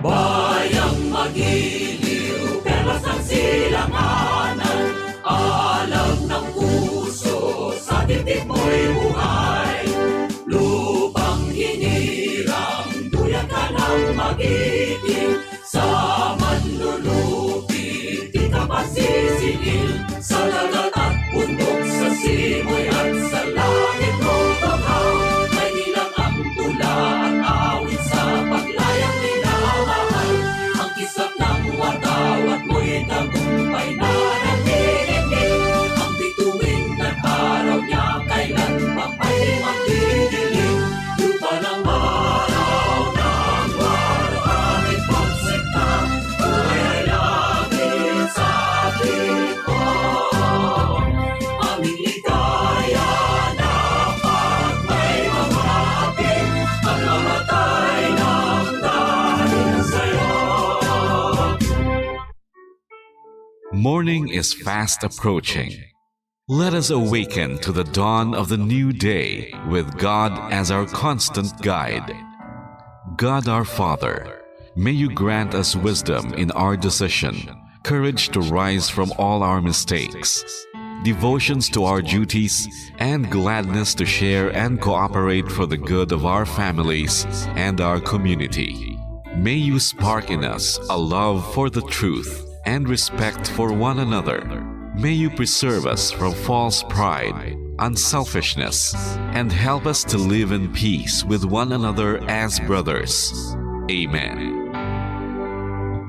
Bayang magiliw, perlas ng silanganan, alam ng puso, sa dibdib mo'y buhay. Lupang hinirang, duyan ka ng magiting, sa manlulupi, di ka masisingil. Sa dagat at bundok, sa simoy at sa langit mo baghaw, may nilang ang tula at awit sa paglayang minamahal. Ang kisap ng watawat mo'y tagumpay na nagtitigil. Ang bituin at araw niya kailan pa may magdidilim. Lupa ng araw ng waro aming pagsikta, buhay ay langit sa ating ko. Aming ligaya na pag may mamating, ang mamatay ng dahil sa'yo. Morning is fast approaching. Let us awaken to the dawn of the new day with God as our constant guide. God our Father, may you grant us wisdom in our decision, courage to rise from all our mistakes, devotions to our duties, and gladness to share and cooperate for the good of our families and our community. May you spark in us a love for the truth and respect for one another. May you preserve us from false pride, unselfishness, and help us to live in peace with one another as brothers. Amen.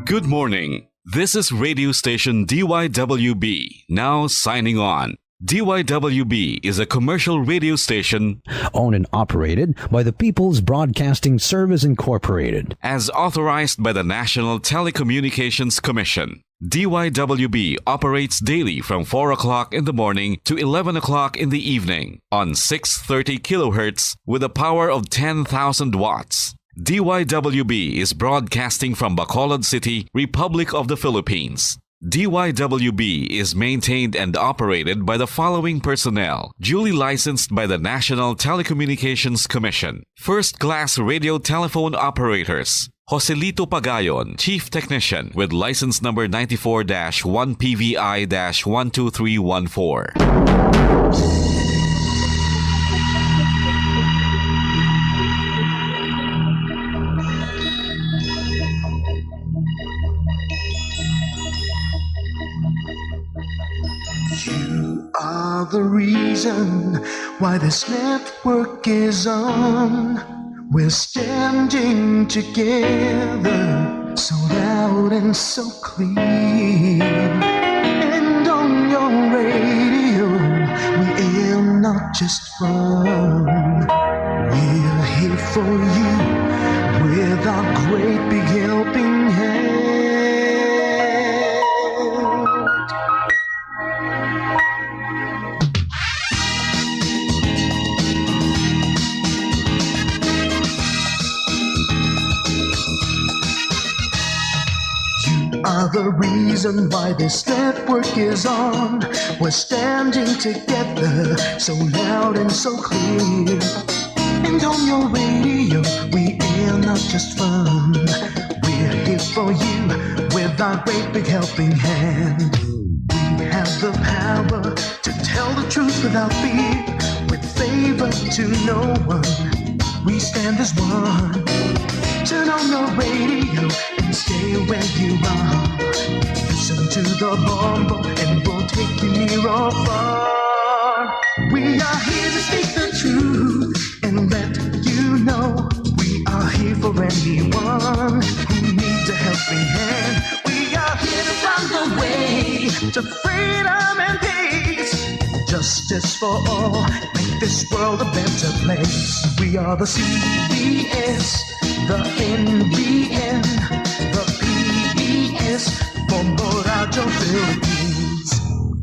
Good morning. This is radio station DYWB, now signing on. DYWB is a commercial radio station owned and operated by the People's Broadcasting Service Incorporated. as authorized by the National Telecommunications Commission. DYWB operates daily from 4 o'clock in the morning to 11 o'clock in the evening on 630 kilohertz with a power of 10,000 watts. DYWB is broadcasting from Bacolod City, Republic of the Philippines. DYWB is maintained and operated by the following personnel, duly licensed by the National Telecommunications Commission. First-class radio telephone operators. Joselito Pagayon, Chief Technician with license number 94-1PVI-12314. You are the reason why this network is on. We're standing together, so loud and so clear. And on your radio, we air not just fun. We're here for you with our great big helping hand. Are the reason why this network is on. We're standing together, so loud and so clear. And on your radio, we air not just fun. We're here for you with our great big helping hand. We have the power to tell the truth without fear, with favor to no one. We stand as one. Turn on the radio and stay where you are. Listen to the bombo and we'll take you near or far. We are here to speak the truth and let you know we are here for anyone who needs a helping hand. We are here to find the way to freedom and peace. Justice for all, make this world a better place. We are the CBS, the NBN, the PBS, Bombo Radio Philippines.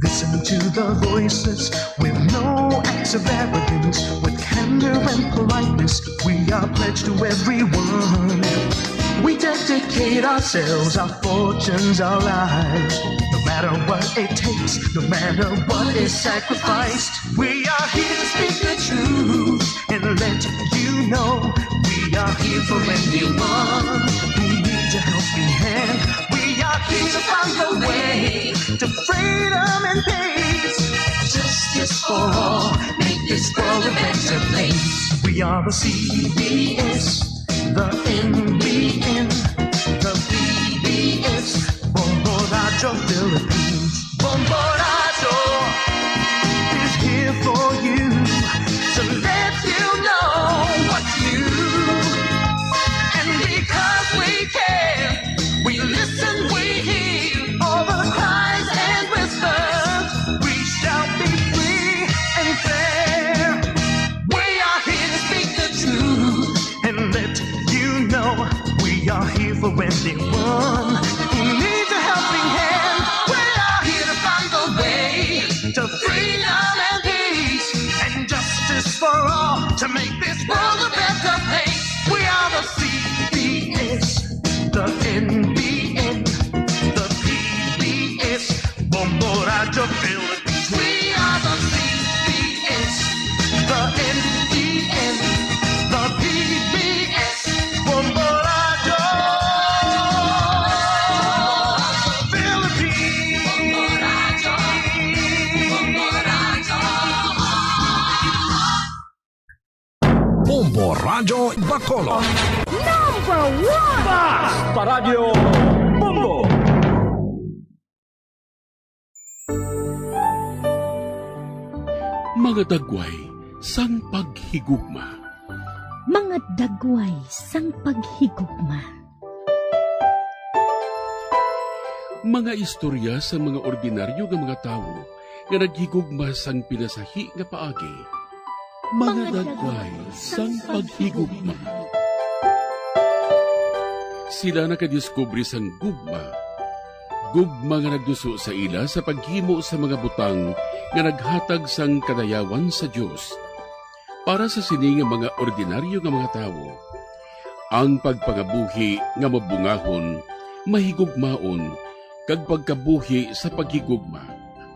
Listen to the voices with no acts of arrogance, with candor and politeness. We are pledged to everyone. We dedicate ourselves, our fortunes, our lives. No matter what it takes, no matter what is sacrificed, we are here to speak the freedom and peace. Justice for all, make this world a better place. We are the CBS, the NBN, the PBS, Bombo Radio Philippines. Bombo Radio is here for you to let you know what's new. And because we care, we listen, we hear all the cries and whispers. We shall be free and fair. We are here to speak the truth and let you know we are here for anyone who needs a helping hand. We are here to find the way to freedom and peace and justice for all, to make this world a better place. We are the CBS, the NBN, the PBS, Bombo Radio Philippines. We are the CBS, the NBN, the PBS, Bombo Radio Philippines. Bombo Radio Bacolod. Mga dagway, sang paghigugma. Mga dagway sang paghigugma. Mga istorya sa mga ordinaryo nga mga tawo nga naghigugma sang pinasahi nga paagi. Mga dagway sang paghigugma. Sila nakadiskubre sang gugma. Gugma nga nagduso sa ila sa paghimo sa mga butang nga naghatag sang kadayawan sa Dios. Para sa sini nga mga ordinaryo nga mga tawo, ang pagpangabuhi nga mabungahon, mahigugmaon, kag pagkabuhi sa paghigugma,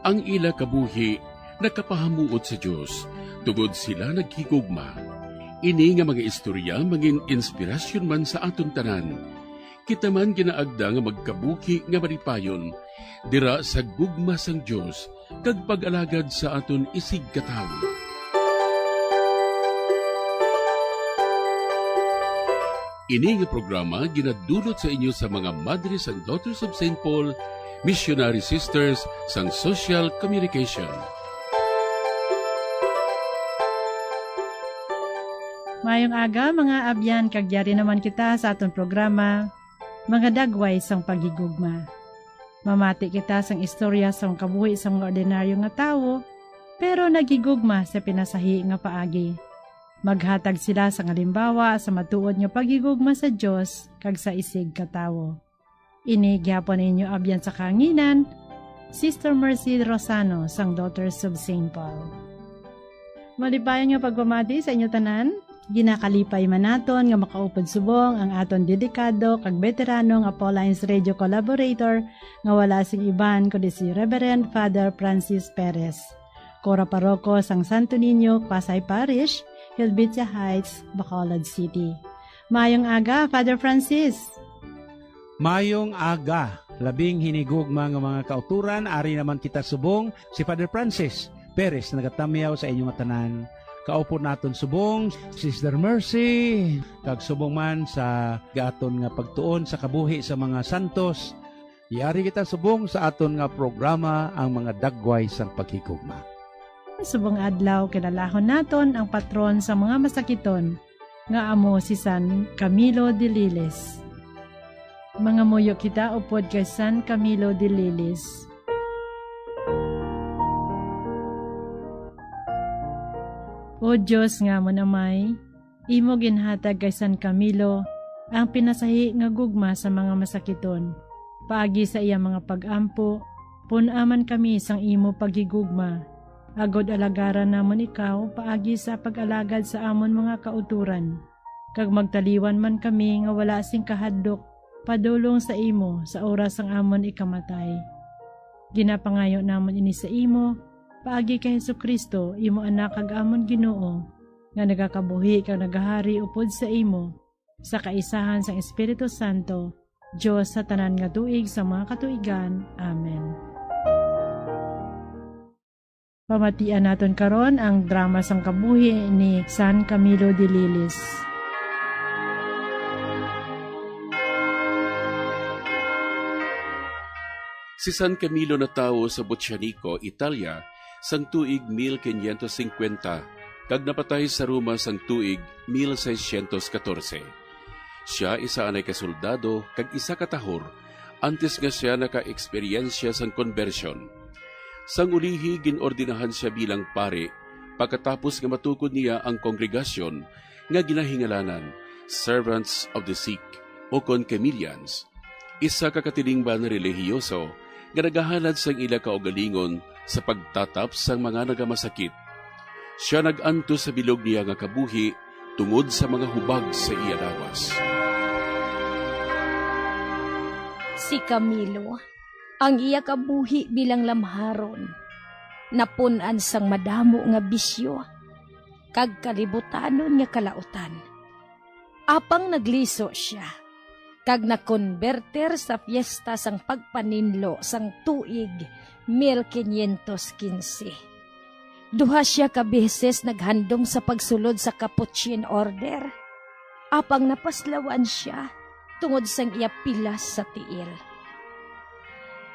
ang ila kabuhi nakapahamuot sa Dios, tugod sila naghigugma. Ini nga mga istorya mangin inspirasyon man sa aton tanan. Kita man ginaagda nga magkabuhi nga maripayon, dira sa gugma sang Dios, kag pag-alagad sa aton isig katawo. Ini nga programa ginadulot sa inyo sa mga Madres and Daughters of St. Paul, Missionary Sisters sang Social Communication. Mayong aga mga abyan, kagyari naman kita sa aton programa, mga dagway sang paghigugma. Mamati kita sang istorya sang kabuhi sang mga ordinaryo nga tawo, pero nagigugma sa pinasahi nga paagi. Maghatag sila sa halimbawa sa matuod nga paghigugma sa Dios kag sa isig katawo. Ini gyapon ninyo abyan sa kanginan, Sister Mercy Rosano sang Daughters of St. Paul. Malipayon nga pagpamati sa inyo tanan. Ginakalipay man naton nga makaupod subong ang aton dedikado kag veterano nga Paulines Radio Collaborator nga wala sing iban kundi si Reverend Father Francis Perez, Cora Paroko sang Santo Niño, Pasay Parish, Hilbitia Heights, Bacolod City. Mayong aga, Father Francis. Mayong aga, labing hinigugma nga mga kauturan, ari naman kita subong si Father Francis Perez nagatamiyaw sa inyong tanan. Kaupo naton subong, Sister Mercy, kag subong man sa gaton nga pagtuon sa kabuhi sa mga santos. Yari kita subong sa aton nga programa, ang mga dagway sang paghigugma. Subong adlaw kinalahon naton ang patron sa mga masakiton, nga amo si San Camilo de Liles. Mga muyo kita upod kay San Camilo de Liles. O Diyos nga mo namay, imo ginhatag kay San Camilo ang pinasahi nga gugma sa mga masakiton. Paagi sa iya mga pag-ampo, punaman kami sang imo paghigugma. Agod alagaran namon ikaw paagi sa pag-alagad sa amon mga kauturan. Kag magtaliwan man kami nga wala sing kahadlok, padulong sa imo sa oras ang amon ikamatay. Ginapangayo namon ini sa imo, paagi kay Hesukristo, imo anak kag amon Ginoo, nga nagakabuhi kag nagahari upod sa imo, sa kaisahan sang Espiritu Santo, Diyos sa tanan nga tuig sa mga katuigan. Amen. Pamatian naton karon ang drama sang kabuhi ni San Camilo de Lilis. Si San Camilo na tawo sa Boccianico, Italia, sang tuig 1550, kag napatay sa Roma sang tuig 1614. Siya isa anay kasoldado kag isa katahor, antes nga siya naka-eksperyensya sang conversion. Sang ulihi ginordinahan siya bilang pare, pagkatapos nga matukod niya ang kongregasyon nga ginahingalanan Servants of the Sick o Concamilians, isa kakatilingban na relihiyoso nga nagahalad sang ila kaugalingon sa pagtatap sang mga nagamasakit. Siya naganto sa bilog niya nga kabuhi tungod sa mga hubag sa iya lawas. Si Camilo, ang iya kabuhi bilang lamharon, napunan sang madamo nga bisyo, kag kalibutanon nga kalautan. Apang nagliso siya, kag nakonverter sa fiesta sang pagpaninlo sang tuig 1515. Duha siya ka beses naghandom sa pagsulod sa Capuchin Order. Apang napaslawan siya tungod sang iya pilas sa tiil.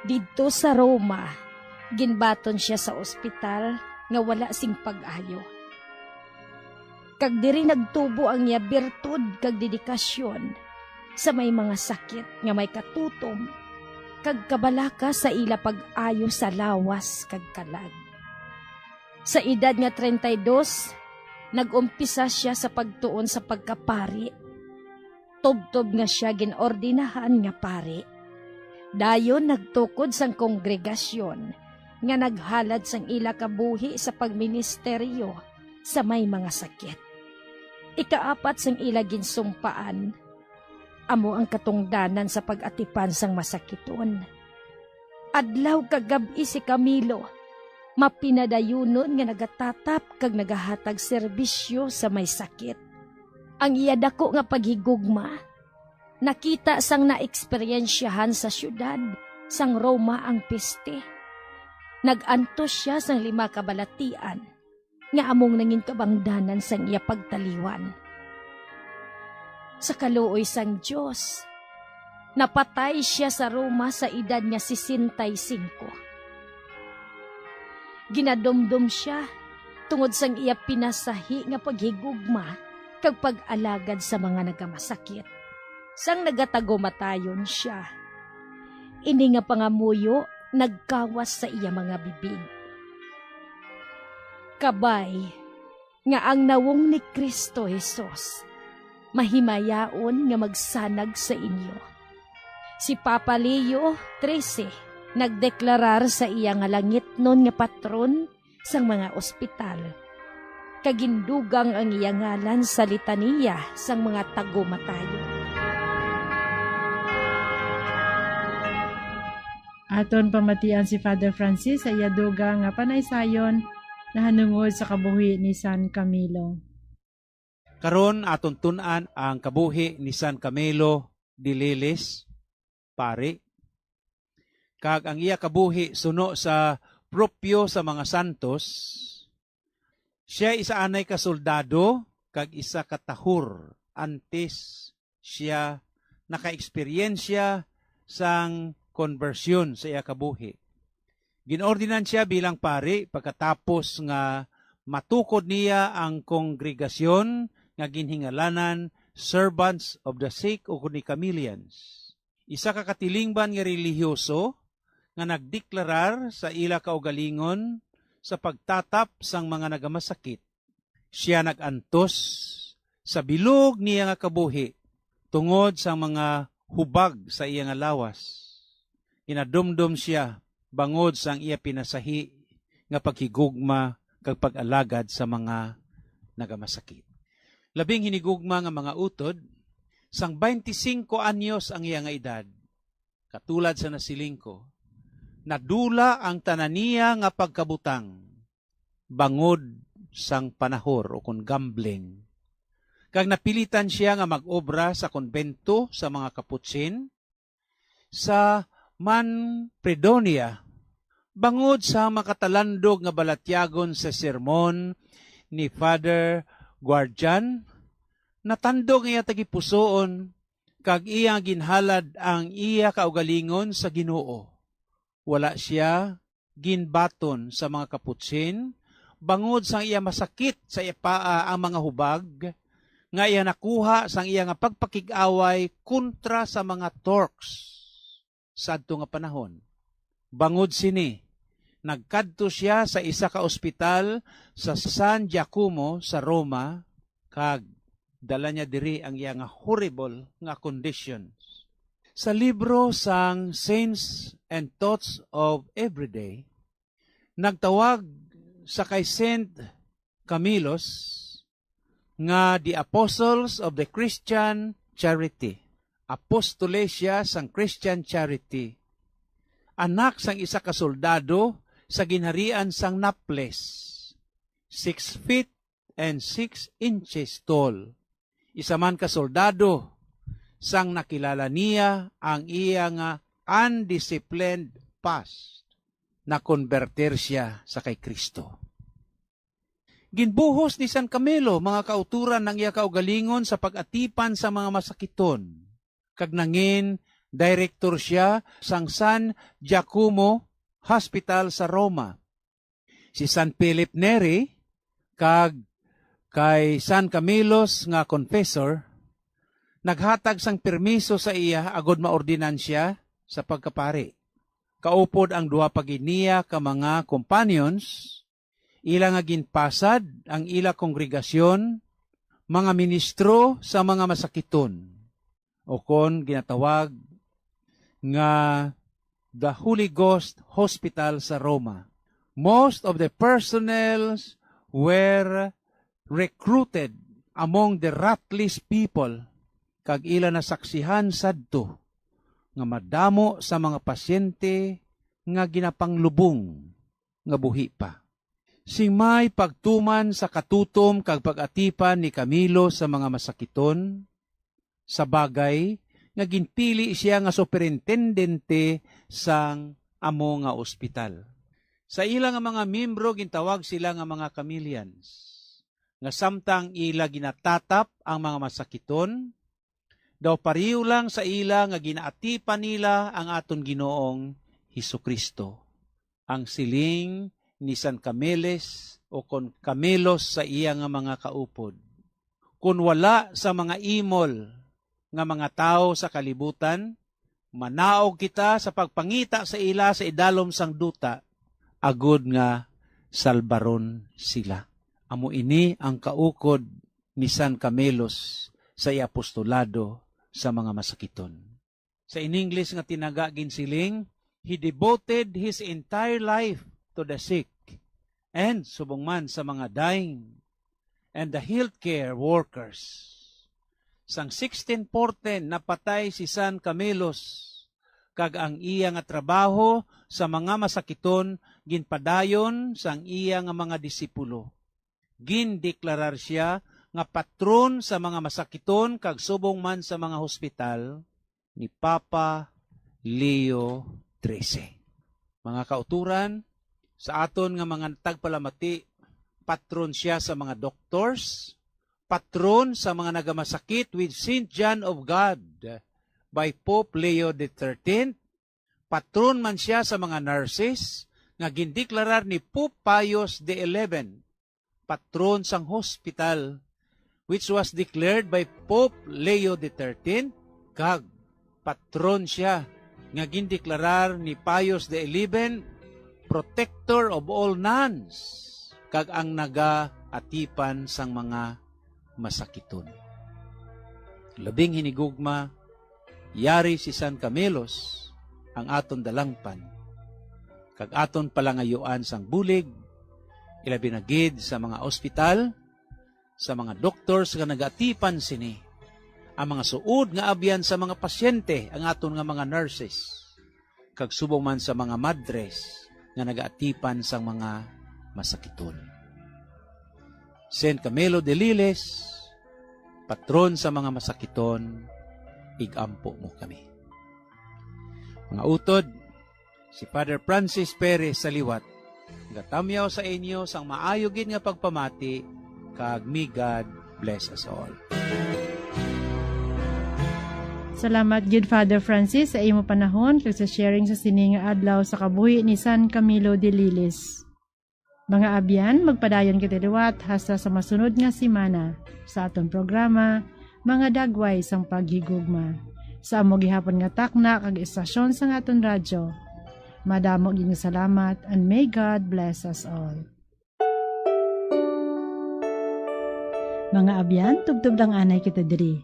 Didto sa Roma, ginbaton siya sa ospital nga wala sing pag-ayo. Kag diri nagtubo ang iya birtud kag dedikasyon sa may mga sakit nga may katutom kag kabalaka sa ila pag-ayo sa lawas kag kalag. Sa edad nga 32, nag-umpisa siya sa pagtuon sa pagkapari. Tubtob nga siya ginordinahan nga pari. Dayon nagtukod sang kongregasyon nga naghalad sang ila kabuhi sa pagministeryo sa may mga sakit. Ikaapat sang ila ginsumpaan, amo ang katungdanan sa pag-atipan sang masakiton. Adlaw kagabi si Camilo, mapinadayunon nga nagatatap kag nagahatag serbisyo sa may sakit. Ang iya dako nga paghigugma, nakita sang naeksperyensyahan sa syudad sang Roma ang peste. Nagantos siya sang 5 kabalatian nga among nangin kabangdanan sang iya pagtaliwan. Sa kaluoy sang Diyos, napatay siya sa Roma sa edad niya 65. Ginadomdom siya tungod sang iya pinasahi nga paghigugma kag pag-alagad sa mga nagamasakit. Sang nagatagomatayon siya, ini nga pangamuyo nagkawas sa iya mga bibig. Kabay nga ang nawong ni Kristo Jesus mahimayaon nga magsanag sa inyo. Si Papa Leo XIII nagdeklarar sa iya nga langit nun nga patron sang mga ospital. Kagindugang ang iya ngalan sa litaniya sang mga tagomatayon. Aton pamatian si Father Francis sa iyaduga nga panaysayon na hanungod sa kabuhi ni San Camilo. Karon aton tun-an ang kabuhi ni San Camilo de Lilis, pare. Kag ang iya kabuhi suno sa propyo sa mga santos. Siya isa anay ka soldado kag isa katahor antes siya naka-eksperyensya sang konbersyon sa iya kabuhi. Ginordinan siya bilang pari pagkatapos nga matukod niya ang kongregasyon nga ginhingalanan Servants of the Sick o Concamilians. Isa ka katilingban nga relihiyoso nga nagdeklarar sa ila kaugalingon sa pagtatap sang mga nagamasakit. Siya nagantos sa bilog niya nga kabuhi tungod sa mga hubag sa iya nga lawas. Inadumdum siya bangod sang iya pinasahi nga paghigugma kag pag-alagad sa mga nagamasakit. Labing hinigugma nga mga utod, sang 25 anyos ang iya nga edad, katulad sa nasiling ko, nadula ang tananiya nga pagkabutang, bangod sang panahor o kon gambling. Kag napilitan siya nga mag-obra sa konbento sa mga Capuchin, sa Manfredonia Bangod sa makatalandog nga balatyagon sa sermon ni Father Guardian, natandog iya tagipusoon, kag iya ginhalad ang iya kaugalingon sa Ginoo. Wala siya ginbaton sa mga kaputsin, bangod sang iya masakit sa ipaa ang mga hubag, nga iya nakuha sang iya nga pagpakig-away kontra sa mga Turks sa adto nga panahon. Bangod sini, nagkadto siya sa isa ka ospital sa San Giacomo sa Roma, kag dala niya diri ang iya nga horrible nga conditions. Sa libro sang Saints and Thoughts of Everyday, nagtawag sa kay Saint Camillus nga the Apostles of the Christian Charity. Apostole siya sang Christian Charity. Anak sang isa ka soldado sa ginharian sang Naples. 6 feet and 6 inches tall. Isa man ka soldado sang nakilala niya ang iya nga undisciplined past na konverter siya sa kay Kristo. Ginbuhos ni San Camilo mga kauturan ng iya kaugalingon sa pag-atipan sa mga masakiton. Kag nangin, director siya sang San Giacomo Hospital sa Roma. Si San Philip Neri kag kay San Camilos nga confessor, naghatag sang permiso sa iya agod maordinan siya sa pagkapari. Kaupod ang duha paginiya ka mga companions, ila nga ginpasad ang ila kongregasyon, mga ministro sa mga masakiton, o kon ginatawag nga the Holy Ghost Hospital sa Roma. Most of the personnel were recruited among the ratless people, kag ila nasaksihan sadto nga madamo sa mga pasyente nga ginapanglubong nga buhi pa. Sing may pagtuman sa katutom kag pag-atipan ni Camilo sa mga masakiton, sa bagay nga ginpili siya nga superintendente sang amo nga ospital. Sa ila nga mga membro gintawag sila nga mga chameleons, nga samtang ila ginatatap ang mga masakiton, daw pariw lang sa ila nga ginaatipan nila ang aton Ginoong Hesukristo. Ang siling ni San Cameles o kon Camelos sa iya nga mga kaupod. Kung wala sa mga imol nga mga tao sa kalibutan, manaog kita sa pagpangita sa ila sa idalom sang duta, agud nga salbaron sila. Amo ini ang kaukod ni San Camelos sa apostolado sa mga masakiton. Sa in English nga tinaga ginsiling, he devoted his entire life to the sick and subong man sa mga dying and the healthcare workers. Sang 1614 napatay si San Camelos, kag ang iya nga trabaho sa mga masakiton ginpadayon sang iya nga mga disipulo. Gindeklarar siya nga patron sa mga masakiton kag subong man sa mga hospital ni Papa Leo XIII. Mga kauturan, sa aton nga mga tagpalamati, patron siya sa mga doctors, patron sa mga nagamasakit with St. John of God by Pope Leo XIII, patron man siya sa mga nurses nga gindeklarar ni Pope Pius XI, patron sang hospital which was declared by Pope Leo XIII, kag patron siya nga gindeklarar ni Pius XI, protector of all nuns, kag ang nagaatipan sang mga masakiton. Labing hinigugma, yari si San Camelos ang aton dalangpan, kag aton palangayuan sang bulig, ilabi na gid sa mga ospital, sa mga doctors nga nagatipan sini, ang mga suod nga abyan sa mga pasyente, ang aton nga mga nurses, kag subong man sa mga madres nga nagaatipan sang mga masakiton. Saint Camilo de Liles, patron sa mga masakiton, igampo mo kami. Mga utod, si Father Francis Perez sa liwat. Gatamyaw sa inyo sang maayogin nga pagpamati, kag may God bless us all. Salamat gid Father Francis sa imo panahon kag sa sharing sa sini nga adlaw sa kabuhi ni San Camilo de Lilis. Mga abyan, magpadayon kita liwat hasta sa masunod nga simana sa aton programa Mga Dagway sang Paghigugma. Sa amo gihapon nga takna kag istasyon sa aton radyo. Madamo gid nga salamat and may God bless us all. Mga abyan, tubtub lang anay kita diri.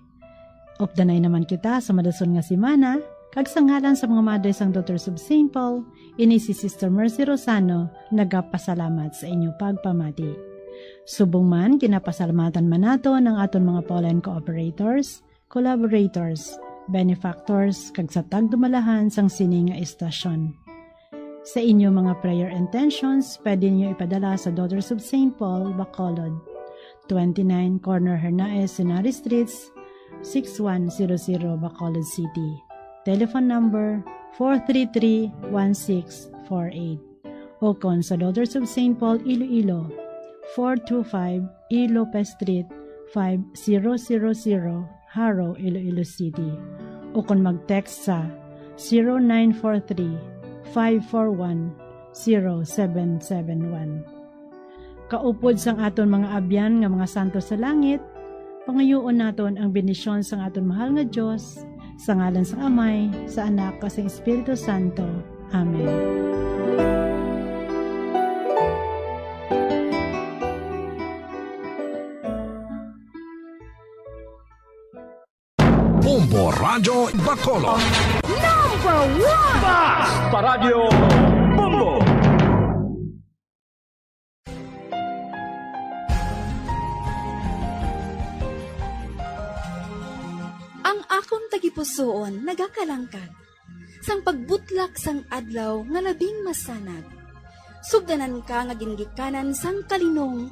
Opdanay naman kita sa madason nga simana, kag sa ngalan sa mga madre sang Daughters of St. Paul, ini si Sister Mercy Rosano, nagapasalamat sa inyo pagpamati. Subong man, kinapasalamatan man nato ng aton mga Pauline cooperators, collaborators, benefactors, kag sa tagdumalahan sang sini nga istasyon. Sa inyo mga prayer intentions, pwede niyo ipadala sa Daughters of St. Paul, Bacolod, 29 Corner Hernaez, Senari Streets, 6100 Bacolod City. Telephone number 433-1648. O kon sa Daughters of St. Paul, Iloilo, 425 E. Lopez Street, 5000 Haro, Iloilo City. O kon mag-text sa 0943-541-0771. Kaupod sang aton mga abyan nga mga santo sa langit, pangayoon naton ang benisyon sang aton mahal nga Dios, sa ngalan sa Amay, sa Anak, sa Espiritu Santo. Amen. Bombo Radyo Bacolod. Ang akong tagipusoon nagakalangkag, sang pagbutlak sang adlaw nga labing masanag. Sugdanan ka nga ginggikanan sang kalinong,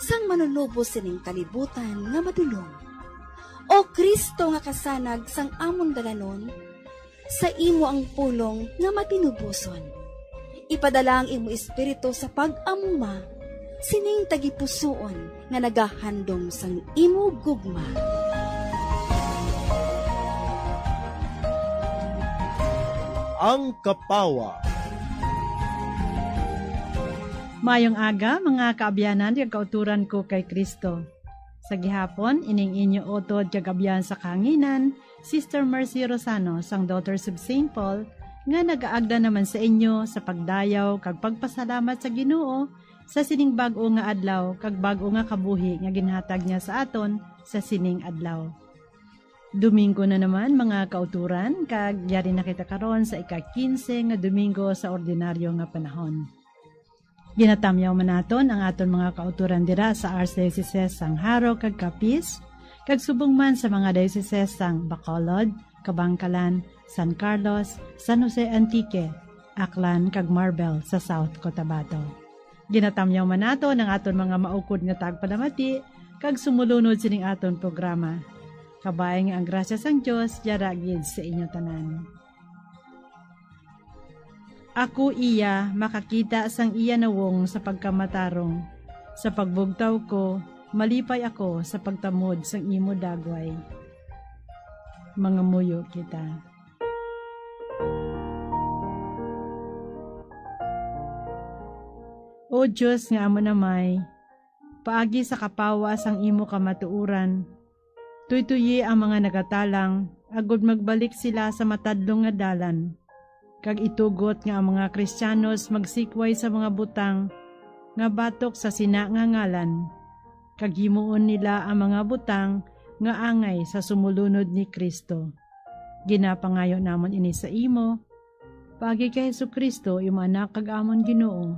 sang manunubos sining kalibutan nga madulong. O Kristo nga kasanag sang amon dalanon, sa imo ang pulong nga matinubuson. Ipadala ang imo espiritu sa pag-amuma, sining tagipusoon nga nagahandom sang imo gugma. Ang Kapawa. Mayong aga, mga kaabyanan, yung kauturan ko kay Kristo. Sa gihapon, ining inyo otod kagabyan sa kanginan, Sister Mercy Rosano, sang Daughters of St. Paul, nga nagaagda naman sa inyo sa pagdayaw kag pagpasalamat sa Ginoo sa sining bag-o nga adlaw kag bag-o nga kabuhi nga ginhatag niya sa aton sa sining adlaw. Domingo na naman mga kauturan, kag yari na kita karon sa ika-15 nga Domingo sa ordinaryo nga panahon. Ginatamyaw man naton ang aton mga kauturan dira sa Archdiocese sang Haro kag Capiz, kag subong man sa mga diocese sang Bacolod, Kabangkalan, San Carlos, San Jose Antique, Aklan kag Marbel sa South Cotabato. Ginatamyaw man naton ang aton mga maukod nga tagpalamati, kag sumulunod sining aton programa. Kabayan nga ang grasya sang Diyos, yaragid sa inyo tanan. Ako iya, makakita sang iya nawong sa pagkamatarong. Sa pagbugtaw ko, malipay ako sa pagtamod sang imo dagway. Mga muyo kita. O Diyos nga amo namay, paagi sa kapawa sang imo kamatuuran, tuytuyi ang mga nagatalang, agud magbalik sila sa matadlong nga dalan. Kag itugot nga ang mga Kristiyanos magsikway sa mga butang, nga batok sa sina nga ngalan. Kag himuon nila ang mga butang, nga angay sa sumulunod ni Kristo. Ginapangayo namon ini sa imo, pagi kay Jesucristo, imo anak kag amon Ginoo,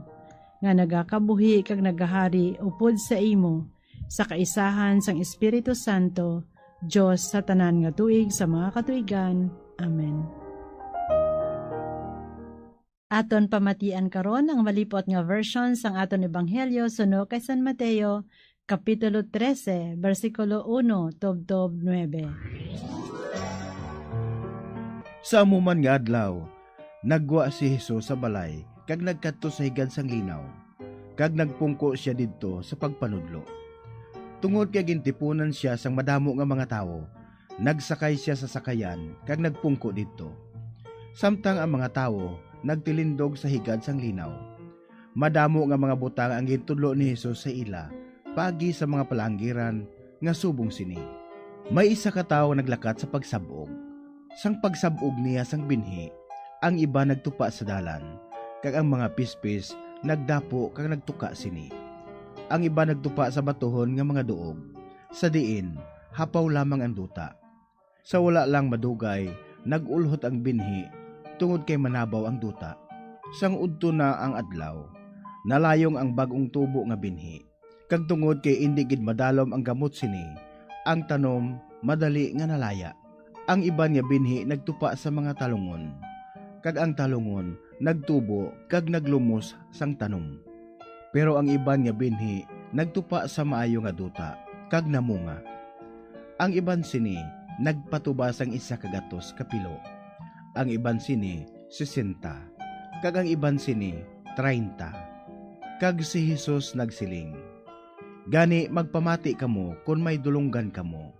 nga nagakabuhi kag nagahari upod sa imo, sa kaisahan sang Espiritu Santo, Diyos sa tanan nga tuig sa mga katuigan. Amen. Aton pamatian karon ang malipot nga version sang aton ebanghelyo suno kay San Mateo, Kapitulo 13, versikulo 1, tubtob 9. Sa amuman nga adlaw, Nagwa si Hesus sa balay kag nagkadto sa higad sang linaw, kag nagpungko siya didto sa pagpanudlo. Tungod kay gintipunan siya sang madamo nga mga tawo, nagsakay siya sa sakayan kag nagpungko didto. Samtang ang mga tawo nagtilindog sa higad sang linaw. Madamo nga mga butang ang gintudlo ni Hesus sa ila, pagi sa mga palanggiran nga subong sini. May isa ka tawo naglakat sa pagsabog. Sang pagsabog niya sang binhi, ang iba nagtupa sa dalan, kag ang mga pispis nagdapo kag nagtuka sini. Ang iba nagtupa sa batuhon nga mga duog, sa diin hapaw lamang ang duta. Sa wala lang madugay, nagulhot ang binhi tungod kay manabaw ang duta. Sang udto na ang adlaw, nalayong ang bagong tubo nga binhi. Kag tungod kay indi gid madalom ang gamot sini, ang tanom madali nga nalaya. Ang iban nga binhi nagtupa sa mga talungon, kag ang talungon nagtubo kag naglumos sang tanom. Pero ang iban nga binhi nagtupa sa maayo nga duta, kag namunga. Ang iban sini nagpatuba sang 100 kapilo. Ang iban sini 60, kag ang iban sini 30. Kag si Hesus nagsiling, "Gani magpamati kamo kun may dulunggan kamo."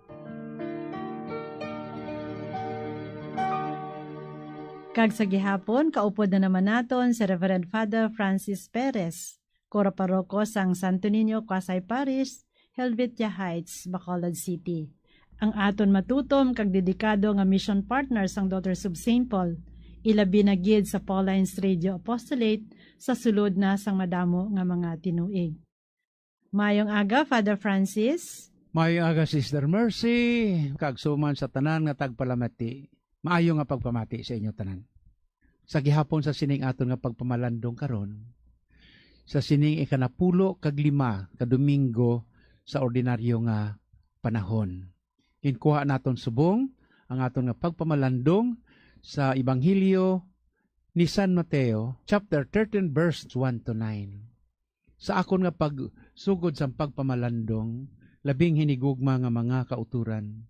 Kag sa gihapon, kaupod na naman naton si Reverend Father Francis Perez, Kora Paroko sang Santo Niño, Quezon Parish, Helvetia Heights, Bacolod City. Ang aton matutom kag dedikado nga mission partner sang Daughters of St. Paul, ilabi na gid sa Paulines Radio Apostolate sa sulod na sang madamo nga mga tinuig. Mayong aga, Father Francis. Mayong aga, Sister Mercy, kag suman sa tanan nga tagpalamati. Maayo nga pagpamati sa inyo tanan. Sa gihapon sa sining aton nga pagpamalandong karon, sa sining 15 ka Domingo sa ordinaryo nga panahon. Kinkuha naton subong ang aton nga pagpamalandong sa Ebanghelyo ni San Mateo, chapter 13, verse 1-9. Sa akon nga pagsugod sa pagpamalandong, labing hinigugma nga mga kauturan.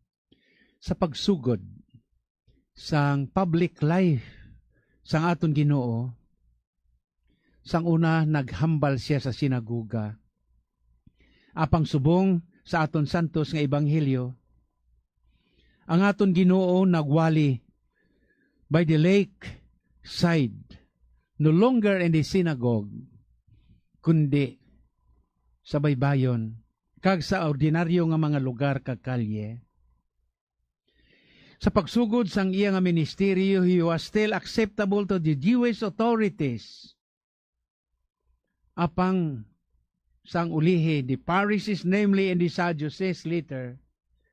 Sa pagsugod sang public life sang aton Ginoo, sang una naghambal siya sa sinaguga. Apang subong sa aton santos nga ebanghelyo, ang aton Ginoo nagwali by the lake side, no longer in the synagogue, kundi sa baybayon, kag sa ordinaryo nga mga lugar kag kalye. Sa pagsugod sang iya nga ministeryo, he was still acceptable to the Jewish authorities. Apang sang ulihi, the Pharisees, namely and the Sadducees later,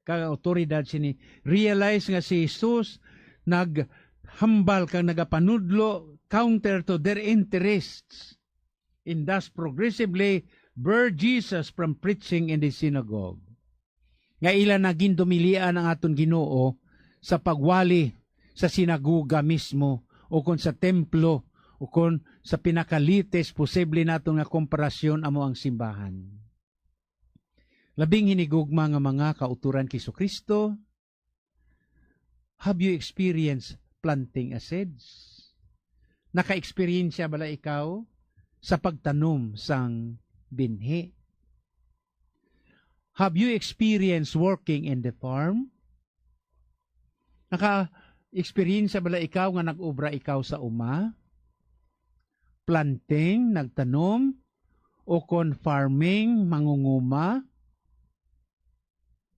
kag autoridad sini, realize nga si Jesus naghambal kag nagapanudlo counter to their interests, and thus progressively barred Jesus from preaching in the synagogue. Nga ila naging dumilian ang aton Ginoo sa pagwali sa sinaguga mismo o kon sa templo o kon sa pinakalites posible nato nga komparasyon amo ang simbahan. Labing hinigugma nga mga kauturan kay Kristo. Have you experienced planting a seeds? Naka-experience bala ikaw sa pagtanom sang binhi? Have you experienced working in the farm? Naka-experience bala ikaw nga nag-obra ikaw sa uma? Planting, nagtanom, o kon farming, mangunguma?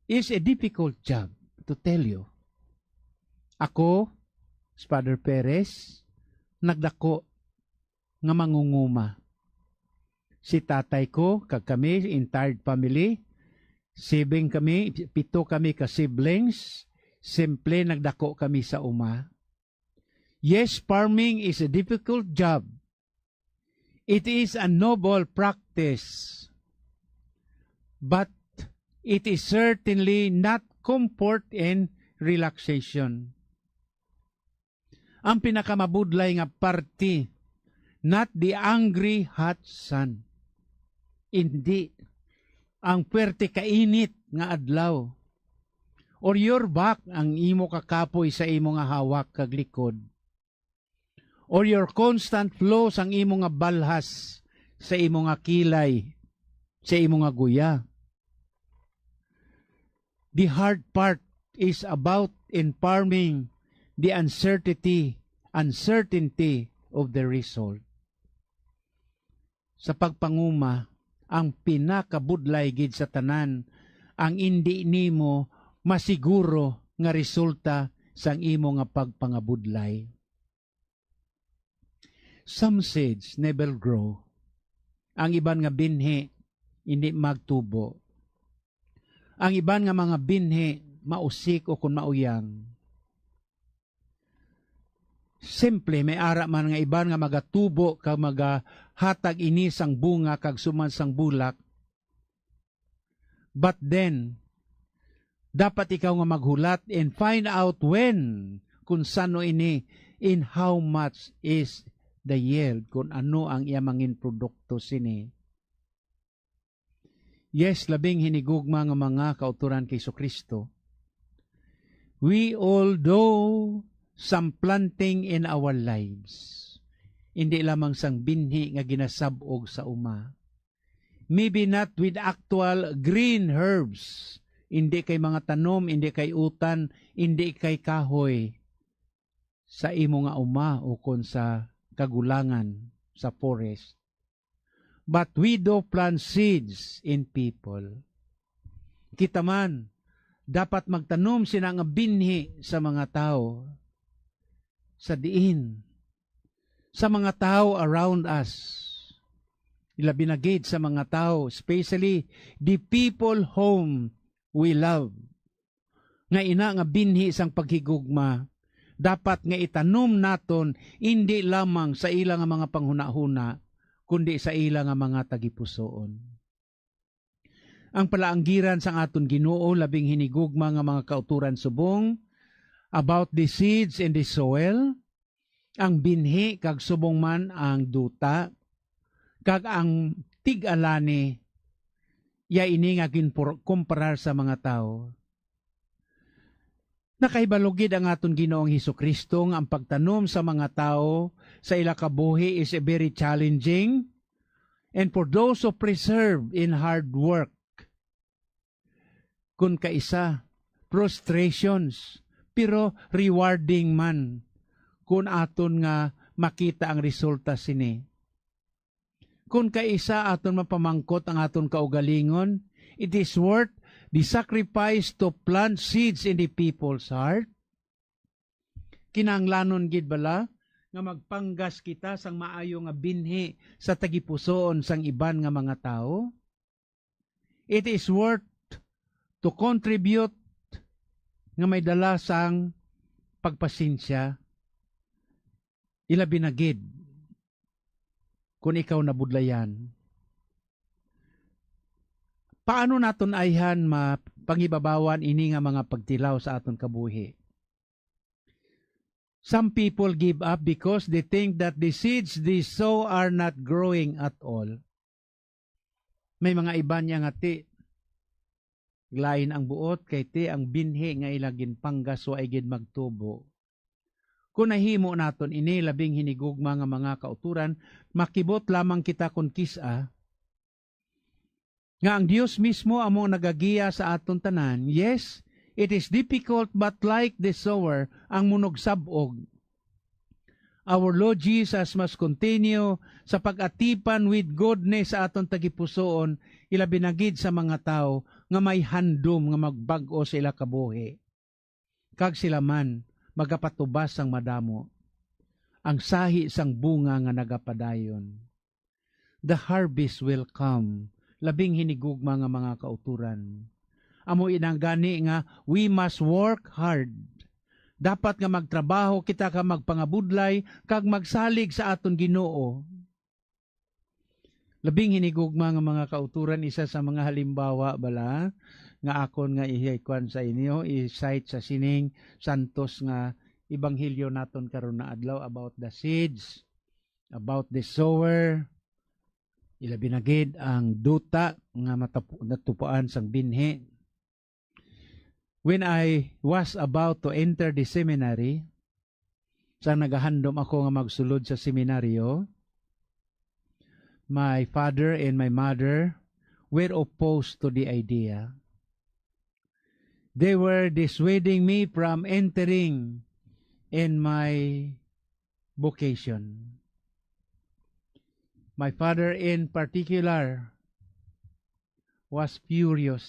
Is a difficult job, to tell you. Ako, Father Perez, nagdako nga mangunguma. Si tatay ko, kag kami, entire family, 7 kami, 7 kami ka siblings, simple nagdako kami sa uma. Yes, farming is a difficult job. It is a noble practice. But it is certainly not comfort and relaxation. Ang pinakamabudlay nga party, not the angry hot sun. Hindi ang pwerte kainit nga adlaw. Or your back ang imo kakapoy sa imo nga hawak kag likod. or your constant flow sang imo nga balhas sa imo nga kilay, sa imo nga guya. The hard part is about informing the uncertainty of the result. Sa pagpanguma, ang pinakabudlay gid sa tanan, ang hindi nimo masiguro nga resulta sang imo nga pagpangabudlay. Some seeds never grow. Ang iban nga binhi hindi magtubo. Ang iban nga mga binhi mausik o kun mauyang. Simple may ara man nga iban nga magatubo kag magahatag ini sang bunga kag suman sang bulak. But then dapat ikaw nga maghulat and find out when, kung sano ini, in how much is the yield, kung ano ang iyamangin produkto sini. Yes, labing hinigugma nga mga kauturan kay Kristo. We all do some planting in our lives. Hindi lamang sang binhi nga ginasabog sa uma. Maybe not with actual green herbs. Hindi kay mga tanom, hindi kay utan, hindi kay kahoy sa imo nga uma o kon sa kagulangan sa forest. But we do plant seeds in people. Kita man, dapat magtanom sila nga binhi sa mga tao, sa diin, sa mga tao around us. Ilabi na gid sa mga tao, especially the people whom we love. Nga ina nga binhi sang paghigugma, dapat nga itanom naton hindi lamang sa ilang nga mga panghuna-huna, kundi sa ilang nga mga tagipusoon. Ang palaanggiran sang aton Ginoo labing hinigugma nga mga kauturan subong about the seeds and the soil, ang binhi kag subong man ang duta, kag ang tig-alani ya ini nga ginkumparar sa mga tao. Nakaibalugid ang aton Ginoong Hesukristo nga ang pagtanom sa mga tao sa ila kabuhi is very challenging, and for those who preserve in hard work, kun kaisa, frustrations, pero rewarding man kun aton nga makita ang resulta sini. Kung kaisa aton mapamangkot ang aton kaugalingon, it is worth the sacrifice to plant seeds in the people's heart. Kinahanglanon gid bala nga magpanggas kita sang maayo nga binhi sa tagipusoon sang iban nga mga tao. It is worth to contribute nga may dala sang pagpasensya. Ilabi na gid kung ikaw nabudlayan. Paano naton ayhan mapangibabawan ini nga mga pagtilaw sa aton kabuhi? Some people give up because they think that the seeds they sow are not growing at all. May mga iban niya nga ti, lain ang buot kay ti ang binhi nga ilagin panggas wa ay gid magtubo. Kung nahimo naton ini labing hinigugma nga mga kauturan, makibot lamang kita kun kisa nga ang Dios mismo amo nagagiya sa aton tanan. Yes, it is difficult, but like the sower, ang munog sabog. Our Lord Jesus must continue sa pag-atipan with goodness sa aton tagipusoon, ilabi na gid sa mga tao nga may handom nga magbag-o sa ila kabuhi. Kag sila man magapatubas sang madamo, ang sahi sang bunga nga nagapadayon. The harvest will come, labing hinigugma nga mga kauturan. Amo inang gani nga we must work hard. Dapat nga magtrabaho kita ka magpangabudlay kag magsalig sa aton Ginoo. Labing hinigugma nga mga kauturan, isa sa mga halimbawa bala nga akon nga ihikwan sa inyo, i-cite sa sining santos nga ebanghelyo naton karon na adlaw about the seeds, about the sower, ilabi na gid ang duta nga natupaan sang binhi. When I was about to enter the seminary, sa nagahandom ako nga magsulod sa seminaryo, my father and my mother were opposed to the idea. They were dissuading me from entering in my vocation. My father in particular was furious.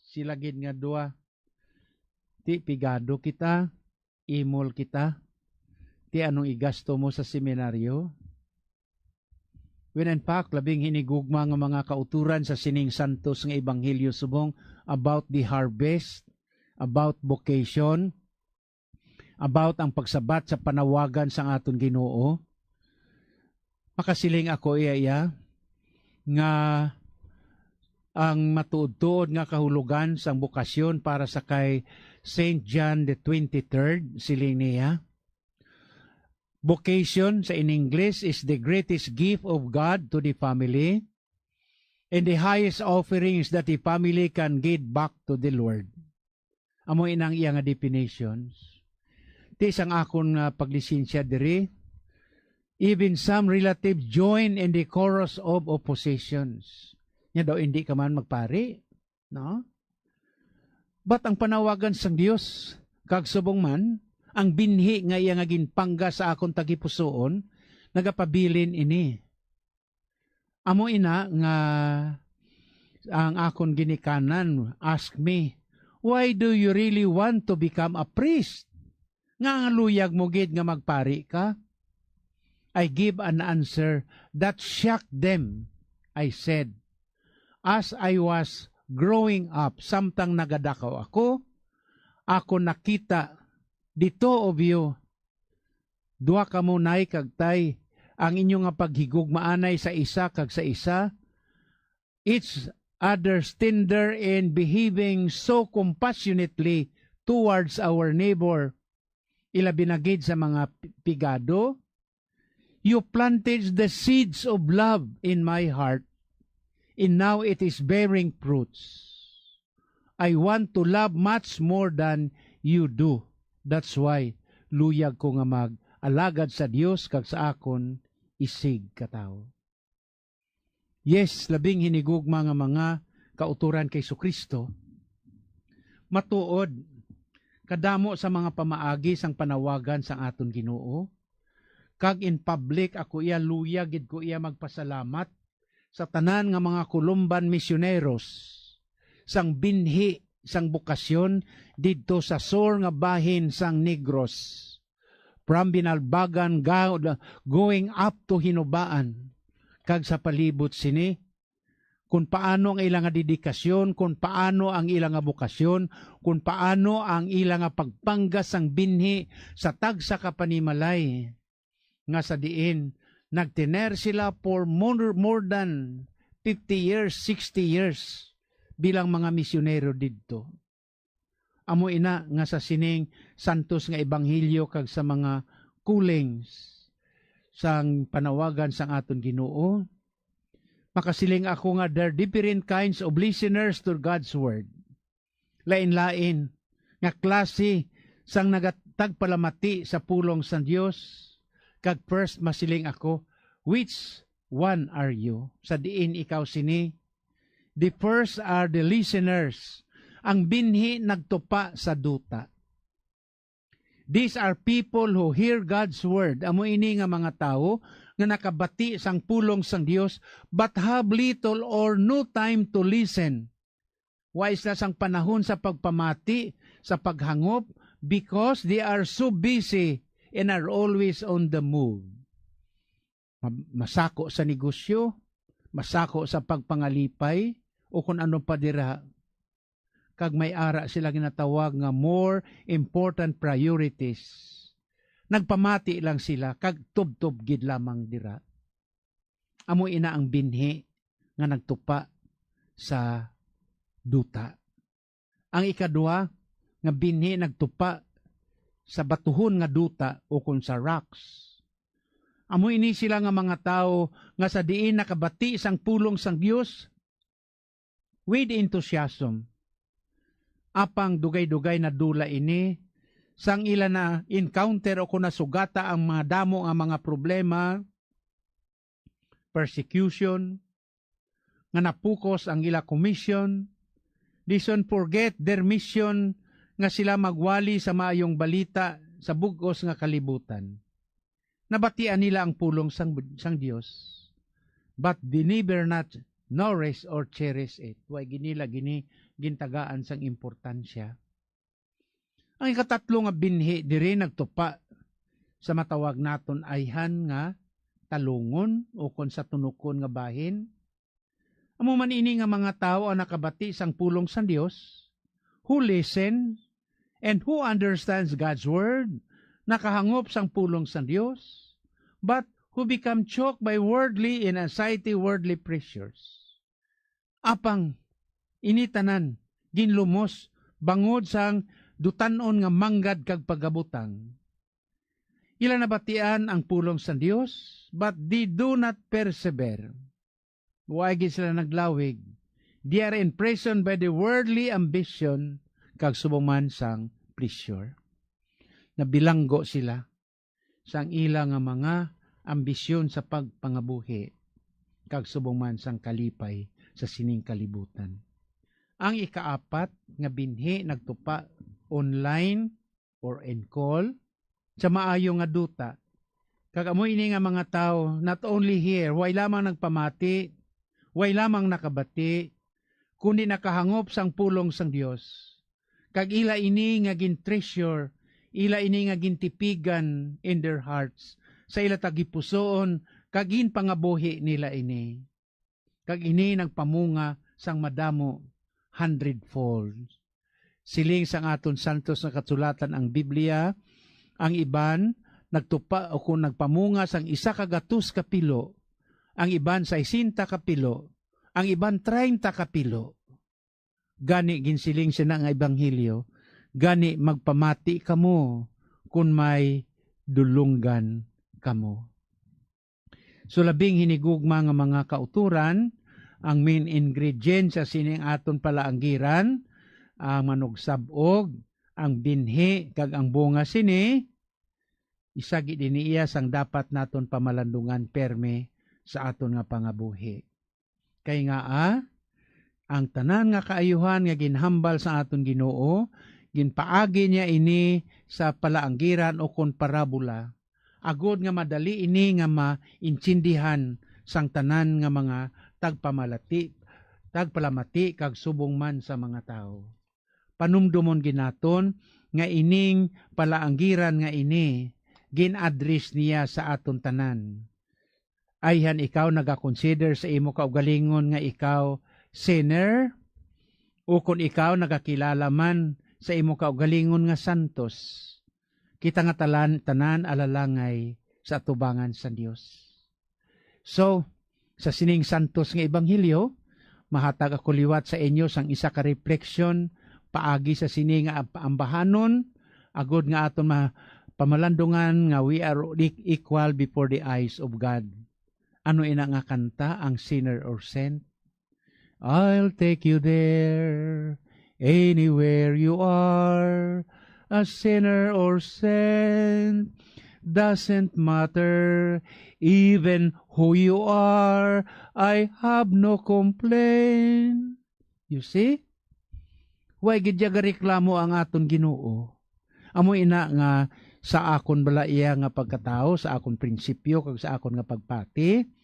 Sila gid nga duwa. Ti pigado kita, imol kita. Ti anong igasto mo sa seminaryo? When in fact, labing hinigugma nga mga kauturan sa sining santos nga ebanghelyo subong about the harvest, about vocation, about ang pagsabat sa panawagan sa aton Ginoo. Makasiling ako iya nga ang matuod-tuod nga kahulugan sang bukasyon para sa kay St. John the 23rd, siling niya. Vocation sa in English is the greatest gift of God to the family and the highest offerings that the family can give back to the Lord. Amo inang iya nga definitions. Ti isang akon nga paglisensya diri, even some relatives join in the chorus of oppositions. Nya daw hindi ka man magpari, no? But ang panawagan sang Dios kag subong man ang binhi nga iya nga ginpangga sa akon tagipusoon nagapabilin ini. Amo ina nga ang akon ginikanan ask me, why do you really want to become a priest? Nga luyag mo gid nga magpari ka? I give an answer that shocked them. I said, as I was growing up, samtang nagadakaw ako nakita dito of you, duha ka mo nay kagtay ang inyo nga paghigugmaanay sa isa kag sa isa, each other's tender and behaving so compassionately towards our neighbor, ilabi na gid sa mga pigado. You planted the seeds of love in my heart, and now it is bearing fruits. I want to love much more than you do. That's why luyag ko nga mag-alagad sa Dios kag sa akon isig katawo. Yes, labing hinigugma nga mga kauturan kay Kristo. Matuod kadamo sa mga pamaagi sang panawagan sang aton Ginoo. Kag in public ako iya luyag gid ko iya magpasalamat sa tanan nga mga Columban missioneros sang binhi sang bukasyon didto sa sur nga bahin sang Negros, from Binalbagan going up to Hinubaan, kag sa palibot sini, kung paano ang ilang nga dedikasyon, kung paano ang ilang nga bukasyon, kung paano ang ilang nga pagpanggas sang binhi sa tagsa kapanimalay, nga sa diin, nagtener sila for more than 50 years, 60 years, bilang mga misyonero didto. Amo ina nga sa sining santos nga ebanghelyo kag sa mga kulings sang panawagan sang aton Ginoo. Makasiling ako nga there are different kinds of listeners to God's word. Lain-lain nga klase sang nagatagpalamati sa pulong sa Dios. Kag first masiling ako, which one are you? Sa diin ikaw sini? The first are the listeners. Ang binhi nagtupa sa duta. These are people who hear God's word. Amo ini nga mga tao nga nakabati sang pulong sang Dios but have little or no time to listen. Wais na sang panahon sa pagpamati, sa paghangop, because they are so busy and are always on the move. Masako sa negosyo, masako sa pagpangalipay, o kung ano pa dira, kag may ara sila ginatawag nga more important priorities. Nagpamati lang sila, kag tub-tub gid lamang dira. Amo ina ang binhi nga nagtupa sa duta. Ang ikadua nga binhi nagtupa sa batuhon nga duta o kung sa rocks. Amo ini sila nga mga tao nga sa diin nakabati sang pulong sang Dios with enthusiasm. Apang dugay-dugay na dula ini sang ila na encounter o kung nasugata ang mga damo ang mga problema, persecution, nga napukos ang ila commission, dison forget their mission nga sila magwali sa maayong balita sa bugos nga kalibutan. Nabatian nila ang pulong sang Dios, but they never not nourish or cherish it. Way ginila gintagaan sang importansya. Ang ikatatlo nga binhi diri nagtupa sa matawag naton ayhan nga talungon o kon sa tunukon nga bahin. Amo man ini nga mga tao ang nakabati sang pulong sa Dios, who listen and who understands God's word, nakahangop sang pulong sa Dios, but who become choked by worldly and anxiety worldly pressures. Apang initanan ginlumos bangod sang dutanon nga manggad kag pagabutang. Ila nabatian ang pulong sa Dios, but they do not persevere. Huwag sila naglawig. They are imprisoned by the worldly ambition kag subuman sang pleasure. Nabilanggo sila sang ila nga mga ambisyon sa pagpangabuhi kag subuman sang kalipay sa sining kalibutan. Ang ikaapat nga binhi nagtupa online or in call sa maayo nga duta. Kag amoy ini nga mga tao not only here, way lamang nagpamati, way lamang nakabati, kundi nakahangop sang pulong sang Dios. Kag ila ini nga gin-treasure, ila ini nga gintipigan in their hearts, sa ila tagipusoon, kag ginpangabuhi nila ini. Kag ini nagpamunga sang madamo 100-fold. Siling sang aton santos na katsulatan ang Biblia, ang iban nagtupa o kung nagpamunga sang 100 kapilo, ang iban sa 60 kapilo, ang iban 30 kapilo. Gani ginsiling siya ng ebanghelyo, gani magpamati kamo kung may dulunggan kamo. So labing hinigugma nga mga kauturan, ang main ingredient sa sining aton palaanggiran, ang manugsabog, ang binhi, kag ang bunga sini, isagi din iya sang dapat naton pamalandungan perme sa aton nga pangabuhi. Kay nga ang tanan nga kaayuhan nga ginhambal sa aton Ginoo, ginpaagi niya ini sa palaanggiran o kon parabola. Agod nga madali ini nga maintindihan sang tanan nga mga tagpalamati kag subong man sa mga tao. Panumdumon ginaton nga ining palaanggiran nga ini gin-address niya sa aton tanan. Ayhan ikaw nagakonsider sa imo kaugalingon nga ikaw sinner, o kung ikaw nagakilala man sa imo kaugalingon nga santos, kita nga tanan alalangay sa atubangan sa Dios. So, sa sining santos nga ebanghelyo, mahatag ako liwat sa inyo sang isa ka refleksyon paagi sa sining nga ambahanon, agod nga aton pamalandungan nga we are equal before the eyes of God. Ano ina nga kanta, ang sinner or saint? I'll take you there, anywhere you are, a sinner or saint, doesn't matter, even who you are, I have no complaint. You see? Way gidya reklamo ang aton Ginoo. Amo ina nga sa akon bala iya nga pagkatao, sa akon prinsipyo, kag sa akon nga pagpati.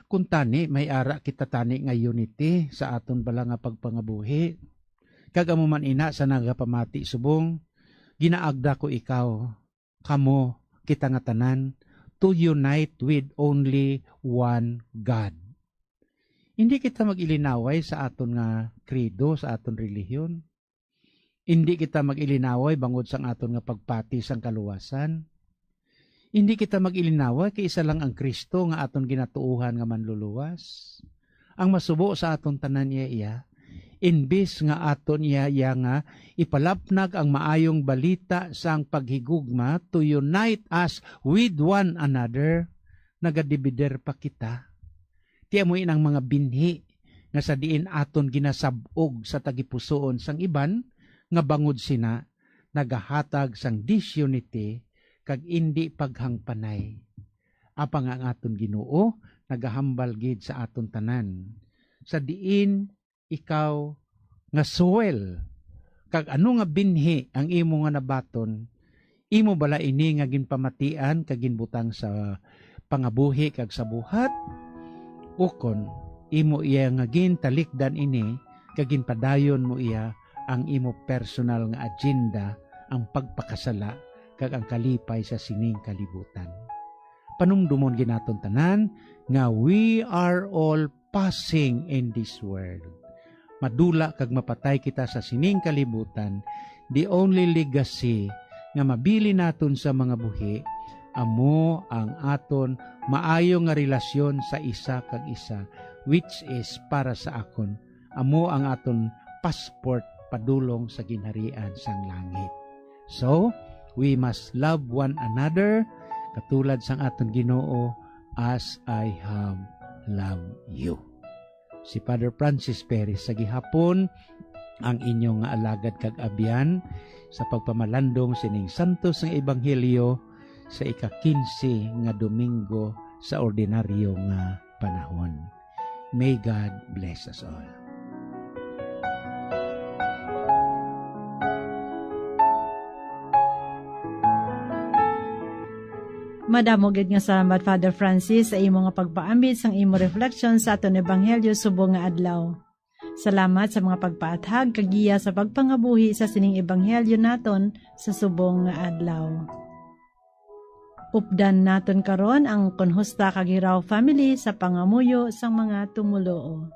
Kung tani, may ara kita tani nga unity sa aton bala nga pagpangabuhi. Kag amo man ina sa nagapamati subong, ginaagda ko ikaw, kamo, kita nga tanan, to unite with only one God. Hindi kita mag-ilinaway sa aton nga credo, sa aton relihiyon. Hindi kita mag-ilinaway bangod sang aton nga pagpati sang kaluwasan. Hindi kita mag-ilinaway kay isa lang ang Kristo nga aton ginatuuhan nga manluluwas. Ang masubo sa aton tanan iya, imbis nga aton iya nga ipalapnag ang maayong balita sang paghigugma to unite us with one another, nagadibider pa kita. Ti amoy nang mga binhi nga sa diin aton ginasabog sa tagipusoon sang iban nga bangod sina nagahatag sang disunity kag indi paghangpanay. Apang ang aton Ginoo nagahambal gid sa aton tanan. Sa diin ikaw nga soil kag ano nga binhi ang imo nga nabaton, imo bala ini nga ginpamatian kag ginbutang sa pangabuhi kag sa buhat, ukon imo iya nga gintalikdan ini kag ginpadayon mo iya ang imo personal nga agenda, ang pagpakasala kag ang kalipay sa sining kalibutan. Panumdumon ginaton tanan nga we are all passing in this world. Madula kag mapatay kita sa sining kalibutan, the only legacy nga mabili naton sa mga buhi, amo ang aton maayo nga relasyon sa isa kag isa, which is para sa akon, amo ang aton passport padulong sa ginharian sang langit. So, we must love one another, katulad sang aton Ginoo, as I have loved you. Si Father Francis Perez sa gihapon ang inyong nga alagad kag abyan sa pagpamalandong sining santos ng ebanghelyo sa ika-15 nga Domingo sa ordinaryo nga panahon. May God bless us all. Madamo gid nga salamat Father Francis sa imo nga pagpaambit sang imo reflection sa aton ebanghelyo subong nga adlaw. Salamat sa mga pagpaathag kagiya sa pagpangabuhi sa sining ebanghelyo naton sa subong nga adlaw. Updan naton karon ang Konhusta Kagiraw family sa pangamuyo sang mga tumuloo.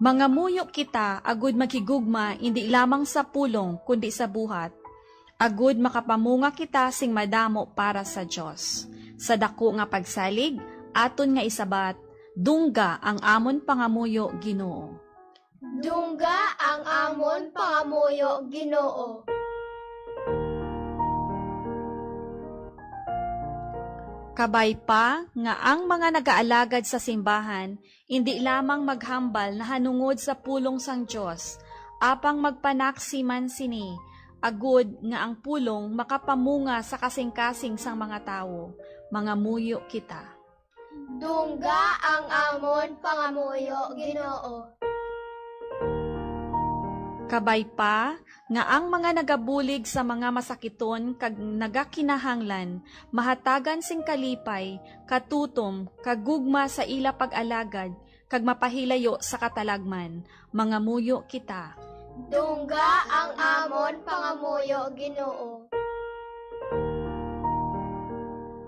Mangamuyo kita agud maghigugma hindi lamang sa pulong kundi sa buhat. Agud makapamunga kita sing madamo para sa Dios. Sa dako nga pagsalig, aton nga isabat, dungga ang amon pangamuyo Ginoo. Dungga ang amon pangamuyo Ginoo. Kabay pa nga ang mga nagaalagad sa simbahan, hindi lamang maghambal na hanungod sa pulong sang Dios, apang magpanaksiman sini, agud nga ang pulong makapamunga sa kasing-kasing sang mga tao, mga muyo kita. Dungga ang amon pangamuyo Ginoo. Kabay pa nga ang mga nagabulig sa mga masakiton kag nagakinahanglan, mahatagan sing kalipay, katutom, kagugma sa ila pag-alagad, kag mapahilayo sa katalagman, mga muyo kita. Dungga ang amon pangamuyo Ginoo.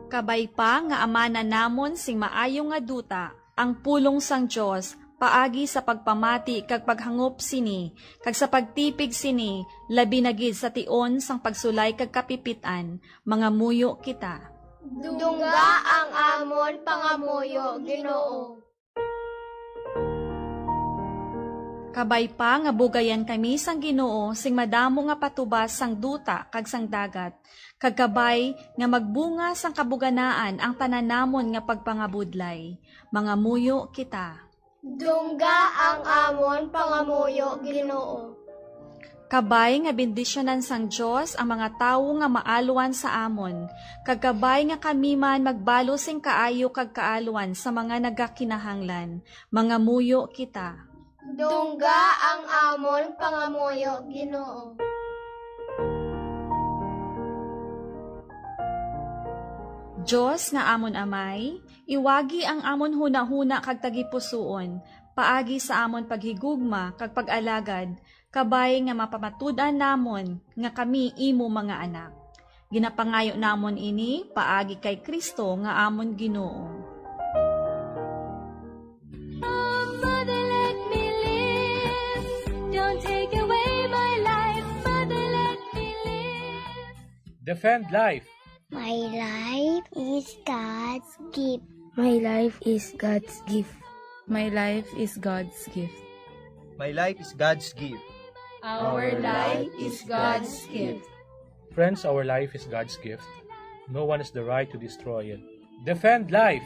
Kabay pa nga amana namon sing maayo nga duta, ang pulong sang Dios paagi sa pagpamati kag paghangop sini, kag sa pagtipig sini, labi na gid sa tion sang pagsulay kag kapipitan, mga muyo kita. Dungga ang amon pangamuyo Ginoo. Kabay pa nga bugayan kami sang Ginoo sing madamo nga patubas sang duta kag sang dagat, kag kabay nga magbunga sang kabuganaan ang tananamon nga pagpangabudlay, mga muyo kita. Dungga ang amon pangamuyo Ginoo. Kabay nga bendisyonan sang Dios ang mga tawo nga maaluan sa amon, kag kabay nga kami man magbalo sing kaayo kag kaaluan sa mga nagakinahanglan, mga muyo kita. Dungga ang amon pangamuyo Ginoo. Diyos nga amon amay, iwagi ang amon hunahuna kag tagipusoon, paagi sa amon paghigugma kag pag-alagad, kabay nga mapamatudan namon nga kami imo mga anak. Ginapangayo namon ini paagi kay Kristo nga amon Ginoo. Defend life. My life is God's gift. My life is God's gift. My life is God's gift. My life is God's gift. Our life is God's gift. Friends, our life is God's gift. No one has the right to destroy it. Defend life.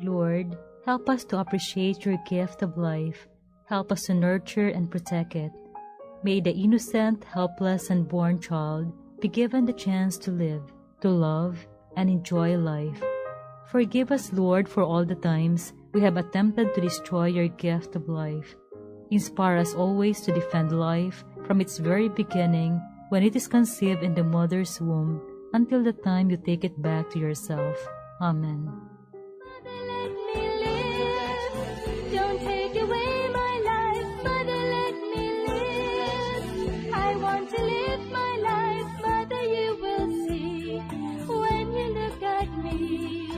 Lord, help us to appreciate your gift of life help us to nurture and protect it. May the innocent, helpless, and born child be given the chance to live, to love, and enjoy life. Forgive us, Lord, for all the times we have attempted to destroy your gift of life. Inspire us always to defend life from its very beginning when it is conceived in the mother's womb until the time you take it back to yourself. Amen. Don't take away my life, Mother, let me live. I want to live my life, Mother, you will see when you look at me.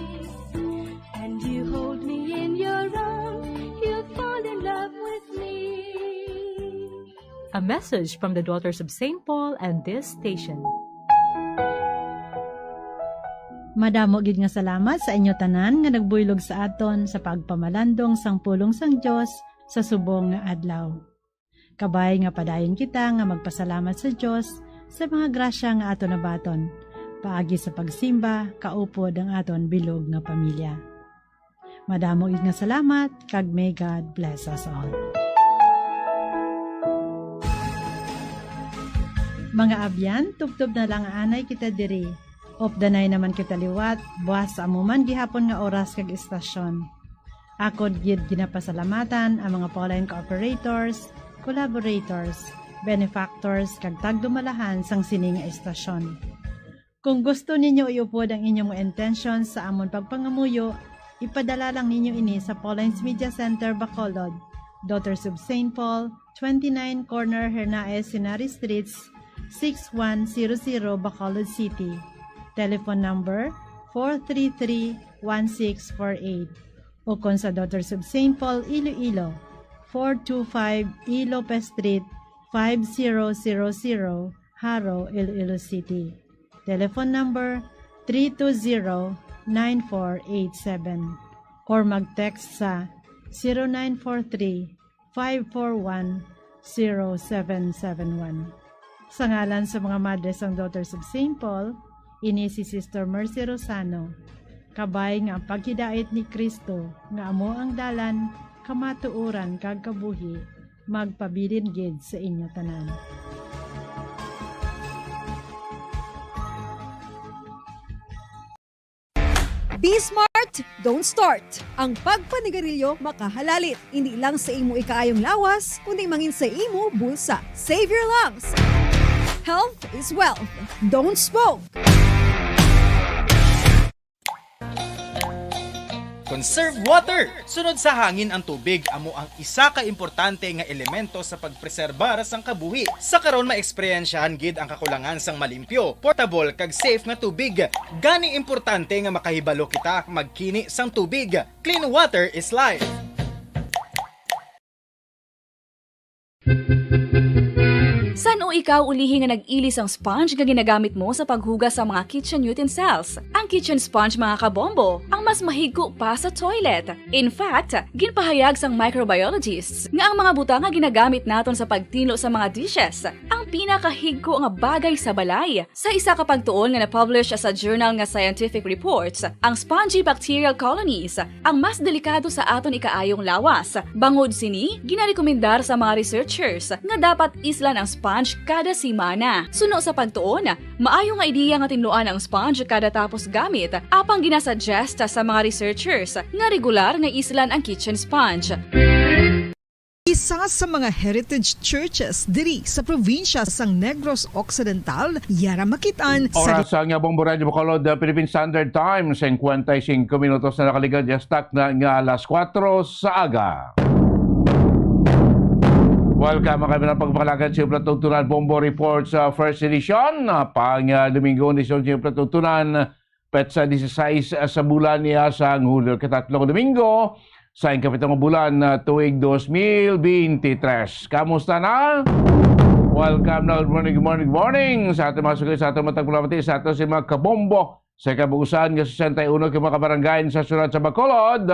And you hold me in your arms, you'll fall in love with me. A message from the Daughters of St. Paul and this station. Madamo gid nga salamat sa inyo tanan nga nagbuylog sa aton sa pagpamalandong sang pulong sang Dios sa subong nga adlaw. Kabay nga padayon kita nga magpasalamat sa Dios sa mga grasya nga aton nabaton, paagi sa pagsimba, kaupod ang aton bilog nga pamilya. Madamo gid nga salamat kag may God bless us all. Mga abyan, tubtob na lang anay kita diri. Opdanay naman kita liwat, buwas sa amuman gihapon nga oras kag istasyon. Akod gid ginapasalamatan ang mga Pauline cooperators, collaborators, benefactors kag tagdumalahan sang sining nga istasyon. Kung gusto ninyo iupod ang inyong intention sa amon pagpangamuyo, ipadala lang ninyo ini sa Pauline's Media Center, Bacolod, Daughters of St. Paul, 29 Corner Hernaez, Sinari Streets, 6100 Bacolod City. Telephone number 433-1648 o kung sa Daughters of St. Paul, Iloilo, 425 E. Lopez Street, 5000 Haro, Iloilo City. Telephone number 320-9487 or mag-text sa 0943-541-0771. Sa ngalan sa mga madres ang Daughters of St. Paul, ini si Sister Mercy Rosano. Kabay nga ang paghidait ni Kristo nga amo ang dalan, kamatuoran kag kabuhi, magpabilin gid sa inyo tanan. Be smart, don't start. Ang pagpanigarilyo makahalalit. Hindi lang sa imo ikaayong lawas, kundi mangin sa imo bulsa. Save your lungs. Health is wealth. Don't smoke. Conserve water! Sunod sa hangin ang tubig amo ang isa ka importante nga elemento sa pagpreserbar sang kabuhi. Sa karon maeksperiensyahan gid ang kakulangan sang malimpyo, portable kag safe nga tubig. Gani importante nga makahibalo kita magkini sang tubig. Clean water is life. San o ikaw ulihi nga nag-ilis ang sponge nga ginagamit mo sa paghugas sa mga kitchen utensils? Ang kitchen sponge mga kabombo, ang mas mahigko pa sa toilet. In fact, ginpahayag sang microbiologists nga ang mga butang nga ginagamit naton sa pagtino sa mga dishes ang pinakahigko nga bagay sa balay. Sa isa ka pagtuon nga na-publish sa journal nga Scientific Reports, ang spongy bacterial colonies ang mas delikado sa aton ikaayong lawas. Bangod sini, ginarekomendar sa mga researchers nga dapat islan ang sponge kada simana. Suno sa pagtuon, maayo nga ideya nga tinluan ang sponge kada tapos gamit, apang ginasuggest sa mga researchers nga regular nga islan ang kitchen sponge. Isa sa mga heritage churches diri sa probinsya sang Negros Occidental, yara makitaan sa Oras ang Yabong Radyo Bacolod, Philippine Standard Time, 55 minutos na nakaligan, start na nga alas 4 sa aga. Welcome kami na pagpakalagan sa Platungtunan Bombo Report sa First Edition. Pang Domingo edisyon sa Platungtunan, petsa 16 sa bulan niya sa Hulyo, katatlong Domingo sa kapitong bulan tuig 2023. Kamusta na? Welcome na, good morning sa ating mga sugay, sa ating matagpulamati, sa ating mga kabombo sa kabuusan ng 61 kay mga kabarangay sa sulat sa Bacolod.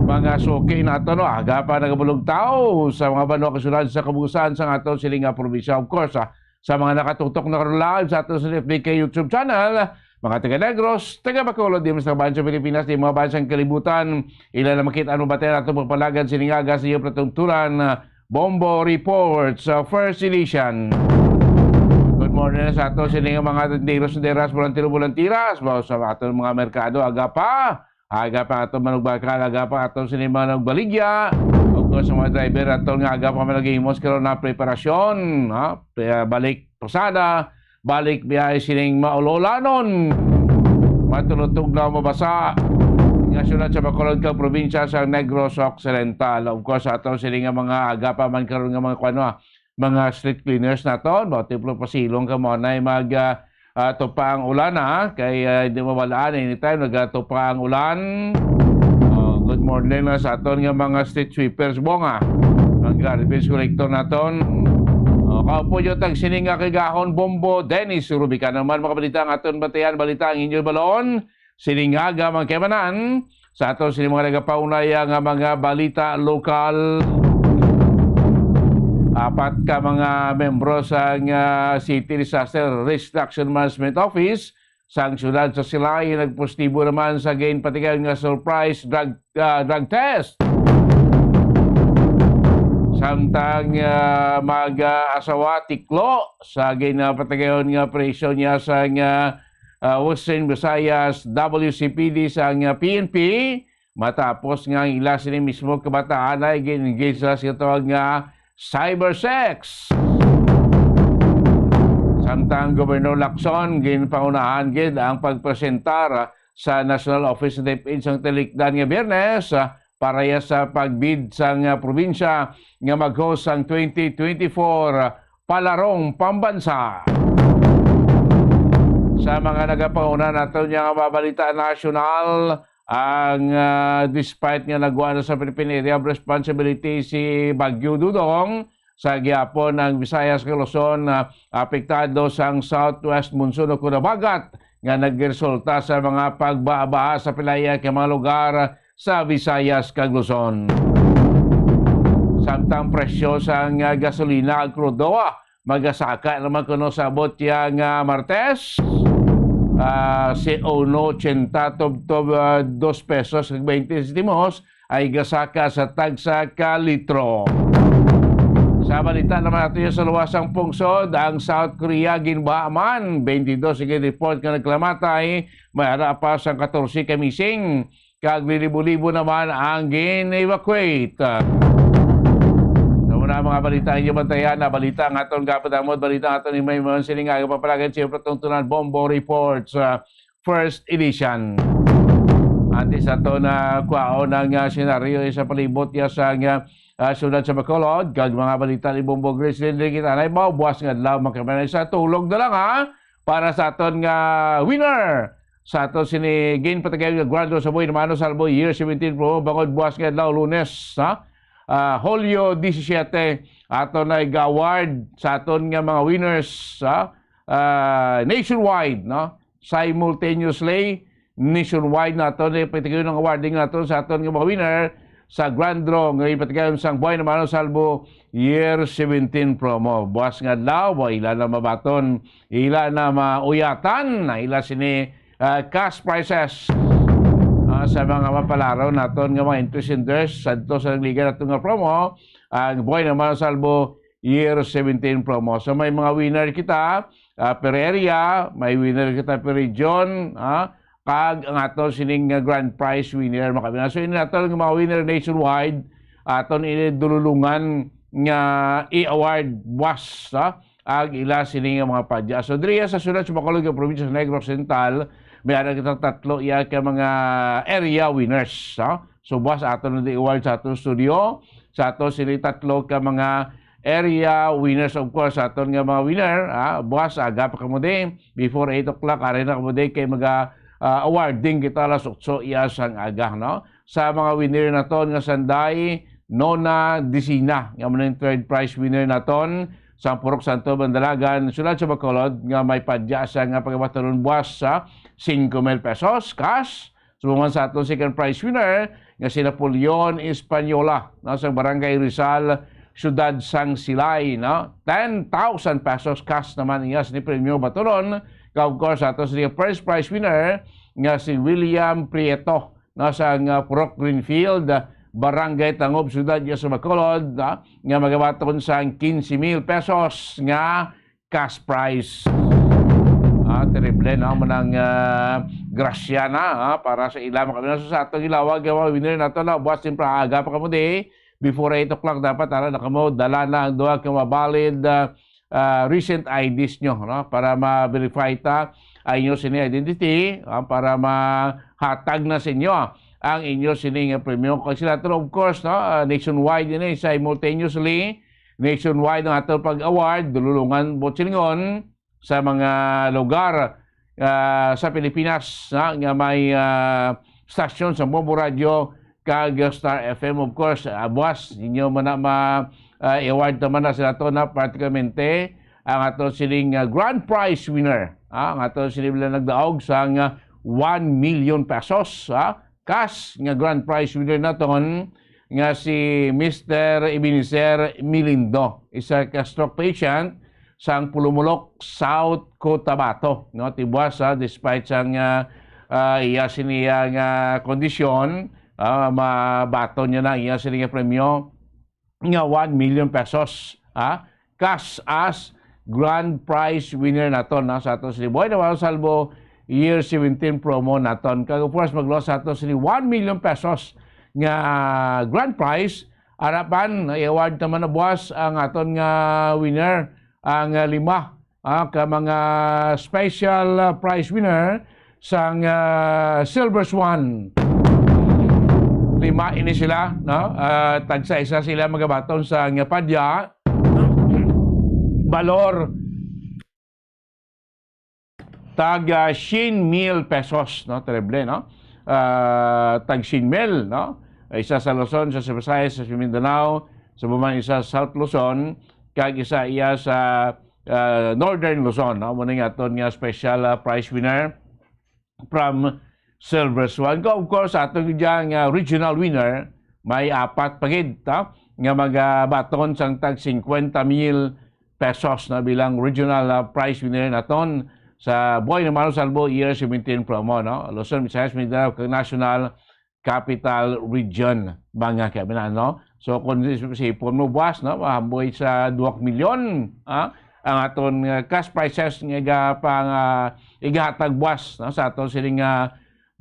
Mga suki na ito, aga pa nagabulog tao sa mga banwa kasunod sa kabuusan sa ating silinga probinsya. Of course, sa mga nakatutok na live sa ating FBK YouTube channel, mga taga-Negros, taga-Bacolod, di mas bansang Pilipinas, di mga bansang kalibutan, ilan na makita ano ba tayo natin magpalagan siningaga sa iyong platungturan, Bombo Reports, First Edition. Good morning sa ato sining mga tinderos, volantiro-volantiras, sa ato mga merkado, aga pa ato manugbakal, aga pa ato sining mga nagbaligya, sa mga driver ato nga aga pa malagimos karon na preparasyon, balik pasada, balik biyahe sining maulolanon, matulutog na mabasa nga syudad sa Bacolod ka probinsya sa Negros Occidental. Of course ato sining mga aga pa man karon nga mga kuno, mga street cleaners naton, multiple pasilong ka mo na mag tupa ang ulan kay di mawalaan anytime nagatupa ang ulan. Good morning na sa aton nga mga street sweepers bonga, ang garbage collector naton. Kaupo yung tag sininga kay Gahon Bombo Dennis Rubica naman makabalita ang aton batayan balita ang inyong balon siningaga mga kemanan sa aton sining mga nagapaunay nga mga balita lokal. Apat ka mga membro sa City Disaster Risk Reduction Management Office sang syudad sa Silay nagpositibo naman sa gain patigan nga surprise drug test. Samtang mag-asawa tiklo sa gain patigan nga presyo niya sa Western Visayas WCPD sa PNP matapos nga ila sini mismo kabataan ay engage sa tawag nga cybersex. Samtang Gobernador Lacson ginpaunahan gid ang pagpresentar sa National Office of DepEd sang talikdan nga Biyernes para sa pagbid sang probinsya nga mag-host sang 2024 Palarong Pambansa. Sa mga nagapauna nato nga mabalita nasyonal, ang despite nga nagwa na sa Philippine Area of Responsibility si Bagyo Dudong sa gihapon ng Visayas kag Luzon apektado sang southwest monsoon o kunabagat nga nagresulta sa mga pagbaha sa pilaya kay mga lugar sa Visayas kag Luzon. Samtang presyo sang gasolina ag krudoa magasaka naman kuno sa abot yang Martes. Si 1.80 tob 2 pesos kag 20 centimos ay gasaka sa tagsa ka litro. Sa balita naman natin sa luwasang pungsod, ang South Korea ginbaaman 22 sige report nga nagklamatay, mayara pa sang 14 ka missing kag libo-libo naman ang gin-evacuate. Na mga balita ang inyong bantayan na balita ang aton kapatamod, balita ang aton ni may mga siningaga papalagan siya patuntunan Bombo Reports First Edition. Antes ato na kuao ng senaryo sa palibot ya sa syudad sa Bacolod, kag mga balita ni Bombo Grace Lindley kita na buwas nga adlaw makamanay sa tulog na lang para sa aton nga winner sa aton sini gain patagay nga Guardo sa Boy Mano Salvo year 17 pro bangod buwas nga adlaw Lunes Hulyo 17 aton na award sa aton nga mga winners nationwide simultaneously nationwide naton na ipatigayon ng awarding naton sa aton nga mga winner sa Grand Draw nga ipatigayon sang Buhay na Mano Salvo year 17 promo buwas nga adlaw ila na mabaton ila na mauyatan ila sini cash prizes sa mga mapalaraw naton nga mga interests sa dito sa liga naton nga promo ang Buhay na Mano Salvo year 17 promo. So may mga winner kita per area, may winner kita per region, kag ang aton sining grand prize winner makabina. So ini naton nga mga winner nationwide aton ini dululungan nga i-award was ag ila sining mga padya. So diriya sa syudad sa Bacolod nga probinsya sa Negros Occidental mayroon kita tatlo iya ka mga area winners. So buwas aton na i-award sa aton studio sa aton sini tatlo ka mga area winners. Of course aton nga mga winner buwas aga pa kamo din before 8 o'clock ari na kamo din kay awarding kita alas 8 iya sang aga sa mga winner naton nga sanday Nona Disina nga man third prize winner naton sa Purok Santo Bandalagan syudad sa Bacolod nga may padya sa nga pagabatanon buwas sa 5,000 pesos cash. Sumungan sa aton second prize winner nga si Napoleon Española sa Barangay Rizal, Syudad Sang Silay 10,000 pesos cash naman iya ni premyo batanon Of course, ato si first prize winner nga si William Prieto sa Purok Greenfield, Barangay Tangob, Ciudad de Bacolod, nga magabaton sa 15,000 pesos nga cash prize. Terrible na manang grasya na para sa ilang kami sa atong ilawag winner nato na buwas simpra aga pa kamo di before 8 o'clock dapat nakamo dala na ang duha ka valid recent IDs nyo para ma-verify ta ang inyo sini identity para mahatag na sa inyo ang inyo sining premium kasi nato of course nationwide din simultaneously nationwide ang atong pag-award dululungan botsingon sa mga lugar sa Pilipinas nga may stasyon sa Bombo Radio kag Star FM. Of course, buwas ninyo ma-award naman na sila ito na particularmente ang ato siling grand prize winner. Ang ato siling nagdaog sa 1 million pesos. Cash nga grand prize winner na ito nga si Mr. Ebenezer Milindo. Isa ka stroke patient sang Pulumulok, South Cotabato. Tibuas, despite sang iya siniya nga kondisyon, mabato niya na iya siniya premyo nga 1 million pesos. Cash as grand prize winner naton sa ato si Boy na Salvo year 17 promo naton. Kag of course maglos sa ato si 1 million pesos nga grand prize. Arapan, i-award naman na buwas ang aton nga winner ang 5 ka mga special prize winner sang Silver Swan. 5 ini sila, tagsa isa sila magabaton sa padya. Balor tag 100,000 pesos, terrible, tag 100,000, isa sa Luzon, sa Visayas, sa Mindanao, sa Buman isa sa South Luzon, kag isa iya sa Northern Luzon. Muna nga ito nga special prize winner from Silver Swan. Of course, atong dyan regional winner, may 4 pagid nga magabaton sang tag 50,000 pesos na bilang regional prize winner naton sa Boy na Mano Salvo year 17 promo. Luzon, Visayas, Mindanao, kag National Capital Region. Mga kabinan, So, kung sipon mo buwas, mahamboy sa 2 milyon ang aton cash prizes nga pang igahatag buwas sa aton siling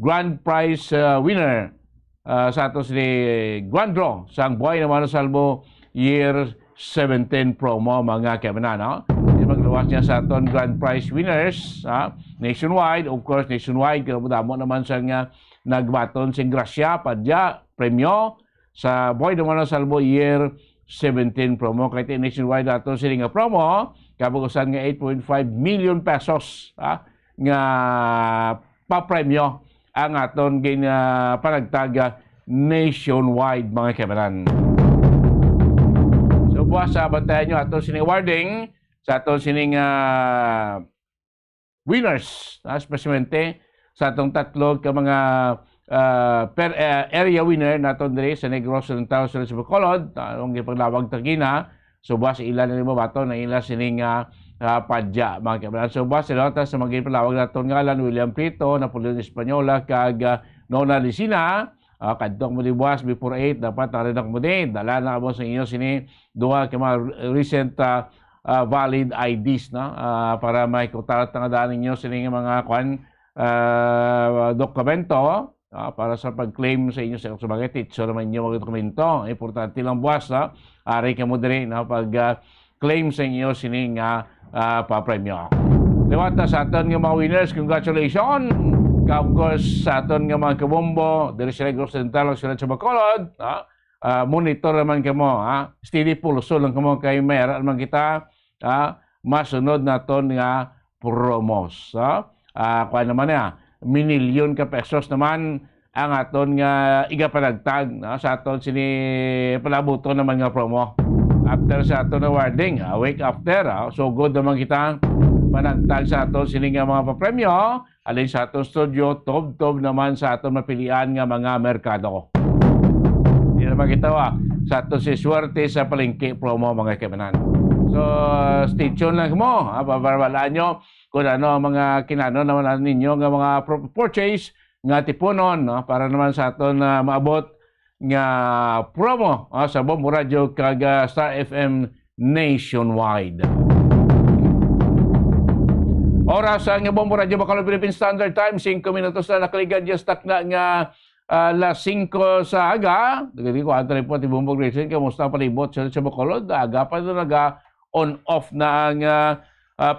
grand prize winner sa aton siling grand draw sa Buhay na Mano Salvo year 17 promo mga kabinan. Magluwas niya sa aton grand prize winners nationwide. Of course, nationwide, kinabudamo naman sa nagbaton sing grasya, padya, premyo sa Boy na Mano Salvo year 17 promo. Kaya nationwide ato siling promo, kabukusan nga 8.5 million pesos nga papremyo ang aton panagtaga nationwide mga kabanan. So buwas sa bantayan nyo ato sining awarding sa ato sining winners, especially sa atong tatlo ka mga area winner naton diri sa Negros Oriental sa Bacolod, ang gipaglawag tagina. So buwas ilan na lima bato na ila sining padya mga kabanan. So buwas sila sa mga gipaglawag naton ngalan William Prieto, Napoleon Española kag Nona Licina. Kadtong mo di buwas before 8 dapat narinak mo din dala na mo sa inyo sini duha ka mga recent valid IDs para may kutarat nga daan ninyo sining mga dokumento para sa pag-claim sa inyo sa bagay so naman inyo mga dokumento. Importante lang buwas ari ka mo diri pag-claim sa inyo sining papremyo. Diwata sa aton nga mga winners, congratulations! Of course, sa aton nga mga kabombo diri sa Negros Oriental sa Bacolod, monitor naman kamo, steady pulso lang kamo kay mayroon naman kita masunod naton nga promos. Kuha naman minilyon ka pesos naman ang aton nga igapanagtag sa aton sini palabuto naman nga promo. After sa aton awarding, a week after, so good naman kita panagtag sa aton sini nga mga papremyo, alin sa aton studio, tob naman sa aton mapilian nga mga merkado. Hindi naman kita sa aton si swerte sa palengke promo mga kaibigan. So, stay tuned lang mo. Babalaan nyo kung ano ang mga kinano naman ninyo ng mga purchase nga tipunon, no? Para naman sa aton maabot nga promo sa Bombo Radio kag Star FM nationwide. Oras ang Bombo Radio Bacolod Philippine Standard Time, 5 minutos na nakaligad yung stock na nga alas 5 sa aga. Dagadi ko antay po ti Bombo Grayson, kamusta palibot sa Bacolod? Aga pa doon on-off na ang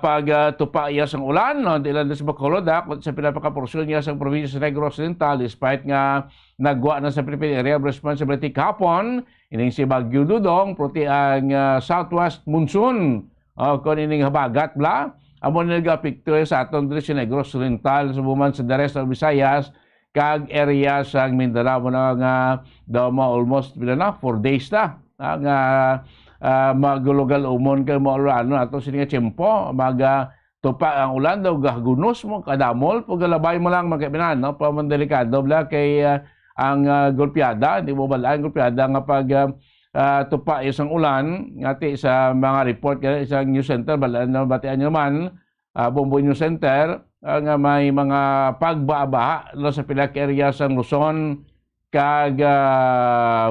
pagtupa iya sang ulan, no? Di lang sa Bacolod, sa pinapakaporsyon niya sa probinsya sa Negros Oriental, despite nga nagwa na sa Philippine Area of Responsibility kahapon, ining si Bagyo Dudong, puti ang southwest monsoon, kung ining habagat, bla, amon nag-apekto sa atong diri sa Negros Oriental, subuman sa the rest of Visayas, kag area sa Mindanao na nga daw almost 4 days na, nga magulugal umon kay mo ano ato sini nga tiyempo tupa ang ulan daw gagunos mo kadamol pag galabay mo lang magkabinan no pa man delikado bla kay ang golpeada di mo balaan golpeada nga pag tupa isang ulan ngati sa mga report kay isang news center balaan na batian naman Bombo News Center nga may mga pagbaba sa pilak area sa Luzon kag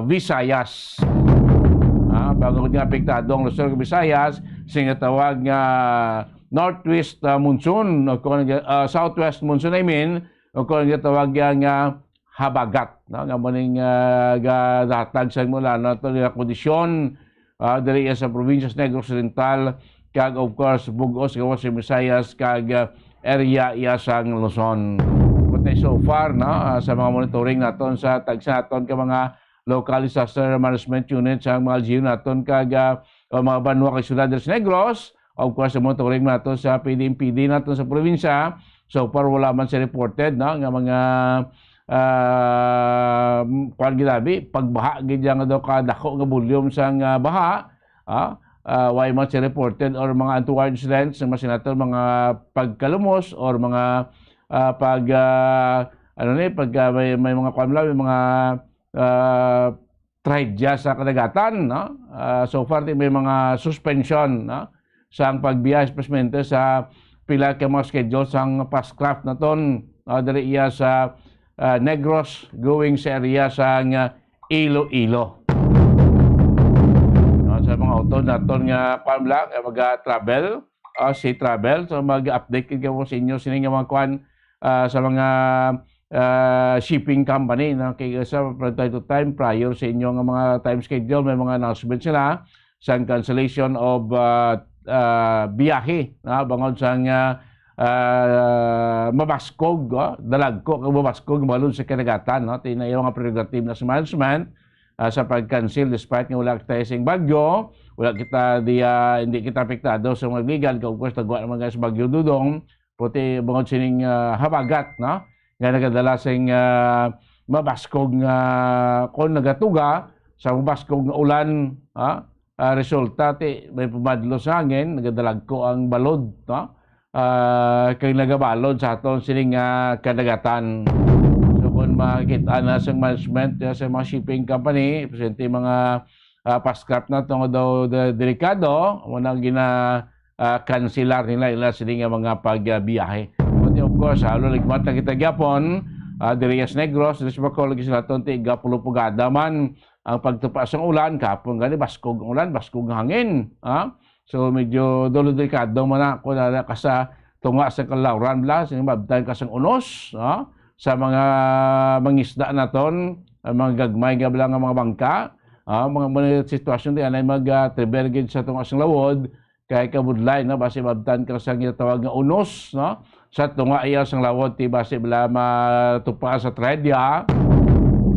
Visayas. Bago nga apektado ang Luzon kag Visayas, sinatawag nga northwest monsoon o southwest monsoon o kung tawag nga habagat, no? Nga maning datag sa mula na ito nga kondisyon diri sa probinsya sa Negros Oriental kag of course Bugos gawas sa Visayas kag area iya sang Luzon. But so far sa mga monitoring naton sa tagsaton ka mga local disaster management unit sa mga LGU naton kag mga banwa kay syudad sa Negros, of course sa monitoring naton sa PDMPD naton sa probinsya. So far wala man sa reported nga mga kuan gidabi pagbaha gid nga daw kadako nga volume sang baha. Why man siya reported or mga untoward incidents na masinaton mga pagkalumos or mga pag may mga kwamla, may mga trahedya sa kadagatan, no? So far may mga suspension, no? Sa pagbiyahe especially sa pila ka mga schedule sang pascraft na ton diri iya sa Negros going sa area sang Iloilo. Sa mga auto naton nga kwan lang mag-travel si travel, so mag-update kayo sa inyo sini nga mga kwan sa mga shipping company na kay sa from time to time prior sa inyo nga mga time schedule may mga announcement sila sa cancellation of biyahe bangod sa mabaskog dalagko kag mabaskog malun sa kadagatan no tinayo nga prerogative na sa management sa pag-cancel despite nga wala kita sing bagyo, wala kita hindi kita apektado sa mga legal kung course nagwa naman sa Bagyo Dudong puti bangod sining habagat no nga nagadala sing mabaskog nga kon nagatuga sa mabaskog nga ulan resulta ti may pumadlo sa hangin nagadalag ko ang balod no kay nagabalod sa aton sining kadagatan. Kung makikita na sa management sa mga shipping company, presente mga pascraft na ito daw delikado, muna gina-cancelar nila sila nga mga pagbiyahe. But of course, ligmat na kita gyapon, Dirias Negros, Dirias Bacolod, sila ito, tiga pulupugada man ang pagtupas ng ulan, kapon gani, baskog ang ulan, baskog ang hangin. So medyo delikado man na kung sa tunga sa kalauran, mabtayan ka sa unos, sa mga mangisda naton, mga gagmay nga lang mga bangka, mga sitwasyon di anay mag-trebergid sa tunga sang lawod kay kabudlay na base mabtan ka sang tawag nga unos no sa tunga iya sang lawod ti base bala matupa sa tredya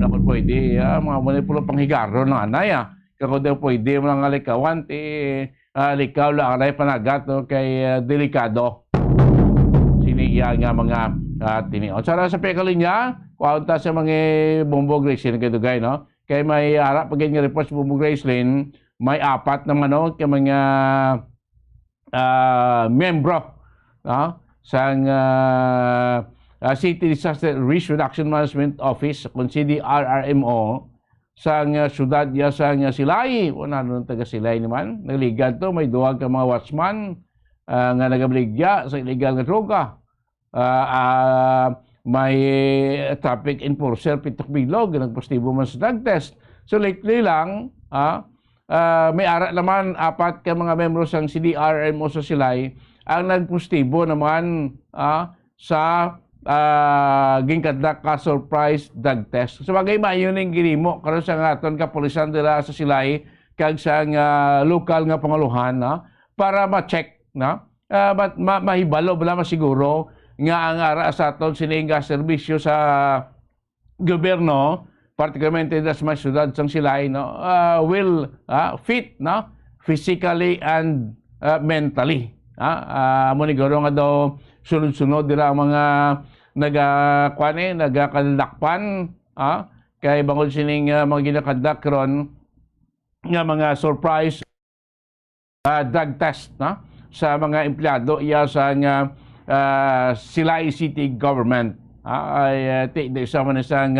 na kun pwede mga manipulo panghigaron ng anay kako daw pwede mo lang alikawan ti likaw lang anay panagat no kay delikado siniya nga mga tiniod. Sara sa pekalinya, kuwanta sa mga Bombo Gracelyn kay Dugay, no? Kay may harap pag nga report sa Bombo Gracelyn, may 4 naman, no? Kay mga membro, no? Sang City Disaster Risk Reduction Management Office, kung CDRRMO, sa syudad ya sa Silay. Wala nun taga Silay naman. Nagligad to, may duwag ka mga watchman nga nagabaligya sa illegal nga droga. May traffic enforcer pitok bilog, nagpostibo man sa drug test. So lately lang, may ara naman 4 ka mga membro sang CDRMO sa Silay ang nagpostibo naman sa ginkadak ka surprise drug test. So bagay maayon ning ginimo karon sa aton kapulisan dira sa Silay kag sa lokal nga pangaluhan para ma-check mahibalo bala masiguro nga ang ara sa aton sining serbisyo sa gobyerno particularmente sa mga syudad sang Silay will fit physically and mentally. Amo ni guro nga daw sunod-sunod dira ang mga nagakadakpan kay bangod sining mga ginakadak ron nga mga surprise drug test sa mga empleyado iya sa Silay City Government. Ay isa man isang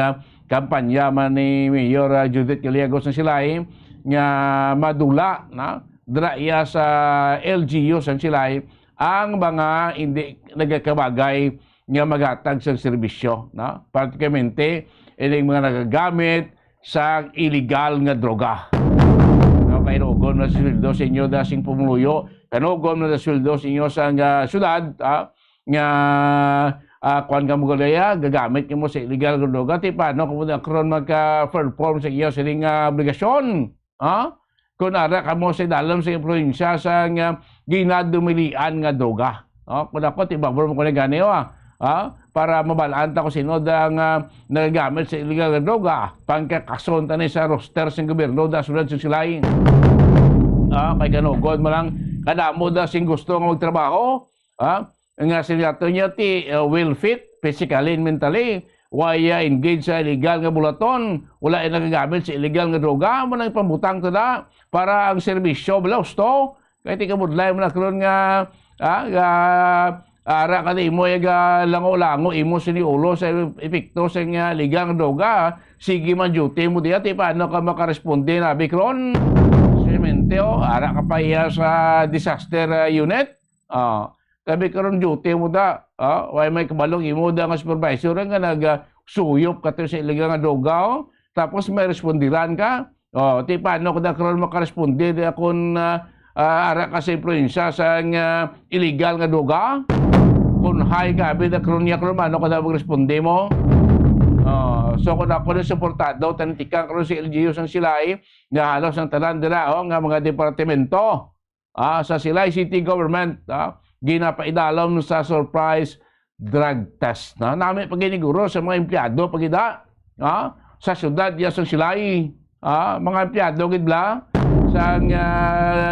kampanya man ni Mayor Judith Caliagos ng Silay nga madula dira iya sa LGU sa Silay ang mga hindi nagakabagay nga magatag sa serbisyo. Particularmente, ining mga nagagamit sa illegal nga droga. Kainugom na sa sweldo sa inyo dasing pumuluyo, kainugom na sa sweldo sa inyo sa syudad, nga kuan ka mo galaya, gagamit ka mo sa illegal nga droga, ti paano kung karon magka-perform sa iyo sa ining obligasyon? Kung ara ka mo sa dalam sa probinsya sa ginadumilian nga droga. Kung ako, tibabor mo ko na gani para mabalaan ta ko sino ang nagagamit sa illegal na droga. Pangkakason ta sa roster sa gobyerno da sulod sa Silay. Kay kanugod mo lang kadamo da sing gusto nga magtrabaho. Nga sinato niya ti will fit physically and mentally. Why engage sa illegal nga bulaton. Wala nagagamit sa illegal nga droga. Manang pambutang ta da para ang serbisyo bala gusto. Kaya ti kamudlay mo na karon nga ara ka imo lango-lango imo siniulo sa epekto sa ligang droga. Sige man duty mo diya, paano ka makaresponde na bikron? Simplemente ara ka pa iya sa disaster unit. Sabi karon duty mo da. Why may kabalong imo da nga supervisor nga nagsuyop ka sa iligang droga. Tapos may respondiran ka. Paano ka da karon makaresponde diya kung ara ka sa influensya sa illegal nga droga? Kung high gabi na kronya kron ano kada magresponde mo. So kung ako na suportado tanitikan karon si LGU sang Silay nga halos ang tanan dira nga mga departamento sa Silay City Government ginapaidalom sa surprise drug test. Nami paginiguro sa mga empleyado pagida sa syudad ya sang Silay. Mga empleyado gidla sa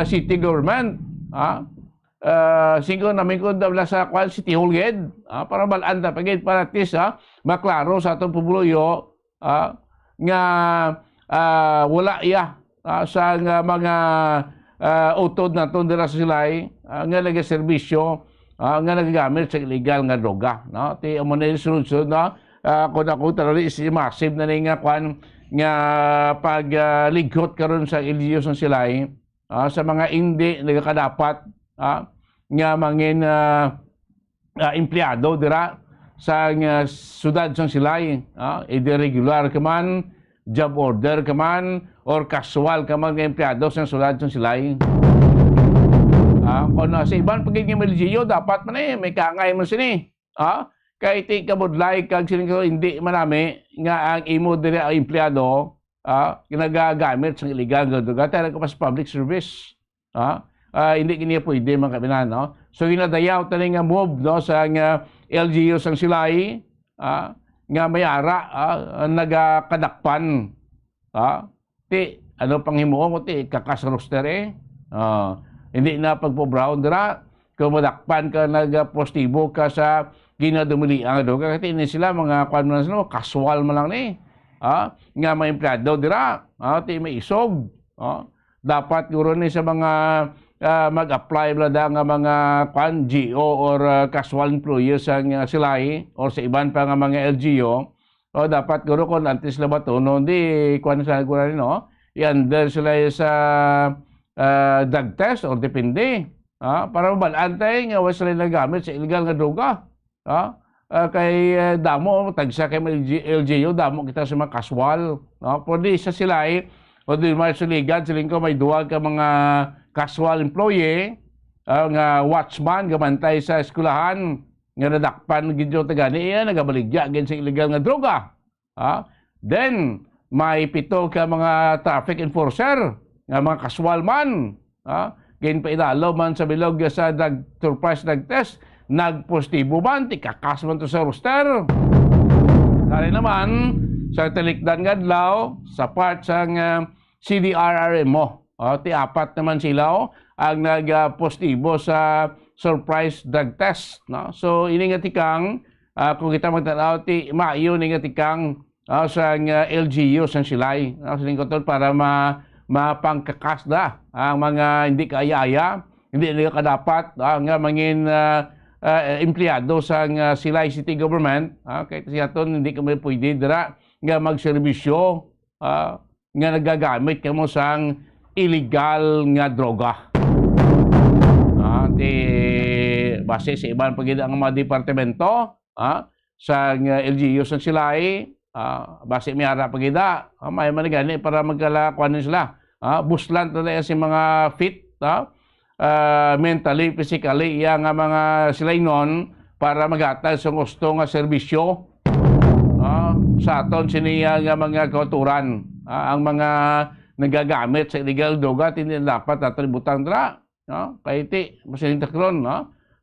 city government. Siguro namin ko dabla sa City Hall gid para balanda pagid para tis maklaro sa atong pubuluyo nga wala iya sa mga utod naton dira sa Silay nga nagaserbisyo nga nagagamit sa illegal nga droga ti amo na sunod kung ako talaga is massive na nga kwan nga paglighot karon sa LGU sa Silay sa mga hindi nagakadapat nga mangin empleyado dira sa syudad sang Silay, either regular ka man, job order ka man, or casual ka man nga empleyado sa syudad sang Silay. Kung sa iban pagiging LGU dapat man may kaangay man sini. Kay ti kabudlay kag sini hindi manami nga ang imo dira empleyado ginagagamit sa illegal nga droga tara ko sa public service. Hindi kiniya pwede mga kabinan, So ginadayaw tani nga move sa LGU sang Silay nga may ara nagakadakpan. Ti ano pang himuon ko ti kakas roster hindi na pagpo-brown dira kung madakpan ka nagpostibo ka sa ginadumili ang droga kasi ini sila mga kwan man casual man lang ni. Nga may empleyado dira, ti may isog. Dapat guro ni sa mga mag-apply blada nga mga GO or casual employees sa Silay or sa iban pa nga mga LGU O dapat guro kung antes na ba ito, no? Di, kuha sa guro rin, no? I-under sila sa drug test o depende. Para mabalaan tayo nga was sila nagamit sa illegal nga droga. Kay damo, tagsa kay LGU, damo kita sa mga kaswal. Pwede sa sila o di may suligan, siling ko may duwag ka mga casual employee, nga watchman, gamantay sa eskulahan, nga nadakpan gidyo tagani nagabaligya gid sa illegal nga droga. Then may 7 ka mga traffic enforcer nga mga casual man. Gain pa idalaw man sa bilog sa surprise drug test, nagpositibo man, tikakas man to sa roster. Dari naman sa talikdan nga adlaw sa part sang CDRRM mo. Ti 4 naman sila ang nagpositibo sa surprise drug test, no? So ini nga tikang kung kita magtanaw ti maayo ni nga tikang sa LGU sang silay, sa para mapangkakasda ang mga hindi kaaya-aya, hindi nila kadapat nga mangin empleyado sa silay city government. Kahit siya hindi ka may pwede dira nga magserbisyo nga nagagamit kamo sang illegal nga droga. Base sa ibang pagida ang mga departamento sa LGU sa silay, base miyara pagida, may manigani para magkalakuan sila. Buslan talaga si mga fit, mentally, physically, iya nga mga silay nun para magatag sa gusto nga serbisyo sa aton siniya nga mga kauturan. Ang mga nagagamit sa illegal droga, hindi dapat natin butang dra. Kaya iti, masiling takron,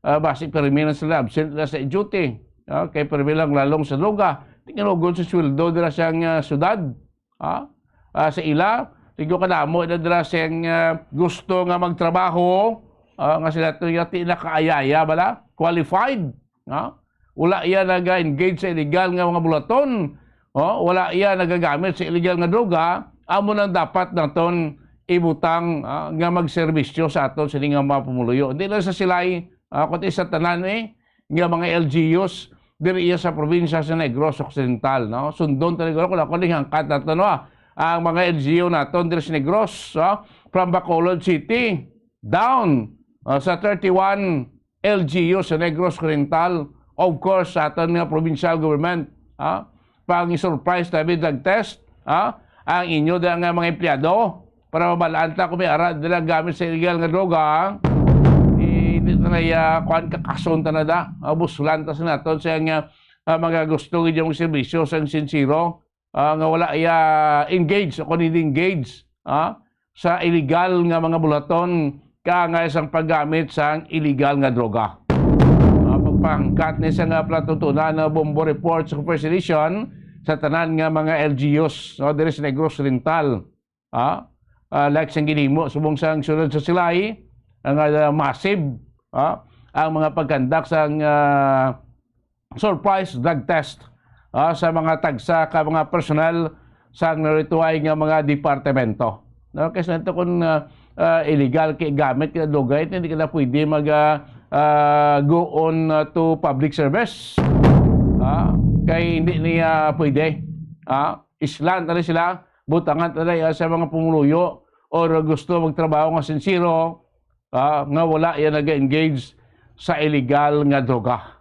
basic perminan sila, absent sila sa duty. Kaya permilang lalong sa droga. Tinginugod sa sweldo dira siyang syudad. Sa ila, tigo kadamo na dira siyang gusto nga magtrabaho, nga sila ito yung nakaayaya, bala? Qualified. Wala iya nag-engage sa illegal nga mga bulaton. Wala iya nagagamit sa illegal nga droga. Amo nang dapat naton ibutang nga magserbisyo sa aton sa nga mga pumuluyo. Hindi lang sa silay, kundi sa tanan nga mga LGUs diri iya sa probinsya sa Negros Occidental. Sundon talaga ko ako ning hangkat nato ang mga LGU naton diri sa Negros, from Bacolod City down sa 31 LGU sa Negros Occidental. Of course, sa aton nga provincial government, pang surprise tabi drug test, ang inyo da nga mga empleyado para mabalaan ta kung may ara nila gamit sa illegal nga droga, hindi na kuan kakason ta na da, buslan ta sa naton sa nga mga gusto yung serbisyo sa sincero, nga wala iya engage o hindi engage sa illegal nga mga bulaton ka nga isang paggamit sa illegal nga droga. Pagpangkat ni sa nga platutunan na Bombo Report sa First Edition sa tanan nga mga LGUs diri sa Negros Oriental. Like sang ginimo subong sang sunod sa silay ang massive ang mga pagkandak sang surprise drug test sa mga tagsa ka mga personnel sa narituay nga mga departamento. Kasi nito kung illegal kay gamit ka dugay, hindi ka na pwede mag go on to public service. Kay hindi niya pwede. Islan tali sila, butangan tali sa mga pumuluyo o gusto magtrabaho nga sincero, nga wala yan nag-engage sa illegal nga droga.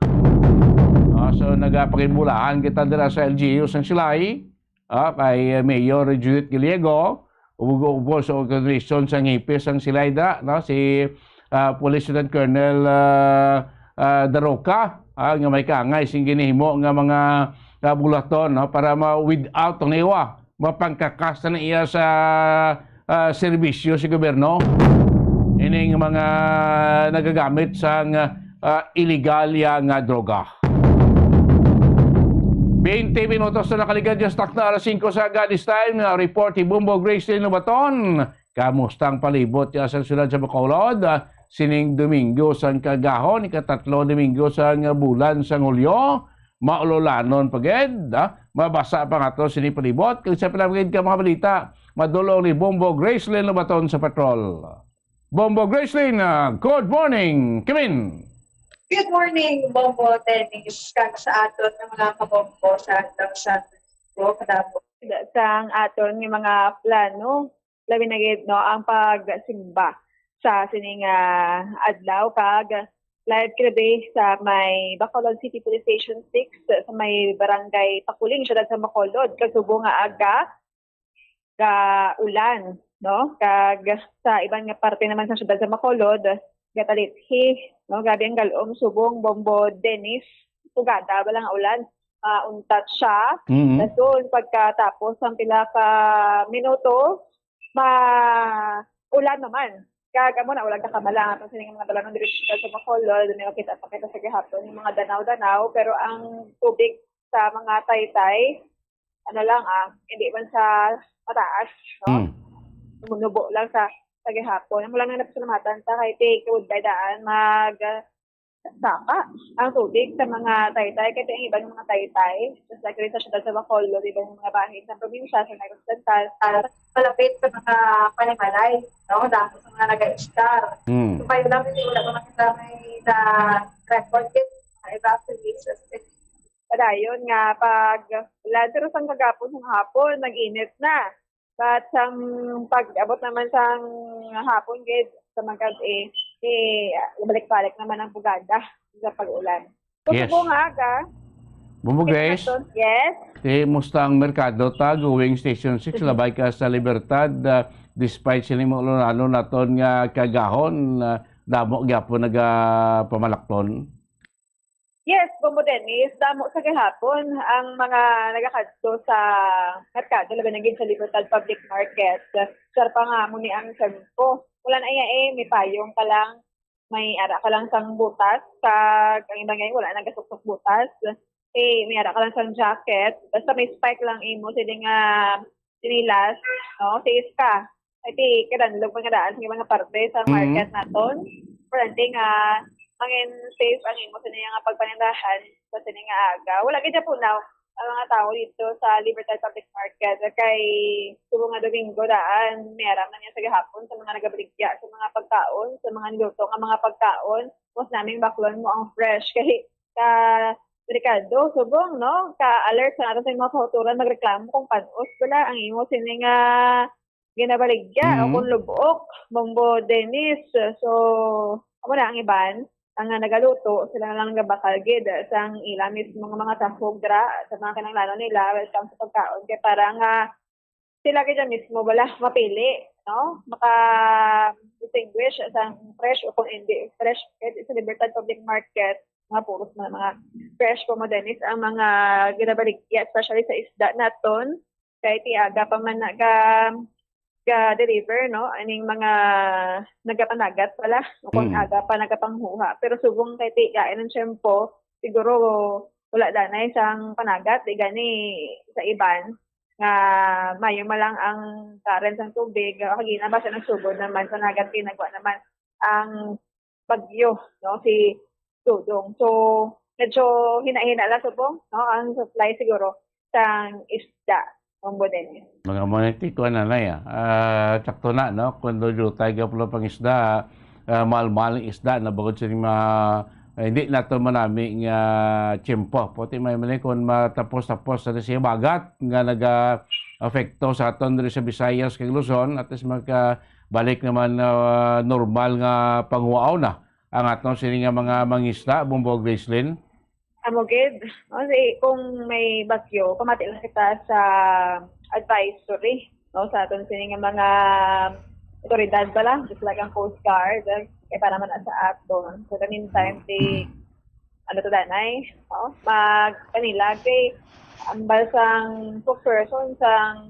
So nagapakibulahan kita dira sa LGU sang silay, kay Mayor Judith Gallego, ubo sa organization sang hipis sang silay da, si Police Lieutenant Colonel Daroca, nga may kaangay sing ginihimo nga mga bulaton para ma-without ang iwa, mapangkakasta na iya sa serbisyo sa gobyerno. Ining mga nagagamit sa illegal nga droga. 20 minutos na nakaligad yung stock na alas 5 sa Gadis Time. Report ni Bumbo Grace Lubaton. Kamustang palibot yung asang sunod sa Bacolod. Sining Domingo sang kagahon, ikatatlo Domingo sang bulan sang Hulyo. Maulolanon paged. Mabasa pa nga ito sining palibot. Kung sa pinapagid ka mga balita, madulong ni Bumbo Grace Lubaton sa patrol. Bombo Gracelyn, good morning. Come in. Good morning, Bombo Dennis. Kag sa aton ng mga kabombo sa Andang San So, kadamo sang aton ng mga plano, labi na gid no ang pagsimba sa sining adlaw kag live kinabe sa may Bacolod City Police Station 6 sa may barangay Pakuling syudad sa Bacolod kag subong nga aga ga ulan no kag sa ibang nga parte naman sa syudad sa Bacolod gatalithi no gabi ang galom subong Bombo Dennis tugada wala nga ulan untat siya dason pagkatapos ang pila ka minuto ulan naman kag amo na ulag kakamala ato sining mga dalanon diri sa Bacolod dili makita pa kita sa gihapon yung mga danaw-danaw pero ang tubig sa mga taytay lang hindi man sa mataas no tumunubo lang sa gihapon amo lang na napasalamatan ta kay take wood by daan saka ang tubig sa mga taytay kaya ang ibang mga taytay just like rin sa syudad sa Bacolod ibang mga bahin sa probinsya sa Negros Occidental malapit sa mga panimalay no dahil sa mga nag-star so kayo lang hindi wala pa makita may na record it evacuation padayon nga pag ulan pero sang kagapon ng hapon nag-init na but sang pag-abot naman sang hapon gid sa magkad balik-balik naman ang bugada sa pag-ulan. So, Yes. Subong aga. Bumbo Grace, Yes. musta ang merkado ta going Station 6 labay ka sa Libertad despite sila mo lalo naton nga kagahon damo gyapon pamalakton. Yes, Bombo Dennis, damo sa gihapon ang mga nagakadto sa merkado labi na gid sa Libertad Public Market. Sar pa nga mo ni ang sempo. Wala na may payong ka lang, may ara ka lang sang butas, kag ang ibang wala nang gasuk-suk butas. May ara ka lang sang jacket, basta may spike lang imo sila nga sinilas, no? Safe ka. Kadanlog mga daan sa mga parte sa market naton. Pwede nga mangin safe ang imo sila nga pagpanindahan sa sila nga aga. Wala gid po now ang mga tao dito sa Libertad Public Market kay tubo nga Domingo daan meron na niya sa gahapon sa mga nagabaligya sa mga pagkaon sa mga niluto nga mga pagkaon mas naming baklon mo ang fresh kay delikado subong no ka-alert sa natin sa mga kauturan magreklamo kung panos wala ang imo sini nga ginabaligya o kung lubok Bombo Dennis so amo na ang iban ang nagaluto, sila lang nagabakal gid sa ilang mismo mga tahog dra sa mga kinahanglan nila welcome sa pagkaon kay para nga sila kaya mismo wala mapili no maka distinguish sa fresh o kung hindi fresh sa Libertad Public Market mga puros mga fresh Bombo Dennis ang mga ginabaligya especially sa isda naton kay tiaga pa man deliver no aning mga nagapanagat wala kung aga pa nagapanghuha pero subong kay tiyain ng tiyempo siguro wala danay sang panagat di gani sa iban nga mayo malang ang current sang tubig kagina ba sa nagsugod naman panagat ginagawa naman ang bagyo no si Tudong so medyo hina-hina lang subong no ang supply siguro sang isda Bombo Dennis. Mga monetiko na sakto na, no? Kung doon tayo pala pang isda, mahal-mahal isda na bagod sa hindi na ito manaming tiyempo. Pati may mali kung matapos-tapos sa siya bagat nga nag-afekto sa aton rin sa Visayas kay Luzon at is magkabalik naman normal nga panghuaw na ang atong sini nga mga mangisda, Bombo Gracelyn. Amogid, kasi kung may bagyo, pamati lang kita sa advisory, no, sa aton sining mga otoridad bala, just like ang Coast Guard, kaya para man sa aton. So, the meantime, danay, no, kanila, kay ang balsang spokesperson sa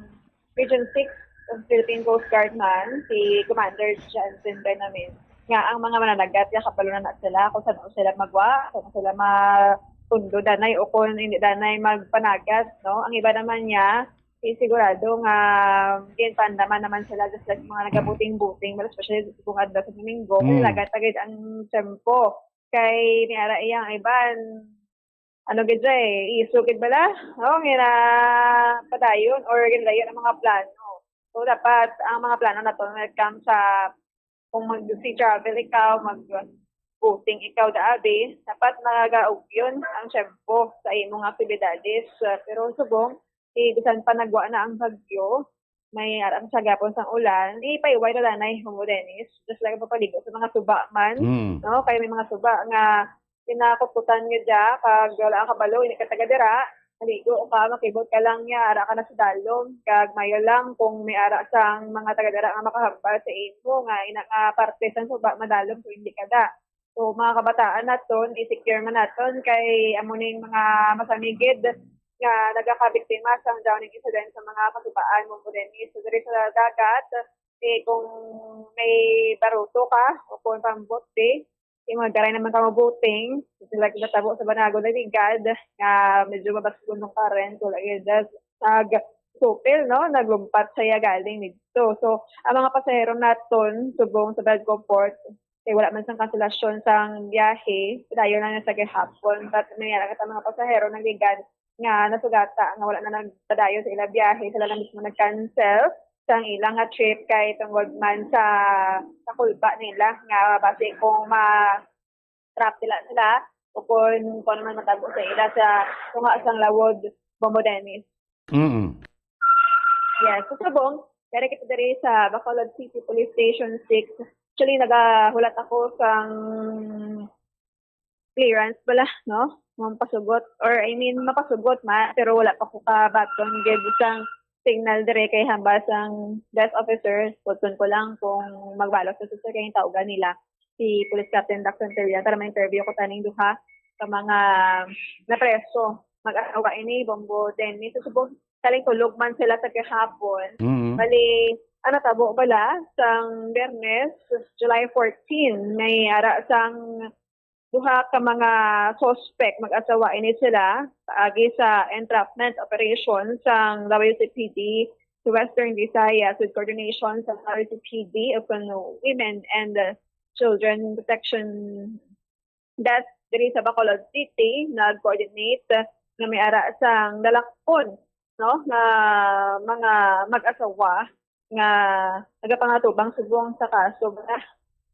Region 6 of Philippine Coast Guard man, si Commander Jansen Benamin, nga ang mga mananagat, kapalunan na sila, kung saan sila magwa, kung sila tundo danay o kung hindi danay magpanagat, no? Ang iba naman niya, sigurado nga ginpandaman naman sila just like mga nagabuting-buting, especially kung adto sa Domingo, kung lagat-agad ang tempo. Kay niara iyang iban, isukid bala? O, padayon or ginlayon ang mga plano. So, dapat ang mga plano na to, when it comes sa kung mag-sea travel ikaw, buting ikaw daabi, dapat nagaog yun ang tiyempo sa imong aktibidades. Pero subong, bisan pa nagwa na ang bagyo, may aram sa gapon sang ulan, ipaiway na lanay mo Dennis, just like papaligo sa mga suba man, no? Kaya may mga suba nga pinakututan niya dya, kag wala ang kabalo, ini katagadira, maligo ka, makibot ka lang niya, ara ka na sa dalom, kag mayo lang kung may ara sang mga tagadira nga makahambal sa imo, nga ina nga parte sang suba madalom kung hindi ka da. So mga kabataan naton, i-secure man naton kay amuning mga masamigid nga nagakabiktima sa drowning incident sa mga kasubaan mo Dennis. So diri sa dagat, kung may baruto ka o kung pambote, yung garay naman ka mabuting, like natabo sa banago na ligad, nga medyo mabasgon ng current, so like nag-supil, no? Naglumpat siya galing dito. So, ang mga pasahero naton, subong sa bed comfort, wala man sang kanselasyon sang biyahe, dayo na sa gihapon, but may mga pasahero ng ligad, nga nasugata nga wala na nagpadayon sa ilang biyahe, sila lang mismo nag-cancel sang ilang nga trip kay tungod man sa kulba nila nga base kung ma-trap sila o kung naman matabo sa ila sa tunga sang lawod Bombo Dennis. Yes, so subong, kaya kita diri sa Bacolod City Police Station 6. Actually, nagahulat ako sang clearance pala, no? Mapasugot, or I mean, mapasugot pero wala pa ko kabaton gid sang signal dire kay hambas ang desk officer. Putun ko lang kung magbalot sa susunod kay tawgan nila si Police Captain Daxon Terria para ma-interview ko taning duha sa mga napreso. Mag-asawa ini Bombo Dennis. So, subong taling tulog man sila sa kahapon. Bali, tabo bala sang Biyernes, July 14, may ara sang duha ka mga suspect mag-asawa ini sila paagi sa entrapment operation sang WCPD to Western Visayas with coordination sa WCPD of Women and Children Protection Desk diri sa Bacolod City, nag-coordinate na may ara sang dalakpon, no, na mga mag-asawa nga nagapangatubang subong sa kaso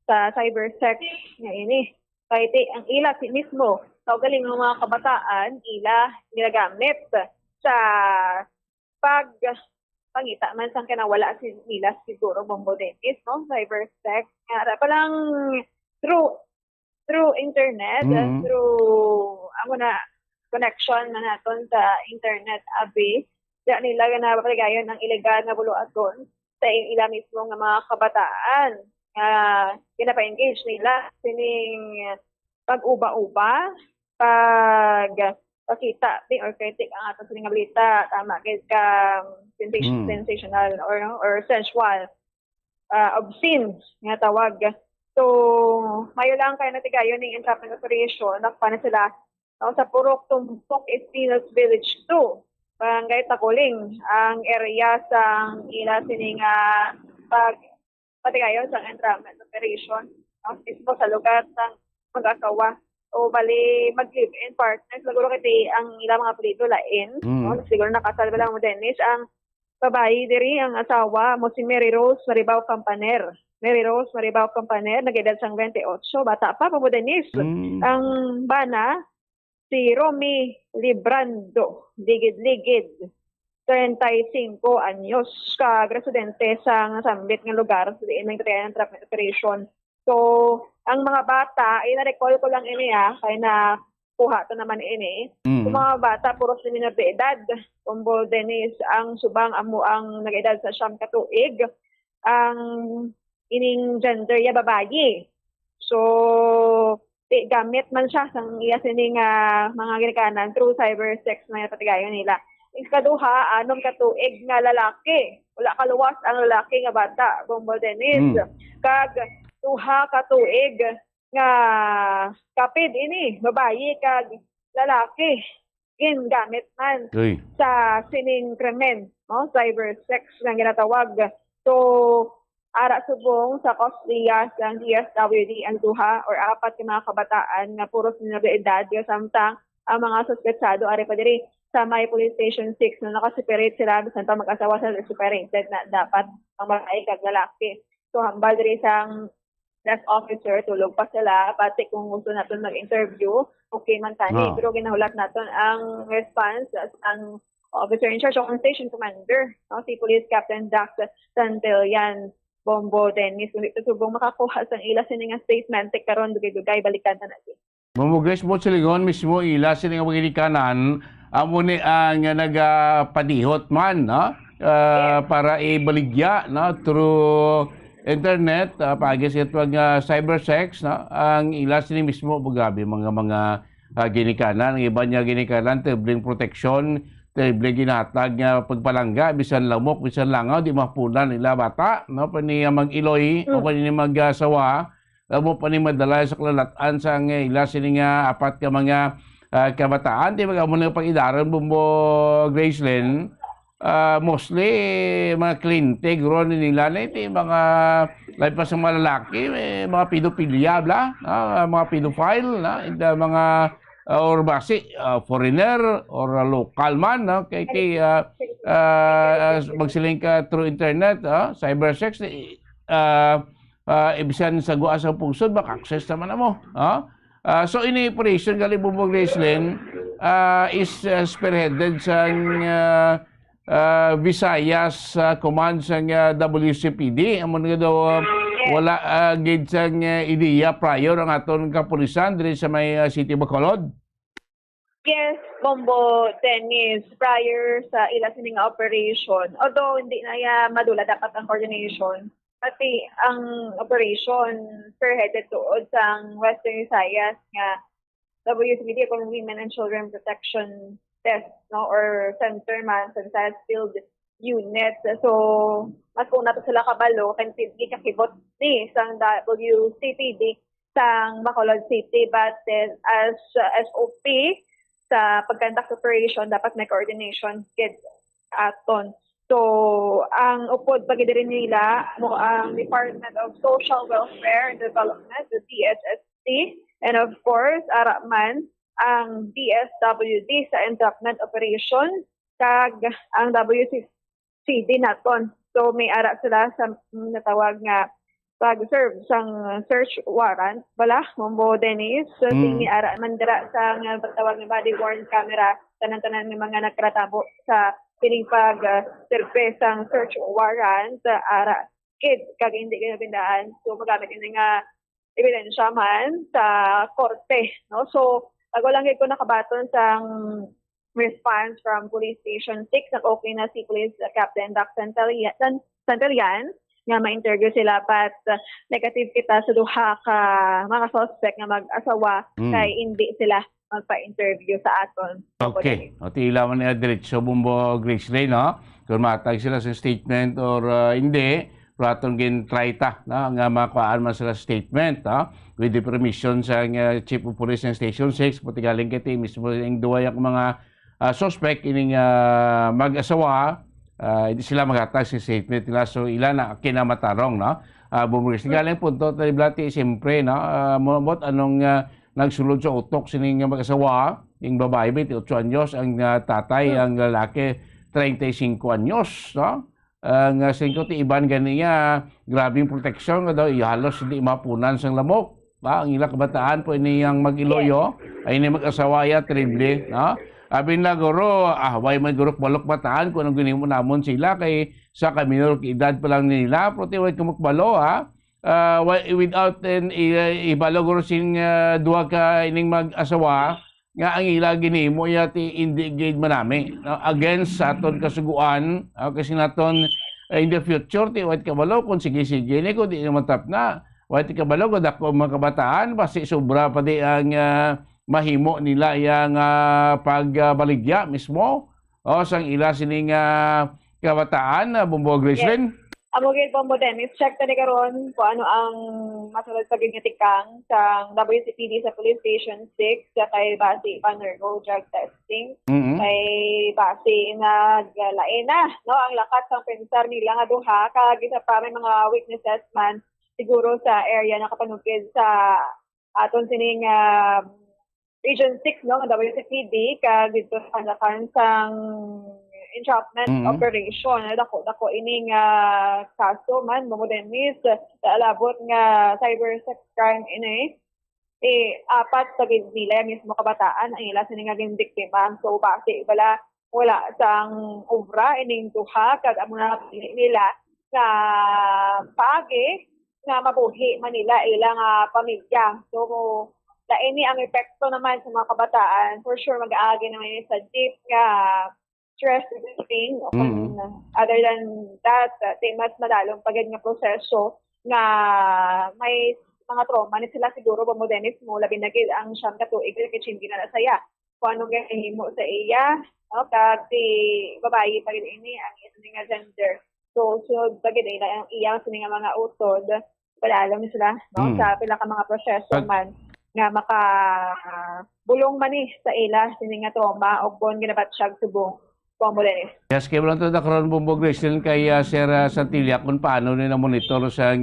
sa cybersex nga ini. Kaya ang ila mismo, sa galing ng mga kabataan, ila ginagamit sa pangita man sang kinawala nila siguro Bombo Dennis, no? Cybersex. Nga palang through internet, through connection na naton sa internet abi, diyan nila na papaligayon ng ilegal na buluaton sa ila mismo ng mga kabataan. Pinapa-engage nila sining pag-uba-uba, pagpakita or critic ang atong sining balita, tama kay ka sensational or sensual, obscene nga tawag. So mayo lang kay natigayon ning entrapment operation, nakpa na sila sa Purok Tumpok Espinos Village 2, Barangay Takuling, ang area sang ila sining patigayon sa entrapment operation, mismo sa lugar ng mag-asawa. O bali, mag-live-in partners, siguro kiti ang ilang mga apelido lain. Siguro nakasal ba lang mo, Dennis, ang babae diri, ang asawa mo si Mary Rose Maribao Campaner. Mary Rose Maribao Campaner, nag-edad sang 28, bata pa mo, Dennis. Ang bana, si Romy Librando, Ligid-Ligid. 35 anyos ka residente sa sambit ng lugar sa diin ng entrapment operation. So, ang mga bata, na-recall ko lang ini kaya na kuha to naman ini. Yung mga bata, puro sa minor de edad. Bombo Dennis, ang subang amo ang nag-edad sa siyam katuig. Ang ining gender ya babayi. So, gamit man siya sa iya sining mga ginikanan through cybersex na patigayon nila. Ikaduha, anong katuig nga lalaki. Wala kaluwas ang lalaki nga bata, Bombo Dennis. Kag duha katuig nga kapid ini, babayi kag lalaki. Gamit man sa sining krimen, no? Cybersex nga ginatawag. So, ara subong sa Coslias ang DSWD ang duha or apat ka mga kabataan nga puro minor de edad, samtang ang mga suspetsado ari pa diri sa may police station 6 na nakaseparate sila bisan pa mag-asawa sa separated na dapat ang babae kag lalaki. So hambal diri sang desk officer tulog pa sila pati kung gusto naton mag-interview okay man tani pero ginahulat naton ang response ang officer in charge o station commander, no, si Police Captain Dax Santillan Bombo Dennis kung dito subong makakuha sang ila sini nga statement karon dugay-dugay balikan na natin. Mamugres mo sa ligon mismo ila sini nga magigikanan amo ni ang nagapadihot man no? Para ibaligya no through internet pagis itong cybersex no ang ila sini mismo bugabi mga ginikanan ang iba niya ginikanan tebling protection tebling ginatag nga pagpalangga bisan lamok bisan langaw di mapunan ila bata no pani mag-iloy o pani magsawa mo pani madala sa kalatan sa ila sini nga apat ka mga kabataan di ba mo na pag-idaran Bombo Gracelyn mostly mga klinte guro nila na ito mga live pa sa mga lalaki mga pedophilia bla mga pedophile na mga or basi foreigner or local man no kay magsiling ka through internet cybersex ibisan sa guas sa pungsod maka-access naman mo so ini operation gali Bombo Gracelyn is spearheaded sa Visayas command sa WCPD amon nga daw wala gid sa ideya prior ang aton kapulisan diri sa may City Bacolod. Yes, Bombo Dennis, prior sa ila sining operation, although hindi na madula dapat ang coordination, pati ang operation spearheaded tuod sa Western Visayas nga WCPD kung Women and Children Protection Desk no or center man sa Visayas Field Unit. So mas una to sila kabalo kan kakibot ni sang WCPD sang Bacolod City but as SOP sa pag-conduct operation dapat may coordination kid aton. So ang upod pagidiri nila mo ang Department of Social Welfare and Development, the DSSD, and of course araman ang DSWD sa entrapment operation kag ang WCPD naton. So may ara sila sa natawag nga pag-serve sang search warrant bala Bombo Dennis. So may ara man dira sa tawag nga body worn camera tanan-tanan ng mga nagtratabo sa pining pag-serve sang search warrant ara kid kag hindi ginabindaan. So magamit ini nga ebidensya man sa korte no. So bago lang ko nakabaton sang response from Police Station 6 na okay na si Police Captain Dax Santillan nga ma-interview sila but negative kita sa duha ka mga suspect nga mag-asawa kay hindi sila magpa-interview sa aton. Okay. O tila man niya diretso Bombo Gracelyn no? Kung matag sila sa statement or hindi Praton gin traita na nga makuhaan man sila statement with the permission sa Chief of Police ng Station 6 pati galing kiti mismo yung duway ang mga suspect ining mag-asawa hindi sila maghatag sa statement nila so ila na kinamatarong no bumulis galing punto tayo blati siyempre no mot anong nagsulod sa utok sining mag-asawa yung babae 28 anyos ang tatay ang lalaki 35 anyos no ang singko ti iban ganiya grabing protection nga daw halos hindi mapunan sang lamok ang ilang kabataan po iniyang mag-iloyo ay ini mag-asawa ya triple no abin na guro way man guro balok bataan kung anong ginimo namon sila kay sa kaminor edad pa lang nila prote way kumukbalo without ibalo guro sing duwa ka ining mag-asawa nga ang ila ginimo yati indicate manami against sa aton kasuguan kasi naton in the future ti wat kabalo kung sige ni ko di matap na wat kabalo ko dako mga kabataan basi sobra pa di ang mahimo nila yang pagbaligya mismo sang ila sining kabataan Bombo Gracelyn. Amogay Bombo Dennis, check tani karon kung ano ang masulod sa gingatikang sa WCPD sa Police Station 6 kay base undergo drug testing. Kay base naglain na no ang lakas ng pensar nila nga duha kag isa pa may mga weaknesses man siguro sa area na kapanugid sa aton sining Region 6 no WCPD kag dito sa lakan sang entrapment operation dako ining kaso man Bombo Dennis alabot nga cybersex crime ini apat sa nila mismo kabataan ang ila sining naging biktima so base bala wala sang obra ining duha kag amo na pili nila nga paagi nga mabuhi man nila ilang pamilya. So lain ni ang epekto naman sa mga kabataan, for sure mag-aagi naman yun sa deep nga stress eating. Other than that, mas madalong pagod nga proseso nga may mga trauma ni sila siguro pamodenis mo labi na gid ang siyam ka tuig kay hindi na nasaya kung anong gahimo sa iya kag si babae pagid ini ang isa nga gender. So pagid ila ang iyang sini nga mga utod padalam ni sila sa pila ka mga proseso man nga maka bulong man ni sa ila sini nga trauma og kon ginabatsyag subong pamodenis. Yes, kaya lang ito nakaroon bumbog question kay Sir Santilla kung paano nila monitor sa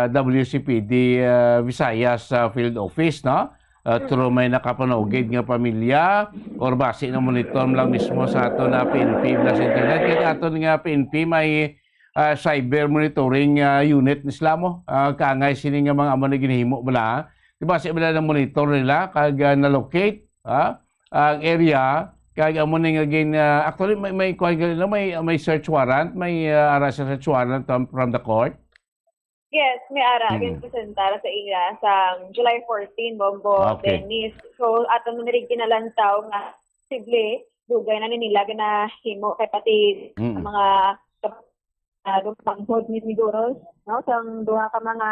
WCPD Visayas Field Office, no? Through may nakapanogid nga pamilya or base na monitor lang mismo sa ato na PNP plus internet. Kaya ato nga PNP may cyber monitoring unit ni Islamo. Kaangay sini nga mga amo na ginahimo bala. Diba sa ibala na monitor nila kag na-locate ang area kag amo ning again actually may search warrant, may arrest search warrant from the court. Yes, may ara presentara sa iya sa July 14 Bombo Dennis. So ato na rin kinalantaw nga posible dugay na nila ginahimo kay pati mga panghod ni Miguros, no? Sang duha ka mga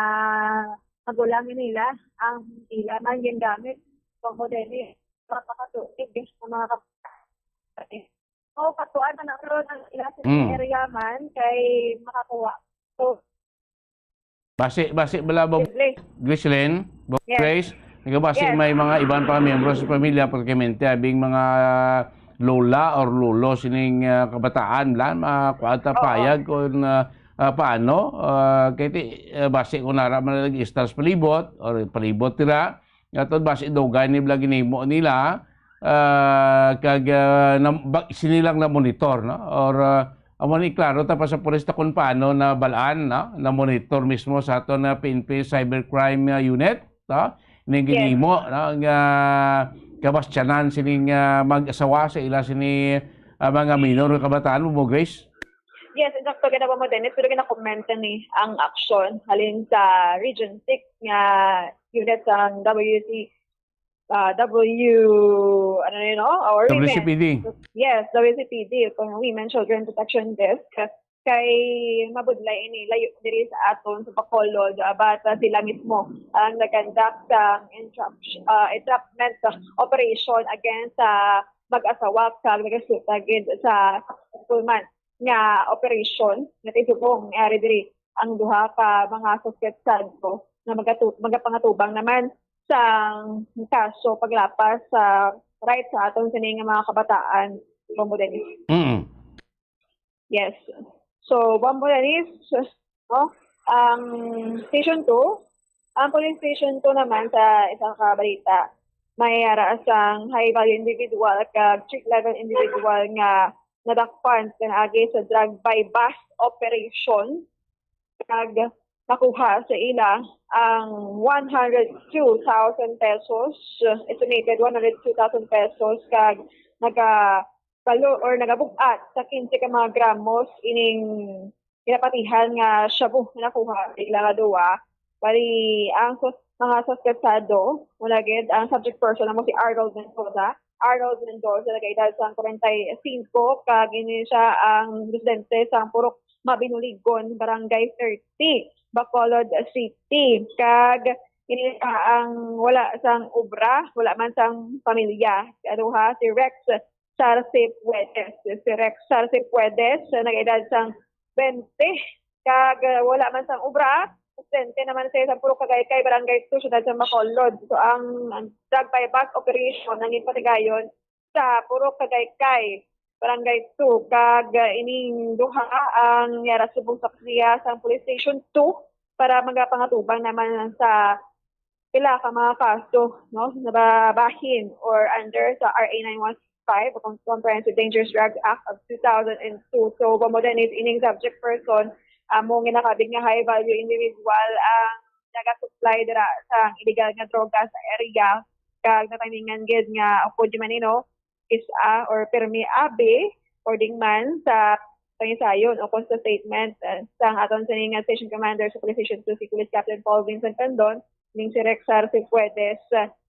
magulang nila ang ila man yung gamit Bombo Dennis papakatuig sa mga katuan na naroon ang ila sa area man kay makakuha. So Base bala ba Ghislaine, Grace, nagabase may mga ibang pa miyembro sa pamilya pagkamente abing mga lola or lolo sining kabataan lan makuata payag kung paano kay base ko nara man nag-stars palibot or palibot tira ato base dugay ni bla ginimo nila kag sinilang na monitor, no? Or amo ni klaro tapos sa pulis ta kung paano na balaan na monitor mismo sa ato na PNP Cybercrime Unit, no? Ning ginimo nga kabastyanan sining mag-asawa sa ila sini mga minor nga kabataan mo, Grace. Yes, exacto gina mo Dennis, pero gina-comment ni ang action halin sa Region 6 nga unit ang WCPD. Yes, WCPD, Women Children Protection Desk. Kay mabudlay ini layo diri sa aton sa Bacolod but sila mismo ang nag-conduct ang entrapment operation against mag-asawa sa nagsultagid sa Tulman nga operation nga tisubong ari diri ang duha ka mga suspetsado na magapangatubang naman sa kaso paglapas sa rights sa aton sining mga kabataan Bombo Dennis. Yes. So Bombo Dennis, ang Station 2, ang Police Station 2 naman sa isang kabalita, may araasang high value individual kag street level individual nga nadakpan kanagi sa drug by bus operation kag nakuha sa ila ang 102,000 pesos, estimated 102,000 pesos kag nagabalo or nagabugat sa 15 ka mga gramos ining pinapatihan nga shabu na nakuha sa ila nga duwa. Bali ang mga suspetsado mula gid ang subject person mo si Arnold Mendoza nagkaedad sa 45 kag ini siya ang residente sa Purok Mabinuligon, Barangay 30, Bacolod City. Kag ini ang wala sang obra, wala man sang pamilya. Aduha si Rex Sarce Puedes. Si Rex Sarce Puedes nag-edad sang 20 kag wala man sang obra. Presente naman sa isang Purok Kagaykay, Barangay 2, Siyudad sa Bacolod. So ang drug by bus operation nanging patigayon sa Purok Kagaykay, Barangay 2, kag ining duha ang yara subong sakriya sa Police Station 2 para magapangatubang naman sa pila ka mga kaso, no, nababahin or under sa RA 915, Comprehensive Dangerous Drugs Act of 2002. So Modernize ining subject person among ginakabig nga high value individual ang naga-supply dira sa illegal nga droga sa area kag natamingan gid nga upod man isa or permi abe according man sa pangisayon o sa statement sa aton sa nga Station Commander sa Police Station 2 si Police Captain Paul Vincent Pendon ning si Rexar Cifuentes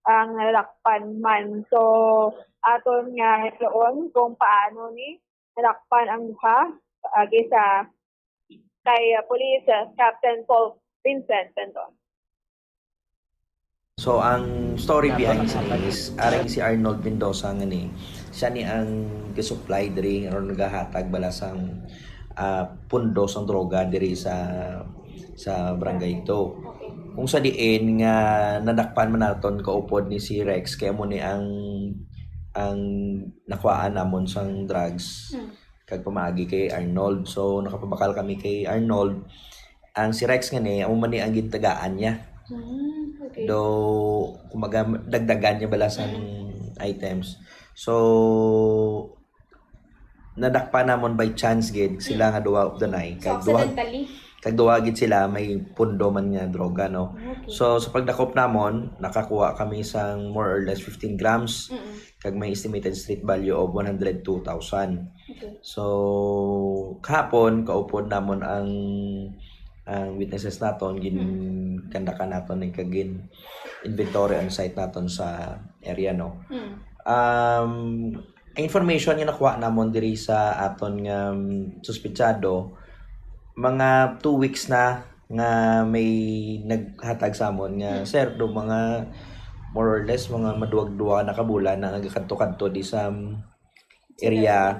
ang nalakpan man. So aton nga doon kung paano ni nalakpan ang duha agi sa kay Police Captain Paul Vincent Pendon. So ang story behind sa is aring si Arnold Mendoza nga ni siya ni ang gisupply diri or nagahatag bala sang pundo sang droga diri sa barangay ito. Kung sa diin nga nadakpan man naton kaupod ni si Rex kaya mo ni ang nakuhaan namon sang drugs kag pamaagi kay Arnold. So nakapabakal kami kay Arnold. Ang si Rex nga ni amo man ni ang gintagaan niya. Okay. Do kumaga dagdagan niya bala sang items. So nadakpa namon by chance gid sila nga duwa of the night. So accidentally? Kag duwa gid sila may pundo man nga droga no. Okay. So sa pagdakop namon nakakuha kami sang more or less 15 grams. Kag may estimated street value of 102,000. Okay. So kahapon kaupod namon ang witnesses naton kandakan naton ng kagin inventory on site naton sa area no. Information nga nakuha namon diri sa aton nga suspetsado mga 2 weeks na nga may naghatag sa amon nga sir do mga more or less mga maduwag-duwa na kabulan na nagakadto-kadto di sa area.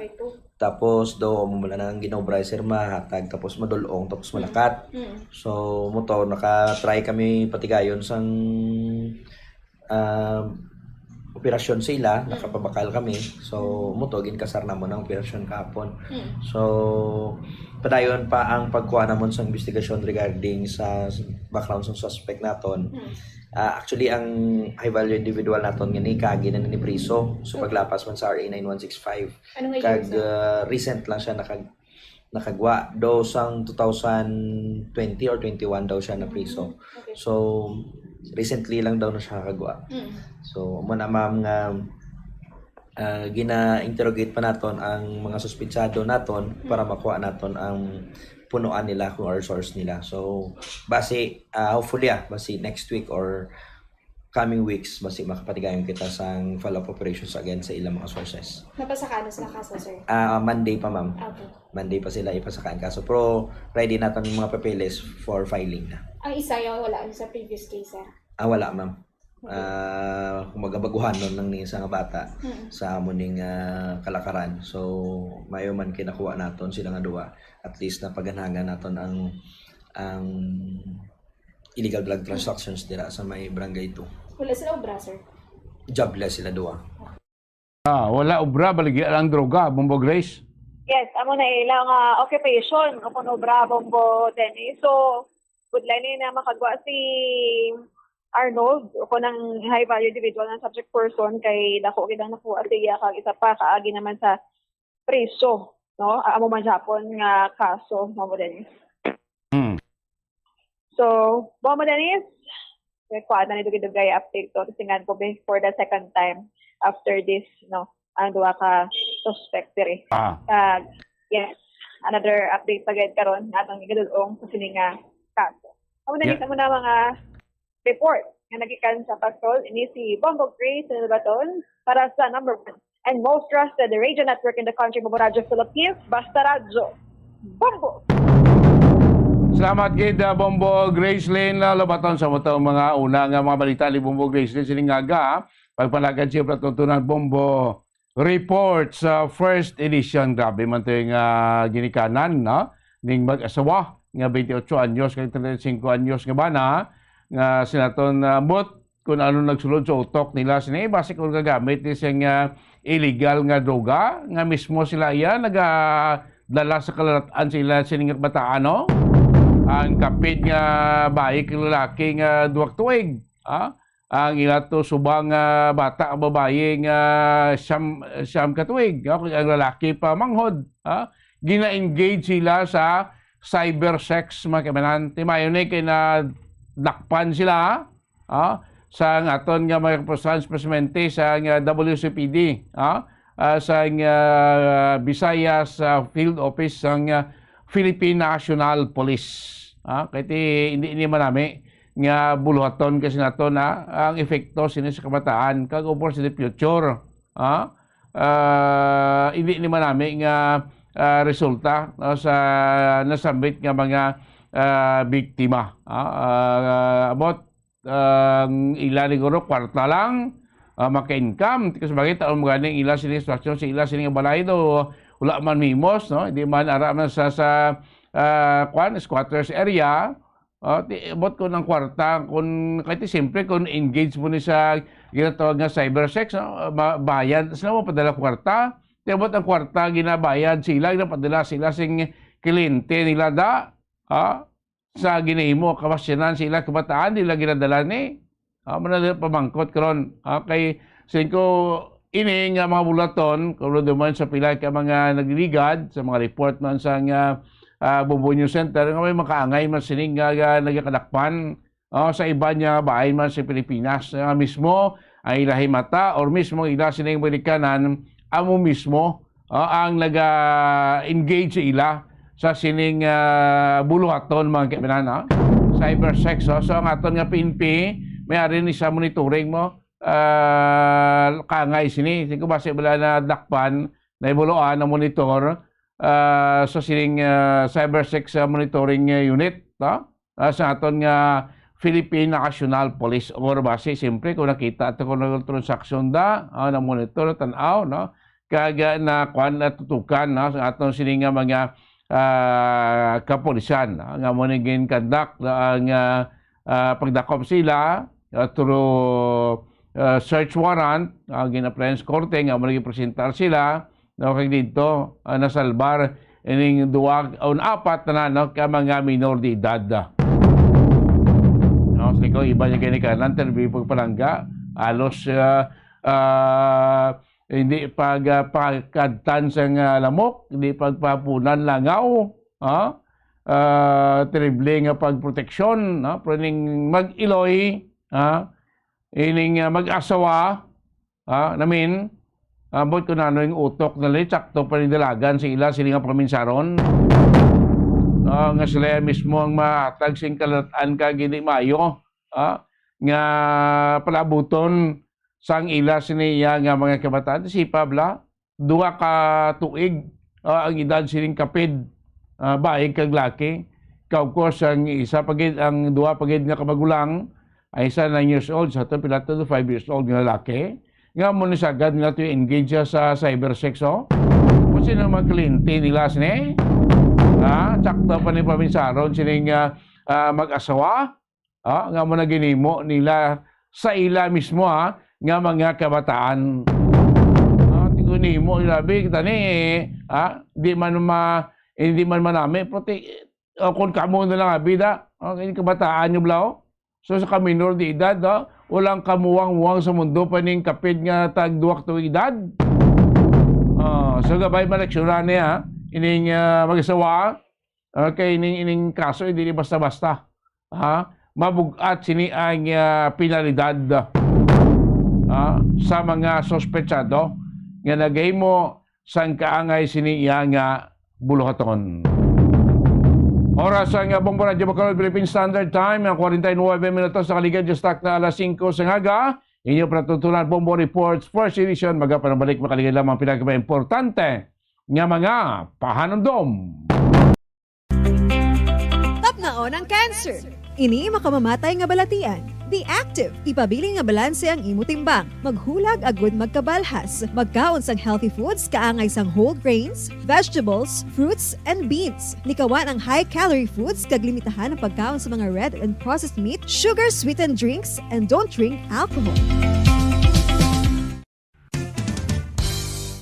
Tapos do mula na ang ginobra sir mahatag tapos madulong tapos malakat. So moto naka-try kami patigayon sang operasyon sila, nakapabakal kami. So moto ginkasar namon ang operasyon kahapon. So padayon pa ang pagkuha namon sa investigasyon regarding sa background sa suspect naton. Actually ang high value individual naton nga ni kagi na ni priso so paglapas man sa RA 9165 kag recent lang siya nakagwa daw sang 2020 or 21 daw siya na priso. So recently lang daw na siya kagwa. So mo na ma'am nga gina-interrogate pa naton ang mga suspetsado naton para makuha naton ang punuan nila kung or source nila. So base hopefully base next week or coming weeks base makapatigayon kita sa follow-up operations again sa ilang mga sources. Napasakano sila kaso, sir? Monday pa ma'am. Okay. Monday pa sila ipasakaan kaso pero ready naton yung mga papeles for filing na. Ang isa yung wala sa previous case, sir? Wala ma'am. Kumagabaguhan nun ng isang bata sa amuning kalakaran. So mayo man kinakuha naton sila nga duwa at least na paganahan naton ang illegal drug transactions dira sa may barangay 2. Wala sila obra, sir? Jobless sila duwa. Wala obra baligi ang droga, Bombo Grace. Yes, amo na ilang occupation o kuno obra Bombo Dennis. So budlay ni na makagwa si Arnold o ng high value individual na subject person kay dako gid ang nakuha siya kag isa pa kaagi naman sa preso no amo man Japon nga kaso mo Dennis. So mo Dennis kuha na nito gid update to tingan ko for the second time after this no ang duha ka suspect diri. Yes, another update pagad karon atong gidulong sa sininga kaso. Amo Dennis amo na mga report nga nagikan sa patrol ini si Bombo Grace sa Baton para sa number 1 and most trusted radio network in the country, Bombo Radio Philippines, Basta Radyo. Bombo! Salamat kay Bombo Gracelyn Labaton sa mga una nga mga balita ni Bombo Gracelyn siningaga pagpalagad siya patutunan Bombo Report sa first edition. Grabe man ito yung ginikanan no? Ning mag-asawa nga 28 anyos kay 35 anyos nga bana nga sinaton bot kung ano nagsulod sa utok nila sini base kung gagamit ni siyang illegal nga droga nga mismo sila iya nagadala sa kalatan sila siningat bataan no ang kapit nga bayi kay lalaki nga duwag tuig ang ilato subang bata babaye nga siyam katuig ang lalaki pa manghod gina-engage sila sa cyber sex mga kamanan timayon kay na dakpan sila sa aton nga mga presence presmente sa WCPD sang Visayas Field Office sang Philippine National Police. Kaya hindi manami nga buluhaton kasi nato na ang epekto sini sa kabataan kag upor sa future. Hindi manami nga resulta sa nasambit nga mga biktima. About ilan siguro kwarta lang maka-income kasi bagay taon mo ganing ila sini instruction sa ila sini balay do wala man mimos, no? Hindi man ara man sa squatters area. Bot ko ng kwarta kung kahit siyempre kung engage mo ni sa ginatawag nga cybersex, no? Bayad sila mo padala kwarta. Tibot ang kwarta ginabayad sila, ginapadala sila sing kliyente nila sa ginahimo kabasyanan sila kabataan nila ginadala ni manadala pamangkot karon kay singko ini nga mga bulaton kuno duman sa pila ka mga nagliligad sa mga report man sa nga Bubunyo Center nga may makaangay man sining nga nagakadakpan sa iba niya bahay man sa Pilipinas mismo ay ilahi mata or mismo ila sining Amerikanan amo mismo ang naga-engage sa ila sa sining buluhaton mga kaibigan, cybersex. So ang aton nga PNP may ari ni sa monitoring mo kangay sini siguro base bala na dakpan na ibuluan na monitor sa sining cybersex monitoring unit sa aton nga Philippine National Police or base siyempre kung nakita at kung transaction na monitor tanaw kaga na kwan na tutukan sa aton sining nga mga kapulisan nga mo naging conduct ang pagdakop sila through search warrant gina-appliance korte nga mo naging presentar sila kay dito nasalbar ining duwag on apat na ka mga minor de edad so ikaw iba niya kini kanan terbi pagpalangga alos hindi pagkadtan sa lamok, hindi pagpapunan langaw, terrible nga pagproteksyon, pwedeng mag-iloy, ining mag-asawa, namin, abot ko na yung utok na sakto pa rin dalagan sa ila, sila nga paminsaron, nga sila mismo ang mahatag sing kalatan ka gini mayo, nga palabuton, sang ila siniya nga mga kabataan si Pabla duha ka tuig ang edad sining kapid baig kag laki of course ang isa pagid ang duha pagid nga kamagulang ay isa 9 years old sa to pila to 5 years old nga laki nga mo ni sagad nga to engage sa cybersex kung sino mga kliyente nila sini sakto pa ni paminsaron sining mag-asawa nga mo na ginimo nila sa ila mismo nga mga kabataan. Tinguni mo ilabi kita ni hindi man manami kung kamo na lang abida ini kabataan nyo blaw. So sa kaminor di edad walang kamuwang-muwang sa mundo pa ning kapid nga tag duwak to edad. So gabay maleksyonan niya ining mag-asawa kay ining kaso hindi basta-basta. Mabugat sini ang penalidad sa mga sospetsado nga nagahimo sang kaangay siniya nga buluhaton. Oras ang Bombo Radio Bacolod Philippine Standard Time, 49 minutos sa kaligad just tak na alas 5 sa ngaga. Inyo patutunan Bombo Reports First Edition, magapanabalik makaligad lamang pinaka-importante nga mga pahanondom. Tapnaon ang cancer. Ini makamamatay nga balatian. Be active. Ipabili nga balanse ang imo timbang. Maghulag agud magkabalhas. Magkaon sang healthy foods kaangay sang whole grains, vegetables, fruits, and beans. Likawan ang high-calorie foods kag limitahan ang pagkaon sa mga red and processed meat, sugar-sweetened drinks, and don't drink alcohol.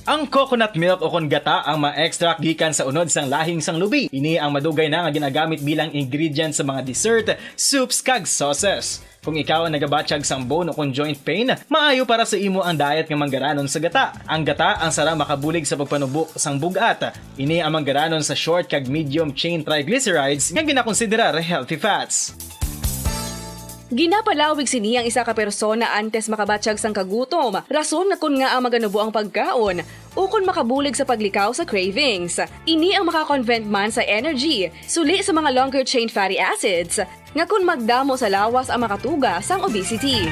Ang coconut milk o kon gata ang ma-extract gikan sa unod sang lahing sang lubi. Ini ang madugay na nga ginagamit bilang ingredient sa mga dessert, soups kag sauces. Kung ikaw ang nagabatsyag sang bone o kon joint pain, maayo para sa imo ang diet nga manggaranon sa gata. Ang gata ang sara makabulig sa pagpanubo sang bugat. Ini ang manggaranon sa short kag medium chain triglycerides nga ginakonsiderar healthy fats. Ginapalawig sini ang isa ka persona antes makabatsyag sang kagutom. Rason nga kun nga ang maganubo ang pagkaon o kun makabulig sa paglikaw sa cravings. Ini ang makakonvent man sa energy, suli sa mga longer chain fatty acids, nga kun magdamo sa lawas ang makatuga sang obesity.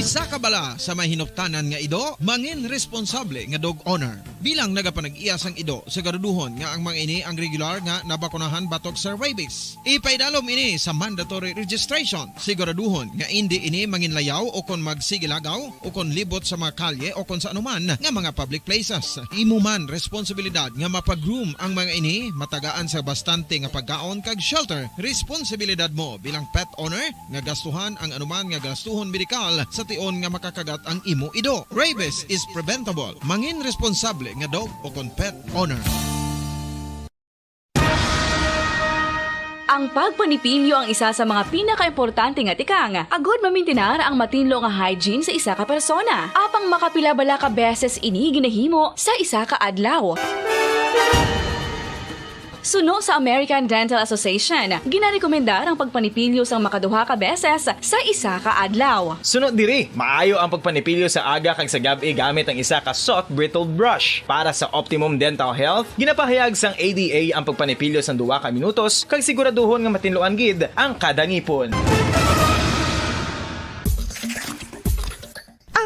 Isa ka bala sa mahinuptanan nga ido, mangin responsable nga dog owner. Bilang nagapanag-iyas ang ido, siguraduhon nga ang mga ini ang regular nga nabakunahan batok sa rabies. Ipaidalom ini sa mandatory registration. Siguraduhon nga hindi ini manginlayaw o kon magsigilagaw o kon libot sa mga kalye o kon sa anuman nga mga public places. Imo man responsibilidad nga mapag-groom ang mga ini, matagaan sa bastante nga pagkaon kag shelter. Responsibilidad mo bilang pet owner nga gastuhan ang anuman nga gastuhon medikal sa tion nga makakagat ang imo ido. Rabies is preventable. Mangin responsable nga dog o kon pet owner. Ang pagpanipilyo ang isa sa mga pinaka-importante nga tikang. Agod mamintinar ang matinlo nga hygiene sa isa ka persona. Apang makapilabala ka beses ini ginahimo sa isa ka adlaw. Suno sa American Dental Association, ginarekomendar ang pagpanipilyo sang makaduha ka beses sa isa ka adlaw. Sunod diri, maayo ang pagpanipilyo sa aga kag sa gabi gamit ang isa ka soft brittle brush. Para sa optimum dental health, ginapahayag sang ADA ang pagpanipilyo sang 2 ka minutos kag siguraduhon nga matinloan gid ang kada ngipon.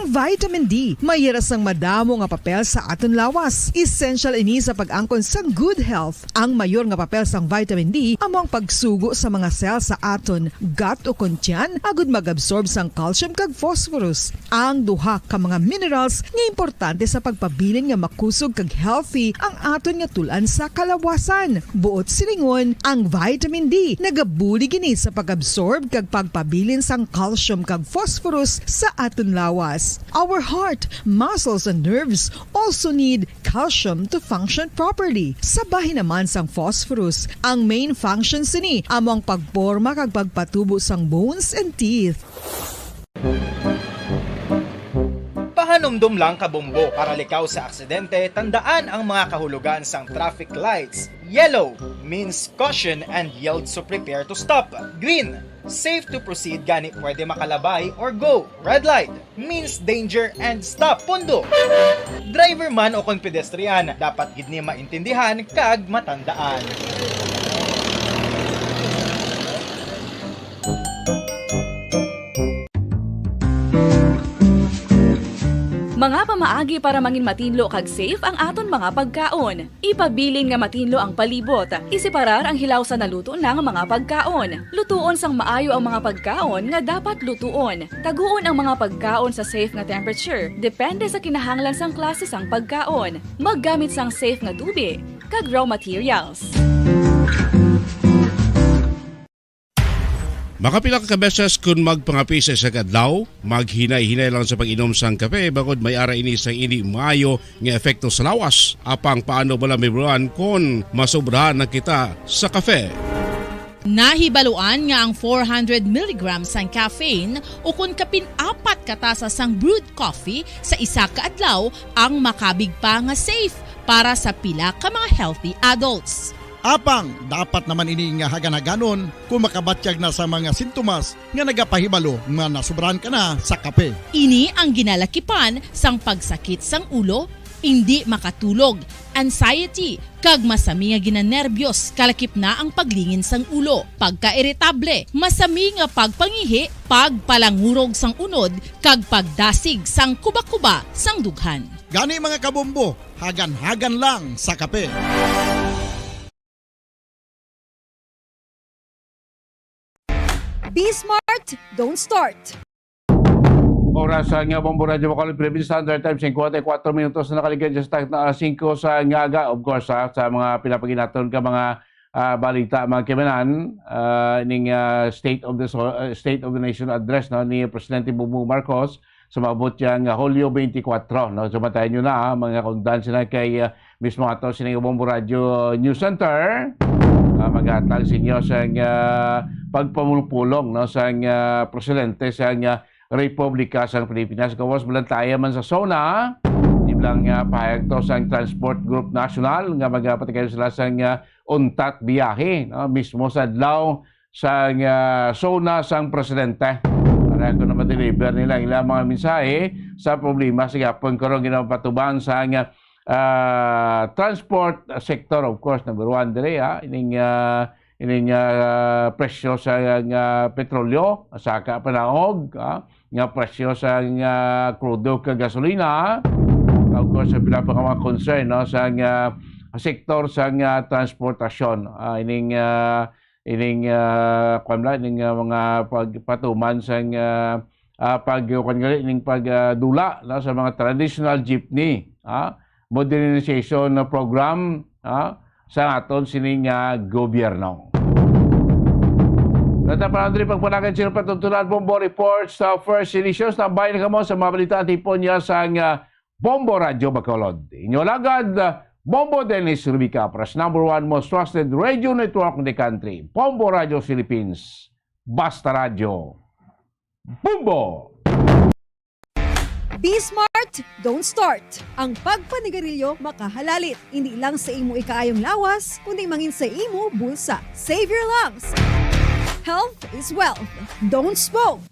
Ang vitamin D, mayira sang madamo nga papel sa aton lawas. Essential ini sa pag-angkon sang good health. Ang mayor nga papel sang vitamin D amo ang pagsugo sa mga cell sa aton gut o kuntyan agud mag-absorb sang calcium kag phosphorus. Ang duha ka mga minerals nga importante sa pagpabilin nga makusog kag healthy ang aton nga tulan sa kalawasan. Buot silingon, ang vitamin D nagabuli gini sa pag-absorb kag pagpabilin sang calcium kag phosphorus sa aton lawas. Our heart, muscles, and nerves also need calcium to function properly. Sabay naman sang phosphorus. Ang main function sini amo ang pagporma kag pagpatubo sang bones and teeth. Pahanumdum lang ka bombo para likaw sa aksidente, tandaan ang mga kahulugan sang traffic lights. Yellow means caution and yield so prepare to stop. Green, safe to proceed gani pwede makalabay or go. Red light means danger and stop. Pundo. Driver man o kon pedestrian, dapat gid ni maintindihan kag matandaan. Mga pamaagi para mangin matinlo kag safe ang aton mga pagkaon. Ipabilin nga matinlo ang palibot. Isiparar ang hilaw sa naluto ng mga pagkaon. Lutuon sang maayo ang mga pagkaon nga dapat lutuon. Taguon ang mga pagkaon sa safe nga temperature. Depende sa kinahanglan sang klase sang pagkaon. Maggamit sang safe nga tubig kag raw materials. Makapila ka beses kung magpangapi sa kadlaw, maghinay-hinay lang sa pag-inom sang kape bakod may ara ini sang hindi maayo nga epekto sa lawas. Apang paano bala mibuan kung masobrahan na kita sa kape? Nahibaluan nga ang 400 mg sang caffeine o kung kapin 4 katasa sang brewed coffee sa isa ka adlaw ang makabig pa nga safe para sa pila ka mga healthy adults. Apang, dapat naman ini nga hagan-haganon kung makabatsyag na sa mga sintomas nga nagapahibalo nga nasubrahan ka na sa kape. Ini ang ginalakipan sang pagsakit sang ulo, hindi makatulog, anxiety, kag masami nga ginanerbiyos, kalakip na ang paglingin sang ulo, pagka-irritable, masami nga pagpangihi, pagpalangurog sang unod, kag pagdasig sang kuba-kuba sang dughan. Gani mga kabombo, hagan-hagan lang sa kape. Be smart, don't start. Oras nga Bombo Radio Bacolod, Philippine Standard Time, 54 minutos na nakaligyan sa start na 5 sa ngaga. Of course, sa mga pinapaginaton ka mga balita, mga kimanan, ning State of the Nation address no, ni Presidente Bongbong Marcos sa maabot yang Hulyo 24. No? Sumatayin nyo na mga kundan sila kay mismo ato sining Bombo Radio News Center. Maghatag sa inyo sa pagpamulpulong no, sa presidente sa Republika sa Pilipinas. Kawas balantaya man sa SONA, iblang pahayag to sa Transport Group National nga magpatigay sila sa untat biyahe mismo sa adlaw sa zona sang presidente. Para ko na ma-deliver nila ilang mga mensahe sa problema sa gapon karon ginapatuban sa transport sector. Of course, number one dire ining presyo sa petrolyo, saka panahog, nga presyo sa crudo ka gasolina. Of course, sa pinapaka concern sa sektor sa transportasyon. Ining mga pagpatuman sa pagdula sa mga traditional jeepney, modernization program sa aton sining gobyerno. Natapan Andre, pagpanagan sino patuntunan Bombo Reports sa First Editions. Tambayan ka mo sa mga balita at ipon niya sa Bombo Radio Bacolod. Inyo lagad, Bombo Dennis Rubica, Pras #1 most trusted radio network in the country. Bombo Radio Philippines. Basta Radio. Bombo! Be smart, don't start. Ang pagpanigarilyo makahalalit. Hindi lang sa imo ikaayong lawas, kundi mangin sa imo bulsa. Save your lungs. Health is wealth. Don't smoke.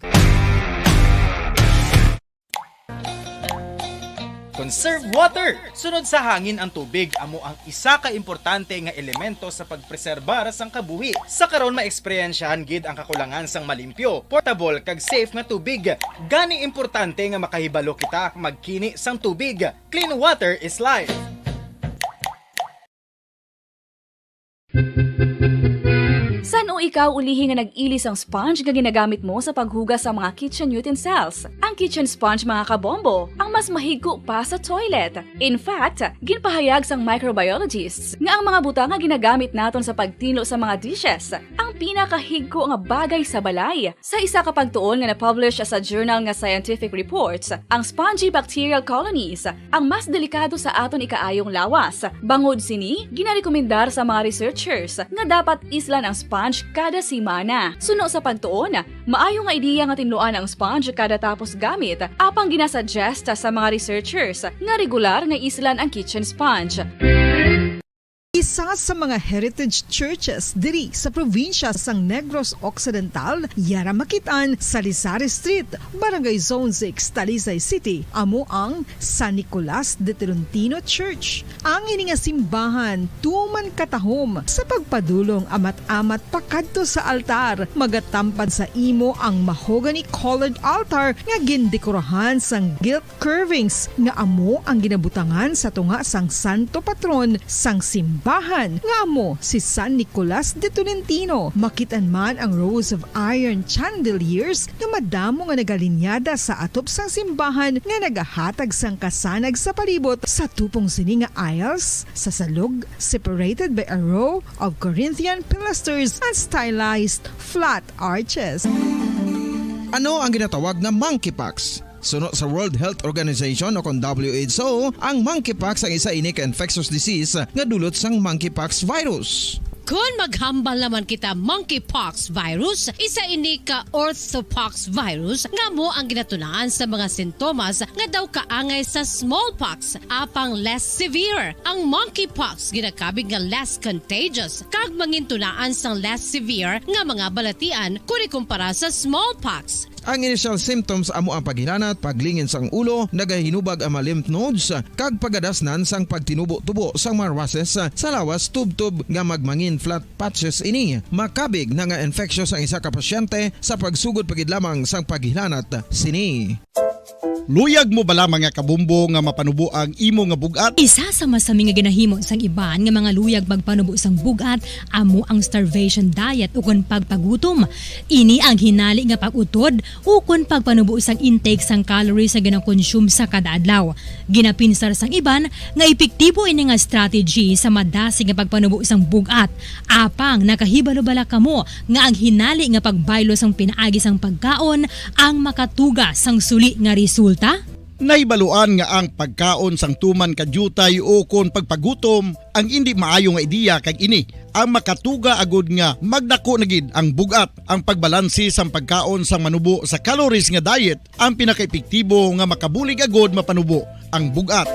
Conserve water. Sunod sa hangin ang tubig amo ang isa ka importante nga elemento sa pagpreserbar sang kabuhi. Sa karon maeksperiensyahan gid ang kakulangan sang malimpyo, portable kag safe nga tubig. Gani importante nga makahibalo kita magkini sang tubig. Clean water is life. San o ikaw ulihi nga nag-ilis ang sponge nga ginagamit mo sa paghugas sa mga kitchen utensils? Ang kitchen sponge mga kabombo, ang mas mahigko pa sa toilet. In fact, ginpahayag sang microbiologists nga ang mga butang nga ginagamit naton sa pagtino sa mga dishes ang pinakahigko nga bagay sa balay. Sa isa ka pagtuon nga na-publish sa journal nga Scientific Reports, ang spongy bacterial colonies ang mas delikado sa aton ikaayong lawas. Bangod sini, ginarekomendar sa mga researchers nga dapat islan ang sponge kada semana. Suno sa pagtuon, maayo nga ideya nga tinluan ang sponge kada tapos gamit, apang ginasuggest sa mga researchers nga regular nga islan ang kitchen sponge. Isa sa mga heritage churches diri sa probinsya sang Negros Occidental, yara makitaan sa Lizares Street, Barangay Zone 6, Talisay City, amo ang San Nicolas de Tolentino Church. Ang ini nga simbahan tuman katahom sa pagpadulong amat-amat pakadto sa altar, magatampad sa imo ang mahogany colored altar nga gindekorahan sang gilt curvings nga amo ang ginabutangan sa tunga sang santo patron sang simbahan nga amo si San Nicolas de Tolentino. Makitan man ang rows of iron chandeliers nga madamo nga nagalinyada sa atop sang simbahan nga nagahatag sang kasanag sa palibot sa tupong sini nga aisles sa salog, separated by a row of Corinthian pilasters and stylized flat arches. Ano ang ginatawag na monkeypox? Sunod sa World Health Organization o kung WHO, ang monkeypox ang isa ini ka infectious disease nga dulot sang monkeypox virus. Kung maghambal naman kita monkeypox virus, isa ini ka orthopox virus nga mo ang ginatunaan sa mga sintomas nga daw kaangay sa smallpox, apang less severe. Ang monkeypox ginakabig nga less contagious kag mangintunaan sang less severe nga mga balatian kung ikumpara sa smallpox. Ang initial symptoms amo ang paghilanat, paglingin sang ulo, nagahinubag ang mga lymph nodes, kag pagadasnan sang pagtinubo-tubo sang mga rashes sa lawas tub-tub nga magmangin flat patches ini. Makabig na nga infectious ang isa ka pasyente sa pagsugod pagid lamang sang paghilanat sini. Luyag mo bala mga kabumbo nga mapanubo ang imo nga bugat? Isa sa masami nga ginahimo sang iban nga mga luyag magpanubo sang bugat amo ang starvation diet ukon pagpagutom. Ini ang hinali nga pag-utod ukon pagpanubo sang intake sang calories sa ginakonsume sa kada adlaw. Ginapinsar sang iban nga epektibo ini nga strategy sa madasig nga pagpanubo sang bugat. Apang nakahibalo bala kamo nga ang hinali nga pagbaylo sang pinaagi sang pagkaon ang makatuga sang suli nga resulta? Naibaluan nga ang pagkaon sang tuman kadyutay o kon pagpagutom ang hindi maayo nga ideya kag ini ang makatuga agud nga magdako na gid ang bugat. Ang pagbalansi sang pagkaon sang manubo sa calories nga diet ang pinakaepektibo nga makabulig agud mapanubo ang bugat.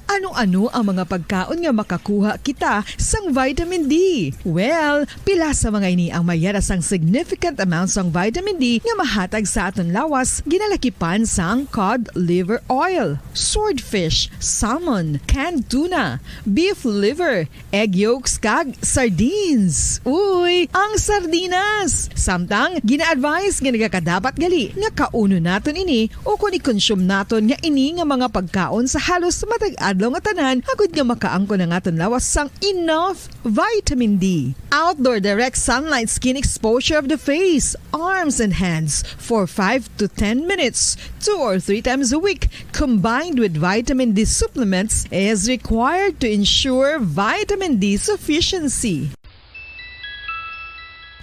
Ano Ano ang mga pagkaon nga makakuha kita sang vitamin D? Well, pila sa mga ini ang mayara sang significant amounts sang vitamin D nga mahatag sa aton lawas ginalakipan sang cod liver oil, swordfish, salmon, canned tuna, beef liver, egg yolks kag sardines. Uy, ang sardinas! Samtang gina-advise nga nagakadapat gali nga kauno naton ini o kung i-consume naton nga ini nga mga pagkaon sa halos matag adlaw nga tanan agud nga makaangko na aton lawas sang enough vitamin D. Outdoor direct sunlight skin exposure of the face, arms and hands for 5 to 10 minutes 2 or 3 times a week combined with vitamin D supplements is required to ensure vitamin D sufficiency.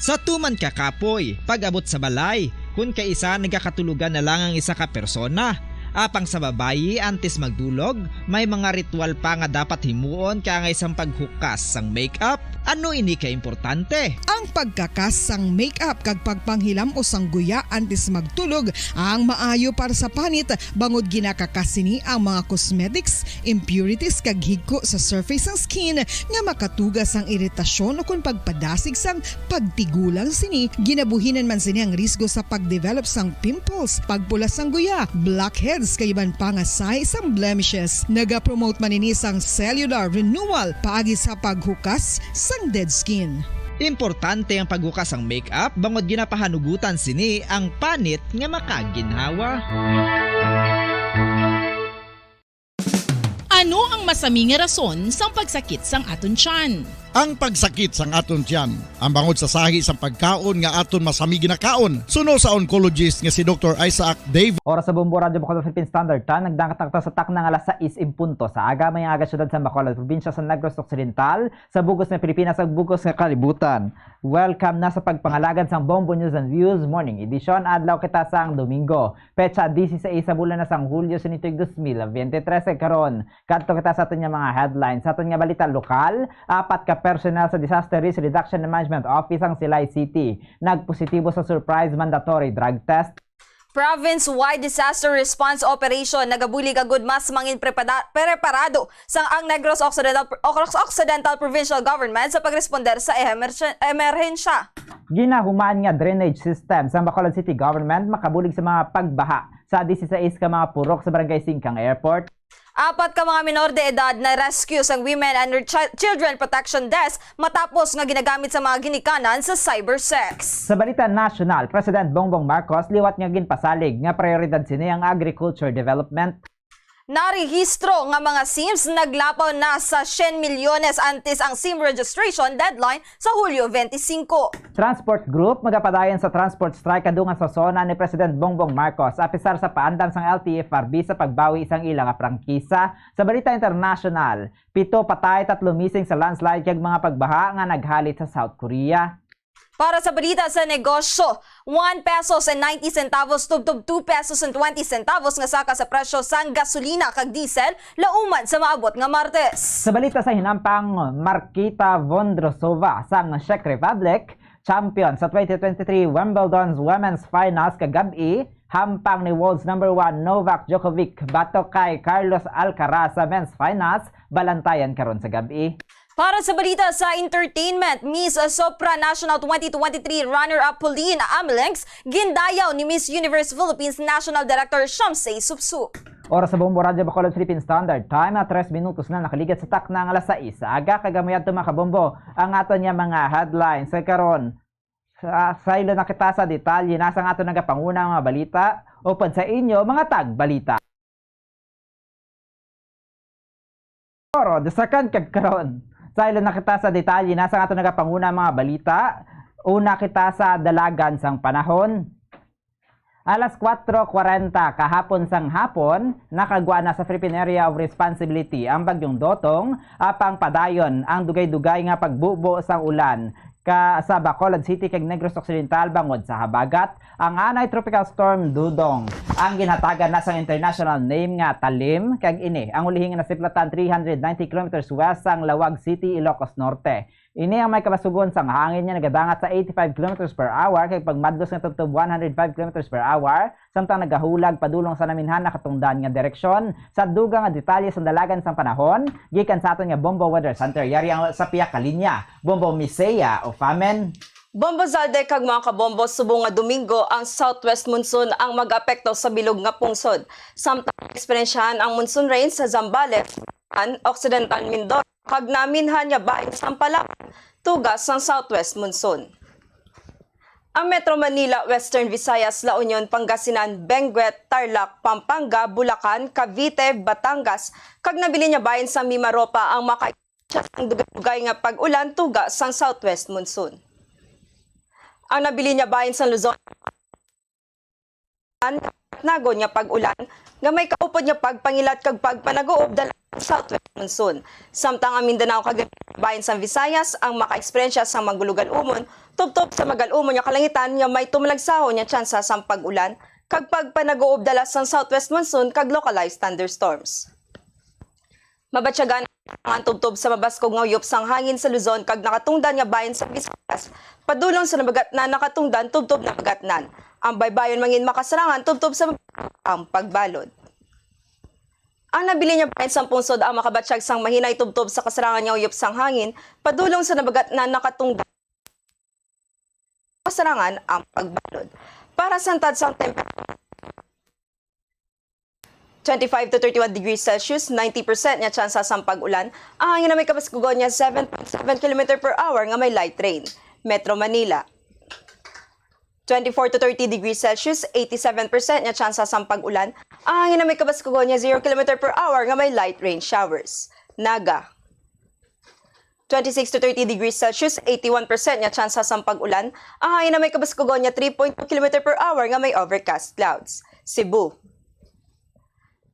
Sa tuman ka kapoy, pag-abot sa balay, kung kaisa nagkakatulugan na lang ang isa ka persona. Apang sa babayi antes magdulog, may mga ritual pa nga dapat himuon kaya nga isang paghukas sang makeup. Ano ini ka importante? Ang pagkakas sang makeup kag pagpanghilam o sang guya antes magtulog ang maayo para sa panit bangod ginakakas ini ang mga cosmetics, impurities kag higko sa surface sang skin nga makatugas ang iritasyon o kung pagpadasig sang pagtigulang sini. Ginabuhinan man sini ang risgo sa pagdevelop sang pimples, pagpula sang guya, blackheads kay iban pa nga size sang blemishes. Naga-promote man ini sang cellular renewal paagi sa paghukas sang dead skin. Importante ang paghukas ang makeup bangod ginapahanugutan sini ang panit nga makaginhawa. Ano ang masami nga rason sang pagsakit sang aton tiyan? Ang pagsakit sang aton tiyan, ang bangod sa sahi sang pagkaon nga aton masami ginakaon. Suno sa oncologist nga si Dr. Isaac Dave. Oras sa Bombo Radio Bacolod Philippine Standard Time, nagdangkat sa tak ng alas 6 in punto sa aga may aga syudad sa Bacolod, probinsya sa Negros Occidental, sa bugos ng Pilipinas ug bugos ng kalibutan. Welcome na sa pagpangalagan sang Bombo News and Views Morning Edition. Adlaw kita sang Domingo, petsa 16 sa bulan na sang Hulyo sa nitong 2023 karon. Kadto kita sa aton nga mga headlines. Sa aton nga balita lokal, 4 ka personnel sa Disaster Risk Reduction and Management Office ang Silay City nagpositibo sa surprise mandatory drug test. Province-wide disaster response operation nagabulig agud mas mangin preparado sang ang Negros Occidental Provincial Government sa pagresponder sa emerhensya. Ginahumaan nga drainage system sa Bacolod City Government makabulig sa mga pagbaha sa 16 ka mga purok sa Barangay Singkang Airport. 4 ka mga minor de edad na rescue sang Women and Children Protection Desk matapos nga ginagamit sa mga ginikanan sa cybersex. Sa balita national, President Bongbong Marcos liwat nga ginpasalig nga prioridad sini ang agriculture development. Narehistro nga mga SIMs naglapaw na sa 100 milyones antes ang SIM registration deadline sa Hulyo 25. Transport Group magapadayon sa transport strike kadungan sa zona ni President Bongbong Marcos apisar sa paandam sang LTFRB sa pagbawi isang ilang prangkisa. Sa balita international, 7 patay 3 missing sa landslide kag mga pagbaha nga naghalit sa South Korea. Para sa balita sa negosyo, 1 pesos and 90 centavos tubtob 2 pesos and 20 centavos nga saka sa presyo sang gasolina kag diesel lauman sa maabot nga Martes. Sa balita sa hinampang, Markita Vondrosova sang Czech Republic, champion sa 2023 Wimbledon's Women's Finals kagabi, hampang ni world's number 1 Novak Djokovic batok kay Carlos Alcaraz sa men's finals, balantayan karon sa gabi. Para sa balita sa entertainment, Miss Supranational 2023 runner-up Pauline Amelenx gindayaw ni Miss Universe Philippines National Director Shamsay Supsup. Oras sa Bombo Radio Bacolod Philippine Standard Time na 3 minutos na nakaligat sa tak ng alas 6. Sa aga kagamayad mga kabombo ang aton niya mga headlines sa karon. Sa ilo na kita sa detalye nasa ang aton nagapangunang mga balita upod sa inyo mga tag-balita. Oro, the second kagkaroon. Sa ilo na kita sa detalye, nasa nga ito nagapanguna mga balita. Una kita sa dalagan sang panahon. Alas 4:40 kahapon sang hapon, nakagwa na sa Philippine Area of Responsibility ang bagyong Dotong, apang padayon ang dugay-dugay nga pagbubo sang ulan sa Bacolod City kag Negros Occidental bangod sa habagat. Ang anay tropical storm Dudong ang ginhatagan na sa international name nga Talim kag ini ang ulihing nasiplatan 390 km west sang Lawag City, Ilocos Norte. Ini ang may kabasugon sang hangin niya nagadangat sa 85 km per hour kay pagmadlos nga tubtob 105 km per hour samtang nagahulag padulong sa naminhan nakatungdan nga direksyon sa dugang nga detalye sa dalagan sang panahon gikan sa aton nga Bombo Weather Center. Yari ang sa piya ka linya. Bombo Misaya o Famen. Bombo Zalde kag mga kabombo, subong nga Domingo ang southwest monsoon ang mag-apekto sa bilog nga pungsod. Samtang eksperyensyahan ang monsoon rains sa Zambales, Occidental Mindoro, kag naminhan niya bahin sa Palawan, tugas ng southwest monsoon. Ang Metro Manila, Western Visayas, La Union, Pangasinan, Benguet, Tarlac, Pampanga, Bulacan, Cavite, Batangas, kag nabili niya bahin sa Mimaropa ang makaikasang dugay nga pag-ulan tugas ng southwest monsoon. Ang nabili niya bahin sa Luzon, nagon nga pag-ulan, nga may kaupod niya pagpangilat kag pagpanagoob dala sa southwest monsoon. Samtang ang Mindanao kag bahin sa Visayas ang maka-eksperyensya sa magulugal umon, tubtob sa magal-umon nga kalangitan nga may tumalagsahon nga tsansa sa pag-ulan kag pagpanagoob dala sa southwest monsoon kag localized thunderstorms. Mabatyagan ang tubtob sa mabaskog nga uyop sang hangin sa Luzon kag nakatungdan nga bahin sa Visayas, padulong sa nabagatnan nakatungdan tubtob na bagatnan. Ang baybayon mangin makasarangan tubtob sa ang pagbalod. Ang nabili niya bahin sa pungsod ang makabatsyag sang mahinay tubtob sa kasarangan nga uyop sang hangin, padulong sa nabagatnan nakatungdan kasarangan ang pagbalod. Para sa antad sang temperature 25 to 31 degrees Celsius, 90% niya tsansa sa pag-ulan. Ang hangin na may kapaskugon niya 7.7 km per hour nga may light rain. Metro Manila. 24 to 30 degrees Celsius, 87% niya tsansa sa pag-ulan. Ang hangin na may kapaskugon niya 0 km per hour nga may light rain showers. Naga. 26 to 30 degrees Celsius, 81% niya tsansa sa pag-ulan. Ang hangin na may kapaskugon niya 3.2 km per hour nga may overcast clouds. Cebu.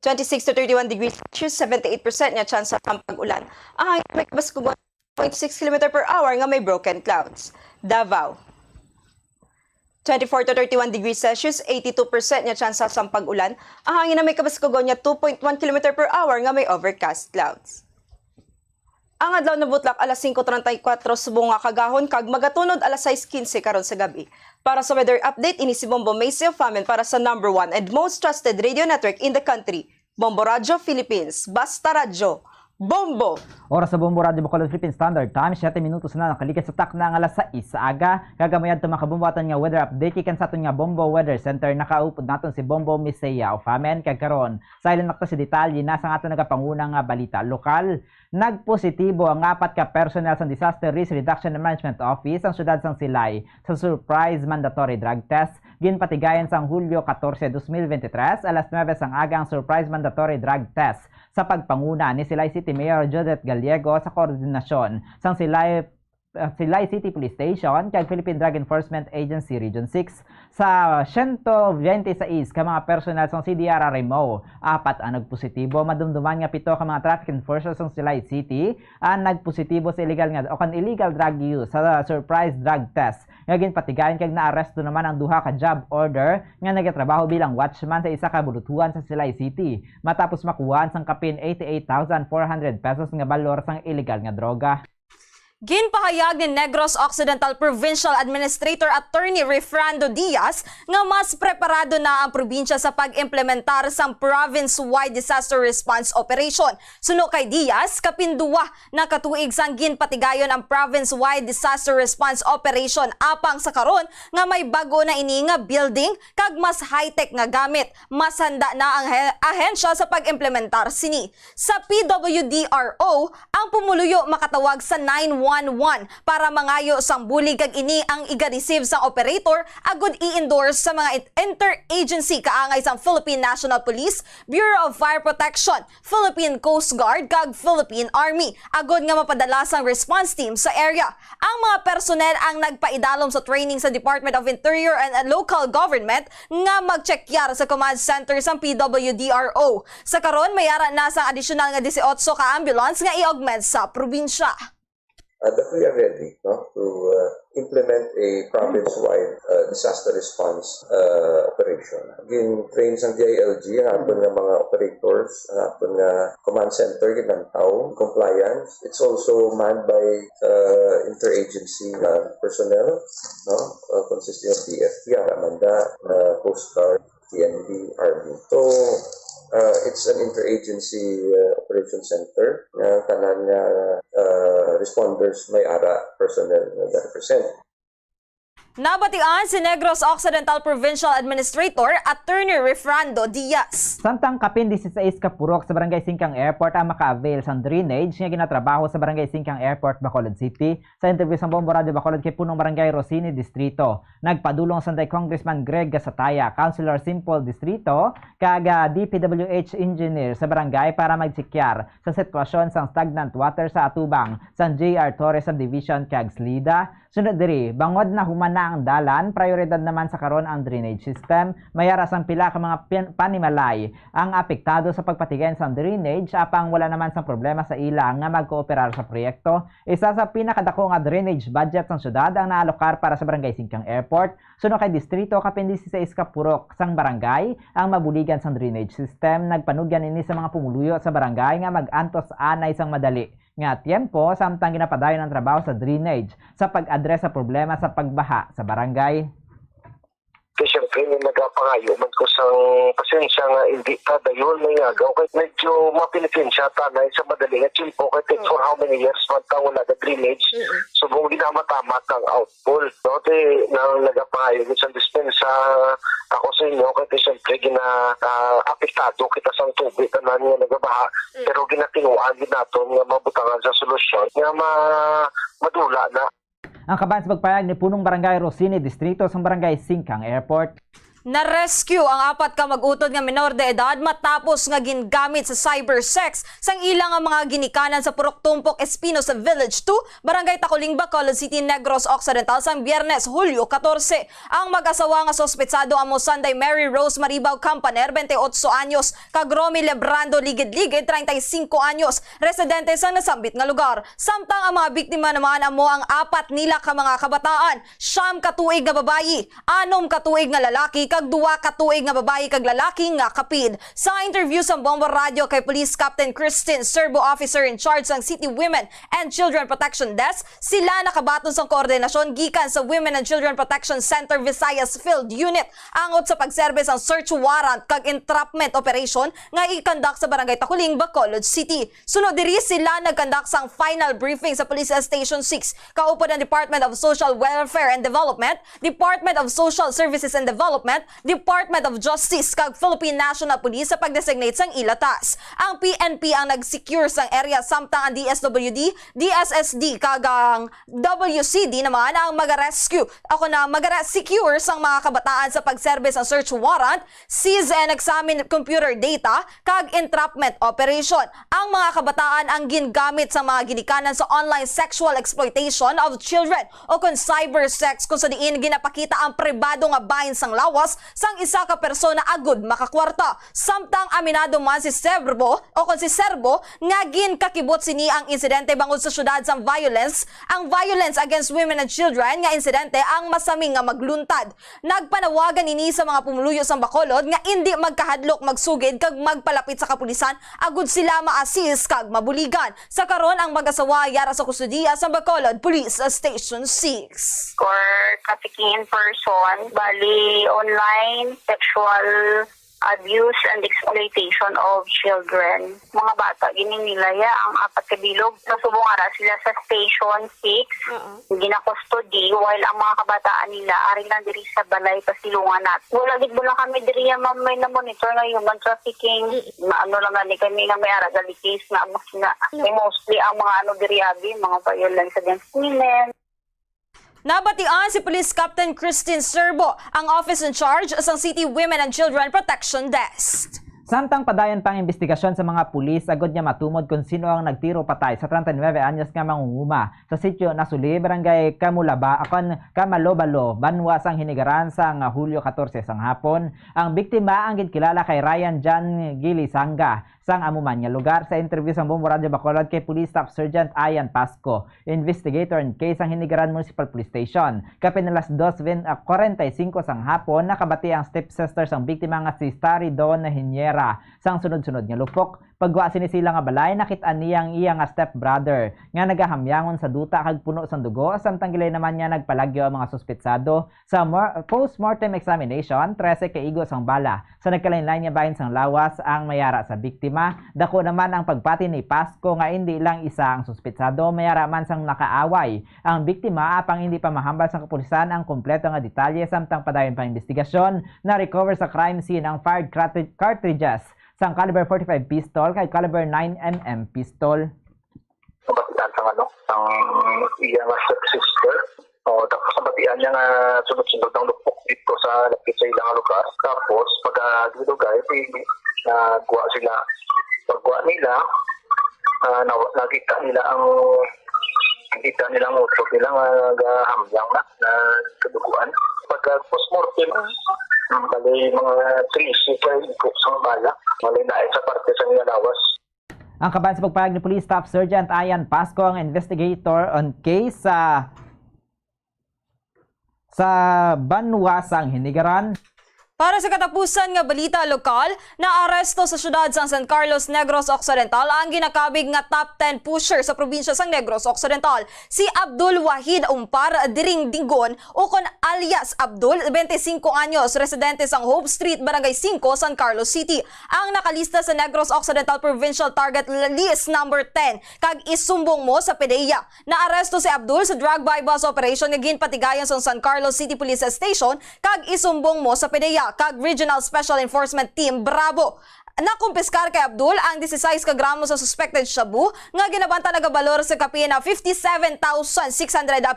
26 to 31 degrees Celsius, 78% niya chance sa pag-ulan. Ang hangin may kabaskugon 0.6 km per hour nga may broken clouds. Davao. 24 to 31 degrees Celsius, 82% niya chance sa pag-ulan. Ang hangin na may kabaskugon niya 2.1 km per hour nga may overcast clouds. Ang adlaw na butlak alas 5:34 subong nga kagahon kag magatunod alas 6:15 karon sa gabi. Para sa weather update, ini si Bombo Macy of Famen para sa #1 and most trusted radio network in the country, Bombo Radio Philippines. Basta Radyo, Bombo! Oras sa Bombo Radio Bacolod Philippine Standard Time, 7 minutos na nakalikat sa takna ng alas 6 sa aga. Kagamayad tumakabumbuatan nga weather update kikan sa aton nga Bombo Weather Center. Nakaupod naton si Bombo Misaya of Famen kag karon. Sa ilang nakta si detalye nasa nga aton nagapanguna nga balita lokal. Nagpositibo ang 4 ka personnel sa Disaster Risk Reduction and Management Office ang syudad sang Silay sa surprise mandatory drug test. Ginpatigayan sang Hulyo 14, 2023, alas 9 sang aga ang surprise mandatory drug test sa pagpanguna ni Silay City Mayor Judith Gallego sa koordinasyon sang Silay City Police Station kag Philippine Drug Enforcement Agency Region 6 sa 126 ka mga personnel sang CDR Remo. 4 ang nagpositibo, madumduman nga 7 ka mga traffic enforcers sang Silay City ang nagpositibo sa illegal nga o kan illegal drug use sa surprise drug test. Nga ginpatigayan kag naaresto naman ang 2 ka job order nga nagatrabaho bilang watchman sa isa ka bulutuhan sa Silay City matapos makuha sang kapin 88,400 pesos nga balor sang illegal nga droga. Ginpahayag ni Negros Occidental Provincial Administrator Attorney Refrando Diaz nga mas preparado na ang probinsya sa pag-implementar sang province-wide disaster response operation. Suno kay Diaz, kapinduwa na katuig sang ginpatigayon ang province-wide disaster response operation apang sa karon nga may bago na ini nga building kag mas high-tech nga gamit. Mas handa na ang ahensya sa pag-implementar sini. Sa PWDRO, ang pumuluyo makatawag sa 911 para mangayo sang bulig kag ini ang iga-receive sang operator agud i-endorse sa mga interagency kaangay sang Philippine National Police, Bureau of Fire Protection, Philippine Coast Guard kag Philippine Army agud nga mapadala sang response team sa area. Ang mga personnel ang nagpaidalom sa training sa Department of Interior and Local Government nga magchekyar sa command center sang PWDRO. Sa karon mayara na sang additional nga 18 ka ambulance nga i-augment sa probinsya. That we are ready to implement a province-wide disaster response operation. Again, train sa DILG, hapon nga mga operators, hapon nga command center, kinantaw, compliance. It's also manned by interagency personnel, consisting of DFP, Amanda, Coast Guard, PNP, Army. So, it's an interagency operation center na tanan nga responders may ara personnel na represent. Nabatian si Negros Occidental Provincial Administrator Attorney Refrando Diaz. Samtang kapin 16 ka purok sa Barangay Singkang Airport ang maka-avail sa drainage nga ginatrabaho sa Barangay Singkang Airport, Bacolod City. Sa interview sa Bombo Radio Bacolod kay punong Barangay Rosini Distrito, nagpadulong Sanday Congressman Greg Gasataya, Councilor Simple Distrito, kaga DPWH engineer sa barangay para magsikyar sa sitwasyon sang stagnant water sa atubang sa JR Torres Subdivision kag Slida. Sunod diri, bangod na humana ang dalan, prioridad naman sa karon ang drainage system. Mayara sang pila ka mga panimalay ang apektado sa pagpatigen sa drainage apang wala naman sang problema sa ila nga magkooperar sa proyekto. Isa sa pinakadako nga drainage budget ng syudad ang naalokar para sa Barangay Singkang Airport. Sunod kay distrito kapin 16 ka purok sang barangay ang mabuligan sang drainage system. Nagpanugyan ini sa mga pumuluyo sa barangay nga mag-antos anay sang madali nga tiempo samtang ginapadayon ang trabaho sa drainage sa pag-address sa problema sa pagbaha sa barangay. Kasi siyempre may nagapangayo man ko sang pasensya nga hindi ka dayon may agaw kahit medyo mapilitin siya tanay sa madali at po kahit for how many years man ta wala na drainage so kung ginamatamat ang outfall no te nang nagapangayo sa dispensa ako sa inyo kahit siyempre apektado kita sang tubig tanan nga nagabaha pero ginatinuan din naton nga mabutangan sa solusyon nga madula na. Ang kaban sa pagpayag ni punong Barangay Rosini Distrito sa Barangay Singkang Airport. Na-rescue ang 4 ka mag-utod nga minor de edad matapos nga gingamit sa cybersex sang ilang nga mga ginikanan sa Purok Tumpok Espino sa Village 2, Barangay Taculing, Bacolod City, Negros Occidental sang Biyernes, Hulyo 14. Ang mag-asawa nga sospetsado amo Sunday Mary Rose Maribaw Campaner, 28 anyos, kag Romy Lebrando Ligid-Ligid, 35 anyos, residente sa nasambit nga lugar. Samtang ang mga biktima naman amo ang 4 nila ka mga kabataan, 9 katuig nga babayi, 6 katuig nga lalaki, kag 2 katuig nga babayi kag lalaki nga kapid. Sa interview sa Bombo Radio kay Police Captain Christine Serbo, officer in charge ng City Women and Children Protection Desk, sila nakabaton sa koordinasyon gikan sa Women and Children Protection Center Visayas Field Unit angot sa pagserbes ang search warrant kag entrapment operation nga i-conduct sa Barangay Taculing, Bacolod City. Sunod diri sila nag-conduct sang final briefing sa Police Station 6 kaupod ng Department of Social Welfare and Development, Department of Social Services and Development, Department of Justice kag Philippine National Police sa pag-designate sang ilatas. Ang PNP ang nag-secure sang area samtang ang DSWD, DSSD kag ang WCD naman ang mag-rescue mag-secure sang mga kabataan sa pag-service ang search warrant, seize and examine computer data kag entrapment operation. Ang mga kabataan ang gingamit sa mga ginikanan sa online sexual exploitation of children o kung cybersex kung sa diin ginapakita ang pribado nga bahin sang lawas sang isa ka persona agud makakwarta. Samtang aminado man si Serbo nga ginkakibot sini ang insidente bangod sa syudad sang violence. Ang violence against women and children nga insidente ang masaming nga magluntad. Nagpanawagan ini sa mga pumuluyo sang Bacolod nga hindi magkahadlok magsugid kag magpalapit sa kapulisan agud sila ma-assist kag mabuligan. Sa karon ang mag-asawa yara sa kustudiya sa Bacolod Police Station 6. For trafficking in person, bali online sexual abuse and exploitation of children. Mga bata, gininilaya ang 4 kabilog. Nasubungara sila sa Station 6. Ginakustody while ang mga kabataan nila ari lang diri sa balay pasilungan natin. Wala gid lang kami diri may na monitor nga human trafficking. Ano lang ni kami nga may ara gali case na mostly ang mga diri abi, mga violence against women. Nabatian si Police Captain Christine Serbo, ang office in charge sa City Women and Children Protection Desk. Samtang padayon pang investigasyon sa mga pulis, agad niya matumod kung sino ang nagtiro patay sa 39 anyos nga mangunguma sa sitio Nasuli, Barangay Kamalobalo, Banwa sang Hinigaran sang Hulyo 14 sang hapon. Ang biktima ang ginkilala kay Ryan John Gilisanga sang amuman nga lugar. Sa interview sa Bombo Radio Bacolod kay Police Staff Sergeant Ayan Pasco, investigator in case ang Hinigaran Municipal Police Station. Kapin alas 2:45 sang hapon, nakabati ang stepsister sang biktima nga si Starry Dawn Hiniera sang sunod-sunod nga lupok. Pagwa sini sila nga balay nakit-an niyang iya nga stepbrother nga nagahamyangon sa duta kag puno sang dugo samtang gilay naman niya nagpalagyo ang mga suspetsado sa post-mortem examination 13 kaigo sang bala. Sa nagkalain-lain niya bahin sang lawas ang mayara sa biktima. Dako naman ang pagpati ni Pasco nga hindi lang isa ang suspetsado, mayara man sang nakaaway. Ang biktima apang hindi pa mahambal sa kapulisan ang kompleto nga detalye samtang padayon pa investigasyon na recover sa crime scene ang fired cartridges sang caliber 45 pistol kay caliber 9mm pistol. Batian sa ang iya nga stepsister. Tapos sa batian niya nga sunod-sunod ang lupok dito sa lapit sa ilang lugar. Tapos pag dilugay, nagwa sila. Pagwa nila, nakita nila ang utok nila nga hamyang na kaduguan. Pag post-mortem, bali mga 3 sang bala, bali na sa parte sa mga lawas. Ang kaban sa pagpahayag ni Police Staff Sergeant Ayan Pasco ang investigator on case sa Banwasang Hinigaran. Para sa katapusan nga balita lokal, naaresto sa syudad sang San Carlos, Negros Occidental ang ginakabig nga top 10 pusher sa probinsya sang Negros Occidental. Si Abdul Wahid Umpar Diring Dingon o kon alias Abdul, 25 anyos, residente sang Hope Street, Barangay 5, San Carlos City. Ang nakalista sa Negros Occidental Provincial Target List number 10 kag isumbong mo sa PDEA. Naaresto si Abdul sa drug bypass operation nga ginpatigayon sa San Carlos City Police Station kag isumbong mo sa PDEA kag Regional Special Enforcement Team Bravo. Nakumpiskar kay Abdul ang 16 kagramo sa suspected shabu nga ginabanta nagabalor sa kapiye na 57,600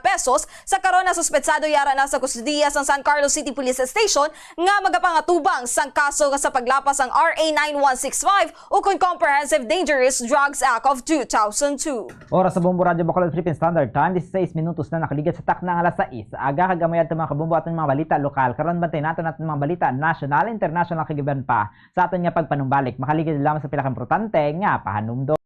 pesos sa karon na suspetsado yara na sa kustudiya sa San Carlos City Police Station nga magapangatubang sang kaso sa paglapas ang RA 9165 o kung Comprehensive Dangerous Drugs Act of 2002. Oras sa Bombo Radio Bacolod Philippine Standard Time, 16 minutos na nakaligat sa takna alas 6. Aga kagamayad sa mga kabumbo aton mga balita lokal. Karon bantay natin mga balita national, international kagiban pa sa aton nga pagpanumbalik. Makaligid lamang sa pinaka-importante nga pahanumdo.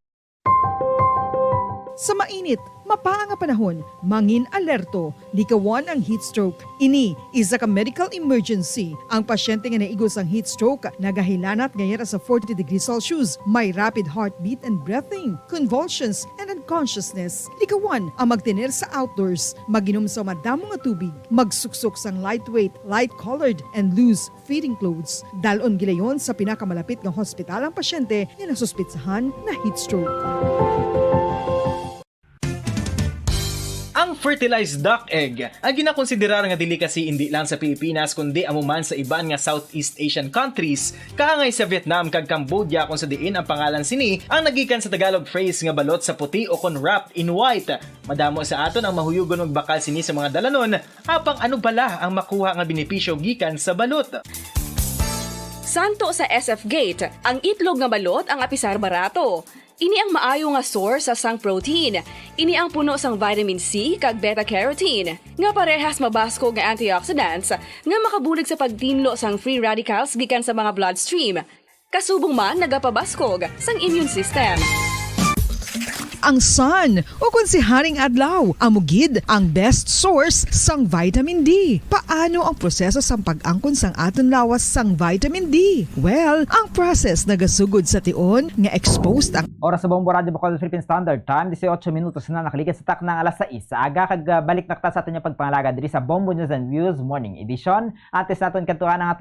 Sa mainit, mapaang nga panahon, mangin alerto, likawan ang heat stroke. Ini, isa ka medical emergency. Ang pasyente nga naigos ang heat stroke, nagahilanat ngayera sa 40 degrees Celsius, may rapid heartbeat and breathing, convulsions, and unconsciousness. Likawan ang magtener sa outdoors, maginom sa madamo nga tubig, magsuksok sang lightweight, light-colored, and loose fitting clothes. Dalon gilayon sa pinakamalapit nga hospital ang pasyente nga nasuspitsahan na heat stroke. Ang fertilized duck egg ang ginakonsiderar nga delicacy hindi lang sa Pilipinas kundi amuman sa iban nga Southeast Asian countries, kaangay sa Vietnam kag Cambodia kung sa diin ang pangalan sini ang nagikan sa Tagalog phrase nga balot sa puti o kon wrapped in white. Madamo sa aton ang mahuyugon og bakal sini sa mga dalanon, apang ano bala ang makuha nga benepisyo gikan sa balot. Santo sa SF Gate, ang itlog nga balot ang apisar barato. Ini ang maayo nga source sa sang protein. Ini ang puno sang vitamin C kag beta-carotene. Nga parehas mabasko nga antioxidants nga makabulig sa pagtinlo sang free radicals gikan sa mga bloodstream. Kasubong man nagapabaskog sang immune system. Ang sun o kung si Haring Adlaw, amugid ang best source sang vitamin D. Paano ang proseso sang pag-angkon sang aton lawas sang vitamin D? Well, ang process nagasugod sa tion nga exposed ang Oras sa Bombo Radio Bacolod Philippine Standard Time, 18 minutos na nakaligat sa taknang alas 6. Aga kag balik nakta sa aton nga pagpangalaga diri sa Bombo News and Views Morning Edition. Ates naton kantuhan ang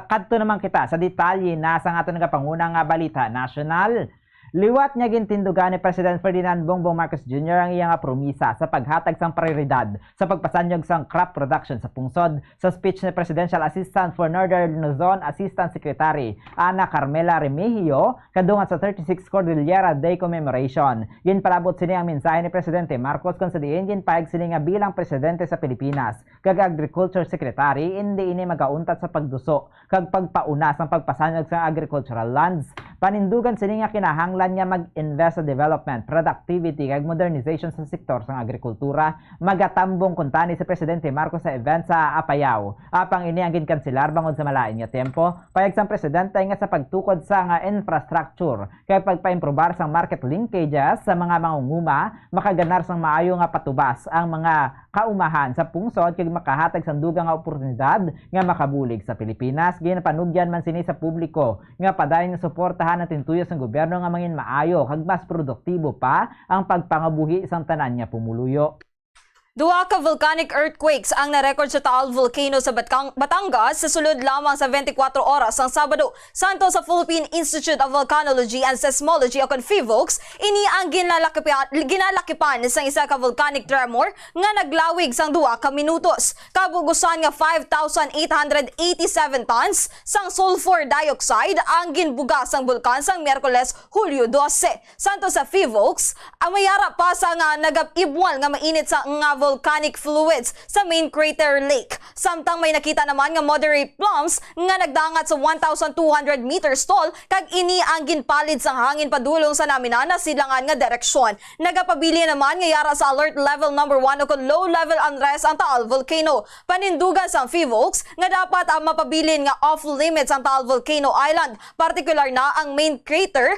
kadto naman kita sa detalye na sa aton nga pangunang balita national. Liwat niya gintindugan ni President Ferdinand Bongbong Marcos Jr. ang iyang promisa sa paghatag sang prioridad sa pagpasanyog sang crop production sa pungsod sa speech ni Presidential Assistant for Northern Luzon Assistant Secretary Ana Carmela Remigio kadungan sa 36 Cordillera Day Commemoration. Ginpalabot sini ang mensahe ni Presidente Marcos kung sa diin ginpahayag sini nga bilang presidente sa Pilipinas kag Agriculture Secretary hindi ini magauntat sa pagduso kag pagpauna sang pagpasanyog sa agricultural lands. Panindugan sini nga kinahanglan niya mag-invest sa development, productivity, kag modernization sa sektor sang agrikultura. Magatambong kuntani si Presidente Marcos sa event sa Apayao. Apang ini ang ginkanselar bangod sa malain nga tempo. Payag sang Presidente nga sa pagtukod sa nga infrastructure, kay pagpaimprobar sang market linkages sa mga mangunguma, makaganar sang maayo nga patubas ang mga kaumahan sa pungsod kag makahatag sang dugang nga oportunidad nga makabulig sa Pilipinas. Ginapanugyan man sini sa publiko nga padayon nga suportahan at intuyos ng gobyerno nga mangin maayo kag mas produktibo pa ang pagpangabuhi sang tanan nga pumuluyo. Duha ka volcanic earthquakes ang narecord sa Taal Volcano sa Batangas sa sulod lamang sa 24 oras ang Sabado. Santo sa Philippine Institute of Volcanology and Seismology o PHIVOLCS, ini ang ginalakipan sa isa ka volcanic tremor nga naglawig sang 2 ka minutos. Kabugusan nga 5,887 tons sang sulfur dioxide ang ginbuga sang bulkan sang Miyerkules, Hulyo 12. Santo sa PHIVOLCS, ang mayara pa sa nga nagapibwal nga mainit sa nga volcanic fluids sa main crater lake. Samtang may nakita naman nga moderate plumes nga nagdangat sa 1,200 meters tall kag ini ang ginpalid sang hangin padulong sa naminan na silangan nga direksyon. Nagapabili naman nga yara sa alert level number 1 o kung low level unrest ang Taal Volcano. Panindugan sang PHIVOLCS nga dapat ang mapabilin nga off limits ang Taal Volcano Island, partikular na ang main crater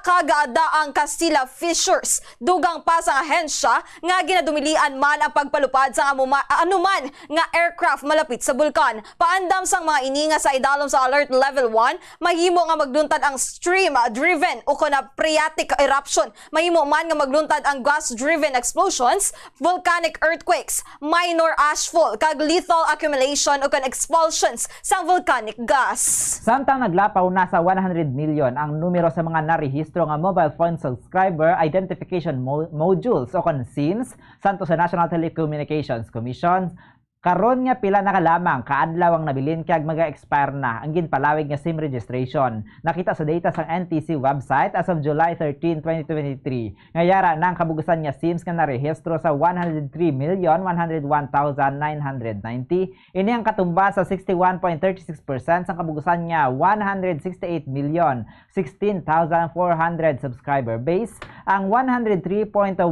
kagada ang Castilla Fissures. Dugang pa sa ahensya nga ginadumilian man ang pagpalupad sa anuman nga aircraft malapit sa bulkan. Paandam sang mga ininga sa idalom sa alert level 1, mahimo nga magluntad ang stream-driven o kuna phreatic eruption. Mahimo man nga magluntad ang gas-driven explosions, volcanic earthquakes, minor ashfall, kag lethal accumulation o kun expulsions sang volcanic gas. Samtang naglapaw na sa 100 million ang numero sa mga narehistro nga mobile phone subscriber identification modules o kun SIMs santo sa National Telecommunications Commission. Karon nga pila na kalamang kaadlaw ang nabilin kag maga-expire na ang ginpalawig nga SIM registration. Nakita sa data sa NTC website as of July 13, 2023. Ngayara nang kabugusan nga SIMs nga narehistro sa 103,101,990. Ini ang katumbas sa 61.36% sa kabugusan nga 168,016,400 subscriber base. Ang 103.101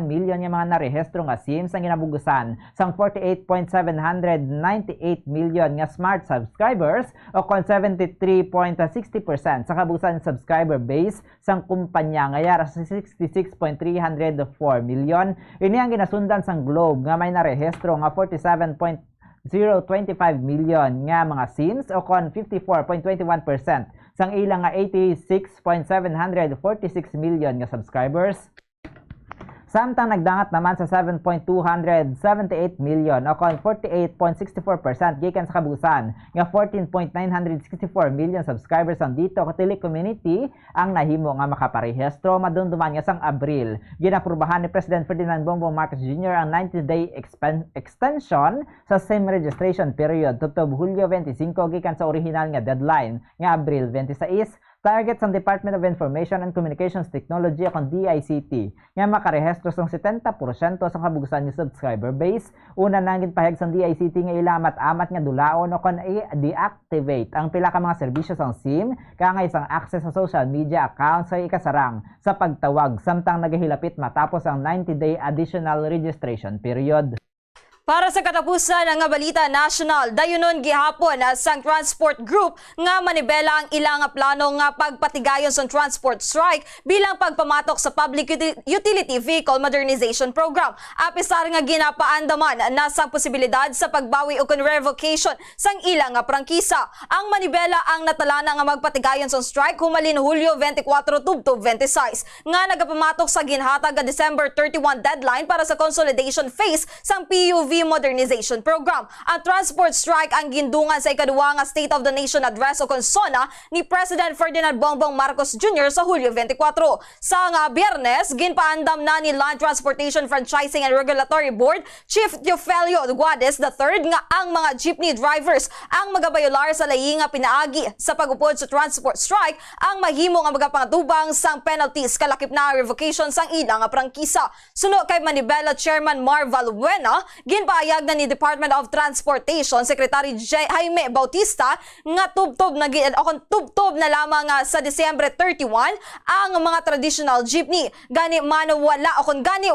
million nga mga narehistro nga SIMs ang ginabugusan sang 48.798 million nga smart subscribers o kon 73.60% sa kabugusan subscriber base sang kumpanya ngayara sa 66.304 million. Ini ang ginasundan sang Globe nga may narehistro nga 47.025 million nga mga SIMs o kon 54.21% sang ilang nga 86.746 million nga subscribers. Samtang nagdangat naman sa 7.278 million o kon 48.64% gikan sa kabugusan nga 14.964 million subscribers ang dito ka telecommunity ang nahimo nga makaparehistro madumduman nga sang Abril. Ginaprubahan ni President Ferdinand Bongbong Marcos Jr. ang 90-day extension sa SIM registration period tubtob Hulyo 25 gikan sa original nga deadline nga Abril 26. Target sa Department of Information and Communications Technology o DICT nga makarehistro sang 70% sa kabugusan ni subscriber base. Una nang ginpahayag sa DICT nga ila amat-amat nga dulaon o kon i-deactivate ang pila ka mga serbisyo sang SIM kangay sang access sa social media accounts sa ikasarang sa pagtawag samtang nagahilapit matapos ang 90-day additional registration period. Para sa katapusan nga balita national, dayunon gihapon sang Transport Group nga manibela ang ilang plano nga pagpatigayon sa transport strike bilang pagpamatok sa Public Utility Vehicle Modernization Program. Apisar nga ginapaandaman na sa posibilidad sa pagbawi o revocation sang ilang prangkisa. Ang manibela ang natalana nga magpatigayon sa strike humalin Hulyo 24 tubtob 26 nga nagapamatok sa ginhatag nga December 31 deadline para sa consolidation phase sang PUV Modernization Program. Ang transport strike ang gindungan sa ikaduwa nga State of the Nation Address o konsona ni President Ferdinand Bongbong Marcos Jr. sa Hulyo 24. Sa nga Biyernes, ginpaandam na ni Land Transportation Franchising and Regulatory Board Chief Teofelio Guades III nga ang mga jeepney drivers ang magabayolar sa layi nga pinaagi sa pagupod sa transport strike ang mahimo nga magapangtubang sang penalties kalakip na revocation sang ilang prangkisa. Suno kay Manibela Chairman Mar Valbuena, Ginpahayag na ni Department of Transportation Secretary Jaime Bautista nga tubtob na lamang sa Disyembre 31 ang mga traditional jeepney. Gani man wala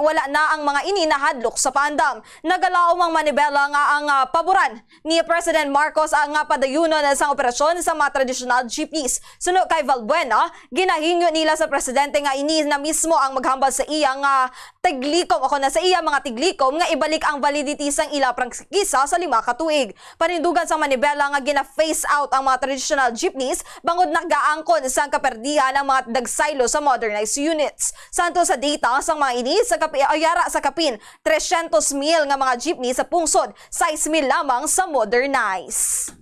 wala na ang mga ini nahadlok sa pandam. Nagalaw mang manibela nga ang paboran ni President Marcos ang padayunon sa operasyon sa mga traditional jeepneys. Suno kay Valbuena, ginahingyo nila sa presidente nga ini na mismo ang maghambal sa iya nga tiglikom mga tiglikom nga ibalik ang validity sang ila prangkisa sa 5 ka tuig. Panindugan sa manibela nga gina-phase out ang mga traditional jeepneys bangod nagaangkon sang kaperdihan ang mga dagsaylo sa modernized units. Santo sa data sang mga ini sa ayara sa kapin 300,000 nga mga jeepney sa pungsod, 6,000 lamang sa modernized.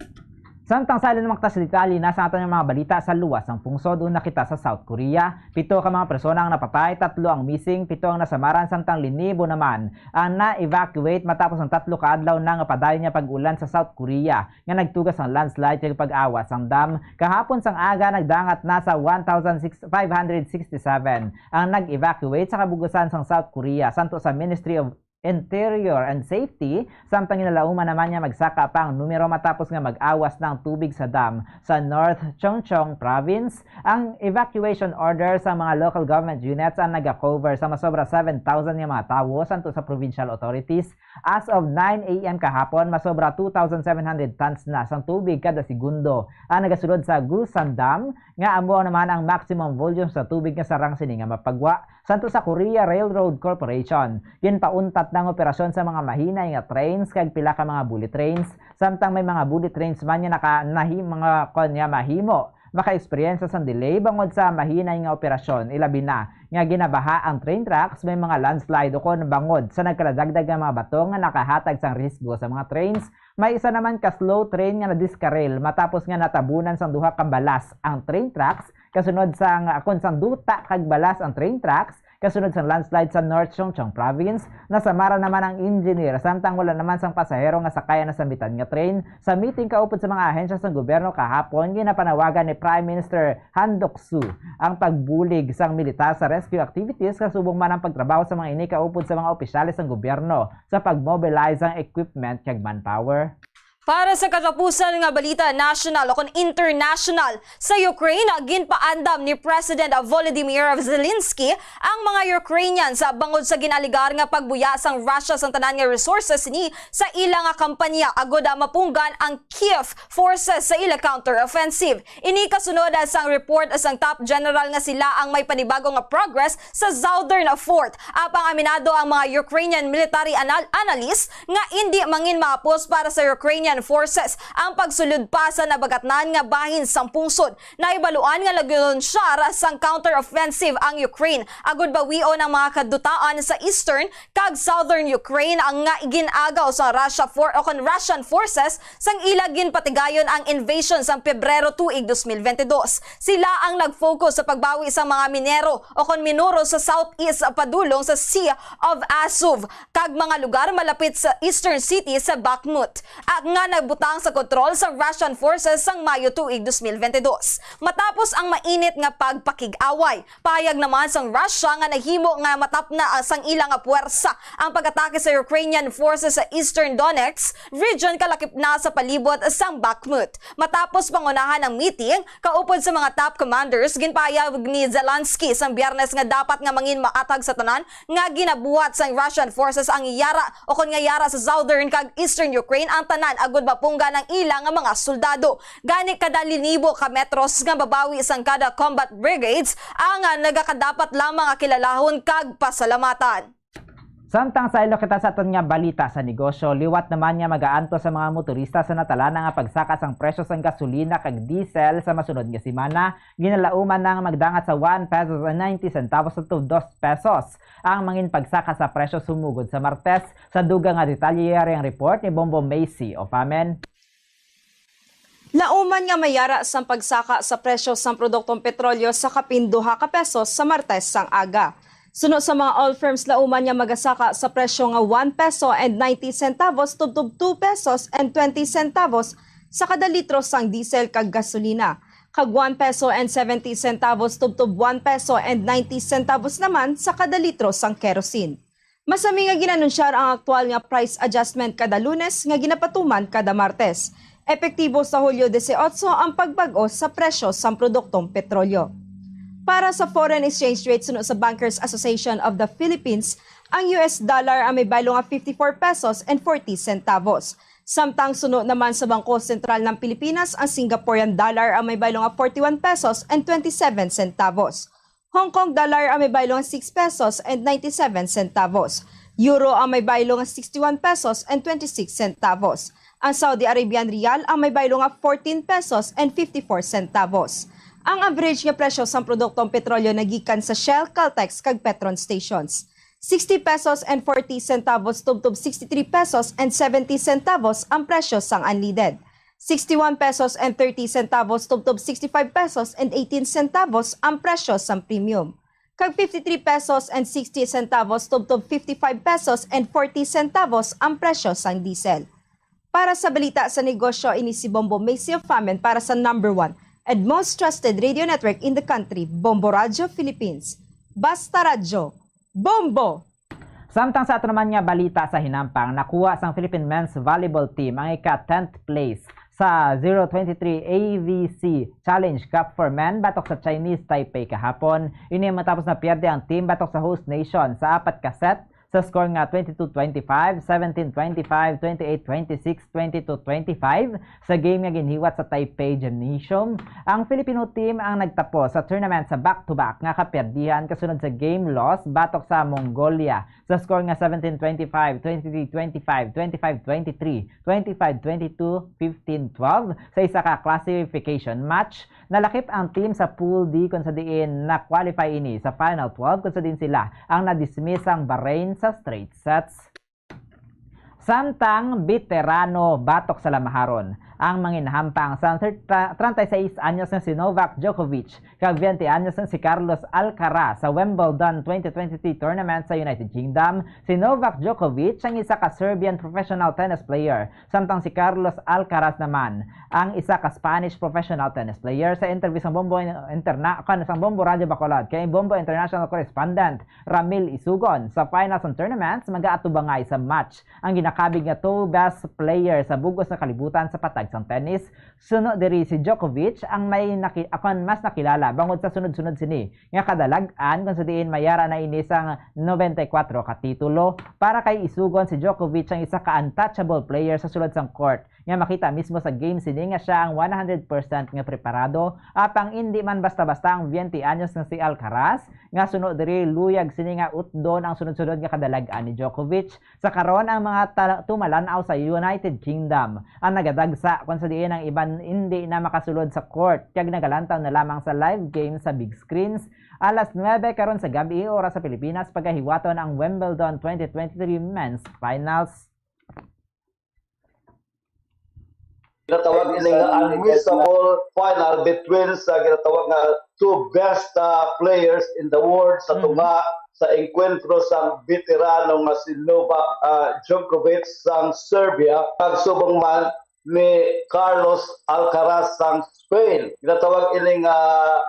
Samtang sa ng mga detalye, nasa atin yung mga balita sa luwas ng pungsod. Una kita sa South Korea. 7 ka mga persona ang napatay, 3 ang missing, 7 ang nasamaran, samtang 5,000 naman ang na-evacuate matapos ng 3 kaadlaw na padayon niya pag-ulan sa South Korea nga nagtugas ang landslide kag pag-awas ang dam. Kahapon sang aga nagdangat na sa 1,567 ang nag-evacuate sa kabugusan sang South Korea. Santo sa Ministry of Interior and Safety, samtang inalauman naman niya magsaka pa ang numero matapos nga mag-awas ng tubig sa dam sa North Chungcheong Province. Ang evacuation order sa mga local government units ang nag-cover sa masobra 7,000 nga mga tawo santo sa provincial authorities. As of 9 a.m. kahapon, masobra 2,700 tons na sang tubig kada segundo ang nagasulod sa Gusan Dam nga amo naman ang maximum volume sa tubig nga sarang sini nga mapagwa. Santo sa Korea Railroad Corporation, ginpauntat ng operasyon sa mga mahinay nga trains kag pila ka mga bullet trains. Samtang may mga bullet trains man nga mahimo maka-experience sa delay bangod sa mahinay nga operasyon. Ilabi na nga ginabaha ang train tracks, may mga landslide o kon bangod sa nagkaladagdag nga mga bato nga nakahatag sang risgo sa mga trains. May isa naman ka slow train nga nadiskarel matapos nga natabunan sang duha ka balas ang train tracks kasunod sang sang duta kag balas ang train tracks kasunod sang landslide sa North Chungcheong Province. Nasamara naman ang engineer samtang wala naman sang pasahero nga sakaya na sambitan nga train. Sa meeting kaupod sa mga ahensya sang gobyerno kahapon, ginapanawagan ni Prime Minister Han Duck-soo ang pagbulig sang militar sa rescue activities kasubong man ang pagtrabaho sa mga ini kaupod sa mga opisyalis ng gobyerno sa pagmobilize ang equipment kag manpower. Para sa katapusan nga balita national o international, sa Ukraine, ginpaandam ni President Volodymyr Zelensky ang mga Ukrainians sa bangod sa ginaligar nga pagbuya sang Russia sa tanan nga resources ni sa ilang nga kampanya agod mapunggan ang Kiev forces sa ilang counter-offensive. Ini kasunod sang report sang top general nga sila ang may panibagong nga progress sa Southern Fort. Apang aminado ang mga Ukrainian military analyst nga hindi mangin maapos para sa Ukrainian forces ang pagsulod pa sa nabagatnan nga bahin sang pungsod. Naibaluan nga lagunsyar sang counter-offensive ang Ukraine agud bawion ang mga kadutaan sa eastern kag southern Ukraine ang nga iginagaw sa Russian forces sang ilagin patigayon ang invasion sang Pebrero tuig 2022. Sila ang nag-focus sa pagbawi sa mga minero o minuro sa southeast padulong sa Sea of Azov kag mga lugar malapit sa eastern city sa Bakhmut. At nga nagbutang sa kontrol sa Russian forces sang Mayo tuig 2022. Matapos ang mainit nga pagpakig-away, payag naman sang Russia nga nahimo nga matapna sang ilang nga puwersa ang pag-atake sa Ukrainian forces sa Eastern Donetsk region kalakip na sa palibot sang Bakhmut. Matapos pangunahan ang meeting, kaupod sa mga top commanders, ginpahayag ni Zelensky sang Biyernes nga dapat nga mangin maatag sa tanan nga ginabuhat sang Russian forces ang yara o nga yara sa southern kag eastern Ukraine ang tanan agud mapungga ng ilang nga mga soldado. Gani kada 1,000 ka metros nga babawi sang kada combat brigades ang nagakadapat lamang nga kilalahon kag pasalamatan. Samtang sa ilo kita sa aton nga balita sa negosyo, liwat naman niya magaanto sa mga motorista sa natalana nga pagsaka sang presyo sang gasolina kag diesel sa masunod nga semana. Ginalauman na nga magdangat sa 1 pesos and 90 centavos to 2 pesos ang mangin pagsaka sa presyo sumugod sa Martes. Sa dugang nga detalyere ang report ni Bombo Macy o Pamen. Lauman nga mayara sang pagsaka sa presyo sang produktong petrolyo sa kapin 2 ka pesos sa Martes sang aga. Sunod sa mga oil firms, lauman niya magasaka sa presyo nga 1 peso and 90 centavos to 2 pesos and 20 centavos sa kada litro sang diesel kag gasolina. Kag 1 peso and 70 centavos to 1 peso and 90 centavos naman sa kada litro sang kerosene. Masami nga ginanunsyar ang aktual nga price adjustment kada Lunes nga ginapatuman kada Martes. Epektibo sa Hulyo 18 ang pagbago sa presyo sa produktong petrolyo. Para sa foreign exchange rate sunod sa Bankers Association of the Philippines, ang US dollar ang may baylo nga 54 pesos and 40 centavos. Samtang sunod naman sa Bangko Sentral ng Pilipinas, ang Singaporean dollar ang may baylo nga 41 pesos and 27 centavos. Hong Kong dollar ang may baylo nga 6 pesos and 97 centavos. Euro ang may baylo nga 61 pesos and 26 centavos. Ang Saudi Arabian Riyal ang may baylo nga 14 pesos and 54 centavos. Ang average nga presyo sa produktong petrolyo nagikan sa Shell, Caltex kag Petron stations. 60 pesos and 40 centavos tubtob 63 pesos and 70 centavos ang presyo sang unleaded. 61 pesos and 30 centavos tubtob 65 pesos and 18 centavos ang presyo sang premium. Kag 53 pesos and 60 centavos tubtob 55 pesos and 40 centavos ang presyo sang diesel. Para sa balita sa negosyo, ini si Bombo Macy of Famen para sa #1 and most trusted radio network in the country, Bombo Radio Philippines. Basta Radyo, Bombo! Samtang sa ato naman nga balita sa hinampang, nakuha sang Philippine Men's Volleyball Team ang ika-10th place sa 023 AVC Challenge Cup for Men batok sa Chinese Taipei kahapon. Ini matapos na pierde ang team batok sa host nation sa 4 ka set sa score nga 22-25, 17-25, 28-26, 22-25 sa game nga ginhiwat sa Taipei Gymnasium. Ang Filipino team ang nagtapos sa tournament sa back-to-back nga kaperdihan kasunod sa game loss batok sa Mongolia sa score nga 17-25, 23-25, 25-23, 25-22, 15-12 sa isa ka classification match. Nalakip ang team sa Pool D kung sa diin na-qualify ini sa Final 12 kung sa din sila ang na-dismiss ang Bahrain sa straight sets. Samtang veterano batok sa lamaharon ang manginahampang sa 36 anyos na si Novak Djokovic kag 20 anyos na si Carlos Alcaraz sa Wimbledon 2023 tournament sa United Kingdom. Si Novak Djokovic ang isa ka Serbian professional tennis player, samtang si Carlos Alcaraz naman ang isa ka Spanish professional tennis player. Sa interview sa Bombo Bombo Radio Bacolod kay Bombo International Correspondent Ramil Isugon, sa finals ng tournaments mag-aatubangay sa match ang ginakabig nga two best player sa bugos na kalibutan sa patag sang tennis. Sunod diri si Djokovic ang may mas nakilala bangod sa sunod-sunod sini nga kadalag-an kung sa diin mayara na inisang 94 ka titulo. Para kay Isugon, si Djokovic ang isa ka untouchable player sa sulod sang court nga makita mismo sa game sini nga siya ang 100% nga preparado apang hindi man basta-basta ang 20 anyos nga si Alcaraz nga sunod diri luyag sini nga utdon ang sunod-sunod nga kadalag-an ni Djokovic. Sa karon ang mga tumalanaw sa United Kingdom ang nagadagsa kung sa diin ang iban hindi na makasulod sa court kag nagalantaw na lamang sa live game sa big screens. Alas 9 karon sa gabi oras sa Pilipinas pagahiwaton ang Wimbledon 2023 Men's Finals. Ginatawag ini nga unmissable final between sa ginatawag nga two best players in the world sa tunga sa enkwentro sang veterano nga si Novak Djokovic sang Serbia pagsubong man ni Carlos Alcaraz sang Spain. Ginatawag ini nga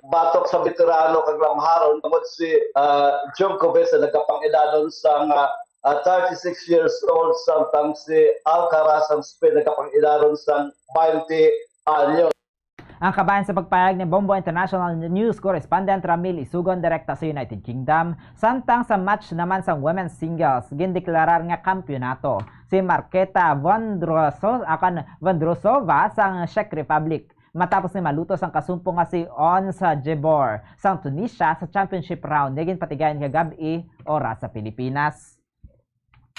batok sa veterano kag lamharon tungod si Djokovic na nagkapang-edadon sang 36 years old, samtang si Alcaraz ang Spain nagkapang-edadon sang 20 anyo. Ang kabayan sa pagpayag ni Bombo International News Correspondent Ramil Isugon direkta sa United Kingdom. Samtang sa match naman sa women's singles, gindeklarar nga kampyonato si Marketa Vondrousova sa Czech Republic matapos ni malutos ang kasumpong nga si Ons Jabeur sa Tunisia sa championship round naging patigayan kagabi oras sa Pilipinas.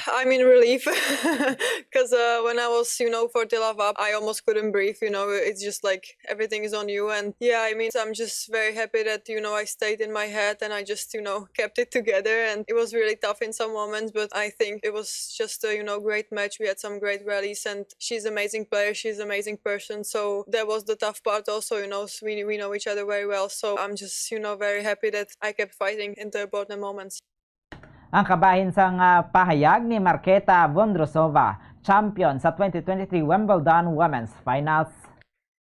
I'm in relief because when I was, 40 love up, I almost couldn't breathe, it's just like everything is on you. And yeah, I'm just very happy that, I stayed in my head and I just, kept it together. And it was really tough in some moments, but I think it was just a, great match. We had some great rallies and she's an amazing player. She's an amazing person. So that was the tough part also, we know each other very well. So I'm just, very happy that I kept fighting in the important moments. Ang kabahin sang pahayag ni Marketa Vondrousova, champion sa 2023 Wimbledon Women's Finals.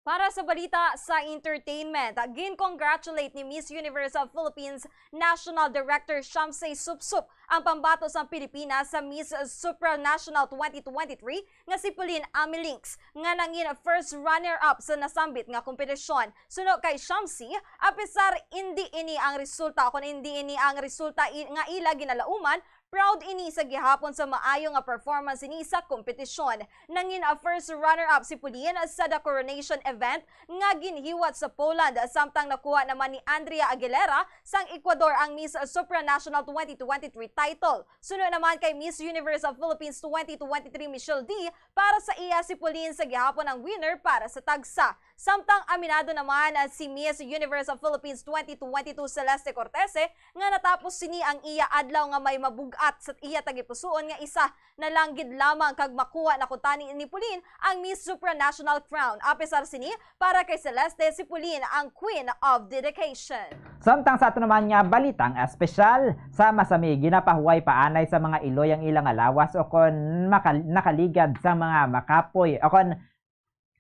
Para sa balita sa entertainment, gin-congratulate ni Miss Universe of Philippines National Director Shamsay Supsup ang pambato sa Pilipinas sa Miss Supranational 2023 nga si Pauline Amilinks nga nangin first runner-up sa nasambit nga kompetisyon. Suno kay Shamsay, apisar hindi ini ang resulta nga ila ginalauman, proud ini sa gihapon sa maayo nga performance ini sa kompetisyon. Nangin a first runner-up si Pauline sa The Coronation event nga ginhiwat sa Poland, samtang nakuha naman ni Andrea Aguilera sang Ecuador ang Miss Supranational 2023 title. Sunod naman kay Miss Universe of Philippines 2023 Michelle D, para sa iya si Pauline sa gihapon ang winner para sa tagsa. Samtang aminado naman si Miss Universe of Philippines 2022 Celeste Cortese nga natapos sini ang iya adlaw nga may mabugat sa iya tagipusoon nga isa na langgid lamang kag makuha na kutani ni Pauline ang Miss Supranational crown. Apesar sini, para kay Celeste, si Pauline ang Queen of Dedication. Samtang sa ato naman nga balitang espesyal, sa masami ginapahuway paanay sa mga iloy ang ilang alawas o kon nakaligad sa mga makapoy o kon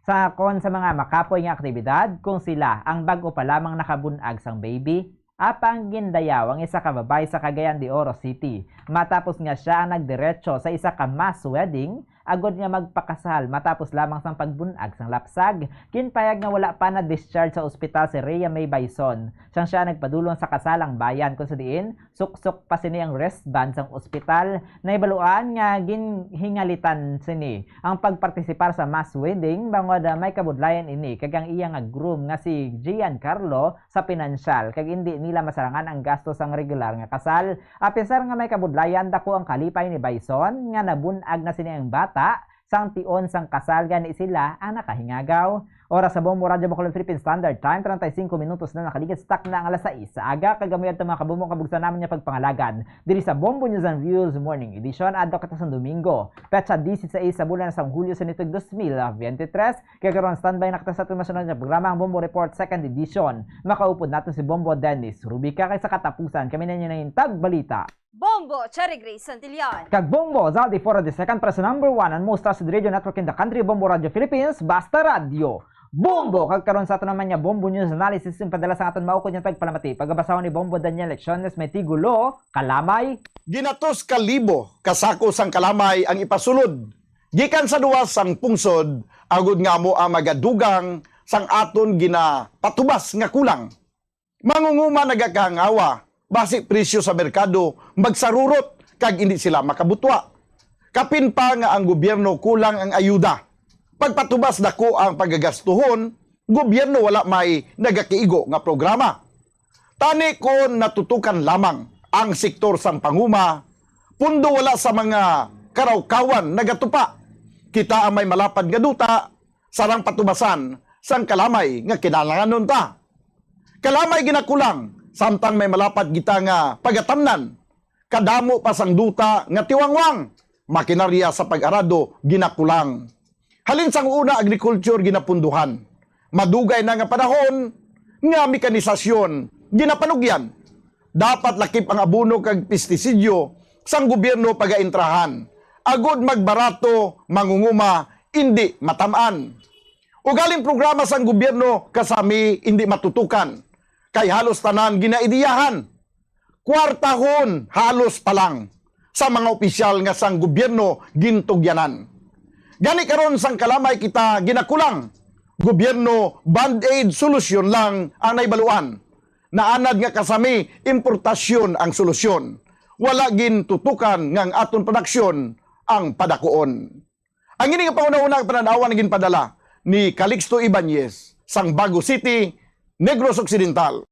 sa mga makapoy nga aktibidad kung sila ang bago pa lamang nakabunag sang baby. Apang gindayaw ang isa ka babae sa Cagayan de Oro City matapos nga siya nagdiretso sa isa ka mass wedding agod nga magpakasal matapos lamang sang pagbunag sang lapsag. Kinpayag nga wala pa na discharge sa ospital si Rhea May Bison sang siya nagpadulong sa kasalang bayan kung sa diin suksok pa sini ang wristband sang ospital. Naibaluan nga ginhingalitan sini ang pagpartisipar sa mass wedding bangod may kabudlayan ini kag ang iya nga groom nga si Giancarlo sa pinansyal kag hindi nila masarangan ang gastos sang regular nga kasal. Apisar nga may kabudlayan dako ang kalipay ni Bison nga nabunag na sini ang bata sang tion sang kasal gani sila ang nakahingagaw. Oras sa Bombo Radyo Bacolod Philippine Standard Time 35 minutos na nakaligid stock na ang alas 6 sa aga kagamuyad ta mga kabumong kabugsan namin niya pagpangalagan diri sa Bombo News and Views Morning Edition adto kita sa Domingo petsa 16 sa bulan sa Hulyo sa nitong 2023 kaya karon standby na kita sa ating masunod na programa ang Bombo Report Second Edition. Makaupod natin si Bombo Dennis Rubica kay sa katapusan kami na yung tag balita. Bombo Cherry Grace Santillan Kag Bombo Zaldi for the second press number 1 and most trusted radio network in the country, Bombo Radio Philippines, Basta Radio. Bombo! Kag karon sa ato naman niya Bombo News Analysis yung padala sa aton maukod yung tagpalamati. Pagabasahon ni Bombo Daniel Lecciones may tigulo, kalamay. Ginatos ka libo kasako sang kalamay ang ipasulod. Gikan sa duwas sang pungsod, agud nga mo ang magadugang sang aton ginapatubas nga kulang. Mangunguma nagakangawa, basi presyo sa merkado magsarurot kag hindi sila makabutwa. Kapin pa nga ang gobyerno kulang ang ayuda. Pagpatubas dako ang paggagastuhon, gobyerno wala may nagakiigo nga programa. Tani kon natutukan lamang ang sektor sang panguma, pundo wala sa mga karawkawan nagatupa. Kita ang may malapad nga duta, sarang patubasan sang kalamay nga kinahanglanon ta. Kalamay ginakulang, samtang may malapad kita nga pagatamnan. Kadamo pa sang duta nga tiwangwang, makinarya sa pag-arado ginakulang. Halin sang una agriculture ginapunduhan. Madugay na nga panahon nga mekanisasyon ginapanugyan. Dapat lakip ang abono kag pestisidyo sang gobyerno pagaintrahan. Agod magbarato, mangunguma, hindi matamaan. Ugaling programa sang gobyerno kasami hindi matutukan. Kay halos tanan ginaidiyahan. Kwartahon halos pa lang sa mga opisyal nga sang gobyerno gintugyanan. Gani karon sang kalamay kita ginakulang. Gobyerno band-aid solusyon lang ang naibaluan. Naanad nga kasami importasyon ang solusyon. Wala gintutukan nga ang aton produksyon ang padakuon. Ang ini nga pangunahunang pananawan nga ginpadala ni Calixto Ibanez sang Bago City, Negros Occidental.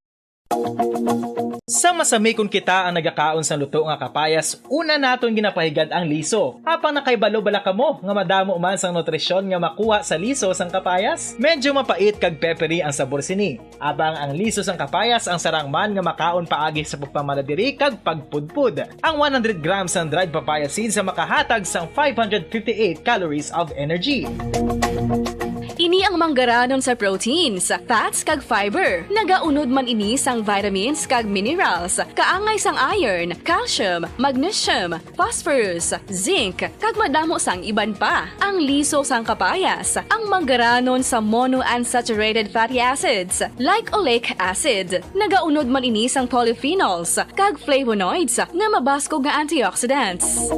Sa masami kung kita ang nagakaon sa luto nga kapayas, una naton ginapahigad ang liso. Apang nakaibalo bala kamo nga madamo man sang nutrisyon nga makuha sa liso sang kapayas. Medyo mapait kag peppery ang sabor sini. Abang ang liso sang kapayas ang sarang man nga makaon paagi sa pagpamaladiri kag pagpudpud. Ang 100 grams ng dried papaya seeds sa makahatag sang 558 calories of energy. Ini ang manggaranon sa proteins, fats kag fiber. Nagaunod man ini sang vitamins kag minerals, kaangay sang iron, calcium, magnesium, phosphorus, zinc, kag madamo sang iban pa. Ang liso sang kapayas, ang manggaranon sa monounsaturated fatty acids like oleic acid. Nagaunod man ini sang polyphenols kag flavonoids nga mabaskog nga antioxidants.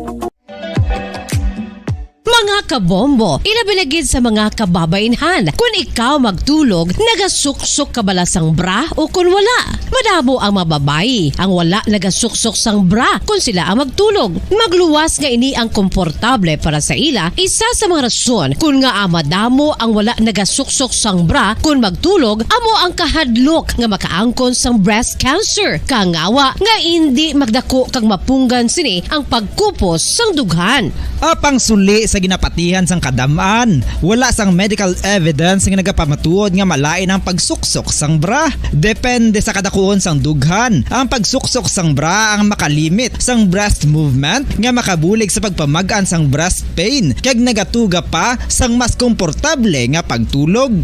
Mga kabombo, ilabinagid sa mga kababainhan. Kung ikaw magtulog, nagasuksok ka bala sang bra o kung wala. Madamo ang mababayi ang wala nagasuksok sang bra kung sila ang magtulog. Magluwas nga ini ang komportable para sa ila. Isa sa mga rason kung nga madamo ang wala nagasuksok sang bra kung magtulog, amo ang kahadlok nga makaangkon sang breast cancer. Kangawa nga hindi magdako kag mapunggan sini ang pagkupos sang dughan. Apang suli sa ginapatihan sang kadamaan, wala sang medical evidence nga nagapamatuod nga malain ang pagsuksok sang bra. Depende sa kadakuon sang dughan. Ang pagsuksok sang bra ang makalimit sang breast movement nga makabulig sa pagpamagaan sang breast pain kag nagatuga pa sang mas komportable nga pagtulog.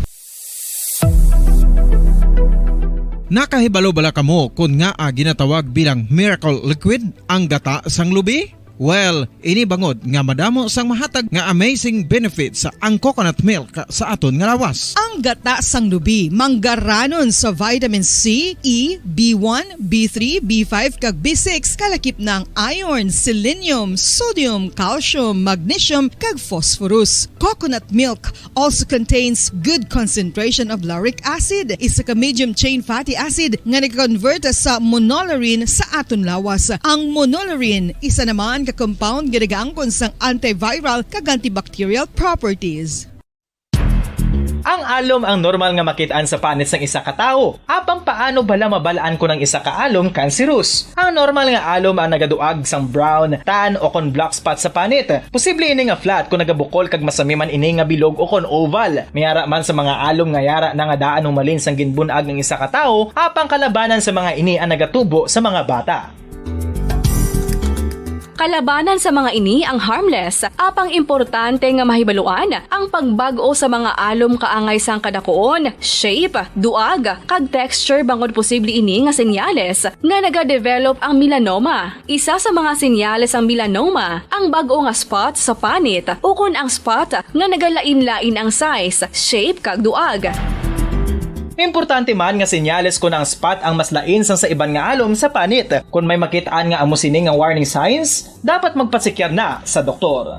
Nakahibalo bala kamo kung nga ginatawag bilang miracle liquid ang gata sang lubi? Well, ini bangod nga madamo sang mahatag nga amazing benefits sa ang coconut milk sa aton nga lawas. Ang gata sang lubi manggaranon sa vitamin C, E, B1, B3, B5 kag B6 kalakip ng iron, selenium, sodium, calcium, magnesium kag phosphorus. Coconut milk also contains good concentration of lauric acid, isa ka medium chain fatty acid nga nag-convert sa monolaurin sa aton lawas. Ang monolaurin isa naman ka-compound ginagaangkon sang antiviral kag antibacterial properties. Ang alom ang normal nga makitaan sa panit sang isa ka tawo. Apang paano bala mabalaan ko ng isa ka alom cancerous? Ang normal nga alom ang nagaduag sang brown, tan o kon black spot sa panit. Posible ini nga flat kung nagabukol kag masami man ini nga bilog o kon oval. Mayara man sa mga alom nga yara na nga daan humalin sang ginbunag ng isa ka tawo, apang kalabanan sa mga ini ang nagatubo sa mga bata. Kalabanan sa mga ini ang harmless, apang importante nga mahibaluan ang pagbago sa mga alom kaangay sang kadakuon, shape, duag, kag texture bangod posible ini nga senyales nga nagadevelop ang melanoma. Isa sa mga senyales ang melanoma, ang bag-o nga spot sa panit o kun ang spot nga nagalain-lain ang size, shape, kag duag. Importante man nga senyales kung ang spot ang mas lain sang sa iban nga alom sa panit. Kung may makitaan nga amo sini nga warning signs, dapat magpasikyar na sa doktor.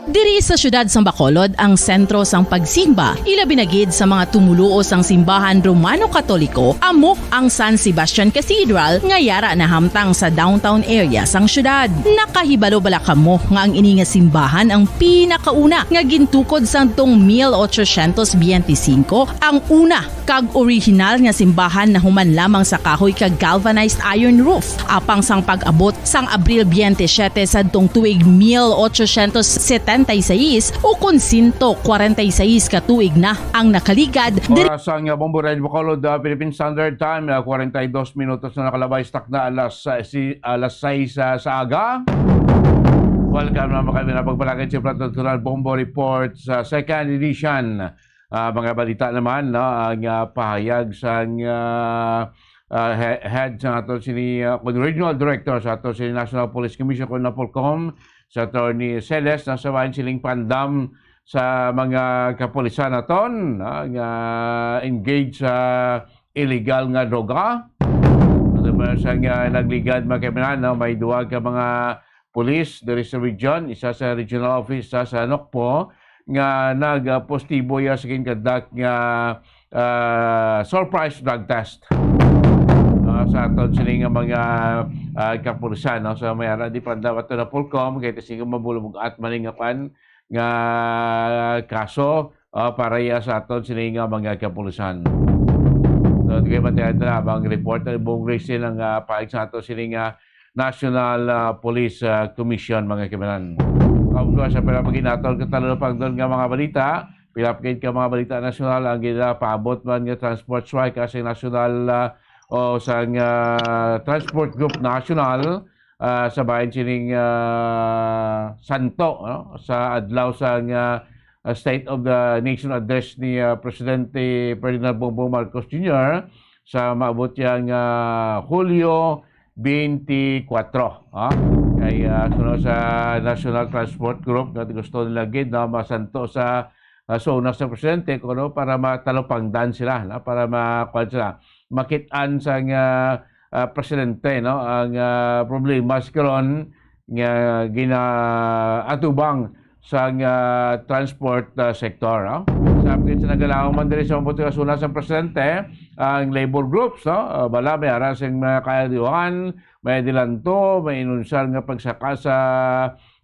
Diri sa syudad sang Bacolod ang sentro sang pagsimba. Ilabinagid sa mga tumuluo sang simbahan Romano-Katoliko amo ang San Sebastian Cathedral nga yara na hamtang sa downtown area sang syudad. Nakahibalo bala kamo nga ang ini nga simbahan ang pinakauna nga gintukod sang tong 1825, ang una kag original nga simbahan na human lamang sa kahoy kag galvanized iron roof. Apang sang pag-abot sang Abril 27 sadtong tuig 1876 o kun 146 ka tuig na ang nakaligad. Oras ang Bombo Radio Bacolod, Philippine Standard Time, 42 minutos na nakalabay, stock na alas 6 sa aga. Welcome naman kami na pagpalagay sa Natural Bombo Report sa second edition. Mga balita naman, no, ang pahayag sa head sa ato sini Regional Director sa ato sini National Police Commission kung Napolcom, sa Attorney Celes, nasa bayan siling pandam sa mga kapulisan naton nga engaged sa illegal nga droga. Sa nagligad makiminan, may duwag ka mga pulis diri sa region, isa sa regional office, isa sa Nokpo, nga nagpostibo ya sa kinkadak nga surprise drug test. Sa aton siling mga kapulisan, no? So may ara di pandawat na Polcom kay tising mabulog at malingapan nga kaso para ya sa aton siling mga kapulisan. So kay matayan na bang report na buong race ng paig sa aton siling National Police Commission mga kamanan. Kung sa pala paginatol katalo pang doon nga mga balita, pilapkid ka mga balita nasyonal ang paabot man nga transport strike kasi nasyonal o sa Transport Group National sa bayan sining Santo, no? Sa adlaw sa State of the Nation address ni Presidente Ferdinand Bongbong Marcos Jr. sa maabot yang Hulyo 24. Kay sunod sa National Transport Group nga gusto nila gid na masanto sa zona sa presidente kuno para matalupangdan sila, no? Para makit-an sa presidente, no? Ang problema karon nga ginaatubang sa transport sector, no? Sabi sa nagalaw man diri sa mabuti nga sa presidente ang labor groups, no? Bala may ara sing kayadiwan, may dilanto, may inunsar nga pagsaka sa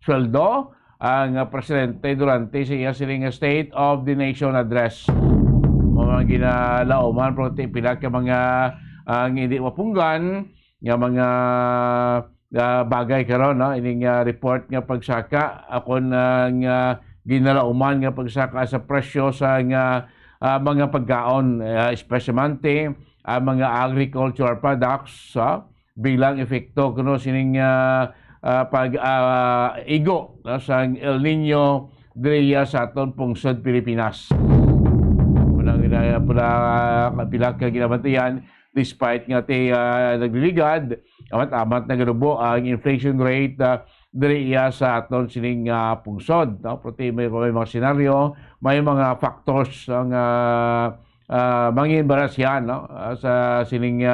sweldo ang presidente durante siya siling State of the Nation address. Mga ginalauman pero pila ka mga ang hindi mapunggan nga mga bagay karon, no? Ining report nga pagsaka ako nang ginalauman nga pagsaka sa presyo sa mga pagkaon, especially mga agricultural products, bilang epekto kuno sining igo sa El Nino diri sa aton pungsod Pilipinas. Pila ka ginabantayan despite nga nagliligad amat na ganubo ang inflation rate diri sa aton sining pungsod, no? Prote may mga senaryo, may mga factors ang mangin-baras yan, no? Sa sining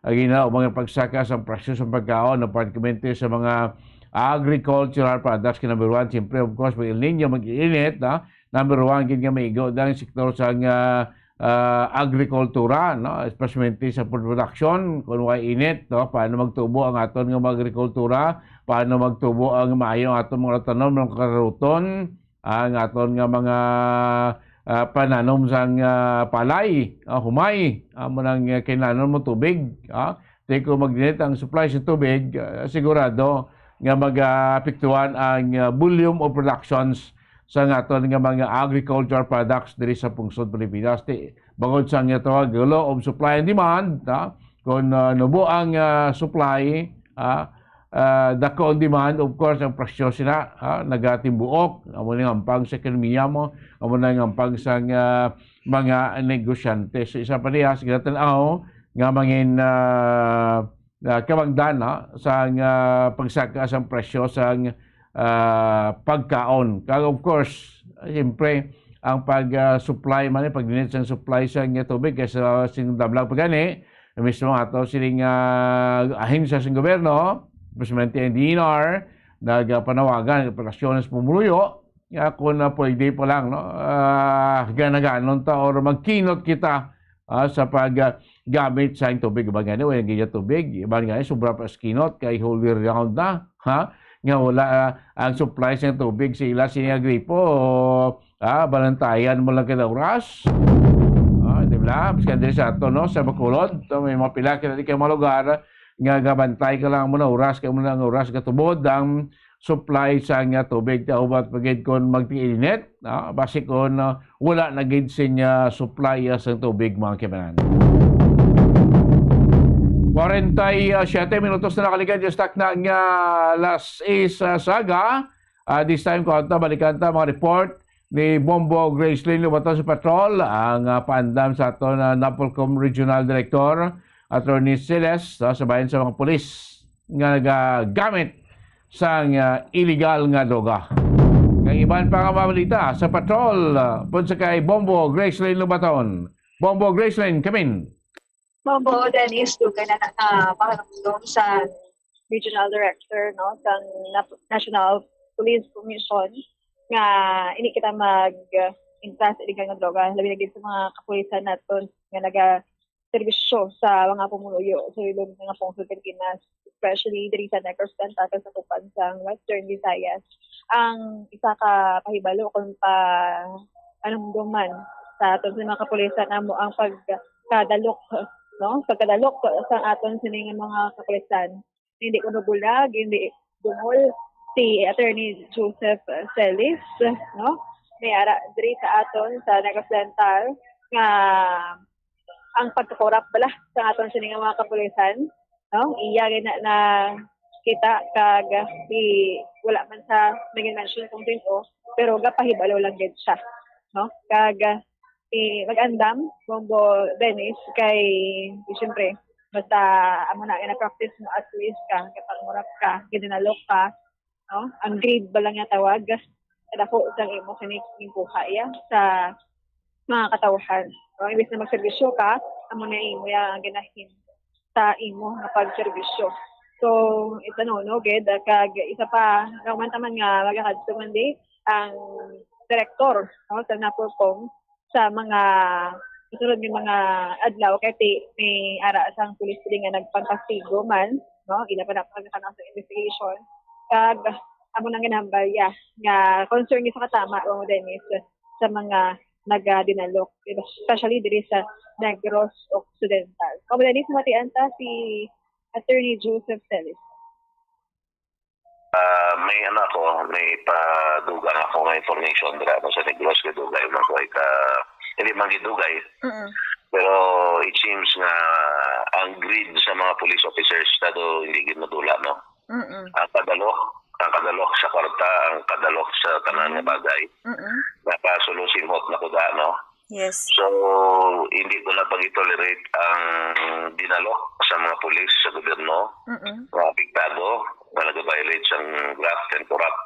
ginawa mga pagsaka sa presyo sa pagkaon, particularly sa mga agricultural products. Number one, siyempre, of course, pag El Nino mag-iinit, number one, ganyan maigo dahil sektor sa agrikultura, no? Especially sa food production, kung may init, no? Paano magtubo ang aton ng agrikultura, paano magtubo ang maayo ang aton mga tanom ng karuton, ang aton nga mga pananom sang palay, humay, manang kinanon mo tubig. Teko magdinit ang supply sa tubig, sigurado nga mag-apektuhan ang volume of productions sa aton nga mga agricultural products diri sa pungsod Pilipinas. Bangod sa nga tawag law of supply and demand, kung nubo ang supply, dako on demand, of course, ang presyo sila nagatimbuok. Amo na ampang sa ekonomiya mo, amo na ampang sa mga negosyante. So isa pa niya, sige natin nga mangin kabangdan sa pagsaka sa presyo sa pagkaon. Kaya of course, siyempre, ang pag-supply man, pag-dinit sa supply sa tubig kaysa sinundablang pagani, mismo ato siling ahensya sa gobyerno, Presidente ang DNR, nagpanawagan, operasyones pumuluyo, kung pwede pa lang, no? Ganaganon ta or magkinot kita sa paggamit sa tubig. Iba nga walang ganyan tubig. Iba nga sobra pa skinot kay whole year round na. Nga wala ang supply sa tubig sa ila sinagripo. Balantayan mo lang kada oras. Diba? Kasi sa ato, no? Sa Bacolod, may mga pila kita di kayo mga lugar nga gabantay ka lang muna oras, kaya muna ang oras katubod ang supply sa nga tubig. Ubat pagid kon magtiinit, basi kon wala na gid sinya supply sa tubig mga kibanan. 47 minutos na nakalikan yung stock na nga last is saga. This time ko balikan ta mga report ni Bombo Gracelyn Lubaton sa Patrol, ang paandam sa ato na Napolcom Regional Director Attorney Celeste sa bayan sa mga pulis nga nagagamit sa illegal nga droga. Ang iban pa nga mabalita sa Patrol, punsa kay Bombo Gracelyn Lubaton. Bombo Gracelyn, come in. Bombo Dennis Dugan na nakapakalong sa Regional Director, no, sa National Police Commission nga ini kita mag-intas illegal nga droga, labi na sa mga kapulisan naton nga serbisyo sa mga pumuluyo sa ilog ng pungsod Pilipinas, especially diri sa Negros Occidental sa tupan sa Western Visayas. Ang isa ka pahibalo kung anong duman sa aton sa mga kapulisan namo ang pagkadalok, no? Pagkadalok sa aton sining mga kapulisan. Hindi ko nabulag, hindi dumol si Attorney Joseph Celis, no? May ara diri sa aton sa Negros Occidental nga ang pagkakorap bala sa aton sining mga kapulisan, no? Iya na kita kag wala man sa naging mention kung dito pero gapahibalo lang gid siya no kag mag-andam Bombo Dennis kay siyempre basta amo na practice mo at least ka kapag murap ka ginalok ka no ang grade ba lang nga tawag dako sang imo sinig buhay sa mga katawhan no imbis na magserbisyo ka amo na imo ya ang ginahin sa imo nga pagserbisyo. So, ito no, ged kag isa pa, man taman nga magakadto man di ang direktor no sa Napolcom sa mga susunod ng mga adlaw kay may ara sang pulis nga nagpangkastigo man no ila pa nagkanaw sa investigation kag amo nang ginambal nga concern ni sa katama o Dennis sa mga nagadinalok especially diri sa Negros Occidental. Como Dennis matianta si Attorney Joseph Celis. May may padugang ako ng information dira sa Negros kay dugay man ko hindi man gidugay. Pero it seems nga ang grid sa mga police officers dado hindi gid madula no. Ang kadalok sa kwarta, ang kadalok sa tanan nga bagay. Napasolusimot na kuda no. Yes. So, hindi ko na pag-tolerate ang dinalok sa mga pulis sa gobyerno, mga apektado, na nag-violate ang graft and corrupt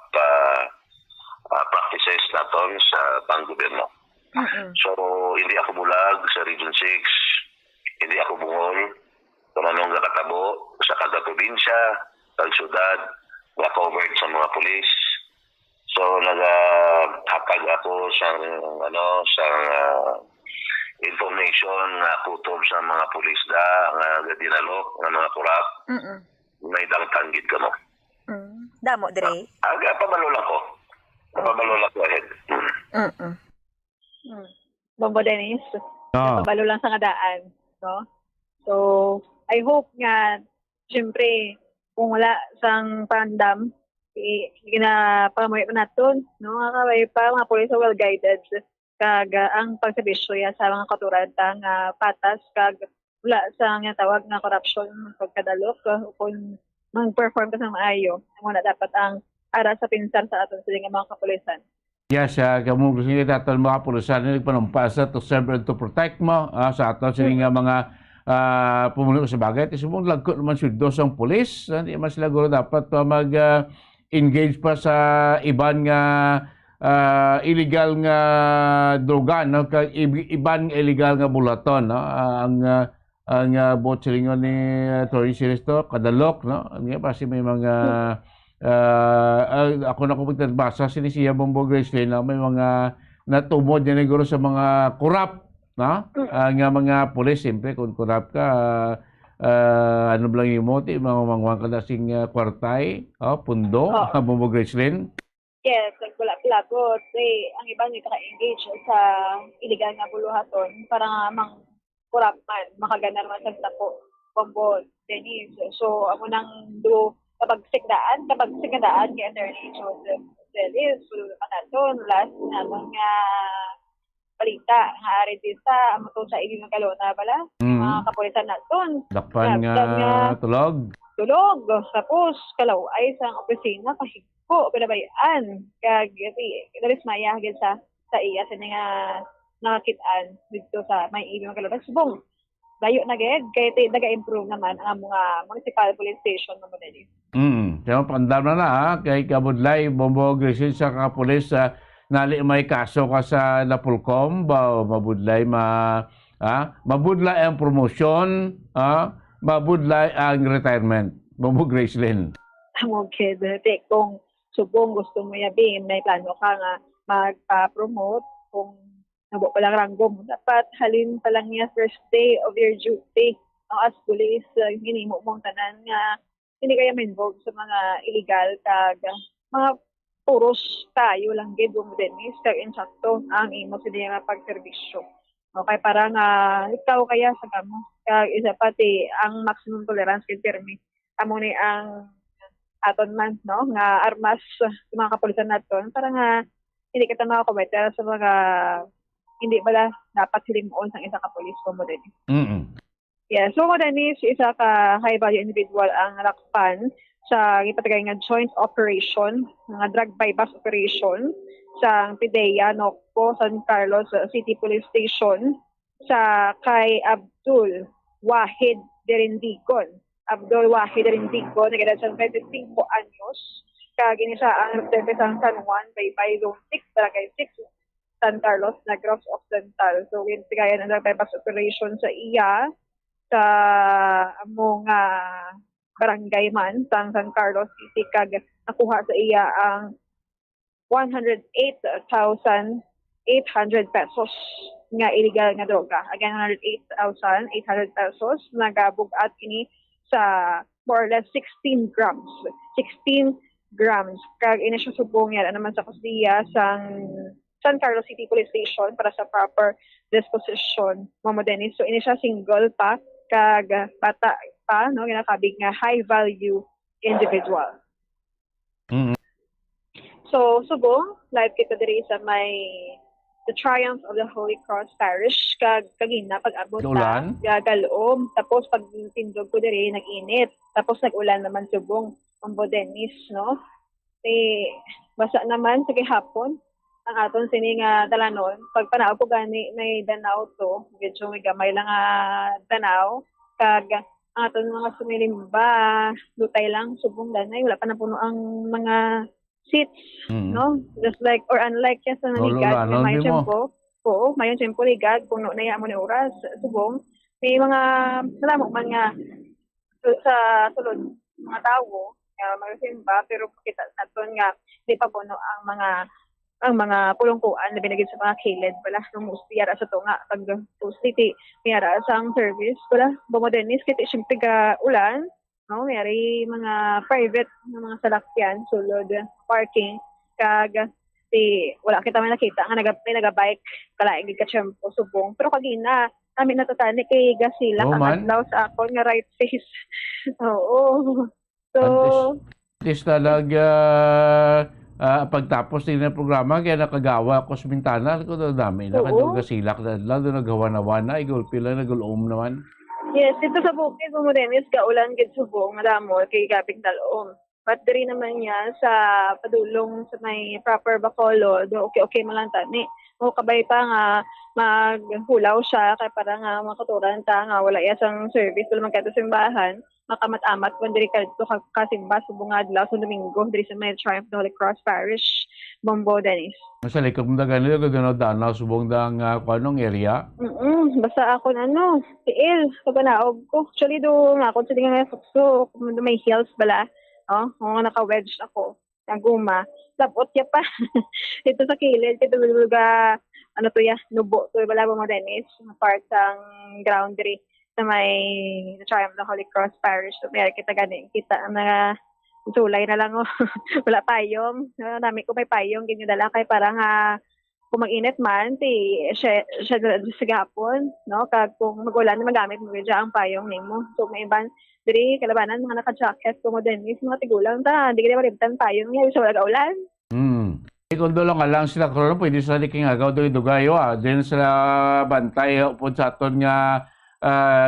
practices natin sa pang-gobyerno. So, hindi ako bulag sa Region 6, hindi ako bungol, tumanong nakatabo sa kada probinsya, sa syudad, na-covered sa mga pulis. So nagahapag ako sa information nga kutob sa mga pulis nga dinalok nga mga kurap. May dangtanggit ka mo. Damo dire. Aga pamalo ko ahead. Bombo Dennis. Pabalo lang sa ngadaan, no? So I hope nga siyempre kung wala sang pandam ginapamoy pa naton no kakaway pa mga pulis well guided kag ang pagserbisyo sa mga katuranta nga patas kag wala sa nga tawag nga corruption pagkadalok kung mag-perform ka sa maayo mo na dapat ang ara sa pinsan sa aton sila nga mga kapulisan. Yes, kamo gusto niyo dapat mga kapulisan nagpanumpasa to serve and to protect mo sa aton sila nga mga pumuno sa bagay. Isumong lagkot naman sweldo sang pulis, hindi man sila guro dapat mag-engage pa sa iban nga illegal nga droga, no? Iban illegal nga bulaton, no? Ang bot silingon ni Tori Siristo, kadalok, no? Nga kasi may mga ako na pagtabasa sinisiya Bombo Gracelyn na may mga natumod niya siguro sa mga corrupt, no? Nga mga pulis, siyempre kung corrupt ka, ano lang yung motive, mga kadasing kwartay, pundo, Bombo Gracelyn. Yes, wala ko. Ang iba nito ka-engage sa illegal nga buluhaton para nga mang corrupt man, makaganar man sa tapo, Bombo Dennis. So, amo nang kapag sigdaan kay Attorney Joseph Celis, panaton, last na mga balita nga artista amo to sa ilang kalona bala mga kapulisan naton dakpan nga tulog tapos kalaw ay sa opisina pahigko pinabayaan kag dalis maya gid sa iya sa nga nakakit-an dito sa may ilang kalona subong layo na gid kay naga-improve naman ang mga municipal police station mo dili. Kaya pandam na kay kabudlay Bombo Gracelyn sa kapulis sa nali may kaso ka sa Napolcom ba mabudlay mabudlay ang promotion, mabudlay ang retirement. Bombo Gracelyn. Okay, kung subong gusto mo yabi, may plano ka nga magpa-promote kung nabo pa lang ranggo mo, dapat halin pa lang niya first day of your duty as police, hinimo mong tanan nga hindi kaya ma-involve sa mga illegal kag mga puros tayo lang gid mo Dennis kag insakto ang imo sa diya pagserbisyo. Okay, para nga ikaw kaya sa kamo kag isa pati ang maximum tolerance kay permi amo ni ang aton man no nga armas sa mga kapulisan naton para nga hindi kita makakometer sa mga hindi bala dapat hilimon sang isa ka pulis mo Dennis. Yeah, so ko Dennis, isa ka high-value individual ang nakpan sa ipatagay nga joint operation, nga drug bypass operation sa PIDEA, Nocpo, San Carlos City Police Station sa kay Abdul Wahid Derindigon. Abdul Wahid Derindigon, nagedad sa 25 anyos, kagini siya ang representante San Juan, Baybay Zone 6, Barangay 6, San Carlos, Negros Occidental. So, pinagayan ang drug bypass operation sa iya, sa among barangay man sa San Carlos City, kag nakuha sa iya ang 108,800 pesos nga illegal nga droga. Again, 108,800 pesos nagabugat ini sa more or less 16 grams. 16 grams. Kag ini siya subong yan naman sa kusdiya sa San Carlos City Police Station para sa proper disposition. Mamo Dennis. So ini siya single pa kag bata pa, no, ginakabig nga high value individual. So subong live kita diri sa may the Triumph of the Holy Cross Parish kag kagina pag-abot ta gagalom, tapos pag tindog ko diri nag-init, tapos nag-ulan naman subong Mamo Dennis, no. Basa naman sa gihapon ang aton sini nga dalanon. Pag panaw po gani may danaw to, medyo may gamay lang danaw, kag ang aton mga sumilimba, lutay lang subong danay, wala pa na puno ang mga seats, no? Just like or unlike yan sa naligad, may tempo, may tempo ligad, puno na yan mo ni oras, subong. May mga salamok man nga sa sulod mga tao, magsimba, pero kita naton nga di pa puno ang mga pulungkuan na binigay sa mga kilid wala nung mustiyara sa tunga pag city mayara sa ang service wala bumodernis kiti siyempre ka ulan, no, mayari mga private na mga salakyan sulod parking kag wala kita man nakita nga nagabike kalaing ka tiyempo subong pero kagina amin natatani kay gasila ang adlaw sa akon nga right face. Oo. So Antes talaga pagtapos din ng programa, kaya nakagawa ko sa bintana, ko dami na, kadong gasilak na lang, doon nagawa-nawa igol pila, nagulom naman. Yes, ito sa bukid mo din, is kaulan gid subong, madamo, kay Gaping Dalom. But diri naman niya sa padulong sa may proper Bacolod, okay man lang tani. O kabay pa nga maghulaw siya, kay para nga makaturan ta nga wala isang service, wala man kato simbahan. Makamat-amat kung diri kadto kasimba subong adlaw sa Domingo diri sa may Triumph of the Holy Cross Parish, Bombo Dennis. Sa likod mo dagan nila danaw subong dang kanong area. Basta ako tiil paganaog ko. Actually do nga ako sa nga so may heels bala. Kung naka-wedge ako, naguma. Lapot ya pa. Dito sa kilid, dito ga nubo to bala mo Dennis, part sang ground diri sa may Triumph of the Holy Cross Parish. So, may kita na sulay na lang. Wala payong. Nami ko may payong. Ginidala kay parang kung mag-init man, siya sa gapon. No? Kag kung mag-ulan, magamit mo dyan ang payong nimo. So, may iban, diri, kalabanan, mga naka-jacket, kung modernis, mga tigulang ta. Hindi ka na malibtan payong niya. So, wala kaulan. Kung doon lang sila karoon, pwede sila diking agaw doon dugayo. Then sila bantay po sa aton nga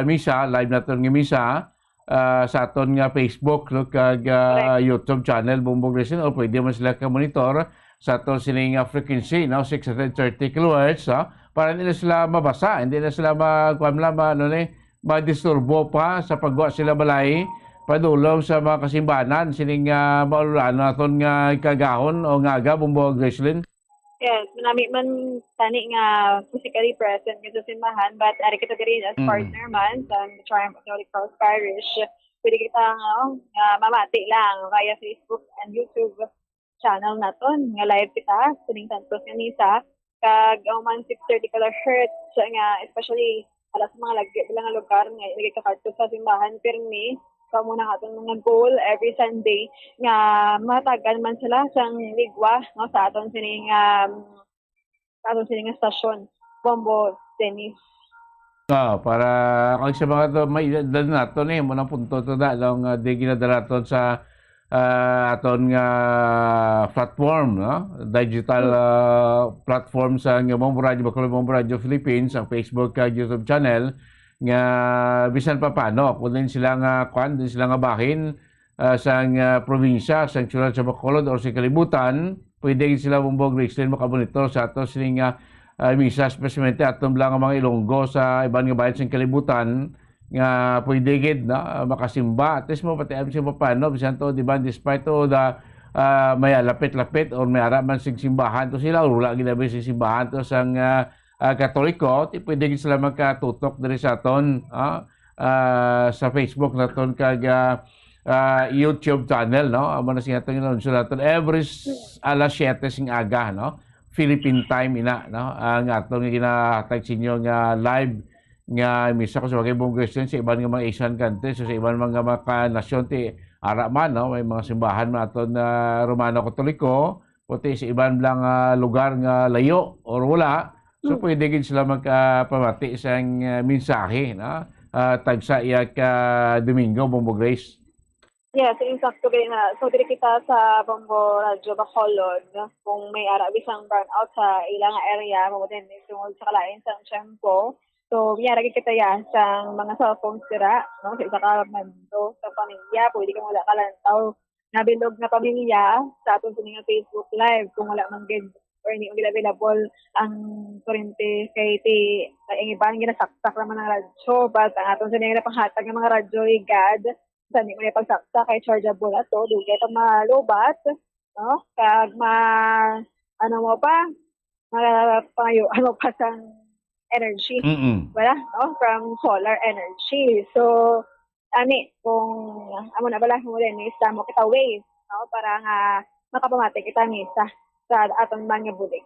misa, live natin nga misa sa aton nga Facebook kag YouTube channel Bumbog Resin, o pwede man sila ka-monitor sa aton sining frequency 630 kHz para hindi na sila mabasa, hindi na sila madisturbo pa sa paggawa sila balay padulong sa mga kasimbanan sining maululan naton nga kagahon o ngaga Bumbog Resin. Yes, manami man tani nga physically present sa simbahan, but ari kita diri as partner man sa Triumph of the Holy Cross Parish. Pwede kita mamati lang via Facebook and YouTube channel naton nga live kita sining Santos nga misa kag man 630 kHz nga especially alas mga lang lugar nga nagikakarto sa simbahan pirmi. So muna atong mga goal every Sunday nga matagal man sila sang ligwa sa aton sining stasyon Bombo Dennis. Para kag sa mga to may dal naton muna punto to lang di ginadalaton sa aton nga platform digital platform sa Bombo Radio Bacolod, Bombo Radio Philippines, ang Facebook kag YouTube channel. nga bisan pa paano kung din sila nga din sila nga bahin sa probinsya, sa syudad sa Bacolod o sa kalibutan, pwede sila bumbog Graceland makabonitor sa ato sining misa, especially atong lang mga Ilonggo sa ibang nga bayan sa kalibutan nga pwede gid na makasimba at least mo pati am siya paano bisan to di ba despite to the may lapit-lapit or may ara man sig simbahan to sila wala ginabi sa simbahan to sang Katoliko, ti pwede gid sila magkatutok diri sa aton sa Facebook naton kag YouTube channel, no? Amo na siya itong inunsyo natin every alas 7 sing aga, no? Philippine time ina, no? Ang atong ginahatag sa inyo nga live nga misa ko sa mga ibang Christian sa ibang mga Asian countries, so sa ibang mga nasyon ti ara man, no? May mga simbahan man aton Romano Katoliko, puti sa ibang lang lugar nga layo or wala. So pwede gid sila magpamati sa mensahe, no? Tagsa iya ka Domingo Bombo Grace. Yes, insakto kay na. So diri kita sa Bombo Radyo Bacolod, kung may ara bisang burnout sa ilang area mo din tungod sa kalain sa tempo. So biyara kita ya sa mga cellphones dira, no? Sa isa ka mando sa pamilya, pwede kang wala kalantaw nabilog na pamilya sa aton sa Facebook Live kung wala man gid or hindi available ang kurente kay ti ang iban ginasaksak naman ng radyo but ang aton sa nga panghatag ng mga radyo igad sa hindi mo na pagsaksak kay chargeable ato dugay pa malubat, no? Kag ano mo pa pangayo ano pa sang energy wala, no? From solar energy. So ani kung amo na bala mo din isa mo kita ways, no? Para nga makapamati kita misa sa atong mga bulig.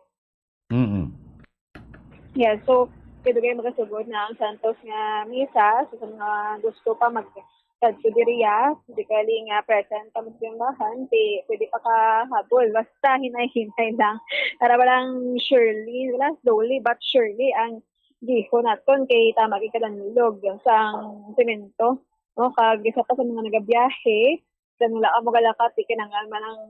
Yeah, so pwede kayo magasugod na ang Santos nga misa sa mga gusto pa mag-kadto diriya, hindi kali nga present pa magsimbahan, pwede pa kahabol. Basta hinay-hinay lang. Para walang slowly but surely ang giho naton kay tama kay kadanlog sa semento. No, kag isa pa sa mga nagabiyahe, dan wala ka magalakat, kinangal man ang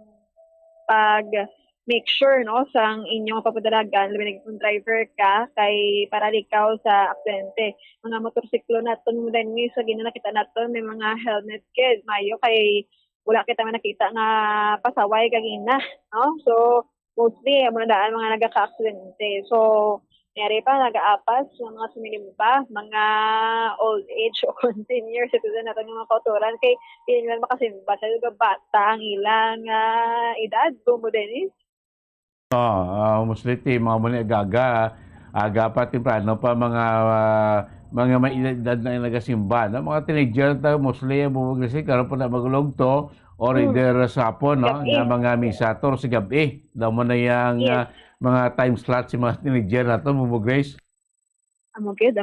make sure, no, sang inyong papadalagan labi kung driver ka kay para likaw sa aksidente. Mga motorsiklo naton mo din sa ginanakita naton may mga helmet kid mayo kay wala kita man nakita nga pasaway kagina, no? So mostly mo na daan mga nagaka-aksidente. So nari pa nag-aapas mga sumilimba, mga old age o senior citizen natin yung mga kauturan kay hindi nila makasimba sa mga bata ang ilang edad, bumudenis. Mostly mga muli aga pa temprano pa mga may edad na nagasimba, no? Mga teenager ta mostly bumuglisik karon po na magulog to or either sa hapon, no? Nga mga misa to sa gabi daw mo na yang mga time slot si mga teenager nato bumuglis. Amugid,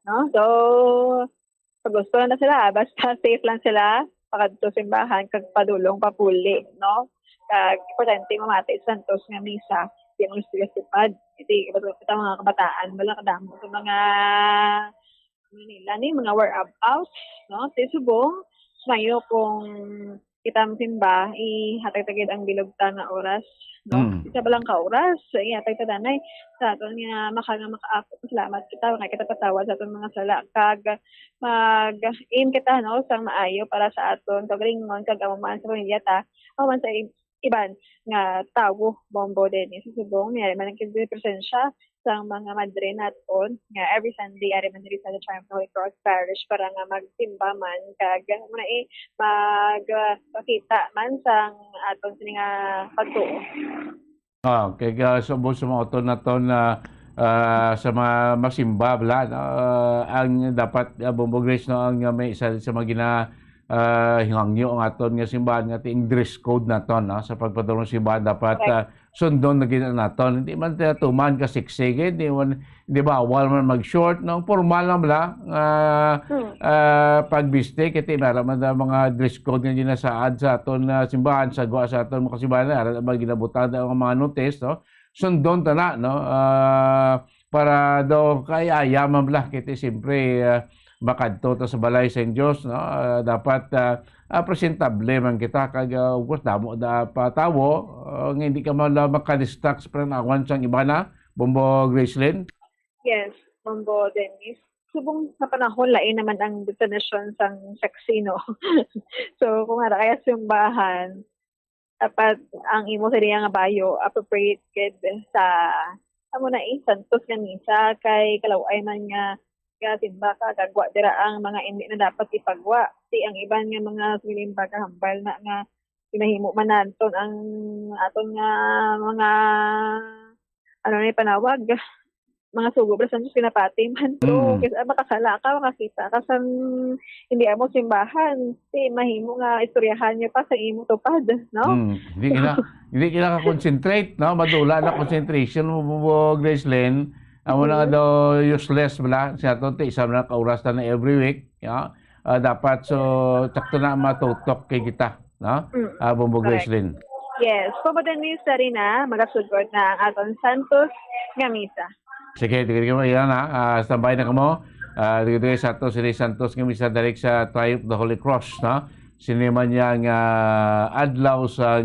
no? So pag gusto na sila basta safe lang sila pakadto simbahan kag padulong papuli, no? Importante mamati sa Santos nga misa di mo sila sipad iti kita mga kabataan wala kadamo sa mga nila ni mga whereabouts, no? Sa subong mayo kung kita simba ihatag-tagid ang bilog ta nga oras, no? Isa ba lang ka oras ihatag ta danay sa aton nga makaapot. Salamat kita nga kita patawad sa aton mga sala kag mag-aim kita, no, sang maayo para sa aton kagalingon kag amaman sa pamilya ta aman sa iban nga tawo Bombo din sa subong niya man ang presensya sa mga madre naton nga every Sunday ari man diri sa Triumph Holy Cross Parish para nga magsimba man kag muna magpakita man sang aton sini nga pagtuo. Okay, so sa mga oton naton sa mga masimba bla ang dapat Bombo Grace, no, ang may isa sa mga hingangyo ang aton nga simbahan nga ting dress code naton, no? Sa pagpadulong simbahan dapat sundon na gina naton, hindi man tuman ka siksige, di ba bawal man mag-short, no? Formal lang bala pagbiste kiti naraman da mga dress code nga ginasaad sa aton simbahan sagwa sa aton mga simbahan ara ba ginabutan ang mga notice, no? Sundon ta na, no? Para daw kay ayaman bala kiti siyempre makadto ta sa balay sa Dios, no? Dapat presentable man kita kag damo da patawo nga hindi ka makadistract sa pananawan sang iba na Bombo Graceland. Yes, Bombo Dennis. subong sa panahon lain naman ang definition sang sexy, no? So kung ara kaya simbahan, dapat ang imo sa diya nga bayo appropriate gid sa amo na santos nga misa kay kalaway man nga simba ka kagwa dira ang mga hindi na dapat ipagwa. Si ang iban nga mga silimba ka hambal na nga pinahimo man naton ang aton nga mga ano na panawag mga sugo basta sa pinapati man. So, kasi makasala ka, makakita ka sa hindi mo simbahan. Si mahimo nga istoryahan niyo pa sa imo tupad, no? Hindi ka concentrate, no? Madula na concentration mo, Gracelyn. Amo na daw useless bala. Siya to, isa na kauras na every week. Yeah? Dapat so, sakto na matutok kay kita, no? Bombo Gracelyn. Yes. Pabadanis na rin na, magasugod na ang aton Santos nga misa. Sige, tigil mo yan ha. Standby na kamo. Tigil Santos, Siri Santos nga misa direct sa Triumph the Holy Cross, no? Sinima niya nga adlaw sa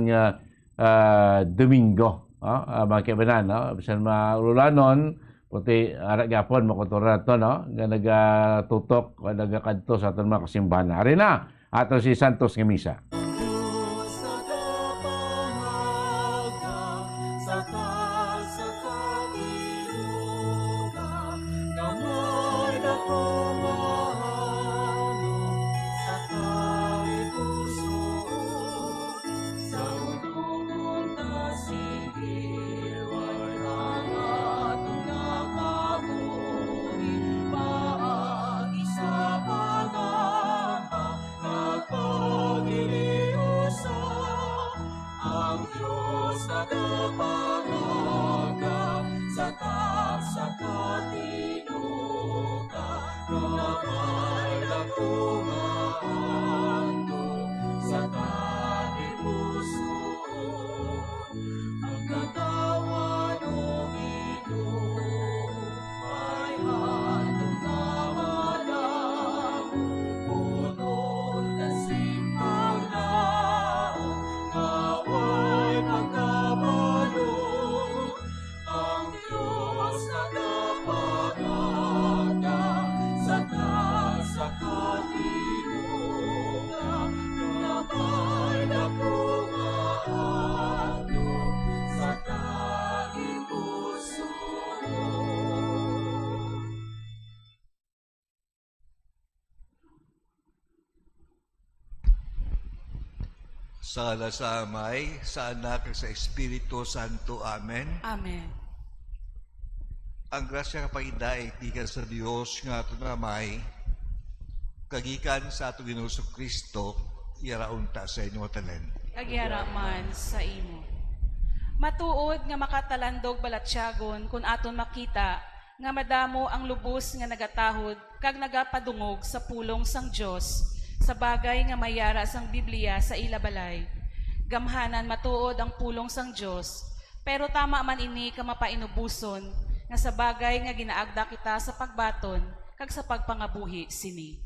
Domingo. Mga kibanan, no? Bisan maululanon, puti arak gapon, makotora na to, no? Nga nagatutok, nagakadto sa aton mga kasimbahan. Ari na, ato si Santos nga misa. Sa Amay, sa Anak, sa Espiritu Santo. Amen. Amen. Ang grasya kapaidaig gikan sa Dios nga aton Amay, kagikan sa ato Ginoong Kristo, iraunta sa inyo tanan. Kagyara man sa imo. Matuod nga makatalandog balatyagon kung aton makita nga madamo ang lubos nga nagatahod kag nagapadungog sa pulong sang Dios. Sa bagay nga mayara sang Biblia sa ilabalay. Gamhanan matuod ang pulong sang Dios, pero tama man ini ka mapainubuson nga sa bagay nga ginaagda kita sa pagbaton kag sa pagpangabuhi sini.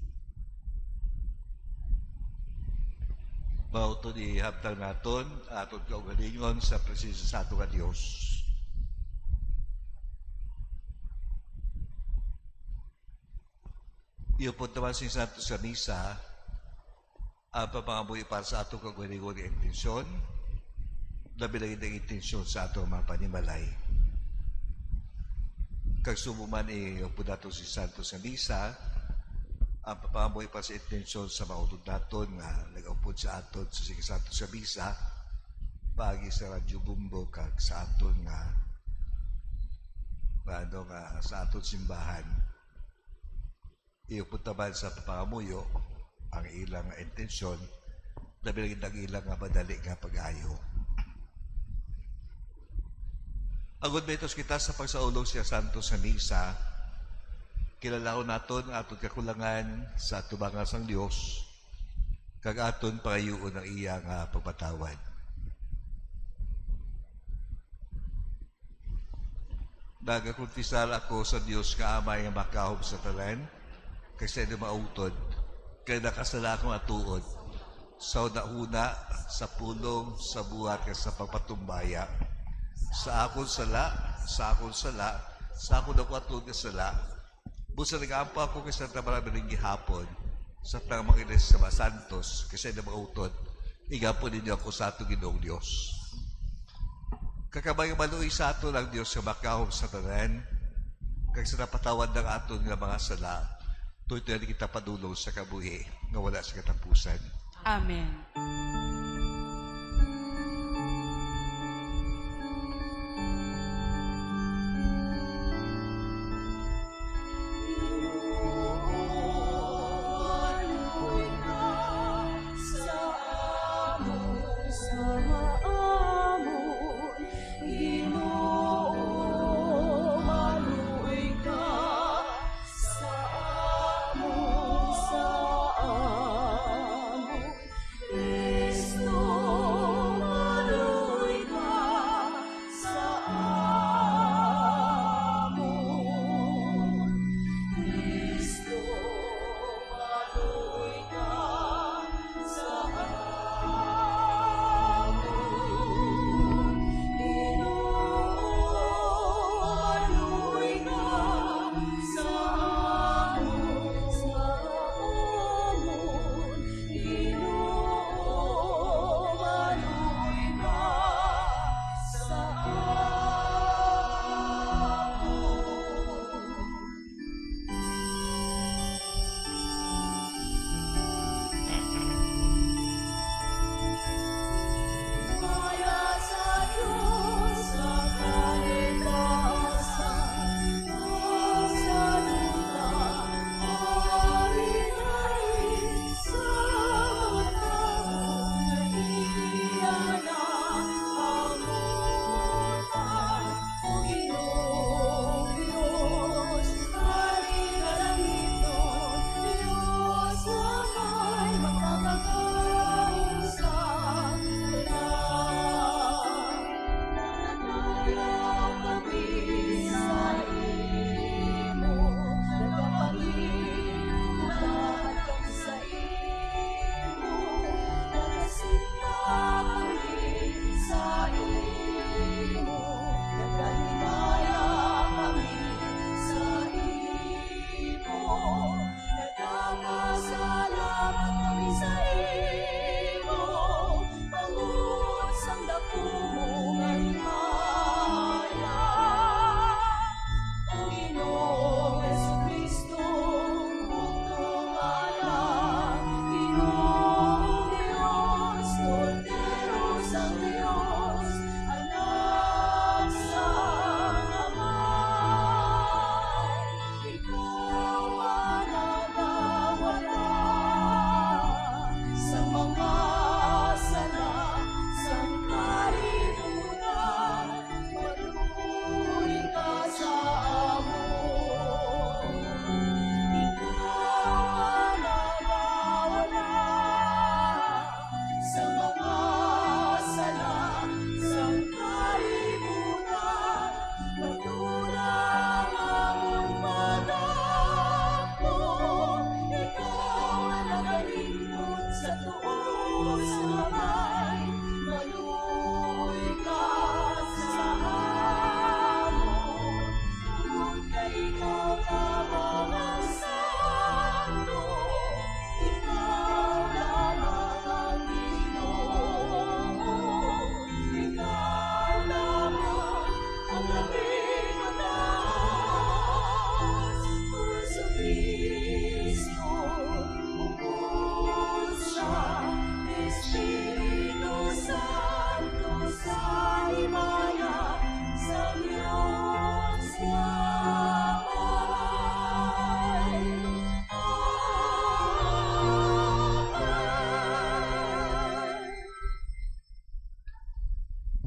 Mauto di habtang naton aton kaugalingon sa presensya sa ato nga Dios. Iupod naman si Santos sa misa ang papangabuhi para sa ato kaugalingon ng intensyon, labi ng intensyon sa ato mga panimalay. Kag sumuman iupod nato si Santos sa misa, ang papangabuhi para sa intensyon sa mga utod naton nga nag-upod sa aton sa sige Santos sa misa, pagi sa Radyo Bumbo kag sa aton nga sa aton simbahan. Iupod naman sa papangamuyo ang ilang intensyon, labi ang ilang madali nga pag-ayo. Agod betos kita sa pagsaulog siya Santos sa misa, kilalao naton ang aton kakulangan sa tubangan sang Dios, kag aton pangayuon ang iyang pagpatawad. Nagakonfisal ako sa Dios nga amay nga makahom sa talan, kasi na mautod, kaya nakasala akong atuod sa una sa pulong, sa buhat, sa pagpatumbaya. Sa akong sala, sa akong ako atuod nga sala, Busa nag-aampo ako kay Santa Maria ng gihapon sa mga Iglesia sa mga Santos kasi na mga utod, igapo ninyo ako sa ato Ginoong Diyos. Kakabay maluoy sa ato ng Diyos sa makahom sa tanan, kag sa napatawad ng aton nga mga sala, tuwid kita padulong sa kabuhi nga wala sa katapusan. Amen.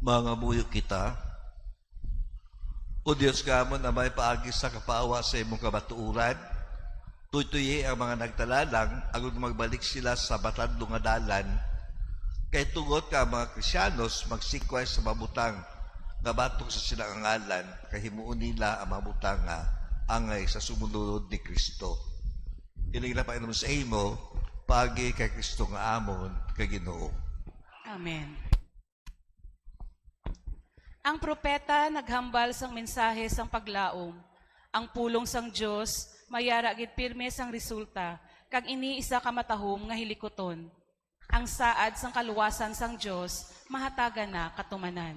Mga muyo kita, o Diyos kamon na may paagi sa kapaawa sa imong kabatuuran, tuytuyi ang mga nagtalalang agud magbalik sila sa batadlo nga dalan, kay tugot ka mga Kristiyanos magsikway sa mabutang nga batok sa silang ngalan, kay himuon nila ang mabutang nga angay sa sumunod ni Kristo. Ilig na Panginoon sa imo, paagi kay Kristo nga amon kay Ginoo. Amen. Ang propeta naghambal sang mensahe sang paglaom. Ang pulong sang Dios mayara gid pirme sang resulta, kag ini isa ka matahom nga hilikoton. Ang saad sang kaluwasan sang Dios mahatagan na katumanan.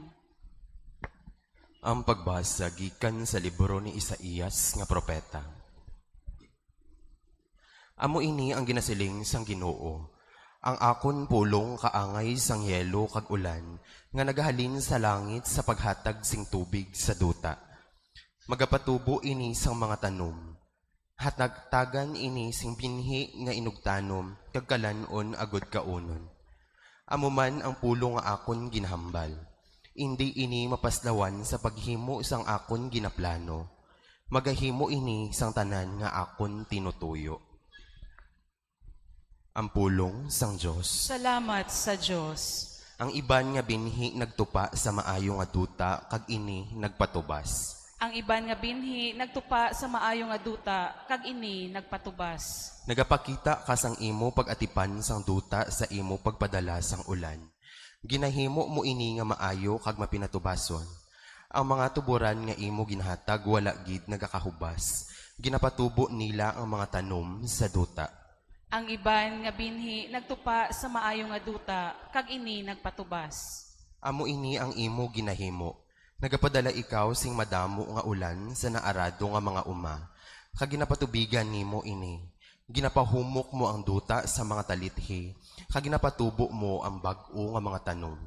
Ang pagbasa gikan sa libro ni Isaías nga propeta. Amo ini ang ginasiling sang Ginoo. Ang akon pulong kaangay sang yelo kag ulan nga nagahalin sa langit sa paghatag sing tubig sa duta. Magapatubo ini sang mga tanom. Hatagtagan ini sing binhi nga inugtanom kag kalanon agud kaunon. Amo man ang pulong nga akon ginahambal. Hindi ini mapaslawan sa paghimo sang akon ginaplano. Magahimo ini sang tanan nga akon tinutuyo. Ang pulong sang Dios. Salamat sa Dios. Ang iban nga binhi nagtupa sa maayo nga duta kag ini nagpatubas. Ang iban nga binhi nagtupa sa maayo nga duta kag ini nagpatubas. Nagapakita ka sang imo pag-atipan sang duta sa imo pagpadala sang ulan. Ginahimo mo ini nga maayo kag mapinatubason. Ang mga tuburan nga imo ginhatag wala gid nagakahubas. Ginapatubo nila ang mga tanom sa duta. Ang iban nga binhi nagtupa sa maayo nga duta kag ini nagpatubas. Amo ini ang imo ginahimo. Nagapadala ikaw sing madamo nga ulan sa naarado nga mga uma. Kag ginapatubigan nimo ini. Ginapahumok mo ang duta sa mga talithi. Kag ginapatubo mo ang bag-o nga mga tanom.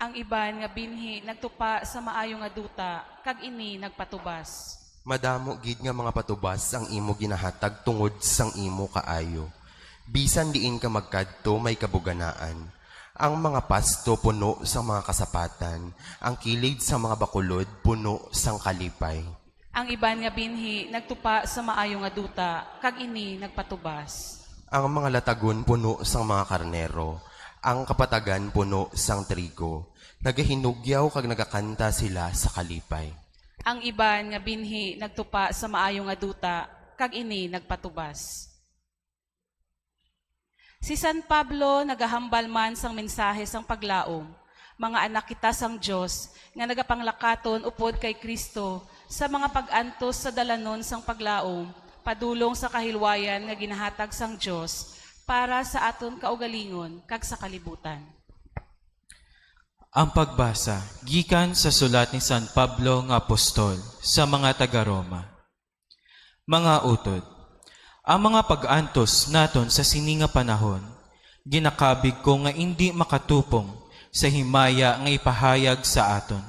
Ang iban nga binhi nagtupa sa maayo nga duta kag ini nagpatubas. Madamo gid nga mga patubas ang imo ginahatag tungod sang imo kaayo. Bisan diin ka magkadto may kabuganaan. Ang mga pasto puno sang mga kasapatan, ang kilid sa mga bakulod puno sang kalipay. Ang iban nga binhi nagtupa sa maayo nga duta kag ini nagpatubas. Ang mga latagon puno sang mga karnero, ang kapatagan puno sang trigo. Nagahinugyaw kag nagakanta sila sa kalipay. Ang iban nga binhi nagtupa sa maayo nga duta kag ini nagpatubas. Si San Pablo nagahambal man sang mensahe sang paglaom, mga anak kita sang Dios nga nagapanglakaton upod kay Kristo sa mga pag-antos sa dalanon sang paglaom, padulong sa kahilwayan nga ginahatag sang Dios para sa aton kaugalingon kag sa kalibutan. Ang pagbasa gikan sa sulat ni San Pablo nga apostol sa mga taga-Roma. Mga utod, ang mga pag-antos naton sa sini nga panahon, ginakabig ko nga hindi makatupong sa himaya nga ipahayag sa aton.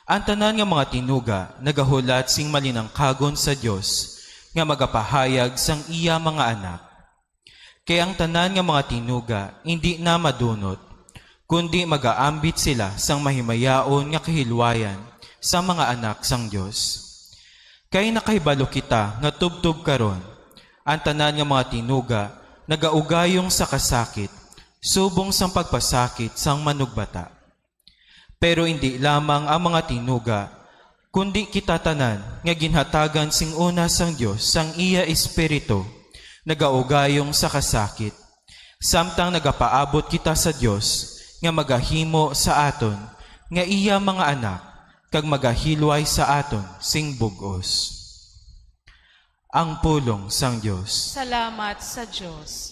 Ang tanan nga mga tinuga nagahulat sing malinangkagon sa Dios nga magapahayag sang iya mga anak. Kaya ang tanan nga mga tinuga hindi na madunot, kundi magaambit sila sang mahimayaon nga kahilwayan sa mga anak sang Dios. Kaya nakahibalo kita nga tubtub karon, ang tanan nga mga tinuga nagaugayong sa kasakit, subong sang pagpasakit sang manugbata. Pero hindi lamang ang mga tinuga, kundi kita tanan nga ginhatagan sing una sang Dios sang iya espiritu, nagaugayong sa kasakit, samtang nagapaabot kita sa Dios nga magahimo sa aton nga iya mga anak kag magahilway sa aton sing bug-os. Ang pulong sang Dios. Salamat sa Dios.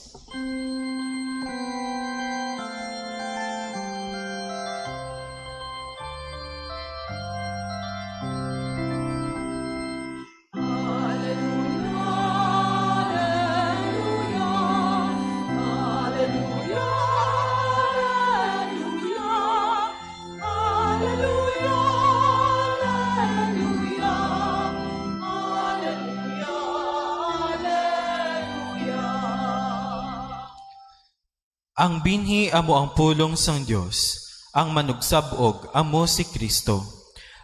Ang binhi amo ang pulong sang Dios, ang manugsabog amo si Kristo.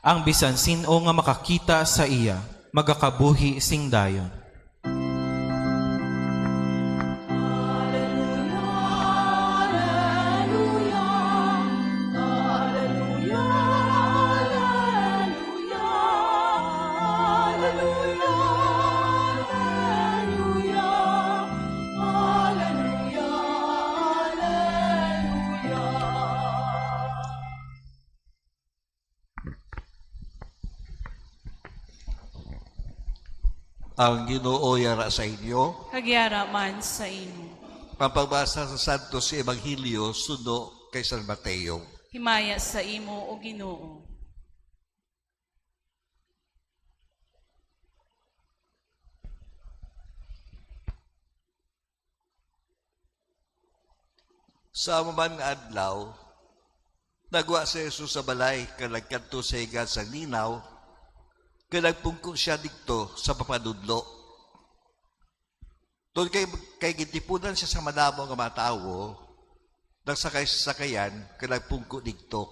Ang bisan sino nga makakita sa iya, magakabuhi sing dayon. ang Ginoo yara sa inyo. Kagyara man sa imo. Pagbasa sa Santos Ebanghelyo suno kay San Mateo. Himaya sa imo o Ginoo. Sa maman nga adlaw, nagwa si Jesus sa balay, kalagkanto sa higan sa linaw, kalagpungko siya dikto sa papadudlo. Doon kay gitipunan siya sa madamo nga mga tao, nagsakay-sakayan, kalagpungko dikto.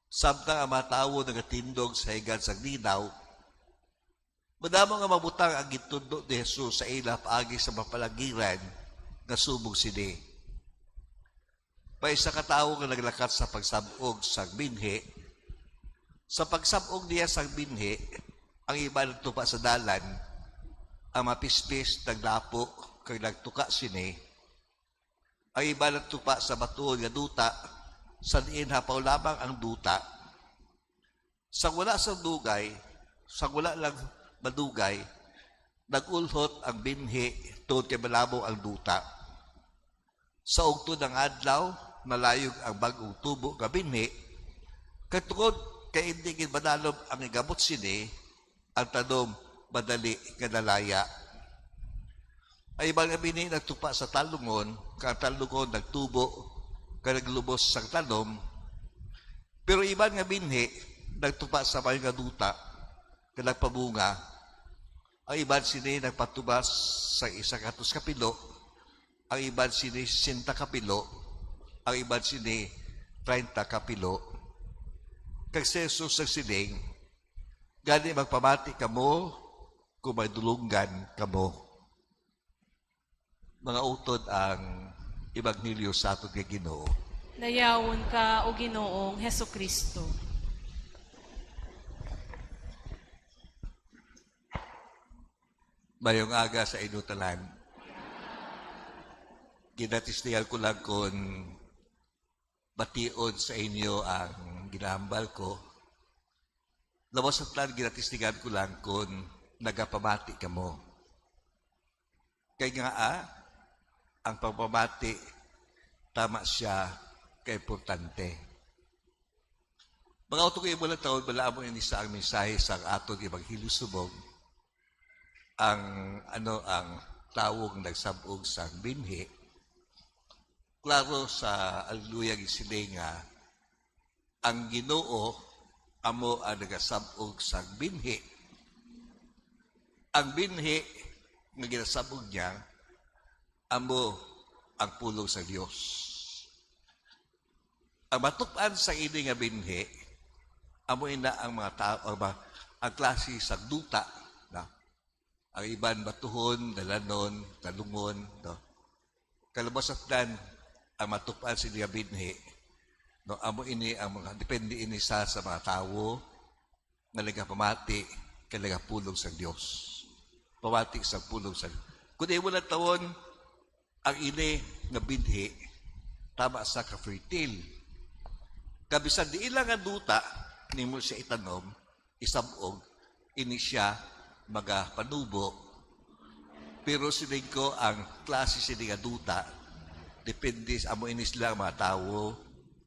Samtang ang mga tao nagatindog sa higan sa linaw, madamo nga mabutang ang gitundo ni Jesus sa ila paagi sa mapalagiran nga subog sini. Paisa ka tao nga naglakat sa pagsabog sa binhi. Sa pagsabog niya sa binhi, ang iba nagtupa sa dalan, ang mapispis naglapo kag nagtuka sini. Ang iba nagtupa sa batuon nga duta, sa diin hapaw lamang ang duta. Sa wala sa dugay, sa wala lang madugay, nagulhot ang binhi tuod kay malabo ang duta. Sa ugtod ng adlaw, nalayog ang bagong tubo nga binhi, katungod kay hindi gid madalom ang igamot sini, ang tanom madali nga nalaya. Ay ibang nga binhi nagtupa sa talungon, kang talungon nagtubo, kang naglubos sang tanom, pero ibang nga binhi nagtupa sa may nga duta, kang nagpabunga, ang iban sini nagpatubas sa 100 kapilo, ang iban sini 60 kapilo, ang iban sini 30 kapilo. Kag si Jesus ang sining, gani magpamati kamo kung may dulunggan kamo. Mga utod ang Ebanghelyo sa aton nga Ginoo. Dayawon ka o Ginoong Hesukristo. Mayong aga sa inutalan. Ginatistingan ko lang kung batiod sa inyo ang ginahambal ko. Labas at lang, ginatistingan ko lang kung nagapamati ka mo. Kaya nga ang pagpamati, tama siya, kaimportante. Mga utong mo lang taon, bala mo inisa ang mensahe sa atong Ebanghelyo subong, ang tawong nagsabog sa binhi. Klaro sa Alleluia gisili nga ang Ginoo amo ang nagasabog sa binhi. Ang binhi nga ginasabog niya amo ang pulong sa Dios. Ang matupan sa ini nga binhi amo ina ang mga tao ang klase sa duta na ang iban batuhon, dalanon, talungon, no. Kalabasatan ang matupan sa nga binhi, no, amo ini ang mga depende ini sa mga tao nga nagapamati kay nagapulong sa Dios. Pamati sa pulong sa Dios. Kung di mo na tawon ang ini nga binhi, tama sa ka-fertile. Kabisan di ilang nga duta ni mo siya itanom, isabog, ini siya magapanubo. Pero sinig ko ang klase sinig nga duta, depende sa amo inis lang mga tao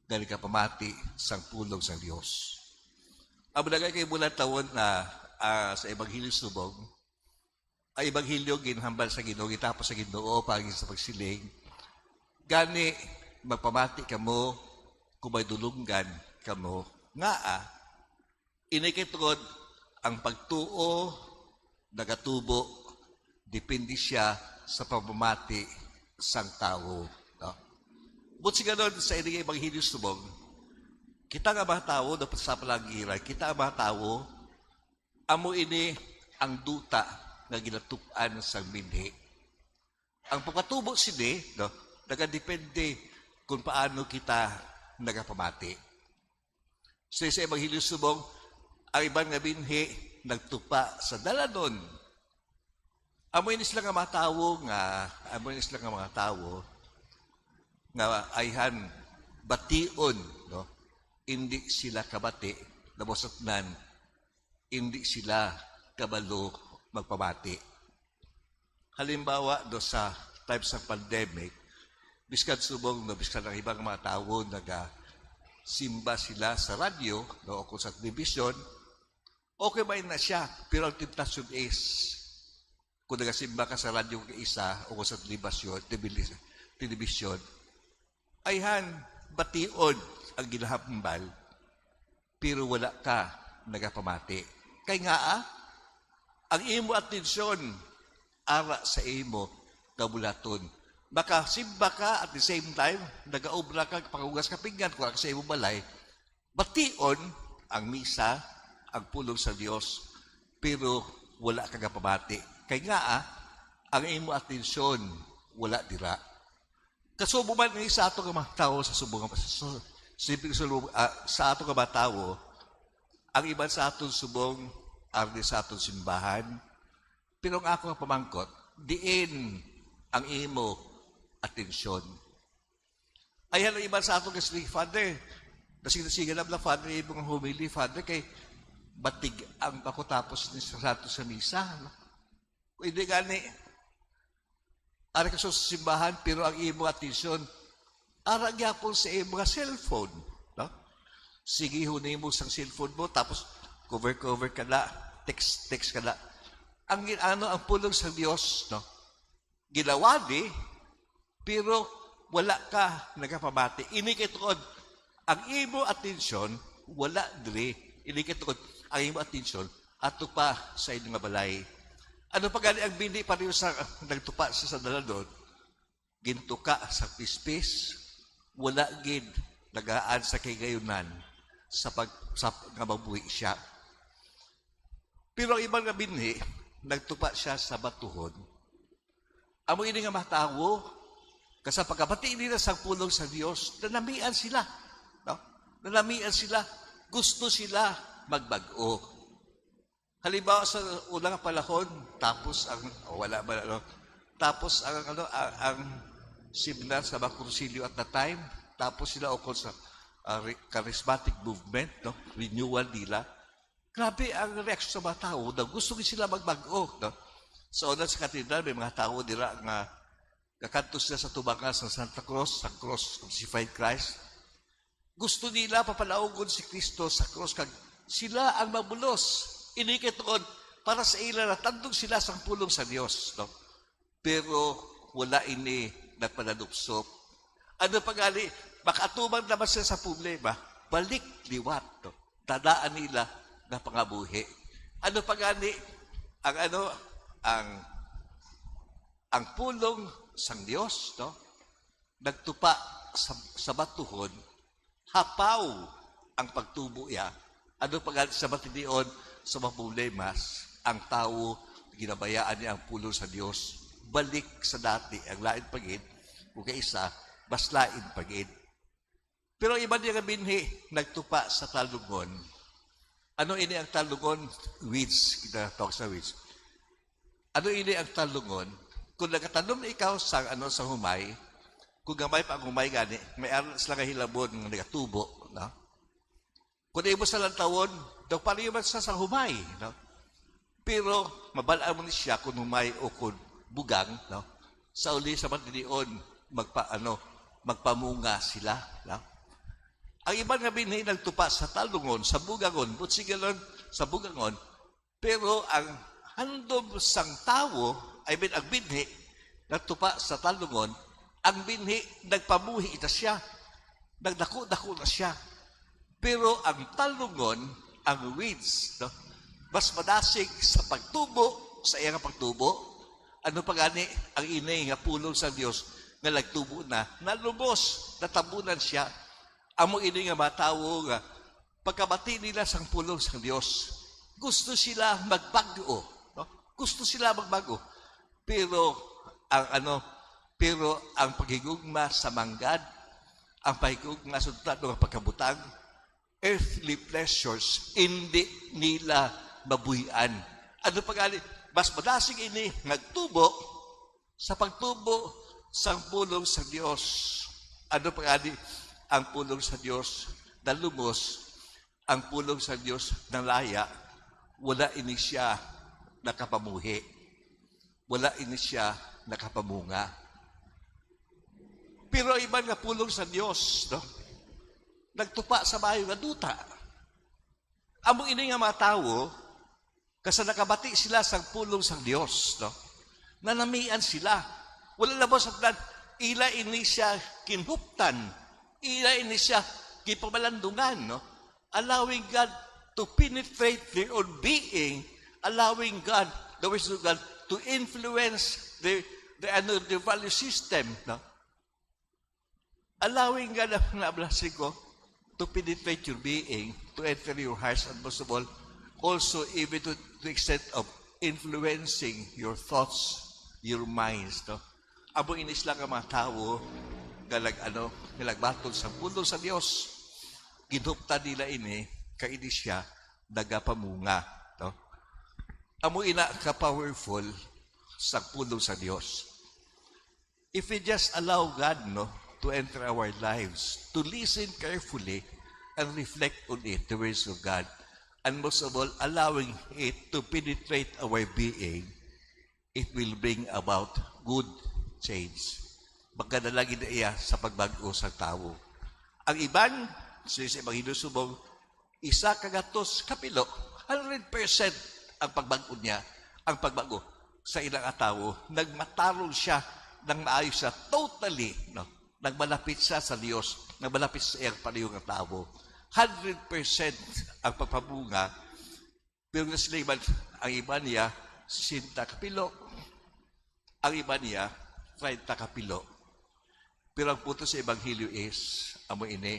nga nagapamati sang pulong sa Dios. Amo na kay bulan tawon na sa Ebanghelyo subong, ay Ebanghelyo ginhambal sa Ginoo, gitapos sa Ginoo pagin sa pagsiling. Gani magpamati kamo kung may dulunggan kamo nga inikitod ang pagtuo nagatubo depende siya sa pagmamati sang tao. No? But siya doon sa ining Ebanghelyo subong, kita nga mga tao, dapat sa palangiran, kita nga mga tao, amo ini ang duta nga ginatupan sa binhi. Ang pagkatubo sini, no, nagadepende kung paano kita nagapamati. So sa Ebanghelyo subong, ang ibang nga binhi nagtupa sa dalanon. Amoy nis lang ang mga tao nga ayhan bation, no? Hindi sila kabati, nabosot nan, hindi sila kabalo magpamati. Halimbawa, do sa times ng pandemic, biskan subong, no, biskan ng ibang mga tao, simba sila sa radyo, no, o kung sa television, okay ba na siya? Pero ang temptation is, kung nagasimba ka sa radyo ka isa, o kung sa television, ayhan, bation ang ginahambal, pero wala ka nagapamati. Kaya nga, ang imo atensyon, ara sa imo, kabulaton. Baka simba ka at the same time, nagaobra ka, pangugas ka pinggan, kung sa imo balay, bation ang misa, ang pulong sa Diyos, pero wala kang pamati. Kaya nga, ang imo atensyon, wala dira. Kasubo man ng sa ato ka mga tao sa subong, sa ato ka mga tao, ang iban sa atong subong, ardi sa atong simbahan, pero ang ako nga pamangkot, diin ang imo atensyon. Ayan ang iban sa atong kasi Father, nasiga na lang Father, ibang humili, Father, kay batig ang pakutapos ni sa ato sa misa. No? Kung hindi gani, ara ka sa simbahan, pero ang imo atensyon, ara gyapon sa imo nga cellphone. No? Sige, hunin mo sa cellphone mo, tapos cover ka na, text ka na. Ang pulong sa Diyos, no? Ginawadi, pero wala ka nagapamati. Inikitod, ang imo atensyon, wala diri. Inikitod, ang imo atensyon, ato pa sa inyong balay. Ano pa gani ang bindi pa rin sa nagtupa sa daladon? Gintuka sa pispis, wala gid nagaan sa kigayunan sa nga mabuhi siya. Pero ang ibang nga binhi, nagtupa siya sa batuhon. Amo ini nga matawo, kasi pagkabati nila sa pulong sa Diyos, nanamian sila. No? Nanamian sila, gusto sila magbago. Halimbawa sa unang panahon, tapos ang ang seminar sa mga konsilyo at the time, tapos sila ukol sa charismatic movement, no? Renewal nila. Grabe ang reaksyon sa mga tao na gusto sila magbago. No? Sa una sa katedral, may mga tao nila nga kakanto sila sa tubangan sa Santa Cruz, sa cross, crucified Christ. Gusto nila papalaugon si Kristo sa cross, kag sila ang mabulos. Inikitoon para sa ila na tandog sila sa pulong sa Diyos. No? Pero wala ini nagpanadupsop. Ano pagali, makatubang naman sila sa problema, balik liwat. No? Tadaan nila na pangabuhi. Ano pagani, ang pulong sang Diyos, no? Nagtupa sa batuhon, hapaw ang pagtubo niya. Ano pagani sa matinion, sa mga problemas, ang tao, ginabayaan niya ang pulong sa Diyos, balik sa dati, ang lain pagid, kung kaisa, mas lain pagid. Pero iba niya nga binhi, nagtupa sa talungon. Ano ini ang talungon? Weeds, kita talk sa weeds. Ano ini ang talungon? Kung nagatanom na ikaw sa humay, kung gamay pa ang humay gani, may aral sila nga hilabon ng nagatubo, no? Kung di mo sa lantawon, daw pala yung sa humay, no? Pero, mabalaan mo ni siya kung humay o kung bugang, no? Sa uli sa matinion, magpamunga sila, no? Ang iba nga binhi nagtupa sa talungon, sa bugangon, butsigalon sa bugangon, pero ang handom sang tao, ang binhi, nagtupa sa talungon, ang binhi, nagpamuhi ita siya, nagdako-dako na siya. Pero ang talungon, ang weeds, no? Mas madasig sa pagtubo, sa iyang pagtubo. Ano pa gani, ang inay nga pulong sa Diyos, nga nagtubo na, nalubos, natabunan siya. Amo ini nga matawo nga, pagkabati nila sang pulong sa Diyos, gusto sila magbago. No? Gusto sila magbago. Pero ang paghigugma sa manggad, ang paghigugma sa tutad ng pagkabutang, earthly pleasures, hindi nila mabuhian. Ano pag-ali? Mas madasig ini nagtubo sa pagtubo sa pulong sa Diyos. Ano pag-ali? Ang pulong sa Diyos na lumos, ang pulong sa Diyos na laya, wala ini siya nakapamuhi. Wala ini siya nakapamunga. Pero iba nga pulong sa Dios, no? Nagtupa sa bayo nga duta. Amo ini nga mga tao, kasi nakabati sila sa pulong sa Dios, no? Nanamian sila. Wala labos at ila ini siya kinhuptan. Ila ini siya kipamalandungan, no? Allowing God to penetrate their own being, allowing God, the ways of God, to influence the value system, no? Allowing God, na blessing ko, to penetrate your being, to enter your hearts, and most of all, also even to the extent of influencing your thoughts, your minds, no? Abo inis lang ang mga tao, nilagbatol sa pulo sa Diyos. Ginhupta nila ini, kaini siya, nagapamunga, no? Amo ina ka-powerful sa pulo sa Diyos. If we just allow God, no, to enter our lives, to listen carefully and reflect on it, the words of God, and most of all, allowing it to penetrate our being, it will bring about good change. Magkadalagi na iya sa pagbago sa tao. Ang iban, sa ibang hinusubong, isa kagatos kapilo, 100% ang pagbago niya, ang pagbago sa ilang tao, nagmatarong siya ng maayos siya totally, no? Nagmalapit siya sa Diyos, nagmalapit sa iyang paliyong tao. 100% ang pagpabunga, pero sila ang iba niya, 60 kapilo. Ang iba niya, 30 kapilo. Pero ang punto sa Ebanghelyo is, amo ini,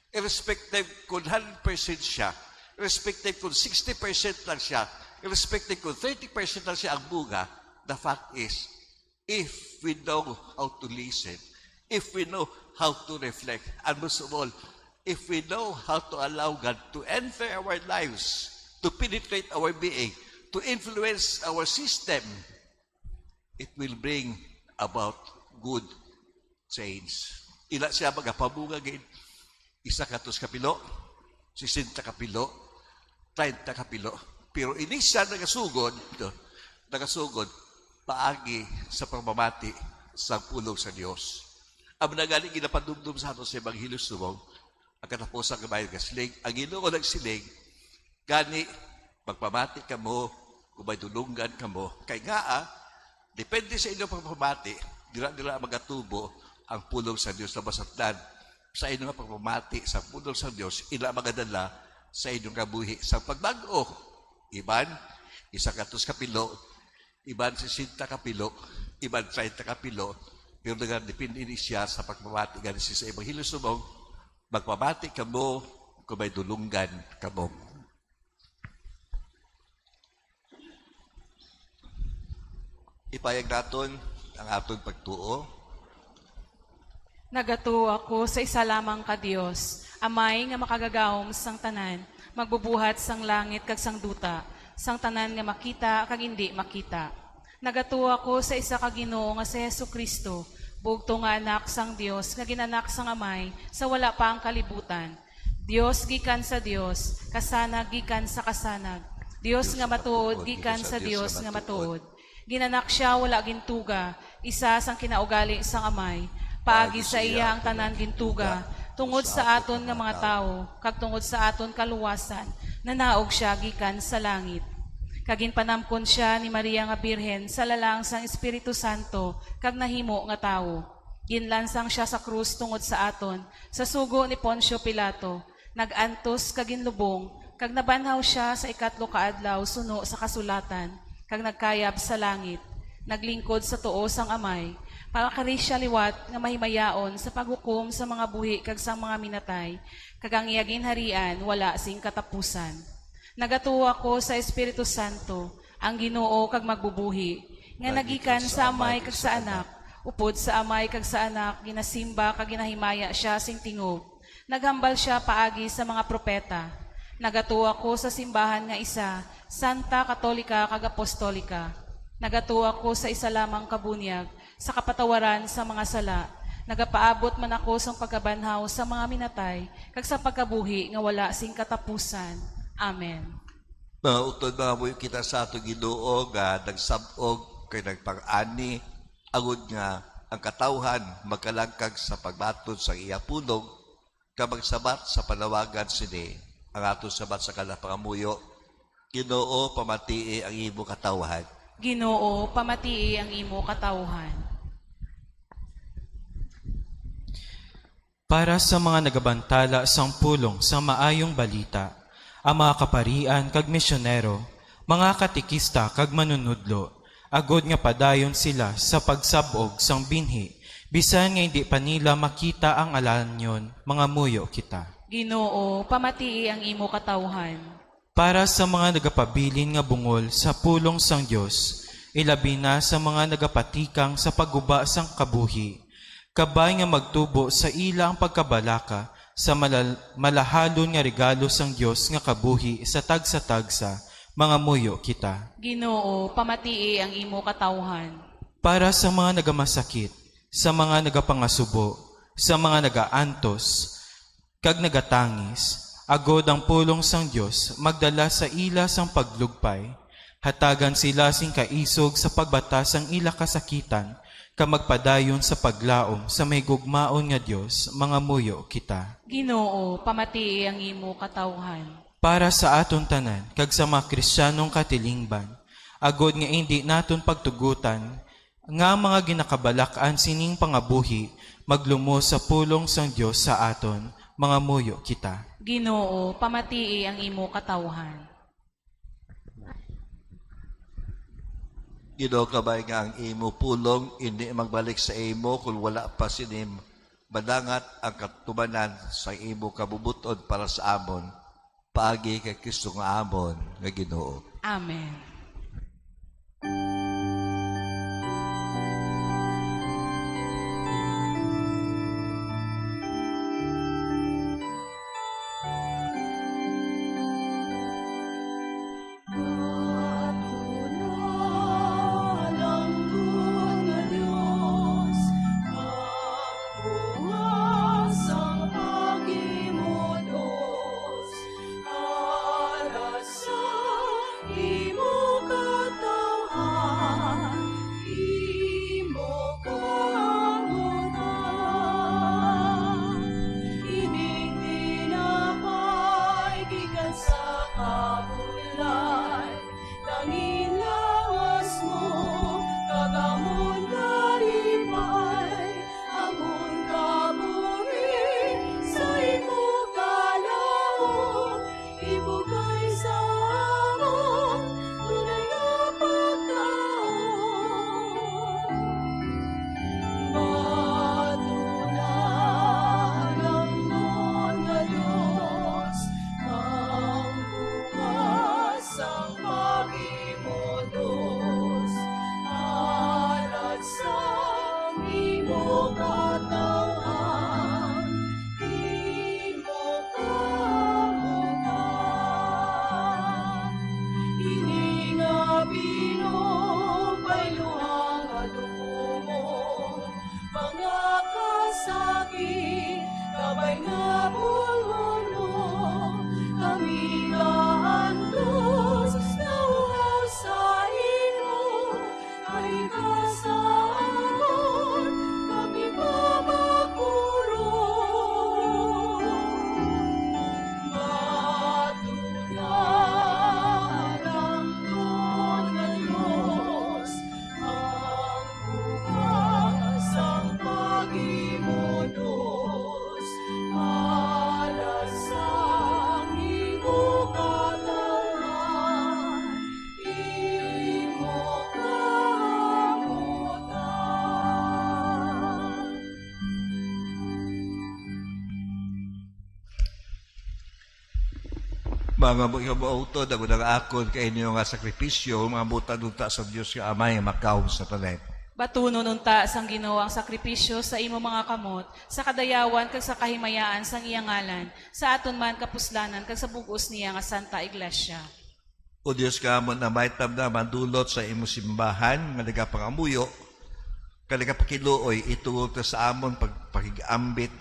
irrespective kung 100% siya, irrespective kung 60% lang siya, irrespective kung 30% lang siya ang bunga, the fact is, if we know how to listen, if we know how to reflect, and most of all, if we know how to allow God to enter our lives, to penetrate our being, to influence our system, it will bring about good change. Ila siya magapabunga gid, isa katos kapilo, 60 kapilo, 30 kapilo. Pero ini siya nagasugod paagi sa pagmamati sa pulong sa Diyos. Ang nagaling ginapadumdum sa ato sa Ebanghelyo subong, ang katapusan kabayan kasilig, ang Ginoo nagsilig, gani, magpamati ka mo, kung may dulungan ka mo. Kaya nga, depende sa inyong pagpamati, dila magatubo ang pulong sa Diyos na masatlan. Sa inyong pagpamati sa pulong sa Diyos, ila magadala sa inyong kabuhi sa pagbago. Iban, 100 kapilo, iban 60 kapilo, iban 30 kapilo, pero depende siya sa pagpamati ganin sa Ebanghelyo subong, magpamati ka mo kung may dulungan ka mo. Ipayag naton ang atong pagtuo. Nagatuo ako sa isa lamang ka Dios, amay nga makagagawom sang tanan, magbubuhat sang langit kag sang duta, sang tanan nga makita kag hindi makita. Nagatuo ako sa isa ka Ginoo nga si Jesucristo, bugto nga anak sang Dios, nga ginanak sang amay, sa wala pa ang kalibutan. Dios gikan sa Dios, kasanag gikan sa kasanag. Dios nga matuod gikan sa Dios nga matuod. Ginanak siya wala gintuga, isa sang kinaugali sang amay. Paagi sa iya ang tanan gintuga, tungod sa aton nga mga tao, kag tungod sa aton kaluwasan, nanaog siya gikan sa langit. Kagin panamkon siya ni Maria nga Birhen sa lalang sang Espiritu Santo, kag nahimo nga tao. Ginlansang siya sa krus tungod sa aton, sa sugo ni Poncio Pilato, nagantos kag ginlubong, kag nabanhaw siya sa 3 ka adlaw suno sa kasulatan, kag nagkayab sa langit, naglingkod sa tuo sang amay, palakari siya liwat nga mahimayaon sa paghukom sa mga buhi kag sa mga minatay, kag ang iyagin harian wala sing katapusan. Nagatuo ako sa Espiritu Santo, ang Ginoo kag magbubuhi, nga nagikan sa amay kag sa anak, upod sa amay kag sa anak, ginasimba kag ginahimaya siya sing tingob. Naghambal siya paagi sa mga propeta. Nagatuo ako sa simbahan nga isa, Santa Katolika kag Apostolika. Nagatuo ako sa isa lamang kabunyag, sa kapatawaran sa mga sala. Nagapaabot man ako sa pagkabanhaw sa mga minatay, kag sa pagkabuhi nga wala sing katapusan. Amen. Mga utod mga buyo kita sa ato Ginoo nga nagsabog kay nagpang-ani agud nga ang katawhan magkalangkag sa pagbatod sa iya pulong kamagsabat sa panawagan sini ang ato sabat sa kalapangamuyo. Ginoo pamatii ang imo katawhan. Ginoo pamatii ang imo katawhan. Para sa mga nagabantala sang pulong sa maayong balita, ang mga kaparian kag misyonero, mga katikista kag manunudlo, agod nga padayon sila sa pagsabog sang binhi, bisan nga hindi pa nila makita ang alanyon, mga muyo kita. Ginoo pamatii ang imo katawhan. Para sa mga nagapabilin nga bungol sa pulong sang Dios, ilabi na sa mga nagapatikang sa pagguba sang kabuhi, kabay nga magtubo sa ila ang pagkabalaka sa malahalon nga regalo sang Dios nga kabuhi sa tagsa-tagsa, mga muyo kita. Ginoo pamatii ang imo katawhan. Para sa mga nagamasakit, sa mga nagapangasubo, sa mga nagaantos, kag nagatangis, agod ang pulong sang Dios magdala sa ila sang paglugpay, hatagan sila sing kaisog sa pagbatas ang ila kasakitan, kamagpadayon sa paglaom sa may gugmaon nga Dios, mga muyo kita. Ginoo pamatii ang imo katawhan. Para sa aton tanan kag sa mga Kristiyanong katilingban, agod nga hindi naton pagtugutan nga mga ginakabalak-an sining pangabuhi maglumo sa pulong sang Dios sa aton, mga muyo kita. Ginoo pamatii ang imo katawhan. Ginoo kabay nga ang imo pulong hindi magbalik sa imo kung wala pa sinim madangat ang katubanan sa imo kabubuton para sa amon paagi kay Kristo nga amon nga Ginoo. Amen. Mga mautod, ang unang akon kay inyo nga sakripisyo, mga buta-duta sa Diyos nga Amay, makahom sa tanan. Batunon unta sang Ginoo ang sakripisyo sa imo mga kamot, sa kadayawan kag sa kahimayaan sang iyang ngalan, sa aton man kapuslanan kag sa bugos niya nga Santa Iglesia. O Diyos ka mo na may na mandulot sa imo simbahan, nga nagapangamuyo, ka nagapakiluoy, itulog ta sa amon pagpakigambit,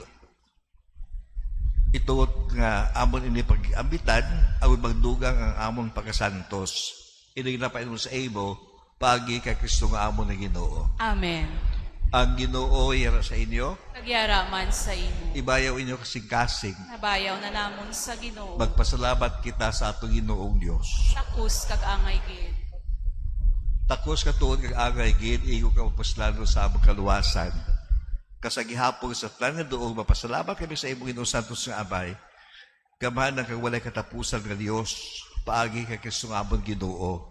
Ito nga amon ini pag-ambitan, awi magdugang ang amon pagkasantos. Ini ginapain mo sa imo, pagi kay Kristo nga amon na Ginoo. Amen. Ang Ginoo yara sa inyo, Nagyara man sa imo. ibayaw inyo kasing-kasing. Nabayaw na namon sa Ginoo. Magpasalamat kita sa atong Ginoong Dios. Takos kag angay gid. Takos katuon kag agay gid igo ka mapaslano sa among kaluwasan. Kasagihapon sa tanan doong mapasalamat kami sa imong Ginoong Santos nga Amay. Gamahan kag walay katapusan nga Dios, paagi kay Kristo nga amon Ginoo.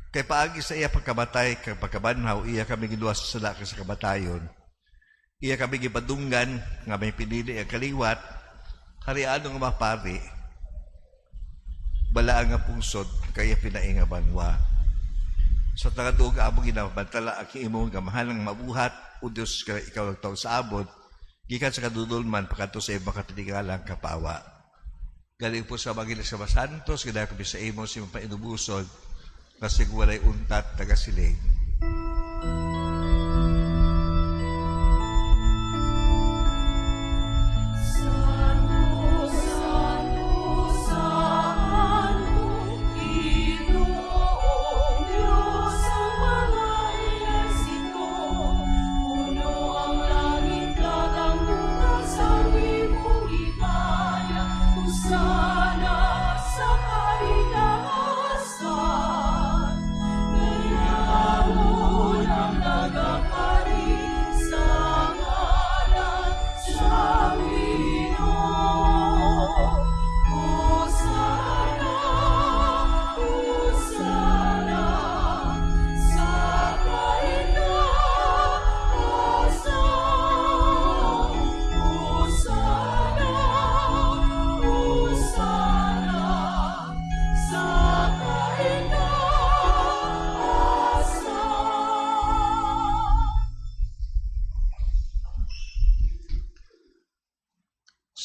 Kay paagi sa iya pagkamatay kag pagkabanhaw iya kami giluwas sa sala sa kamatayon. Iya kami gipadunggan nga may pinili ang kaliwat, hariano nga mapari. Balaan nga pungsod kaya pinainga banwa. Sa tangadog among ginabantala ang imong gamahan ng mabuhat o Diyos ka ikaw nagtawag sa abot, gikan sa kadudulman pagkanto sa ibang katinigalang kapawa. Galing po sa mga sa masantos, ganda kami sa imo sa imong painubusod, kasi walay untat tagasiling.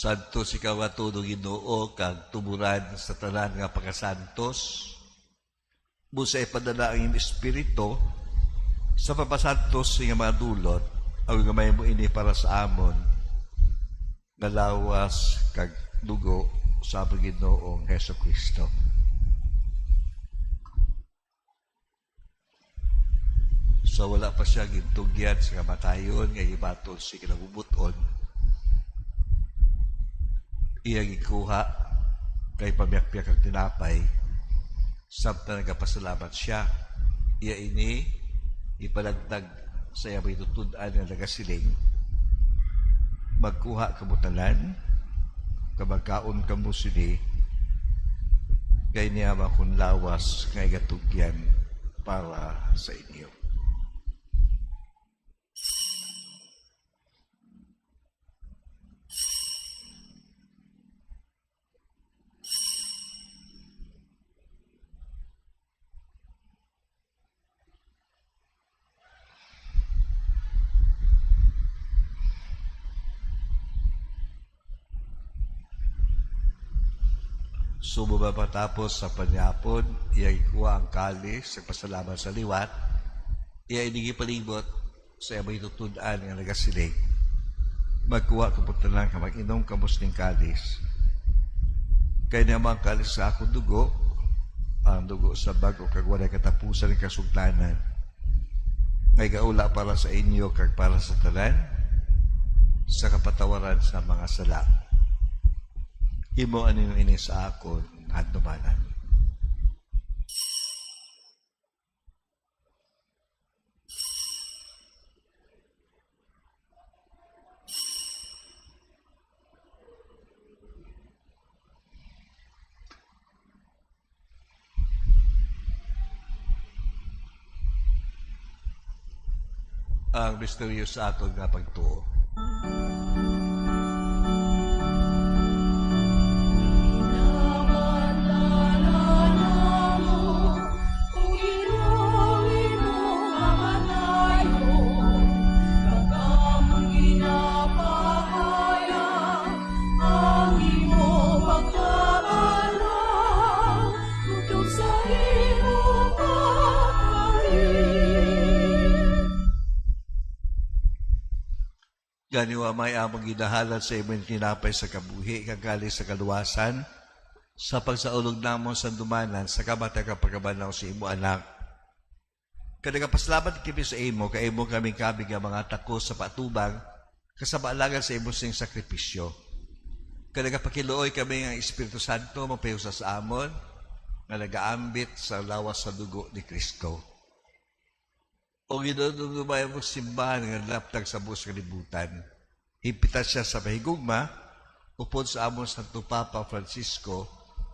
Santos ikaw nga tunong Ginoo kag tumuran sa tanan nga pagkasantos. Busa ipadala ang iyong espiritu sa papasantos nga mga dulot, ang gamay mo ini para sa amon, nga lawas kag dugo sa among Ginoong Hesus Kristo. So wala pa siya gintugyan sa kamatayon, nga ibatol si kinabubuton. Iya gikuha kay pamiyakpiyak ang tinapay, sabta nagapasalamat siya. Iya ini ipalagtag sa iya may tutudan nga nagasiling. Magkuha kamutalan, kamagkaon kamusini, kay niya makon lawas nga igatugyan para sa inyo. So matapos sa panyapon, iya ikuha ang kalis, nagpasalamat sa liwat, iya inigi palibot sa may tutudan nga nagasiling. Magkuha kaputalan ka, mag-inom kamos ng kalis. Kaya naman kalis sa akong dugo, ang dugo sa bago, kag walay katapusan ng kasugtanan. Ngay gaula para sa inyo, kag para sa talan, sa kapatawaran sa mga sala. Imo anino ini sa akon at dumanan. Ang misteryo sa aton nga pagtuo. Ganiwa may amang ginahalan sa imen kinapay sa kabuhi, kagali sa kaluwasan, sa pagsaulog namon sa dumanan, sa kamatay kapagabanaw sa imo anak. Kadagapaslamat kami sa imo, kay imo kami kabig ang mga tako sa patubang, kasabaalagan sa imo sing sakripisyo. Kadagapakiluoy kami ang Espiritu Santo, mapayusa sa amon, nga nagaambit sa lawas sa dugo ni Kristo. O ginunumay mo simbahan nga laptag sa buong kalibutan. Impitas siya sa mahigugma, upod sa amon Santo Papa Francisco,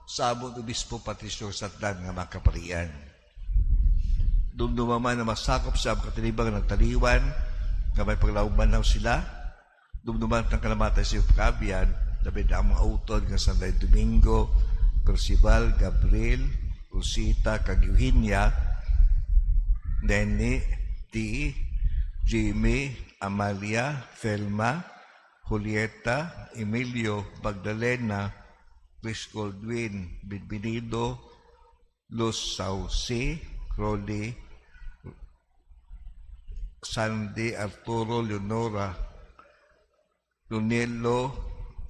sa amon Obispo Patricio Satlan nga makaparian. Dumdumaman na masakop sa among katilibang ng taliwan, nga may paglauban sila, dumduman ng kalamatay sa iyong pagkabian, labi na among autod nga Sanday Domingo, Percival, Gabriel, Rosita, kag Eugenia, Nene, T, Jimmy, Amalia, Felma, Julieta, Emilio, Magdalena, Chris Goldwyn, Binbinido, Luz Sauce, Crowley, Sandy, Arturo, Leonora, Lunelo,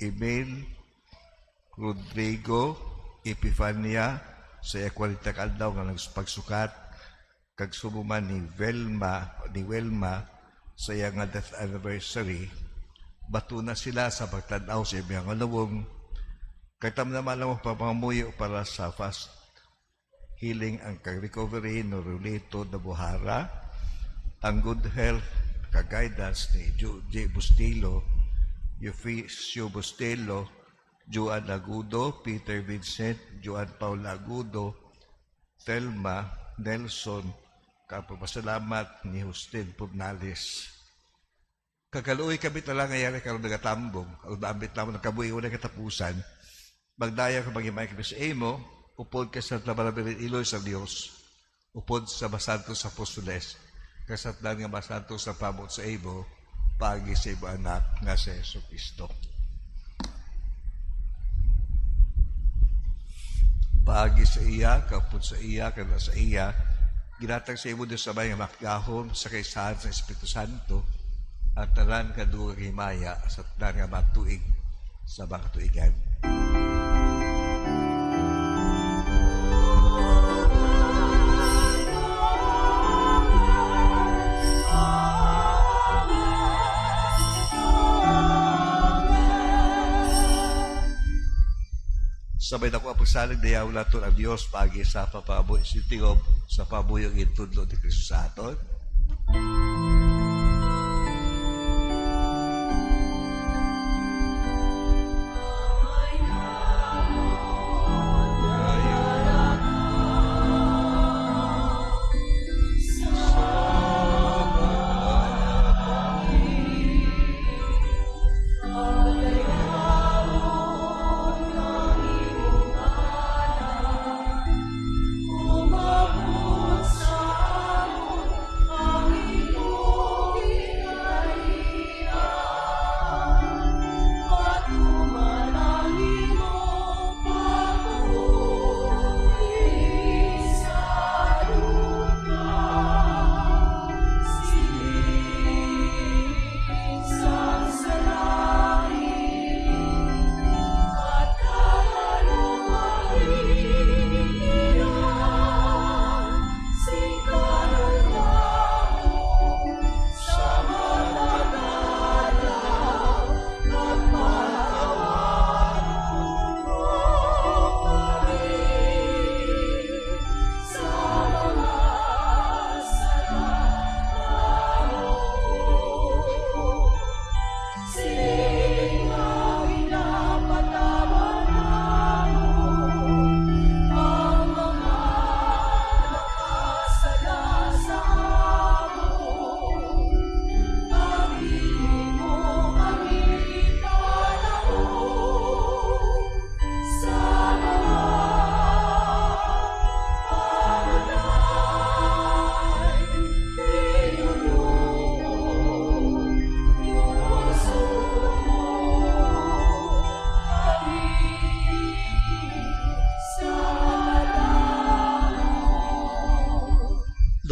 Emil, Rodrigo, Epifania, sa Equalita Kaldaw nga nagpagsukat, kag sumuman ni Welma sa iyang death anniversary, bato na sila sa pagtanaw sa iyang alawong, kay tam naman lang papamuyo para sa fast healing ang recovery no Rolito na Buhara, ang good health ka-guidance ni J. Bustilo, Eufisio Bustelo, Joan Agudo, Peter Vincent, Joan Paula Agudo, Thelma, Nelson, kapapasalamat ni Justin Pubnales. Kakaluoy kami talang ngayari karoon nagatambong, o naambit naman ng kabuhi unang katapusan, magdaya ka mag-imay kami sa imo, upod ka sa tabalabirin iloy sa Diyos, upod sa Masantos Apostoles, kasatlan nga Masantos sa pamot sa imo, pagi sa imo anak nga sa Yesu Cristo. Pagi sa iya, kapod sa iya, kada sa iya, ginatag sa imo Diyos sabay nga makgahom sa kaisahan sa Espiritu Santo at talan kadugang himaya sa talan nga matuig sa mga katuigan. Sabay na ko ang pagsalig na yaw nato ang Diyos pagi sa papaboy sitigob sa pabuyong itudlo ni Kristo sa aton.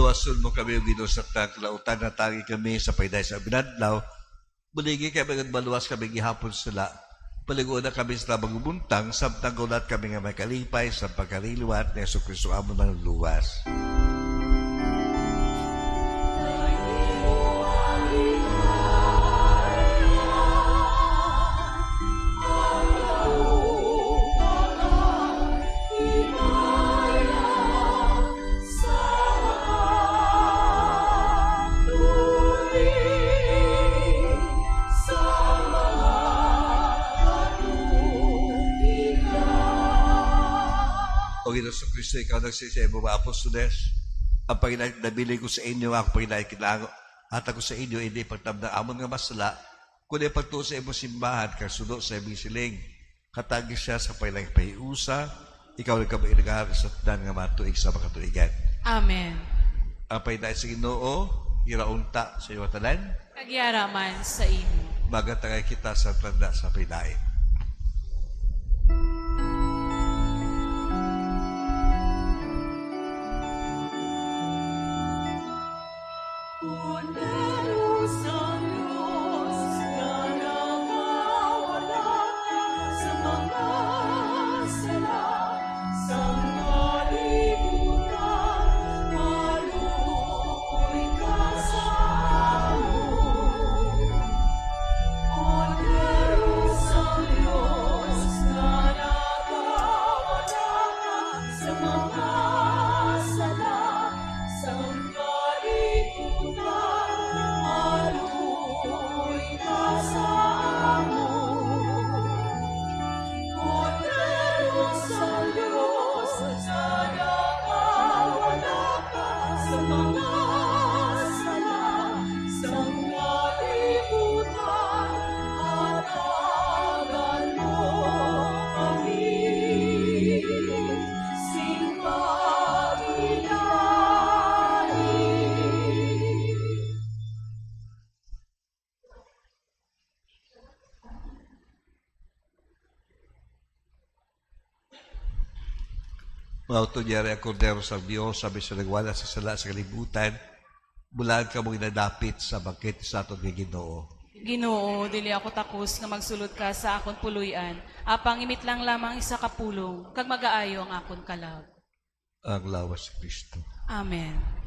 Luwason mo kami yung ginusaktan, lautan na tangi kami sa payday sa binadlaw, Buligi kami ng maluwas kami gihapon sila. Paligoon na kami sa magubuntang, samtang gulat kami nga may kalipay sa pagkariliwat na Yesu Kristo amo ng luwas. O Ginoong Kristo, ikaw nagsisay mga apostoles, ang Panginoon nabili ko sa inyo, ako Panginoon kinango, at ako sa inyo, hindi pagtamdang amon nga masala, kundi pagtuo sa imong simbahan, kasunod sa imong siling, katagi siya sa Panginoon pahiusa, ikaw nagkamay nag-aaral sa tanan nga matuig sa makatuigan. Amen. Ang Panginoon sa Ginoo, iraunta sa iyo tanan, Kagyaraman sa imo. magatangay kita sa tanda sa Panginoon. Mautunyari ang kordero sa Diyos, sabi sa nagwala sa sala sa kalibutan, bulaan ka mong inadapit sa bangkit sa aton nga Ginoo. Ginoo, dili ako takos nga magsulod ka sa akon puluyan, apang imit lang lamang isa ka pulong, kag magaayo ang akon kalab. Ang lawas sa Kristo. Amen.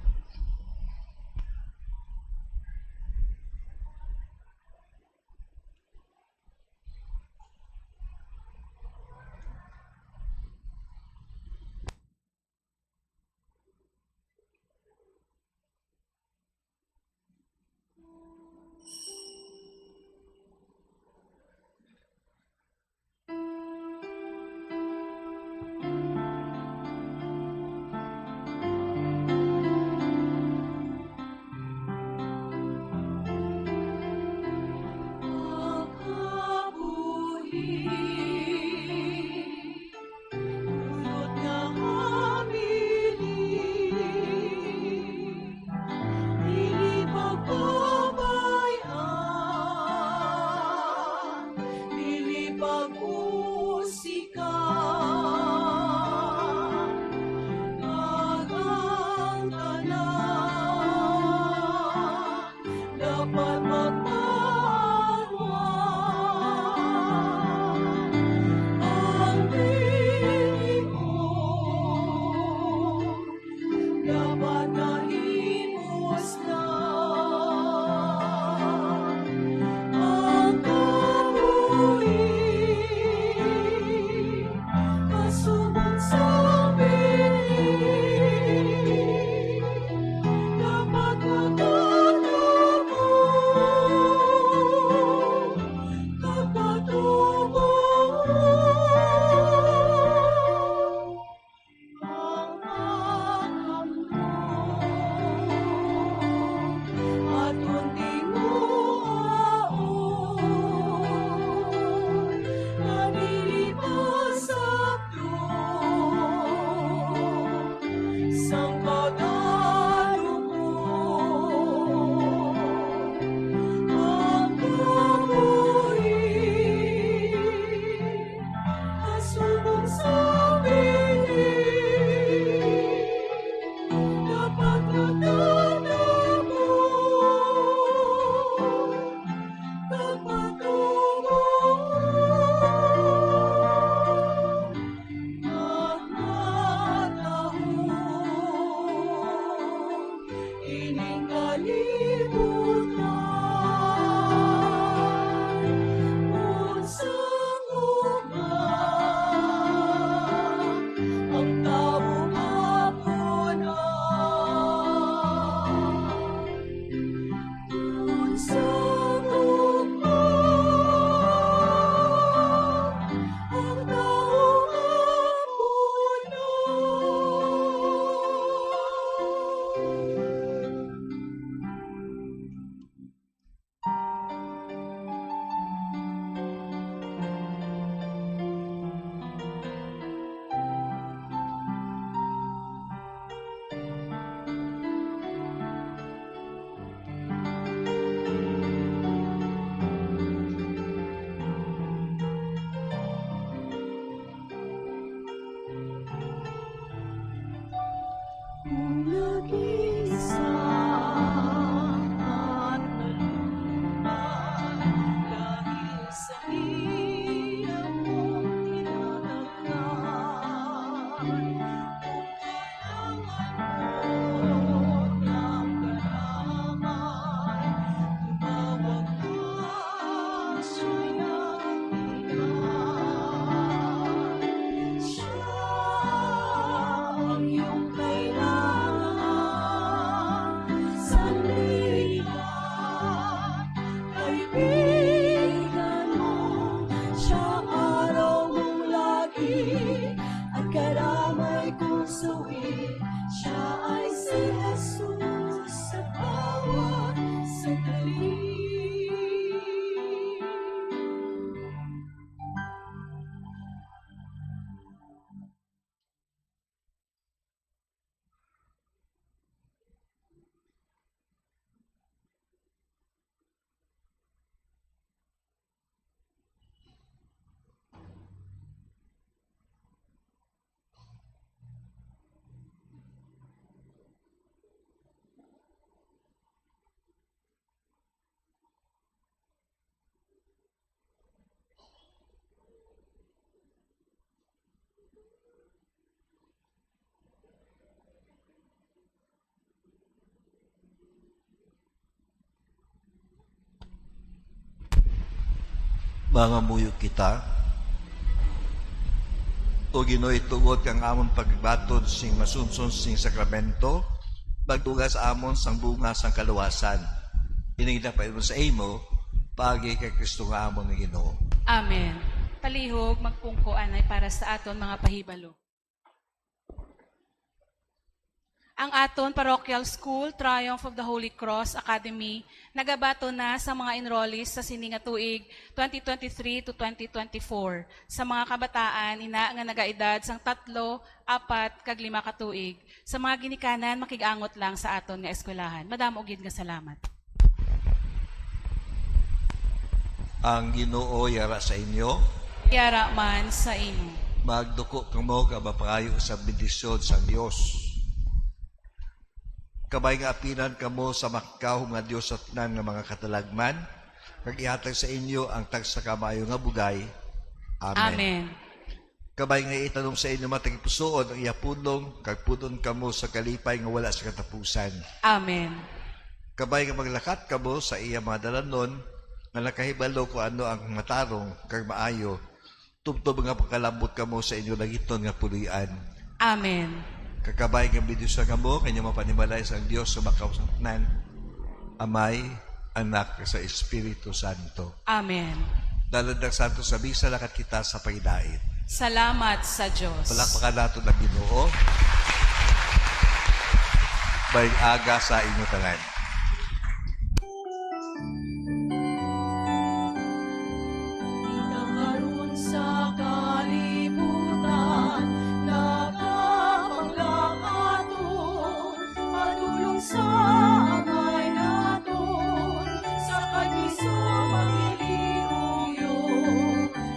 mga muyo kita, o Ginoo itugod kang amon pagbatod sing masunson sing sakramento, magtugas amon sang bunga sang kaluwasan. Inigda pa sa imo, pagi kay Kristo nga amon ni Ginoo. Amen. Palihog, magpungkoan ay para sa aton mga pahibalo. Ang aton parochial school, Triumph of the Holy Cross Academy, nagabato na sa mga enrollees sa sininga tuig 2023 to 2024 sa mga kabataan ina nga nagaedad sang 3, 4 kag 5 ka tuig. Sa mga ginikanan makigangot lang sa aton nga eskwelahan. Madamo gid nga salamat. Ang Ginoo yara sa inyo, Yara man sa imo. magduko kamo ka mapangayo sa bendisyon sa Dios. Kabay nga apinan kamo sa makahong nga Dios at nan nga mga katalagman, kag ihatag sa inyo ang tagsa kamayo nga bugay. Amen. Amen. Kabay nga itanong sa inyo matag pusoon ang iyapudlong, kag pudon kamo sa kalipay nga wala sa katapusan. Amen. Kabay nga maglakat kamo sa iya mga dalanon, nga nakahibalo ko ano ang matarong, kag maayo, tubtob nga pagkalambot kamo sa inyo lagiton nga pulian. Amen. Kakabay nga bidyosa nga mo, kanya mapanimalay sa Diyos sa makausanan, Amay, Anak, sa Espiritu Santo. Amen. Daladag Santo sa bisa lakat kita sa pagdait. Salamat sa Diyos. Palakpakan nato na Ginoo. Bayang aga sa inyo tanan. Ikaroon sa kalibutan, nagapanglapaton, padulong sa amay naton, sa kagisa magiliuyo,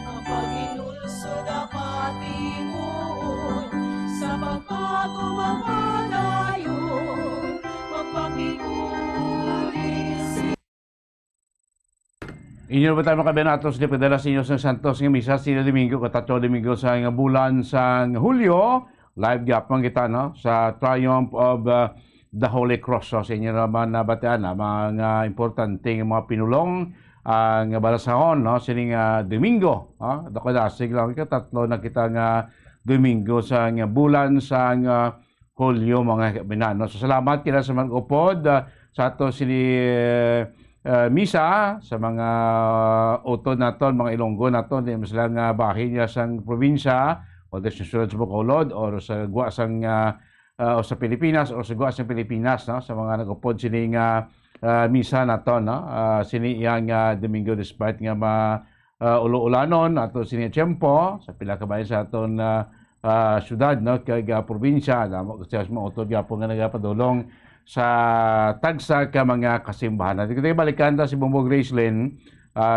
ang Panginoon dapat timuon, sa pagbago mamalayon, magpakikulis. Inyo ba tayo makabenatos ni Padala sa inyo sa Santos ng Misa sila Domingo, katatlo Domingo sa nga bulan sa Hulyo. Live gapang kita no sa Triumph of the Holy Cross. So, sa inyo naman nabataan na mga importante mga pinulong ang balasahon no sining Domingo. Dako dasig lang katatlo na kita nga Domingo sa nga bulan sa Hulyo mga binano. So, salamat kila sa mag-upod sa ato sini misa sa mga utod naton, mga Ilonggo naton, di sila nga bahin niya sang probinsya o sa sulod sa Bacolod o sa gwa sang o sa Pilipinas o sa gwa sang Pilipinas no sa mga nagupod sini nga misa naton no sini yang Domingo despite nga ulo-ulanon ato sini tiyempo sa pila ka bahin sa aton syudad no kag probinsya damo sa mga utod gyapon nga nagapadulong sa tagsa ka mga kasimbahan. Kita balikan ta si Bombo Gracelyn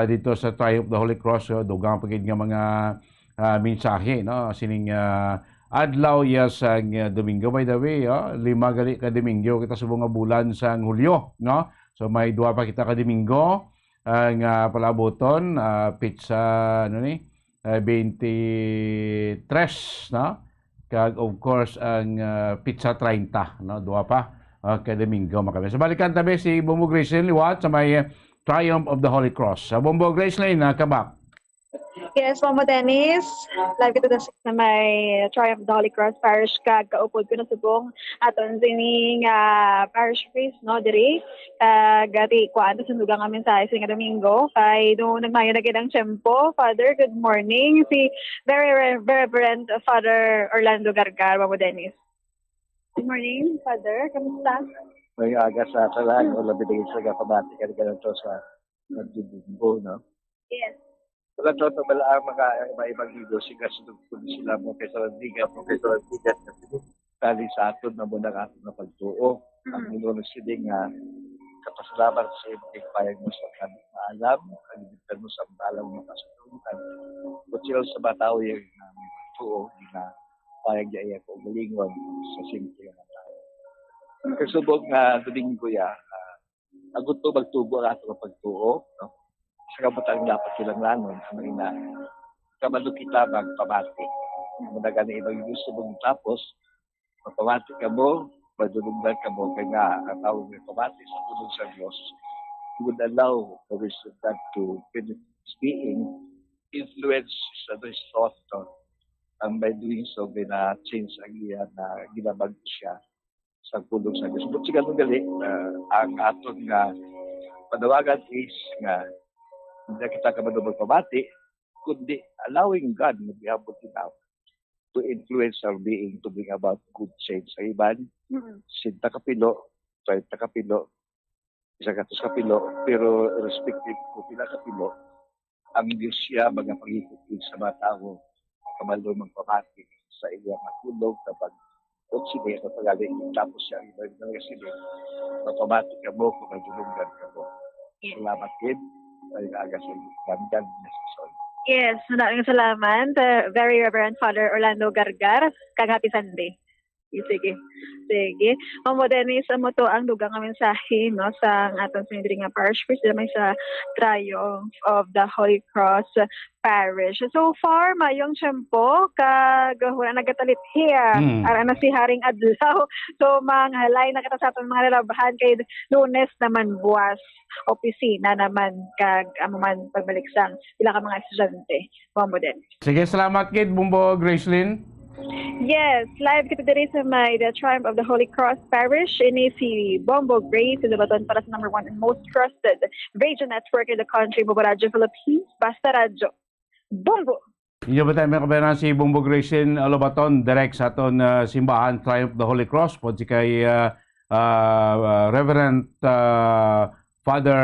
dito sa Triumph of the Holy Cross. Dugang pagid nga mga mensahe no sining adlaw ya sa Domingo. By the way, 5 gali ka Domingo kita subong nga bulan sa Hulyo no. So may 2 pa kita ka Domingo ang palaboton pizza ano ni 23 no. Kag of course ang pizza 30 no, 2 pa. Kada Domingo makabe. So balikan tabi si Bombo Gracelyn liwat sa may Triumph of the Holy Cross. Bombo Gracelyn kabak. Yes, Mama Dennis. Live kita sa may Triumph of the Holy Cross Parish kag kaupod ko na subong aton sining parish priest no diri gati kuan sa dugang amin sa isang Domingo kay no nagmayo na gid ang tiyempo. Father, good morning. Si very Reverend Father Orlando Gargar, Mama Dennis. Good morning, Father. Kamusta? May aga sa talag, wala binigay sa kapabati ka ganito sa nagdudumbo, no? Yes. Wala to bala ang mga ibang ligo sila sila mo kay sa bigat tali sa aton na muna aton na pagtuo. Ang minunod sila nga kapasalamat sa ibig payag mo sa alam, kalimutan mo sa alam mo kasulungan. Kung sila sa bataw yung pagtuo, na payag niya ko galingon sa simple nga tao. Kasubog nga Domingo ya, agot to magtubo ang ato pagtuo, no? Sa kabutang dapat silang lanon, ang ina, kabalo kita magpamati. Muna gani ibang gusto mong tapos, magpamati ka mo, madulungdan ka mo, kaya nga, ang tawag ng pamati sa tulong sa Diyos, would allow the wisdom that to finish being influence sa his thought, no? And by doing so, change ang iya na ginabag siya sa pulong sa Diyos. But siya gali, ang aton nga padawagan is nga hindi kita ka magpamati, kundi allowing God na bihabot enough to influence our being to bring about good change sa iban. Sinta kapilo, 30 kapilo, isa katos kapilo, pero respective ko pila kapilo, ang Diyos siya mga pag-ikot sa mga tao kamalo magpamati sa iyang matulog kapag oksibe sa pagaling tapos siya iba ng resili magpamati ka mo kung magdulungan ka mo. Salamat din ay aga sa gandang message. Yes, maraming salamat. Very Reverend Father Orlando Gargar. Kag Happy Sunday. Sige. Mamo Dennis, amo to ang dugang nga mensahe no sa atong sinidri nga parish priest may sa Triumph of the Holy Cross Parish. So far mayong tiyempo kag wala nagatalit here. Ara na si Haring Adlaw. So mga halay na kita sa atong mga lalabahan kay Lunes naman buwas opisina naman kag amo man pagbalik sang ila ka mga estudyante. Mamo Dennis. Sige, salamat kid Bumbo Gracelyn. Yes, live kita diri sa may the Triumph of the Holy Cross Parish ini si Bombo Grace sa baton para sa number 1 and most trusted radio network in the country, Bombo Radio Philippines, Basta Radio. Bombo! Iyo ba tayo may kabayaran si Bumbo Gracelyn Lobaton direct sa aton simbahan Triumph of the Holy Cross po si kay Reverend Father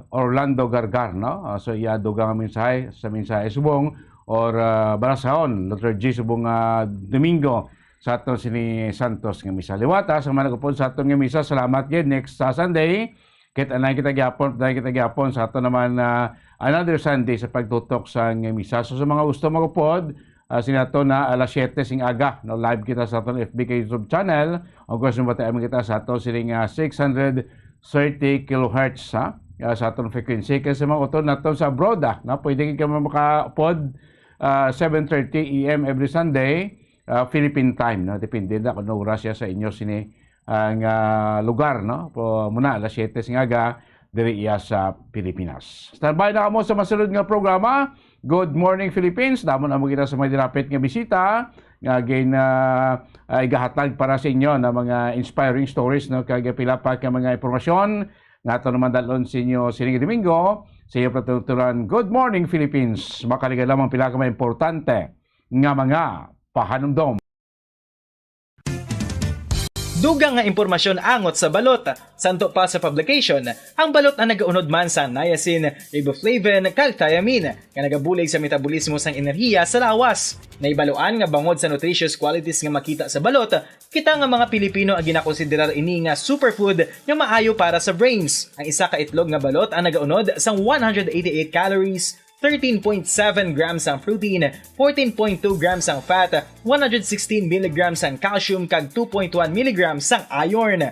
Orlando Gargar, no? So iya dugang mensahe sa mensahe subong or barasaon Dr. G subong Domingo sa aton sini Santos nga misa. Liwata sa managupod sa aton nga misa. Salamat gid next Sunday. Anay kita gyapon sa aton naman another Sunday sa pagtutok sa nga misa. So sa mga gusto magupod sinato na alas 7 sing aga no live kita sa aton FBK YouTube channel. O gusto mo tayo kita sa aton sining 630 kHz sa aton frequency kasi mga uton naton sa abroad na pwede ka makaupod 7:30 AM every Sunday Philippine time, no? Depende na kung oras siya sa inyo sini ang lugar, no? Po muna alas 7 sing aga diri iya sa Pilipinas. Standby na kamo sa masunod nga programa. Good Morning Philippines. Damo na mo kita sa may dilapit nga bisita nga gain igahatag para sa inyo na mga inspiring stories, no? Kag pila pa ka mga impormasyon nga ato naman dalon sa inyo sining Domingo sa iyo patuturan. Good Morning Philippines. Makaliga lamang pila ka mga importante nga mga pahanumdom. Dugang nga impormasyon angot sa balot. Santo pa sa publication, ang balot na nagaunod man sa niacin, riboflavin, kag thiamine, nga nagabulig sa metabolismo sang enerhiya sa lawas. Naibaluan nga bangod sa nutritious qualities nga makita sa balot, kita nga mga Pilipino ang ginakonsiderar ini nga superfood nga maayo para sa brains. Ang isa ka itlog nga balot ang nagaunod sang 188 calories, 13.7 grams ang protein, 14.2 grams ang fat, 116 mg ang calcium kag 2.1 mg ang iron.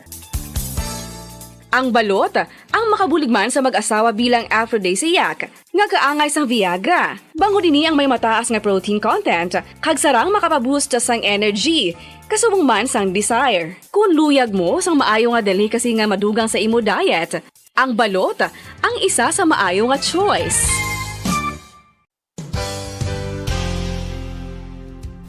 Ang balot, ang makabuligman sa mag-asawa bilang aphrodisiac, nga kaangay sang Viagra. Bango dini ang may mataas nga protein content, kag sarang makapaboost sang energy, kasubong man sang desire. Kung luyag mo sang maayo nga delicacy nga madugang sa imo diet, ang balot, ang isa sa maayo nga choice.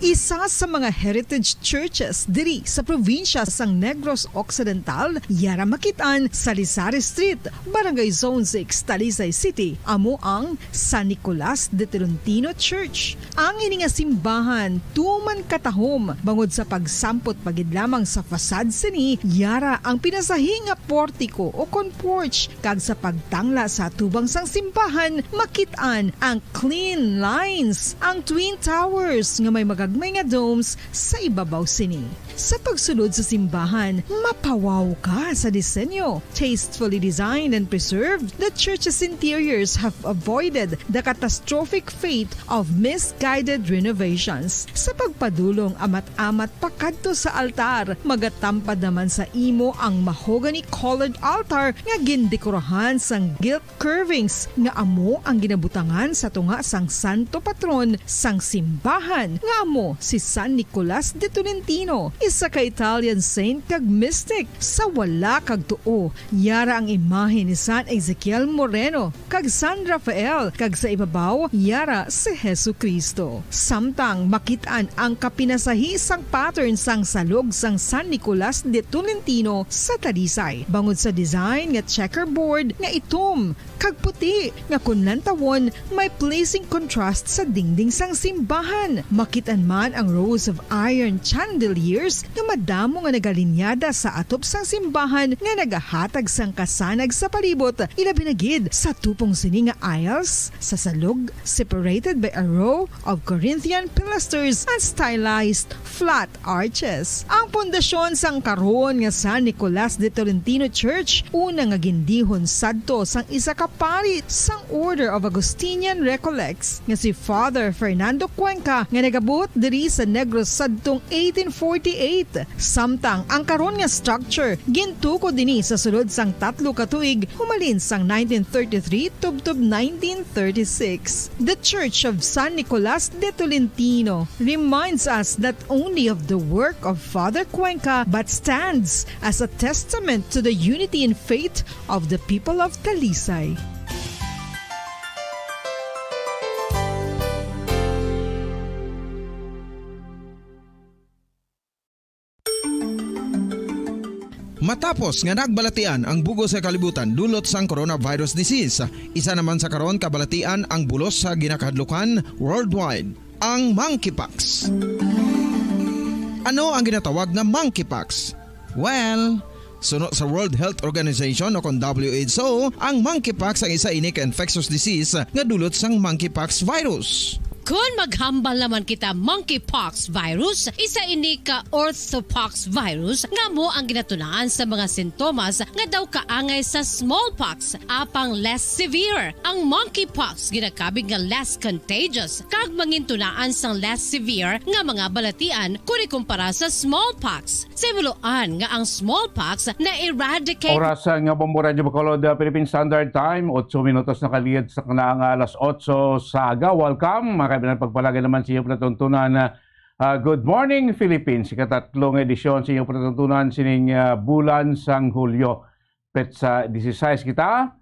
Isa sa mga heritage churches diri sa probinsya sang Negros Occidental, yara makitaan sa Lizares Street, Barangay Zone 6, Talisay City, amo ang San Nicolas de Tolentino Church. Ang ini nga simbahan tuman katahom bangod sa pagsampot pagid lamang sa fasad sini, yara ang pinasahi nga portiko o porch, kag sa pagtangla sa tubang sang simbahan makitaan ang clean lines, ang twin towers nga may may nga domes sa ibabaw sini. Sa pagsulod sa simbahan, mapawaw ka sa disenyo. Tastefully designed and preserved, the church's interiors have avoided the catastrophic fate of misguided renovations. Sa pagpadulong amat-amat pakadto sa altar, magatampad naman sa imo ang mahogany colored altar nga gindekorahan sang gilt curvings nga amo ang ginabutangan sa tunga sang santo patron sang simbahan nga amo si San Nicolas de Tolentino. isa ka Italian saint kag mystic sa wala kag tuo. Yara ang imahe ni San Ezekiel Moreno kag San Rafael kag sa ibabaw yara si Hesu Kristo. Samtang makitaan ang kapinasahisang pattern sang salog sang San Nicolas de Tolentino sa Talisay. Bangod sa design nga checkerboard nga itom kag puti nga kunlan tawon may placing contrast sa dingding sang simbahan. Makitaan man ang rows of iron chandeliers nga madamo nga nagalinyada sa atop sang simbahan nga nagahatag sang kasanag sa palibot. Ilabi na gid sa tupong sini nga aisles sa salog separated by a row of Corinthian pilasters and stylized flat arches. Ang pundasyon sang karon nga San Nicolas de Tolentino Church una nga gindihon sadto sang isa ka pari sang Order of Augustinian Recollects nga si Father Fernando Cuenca nga nagabot diri sa Negros sadtong 1848. Samtang ang karon nga structure gintuko dinhi sa sulod sang 3 ka tuig humalin sang 1933 tubtob 1936. The Church of San Nicolas de Tolentino reminds us not only of the work of Father Cuenca but stands as a testament to the unity and faith of the people of Talisay. Matapos nga nagbalatian ang bugos sa kalibutan dulot sang coronavirus disease, isa naman sa karon kabalatian ang bulos sa ginakahadlukan worldwide, ang monkeypox. Ano ang ginatawag na monkeypox? Well, sunod sa World Health Organization o kung WHO, ang monkeypox ang isa ini ka infectious disease nga dulot sang monkeypox virus. Kung maghambal naman kita monkeypox virus, isa ini ka orthopox virus nga mo ang ginatulaan sa mga sintomas nga daw kaangay sa smallpox, apang less severe. Ang monkeypox ginakabig nga less contagious kag mangintunaan sang less severe nga mga balatian kung ikumpara sa smallpox. Simuloan nga ang smallpox na eradicate. Oras nga Bombo Radio Bacolod, Philippine Standard Time, 8 minutos na kaliyad sa kanaang alas 8 sa aga. Welcome, mga pagpalagay naman sa iyong palatuntunan. Good morning Philippines, ikatatlong edisyon sa iyong palatuntunan sining bulan sang Hulyo. Petsa 16 kita,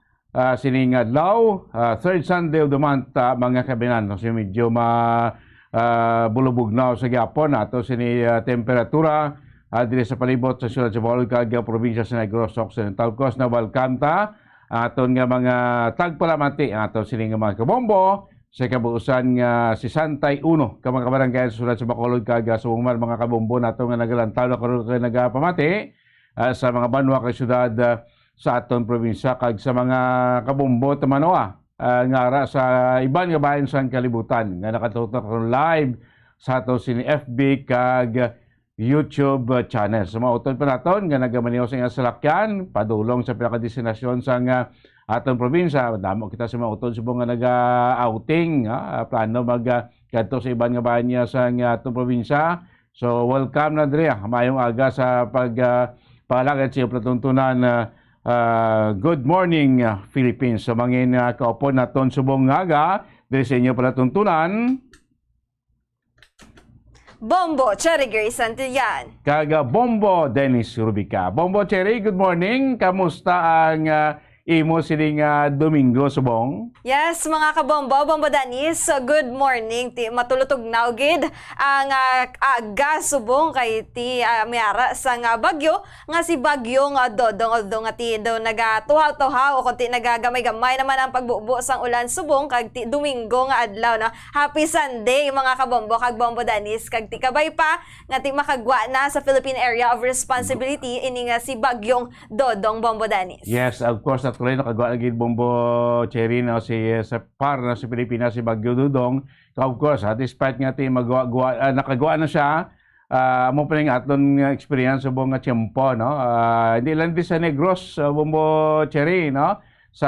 sining adlaw, third Sunday of the month, mga kabinan. So medyo bulubog na sa gyapon ato sini temperatura diri sa palibot sa siyudad sa Bacolod kag probinsya sa Negros Occidental. Kos na balkanta aton nga mga tagpalamati ato sini nga mga kabombo sa kabuusan nga 61 ka mga kabarangay sa siyudad sa Bacolod kag sumumar mga kabombo nato nga nagalantaw na karon kay nagapamati sa mga banwa kay siyudad sa aton probinsya kag sa mga kabombo tamanoa ngara sa iban nga bahin sa kalibutan nga nakatutok live sa ato sini FB kag YouTube channel. So mautol pa naton nga nagamaniho sa nga salakyan padulong sa pinakadestinasyon sa nga aton probinsya. Damo kita sa mautol subong nga naga-outing, plano kadto sa iban nga bahin niya sa nga aton probinsya. So welcome na diri mayong aga sa pagpalagad sa platuntunan. Good morning Philippines. So mangin kaupon naton subong aga diri sa inyo palatuntunan. Bombo Cherry Grace Santillan. Kaga Bombo Dennis Rubica. Bombo Cherry, good morning. Kamusta ang imo sining Domingo subong? Yes, mga kabombo, Bombo Danis, good morning. Matulutog na gid ang aga subong kay ti miara sa nga bagyo nga si bagyo nga dodong nga ti do nagatuhaw-tuhaw o kunti nagagamay-gamay naman ang pagbubo sang ulan subong kag ti Domingo nga adlaw no. Happy Sunday mga kabombo kag Bombo Danis kag ti kabay pa nga ti makagwa na sa Philippine Area of Responsibility ini nga si bagyong Dodong, Bombo Danis. Yes, of course tuloy nakagawa na gid Bombo Cherry na si sa par na sa Pilipinas si Bagyo Dudong. Of course, despite nga ti nakagawa na siya, mo pa ning aton experience sa buong tiyempo, no? Hindi lang di sa Negros, Bombo Cherry, no? Sa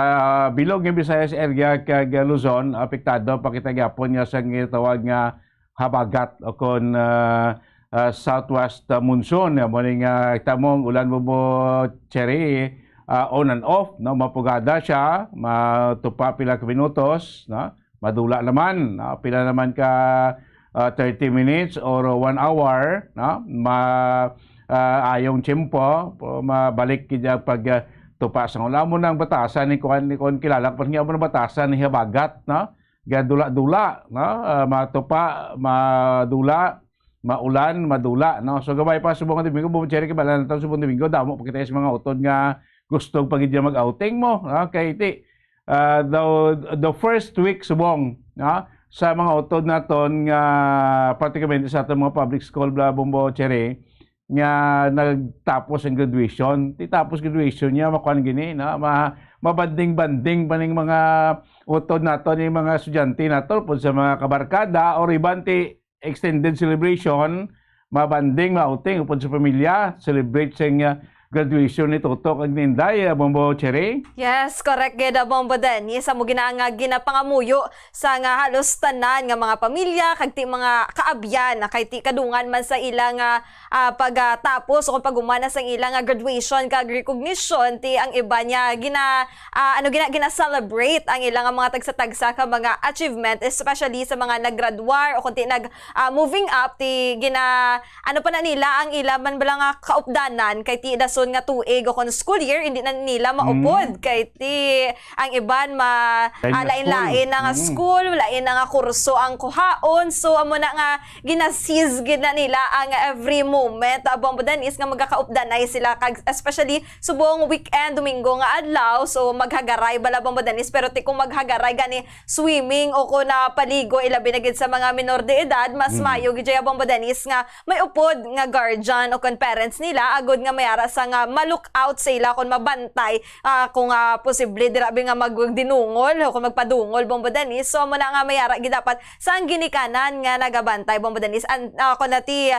bilog ng Visayas area kag Luzon, apektado pa kita gyapon nga sa tawag nga habagat o kon southwest monsoon. Mo ning tamong ulan Bombo Cherry, on and off, no, mapugada siya, matupa pila ka minutos, no, madula naman, pila naman ka 30 minutes or 1 hour, no? Ayong tiyempo, mabalik kaya pag tupa sa ulam mo ng batasan ni kon kilala pa niya mo ng batasan ni habagat, no? Gadula-dula, no? Matupa, madula, maulan, madula, no? So gabay pa subong Domingo, bumitsere ka bala na subong Domingo, damo pakita sa mga utod nga gusto pagidya mag-outing mo, no? Kay iti the first week subong, no? Sa mga utod naton nga particularly sa atong mga public school bla Bombo Cherry nga nagtapos ang graduation. Tapos graduation niya makuan gini na mabanding-banding pa ning mga utod naton ni mga estudyante naton pud sa mga kabarkada or iban ti extended celebration, mabanding mauting pud sa pamilya, celebrate sa graduation ni Toto kag Ninday, Bombo Cherry. Yes, correct geda Bombo Denny. Sa mo ginapangamuyo sa nga halos tanan nga mga pamilya kag ti mga kaabyan na kay ti kadungan man sa ilang pagtapos o pagumana sa ilang graduation kag recognition ti ang iba niya gina-celebrate ang ilang mga tagsa-tagsa ka mga achievement, especially sa mga naggraduar o kunti moving up ti ano pa na nila ang ila man bala nga kaupdanan kay ti dason nga tuig o kon school year hindi na nila maupod kay ti ang iban lain-lain na nga school, lain na nga kurso ang kuhaon, so amo na nga ginasiz gina nila ang every moment. Bombo Dennis nga magkakaupdanay sila kag especially subong weekend Domingo nga adlaw, so maghagaray bala Bombo Dennis, pero ti kung maghagaray gani swimming o ko na paligo ilabi na gid sa mga minor de edad, mas mayo gid Bombo Dennis nga may upod nga guardian o kon parents nila agod nga mayara sa nga ma-look out sa ila kung mabantay kung posible dirabi nga magdinungol o kung magpadungol Bombo Dennis. So mo na nga mayara gid dapat sa ginikanan nga nagabantay Bombo Dennis ako na ti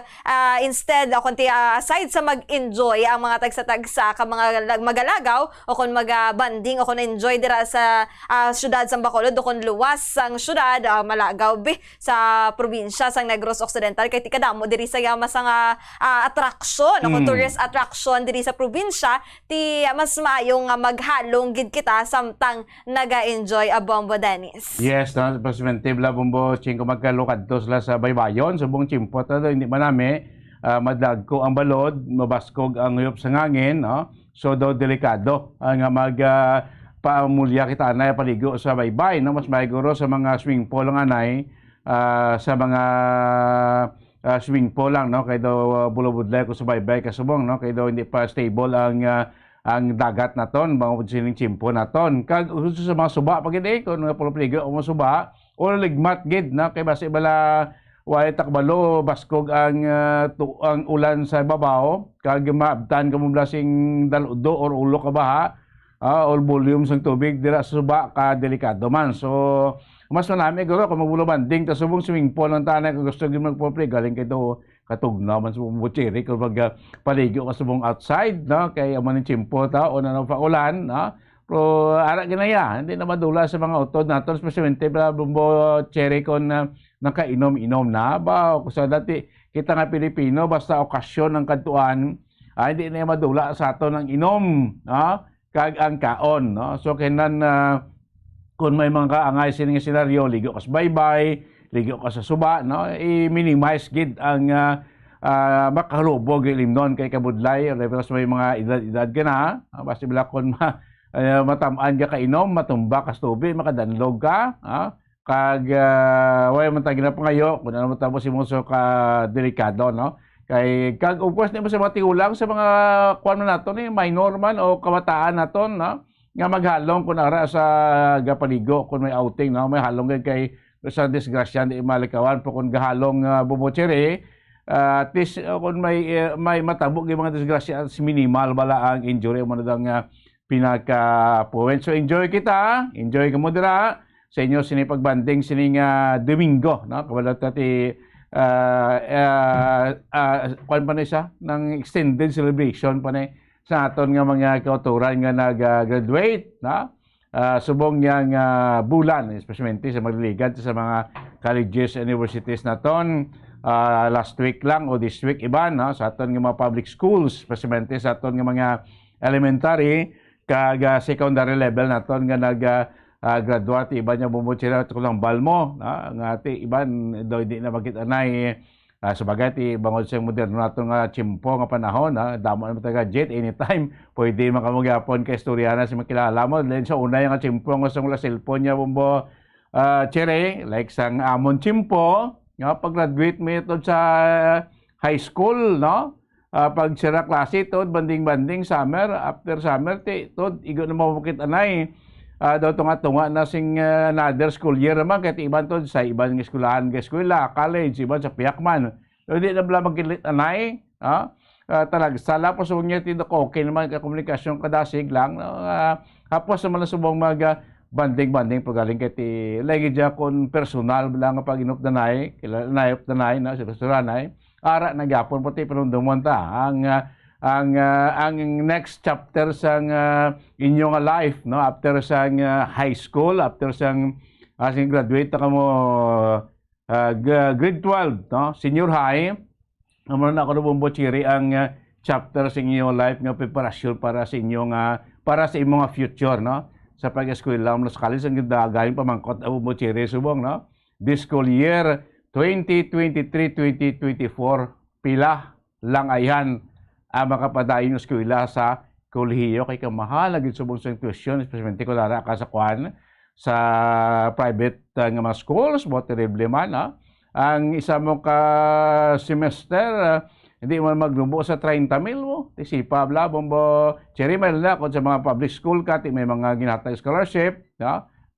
instead ako ti aside sa mag-enjoy ang mga tagsa-tagsa ka mga magalagaw o kung mag-banding o kung enjoy dira sa syudad sa Bacolod o kung luwas sang syudad malagaw sa probinsya sang Negros Occidental kay ti kadamo diri sa masang attraction o kung tourist attraction diri sa probinsya ti mas maayong maghalong gid kita samtang naga-enjoy a Bombo Dennis. Yes, presidente bla Bombo Chinko magkalukad to sila sa baybayon subong chimpot hindi manami madagko ang balod, mabaskog ang huyop sa ngangin, no? So daw delikado nga pamulya kita anay paligo sa baybay, no? Mas maiguro sa mga swimming pool ang anay sa mga swimming pool lang, no? Kay daw bulabudlay ko sa baybay kasubong, no? Kay daw hindi pa stable ang dagat naton, mga sining chimpo naton. Kag uso sa mga suba pagid kung nga pulpligo o mga suba o ligmat gid, no? Kay basi bala way takbalo baskog ang ulan sa babaw kag maabtan ka mo blasing daludo or ulo ka baha all volume sang tubig dira sa suba ka delikado man. So mas manami guro kung magbulabanding ta subong swimming pool ang tanay kung gusto gyud magpo-play galing kay to katugnaw man sa Buchiri kung paligo ka subong outside, no? Kay amo ni chimpo ta o na pa ulan, no? Pero ara ginaya hindi na madula sa mga utod naton especially bala Bombo Cherry kon nakainom-inom na ba o sa dati kita nga Pilipino basta okasyon ng kantuan hindi na madula sa ato ng inom, no? Kag ang kaon, no? So kinan kung may mga kaangay sining senaryo ligo ka sa baybay, ligo ka sa suba, no? I-minimize gid ang makalubog ilimnon kay kabudlay reference may mga edad ka na basta bila kon matamaan ka kainom, matumba ka sa tubig, makadanlog ka, kag way man ta ginapangayo kun ano matapos si Muso ka delikado, no? Kay kag of course di mo sa mga tigulang sa mga kuan naton ni minor man o kabataan naton, no? Nga maghalong kun ara sa gapaligo kun may outing, no? May halong kay sa disgrasya di malikawan po kun gahalong Bubuchiri at least kun may matabog yung mga disgrasya minimal bala ang injury mo na pinaka-point. So enjoy kita, enjoy ka mo dira sa inyo sinipagbanding sining Domingo, no? Kabalat ti kwan pa na siya ng extended celebration pa na sa aton nga mga kauturan nga nag-graduate, no? Subong niyang bulan, especially sa magliligad sa mga colleges, universities naton. Last week lang o this week iba, no? Sa aton nga mga public schools, especially sa aton nga mga elementary kag secondary level naton nga graduate iba niya bumutsira ko lang balmo nga ti iban do hindi na magit-anay sabagay ti bangod sa moderno nato nga chimpo nga panahon damo na taga jet anytime pwede makamugyapon kay istoryana si makilala mo len sa una nga chimpo nga sa cellphone niya bombo chere like sang amon chimpo nga pag-graduate mo ito sa high school no pag sira klase ito banding-banding summer after summer ti ito igo na mabukit anay daw tunga na sing another school year naman kahit iban to sa ibang eskwelahan ng eskwela, college, iban sa piyakman. Hindi na bala magkilit anay. Talag, sala po sa mga tindo ko, okay naman komunikasyon kadasig lang. Hapos naman na subong banding-banding pagaling kahit lagi dyan kung personal lang pag inupdanay, kilanay na sa restauranay. Ara nagyapon pati panundumon ta. Ang next chapter sang inyong life no after sang high school after sang graduate ka mo grade 12 no senior high amo na ako bombo chiri ang chapter sa inyong life nga preparasyon para sa inyong para sa imong future no sa pag-eskwela mo sa college ang gidagayon pamangkot bombo chiri subong no this school year 2023-2024 pila lang ayan makapadayon ng eskwela sa kolehiyo kay kamahalag yung subong sa tuition, especially ko lara ka sa kwan sa private nga mga schools, mo terrible man. Ang isa mo ka semester, hindi mo maglubo sa 30,000 mo. Tisipa, bla, bombo, cherry mail na kung sa mga public school ka, may mga ginatang scholarship,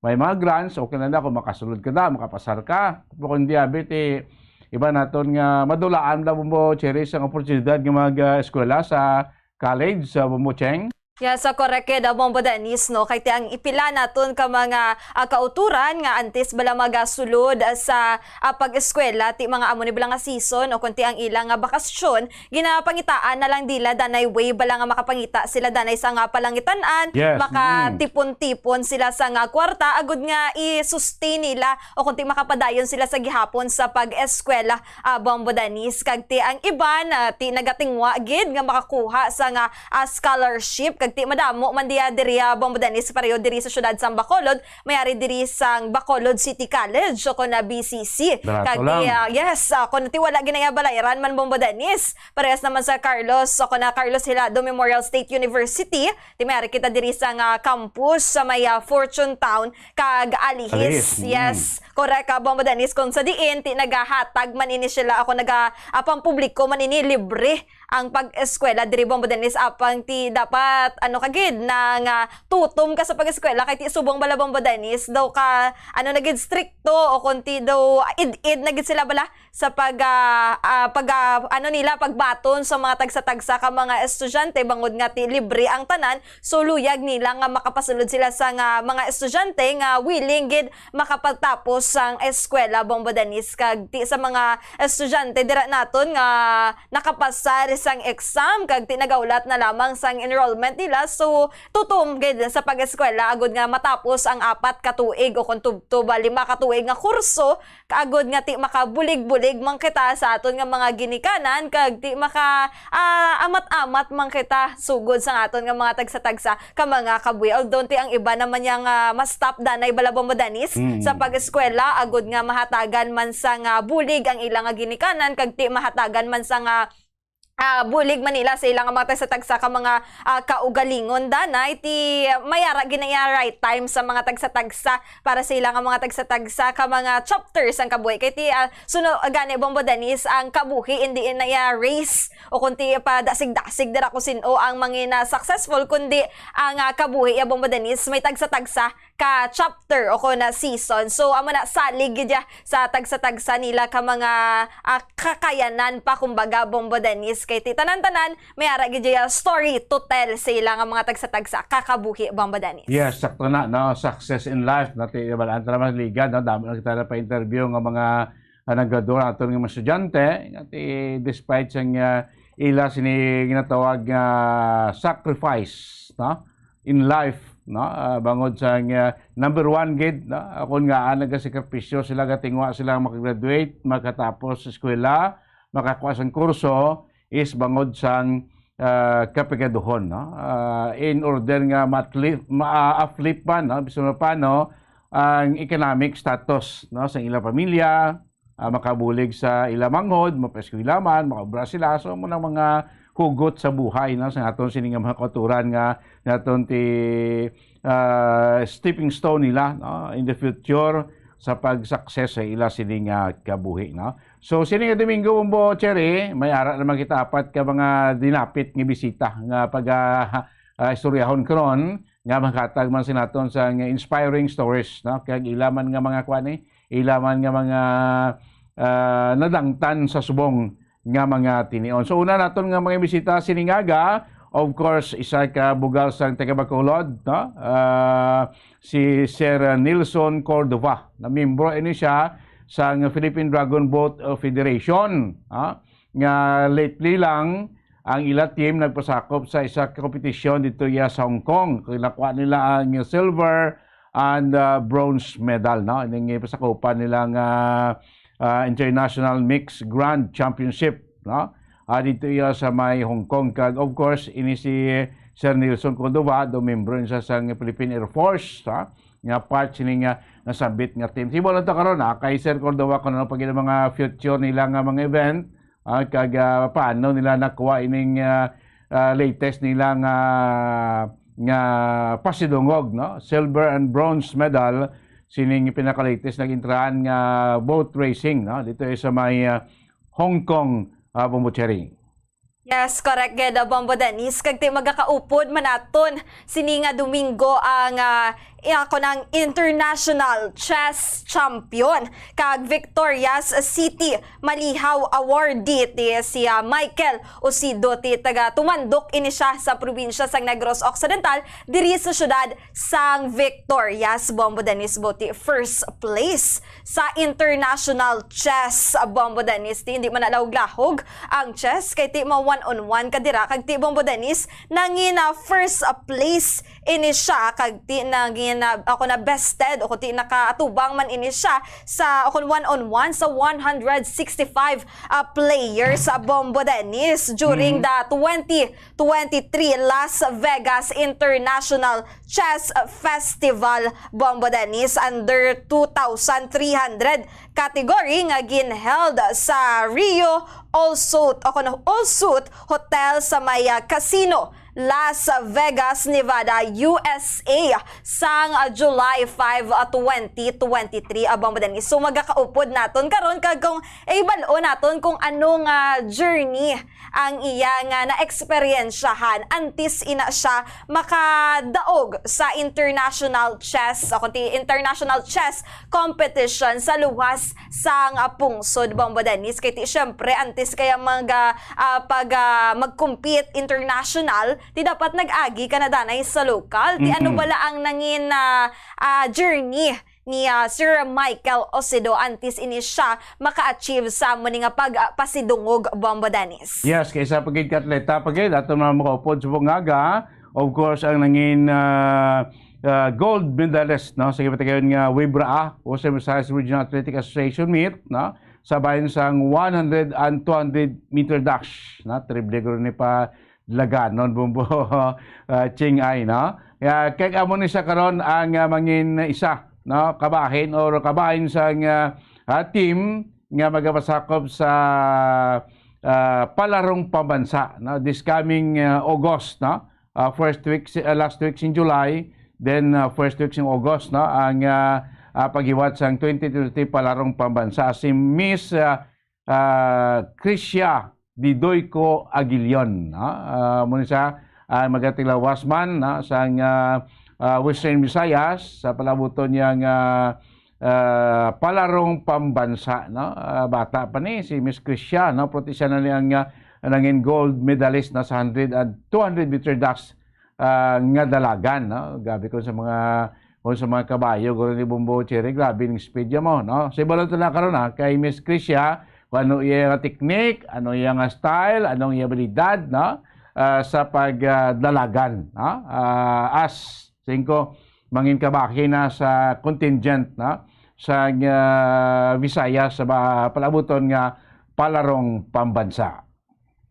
may mga grants, okay na kung makasulod ka na, makapasar ka. Kung diabetes, iba naton nga madulaan daw mo cherish ang oportunidad nga mag-eskwela sa college sa Bumucheng. Yes, correct daw mo Danis no kay ang ipila naton ka mga kauturan nga antes bala magasulod sa pag-eskwela ti mga amo ni bala nga season o kunti ang ilang nga bakasyon ginapangitaan na lang dila danay way bala nga makapangita sila danay sa nga palangitan-an makatipon-tipon sila sa nga kwarta agud nga i-sustain nila o kunti makapadayon sila sa gihapon sa pag-eskwela Bombo Danis kag ti ang iban ti nagatingwa gid nga makakuha sa nga scholarship kag ti madamo man diya diri Bombo Danis pareho diri sa syudad sa Bacolod mayari diri sang Bacolod City College o na BCC kag yes kun ti wala ginaya balayran man Bombo Danis parehas naman sa Carlos o na Carlos Hilado Memorial State University ti mayari kita diri sang campus sa may Fortune Town kag Alihis yes correct Bombo Danis kung sa diin ti nagahatag man ini sila ako pampubliko man ini libre ang pag-eskwela diri Bombo Danis apang ti dapat kagid nang tutom ka sa pag-eskwela kay ti subong bala Bombo Danis daw ka nagid stricto o konti daw id nagid sila bala sa nila pagbaton sa mga tagsa-tagsa ka mga estudyante bangod nga ti libre ang tanan so luyag nila nga makapasulod sila sa mga estudyante nga willing gid makapagtapos sang eskwela Bombo Danis kag ti sa mga estudyante dira naton nga nakapasar sang exam kag ti nagaulat na lamang sang enrollment nila so tutom gid sa pag-eskwela agud nga matapos ang 4 ka tuig o kun tubtob 5 ka tuig nga kurso kaagud nga ti makabulig-bulig man kita sa aton nga mga ginikanan kag ti maka amat-amat man kita sugod sa aton nga mga tagsa-tagsa ka mga kabuhi although ti ang iba naman yang mas top danay bala Bombo Danis sa pag-eskwela agud nga mahatagan man sa bulig ang ilang nga ginikanan kag ti mahatagan man sa bulig Manila sa ilang mga tagsa-tagsa ka mga kaugalingon danay ti mayara ginaya right time sa mga tagsa-tagsa para sa ilang mga tagsa-tagsa ka mga chapters ang kabuhi kay ti suno gani Bombo Danis ang kabuhi hindi na race o kunti pa dasig-dasig dira ko sino ang mga successful kundi ang kabuhi Bombo Danis may tagsa-tagsa ka chapter o na season so amo na salig gid sa tagsa-tagsa nila ka mga kakayanan pa kumbaga Bombo Danis kay ti tanan-tanan may ara gid story to tell sa ilang mga tagsa-tagsa kakabuhi Bombo Danis. Yes, sakto na no success in life nati balaan naman liga no damo na kita pa interview ng mga naggraduate aton nga mga estudyante nati despite sang ila sini ginatawag nga sacrifice no in life no bangod sa number 1 gid no akon nga nagasakripisyo sila gatingwa sila makagraduate makatapos sa eskwela makakuha sang kurso is bangod sang kapigaduhon, no? In order nga ma-uplift pa, no? Bisan pa, no? Ang economic status, no? Sa ilang pamilya, makabulig sa ilang manghod, mapeskwilaman, makaobra sila. So, mo ng mga hugot sa buhay, no? Sa aton sining mga kauturan nga naton ti stepping stone nila, no? In the future sa pag-success sa ila sining kabuhi, no? So sining Domingo Bombo Cherry, may ara naman kita apat ka mga dinapit nga bisita nga pag istoryahon karon nga makatag man sinaton sa inspiring stories, no? Kag ilaman nga mga kwani, ilaman nga mga nadangtan sa subong nga mga tinion. So una naton nga mga bisita siningaga, of course, isa ka bugal sa taga-Bacolod, no? Si Sir Nilson Cordova, na membro ini siya sa Philippine Dragon Boat Federation. Nga lately lang, ang ila team nagpasakop sa isa competition dito sa Hong Kong. Nakuha nila ang silver and bronze medal. No? Yung pasakopan nilang International Mixed Grand Championship. No? Dito sa may Hong Kong. Of course, ini si Sir Nilson Cordova, do membro niya sa Philippine Air Force, nga part sining nasabit nga team. Sibo lang ito karon kay Sir Cordova kung ano pag mga future nila nga mga event, kag paano nila nakuha ining latest nila nga pasidungog, no? Silver and bronze medal sining pinaka-latest nag-intrahan nga boat racing, no? Dito sa may Hong Kong, Bombo Cherry. Yes, correct geda Bombo Dennis. Kag ti magakaupod manaton sini nga Domingo ang ako ng International Chess Champion kag Victoria's City Malihaw Awardee ti si Michael Osido ti taga tumandok ini siya sa probinsya sang Negros Occidental diri sa syudad sang Victoria's, Bombo Dennis, boti first place sa International Chess, Bombo Dennis. Ti hindi man nalahog-lahog ang chess kay ti mo one-on-one kadira kag ti Bombo Dennis nangin first place ini siya kag ti nangin ako na bested o ti nakaatubang man ini siya sa ako one-on-one sa 165 players sa Bombo Dennis during the 2023 Las Vegas International Chess Festival, Bombo Dennis, under 2,300 category nga ginheld sa Rio All-Suit Hotel sa may casino Las Vegas, Nevada, USA sang July 5, 2023, Bombo Dennis. So magakaupod naton karon kag kung ibalo naton kung anong journey ang iya nga na-eksperyensyahan antis ina siya makadaog sa international chess competition sa luwas sang pungsod, Bombo Dennis. Kay ti syempre antis kaya mag-compete international, di dapat nag-agi ka na danay sa local. Di ano bala ang nangin journey ni Sir Michael Osido antis ini siya maka-achieve sa muni nga pagpasidungog, Bombo Dennis. Yes, kaysa pagid katleta pagid ato na makaupod sa bungaga, of course ang nangin gold medalist, no, sa gipatayon nga Wibra o sa Visayas Regional Athletic Association meet, no, sa bayan sang 100 and 200 meter dash, na triple gro ni pa laganon, Bombo Ching Ay, no. Kaya amo ni sa karon ang mangin isa, no, kabahin sa team nga magapasakop sa palarong pambansa, no, this coming August, no, last week in July, then first week in August, no, ang paghiwat sang 2023 palarong pambansa si Miss Krisya Didoyco Aguilion, no, muna siya magatilawas man, no, sang Western Visayas sa palabuton niyang palarong pambansa, no. Bata pa ni si Miss Krisya, no, proti siya na niyang nangin gold medalist na sa 100 and 200 meter dash nga dalagan, no. Gabi ko sa mga kabayo guro ni Bombo Cherry, grabe ning speed mo, no. Sa ibalon na karon kay Miss Krisya kung ano iyang technique, ano iyang style, anong iyang abilidad, no, sa pagdalagan, no. As 5 mangin kabaki na sa contingent, no, sa Visayas sa palabuton nga palarong pambansa.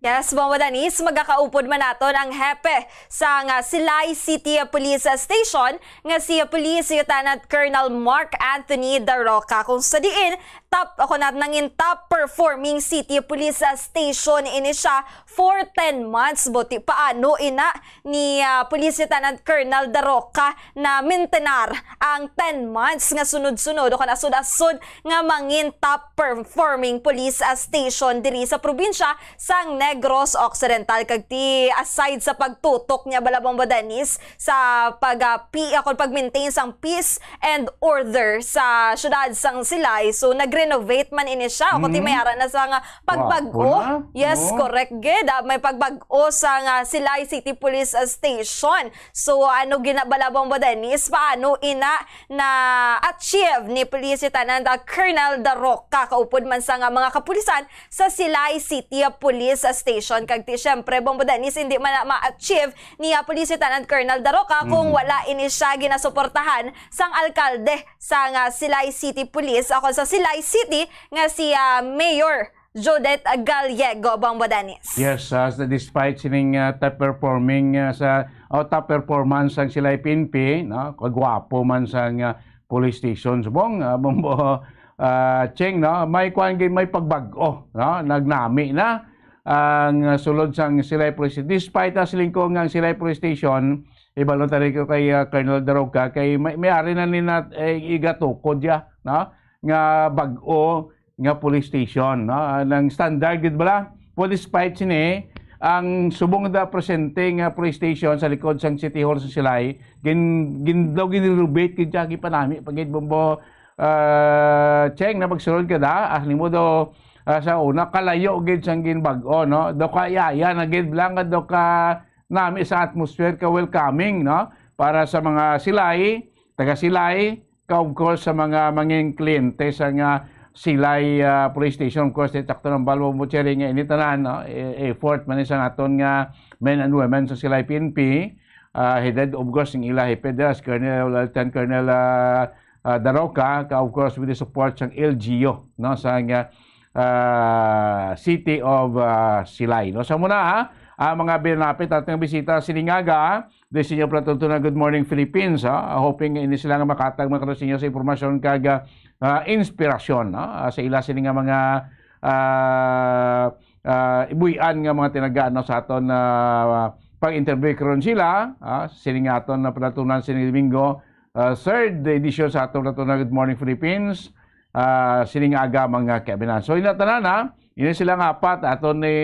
Yes, mga Danis, magkakaupod man naton ang hepe sa Silay City Police Station nga si Police Lieutenant Colonel Mark Anthony Daroca kung sa diin top performing city police station ini siya for 10 months. Buti paano ina ni Police Lieutenant Colonel Daroca na maintenar ang 10 months nga sunod-sunod o kanasud-asud nga mangin top performing police station diri sa probinsya sang Negros Occidental. Kagti aside sa pagtutok niya balabang Danis sa pag-maintain sang peace and order sa syudad sang Silay, so nag-renovate man ini siya o kundi mayara na sa pagbago. Yes, correct gid. May pagbago sa Silay City Police Station. So ano ginabalabang Danis, paano ina na achieve ni Police Lieutenant Colonel Daroca kaupod man sa mga kapulisan sa Silay City Police Station. Kagti syempre Danis hindi man ma-achieve ni Police Lieutenant Colonel Daroca kung wala ini siya ginasuportahan sang alkalde sa Silay City Police ako sa Silay City nga si Mayor Judith Gallego, Danis. Yes, despite sining top performing top performance ang Silay PNP, no, kagwapo man sang police stations bong bombo Cheng, no, may pagbago, no, nagnami na ang sulod sang Silay Police. Despite siling ko ang Silay Police Station, ibalon tali ko kay Colonel Daroca kay may-ari na nina igatukod ya, no, nga bag-o nga police station, no, ng standard gid bala. Despite sini ang subong da presente nga police station sa likod sang City Hall sa Silay ginrenovate gid jagi panami pagid bombo Cheng na pagsulod kada ahli mo do sa una kalayo gid sang ginbag-o, no, do kayaya na gid lang do ka nami sa atmosphere ka welcoming, no, para sa mga Silay, taga Silay, of course sa mga manging kliyente sa Silay Police Station. Of course, takto ng balbo mo cheri nga initanan, no, effort man sa naton nga men and women sa Silay PNP, headed of course ng ila Hepedas, Lieutenant Colonel Daroca, of course with the support ng LGU, no, sa City of Silay. No, sa muna mga binapit ating bisita siningaga this inyo platutunan Good Morning Philippines, hoping ini sila nga makatag makaros inyo sa impormasyon kag inspirasyon, no, sa ila sini nga mga ibuyan nga mga tinagaan, no, sa aton pag-interview karon sila siningaton na platutunan sining Domingo, third edition sa aton platutunan Good Morning Philippines, siningaga mga kabinan. So inatanan ini sila nga apat aton ni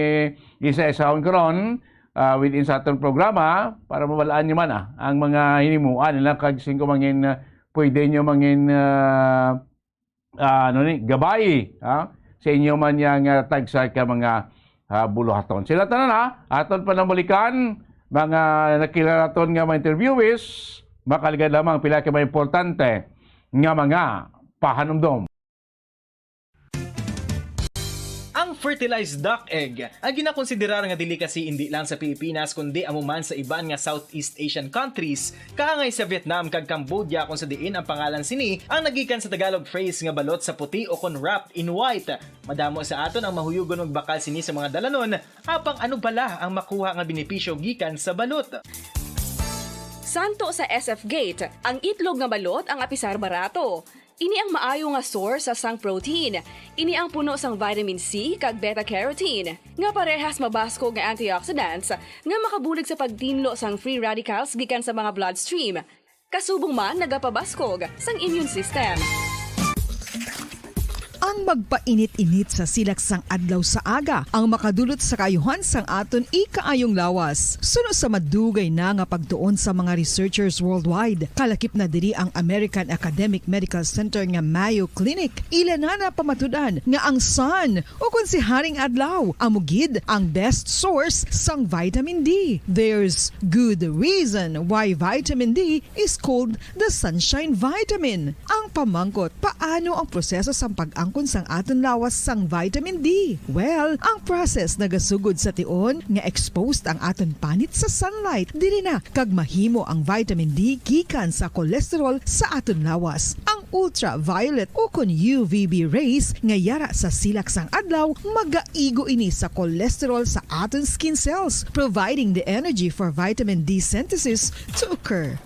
isa-isahon karon within sa aton programa para mawalaan nyo man ang mga hinimuan nila kag singko mangin pwede nyo mangin gabay sa inyo man yang tagsa ka mga buluhaton. Sila tanan aton panamalikan mga nakilalaton nga mga interviewees makaligad lamang pila ka mga importante nga mga pahanumdom. Ang fertilized duck egg ang ginakonsiderar nga delicacy hindi lang sa Pilipinas kundi amuman sa iban nga Southeast Asian countries kaangay sa Vietnam kag Cambodia kung sa diin ang pangalan sini ang nagikan sa Tagalog phrase nga balot sa puti o kon wrapped in white. Madamo sa aton ang mahuyugon og bakal sini sa mga dalanon apang ano bala ang makuha nga benepisyo gikan sa balot. Santo sa SF Gate, ang itlog nga balot ang apisar barato. Ini ang maayo nga source sa sang protein. Ini ang puno sang vitamin C kag beta-carotene nga parehas mabasko nga antioxidants nga makabulig sa pagtinlo sang free radicals gikan sa mga bloodstream. Kasubong man nagapabaskog sang immune system. Ang magpainit-init sa silak sang adlaw sa aga ang makadulot sa kaayuhan sang aton ikaayong lawas. Suno sa madugay na nga pagtuon sa mga researchers worldwide, kalakip na diri ang American Academic Medical Center nga Mayo Clinic. Ilan na pamatudan nga ang sun o kung si Haring Adlaw amugid ang best source sang vitamin D. There's good reason why vitamin D is called the sunshine vitamin. Ang pamangkot, paano ang proseso sang pag-angkon sang aton lawas sang vitamin D? Well, ang process nagasugod sa tion nga exposed ang aton panit sa sunlight dili na kag mahimo ang vitamin D gikan sa cholesterol sa aton lawas. Ang ultraviolet o kun UVB rays nga yara sa silak sang adlaw magaigo ini sa cholesterol sa aton skin cells, providing the energy for vitamin D synthesis to occur.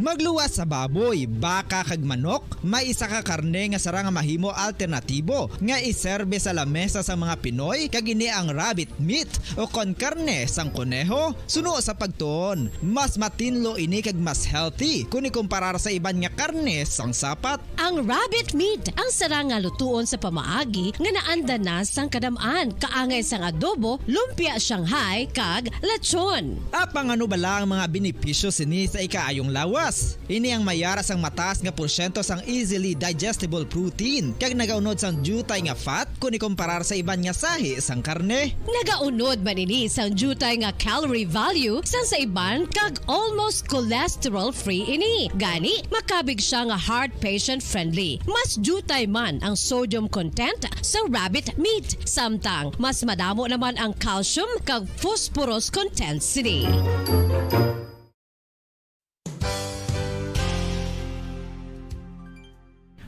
Magluwas sa baboy, baka kag manok, may isa ka karne nga sara nga mahimo alternatibo nga iserbe sa lamesa sa mga Pinoy kag ini ang rabbit meat o kon karne sang kuneho. Suno sa pagtuon, mas matinlo ini kag mas healthy kung ikumparar sa iban nga karne sang sapat. Ang rabbit meat ang sara nga lutuon sa pamaagi nga naanda na sang kadamaan, kaangay sang adobo, lumpia Shanghai kag lechon. Apang ano bala ang mga benepisyo sini sa ikaayong lawas? Ini ang mayaras ang mataas nga porsyento sang easily digestible protein kag nagaunod sang jutay nga fat kung ikumparar sa iban nga sahi sang karne. Nagaunod man ini sang jutay nga calorie value sang sa iban kag almost cholesterol free ini. Gani makabig siya nga heart patient friendly. Mas jutay man ang sodium content sa rabbit meat, samtang mas madamo naman ang calcium kag phosphorus content sini.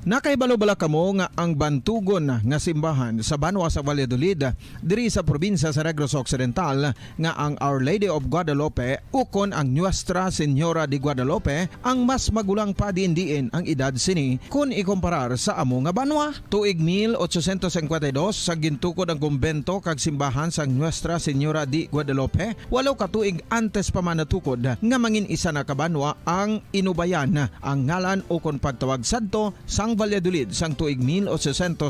Nakaibalo-bala kamo nga ang bantugon nga simbahan sa Banwa sa Valladolid diri sa probinsya sa Negros Occidental nga ang Our Lady of Guadalupe ukon ang Nuestra Señora de Guadalupe ang mas magulang pa diin ang edad sini kung ikumparar sa amo nga banwa. Tuig 1852 sa gintukod ang kumbento kag simbahan sang Nuestra Señora de Guadalupe, 8 ka tuig antes pa man natukod nga mangin isa na kabanwa ang inubayan ang ngalan ukon pagtawag sadto sang Valladolid sang tuig 1860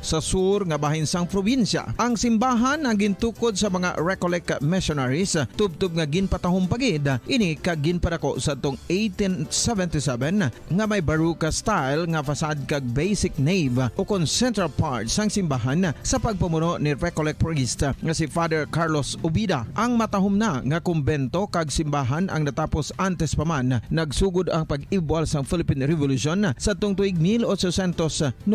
sa sur nga bahin sang probinsya. Ang simbahan ang gintukod sa mga Recollect missionaries tubtub nga ginpatahong pagid ini kag ginpadako sa tong 1877 nga may baroque style nga fasad kag basic nave o kon central part sang simbahan sa pagpamuno ni Recollect priest nga si Father Carlos Ubida. Ang matahom na nga kumbento kag simbahan ang natapos antes pa man nagsugod ang pag-ibwal sang Philippine Revolution sa tong tuig 1897.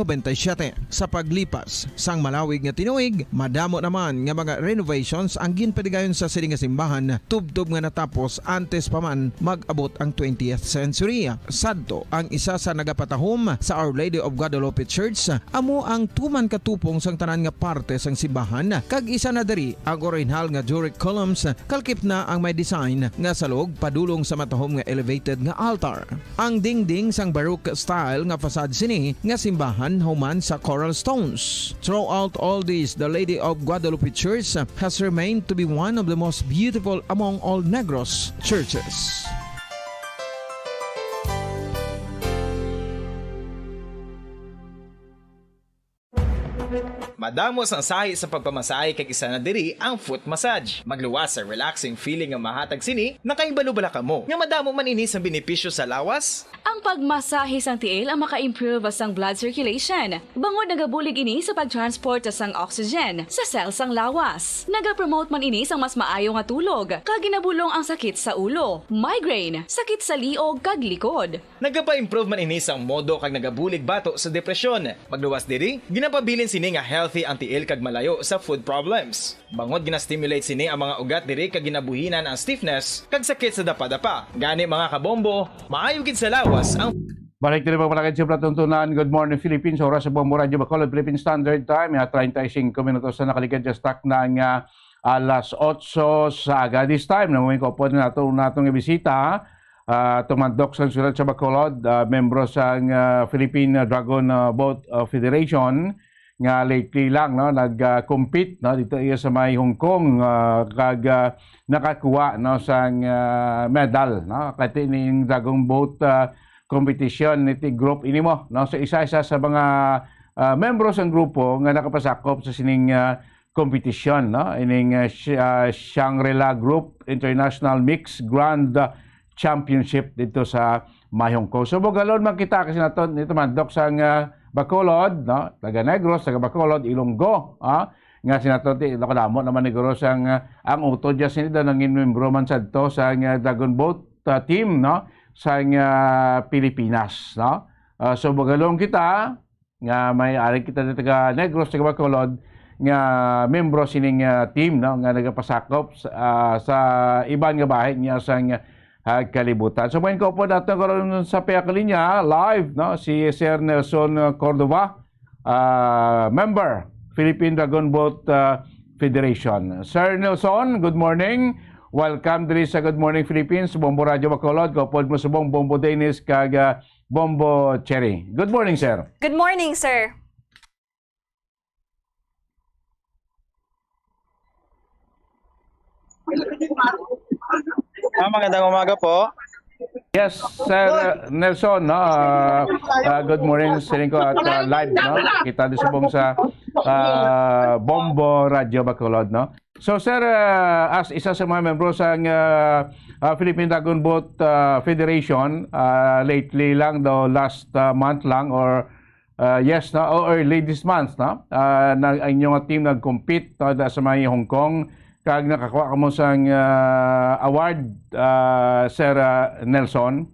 Sa paglipas sang malawig nga tinuig, madamo naman nga mga renovations ang ginpadigayon sa sining nga simbahan tubtob nga natapos antes pa man mag-abot ang 20th century. Sadto ang isa sa nagapatahom sa Our Lady of Guadalupe Church, amo ang tuman katupong sang tanan nga parte sang simbahan kag isa na diri ang original nga Doric columns kalkip na ang may design nga salog padulong sa matahom nga elevated nga altar. Ang dingding sang baroque style nga fasad sini nga simbahan human sa coral stones. Throughout all this, the Lady of Guadalupe Church has remained to be one of the most beautiful among all Negros churches. Madamos ang sahi sa pagpamasahe kag isa na diri ang foot massage. Magluwas sa relaxing feeling nga mahatag sini, nakaibalo-bala kamo. Nga madamo man ini sa benepisyo sa lawas. Ang pagmasahe sang tiil ang maka-improve sang blood circulation. Bangod nagabulig ini sa pagtransport sang oxygen sa cells sang lawas. Nagapromote man ini sang mas maayo nga tulog, kag ginabulong ang sakit sa ulo, migraine, sakit sa liog kag likod. Nagapa-improve man ini sang modo kag nagabulig bato sa depresyon. Magluwas diri, ginapabilin sini nga healthy ang tiil kag malayo sa food problems. Bangod gina-stimulate sini ang mga ugat diri kag ginabuhinan ang stiffness kag sakit sa dapa-dapa. Gani mga kabombo, maayo gid sa lawas ang balik din po palakad sa Platuntunan. Good morning Philippines. Oras sa Bombo Radio Bacolod, Philippine Standard Time. 35 minutos na nakalikad sa stock ng alas 8 sa Agadis time. Namuhin ko po na natong ibisita. Tumandok sa sulat sa Bacolod, membro sa Philippine Dragon Boat Federation. Nga lately lang nag-compete dito iya sa may Hong Kong kag nakakuha sa medal kati ning Dragon Boat competition niti group inimo sa isa-isa sa mga membro sang grupo nga nakapasakop sa sining competition ining Shangri-La Group International Mixed Grand Championship dito sa may Hong Kong. So bogalon man kita kasi naton nito mandok sang Bacolod, taga Negros, taga Bacolod, Ilonggo, nga sinatonti, nakadamo naman ni Negros ang utod dyan sinida nangin membro man sadto sa Dragon Boat team, sa Pilipinas, so bagalong kita, nga may ari kita na taga Negros, taga Bacolod, nga membro sining team, nga nagapasakop sa iban nga bahay niya sa kalibutan. So ngayon ko po natin karoon sa Piyakalinya live, no, si Sir Nelson Cordova, member Philippine Dragon Boat Federation. Sir Nelson, good morning. Welcome diri sa Good Morning Philippines, Bombo Radio Bacolod, kapod mo subong Bombo Dennis kag Bombo Cherry. Good morning, sir. Good morning, sir. Magandang umaga po. Yes, Sir Nelson, no? Good morning sa inyo at live, no? Kita din subong sa Bombo Radio Bacolod, no? So, sir, as isa sa mga membro sa Philippine Dragon Boat Federation, lately lang, though last month lang, or yes, no? Or early this month, no? Ang inyong team nag-compete sa mga Hong Kong, kag nakakuha ka mo sa award, Sir Nelson?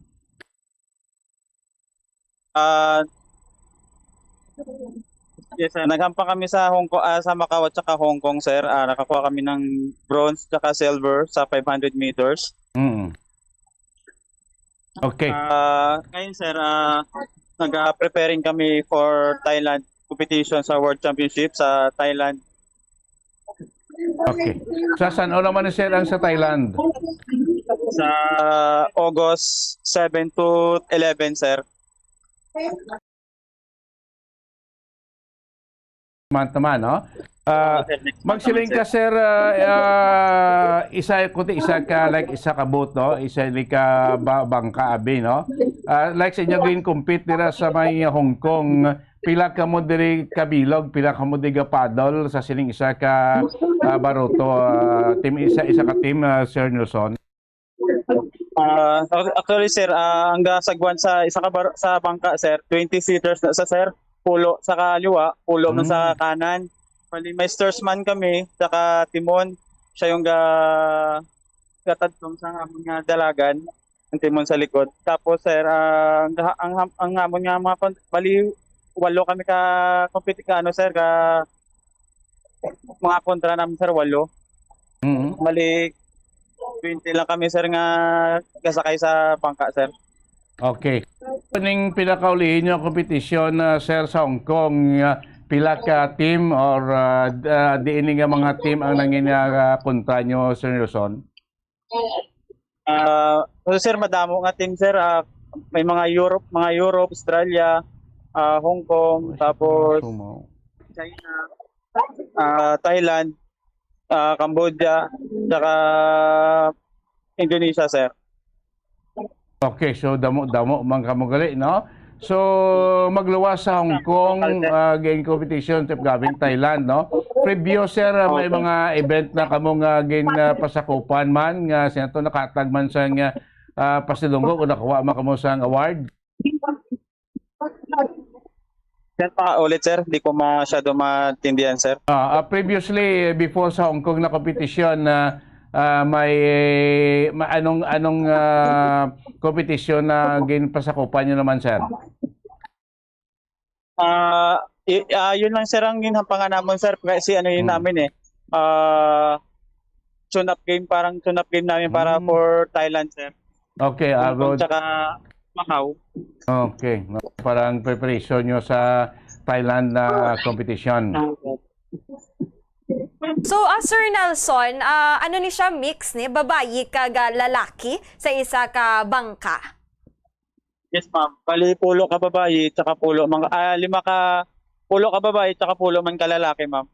Yes, sir. Naghampa kami sa Hong Kong, sa Macau at saka Hong Kong, sir. Nakakuha kami ng bronze at silver sa 500 meters. Okay. Ngayon, sir, nag-preparing kami for Thailand competition sa World Championship sa Thailand. Okay. Sa saan naman na, sir, ang sa Thailand? Sa August 7 to 11, sir. Month naman, no? Magsiling ka, sir, isa ka, like, isa ka boat, no? Isa ka bangka, abi, no? Like sa inyo, green compete nila sa may Hong Kong, pila ka mo diri kabilog, pila ka mo diri paddle sa siling isa ka baruto, team isa ka team, Sir Nelson? Actually, sir, ang gasagwan sa isa ka sa bangka, sir, 20 seaters na sa, sir, pulo sa kaliwa, pulo na sa kanan. Mali, may steersman kami, saka timon, siya yung gatadtong sa mga dalagan, ang timon sa likod. Tapos, sir, ang hamon nga mga bali, walo kami ka compete ka, sir, ka mga kontra namin, sir, walo. Mali, 20 lang kami, sir, nga kasakay sa bangka, sir. Okay. Kaning pinakaulihin nyo kompetisyon, sir, sa Hong Kong, pila ka team or diini nga mga team ang kontra nyo, Sir Nelson? Sir, madamo nga team, sir. May mga Europe, Australia, Hong Kong, tapos China, Thailand, Cambodia, saka Indonesia, sir. Okay, so damo man kamugali, no? So magluwas sa Hong Kong game competition tip gabing Thailand, no? Previous, sir, may mga event na kamong pasakupan man nga sinato nakatag man sa pasilunggo o nakuha man kamo sa award. Yan pa ulit, sir, di ko masyado matindihan, sir. Previously, before sa Hong Kong na competition, may anong competition na ginpasakupan nyo naman, sir? Yun lang, sir, ang ginhampangan namin, sir, kasi ano yun namin tune-up game, parang tune-up game namin para for Thailand, sir. Okay, tsaka Macau. Okay, parang preparation nyo sa Thailand na competition. So, Sir Nelson, ano ni siya mix ni babayi kag lalaki sa isa ka bangka? Yes, ma'am. Bali, pulo ka babayi, tsaka pulo pulo ka babayi, tsaka pulo man ka lalaki, ma'am.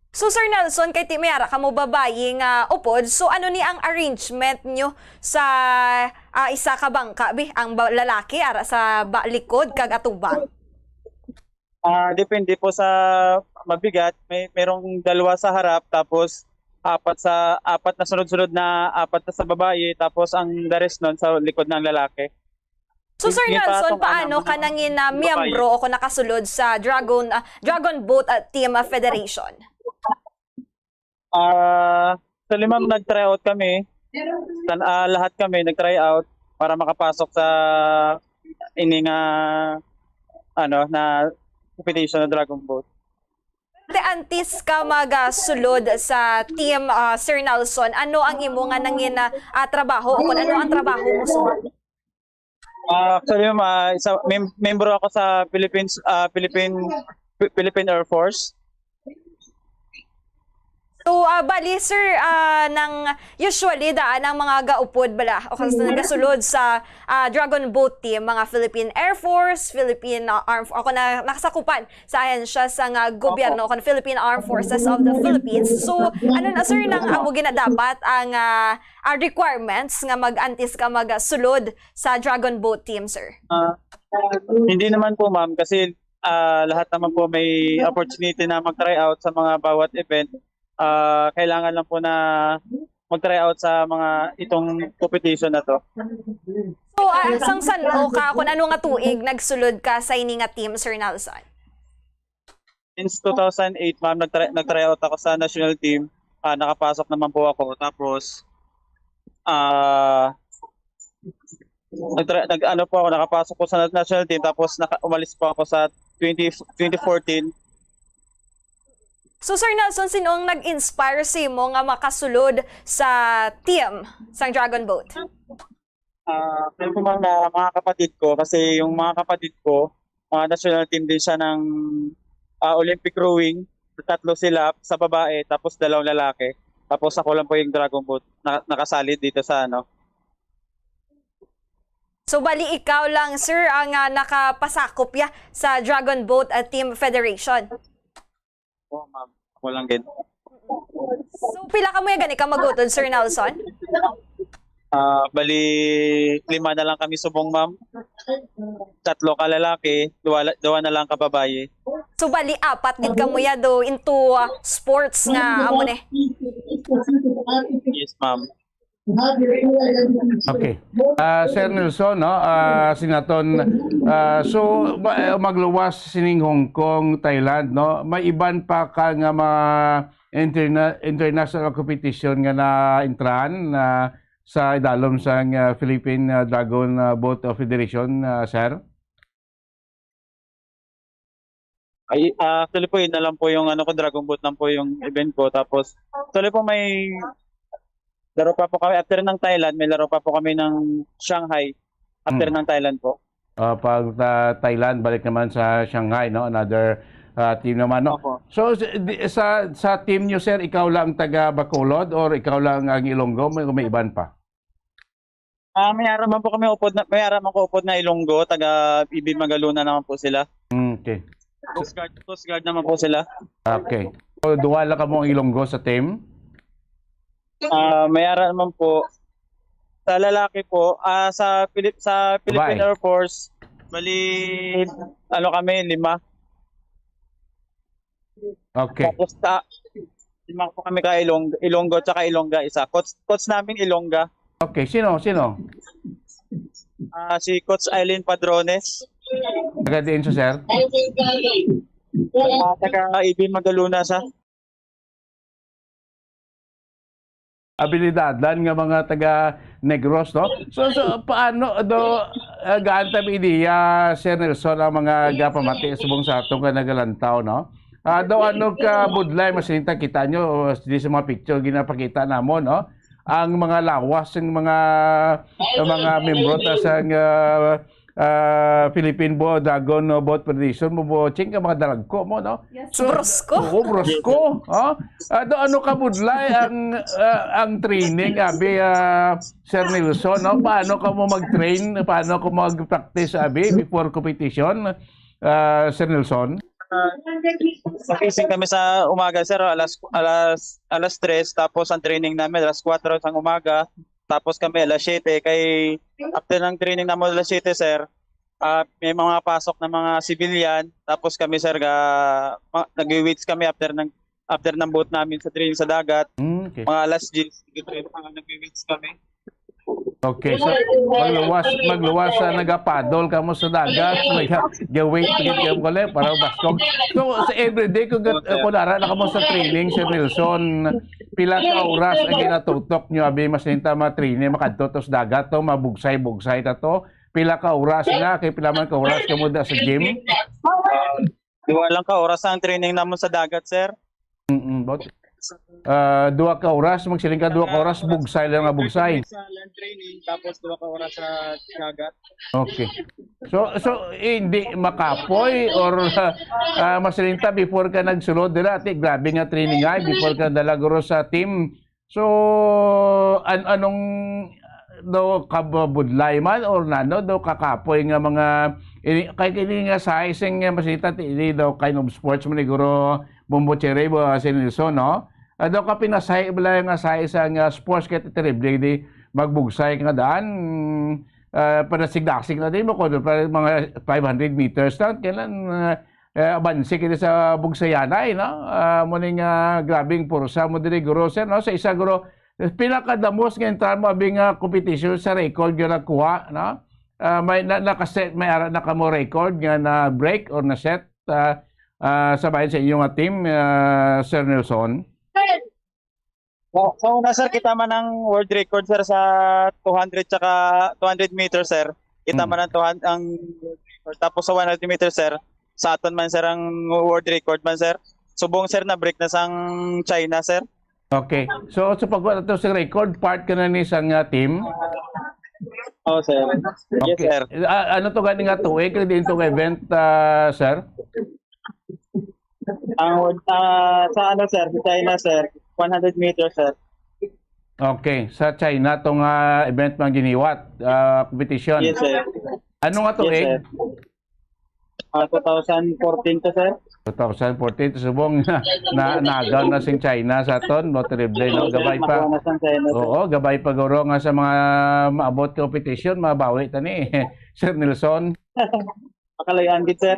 So, Sir Nelson, kay Timayara ka mo babayi nga upod, so ano ni ang arrangement nyo sa isa ka bangka, ang lalaki ara sa likod kag atubang? Depende po sa mabigat. Merong dalawa sa harap, tapos apat na sunod-sunod na apat na sa babae, tapos ang the rest nun sa likod ng lalaki. So, Sir Nelson, paano ka nangin na miyembro o kung nakasulod sa Dragon Boat Team Federation? Sa limang nag-tryout kami. Lahat kami nag-tryout para makapasok sa ining na competition ng Dragon Boat. Antes ka magasulod sa team Sir Nelson, ano ang imo nga nangin trabaho o kung ano ang trabaho mo sa Actually, member ako sa Philippine Air Force. So, bali sir, nang usually daan ang mga gaupod bala o kasi nagasulod sa Dragon Boat Team, mga Philippine Air Force, Philippine Armed ako na nakasakupan sa ahensya sa gobyerno o Philippine Armed Forces of the Philippines. So, ano na sir nang amo ginadapat ang requirements nga mag-antis ka magsulod sa Dragon Boat Team, sir? Hindi naman po ma'am kasi lahat naman po may opportunity na mag-try out sa mga bawat event. Kailangan lang po na mag-try out sa mga itong competition na to. So, sang sano ka kung ano nga tuig nagsulod ka sa ini nga team, Sir Nelson? Since 2008, ma'am, nag-try out ako sa national team. Nakapasok naman po ako. Tapos, nakapasok po sa national team. Tapos, umalis po ako sa 2014. So, Sir Nelson, sino ang nag-inspire si mo nga makasulod sa team sa Dragon Boat? Kaya po mga kapatid ko, kasi yung mga kapatid ko, mga national team din siya ng Olympic rowing. 3 sila sa babae, tapos 2 lalaki. Tapos ako lang po yung Dragon Boat, nakasali dito sa ano. So, bali ikaw lang, sir, ang nakapasakop sa Dragon Boat Team Federation? Oo, ma'am. Ako lang din. So, pila ka mo gani ka magutod, Sir Nelson? Bali, 5 na lang kami subong, ma'am. 3 ka lalaki, 2 na lang ka babae. So, bali 4 din ka mo do into sports nga amo ne? Yes, ma'am. Okay. Sir Nelson, no, sinaton, so magluwas sining Hong Kong, Thailand, no, may iban pa ka nga mga international competition nga na intran sa idalom sa Philippine Dragon Boat Federation, sir? Ay, actually po yun na lang po yung ano ko, Dragon Boat lang po yung event ko. Tapos, actually po may laro pa po kami after ng Thailand, may laro pa po kami ng Shanghai after ng Thailand po. Pag Thailand, balik naman sa Shanghai, no? Another team naman, no? So, sa team nyo, sir, ikaw lang taga Bacolod or ikaw lang ang Ilonggo? May iban pa? May araman po kami upod na Ilonggo, taga Ibi Magaluna naman po sila. Okay. Coast Guard naman po sila. Okay. So, duwala ka mo ang Ilonggo sa team? May ara naman po sa lalaki po sa Philippine Air Force, bali ano kami 5. Okay. Tapos 5 po kami ka Ilonggo tsaka Ilongga isa. Coach namin Ilongga. Okay, sino? Si Coach Eileen Padrones. Taga din siya, sir? Taga Ibi Magaluna sa abilidad lang nga mga taga Negros, no? So paano gaan tabi ideya, Sir Nelson, ang mga gapamati subong sa atong kanagalantaw, no? Daw ano ka budlay masinta kita nyo di sa mga picture ginapakita namo, no? Ang mga lawas ng mga membro sa Philippine Dragon Boat Federation mo boching ka mga dalagko mo, no? So, brosko. Oo, brosko. Ano ka budlay ang training, abi, Sir Nelson, no? Paano ka mo mag-train? Paano ka mag-practice, abi, before competition, Sir Nelson? Gising kami sa umaga, sir, alas 3, tapos ang training namin alas 4 sa umaga. Tapos kami alas 7, kay after ng training namin alas 7, sir, may mga pasok na mga civilian. Tapos kami, sir, nag-weights kami after ng boat namin sa training sa dagat. Okay. Mga alas 10, nag-weights kami. Okay, so magluwas sa nagapadol ka mo sa dagat, mag-weight ka mo kale para baskog. So sa everyday kung kunara na ka mo sa training, Sir Nelson, pila ka oras ang ginatutok nyo, abi mas ninta ma-training, makadto tos dagat to, mabugsay-bugsay ta to, pila ka oras na, kay pila man ka oras ka mo da sa gym? Duwa lang ka oras ang training namon sa dagat, sir. Duwa ka oras, magsiling ka 2 ka oras, bugsay lang nga bugsay. Sa land training, tapos 2 ka oras sa dagat. Okay. So hindi makapoy or masilinta before ka nagsulod dira, grabe nga training ay before ka dalaguro sa team. So anong do kabudlay man or nano do kakapoy nga mga kay kini nga size nga masilita ini daw kind of sports man siguro bombochere ba Nelson, no? Do ka pinasay bala nga size nga sports kay terrible di magbugsay nga daan para sigdaksig na din mo ko para mga 500 meters lang kailan abansi kini sa bugsayanay, no? Muning grabing pursa mo diri guro sir, no? Sa isa guro pinakadamos nga entrar mo abing competition sa record nga nakuha, no? May nakaset may ara nakamo record nga na break or na set sabayan sa inyong team, Sir Nelson. So una sir, kita man ang world record sir sa 200 tsaka 200 meters sir. Kita man ang 200 ang world record. Tapos sa 100 meters sir, sa aton man sir ang world record man sir. Subong sir na break na sang China sir. Okay. So sa pagbuhat ito sa record, part ka na ni sang team? Oh sir. Yes Okay. sir. Ano to gani nga tuig din to event, sir? Ang sa ano sir, sa China sir, 100 meters sir. Okay, sa China tong event man giniwat, competition. Yes sir. Ano nga tuig? Yes, sir. 2014 to sir. 2014 to subong nagaw na sing China sa aton, no terrible no gabay pa. Oo, gabay pa guro nga sa mga maabot competition, mabawi tani Sir Nelson. Pakalayaan gid sir.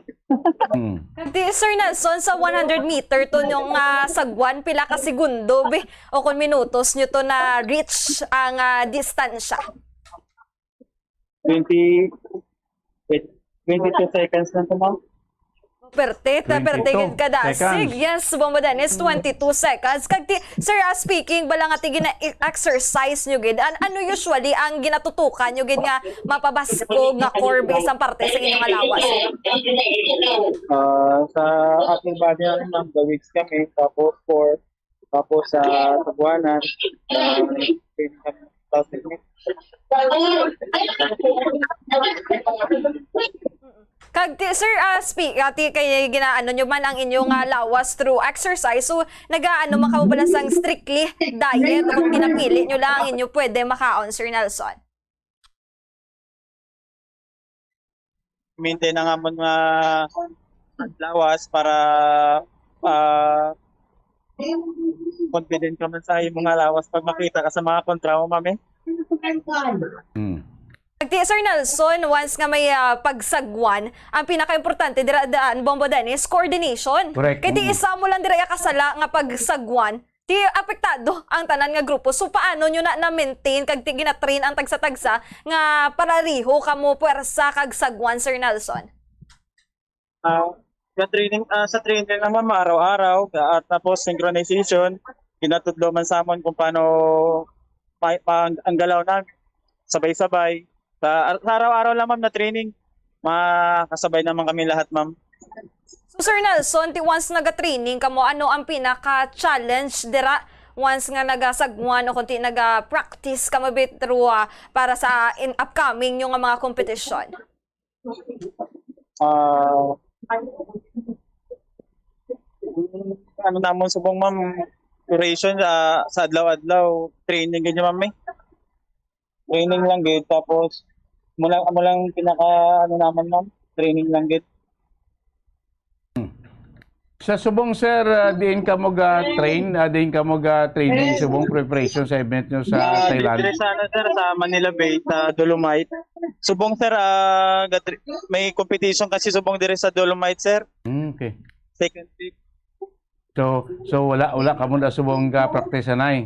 Di, Sir Nelson, sa 100 meter to yung sagwan, pila ka segundo be, o kung minutos nyo to na reach ang distansya? 22 seconds lang to ma'am. Perte, 22 ka dasig. seconds. Yes, Bombodanes, 22 seconds. Kagti, Sir, speaking, bala nga ti gina-exercise nyo gid, ano usually ang ginatutukan nyo gid nga mapabasko nga core base ang parte sa inyong alawas? Sa ating body ma'am, the weeks kami, tapos sa Tabuanan, Kag Sir, kay ginaano nyo man ang inyong lawas through exercise. So nagaano makabalasang strictly diet o kung pinapili nyo lang ang inyo pwede makaon, Sir Nelson? Maintain na nga mo nga lawas para confident ka man sa iyong mga lawas pag makita ka sa mga kontra mo, mami. Sir Nelson, once nga may pagsagwan, ang pinaka-importante daan Bombodan is coordination. Correct. Kaya di isa mo lang dira kasala nga pagsagwan, di apektado ang tanan nga grupo. So paano nyo na-maintain kag di gina-train ang tagsa-tagsa nga parariho kamo puwersa kag sagwan, Sir Nelson? Sa training naman araw-araw, at tapos synchronization, ginatudlo man sa amon kung paano ang galaw namin, sabay-sabay. Sa araw-araw lang ma'am na training, makasabay naman kami lahat ma'am. So Sir Nelson, once naga-training kamo, ano ang pinaka-challenge dira once nga nagasagwan o kunti naga-practice kamo bitro para sa upcoming yung mga competition? Ano namon subong ma'am, duration sa adlaw-adlaw, training ganyan ma'am eh. Training lang gid, tapos mo lang pinaka naman ma'am, training lang gid. Sa subong sir, diin ka mo train, diin ka mo training subong preparation sa event nyo sa Thailand. Dire sa Manila Bay, sa Dolomite. Subong sir, may competition kasi subong dire sa Dolomite sir. Okay. Second week. So wala ka mo na subong practice na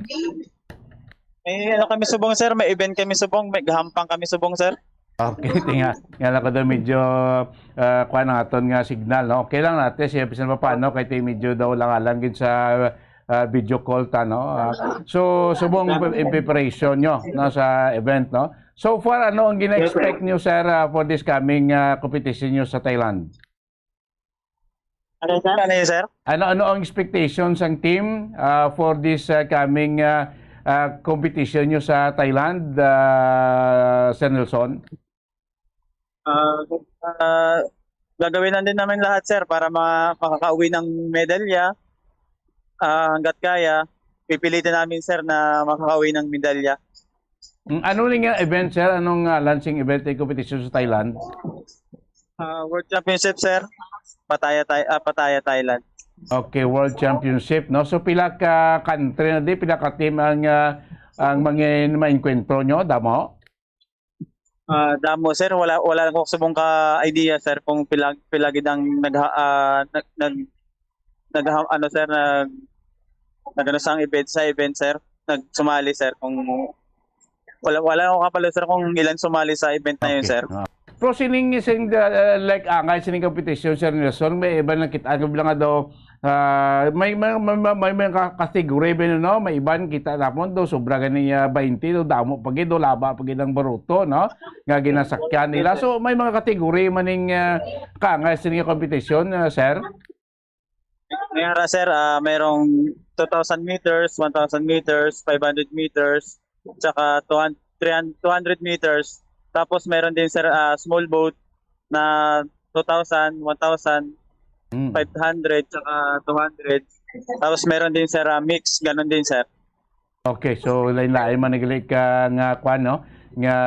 May ano kami subong sir, may event kami subong, may gahampang kami subong sir. Okay, tinga. Nga ko daw medyo kuha na aton nga signal, no? Okay lang natin, siya pisan pa paano, kay medyo daw lang alam gid sa video call ta, no? So, subong preparation nyo, no, sa event, no? So far, ano ang gina-expect nyo, sir, for this coming competition nyo sa Thailand? Ano yun, sir? Ano ang expectations ng team for this coming competition nyo sa Thailand, Sir Nelson? Gagawin na din namin lahat, sir, para makakauwi ng medalya. Hanggat kaya, pipilitin namin, sir, na makakauwi ng medalya. Ano rin nga event, sir? Anong launching event ay competition sa Thailand? World Championship, sir. Pattaya, Thailand. Okay, World Championship, no? So pila ka country na di, pila ka team ang mga ma-encuentro nyo, damo? Damo, sir, wala lang ako subong ka idea, sir, kung pilagid ang sang event sa event, sir. Nagsumali, sir, kung wala ako kapalo, sir, kung ilan sumali sa event na yun, sir. Pero sining like angay sining competition, Sir Nelson, may iba lang kita bilang nga daw may mga kategory ba no, may iban kita napon do sobra ganiya 20 do damo pagi do laba pagi ng baruto no nga ginasakyan nila. So may mga kategory maning kaangay sining competition, sir. Ngayon, sir, merong 2,000 meters, 1,000 meters, 500 meters, tsaka 200 meters. Tapos meron din, sir, small boat na 2,000, 1,000, 500, tsaka 200. Tapos meron din, sir, mix, ganun din, sir. Okay, so lain-lain manigali ka nga kwan, no? Nga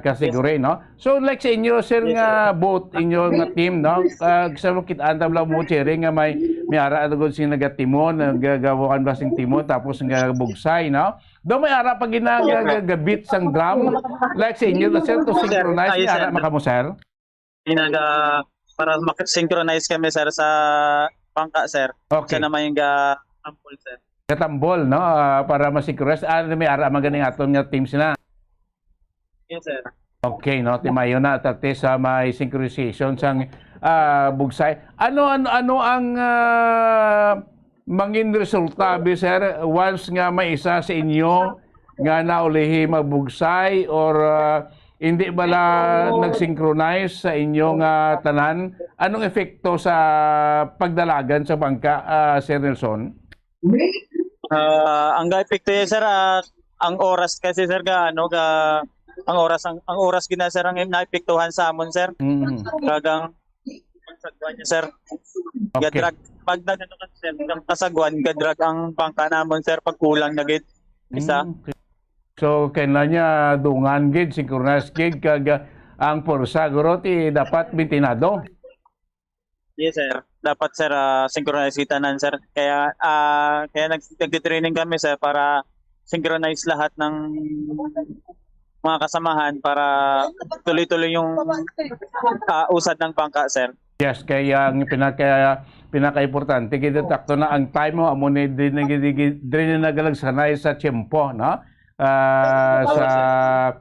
kategory, no? So like sa inyo, sir, nga boat, inyo nga team, no? Sa kita antam lang mo, Cherry, nga may ara agad sing nagatimon, nagagawakan ba sing timon, tapos nga bugsay, no? Do may ara pag ginagabit sang drum, like sa inyo, sir, to synchronize, may ara makamo, sir? Para synchronize kami, sir, sa pangka, sir. Okay. Siya naman yung tambol, sir. Katambol, no? Para ma-synchronize. May ara maganing aton nga teams na. Yes, sir. Okay, no? Timayo na tate sa may synchronization sang bugsay. Ano ang mangin resulta, sir, once nga may isa sa inyo nga naulihi magbugsay or hindi bala nag-synchronize sa inyong tanan? Anong epekto sa pagdalagan sa bangka, Sir Nelson? Ang epekto niya, sir, ang oras kasi, sir, ang oras gina, sir, ang naepektuhan sa amon, sir. Kagang pagsagwan niya, sir. Okay. Gadrag pag nagano, sir, ang kasagwan gadrag ang bangka namon, sir, pag kulang na gid isa. So kailan niya dungan gid synchronize gid kag ang porsa guro ti dapat bintinado. Yes, sir. Dapat, sir, synchronize kita nan, sir. Kaya nag-training kami, sir, para synchronize lahat ng mga kasamahan para tuloy-tuloy yung usad ng bangka, sir. Yes, kaya ang pinaka-importante gid takto na ang time mo amo ni din nagalag sanay sa tiempo, no? Sa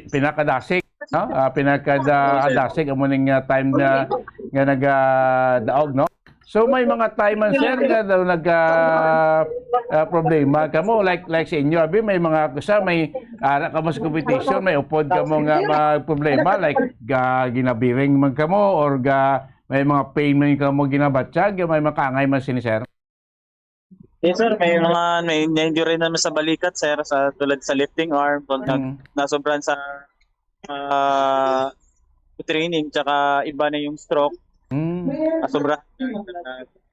pinakadasig, no? Pinakadasig amo ning time na nga nagadaog, no? So may mga time, sir, nga daw problema kamo like sa inyo abi may mga kusa may ara ka mo sa competition, may upod ka mo nga problema like ginabiring man kamo or may mga pain man kamo ginabatsyag, may makangay man sini, sir. Yes, sir, may injury naman sa balikat, sir, sa tulad sa lifting arm kung nasobran sa training, tsaka iba na yung stroke. Sobra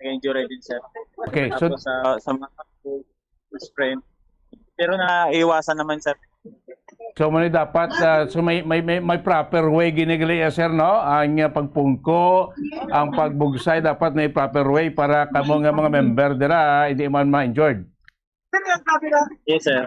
injury din, sir. Okay, so sa mga sprain. Pero naiwasan naman, sir. So man dapat so may proper way ginigali, sir, no? Ang pagpungko, ang pagbugsay dapat may proper way para kamo nga mga member dira hindi man ma-injured. Yes, sir.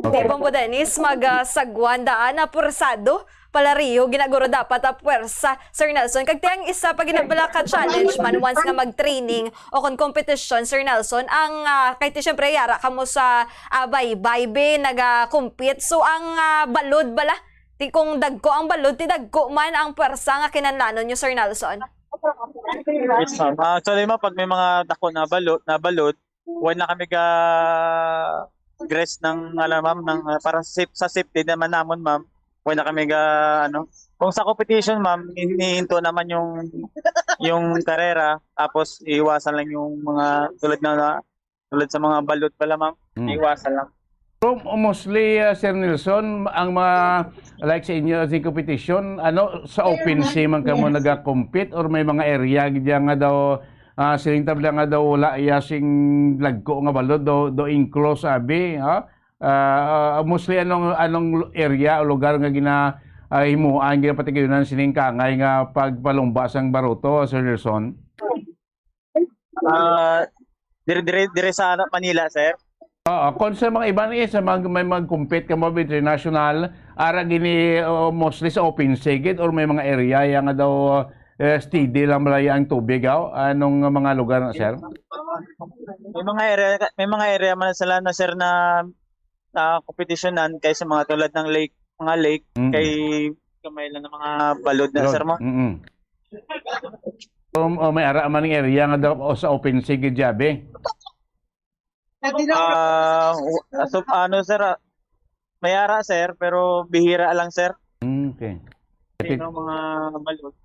Okay, Bombo Dennis, magsagwan daan na pursado palariho ginaguro dapat puwersa, Sir Nelson. Kag tiyang isa pag ginabala ka challenge man once nga mag-training o kon competition, Sir Nelson, ang kahit siyempre yara kamo sa baybay naga-compete. So ang balod bala, ti kung dagko ang balod, ti dagko man ang puwersa nga kinanlanon nyo, Sir Nelson. Yes, ma'am. Actually, ma'am, pag may mga dako na balod, wala na kami dress ng ma'am, ng para sa safety naman namon, ma'am. Wala kami Kung sa competition, ma'am, inihinto naman yung karera, tapos iiwasan lang yung mga tulad sa mga balot pala, ma'am. Iiwasan lang. So, mostly, Sir Nelson, ang mga like sa inyo sa competition, sa open sea man ka mo nag-compete or may mga area diyan nga daw siling tabla nga daw wala iya sing lagko nga balod do enclose abi, ha? Mostly anong area o lugar nga himuan ginapatigayunan sining kangay nga pagpalumba sang baruto, Sir Nelson? Dire sa Manila, sir. Kung sa mga iba niya, sa may mag-compete ka mo international, ara gini mostly sa open sigid or may mga area yang nga daw steady lang malaya ang tubig, anong mga lugar na, sir? May mga area man sila na, sir, na kompetisyonan kay sa mga tulad ng mga lake kay kamay lang ng mga balod na, sir mo. May ara man ng area nga daw sa open sigid jabe. Sir, may ara, sir, pero bihira lang, sir. Okay. Sino mga balod?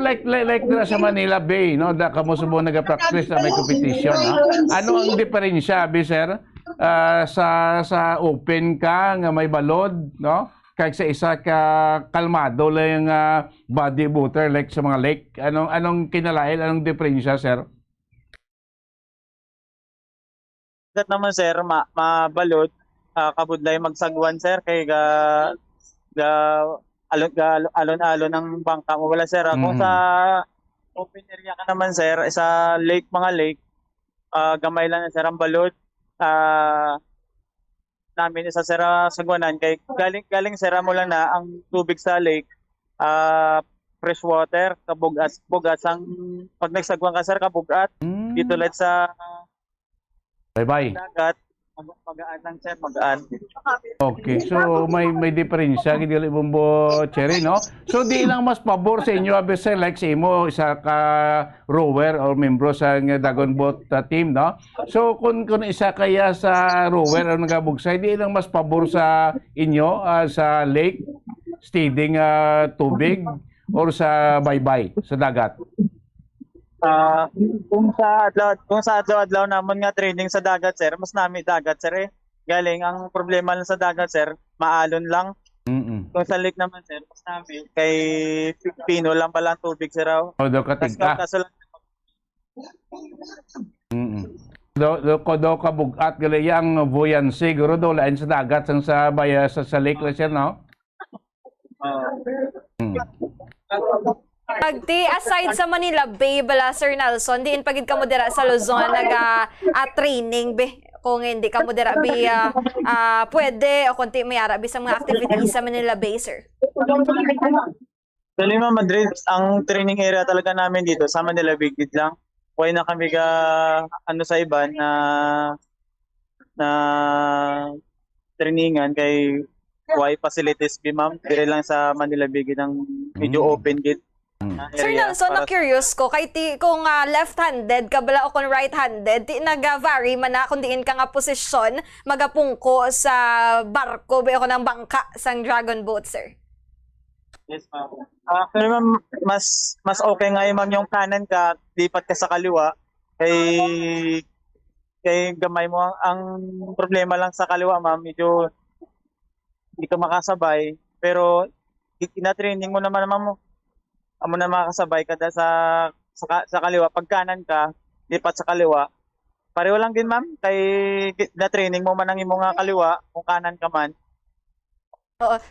like na sa Manila Bay, no? Da kamo subo nag-practice na may competition, no? Ano ang diferensya, sir? Sa open ka nga may balod, no? Kaya sa isa ka kalmado lang body butter like sa mga lake. Anong kinalain, anong diferensya, sir? That naman, sir, mabalot, kabudlay magsagwan, sir, kay alon-alon ng bangka mo wala, sir. Kung sa open area ka naman, sir, sa mga lake, gamay lang, sir, ang balot. Namin isa, sir, sagwanan, kay galing, sir, mo lang na ang tubig sa lake, fresh water, kabugat ang pag nagsagwan ka, sir, kabugat. Dito ulit sa bye-bye. Dagat, magaan lang, sir, magaan. Okay, so may diferensya gid dili bumbo cherry, no? So di lang mas pabor sa inyo sir, like sa imo isa ka rower or membro sa Dagon Boat team, no? So kung isa kaya sa rower o nagabugsay, di lang mas pabor sa inyo sa lake steady tubig or sa bye-bye sa dagat? Kung sa adlaw namon nga training sa dagat, sir, mas nami dagat, sir, galing ang problema lang sa dagat, sir, maalon lang. Kung sa lake naman, sir, mas nami kay pino lang pala ang tubig, sir. Do katig ka. Do kabugat gali yang buoyancy siguro do lain sa dagat sang sa sa lake lang, sir, no? Pagti aside sa Manila Bay bala, Sir Nelson, diin pagid ka mo dira sa Luzon training be. Kung hindi ka mo dira be pwede o kunti may ara be sa mga activities sa Manila Bay, sir. Sa Lima, Madrid, ang training area talaga namin dito sa Manila Bay lang. Why na kami sa iba na trainingan kay why facilities be, ma'am. Dire lang sa Manila Bay ng medyo open gid. Sir Nelson, na-curious ko, kung left-handed ka bala o kung right-handed, nag-vary man na kung diin ka nga posisyon, magapungko sa barko ba o ng bangka sang dragon boat, sir? Yes, ma'am. Pero ma'am, mas okay nga ma'am yung kanan ka, lipat ka sa kaliwa, kay gamay mo. Ang problema lang sa kaliwa, ma'am, medyo hindi ka makasabay, pero ina-training mo naman, ma'am, amo na makasabay ka sa kaliwa. Pag kanan ka, lipat sa kaliwa. Pareho lang din, ma'am. Kay na-training mo man ang imong kaliwa, kung kanan ka man. Oo.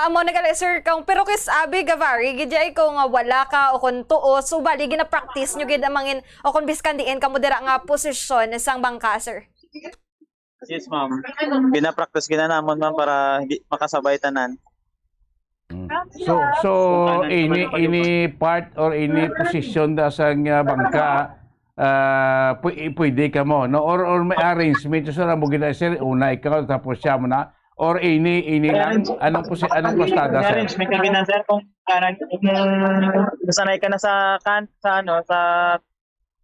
Amo na sir, pero kis abi gavari, gidjay kung wala ka o kung tuo, so bali gina-practice nyo gid amangin o kung biskan diin ka mo dira nga posisyon sang bangka, sir. Yes, ma'am. Gina-practice namon, ma'am, para makasabay tanan. So any part or any position da sa bangka pwede ka mo, no? Or may arrangement sa mo gina, sir, una ikaw tapos siya mo na, or any lang anong pastada, sir? Arrangement ka ginan, sir, kung kanan sanay ka na sa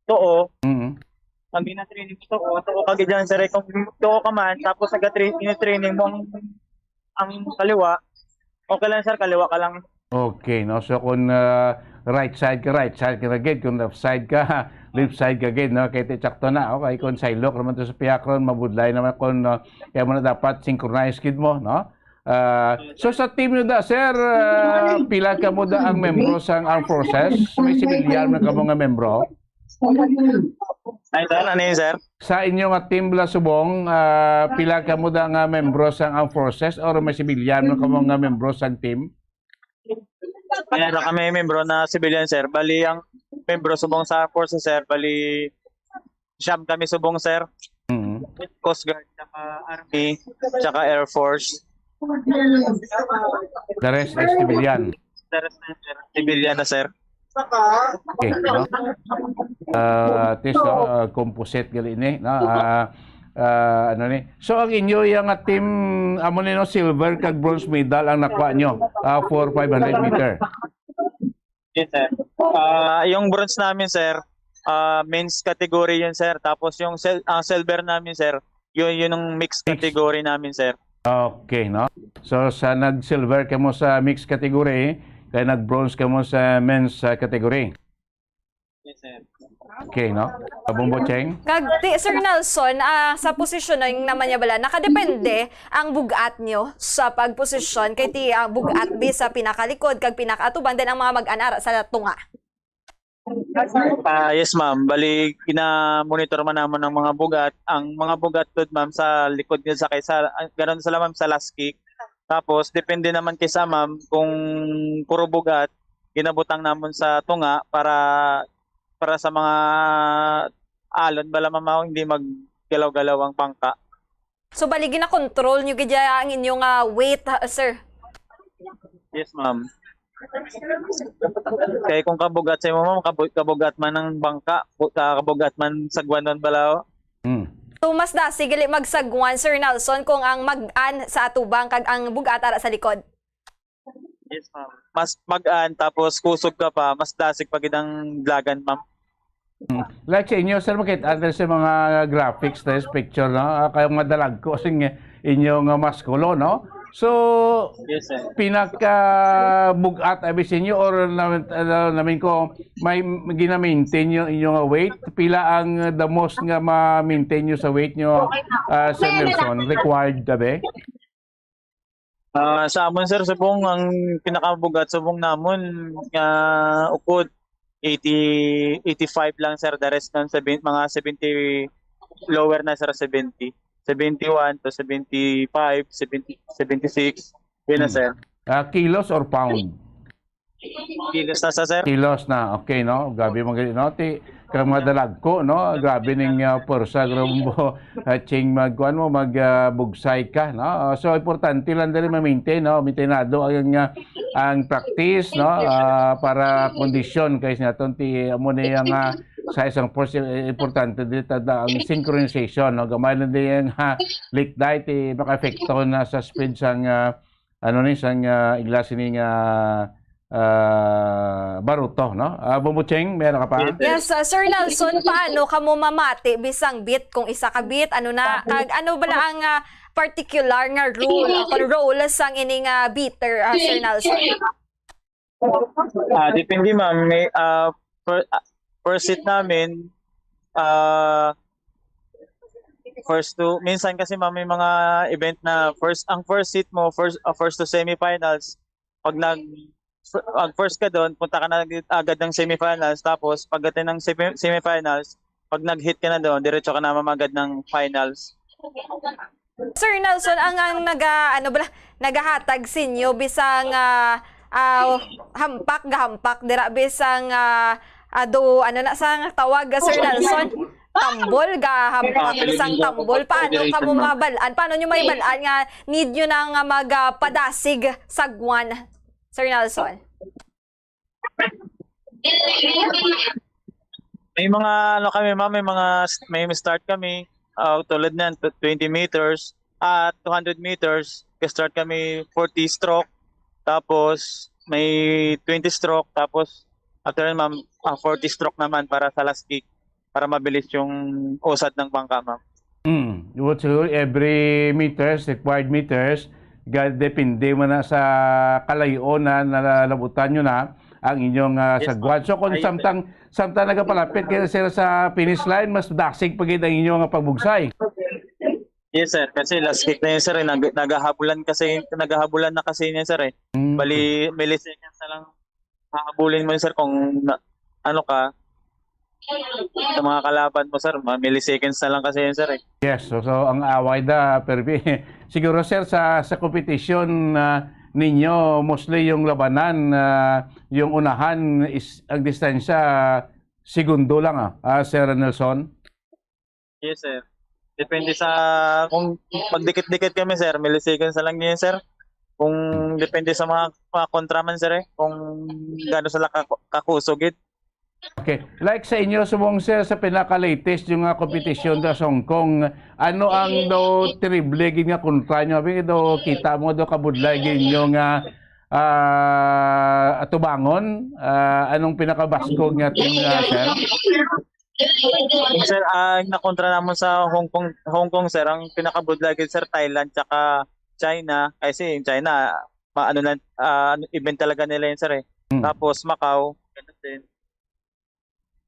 too. Pag gina-training too ka gidyan, sir, kung too ka man tapos training mo ang kaliwa, Okay lang, sir. Kaliwa ka lang. Okay, no? So kung right side ka na gid. Kung left side ka, left side ka gid, no? Kaya tsakto na. Okay, kung sailok naman to sa piyakron, mabudlay naman kung kaya mo na dapat synchronize gid mo, no? So sa team nyo da, sir, pila ka mo da ang membro sa armed forces? May civilian na ka mga membro? Ay, sir, ano yun, sir? Sa inyo nga team la subong, pila ka mo da nga membro sa armed forces or may civilian na ka mga membro sa team? Meron kami membro na civilian, sir. Bali, ang membro subong sa forces, sir. Bali, siyam kami subong, sir. Coast Guard, tsaka Army, tsaka Air Force. The rest is civilian. The rest na, sir. Civilian na, sir. Okay, no? At least, composite gali ni, no? Ano ni? So ang inyo yung team amo nino silver kag bronze medal ang nakuha nyo for 500 meter. Yes, sir. Yung bronze namin, sir, men's category yun, sir. Tapos yung silver namin, sir, yun yung mixed category namin, sir. Okay, no? So sa nag-silver ka mo sa mixed category, kaya nag-bronze ka mo sa men's category. Yes, sir. Okay, no? Abong-bocheng? Sir Nelson, sa posisyon naman niya bala, nakadepende ang bugat nyo sa pagposisyon kay ti ang bugat bi sa pinakalikod kag pinakaatubang din ang mga mag-anara sa tunga. Yes, ma'am. Bali, kina-monitor man naman ng mga bugat. Ang mga bugat doon, ma'am, sa likod niya sa kaysa, ganoon sila, ma'am, sa last kick. Tapos, depende naman kaysa, ma'am, kung puro bugat, ginabutang naman sa tunga para sa mga alon, bala, ma'am, hindi maggalaw-galaw ang pangka. So, bali, gina-control nyo gidya ang inyong weight, sir? Yes, ma'am. Kaya kung kabugat sa mo, ma'am, kabugat man ng bangka, kabugat man sagwanon balao. So mas dasig gali magsagwan, Sir Nelson, kung ang mag-an sa atubang kag ang bugat ara sa likod. Yes, ma'am. Mas mag-an tapos kusog ka pa, mas dasig pag ang blagan, ma'am. Like sa inyo, sir, makita sa mga graphics, picture, no? Kayong madalag ko kasi inyong maskulo, no? So, yes, sir. Pinaka-bugat abis inyo or namin ko may gina-maintain yung inyong weight? Pila ang the most nga ma-maintain nyo sa weight nyo, Sir Nelson, required dabe? Sa amon, sir, subong ang pinakabugat subong namon ukod 85 lang, sir. The rest ng mga 70 lower na, sir, 70. 71 to 75, 70, 76. Yun na, sir. Kilos or pound? Kilos na, sir. Kilos na. Okay, no? Grabe mga no? Kamadalag ko, no? Grabe ning porsa, grumbo, ching magkuhan mo, magbugsay ka, no? So, importante lang din ma-maintain, no? Maintainado ang practice, no? Para kondisyon, kasi natin, mo na yung sa isang force, importante dito ang synchronization, no? Gamay na din yung leak diet, maka-efekto na sa speed sang sang iglas ni baruto, no? Bumucheng, meron ka pa? Yes, Sir Nelson, paano ka mo mamati bisang bit kung isa ka bit? Ano ba ang particular nga role sang ining beater, Sir Nelson? Depende, ma'am. May first hit namin, minsan kasi, ma'am, may mga event na ang first hit mo, first to semifinals, pag first ka doon, punta ka na agad ng semifinals, tapos pagdating ng semifinals, pag nag-hit ka na doon, diretso ka na mamagad ng finals. Sir Nelson, ang nagahatag sinyo bisang hampak dira bisang sang tawag, Sir Nelson? Tambol, hampak isang tambol. Paano ka mo mabalaan? Paano nyo may balaan nga need nyo nang magpadasig sa guwan, Sir Nelson? May mga kami, ma'am, may start kami tulad na 20 meters at 200 meters. Start kami 40 stroke, tapos may 20 stroke, tapos after, ma'am, 40 stroke naman para sa last kick, para mabilis yung usad ng bangka, ma'am. Every meters, required meters, depende mo na sa kalayon na nalalabutan nyo na ang inyong sagwan. So kung samtang nagapalapit kayo sir sa finish line, mas dasig pagid ang inyong pagbugsay. Yes sir, kasi last week na yun sir, naghahabulan na kasi niya sir eh. Bali, milliseconds na lang hahabulin mo yun sir kung ano ka, sa mga kalaban mo sir, milliseconds na lang kasi yun sir eh. Yes, so ang away pero siguro sir sa competition ninyo, mostly yung labanan, yung unahan is ang distansya segundo lang Sir Nelson? Yes sir. Depende sa kung magdikit-dikit kami sir, milliseconds na lang yun sir. Kung depende sa mga kontraman sir kung gaano sila kakusugit. Okay. Like sa inyo, subong sir, sa pinaka-latest yung competition sa Hong Kong, ano ang daw terrible nga kontra nyo? Abing daw kita mo daw kabudlay yung atubangon? Anong pinaka-baskog nga team sir? Sir, nakontra naman sa Hong Kong sir, ang pinaka-budlay sir, Thailand tsaka China. Kasi yung China, event talaga nila yun sir eh. Tapos Macau, ganun din.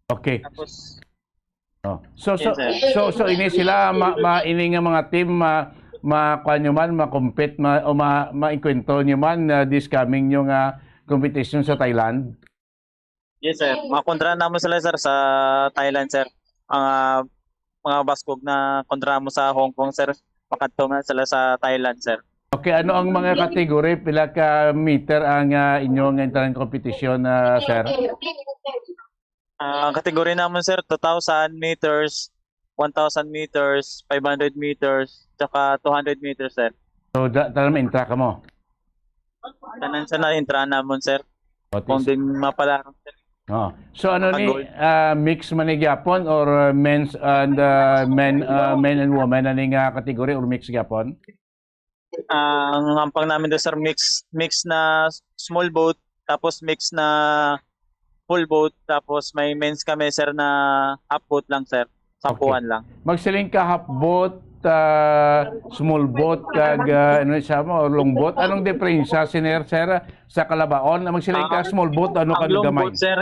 Okay. Tapos, so ini sila ini nga mga team makuan nyo man, ma-compete o ma-inkwento nyo man this coming yung competition sa Thailand? Yes sir, makontra naman sila sir sa Thailand sir. Ang mga baskog na kontra mo sa Hong Kong sir, makadto na sila sa Thailand sir. Okay, ano ang mga kategory, pila ka meter ang inyong internal competition sir? Ang kategory naman sir, 2,000 meters, 1,000 meters, 500 meters, tsaka 200 meters sir. So, talagang intra ka mo? Tanan sa na-intra naman sir. Kung din mapalarang sir. So ano ni, mix man ni gyapon or men and women aning kategory or mix gyapon? Ang hampang namin doon sir, mix na small boat, tapos mix na full boat, tapos may men's kami sir na half boat lang sir, sampuan lang. Magsiling ka half boat, small boat, kag ano siya mo, or long boat. Anong diferensya sir sa kalabaon? Magsiling ka small boat, ano ka long gamay? boat sir,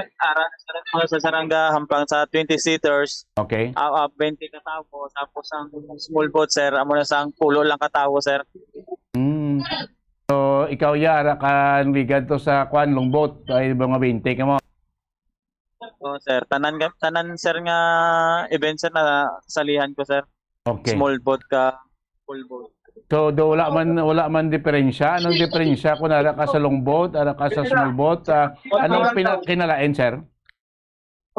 sa sarangga hampang sa 20 seaters. Okay. 20 katawo, tapos ang small boat sir, amo na sang pulo lang katawo sir. So ikaw yara ka ligad to sa long boat, ay mga 20 ka mo. Sir, tanan sir nga event sir na salihan ko sir. Okay. Small boat ka, full boat. So wala man diferensya. Anong diferensya kung ara ka sa long boat, ara ka sa small boat? Anong kinalain sir?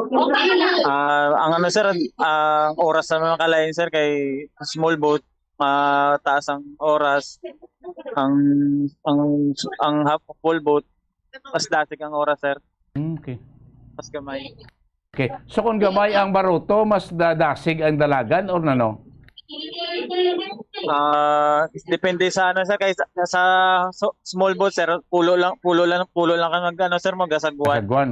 Ang ano sir, ang oras na makalain sir kay small boat, mataas ang oras. Ang half full boat, mas dasig ang oras sir. Okay. Mas gamay. Okay. So kung gamay ang baruto, mas dadasig ang dalagan or nano? Depende sa ano sir, kay sa small boat sir, pulo lang ka sir magasagwan. Gasagwan.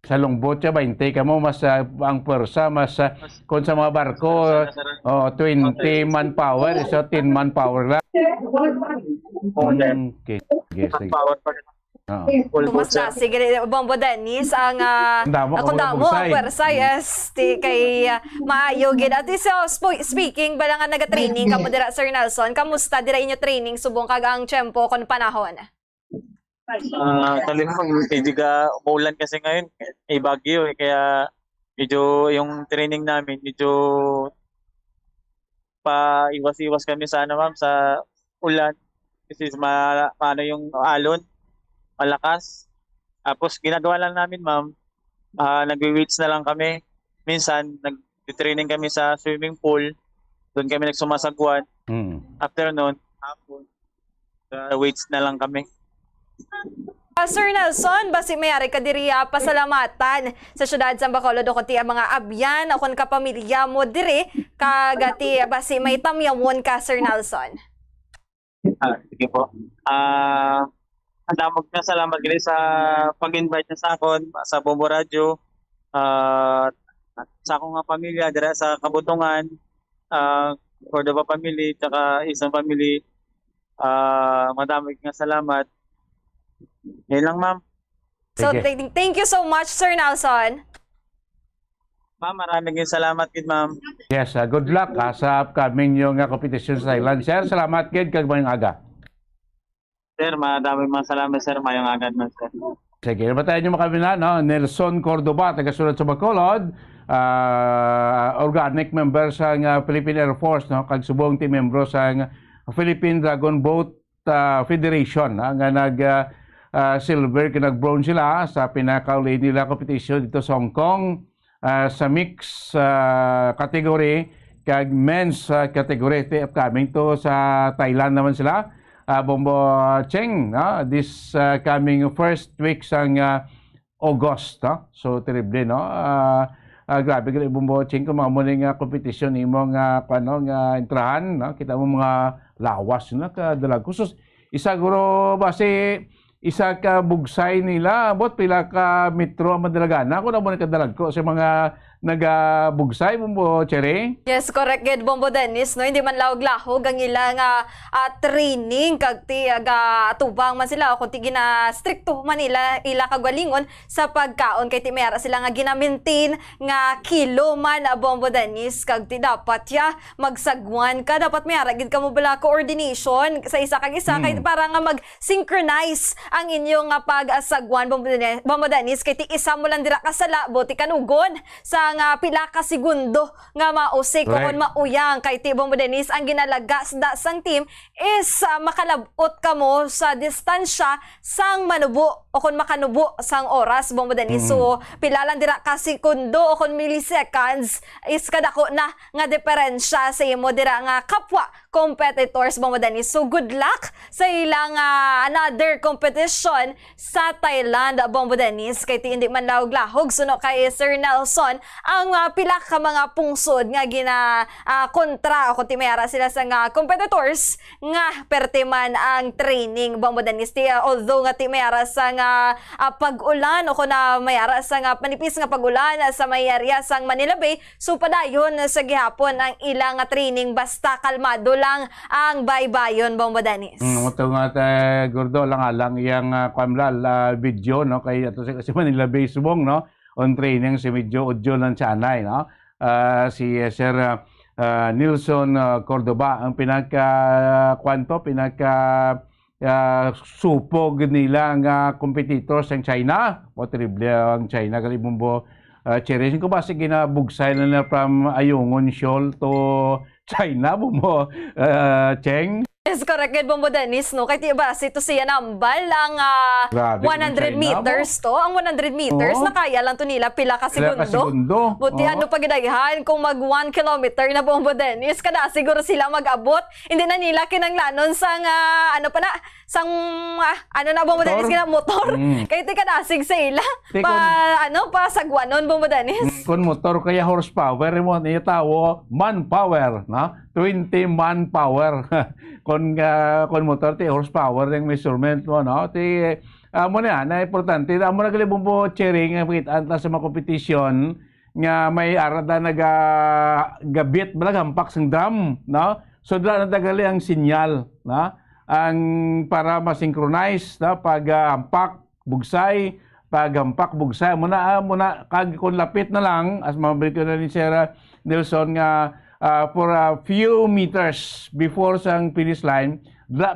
Sa long boat siya 20 ka mo, mas ang pwersa mas kung sa mga barko 20 manpower, so 10 manpower lang. Okay. Yes. Power pa. Mas na, sige, Bombo Dennis, ang kung damo ang pwersa, yes, kay maayo gid. At speaking, bala nga naga-training, kamo dira Sir Nelson, kamusta dira inyo training, subong kag ang tiyempo kon panahon? Kalimang, hindi ka umulan kasi ngayon, bagyo kaya medyo yung training namin, medyo pa iwas-iwas kami sa ma'am, sa ulan, kasi paano yung alon, malakas. Tapos ginagawa lang namin ma'am, nagwi-weights na lang kami. Minsan nag-training kami sa swimming pool. Doon kami nagsumasagwan. After noon, hapon, weights na lang kami. Sir Nelson, basi mayari ka diri pasalamatan sa syudad sa Bacolod kunti ang mga abyan akon kapamilya mo diri kagati basi may tamyamon ka Sir Nelson. Sige po. Damog na salamat gini sa pag-invite niya sa akon sa Bombo Radio, sa akong nga pamilya dira sa Kabutungan, for the family tsaka isang family. Madami nga salamat. Yan lang, ma'am. So, Sige. thank you so much, Sir Nelson. Ma'am, maraming salamat, kid, ma'am. Yes, good luck sa upcoming yung competition sa Thailand. Sir, salamat kid kag mayong aga. Sir, maraming salamat, sir. Mayong agad, man, sir. Sige, nabatayan nyo makabina, no? Nelson Cordoba, tagasunod sa Bacolod, organic member sa Philippine Air Force, no? Kag subong team membro sa Philippine Dragon Boat Federation, nga silver, kinag-bronze sila sa pinakauli nila competition dito sa Hong Kong, sa mix category, kag men's category. Upcoming to sa Thailand naman sila. Bombo Cheng, no? This coming first week sang August, no? So terrible, no? Grabe gali Bombo Cheng kung mga muling competition imong entrahan, no? Kita mo mga lawas na kadalag kusos. Isa guro base isa ka bugsay nila, bot pila ka metro ang madalagana ko na mo kadalag ko sa mga nagabugsay Bombo Cherry. Yes, correct gid Bombo Dennis, no? Hindi man lawag-lahog ang ilang training kag ti tubang man sila o kunti gina stricto man ila kagwalingon sa pagkaon kay ti mayara sila nga gina-maintain nga kilo man Bombo Dennis kag ti dapat magsagwan ka, dapat mayara gid ka mo bala coordination sa isa kag isa kay para nga mag-synchronize ang inyong pag-asagwan Bombo Dennis kay ti isa mo lang dira kasala boti kanugon sa nga pila ka segundo nga mausik kon mauyang kay ti Bombo Dennis ang ginalagas da sang team is makalabot ka mo sa distansya sang manubo o kon makanubo sang oras Bombo Dennis. So pila lang dira ka segundo o kon milliseconds is kadako na nga diferensya sa imo dira nga kapwa competitors Bombo Dennis. So good luck sa ilang another competition sa Thailand Bombo Dennis kay ti hindi man lawag-lahog suno kay Sir Nelson ang pila ka mga pungsod nga gina kontra o kung timayara sila sa nga competitors nga perte man ang training Bombo Dennis. Although nga timayara sa nga pag-ulan o kung na mayara sa nga manipis nga pag-ulan sa may area sang Manila Bay, so padayon sa gihapon ang ilang training basta kalmado lang ang baybayon Bombo Dennis. Ito nga gordo lang yang kwamlal video, no? Kay ato sa Manila Bay subong, no? On training si medyo udyo lang sa anay, no? Si Sir Nelson Cordoba ang supog nila nga competitors ang China. O terrible ang China gali Bombo Cherry ko ba sige na bugsay na from Ayungin Shoal to China Bombo Cheng. Yes, correct gid Bombo Dennis, no? Kay tiba ito siya nambal ang 100 meters to. Ang 100 meters na kaya lang to nila pila ka segundo. Buti ano pa gidaghan kung mag 1 kilometer na Bombo Dennis kada siguro sila mag-abot. Hindi na nila kinanglanon sang ano pa na sang ano na Bombo Dennis kina motor. Kay ti kadasig sa ila pa sagwanon Bombo Dennis. Kun motor kaya horsepower mo niya tawo manpower, no? 20 manpower. Kon motor ti horsepower yung measurement mo, no? Ti mo na importante amo na gali Bombo Cherry nga pakitaan ta sa mga competition nga may arada nagagabit balaghampak sang drum, no? So dala na tagali ang sinyal, no? Ang para ma-synchronize, no? Pag-ampak bugsay, pag-ampak bugsay mo na kag kun lapit na lang as mabalik ko na ni Sir Nelson nga for a few meters before sang finish line,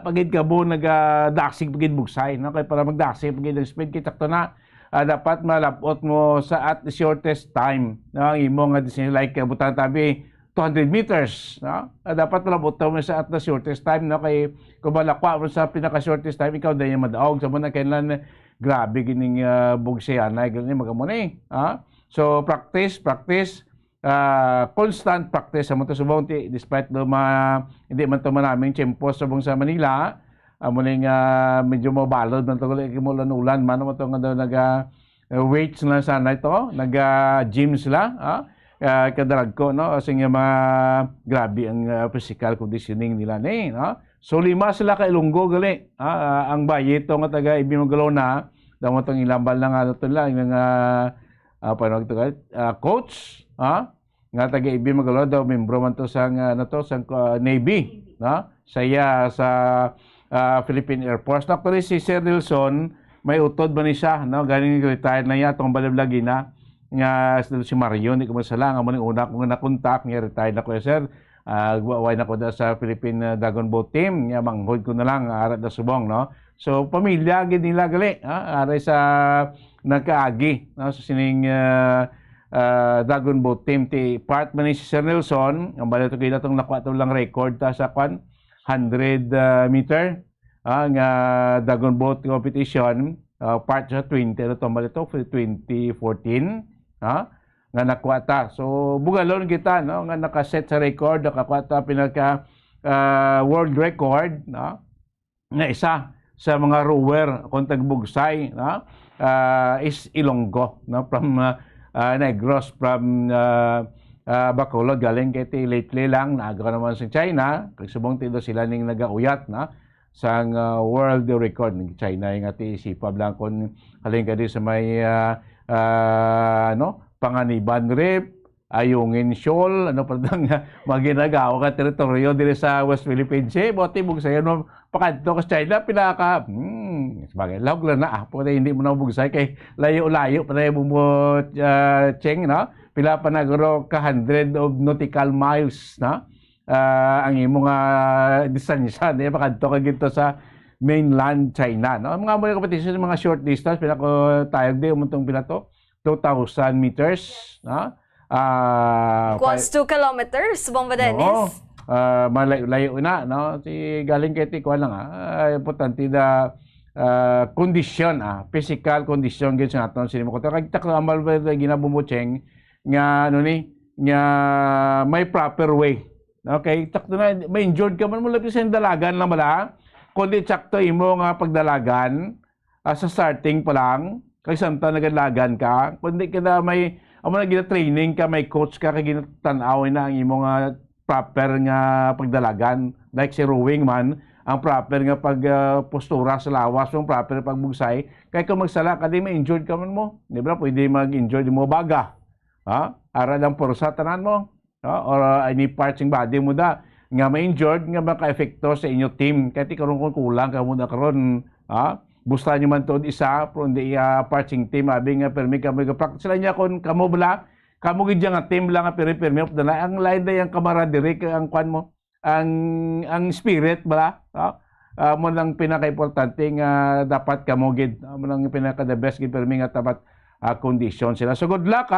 pagid ka bo nagdaksig pagid bugsay, no? Kaya para magdaksig pagid ang speed kay takto na dapat malapot mo sa at the shortest time, no? Imo nga like butang tabi 200 meters, no? Dapat malapot mo sa at the shortest time, no? Kay kung malakwa mo sa pinaka shortest time ikaw dahil madaog sa muna kailan grabe gining bugsayan ay ganyan magamuni, ha? So practice constant practice sa mga subong despite do hindi man to manaming tiyempo subong sa Manila muling medyo mabalod man to ulan man mo to nga naga weights na sana ito naga-gym sila kadarag ko, no? Kasi nga grabe ang physical conditioning nila ni, no? So 5 sila ka Ilonggo gali ang bayi to nga taga Ibinogalo na daw mo tong ilambal na nga to lang nga paano ito coach, nga taga Ibinogalo daw membro man to sang Navy, no? Saya sa Philippine Air Force. Actually, si Sir Nilson, may utod ba ni siya, no? Galing retired na niya, itong balablagi na, nga si Mario, hindi ko masala, nga muna una kong nakontak, nga retired na ko, Sir. Guwaway na ko da sa Philippine Dragon Boat Team, nga manghod ko na lang, arat na subong, no? So, pamilya, gid nila gali, aray sa nagkaagi, no? So, sining Dragon Boat Team, part man ni si Sir Nelson, ang balito kayo itong nakuha lang record ta sa 100 meter, nga Dragon Boat competition, part sa 20, ito balito, 2014, nga nakuha ta. So, bugalon kita, no? Nga nakaset sa record, nakakuha ta pinaka world record, no? Nga isa sa mga rower kung tagbugsay, no? Is Ilonggo, no? From Negros, from Bacolod, galing kay lately lang, naaga naman sa China, kay subong tilo sila ning nagauyat, na? Sa world record ng China, yung ati isipab lang kung haling ka sa may Panganiban Reef, Ayungin Shoal, parang maginagawa ka teritoryo dito sa West Philippine Sea, buti bugsay, pakanto ka sa China, pinaka, sabagay, lawag lang na, pwede hindi mo na bugsay, kay layo-layo, pwede mo cheng, no? Pila pa nagro ka 100 of nautical miles, no? Ang imong distansya, di ba kadto ka gito sa mainland China, no? Mga mga competition, mga short distance, pinako tayog di umuntong pinato 2,000 meters, no? Equals 2 kilometers, Bomba Dennis. Malayo na, no? Si galing kay Tiko lang, importante da condition, physical condition gid sa aton sinimo ko. Kag taklo amal ba ginabumucheng nga nga may proper way. Okay, takto na may injured ka man mo labi sa dalagan lang bala. Kundi sakto imo nga pagdalagan sa starting pa lang, kay samta nagalagan ka, kundi kada may amo na gina-training ka, may coach ka kay ginatan-aw na ang imo nga proper nga pagdalagan. Like si rowing man, ang proper nga postura sa lawas, yung proper pagbugsay, kay kung magsala ka di may injured ka man mo, di ba? Pwede mag-injured mo baga. Ara lang porsa tanan mo. Or any parts ng body mo da nga ma-injured nga maka-epekto sa inyo team kahit karon kung kulang ka mo na karon busta nyo man to isa from the parting team abi nga permi ka mag-practice sila niya kon kamo bala kamo gid nga team lang nga permi of the ang line day ang camaraderie ang kwan mo ang spirit bala mo lang pinaka-importante nga dapat kamo gid mo lang pinaka the best gid permi nga tapat condition sila. So good luck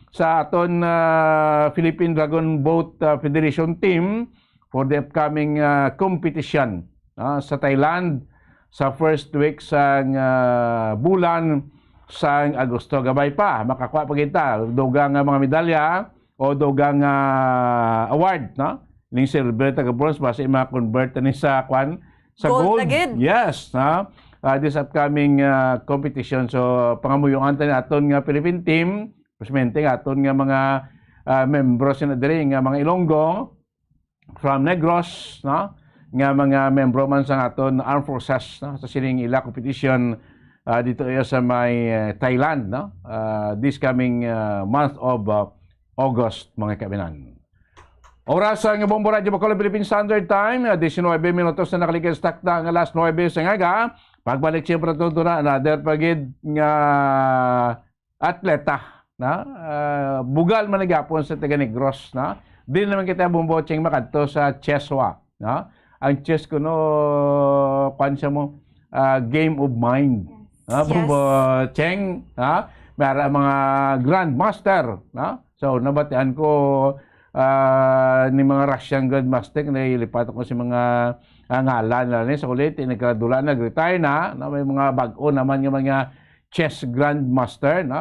sa aton Philippine Dragon Boat Federation team for the upcoming competition sa Thailand sa first week sa bulan sa Agosto. Gabay pa, makakuha pa kita dugang mga medalya o dugang award, no? Ning silver taga bronze base ma-convert ni sa kwan sa gold. Yes, no? This upcoming competition. So pangamuyongan ta naton nga Philippine team, presmente aton nga mga membros na diri nga mga Ilonggo from Negros, no? Nga mga membro man sa aton armed forces, no? Sa sining ila competition dito sa may Thailand, no? This coming month of August, mga kabinan. Oras ang Bombo Radio Bacolod Philippine Standard Time, 19 minutos na nakalikas takta ang alas 9 sa ngaga. Pagbalik siyempre ito na another pagid nga atleta, na bugal man nagapon sa taga Negros, na di naman kita bumbocheng makadto sa chesswa, na ang chess ko no pansya mo game of mind, na bumbocheng, na mara mga grandmaster, na so nabatian ko ni mga Russian grandmaster na ilipat ako sa mga ngalan na sa kulit, nagkadula, nag-retire na, may mga bag-o naman yung mga chess grandmaster na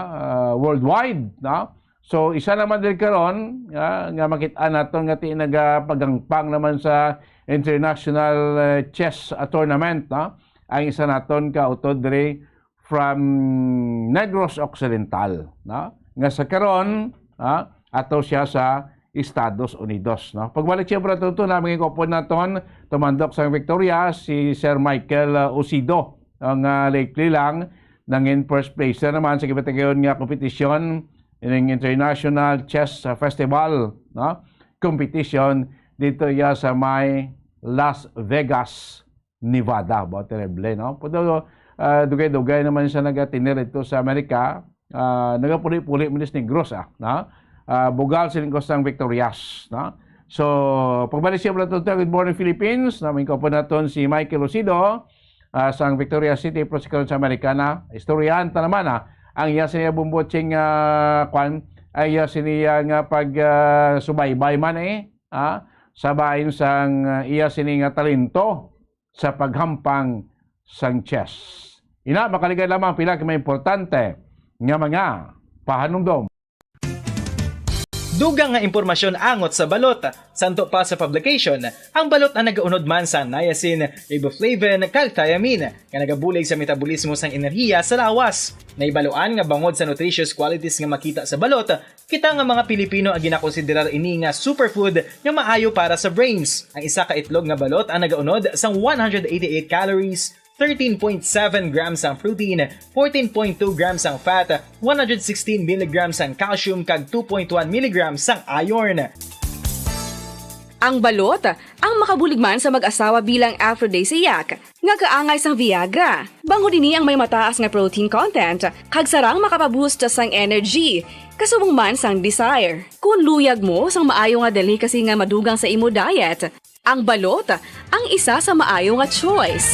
worldwide, na. So isa naman din karon nga makita naton nga ti nagapagangpang naman sa international chess tournament, na. Ang isa naton ka utod diri from Negros Occidental, na. Nga sa karon ato siya sa Estados Unidos, no? Pagbalik siyempre ito namin ikopon naton tumandok sa Victoria si Sir Michael Osido ang lately lang nangin first place naman sa kibatagayon nga kompetisyon ng International Chess Festival, no? Competition dito ya sa may Las Vegas, Nevada. Bao terrible, no? Pero dugay-dugay naman siya nagatinir ito sa Amerika. Nagapuli-puli minis ni Gross, no? Bugal siling kostang Victorias, no? So, pagbalik siya pala ito, Good Morning Philippines. Namin ko po natin si Michael Lucido sa Victoria City, prosecutor sa Amerikana. Historianta naman, ang iya siniya bumbotsing ay siniya nga pag subaybay man sa bahin sang iya siniya talento sa paghampang sang chess. Ina, makaligay lamang pila may importante nga mga pahanumdom. Dugang nga impormasyon angot sa balot. Santo pa sa publication, ang balot na nagaunod man sa niacin, riboflavin, kag thiamine, nga nagabulig sa metabolismo sang enerhiya sa lawas. Naibaluan nga bangod sa nutritious qualities nga makita sa balot, kita nga mga Pilipino ang ginakonsiderar ini nga superfood nga maayo para sa brains. Ang isa ka itlog nga balot ang nagaunod sang 188 calories, 13.7 grams ang protein, 14.2 grams ang fat, 116 mg ang calcium kag 2.1 mg ang iron. Ang balot, ang makabulig man sa mag-asawa bilang aphrodisiac, nga kaangay sang Viagra. Bango dini ang may mataas nga protein content, kag sarang makapaboost sang energy, kasubong man sang desire. Kung luyag mo sang maayo nga delicacy nga madugang sa imo diet, ang balot, ang isa sa maayo nga choice.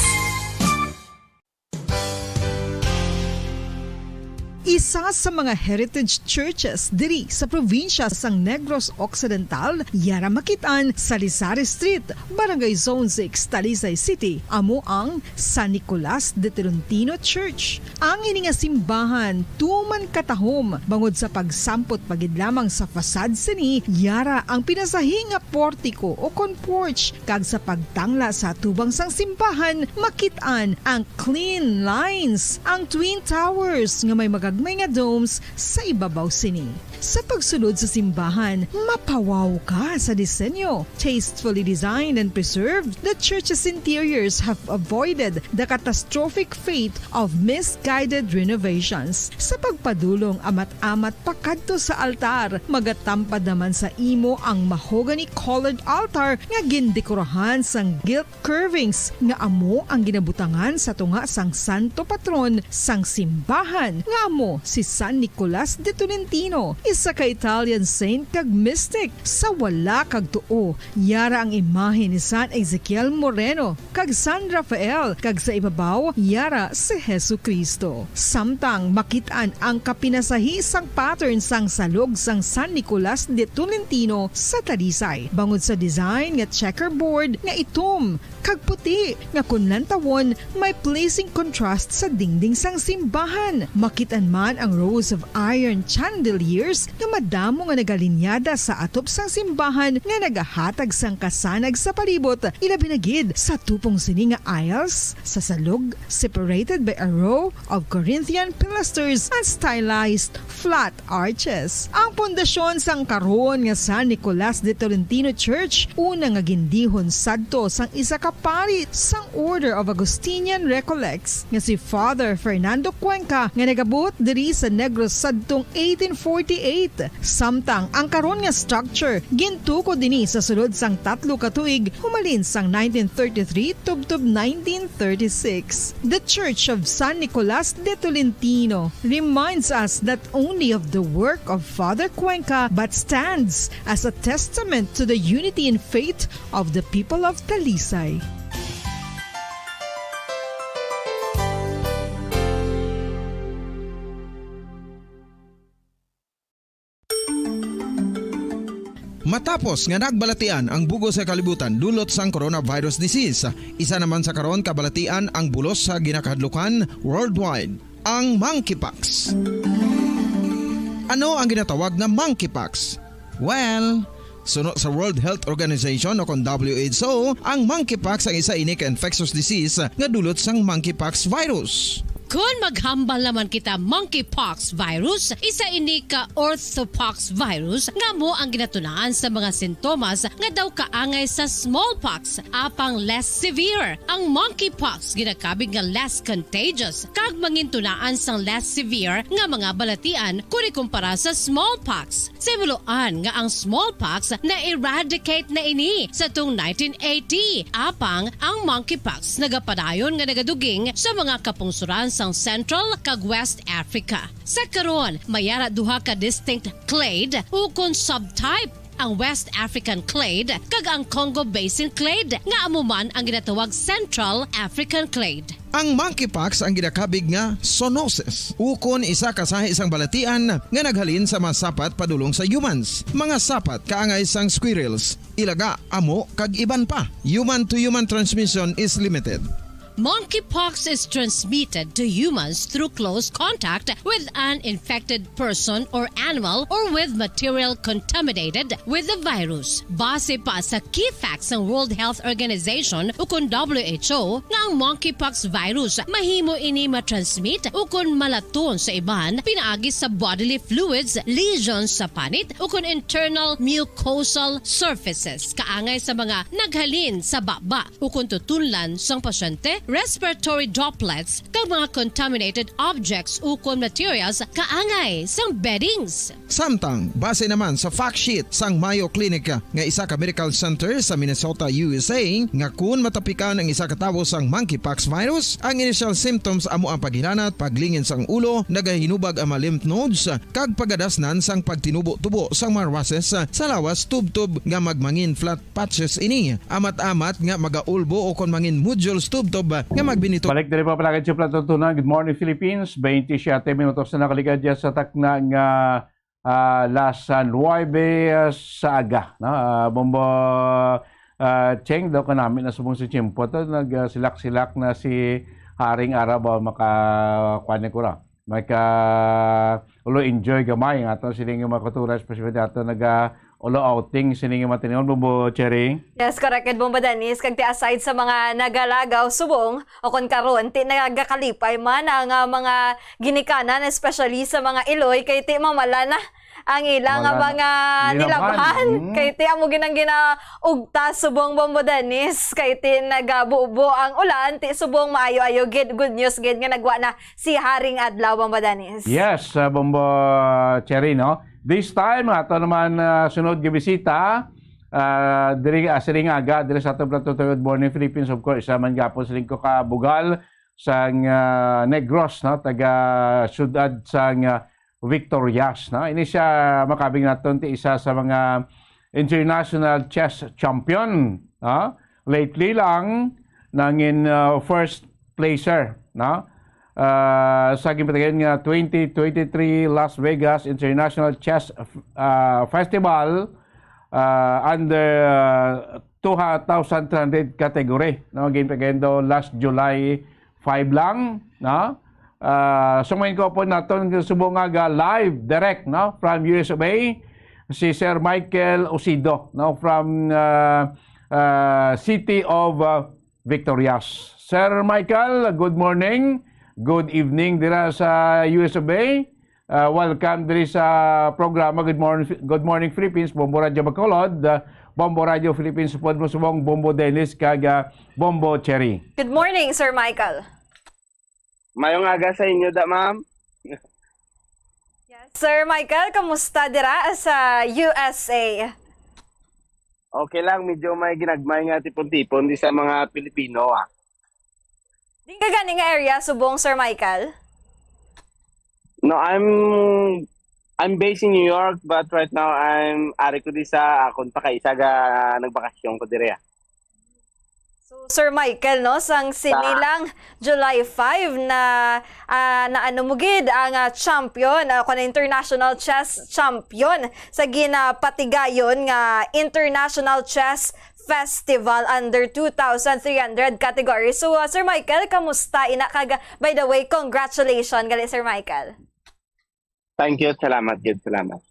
Isa sa mga heritage churches diri sa probinsya sang Negros Occidental, yara makitaan sa Lisari Street, Barangay Zone 6, Talisay City, amo ang San Nicolas de Tolentino Church. Ang ini nga simbahan tuman katahom bangod sa pagsampot pagid lamang sa fasad sini, yara ang pinasahi nga portiko o porch, kag sa pagtangla sa tubang sang simbahan makitaan ang clean lines, ang twin towers nga may may nga domes sa ibabaw sini. Sa pagsulod sa simbahan, mapawaw ka sa disenyo. Tastefully designed and preserved, the church's interiors have avoided the catastrophic fate of misguided renovations. Sa pagpadulong amat-amat pakadto sa altar, magatampad naman sa imo ang mahogany colored altar nga gindekorahan sang gilt curvings nga amo ang ginabutangan sa tunga sang santo patron sang simbahan nga amo si San Nicolas de Tolentino, isa ka Italian saint kag mystic. Sa wala kag tuo, yara ang imahe ni San Ezekiel Moreno kag San Rafael, kag sa ibabaw yara si Hesu Kristo. Samtang makitaan ang kapinasahi sang pattern sang salog sang San Nicolas de Tolentino sa Talisay, bangod sa design nga checkerboard nga itom kag puti nga kunlantawon may placing contrast sa dingding sang simbahan. Makitaan man ang rows of iron chandeliers nga madamo nga nagalinyada sa atop sang simbahan nga nagahatag sang kasanag sa palibot, ilabi na gid sa tupong sini nga aisles sa salog, separated by a row of Corinthian pilasters and stylized flat arches. Ang pundasyon sang karon nga San Nicolas de Tolentino Church una nga gindihon sadto sang isa ka pari sang Order of Augustinian Recollects nga si Father Fernando Cuenca nga nagabot diri sa Negros sadtong 1848. Samtang ang karon nga structure gintuko dinhi sa sulod sang 3 ka tuig humalin sang 1933 tubtob 1936. The Church of San Nicolas de Tolentino reminds us not only of the work of Father Cuenca but stands as a testament to the unity and faith of the people of Talisay. Matapos nga nagbalatian ang bugos sa kalibutan dulot sang coronavirus disease, isa naman sa karon kabalatian ang bulos sa ginakahadlukan worldwide, ang monkeypox. Ano ang ginatawag na monkeypox? Well, sunod sa World Health Organization o kung WHO, ang monkeypox ang isa ini ka infectious disease nga dulot sang monkeypox virus. Kung maghambal naman kita monkeypox virus, isa ini ka orthopox virus nga mo ang ginatulaan sa mga sintomas nga daw kaangay sa smallpox, apang less severe. Ang monkeypox ginakabig nga less contagious, kag mangintunaan sang less severe nga mga balatian kung ikumpara sa smallpox. Simuloan nga ang smallpox na eradicate na ini sa tung 1980, apang ang monkeypox nagapadayon nga nagaduging sa mga kapungsuran sang Central kag West Africa. Sa karon, mayara duha ka distinct clade ukon subtype, ang West African clade kag ang Congo Basin clade nga amuman ang ginatawag Central African clade. Ang monkeypox ang ginakabig nga zoonosis. Ukon isa ka sa isang balatian nga naghalin sa mga sapat padulong sa humans. Mga sapat kaangay sang squirrels, ilaga, amo kag iban pa. Human to human transmission is limited. Monkeypox is transmitted to humans through close contact with an infected person or animal or with material contaminated with the virus. Base pa sa key facts ng World Health Organization ukon WHO nga ang monkeypox virus mahimo ini matransmit ukon malaton sa iban pinaagi sa bodily fluids, lesions sa panit ukon internal mucosal surfaces kaangay sa mga naghalin sa baba ukon tutunlan sang pasyente, respiratory droplets kag mga contaminated objects ukon materials kaangay sang beddings. Samtang, base naman sa fact sheet sang Mayo Clinic nga isa ka medical center sa Minnesota, USA, nga kun matapikan ang isa ka tawo sang monkeypox virus, ang initial symptoms amo ang paghinanat, paglingin sang ulo, nagahinubag ang mga lymph nodes, kag pagadasnan sang pagtinubo-tubo sang mga rashes sa lawas tubtob nga magmangin flat patches ini. Amat-amat nga magaulbo o kon mangin nodules tubtob nga magbinito. Balik na rin pa pala kayo Platutunan. Good morning Philippines. 27 minutos na nakaligad dyan sa takna nga Las 9 sa aga. Bombo Cheng daw ka namin na subong si Chimpo. Nagsilak-silak na si Haring Arab makakuan ko ra. Ulo enjoy gamay nga ito siling yung makatura especially ato ulo outing sining yung matinion Bombo Cherry. Yes, correct. Bombo Danis, kag ti aside sa mga nagalagaw subong o kon karon ti nagakalipay man ang mga ginikanan especially sa mga Iloy kay ti mamala na ang ilang mga nilabhan kay ti amo ginang ginaugta subong Bombo Danis kay ti nagabubo ang ulan ti subong maayo-ayo good news gid nga nagwa na si Haring Adlaw Bombo Danis. Yes, Bombo Cherry no. This time, ato naman sunod nga bisita, diri siling aga, diri sa atong Platutunan Good Morning Philippines, of course, isa man gapon siling ko ka Bugal sang Negros, no? Taga syudad sang Victorias. No? Ini siya makabing naton ti isa sa mga international chess champion. No? Lately lang, nangin first placer. No? Sa gipatagan nga 2023 Las Vegas International Chess Festival under 2,300 category no gipatagan do last July 5 lang no sumayin ko po naton subong nga live direct no from US of A si Sir Michael Osido no from City of Victorias. Sir Michael, good morning. Good evening dira sa US of A. Welcome diri sa programa Good Morning Philippines, Bombo Radio Bacolod, Bombo Radio Philippines, pod mo subong Bombo Dennis kag Bombo Cherry. Good morning, Sir Michael. Mayong aga sa inyo da, ma'am. Yes, Sir Michael, kamusta dira sa USA? Okay lang, medyo may ginagmay nga tipon-tipon di sa mga Pilipino Di ka ganing area subong Sir Michael? No, I'm based in New York but right now I'm ari ko di sa akon pa kay isa ga nagbakasyon ko dire. So Sir Michael no sang sinilang July 5 na ano mo gid ang champion kon international chess champion sa ginapatigayon nga International Chess Festival under 2,300 category. So, Sir Michael, kamusta? By the way, congratulations gali Sir Michael. Thank you. Salamat, good. Salamat.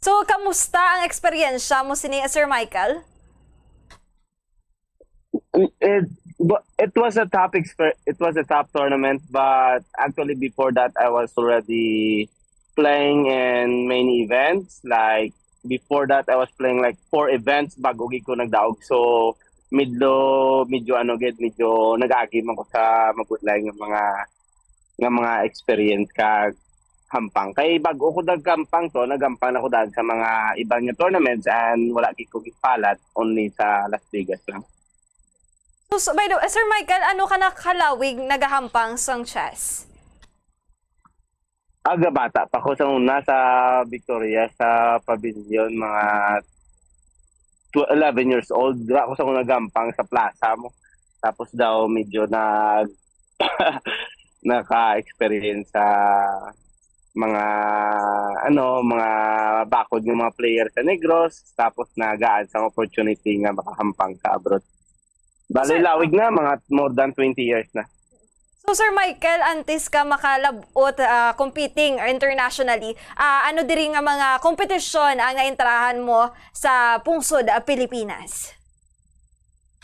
So, kamusta ang eksperyensya mo sini Sir Michael? But it was a top tournament, but actually before that I was already playing in many events. Like before that I was playing like 4 events bago gid ko nagdaog. So medyo nag-agi man ko sa magudlay nga mga experience kag hampang. Kay bago ko nagkampang nagampang ako dag sa mga ibang nga tournaments and wala gid ko gipalat, only sa Las Vegas lang. So, by the way, Sir Michael, ano ka nakalawig nagahampang sang chess? Aga bata pa ko sa una sa Victoria sa pavilion, mga 11 years old. Ako sa una gampang sa plaza mo. Tapos daw medyo naka-experience sa mga mga bakod ng mga player sa Negros, tapos nagaan sa opportunity nga makahampang sa abroad. Bale, lawig na, mga more than 20 years na. So, Sir Michael, antes ka makalabot competing internationally, ano diri nga mga kompetisyon ang naintrahan mo sa pungsod Pilipinas?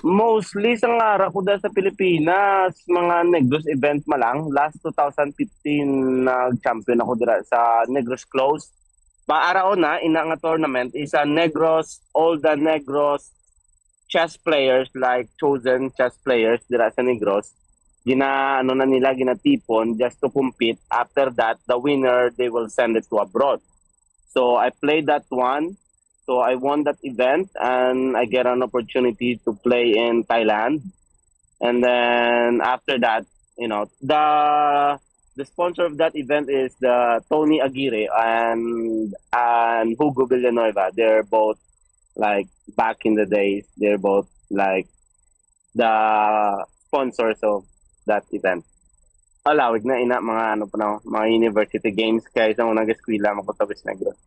Mostly sa ngara ko dahil sa Pilipinas, mga Negros event malang. Last 2015, nag-champion ako dira sa Negros Close. Maaraw na, ina nga tournament, isa Negros, all the Negros chess players, like chosen chess players dira sa Negros, ginatipon just to compete. After that, the winner, they will send it to abroad. So I played that one. So I won that event and I get an opportunity to play in Thailand. And then after that, the sponsor of that event is the Tony Aguirre and Hugo Villanueva. They're both like back in the days, they're both like the sponsors of that event. Alawig na ina mga mga university games kaya sa unang eskwela mo ko tabis Negros.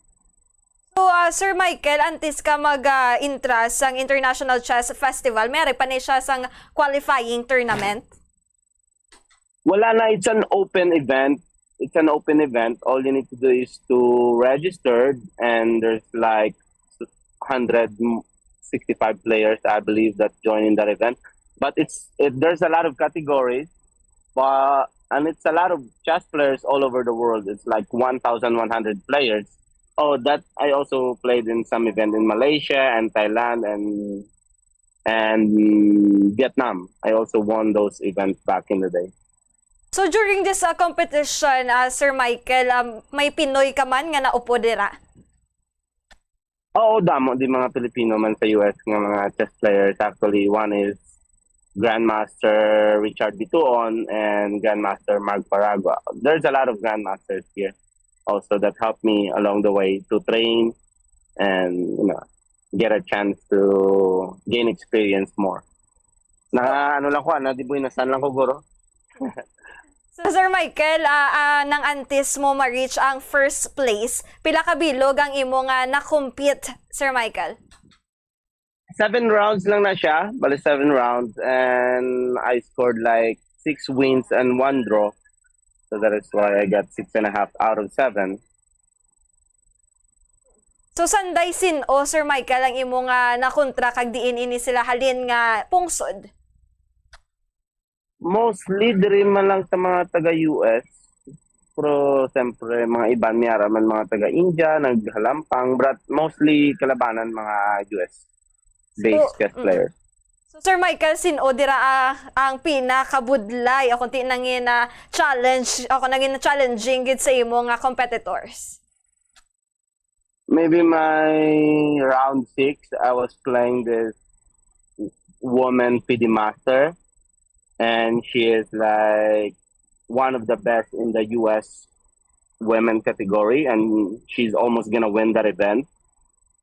So, Sir Michael, antes ka mag-intra sang International Chess Festival, meron pa na siya sang qualifying tournament? Wala na, it's an open event. It's an open event. All you need to do is to register, and there's like 165 players, I believe, that join in that event. But there's a lot of categories, and it's a lot of chess players all over the world. It's like 1,100 players. Oh, that I also played in some event in Malaysia and Thailand and Vietnam. I also won those events back in the day. So during this competition, Sir Michael, may Pinoy ka man nga naupo dira? Oo, damo di mga Pilipino man sa US nga mga chess players. Actually, one is Grandmaster Richard Bituon and Grandmaster Mark Paragua. There's a lot of Grandmasters here also that helped me along the way to train and get a chance to gain experience more. Nasan lang ko guro. So, Sir Michael, nang antes mo ma-reach ang first place, pila ka bilog ang imo nga na-compete, Sir Michael? 7 rounds lang na siya. Bali 7 rounds. And I scored like 6 wins and 1 draw. So that is why I got 6.5 out of 7. So, sanday sin-o, Sir Michael, ang imo nga na-kontra kag diin ini sila halin nga pungsod? Mostly, diri man lang sa mga taga-US. Pero, siyempre, mga iban miyara man mga taga-India, naghalampang. But mostly, kalabanan mga US-based chess players. So, Sir Michael, sino dira ang pinakabudlay o kunti nangin na challenge o nangin na challenging gid sa imo nga competitors? Maybe my round 6, I was playing this woman FIDE master. And she is like one of the best in the US women category, and she's almost gonna win that event.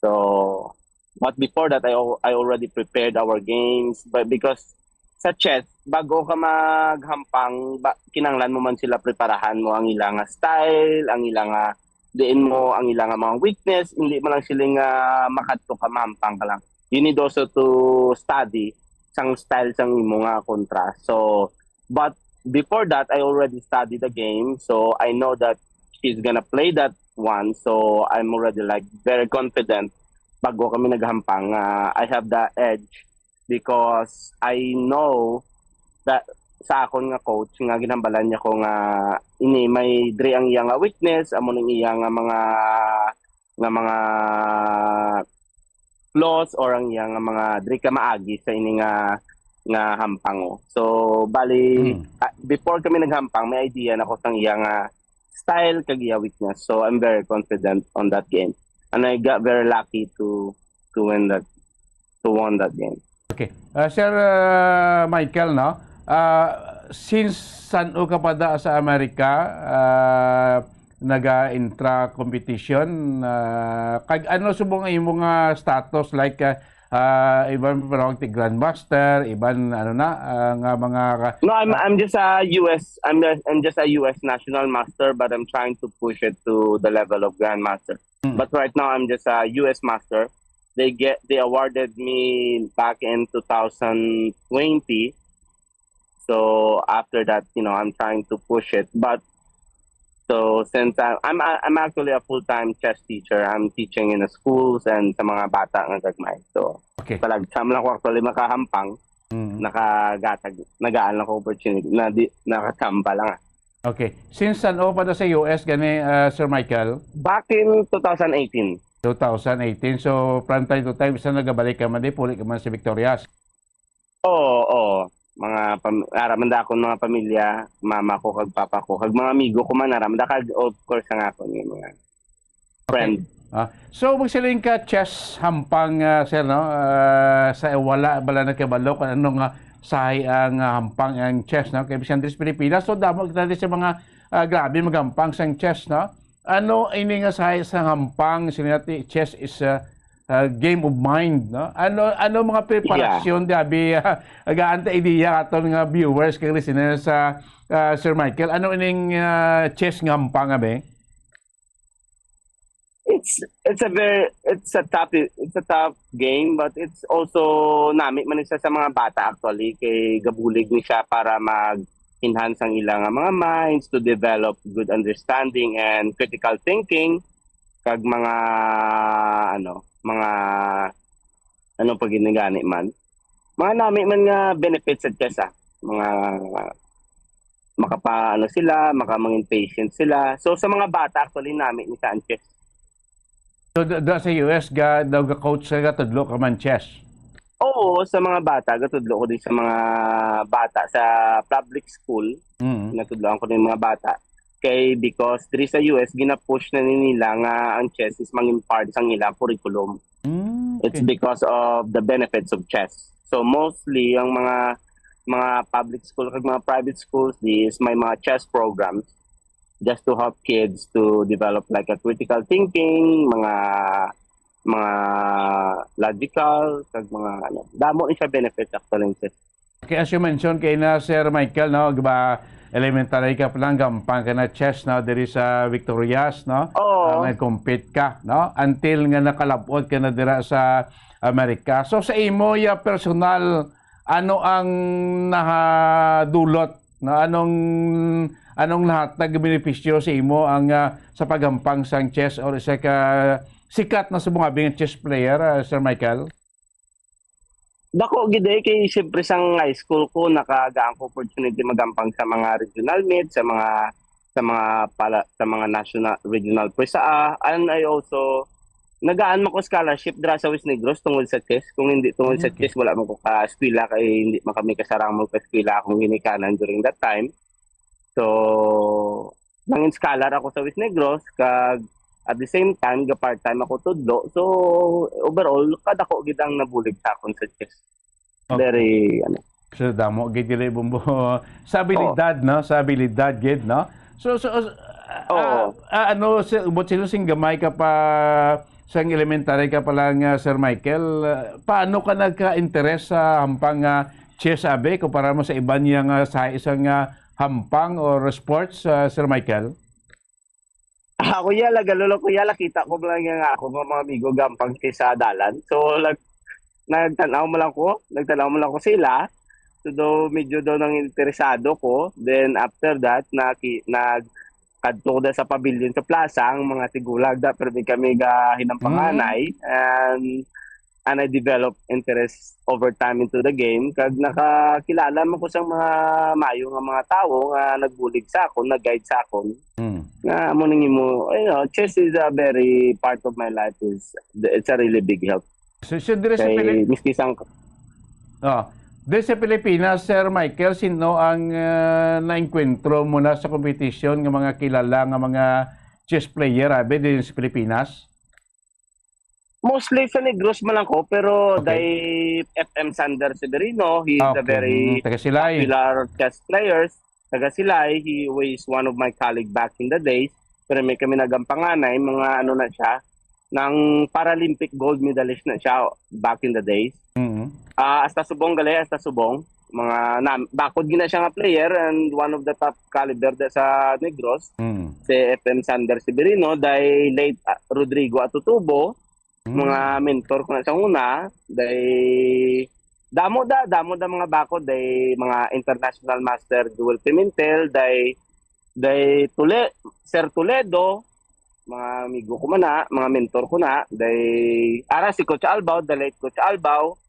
So, but before that, I already prepared our games. But because sa chess, bago ka maghampang, kinanglan mo man sila preparahan mo ang ilang style, ang ilang diin mo, ang ilang mga weakness. Hindi mo lang sila makadto ka mahampang ka lang. You need also to study sang style sang imo nga kontra. So, but before that, I already studied the game. So, I know that she's gonna play that one. So, I'm already like very confident bago kami naghampang. I have the edge because I know sa akon nga coach nga ginambalan niya ko nga ini may dre ang iya nga weakness amo ning iya nga mga flaws or ang iya nga mga dre ka maagi sa ini nga hampango. So bali before kami naghampang may idea na ko sang iya nga style kag iya weakness. So I'm very confident on that game. And I got very lucky to win that game. Okay. Sir Michael, no? Since saan ka pa da sa Amerika, naga-intra competition, kag ano subong imong status like iban parang ti grandmaster, iban ano na nga mga No, I'm just a US national master, but I'm trying to push it to the level of grandmaster. But right now I'm just a US master. They awarded me back in 2020. So after that, I'm trying to push it. But so since I'm actually a full-time chess teacher, I'm teaching in the schools and sa mga bata nga gagmay. So talagsam lang ko actually makahampang, nagaan lang ko opportunity, nakatamba lang. Okay. Since saan pa na sa US gani Sir Michael? Back in 2018. 2018. So from time to time isa nagabalik ka man di puli ka man sa Victorias. Oo. Mga aramanda ko mga pamilya, mama ko kag papa ko, kag mga amigo ko man aramanda kag of course nga ako ni mga friend. So magsiling ka chess hampang sir no sa wala bala nagkabalo kan anong sahay ang hampang ang chess no kay bisan diri sa Pilipinas so damo kita sa mga grabe magampang sang chess no. Ano ini nga sahay sa hampang sinati chess is game of mind no ano mga preparasyon dabi agaanta idea aton nga viewers kay listeners sa Sir Michael ano ining chess nga hampang abe? It's a tough game, but it's also namit man isa sa mga bata actually kay gabulig ni siya para mag-enhance ang ilang mga minds to develop good understanding and critical thinking kag mga pag ginagani man mga namit man nga benefits at kesa mga sila makamangin patient sila so sa mga bata actually namit ni sa chess. So sa US daw ga coach ka tudlo ka man chess. Oo, sa mga bata gatudlo ko din sa mga bata sa public school. Natudloan ko din mga bata. Kay because diri sa US gina-push na nila nga ang chess is mangin part sang ilang curriculum. It's because of the benefits of chess. So mostly ang mga public school kag mga private schools is may mga chess programs just to help kids to develop like a critical thinking, mga logical, kag mga damo ni siya benefits actually. Okay, as you mentioned kay na Sir Michael no, ba elementary ka pa lang gampang ka na chess no diri sa Victorias no. Nag-compete ka no until nga nakalabot ka na dira sa Amerika. So sa imo ya personal ano ang nahadulot no anong nahatag benepisyo sa imo ang sa pagampang sang chess or isa ka sikat na subong chess player Sir Michael? Dako gid kay siyempre sang high school ko nakagaan ko opportunity magampang sa mga regional meet sa mga national regional PRISA and I also nagaan mo ko scholarship dra sa West Negros tungod sa chess. Kung hindi tungod sa chess wala mo ko ka eskwela kay hindi man kami kasarang mo ka eskwela akong ginikanan during that time. So nangin scholar ako sa West Negros kag at the same time ga part-time ako tudlo. So overall kadako gid ang nabulig sa akon sa chess. Very So damo gid dili bumbo sa abilidad no, sa abilidad gid no. So ubot sino sing gamay ka pa sang elementary ka pa lang Sir Michael, paano ka nagka-interest sa hampang chess abe kumpara mo sa iba niyang sa isang hampang or sports Sir Michael? Ako yala galolo ko yala kita ko lang nga ako mga amigo gampang sa dalan. So nagtanaw mo lang ko sila. So medyo nang interesado ko. Then after that kadto da sa pavilion sa plaza ang mga tigulag da pero kami ga hinampanganay and and I developed interest over time into the game kag nakakilala mo ko sa mga mayo nga mga tawo nga nagbulig sa akon, nag-guide sa akon. Nga mo nang imo, chess is a very part of my life, it's a really big help. So dire sa Dahil sa Pilipinas, Sir Michael, sino ang naengkwentro mo na sa kompetisyon ng mga kilala ng mga chess player din sa Pilipinas? Mostly sa Negros man lang ko, pero dahil FM Sander Severino, he is a very popular chess players. Taga-Silay, he was one of my colleague back in the days. Pero may kami nagampanganay, mga ano na siya, ng Paralympic gold medalist na siya back in the days. Hasta subong gali, hasta subong. Bakod gina siya nga player and one of the top caliber sa Negros. Si FM Sander Severino, dahil late Rodrigo Atutubo, mga mentor ko na sa una, dahil damo da mga bakod, dahil mga international master Joel Pimentel, dahil Sir Toledo, mga amigo ko man mga mentor ko na, dahil si Coach Albao, the late Coach Albao,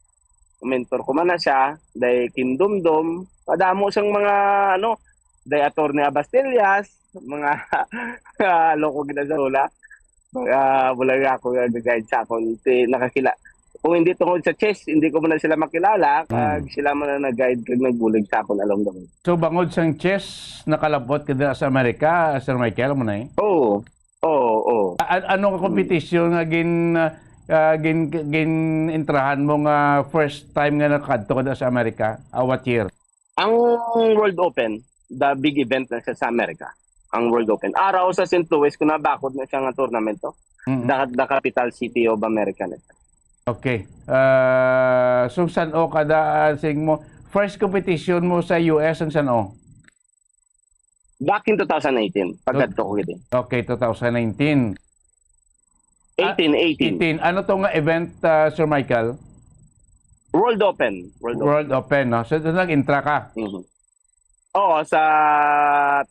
mentor ko man na siya, dahil Kim Dumdum, padamo siyang mga dahil Attorney Abastillas, mga loko ginasarula. Wala ako nag-guide sa akon. Kung hindi tungkol sa chess, hindi ko muna sila makilala. Kag sila muna nag-guide kag nagbulig sa akon along the way. So bangod sang chess, nakalabot ka sa Amerika, Sir Michael, mo na Oo. Anong competition nga intrahan mo nga first time nga nakadto ka sa Amerika? What year? Ang World Open, the big event na siya sa Amerika. Ang World Open. Araw sa St. Louis, kung nabakod na siya nga tournament to. The capital city of America na. Okay. So, saan o kada sing mo? First competition mo sa US ang saan o? Back in 2018. Pagkat ko din. Okay, 2019. 18. Ano to nga event, Sir Michael? World Open. World Open, no? So, nag-intra ka? Oo, sa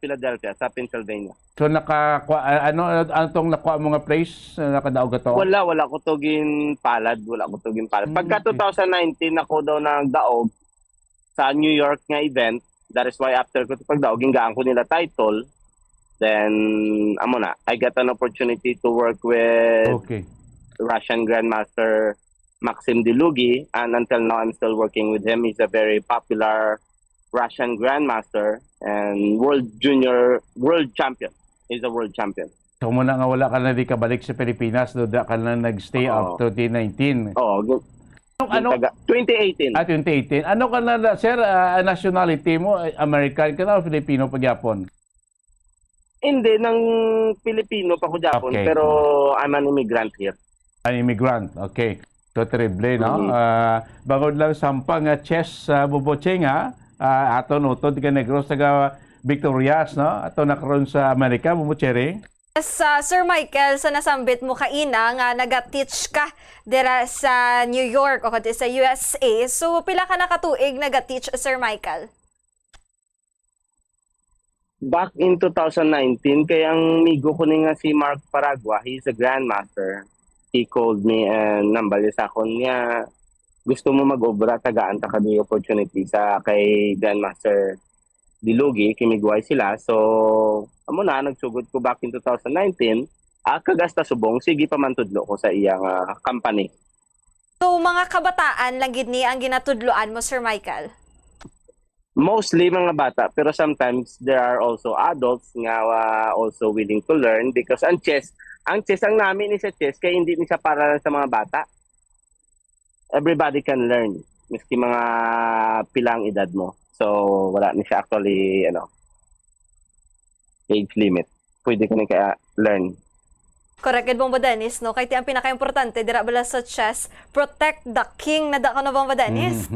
Philadelphia, sa Pennsylvania. So ano tong nakuha mo nga place? Nakadaog ka to? Wala ko tugin palad. Pagka 2019 ako daw nagdaog sa New York nga event, that is why after ko pagdaog, gingaan ko nila title. Then, I got an opportunity to work with Russian Grandmaster Maxim Dilugi, and until now I'm still working with him. He's a very popular Russian Grandmaster and world champion. He's a world champion. So muna nga wala ka na di kabalik sa Pilipinas, doon ka na nagstay after 2019. Oo. 2018. 2018. Ano ka na, sir, nationality mo? American ka na o Filipino pagyapon? Hindi, ng Pilipino pa ko Japon, pero I'm an immigrant here. An immigrant, okay. So terrible, no? Bangod lang sampang chess sa Bubochenga, aton utod ka Negros taga Victorias, no? Ato nakaroon sa Amerika, Bumuchere. Yes, Sir Michael, sa nasambit mo kaina nga naga-teach ka dira sa New York o sa USA. So pila ka nakatuig naga-teach, Sir Michael? Back in 2019, kay ang migo ko nga si Mark Paragua, he's a grandmaster. He called me and nambalis ako niya, gusto mo mag-obra, tagaan ta ka di opportunity sa kay Grandmaster Dilugi, kimigway sila. So, nagsugod ko back in 2019, kagasta subong, sige pa man tudlo ko sa iyang company. So, mga kabataan lang gid ni ang ginatudloan mo, Sir Michael? Mostly mga bata, pero sometimes there are also adults nga also willing to learn because ang chess ang namin ni sa chess kaya hindi ni siya para sa mga bata. Everybody can learn, miski mga pilang edad mo. So wala ni siya actually age limit. Pwede ka ni kaya learn. Correct, Bomba Dennis, no? Kaya ang pinaka-importante dira bala sa chess, protect the king na da ka na, Bomba Dennis.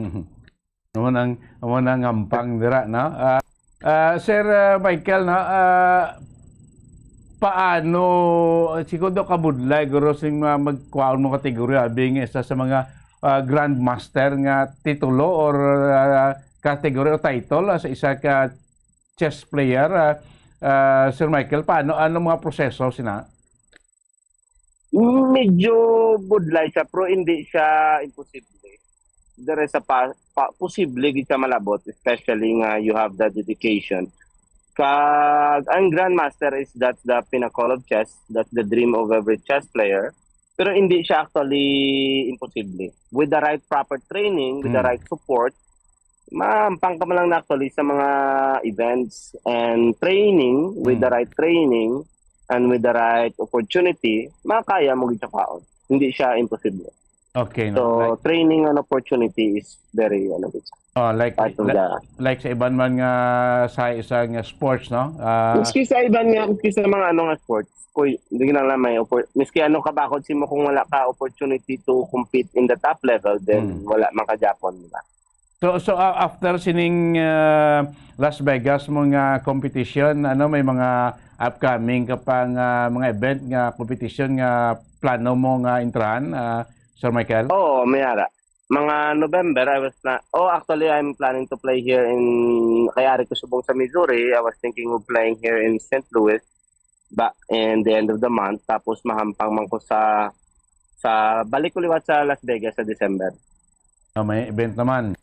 Amo nang ampang dira, no? Sir Michael, no? Paano siguro kabudlay guro sing magkuhaon mo kategorya being isa sa mga grandmaster nga titulo or kategorya o title sa isa ka chess player, Sir Michael, paano mga proseso sina? Medyo budlay siya, pero hindi siya imposible. There is a posible gid siya malabot, especially nga you have the dedication. Kag ang Grandmaster is that's the pinnacle of chess, that's the dream of every chess player. Pero hindi siya actually imposible. With the right proper training, with the right support, maampang ka man lang na actually sa mga events and training, with the right training and with the right opportunity, makakaya mo gid siya kaon. Hindi siya imposible. Okay. So, training and opportunity is very, like sa iban man nga sa isang sports, no? Miski sa iban nga, miski sa mga nga sports, hindi na lang may, miski kabakod si mo kung wala ka opportunity to compete in the top level, then wala maka-Japon, diba? So after sining Las Vegas mga competition, may mga upcoming kapang mga event nga competition nga plano mo nga intrahan, Sir Michael? Oo, mayara. Mga November, actually, I'm planning to play here in Kayari ko subong sa Missouri. I was thinking of playing here in St. Louis in the end of the month. Tapos mahampang man ko sa balik uliwat sa Las Vegas sa December. May event naman.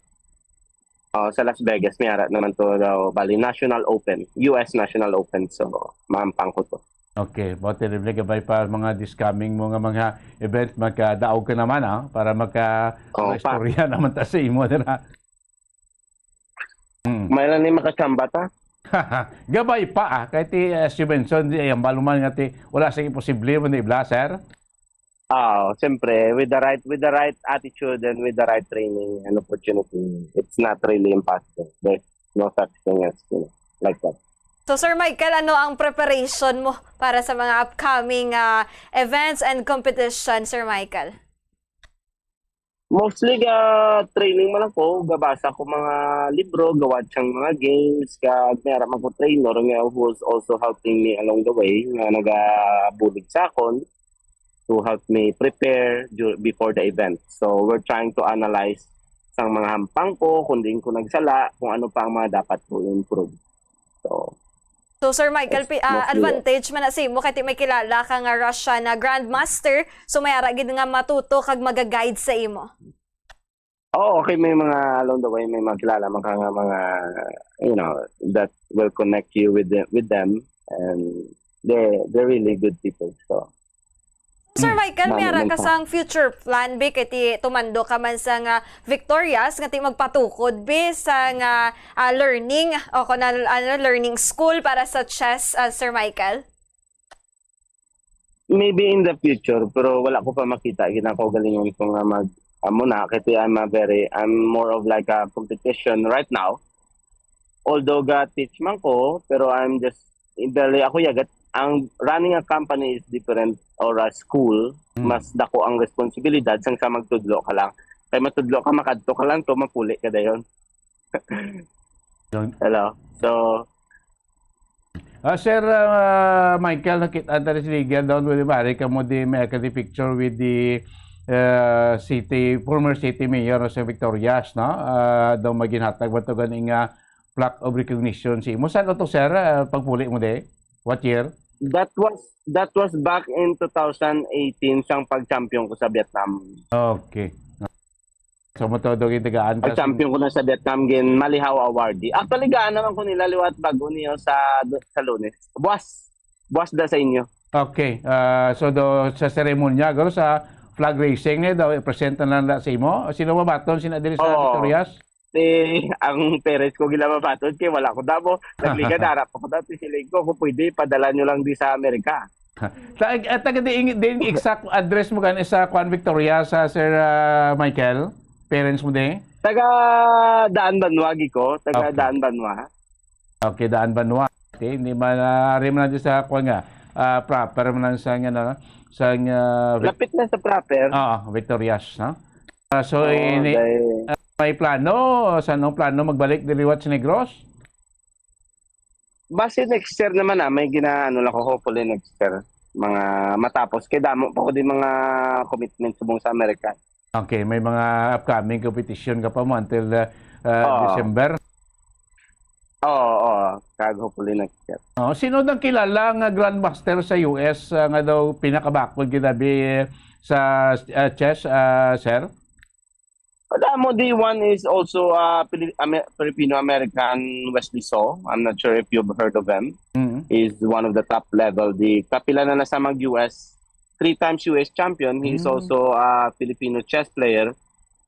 Sa Las Vegas, mayara naman to daw, bali National Open, US National Open. So, mahampang ko to. Okay, but terrible ka ba pa mga this coming mga event magkadaog ka naman para istorya naman ta sa imo dira. May lang ni makachamba ta. Gabay pa kahit as you mentioned ang baluman nga wala sa imposible mo ni Blaser. Siyempre with the right attitude and with the right training and opportunity, it's not really impossible. There's no such thing as like that. So Sir Michael, ano ang preparation mo para sa mga upcoming events and competition, Sir Michael? Mostly training man ako, gabasa ko mga libro, gawad siyang mga games, meron ako trainer nga who's also helping me along the way, nga nagabulig sa akon to help me prepare before the event. So we're trying to analyze sang mga hampang ko, kung din ko nagsala, kung ano pa ang mga dapat ko improve. So Sir Michael, advantage man na sa imo kay may kilala ka nga Russian na Grandmaster, so mayara gid nga matuto kag maga-guide sa imo. Okay, may mga along the way may makilala man ka nga mga that will connect you with them and they're really good people. So Sir Michael, mayara ka sang future plan bi kay tumando ka man sa nga Victorias nga magpatukod bi sa nga learning o learning school para sa chess, Sir Michael? Maybe in the future, pero wala ko pa makita ginakagalingon ko nga muna kasi I'm more of like a competition right now. Although teach man ko, pero I'm just barely ako yagat. Ang running a company is different or a school, mas dako ang responsibilidad sang sa magtudlo ka lang. Kay matudlo ka, makadto ka lang to, mapuli ka dayon. Hello. So Sir Michael, nakita na rin si Liga doon with the bari ka mo di may picture with the former city mayor sa Victorias, no? Daw maginhatag ba ito ganing plaque of recognition si mo. Saan ito, sir, pagpuli mo di? What year? That was back in 2018 sang pag-champion ko sa Vietnam. Okay. So mo to dog itagaan ka. Pag-champion ko na sa Vietnam gin Malihaw Awardee. Actually gaan naman ko nila liwat bago niyo sa Lunes. Buwas da sa inyo. Okay. So sa seremonya garo sa flag raising ni daw i-presenta lang sa imo. Sino mabaton sina diri sa Victorias? Ang parents ko gilababatod kay wala ko damo. Nagliga darap ako dati siling ko kung pwede padala nyo lang di sa Amerika. Taga din exact address mo kan sa Juan Victoria sa Sir Michael? Parents mo din? Taga Daan Banwa ko. Daan Banwa. Okay, Daan Banwa. Okay, hindi man rin man sa Juan nga. Proper man sa nga lapit na sa proper. Victorias, no? So may plano? Saan ang plano magbalik diliwat sa Negros? Base next year naman may ginaano lang ko hopefully next year. Mga matapos. Kaya damo pa ko din mga commitment subong sa Amerika. Okay, may mga upcoming competition ka pa mo until December? Oo. Kag hopefully next year. Sino nang kilala nga grandmaster sa US nga daw pinakabakod ginabi sa chess, sir? Damo, the one is also Filipino-American Wesley So. I'm not sure if you've heard of him. He's one of the top level. The kapila na nasa mag-US, 3 times US champion. He's also a Filipino chess player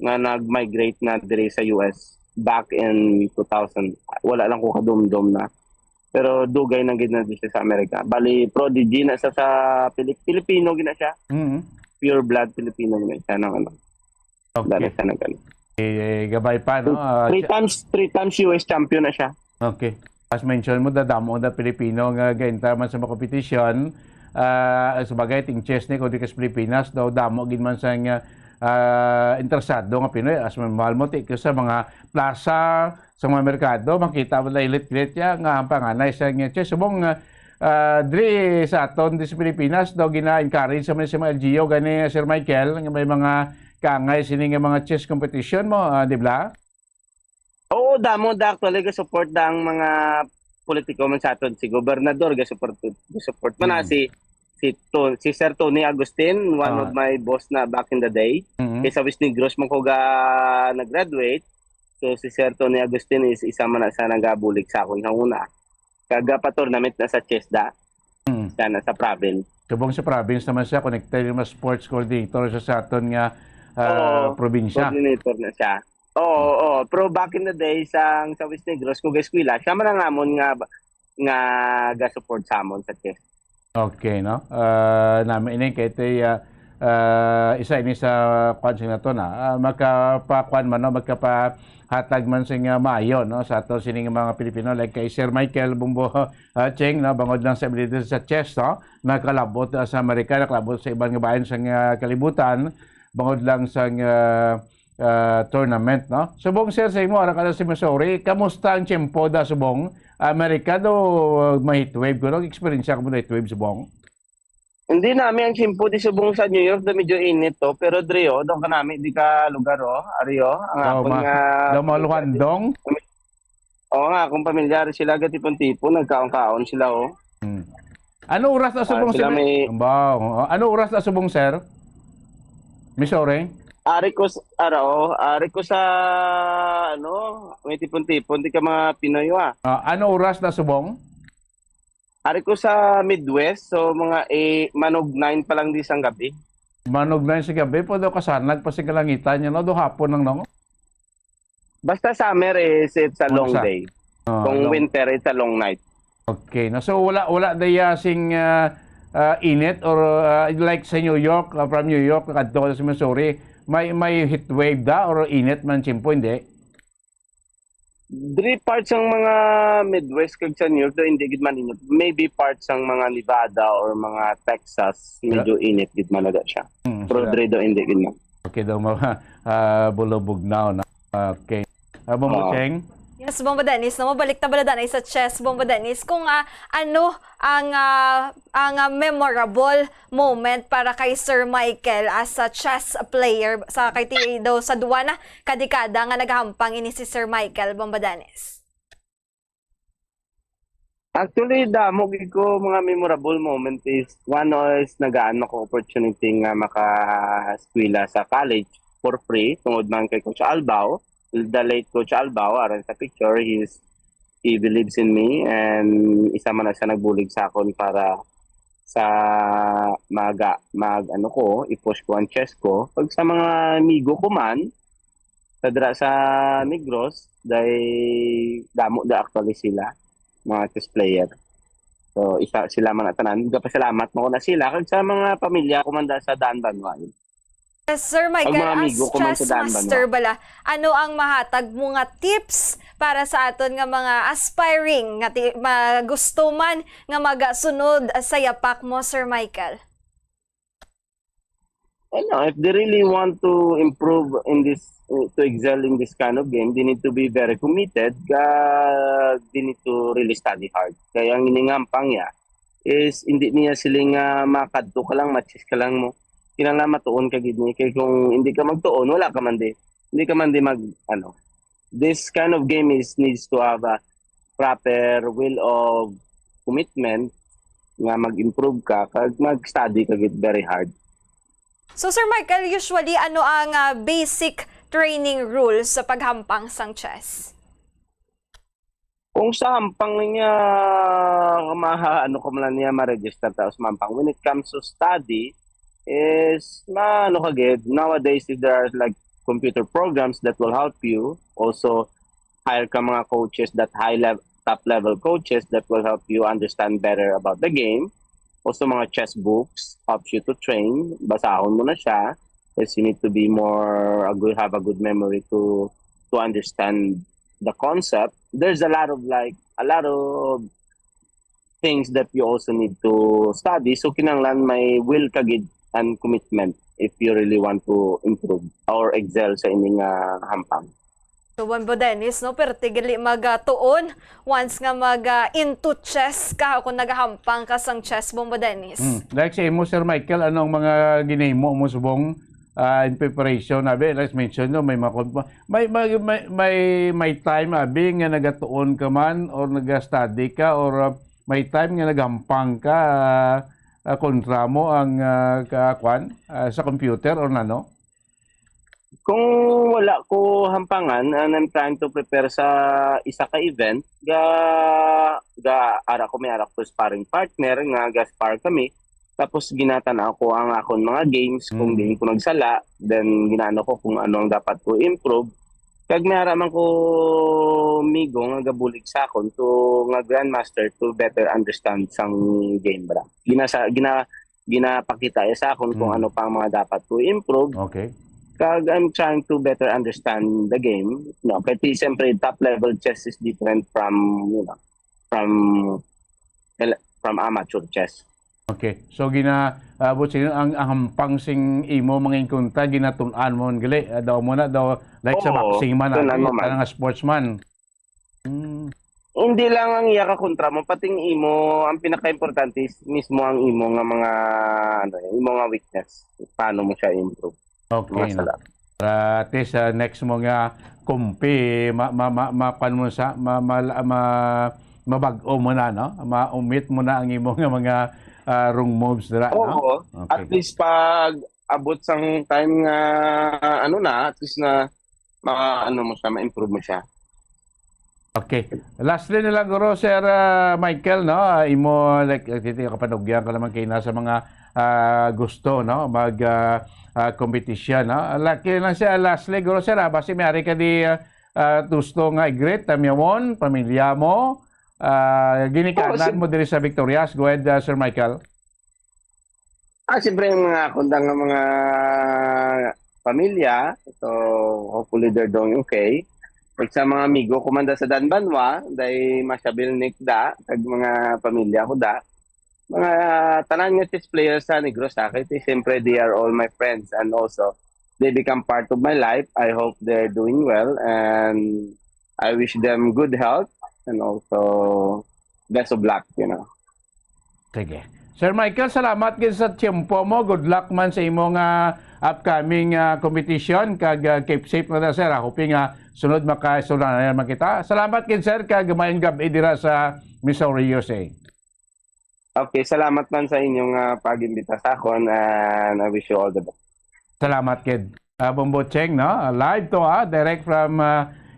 nga nag-migrate na dire sa US back in 2000. Wala lang ko kadumdum na. Pero dugay nang gid na siya sa Amerika. Bali, prodigy na sa Filipino gina siya. Pure blood Filipino gina siya ng ano. Okay. Gabay pa, no? 3 times US champion na siya. Okay. As mention mo, dadamo na Pilipino nga gainta man sa mga kompetisyon. Sabagay, ting chess ni kundi kas Pilipinas, daw damo gid man sa nga interesado nga Pinoy. As mahal mo, sa mga plaza, sa mga merkado, makita mo na ilit-ilit ya nga ang panganay sa nga chess. Subong, diri sa aton di sa Pilipinas, daw gina-encourage sa mga LGO, gani Sir Michael, nga may mga kangay sining mga chess competition mo, di ba? Oo, damo actually ga-support da ang mga politiko man sa aton, si gobernador ga-support man na si Sir Tony Agustin, one of my boss na back in the day. Kaysa Wisning Gross man ko ga nag-graduate. So si Sir Tony Agustin is isa man sa nagabulig sa akong hanguna. Kaga pa tournament na sa chess da. Sana sa province. Subong sa province naman siya, connected yung sports coordinator sa aton nga probinsya. Coordinator na siya. Oo. Pero back in the day sa West Negros, kung ga-eskwela, siya man ang amon nga ga-support sa amon sa chess. Okay, no? Namin ini kay isa ini sa kwan sing nato na magkapakwan man, no? Magkapahatag man sing maayo, no? Sa ato sining mga Pilipino like kay Sir Michael Bumbo Cheng, no? Bangod lang sa ability sa chess, no? Nakalabot sa Amerika, nakalabot sa ibang bayan sa kalibutan, bangod lang sa tournament, no? Subong sir sa imo ara ka sa Missouri, kamusta ang tiyempo da subong? Amerika do may heatwave ko, no? Experience ka mo na heatwave subong? Hindi namin ang tiyempo di subong sa New York, da medyo init to, pero Drio, doon ka namin di ka lugar Ario, ang apon nga Luhandong. Oo nga, kung pamilyar sila gatipon-tipon, nagkaon-kaon sila Ano oras na subong sir? Ano oras na subong sir? Missouri? Ari ko sa may tipon-tipon di ka mga Pinoy ano oras na subong? Ari ko sa Midwest, so mga manog 9 pa lang di sang gabi. Manog 9 sa gabi po daw kasanag pa sa kalangitan niya, no? Do hapon lang, no? Basta summer it's a long day. Kung winter it's a long night. Okay, no? So wala daya sing init or like sa New York, from New York kadto sa Missouri, may heat wave da or init man tiyempo, hindi? 3 parts ang mga Midwest kag sa New York do hindi gid man init. Maybe parts ang mga Nevada or mga Texas medyo init gid man na siya. Pero dre do hindi gid man. Okay daw bulubog na. Okay. Bombo Cheng. Yes, Bomba Dennis, no, mabalik na baladan ay sa chess, Bomba Dennis, kung ano ang memorable moment para kay Sir Michael as a chess player sa kay daw sa duwa na kadekada nga naghampang ini si Sir Michael, Bomba Dennis. Actually, damo ko mga memorable moment is one is nagaan ako opportunity nga maka-eskwela sa college for free tungod man kay Coach Albao. The late Coach Albao, aron sa picture, he believes in me and isa man na siya nagbulig sa akon para sa i-push ko ang chess ko. Pag sa mga amigo ko man, sa Negros, dahil damo da actually sila, mga chess player. So, isa sila man atanan. Pasalamat mo ko na sila. Kag sa mga pamilya ko man sa Daan Banway. Sir Michael, as chess master bala, ano ang mahatag mo nga tips para sa aton nga mga aspiring nga gusto man nga magasunod sa yapak mo, Sir Michael? If they really want to improve in this, to excel in this kind of game, they need to be very committed. They need to really study hard. Kaya ang iningampang niya is hindi niya siling makadto ka lang, matches ka lang mo. Kinala matuon ka gid ni kay kung hindi ka magtuon wala ka man di. Hindi ka man di this kind of game needs to have proper will of commitment nga mag-improve ka kag mag-study ka gid very hard. So Sir Michael, usually ano ang basic training rules sa paghampang sang chess? Kung sa hampang niya ano ko man niya ma-register tapos mampang, when it comes to study is ano ka gid, nowadays there are like computer programs that will help you. Also hire ka mga coaches that top level coaches that will help you understand better about the game. Also mga chess books helps you to train. Basahon mo na siya. Yes, you need to be have a good memory to understand the concept. There's a lot of things that you also need to study. So kinahanglan may will ka gid and commitment if you really want to improve or excel sa ining hampang. So, Bombo Dennis, no? Pero tigili mag-tuon once nga into chess ka kung nagahampang ka sang chess, Bombo Dennis. Like sa imo, Sir Michael, anong mga ginimo mo subong in preparation? Abi, let's mention, no, may time, abi, nga nagatuon ka man or nag-study ka or may time nga nagahampang ka kontra mo ang sa computer or nano? Kung wala ko hampangan and I'm trying to prepare sa isa ka event, may ara ko sparring partner nga spar kami. Tapos ginatanaw ko ang akon mga games kung di ko nagsala, then ginano ko kung ano ang dapat ko improve. Kag may araman ko migo nga gabulig sa akon to nga grandmaster to better understand sang game bra. Ginapakita sa akon kung ano pa ang mga dapat ko improve. Okay. Kag I'm trying to better understand the game. No, kasi siyempre top level chess is different from amateur chess. Okay. So ginabot sino ang hampang sing imo mga inkunta ginatun-an mo gali daw mo na daw like sa boxing man nga sportsman. Hindi lang ang iya ka kontra mo, pating imo ang pinaka-importante is mismo ang imo nga mga imo nga weakness. Paano mo siya improve? Okay. At least next mo nga kumpi mapan mo sa mabag-o mo na, no? Ma-omit mo na ang imo nga mga wrong moves dira, no? Oo. Okay. At least pag abot sang time nga at least na ma-improve mo siya. Okay. Lastly na lang guro, Sir Michael, no? Imo like kapanugyan ka naman kay nasa mga gusto, no? Competition, no? Laki lang siya lastly guro, Sir, basi may ari ka di gusto nga i-greet tamyawon pamilya mo, ginikanan mo diri sa Victorias. Go ahead, Sir Michael. Siyempre yung mga kundang mga pamilya, so hopefully they're doing okay. Pag sa mga amigo kumanda sa Danbanwa, dahil masyabil nikda, kag mga pamilya ko da, mga tanan nga chess players sa Negros Sakit, siyempre they are all my friends and also they become part of my life. I hope they're doing well and I wish them good health and also best of luck, Sige. Sir Michael, salamat gid sa tiyempo mo. Good luck man sa imong upcoming competition. Kag keep safe na sir. Hoping sunod makasunan na kita. Salamat gid sir kag mayong gabi dira sa Missouri, USA. Okay, salamat man sa inyong pag-imbita sa akon and I wish you all the best. Salamat kid. Bombo Cheng, no? Live to direct from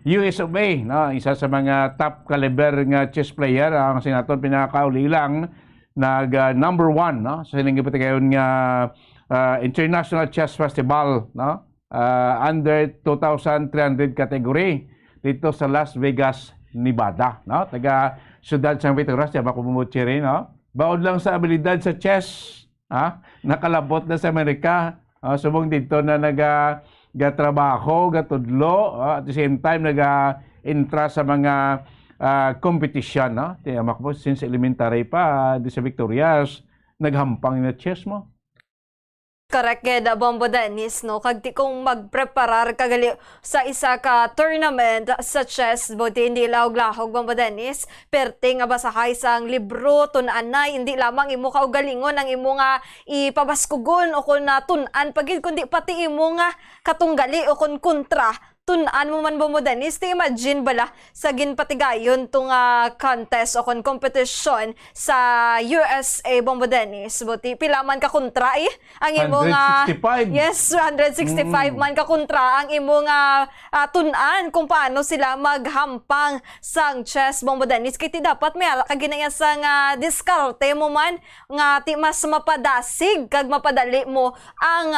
US of A, no? Isa sa mga top caliber nga chess player ang sinaton pinakauli lang number 1, no? Sa siningipit kayon nga International Chess Festival, no? Under 2,300 category dito sa Las Vegas, Nevada, no? Taga Ciudad San Victorias, diba kumumutsiri, no? Baod lang sa abilidad sa chess, nakalabot na sa Amerika, subong dito na nagatrabaho, gatudlo, at the same time naga-intra sa mga competition, no? Tiyamak po, since elementary pa, di sa Victorias, naghampang na chess mo. Correct, Geda, Bombo Dennis, no? Kag di kong magpreparar kagali sa isa ka tournament sa chess, buti hindi lahog-lahog, Bombo Dennis, perting nga basahay sang libro, tunanay, hindi lamang imo ka ugalingon ang imo nga ipabaskugon o kung tunan pagid, kundi pati imo nga katunggali o kung kontra tunan mo man Bombo Dennis, imagine bala sa ginpatigayon itong contest o competition sa USA Bombo Dennis. Buti pila man ka kontra ang imong 165. yes, 165 man ka kontra ang imong tunan kung paano sila maghampang sang chess Bombo Dennis. Kaya ti dapat may ala ka ginaya sang diskarte mo man nga ti mas mapadasig kag mapadali mo ang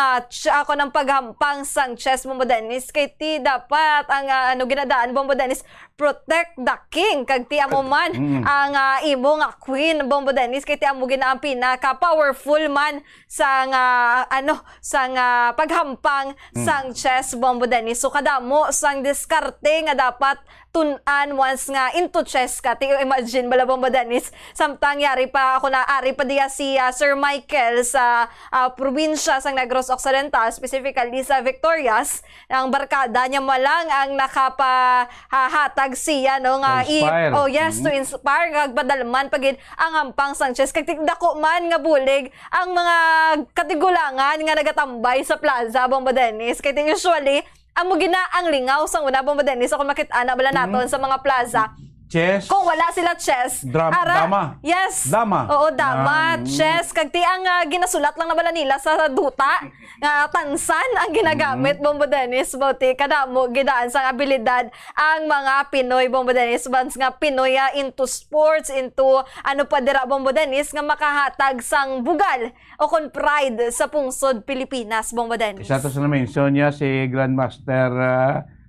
ako ng paghampang sang chess Bombo Dennis. Kaya ti dapat ang ginadaan Bombo Dennis, protect the king kag ti amo man ang imo nga queen Bombo Dennis. Kay ti amo ginaang pinaka powerful man sang paghampang sang chess Bombo Dennis. So kadamo sang diskarte nga dapat tunan once nga into chess ka. Ti imagine bala Bombo Dennis, samtang yari pa ako na ari pa diya si Sir Michael sa probinsya sang Negros Occidental, specifically sa Victorias, ang barkada niya malang ang nakapahatag siya no nga to inspire kag padalman pagid ang hampang sang chess. Kag dako man nga bulig ang mga katigulangan nga nagatambay sa plaza Bombo Dennis. Kay usually amo gina ang lingaw sang una Bombo Dennis ako makit-ana bala naton sa mga plaza. Chess. Kung wala sila chess, dama. Yes. Dama. Oo, dama, chess. Kag ti ang ginasulat lang na bala nila sa duta, nga tansan ang ginagamit Bombo Dennis. Bauti kadamo gidaan sang abilidad ang mga Pinoy Bombo Dennis. Bans nga Pinoy into sports, into ano pa dira Bombo Dennis nga makahatag sang bugal o kon pride sa pungsod Pilipinas Bombo Dennis. Isa to sa na-mention niya si Grandmaster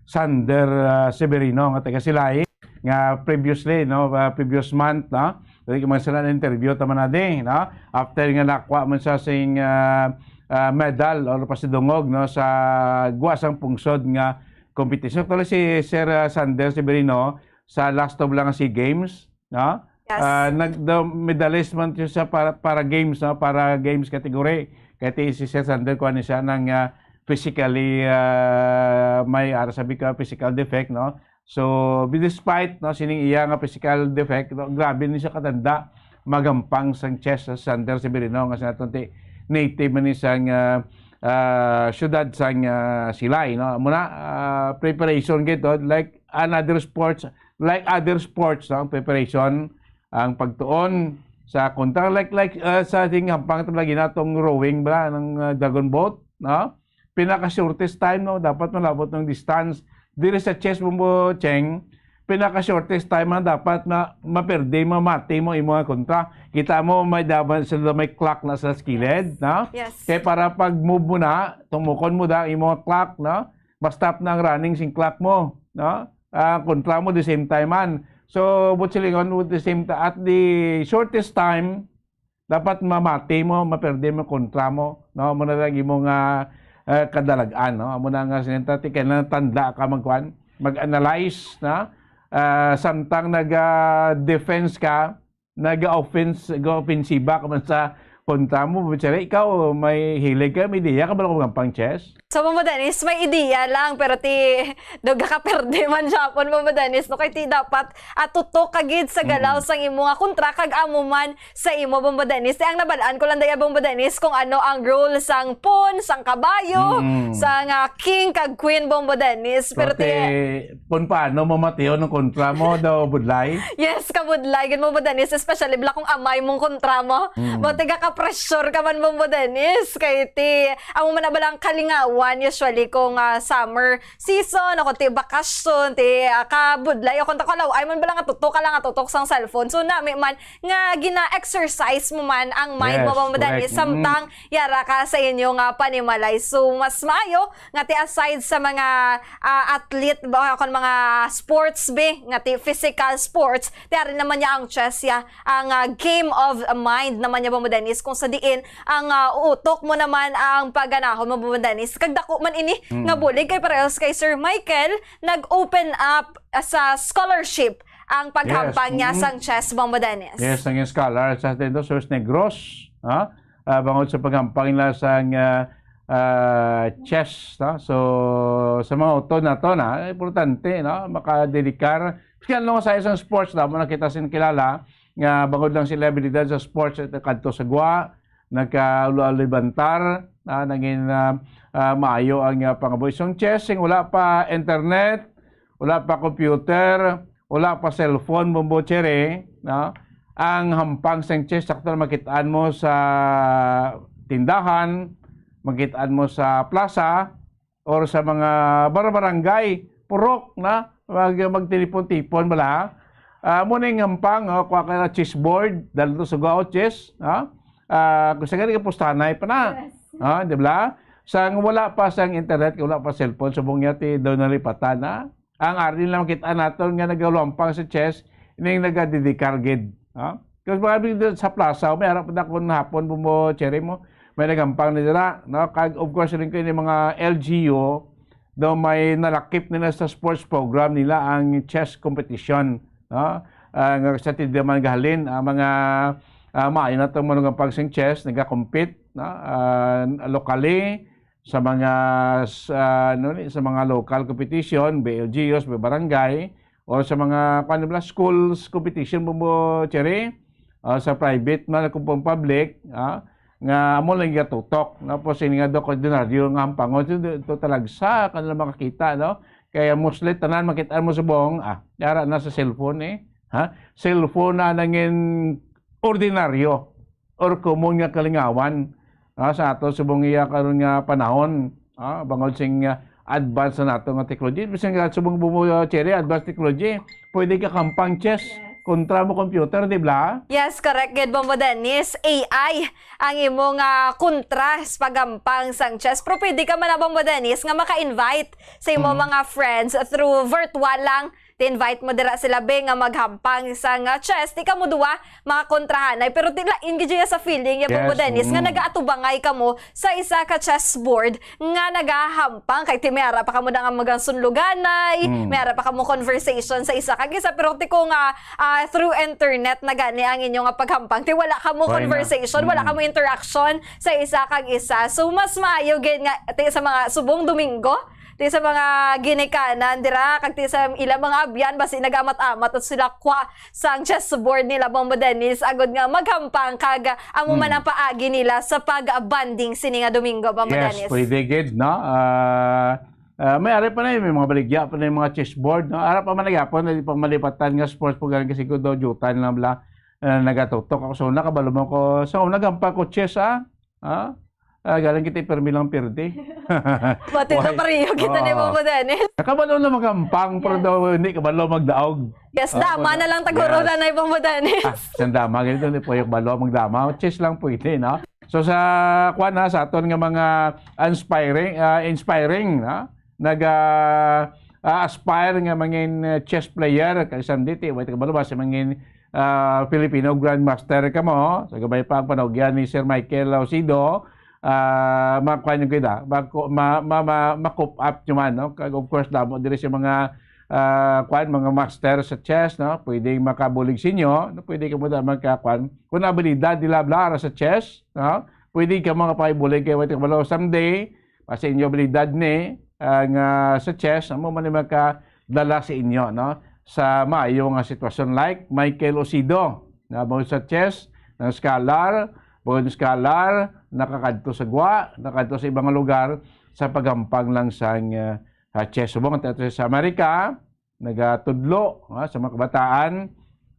Sander Severino nga taga Silay nga previously previous month dili man sila na interview tama na din after nga nakuha man sa sing medal or pasidungog sa guwasang pungsod nga competition. Actually si Sir Sander Severino sa last of lang SEA Games nag-medalist man siya para games para games category. Kaya si Sir Sander kuha niya ng physically may sabi ka physical defect So, despite sining iya nga physical defect, grabe ni siya katanda magampang sang chess sa Sander Severino nga sa natunti native man isang syudad sang Silay. Muna, preparation gito, like other sports, preparation, ang pagtuon sa kontra, like sa ating hampang lagi natong rowing ba ng dragon boat, pinaka-shortest time, dapat malabot ng distance. Diri sa chess Bombo Cheng, pinaka-shortest time na dapat na maperde, mamati mo imo nga kontra. Kita mo may dapat sila may clock na sa skilled, Yes. Kaya para pag move mo na, tumukon mo da imo clock, ma-stop na ang running sing clock mo, kontra mo the same time man. So, but silingon with the same time, at the shortest time, dapat mamati mo, maperde mo kontra mo, muna lang imo nga kadalagan, amo na nga sinentati kaya tanda ka mag-analyze samtang nag-defense ka, nag-offensive ka man sa kontra mo. Ikaw may hilig ka, may ideya ka ba ng pang chess? So, Bombo Dennis, may ideya lang, pero doga ka perde man Japon, Bombo Dennis, kay ti dapat tutok kagid sa galaw sang imo nga kontra, kag amo man sa imo, Bombo Dennis. Ang nabalaan ko lang daya, Bombo Dennis, kung ano ang role sang pawn, sang kabayo, sang king, kag queen, Bombo Dennis. Pero kung paano mamatiyo ng kontra mo daw, budlay? Yes, kabudlay, Bombo Dennis, especially bila kung amay mong kontra mo. Buti ka pressure ka man Bombo Dennis, kay amo man nabalang kalingaw usually kung summer season o ti bakasyon ti kabudlay o kung takalaw ay man ba lang tutok sang cellphone. So nami man nga gina-exercise mo man ang mind mo Bombo Dennis samtang yara ka sa inyo nga panimalay. So mas mayo nga ti aside sa mga athlete ba kon mga sports nga ti physical sports, ti ari naman niya ang chess ang game of mind naman niya Bombo Dennis, kung sa diin ang utok mo naman ang pagganahon mo Bombo Dennis. Dako man ini nga bulig kay parehas kay Sir Michael nag-open up sa scholarship ang paghampang niya sang chess Bombo Dennis. Yes, ang scholar sa Tendo Sos Negros, bangod sa paghampang nila sang chess, so sa mga auto na to importante makadedikar kaya sa isang sports mo nakita sin kilala nga bangod lang sila abilidad sa sports at kadto sa gwa nagkaulualibantar, naging maayo ang pangabuhi. So chess, wala pa internet, wala pa computer, wala pa cellphone, bumbochere, no? Ang hampang sa chess, sakto na makitaan mo sa tindahan, makitaan mo sa plaza, or sa mga barangay, purok, na magtelipon-tipon, bala. Muna yung hampang, kuha ka na chessboard, dahil ito sa gao chess, kung sa ganyan ka pustanay pa na. Yes. Di ba? Sang wala pa sang internet, wala pa cellphone, subong yati daw nalipatan na. Ang ari lang kita natin nga nagalumpang sa chess, hindi nagadidikar-gid. Kasi mga sa plaza, may harap na kung hapon mo, cherry mo, may nagampang na dira. Of course, rin ko yung mga LGU, daw may nalakip nila sa sports program nila ang chess competition. Sa tindaman gahalin, mga maayo na itong mga pagsing chess, nagka-compete locally sa mga local competition, BLGUs, barangay, o sa mga schools competition mo cherry, sa private na kung public, nga amo lang gatutok. Tapos ini nga do koordinaryo nga hampangon ito talagsa kanila makakita, no? Kaya muslit tanan makita mo sa buong yara na sa cellphone cellphone na nangin ordinaryo or common nga kalingawan sa ato subong iya karon nga panahon bangod sing advance na nato nga technology bisan nga subong bumo cherry advanced technology pwede ka kampang chess kontra mo computer, di ba? Yes, correct. Gid mo Dennis. AI ang imong kontra sa pagampang sang chess. Pero pwede ka man mo Dennis nga maka-invite sa imong mga friends through virtual lang. Ti-invite mo dira sila be nga maghampang sang chess. Di ka mo duwa makakontrahanay. Pero tilain gid sa feeling ya mo Dennis nga nagaatubangay ka mo sa isa ka chessboard nga nagahampang kay timera pa kamo nga magansunluganay. Mayara pa kamo conversation sa isa kag isa pero ti ko nga through internet na gani ang inyong paghampang. Ti wala ka mo conversation, wala ka mo interaction sa isa kag isa. So mas maayo gid nga ti sa mga subong Domingo, ti sa mga ginikanan dira kag ti sa ilang mga abyan basi nagamat-amat at sila kwa sang chessboard nila Bombo Dennis agod nga maghampang kag amo man ang paagi nila sa pag-banding sini nga Domingo Bombo Dennis. Yes, pwede gid, no? May ari pa na may mga baligya pa na yung mga chessboard, no? Ara pa man nagyapon na di pa malipatan nga sports program kasi ko daw jutan na bla nagatutok ako so nakabalo mo ko so nagampa ko chess galing kita permilang pirde. Pati na pariyo kita ni Bombo Dennis. Nakabalo na magampang pero daw hindi kabalo magdaog. Yes, dama na lang taguro na na Bombo Dennis. Sandama ganito ni po yung balo magdama. Chess lang pwede, no? So sa sa aton nga mga inspiring aspire nga mangin chess player kay Sanditi wait kabalo ba sa mangin Filipino Grandmaster ka mo sa gabay pa ang panugyan ni Sir Michael Lausido makuha nyo kita ma-coop up nyo man, no? Of course damo diri sa mga mga master sa chess, no? Pwede makabulig sa inyo, no? Pwede ka mo da magkakuan kung abilidad dilabla sa chess, no? Pwede ka mga paibulig kay wait kabalo someday sa inyo abilidad ni sa chess amo man makadala sa inyo, no? Sa maayo nga sitwasyon like Michael Osido na sa chess ng scholar nakakadto sa Gwa, nakadto sa ibang lugar sa pagampang lang sang chess. Subong at sa Amerika, nagatudlo sa mga kabataan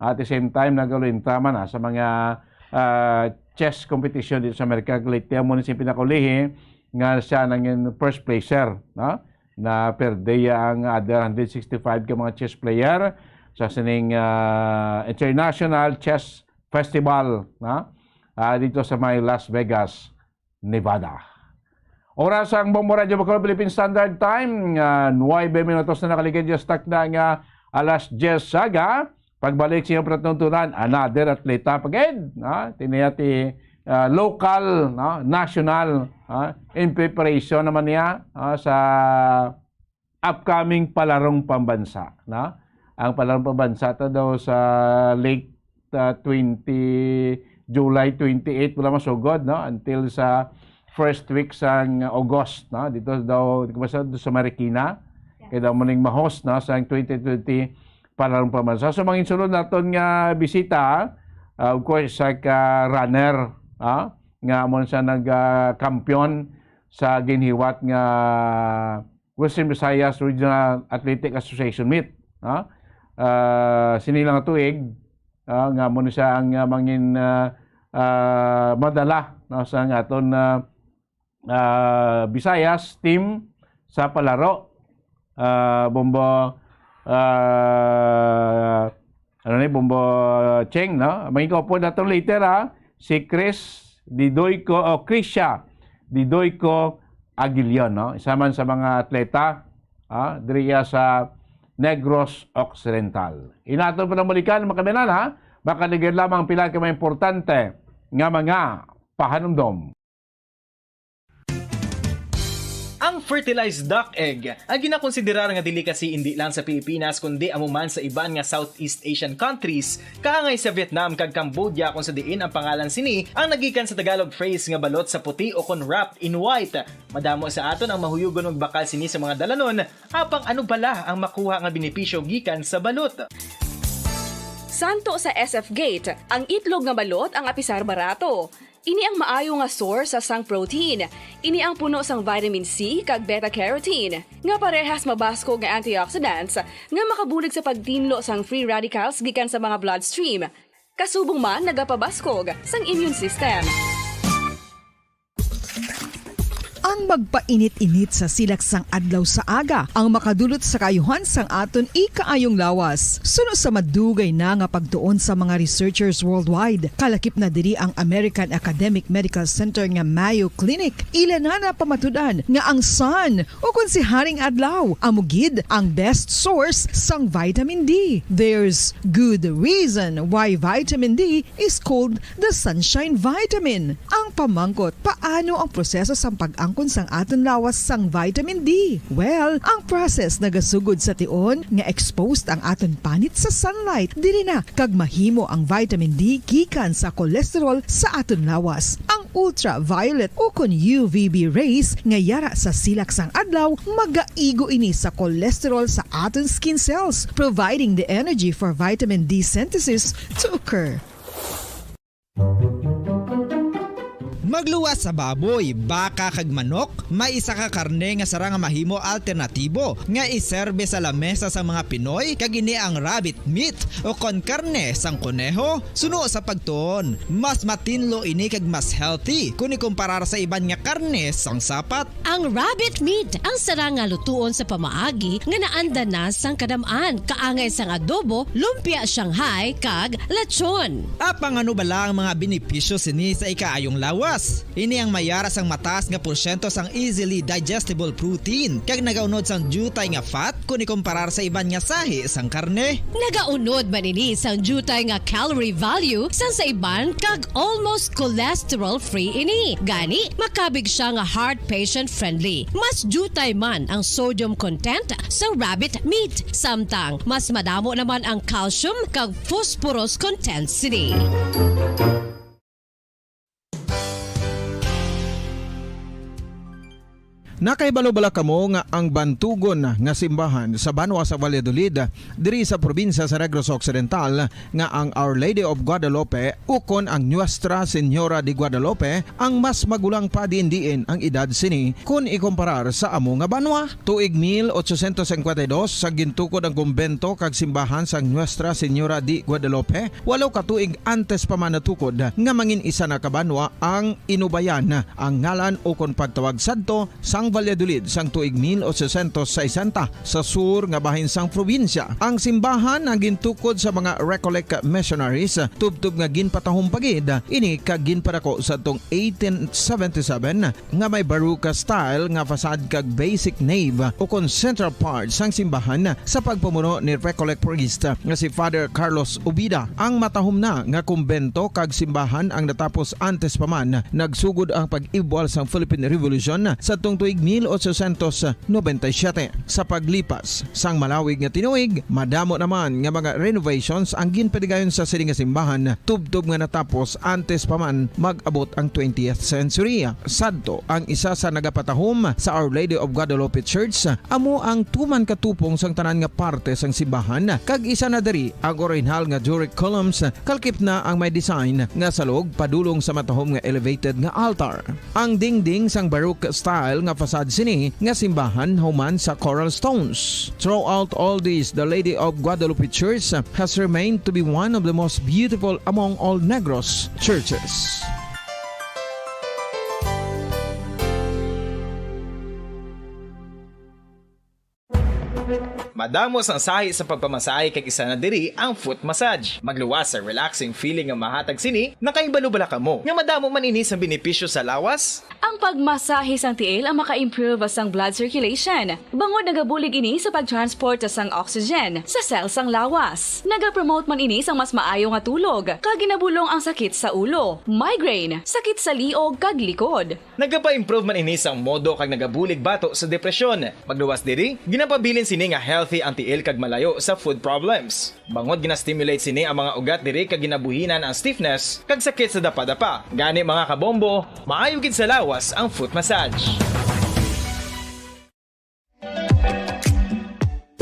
at the same time nagaluinta man sa mga chess competition dito sa Amerika. Galite mo na siya pinakauli nga siya nang first placer, no? Na perde ang other 165 ka mga chess player sa sining International Chess Festival, no? Dito sa may Las Vegas, Nevada. Oras ang Bombo Radio Bacol Philippine Standard Time, 9 minutos na nakaligid yung stock na nga alas 10 saga. Pagbalik siya pratuntunan, another atleta pagid. Tinayati local, national, in preparation naman niya sa upcoming palarong pambansa. Ang palarong pambansa ito daw sa late July 28 wala masugod, no? Until sa first week sa August, no? Dito daw sa Marikina. Kaya daw muning ma-host, no? Sa 2020 palarong pambansa. So mangin sunod naton nga bisita, of course sa runner, nga mo siya nag-kampiyon sa ginhiwat nga Western Visayas Regional Athletic Association meet. Sinilang tuig nga mo siya ang mangin madala sa aton Visayas team sa palaro. Bombo Bombo Cheng, no? Mangin po natong later si Krisha Didoyco Aguilion, no? Isa man sa mga atleta diriya sa Negros Occidental. Inaton pa ng mulikan mga kaminan, baka naging lamang pila ka mga importante nga mga pahanumdom. Ang fertilized duck egg ang ginakonsiderar nga dili kasi hindi lang sa Pilipinas kundi amuman sa iban nga Southeast Asian countries kaangay sa Vietnam kag Cambodia kung sa diin ang pangalan sini ang nagikan sa Tagalog phrase nga balot sa puti o kon wrapped in white. Madamo sa aton ang mahuyugon og bakal sini sa mga dalanon apang ano bala ang makuha nga benepisyo gikan sa balot. Santo sa SF Gate, ang itlog nga balot ang apisar barato. Ini ang maayo nga source sa sang protein. Ini ang puno sang vitamin C kag beta-carotene nga parehas mabasko nga antioxidants nga makabulig sa pagtinlo sang free radicals gikan sa mga bloodstream. Kasubong man nagapabaskog sang immune system. Ang magpainit-init sa silaksang adlaw sa aga ang makadulot sa kayuhan sang aton ikaayong lawas. Suno sa madugay na nga pagtuon sa mga researchers worldwide, kalakip na diri ang American Academic Medical Center nga Mayo Clinic. Ilan na pamatudan nga ang sun o kung si Haring Adlaw amugid ang best source sang vitamin D. There's good reason why vitamin D is called the sunshine vitamin. Ang pamangkot, paano ang proseso sang pag-angkon sang aton lawas sang vitamin D? Well, ang process nagasugod sa tion nga exposed ang aton panit sa sunlight diri na kag mahimo ang vitamin D gikan sa cholesterol sa aton lawas. Ang ultraviolet o kon UVB rays nga yara sa silak sang adlaw magaigo ini sa cholesterol sa aton skin cells, providing the energy for vitamin D synthesis to occur. Magluwas sa baboy, baka kag manok, may isa ka karne nga sara nga mahimo alternatibo nga iserbe sa lamesa sa mga Pinoy kag ini ang rabbit meat o kon karne sang kuneho. Suno sa pagtuon, mas matinlo ini kag mas healthy kung ikumparar sa iban nga karne sang sapat. Ang rabbit meat ang sara nga lutuon sa pamaagi nga naanda na sang kadamaan, kaangay sang adobo, lumpia Shanghai kag lechon. Apang ano bala ang mga benepisyo sini sa ikaayong lawas? Ini ang mayara sang mataas nga porsyento sang easily digestible protein kag nagaunod sang jutay nga fat kung ikumparar sa iban nga sahi sang karne. Nagaunod man ini sang jutay nga calorie value sang sa iban kag almost cholesterol free ini. Gani makabig siya nga heart patient friendly. Mas jutay man ang sodium content sa rabbit meat, samtang mas madamo naman ang calcium kag phosphorus content sini. Nakaibalo-bala kamo nga ang bantugon nga simbahan sa Banwa sa Valladolid diri sa probinsya sa Negros Occidental nga ang Our Lady of Guadalupe ukon ang Nuestra Señora de Guadalupe ang mas magulang pa diin ang edad sini kung ikumparar sa amo nga banwa. Tuig 1852 sa gintukod ang kumbento kag simbahan sang Nuestra Señora de Guadalupe, walo ka tuig antes pa man natukod nga mangin isa na kabanwa ang inubayan ang ngalan ukon pagtawag sadto sang Valladolid sang tuig 1860 sa sur nga bahin sang probinsya. Ang simbahan ang gintukod sa mga Recollect missionaries tubtub nga ginpatahong pagid ini kag ginpadako sa tong 1877 nga may baruka style nga fasad kag basic nave o kon central part sang simbahan sa pagpamuno ni Recollect priest nga si Father Carlos Ubida. Ang matahom na nga kumbento kag simbahan ang natapos antes pa man nagsugod ang pag-ibwal sang Philippine Revolution sa tong tuig 1897. Sa paglipas sang malawig nga tinuig, madamo naman nga mga renovations ang ginpadigayon sa sining nga simbahan tubtob nga natapos antes pa man mag-abot ang 20th century. Sadto ang isa sa nagapatahom sa Our Lady of Guadalupe Church, amo ang tuman katupong sang tanan nga parte sang simbahan, kag isa na diri ang original nga Doric columns, kalkip na ang may design nga salog padulong sa matahom nga elevated nga altar. Ang dingding sang Baroque style nga facade sini nga simbahan human sa coral stones. Throughout all this, the Lady of Guadalupe Church has remained to be one of the most beautiful among all Negros churches. Madamos ang sahi sa pagpamasahe kay isa na diri ang foot massage. Magluwas sa relaxing feeling nga mahatag sini, nakaibalo-bala ka mo. Nga madamo man ini sa benepisyo sa lawas. Ang pagmasahe sang tiil ang maka-improve sang blood circulation. Bangod nagabulig ini sa pagtransport sang oxygen sa cells sang lawas. Nagapromote man ini sang mas maayo nga tulog, kag ginabulong ang sakit sa ulo, migraine, sakit sa liog kag likod. Nagapa-improve man ini sang modo kag nagabulig bato sa depresyon. Magluwas diri, ginapabilin sini nga healthy ang tiil kag malayo sa food problems. Bangod gina-stimulate sini ang mga ugat diri kag ginabuhinan ang stiffness kag sakit sa dapa-dapa. Gani mga kabombo, maayo gid sa lawas ang foot massage.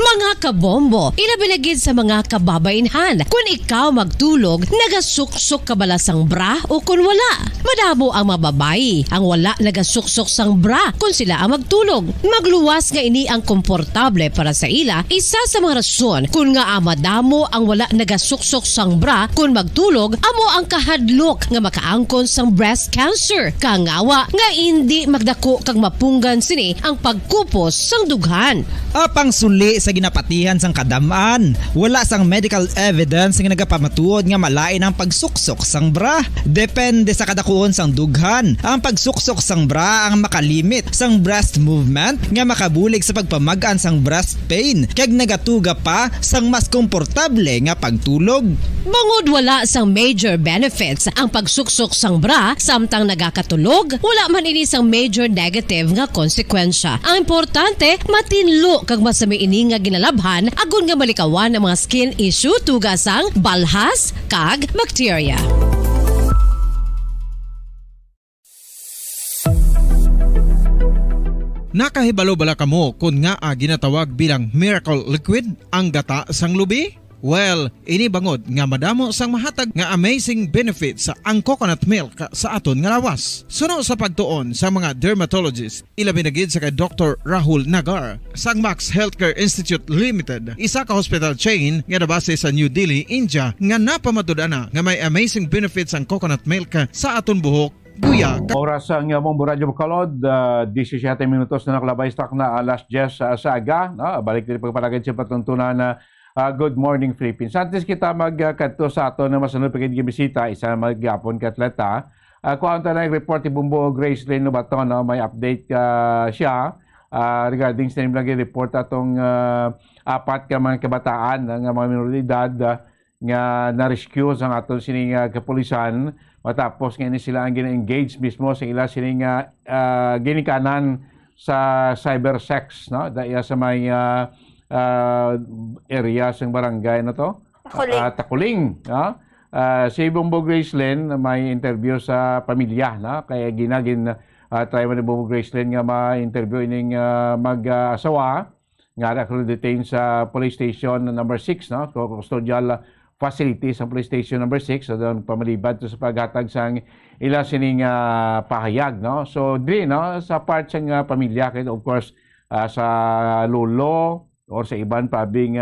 Mga kabombo, ilabilagid sa mga kababainhan. Kung ikaw magtulog, nagasuksok ka bala sang bra o kung wala. Madamo ang mababayi ang wala nagasuksok sang bra kung sila ang magtulog. Magluwas nga ini ang komportable para sa ila. Isa sa mga rason kung nga madamo ang wala nagasuksok sang bra kung magtulog, amo ang kahadlok nga makaangkon sang breast cancer. Kangawa nga hindi magdako kag mapunggan sini ang pagkupos sang dughan. Apang suli sa ginapatihan sang kadamaan, wala sang medical evidence nga nagapamatuod nga malain ang pagsuksok sang bra. Depende sa kadakuon sang dughan. Ang pagsuksok sang bra ang makalimit sang breast movement nga makabulig sa pagpamagaan sang breast pain kag nagatuga pa sang mas komportable nga pagtulog. Bangod wala sang major benefits ang pagsuksok sang bra samtang nagakatulog, wala man ini sang major negative nga konsekwensya. Ang importante, matinlo kag masami ini nga ginalabhan agon nga malikawan ang mga skin issue tugasang balhas kag bacteria. Nakahibalo bala kamo kung nga ginatawag bilang miracle liquid ang gata sang lubi? Well, ini bangod nga madamo sang mahatag nga amazing benefits sa ang coconut milk sa aton nga lawas. Suno sa pagtuon sa mga dermatologist, ilabi na gid sa kay Dr. Rahul Nagar sang Max Healthcare Institute Limited, isa ka hospital chain nga nabase sa New Delhi, India, nga napamatud-ana nga may amazing benefits ang coconut milk sa aton buhok. Guya. Oras ang Bombo Radio Bacolod, 17 minutos na nakalabay stock na alas 10 sa aga. Balik din pagpalagay sa patuntunan na Good Morning Philippines. Antes kita magkadto sa ato na masunod pagkid bisita, isa maggapon ka atleta. Kung ang tanay report ni Bumbo Grace Lane Baton, may update siya regarding sa nilang report atong apat ka mga kabataan ng mga minoridad nga na-rescue sa aton sining kapulisan. Matapos ngayon sila ang gina-engage mismo sa ila sining ginikanan sa cyber sex, no? Dahil sa may area sa barangay na to. Takuling. No? Si Bombo Graceland may interview sa pamilya. No? Kaya try mo ni Bombo Graceland nga ma-interview ining mag-asawa. Nga detain sa police station number 6. No? Custodial facility sa police station number 6, so doon pamalibad to sa paghatag sang ila sining pahayag, no? So di, no, sa part sang pamilya, kaya of course sa lolo or sa iban pabing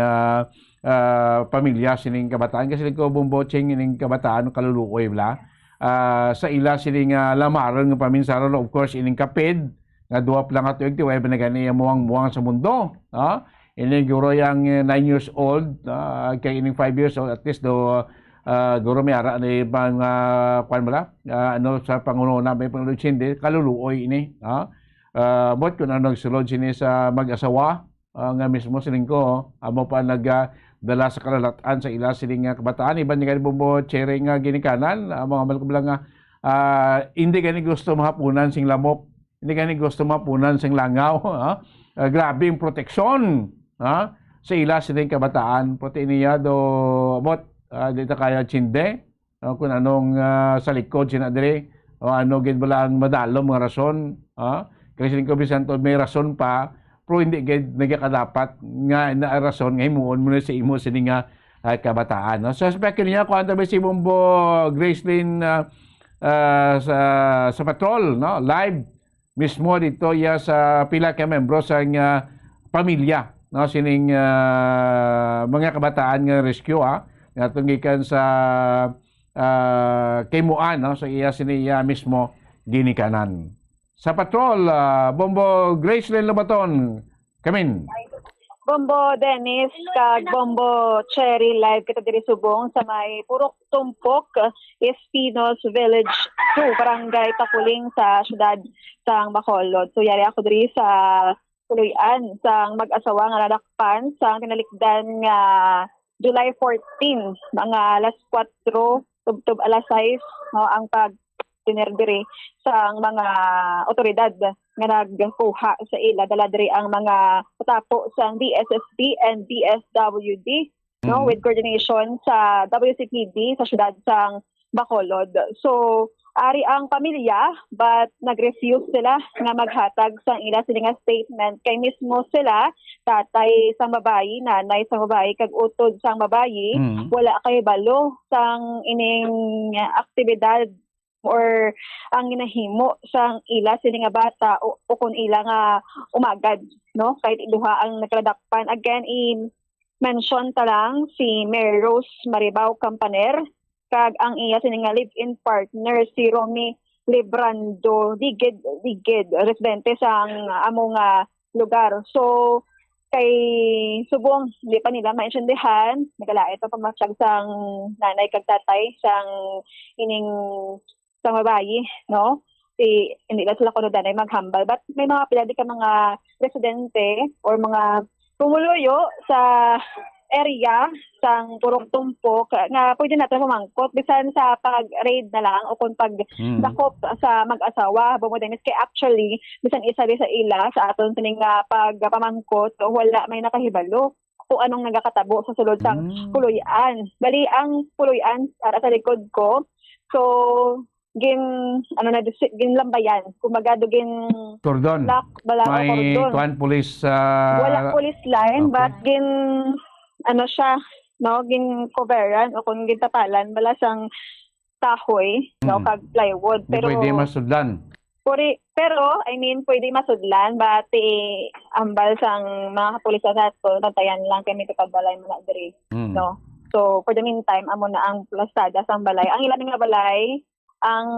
pamilya sining kabataan, kasi ko bumboching ining kabataan kaluluoy bla. Sa ila sining lamaron nga paminsaron, of course ining kapid nga duwa lang ato yung tiway na gani muwang sa mundo, no? Ini guro yang 9 years old, kay ining 5 years old, at least do guro may ara ni bang kwan bala, ano sa pangulo na may pangulo sindi kaluluoy ini, bot kun ano nagsulod sini sa mag-asawa nga mismo sining ko amo pa nagdala sa kalalatan sa ila sining kabataan iban nga Bombo sharing ginikanan mga malkablang hindi gani gusto mahapunan sing lamok Hindi gani gusto mapunan sing langaw. Ha? Grabe yung proteksyon. Ha? Sa ila sining kabataan. Pati niya do abot dito kaya chinde. Kung anong sa likod sinadiri. O ano gid bala ang madalo mga rason. Ha? Kasi ko bisan to may rason pa. Pero hindi gid nagakadapat nga na rason nga himuon mo na sa imo sini nga kabataan. No? Suspect niya kung ano ba si Bombo Gracelyn sa patrol, no? Live mismo dito ya sa pila ka membro sa pamilya, no? Sining mga kabataan nga rescue nga tunggikan sa Kimuan, no? So iya siniya mismo ginikanan. Sa patrol, Bombo Gracelyn Lobaton, kamin. Bombo Dennis kag Bombo Cherry live kita diri subong sa may Purok Tumpok, Espinos Village 2, Barangay Takuling sa syudad sang Bacolod. So yari ako diri sa Tuluyan sang mag-asawa nga nadakpan sang tinalikdan nga July 14 mga alas 4 tubtob alas 6 no ang pag diri sa mga otoridad nga nagkuha sa ila dala diri ang mga tapo sa DSSD and DSWD no with coordination sa WCPD sa syudad sang Bacolod. So ari ang pamilya but nag-refuse sila nga maghatag sa ila sila nga statement kay mismo sila tatay sang babayi, nanay sang babayi kag utod sang babayi wala kay balo sang ining aktibidad or ang ginahimo sang ila sini nga bata o kung ila nga umagad no kahit iduha ang nagkadakpan. Again in mention ta lang si Mary Rose Maribaw Campaner kag ang iya sini nga live-in partner si Romy Librando Digid residente sang amo nga lugar. So kay subong di pa nila maintindihan nagalait pa pamasyag sang nanay kag tatay sang ining sa babayi, no? Hindi na sila kuno danay maghambal. But may mga piladi ka mga residente or mga pumuluyo sa area sang Purok Tumpok nga pwede natin pamangkot bisan sa pag-raid na lang o kung pag-dakop sa mag-asawa. Bumudanis kay actually bisan isa sa ila sa aton sining pagpamangkot wala may nakahibalo kung anong nagakatabo sa sulod sang Puluyan. Bali ang Puluyan ara sa likod ko. So ginlambayan kumbaga gin cordon may tuan police wala police line but siya no gin coveran o kung gintapalan bala sang kahoy no kag plywood pero pwede masudlan pero I mean pwede masudlan but ambal sang mga kapulisan nato tantayan lang kay may balay man diri no so for the meantime amo na ang plastada sang balay ang ilan nga balay ang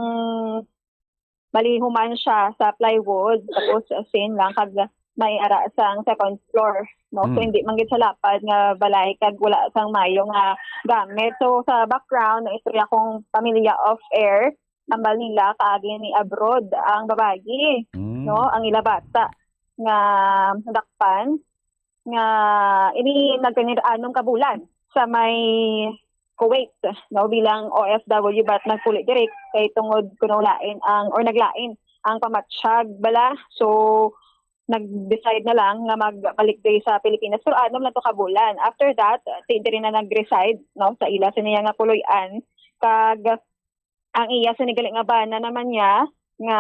malihuman siya sa plywood tapos sin lang kag may ara sang second floor no so hindi man gid sa lapad nga balay kag wala sang mayo nga gamit. So sa background ng istorya kong pamilya off air ambal nila kaagi ni abroad ang babayi no ang ila bata nga dakpan nga ini nagkanid-anong kabulan sa may Kuwait no bilang OFW but nagpuli direct kay tungod kuno lain ang or naglain ang pamatsyag bala so nag-decide na lang nga magbalik day sa Pilipinas pero anom na to kabulan. After that diri na nag-reside no sa ila sa niya nga Puluyan kag ang iya sa nigaling nga bana naman niya nga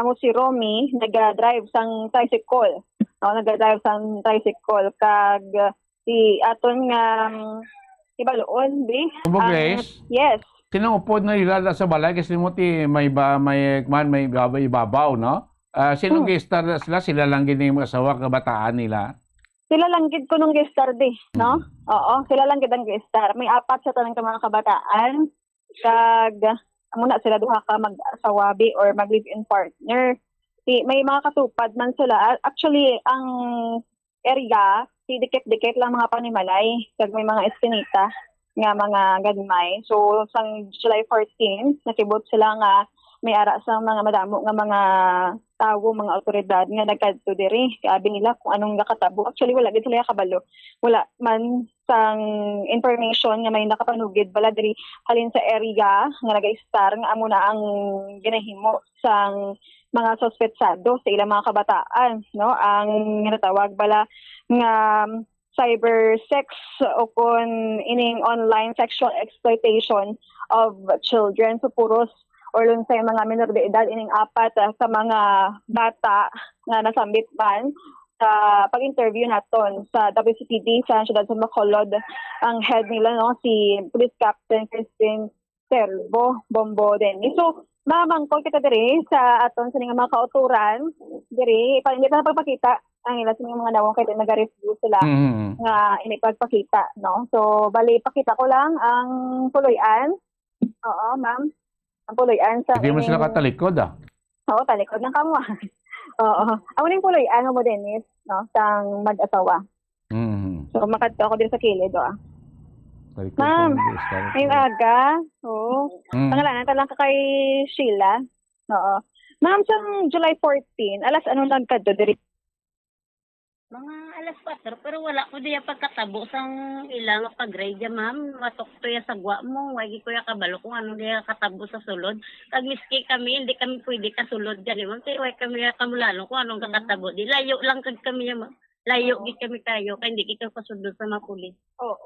amo si Romy nag-drive sang tricycle no nag-drive sang tricycle kag si aton nga ibaloon, di? Grace? Yes. Tinangupod na ilala sa balay kasi mo may ibabaw, no? Sinong gestar sila? Sila lang gini yung asawa kabataan nila? Sila lang gid ko nung gestar, di, no? Oo, sila lang gid ang gestar. May 4 sa tanang mga kabataan. Kag, muna sila duha ka mag-asawabi or mag-live-in partner. May mga katupad man sila. Actually, ang area, dikit-dikit lang mga panimalay kag may mga eskinita nga mga gagmay. So sang July 14 nakibot sila nga may ara sa mga madamo nga mga tawo mga awtoridad nga nagkadto diri kaabi nila kung anong nakatabo. Actually wala gid sila kabalo. Wala man sang information nga may nakapanugid bala diri halin sa area nga naga-star nga amo na ang ginahimo sang mga suspetsado sa ilang mga kabataan, no? Ang ginatawag bala nga cyber sex o kun ining online sexual exploitation of children. So puros or lun sa mga minor de edad ining apat sa mga bata nga nasambit man sa pag-interview naton sa WCPD sa siyudad sa Bacolod. Ang head nila, no, si Police Captain Christine Servo Bombo Denny. So mamangkol kita diri sa aton sa mga kauturan diri ipangita na pagpakita ang ila sa mga nawong kay naga-review sila nga inipagpakita, no. So bali pakita ko lang ang puloy-an. Oo, ma'am. Ang puloy-an sa Hindi mo sila katalikod Oo, talikod ng kamo. Oo. Ang uning puloy-an mo Dennis, no, sang mag-asawa. So makadto ako diri sa kilid Ma'am, ngayong aga. Oo. Pangalanan ta lang ka kay Sheila. Oo. Ma'am, sa July 14, alas ano nagkadto diri? Mga alas 4, pero wala ko diya pagkatabo sang ilang pag-grade, ma'am. Matok to ya sa gwa mo. Wagi ko ya kabalo kung ano diya katabo sa sulod. Kag miski kami, hindi kami pwede kasulod dyan, ma'am. Kaya wag kami ya kamulalo kung anong kakatabo. Di layo lang kag kami ya, ma'am. Layo gid kami kayo, kaya hindi kita kasunod sa mga pulis.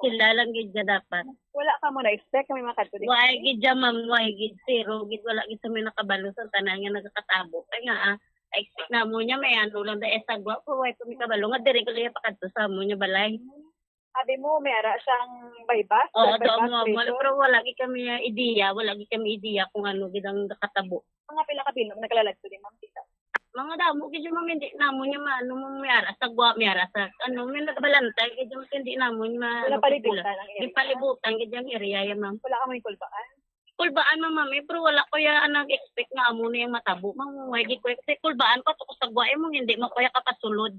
Sila lang gid dya dapat. Wala ka mo na-expect kami makadto diri. Why gid dya, ma'am. Why gid zero. Gid wala gid sa may nakabalo sa tanan nga nagkakatabo. Kaya nga, expect na mo niya may ano lang da esagwa po why kami kabalo nga diri ko liya pakadto sa mo niya balay. Abi mo may ara siyang baybas. Oo, pero wala gid kami ideya, kung ano gid ang nakatabo. Mga pila ka bilog naglaladto din ma'am tita. Mga damo gid yung hindi namo niya maano mo may ara sagwa may ara sa ano may nagbalantay gid yung hindi namo niya. Wala palibutan ang area. Di palibutan gid yung area ya ma'am. Wala ka may kulbaan. Kulbaan ma'am, pero wala ko ya nag-expect nga amo na yung matabo. Mangwagi ko kasi kulbaan ko to sa gwae mo hindi mo kaya kapasulod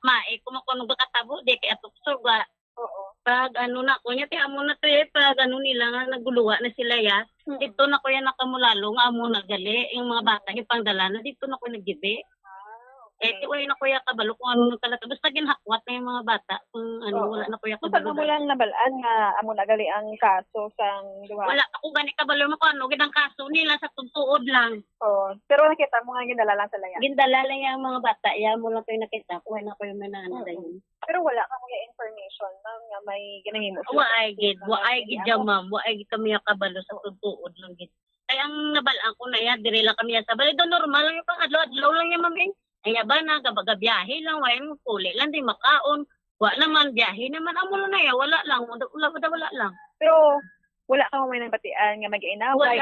mae ko mo kuno katabo di kay atok surga. Oo. Pag ano na ko nya ti amo na to pag ano nila nga naguluwa na sila ya. Dito na ko ya nakamulalo nga amo nagali yung mga bata yung pangdala na dito na ko naggibi. Di wala na kuya kabalo kung ano nung talata. Basta ginhakwat na yung mga bata. Kung ano, wala na kuya kabalo. Kung mo lang nabalaan nga amo nagali ang kaso sang duwa. Wala ako gani kabalo mo kung ano. Ginang kaso nila sa tugtuod lang. Oo. Pero nakita mo nga gindala lang sila yan. Gindala lang yung mga bata. Mo lang kayo nakita. Kuha na ko yung manana yun. Pero wala ka mo yung information nga may ginahimo. Waay gid dyan ma'am. Waay gid kami yung kabalo sa tugtuod lang gid. Kaya ang nabalaan ko na yan. Dire lang kami yan sa balay. Doon normal lang yung pang-adlaw lang yan ma'am. Kaya ba na biyahe lang, wala mo puli lang, di makaon. Wala naman, biyahe naman, amo na yan, wala lang, wala lang. Pero, wala ka may nabatian nga mag-inaway.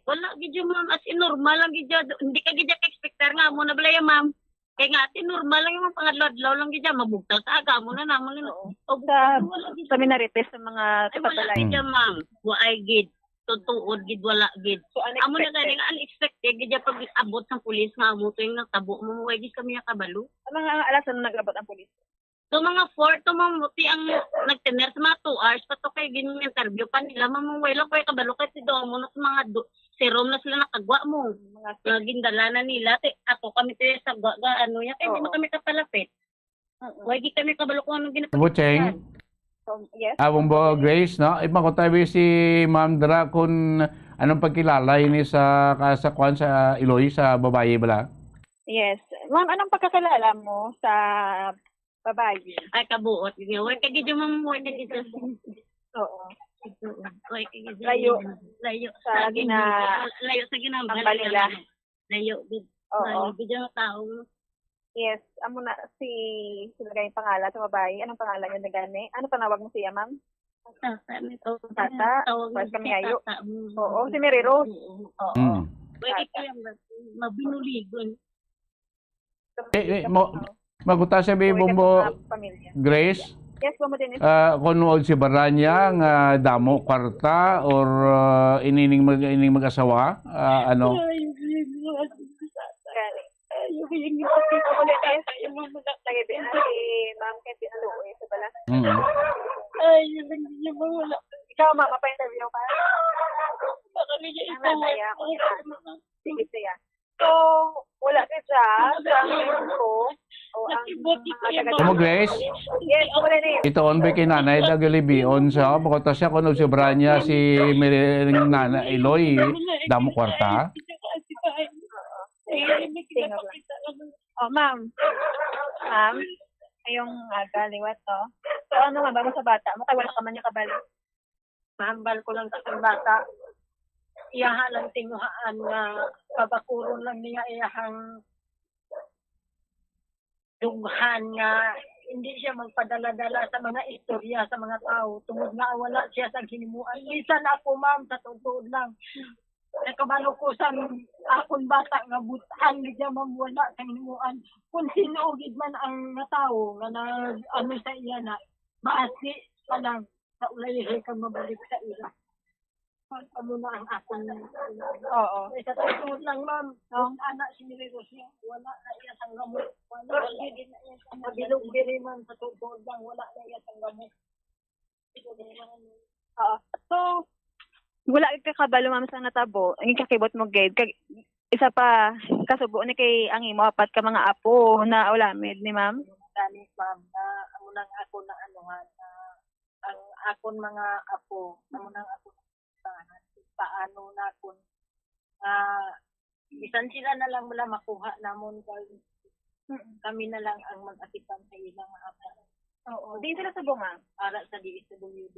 Wala, gidyo ma'am, as in normal lang gidyo, hindi ka gidyo ka-expectar nga mo na balaya ma'am. Kaya nga, as in normal lang yung pangadlaw lang gidyo, mabugtal ka aga mo na namon na. Sa minarites sa mga wala gidyo ma'am, wala gid. Tutuod gid wala gid. So, amo na gani nga unexpected gid pag abot ng pulis nga amo to yung natabo mo way gid kami kabalo. Ang mga alasan nag-abot ang pulis. So mga 4 to mamuti ang nagtener sa mga 2 hours pa to kay gin interview pa nila mamaway lang kay kabalo kay si do mo na sa mga serum na sila nakagwa mo. Mga gindala na nila ato kami to sa ano ya kay hindi mo kami kapalapit. Way gid kami kabalo kung anong ginapakita. Yes. Bombo Grace, no? Iba ko tayo si Ma'am Dra kung anong pagkilala ini sa kwan sa Iloy sa babae bala? Yes. Ma'am, anong pagkakilala mo sa babae? Ay kabuot. Way kay gid ma'am way kay gid. Oo. Way kay gid. Layo sa ginambal nila. Layo gid. Oo. Gid yung tao. Yes, amo na sila yung pangalan sa babae. Anong pangalan niya na gani? Ano panawag mo siya, ma'am? Tata. Pwede kami hayo. Oo, si Mary Rose. Oo. Pwede kayong mabinuligon. Maguta siya may Bombo Grace? Yes, Bombo Dennis. Kunood si Baranya nga damo kwarta or inining mag-asawa? Ano? Yung ipakita ko ulit tayo sa yung mga lagi din ma'am kaya pinaluoy sa bala. Ay, yung mga wala. Ikaw, mama, pa-interview ka? Baka niya isa mo. Sige siya. So, wala ka siya sa ko. Mo Grace? Yes, wala na yun. Ito on ba kay nanay dagalibion sa bakota siya kuno si Branya si Nana Iloy damo kwarta. Junior lang. Oh, ma'am. Ma'am, ngayong liwat, to. So, ano nga ba mo sa bata mo? Kaya wala ka man niya kabalo. Mahambal ko lang sa kong bata. Iyaha lang tinguhaan nga pabakuron lang niya iyahang dughan nga hindi siya magpadala-dala sa mga istorya sa mga tao tungod nga wala siya sa hinimuan. Bisan ako ma'am sa tungkol lang. Nakabalo ko sa akong bata nga butan ni siya ma'am wala sa hinimuan. Kung sinugid man ang nga tao nga ano sa iya na maasi pa lang sa ulayahay kang mabalik sa ila. Ano na ang akong Oo. sa tungkol lang ma'am. Ang anak si Milagros niya wala na iya sang gamot. Wala din na iya sang mabilog diri man sa tungkol lang wala na iya sang gamot. Oo. So, wala ka kabalo ma'am sa natabo. Ang kakibot mo gate. Isa pa, kasubo ni kay ang imo apat ka mga apo na ulamid ni ma'am. Dani ma'am na amo nang ako na ano nga na ang akon mga apo amo nang ako paano na kun bisan sila na lang wala makuha namon kami na lang ang mag-asipan sa ilang mga apo. Oo. Di sila sa bunga. Ara sa DSWD.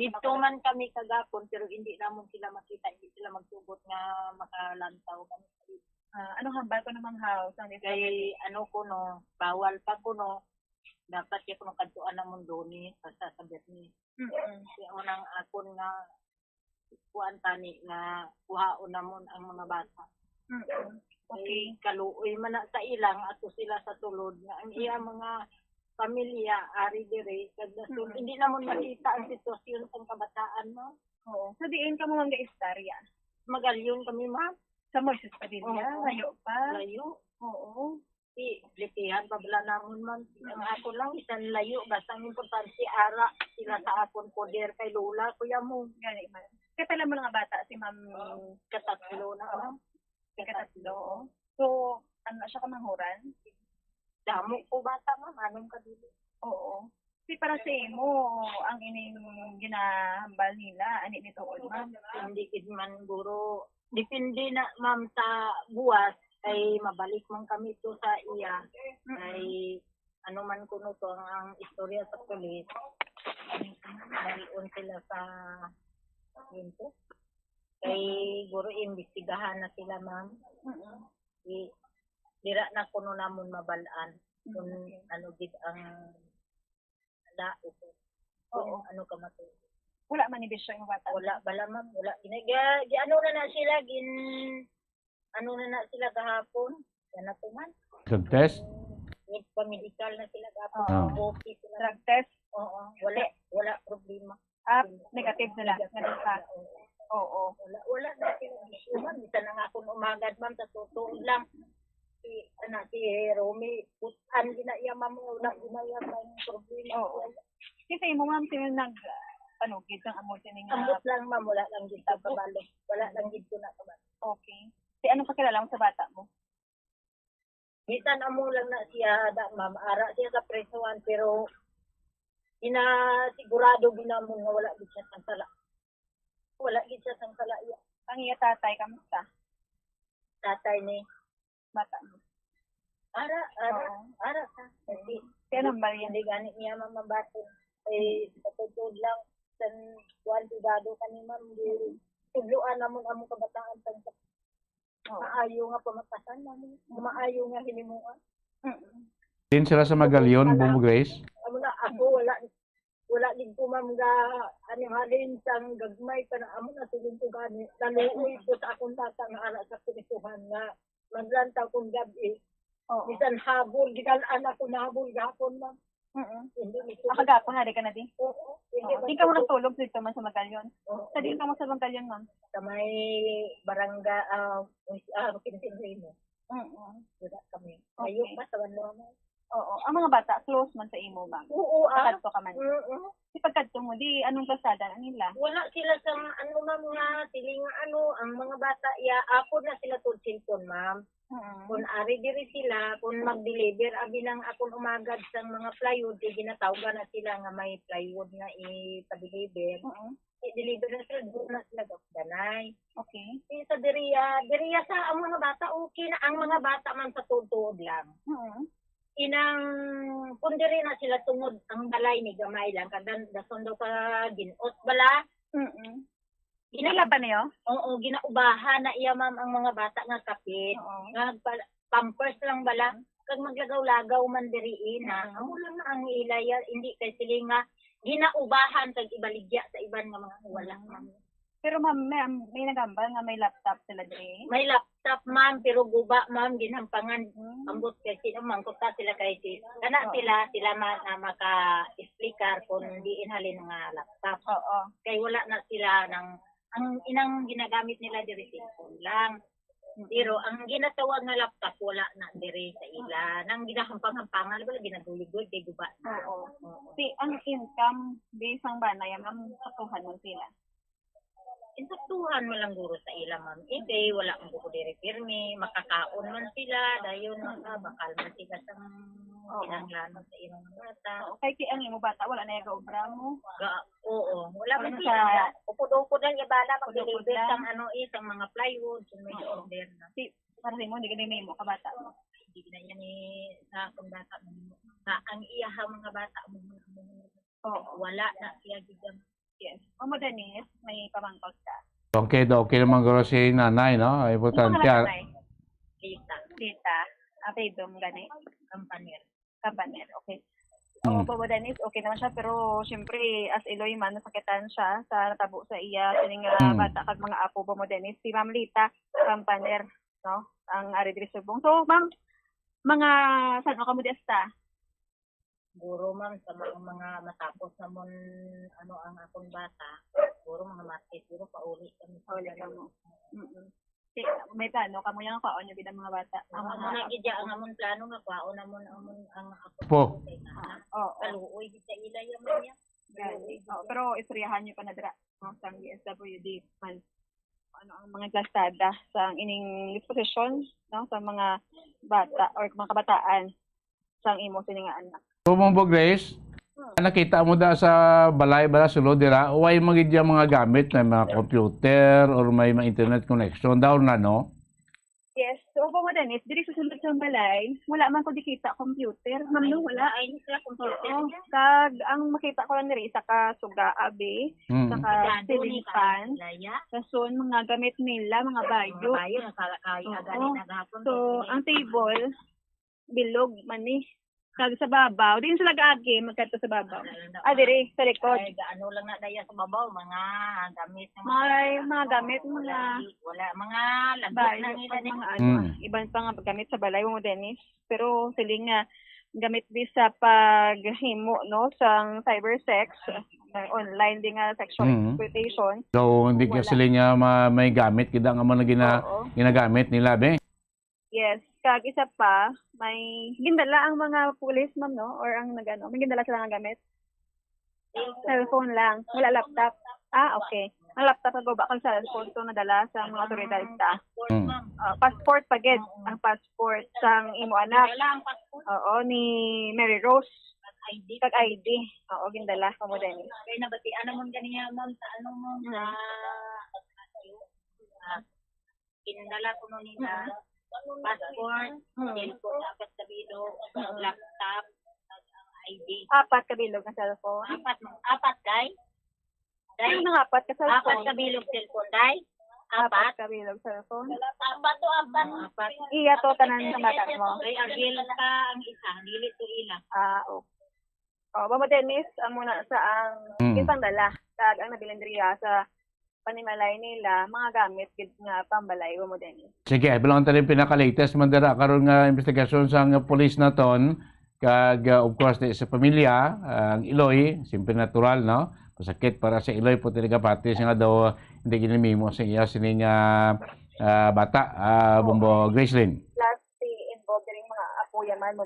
Dito man kami kagapon pero hindi namon sila makita, hindi sila magsugot nga makalantaw kami. Anong hambal ko namang house? Kay ano ko no, bawal pa ko no. Dapat kaya kung kadtuan na mundo ni sasabit ni. Kaya unang akon nga kuan tani nga kuhaon namon ang mga bata. Okay. Kaluoy man na sa ilang ato sila sa tulod nga ang iya mga pamilya ari dire kada hindi namon makita ang sitwasyon ng kabataan mo. Oo. So diin ka mo mga istorya. Magalyon kami ma'am. Sa Moises Padilla, layo pa. Layo. Oo. Litihan babala namon man ang ako lang isang layo basta ang importante ara sila sa akon poder kay lola kuya mo gani man kaya pala mo nga bata si ma'am katatlo na ma'am katatlo. So ano siya kamanghuran damo ko bata ma'am anong kadili. Oo. Si para sa imo ang ining ginahambal nila ani nituod ma'am hindi kid man guro depende na ma'am sa buwas kay mabalik man kami to sa iya kay ano man kuno to ang istorya sa pulis dahil sila sa yunto kay guro imbestigahan na sila ma'am dira na kuno namon mabalaan kung ano gid ang lao kung ano ka mato wala man ibisyo yung bata wala bala ma'am wala gi ano na sila ano na sila kahapon? Yan na to man. Drug test? With pa-medical na sila kahapon. Okay sila. Drug test? Oo. Wala problema. Negative sila. Oo. Wala na sila. Ma'am, isa na nga akong umagad ma'am sa totoo lang. Si Romy, putan ginaiya ma'am. Wala ginaiya ma'am problema. Oo. Kasi mo ma'am, sino panugid ng amot sining amot lang ma'am, wala lang gid kabalo. Wala lang gid ko na kabalo. Okay. Si anong pakilala mo sa bata mo? Bisan amo lang na siya da ma'am, ara siya sa presuan pero sigurado ginamon nga wala gid siya sang sala. Wala gid siya sang sala. Ang iya tatay kamusta? Tatay ni bata mo. Ara sa. Si anong bali hindi gani niya mamabato. Patutod lang san kuan digado kani ma'am di tuluan namon amo kabataan sang maayo nga pamatasan namin. Maayo nga hinimuan. Din sila sa Magalyon, Bumbo Grace? Ako wala din ko ma'am ga halin sang gagmay para amo na tulong ko gani. Naluoy ko sa akong tata nga ara sa pinisuhan nga maglantaw kong gabi. Bisan habol gidalan ako na habol gahapon ma'am. Gapon na di ka na di? Di ka mo nagtulog dito man sa Magalyon? Sa di ka mo sa Magalyon ma'am? Sa may barangay Pintinrino. Wala kami. Ayun pa sa Banluan. Oo. Ang mga bata, close man sa imo, ma'am. Oo, Pagkadto ka man. Si pagkadto mo, di anong kalsada na nila? Wala sila sa ma'am nga siling ang mga bata apod na sila tud cellphone ma'am. Kung ari diri sila, kung mag-deliver abi lang akong umagad sa mga plywood, ginatawgan na sila nga may plywood nga ipa-deliver. I-deliver na sila, doon na sila gagdanay. Okay. Sa diriya sa ang mga bata, okay na ang mga bata man sa tuod lang. Inang kung diri na sila tungod ang balay ni gamay lang kada dason daw ka ginot bala. Ginala pa niyo? Oo, ginaubahan na iya ma'am ang mga bata nga kapit. Nga pampers lang bala kag maglagaw-lagaw man diri na. Amo lang na ang ilaya hindi kay sila nga ginaubahan kag ibaligya sa iban nga mga wala ma'am. Pero ma'am, may nagambal nga may laptop sila diri. May laptop ma'am pero guba ma'am ginhampangan ambot kay sino mangkuta sila kay kana sila maka-explicar kung di inhalin nga laptop. Kay wala na sila ang inang ginagamit nila diri cellphone lang. Pero ang ginatawag nga laptop wala na diri sa ila. Nang ginahampang-hampangan wala ginaguligod kay guba. Si ang income based ang banay ma'am satuhan mo sila. Insaktuhan mo lang guro sa ila ma'am. Kay wala ang buko diri pirmi, makakaon man sila dayon bakal man sila sa kinahanglan sa ilang bata. Kay ang imo bata wala na yaga obra mo. Oo, wala man sila. Upod-upod lang ibala mag-deliver sang isang mga plywood, may order na. Si para sa imo hindi gani mo ka bata mo. Hindi na yan sa akong bata mo. Ang iyaha mga bata mo. Wala na siya gigam. Yes. Mama Denise, may pamangkot ka. Okay naman guro si nanay, no? Importante. Tita. Apelidom gani? Kampanir, okay. Mama Denise, okay naman siya, pero syempre, as Eloy man, nasakitan siya sa natabo sa iya, sining bata kag mga apo Mama Denise. Si Ma'am Lita, Kampanir, no? Ang ari diri subong. So, ma'am, mga saan ka mo diasta? Guro ma'am sa mga matapos namon ang akong bata, guro mga market, guro pauli kami sa mo. May plano kamo yang kaon yung bidang mga bata. Ang mga gidya ang amon plano nga kaon namon ang ako. Po. Kaluoy gid sa ilaya man ya. Pero istoryahan niyo pa na dira sa SWD man. Ano ang mga klasada sa ining disposition, no, sa mga bata or mga kabataan sa imo sining anak. Bumbo Grace, nakita mo da sa balay sulod dira, way magidya mga gamit na mga computer or may mga internet connection daw na, no? Yes, so po mo Dennis, diri sa sulod sa balay, wala man ko dikita computer, ma'am no, wala. Ay, sila computer. Kag ang makita ko lang diri isa ka suga abi, saka ceiling fan, kason mga gamit nila, mga bayo. So, ang table bilog man ni. Kag sa babaw, din sila gaagi magkadto sa babaw. Diri sa likod. Ay, gaano lang na daya sa babaw, mga gamit mga gamit wala mga lagot na nila iban pa nga gamit sa balay mo Dennis. Pero siling nga gamit di sa paghimo no sa cybersex, online din nga sexual exploitation. So hindi ka sila nga may gamit kida nga mo na ginagamit nila be. Yes, kag isa pa, may gindala ang mga pulis ma'am no or ang nagano, may gindala sila nga gamit. Cellphone lang, wala laptop. Okay. Ang laptop ang bakal sa cellphone to nadala sa mga otoridad ta. Passport pagid, ang passport sang imo anak. Oo, ni Mary Rose. Kag ID. Oo, gindala mo din. Kay nabatian namon ganiya ma'am sa mo gindala ko no nila. Passport, cellphone, apat ka bilog, laptop, ID. Apat ka bilog na cellphone? Apat kay? Ano nga apat ka cellphone? Apat ka bilog cellphone, day? Apat ka bilog cellphone? Apat. Iya to tanan sa mata mo? Kay agil ka ang isa, dili to ila. Okay. Mama Dennis, muna sa ang isang dala. Kag ang nabilindriya sa panimalay nila, mga gamit nga pambalay mo din. Sige, bilang tayo pinaka-latest mandara karon nga investigasyon sa police na ton kag of course sa pamilya ang Iloy, simple natural no. Pasakit para sa Iloy po talaga pati nga daw hindi ginimimo sa iya sining bata Bombo Gracelyn. Plus si involved ring mga apo yaman mo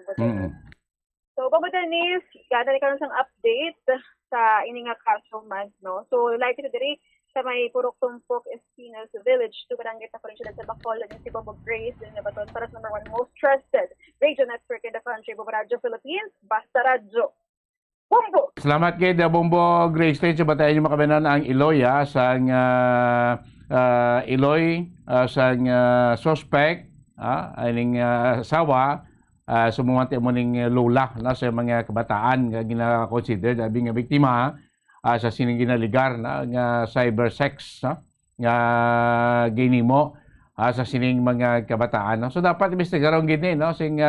So, Dennis, gana ni karon sang update sa ini nga kaso man, no? So, like ito diri sa may Purok Tumpok Espinas Village, to barangay Tacorin sa Bacolod, si Bobo Grace, din na baton para sa number 1 most trusted radio network in the country, Bobo Radio Philippines, Basta Radio. Bombo! Salamat kay Bombo Grace. Sa batayan yung makabinan ang Iloy, sang Iloy, sang suspect, aning asawa, sumuwante mo ning lola na sa mga kabataan nga gina-consider dabi nga biktima sa sining ginaligar na nga cyber sex nga ginimo sa sining mga kabataan. So dapat investigaron gid no sing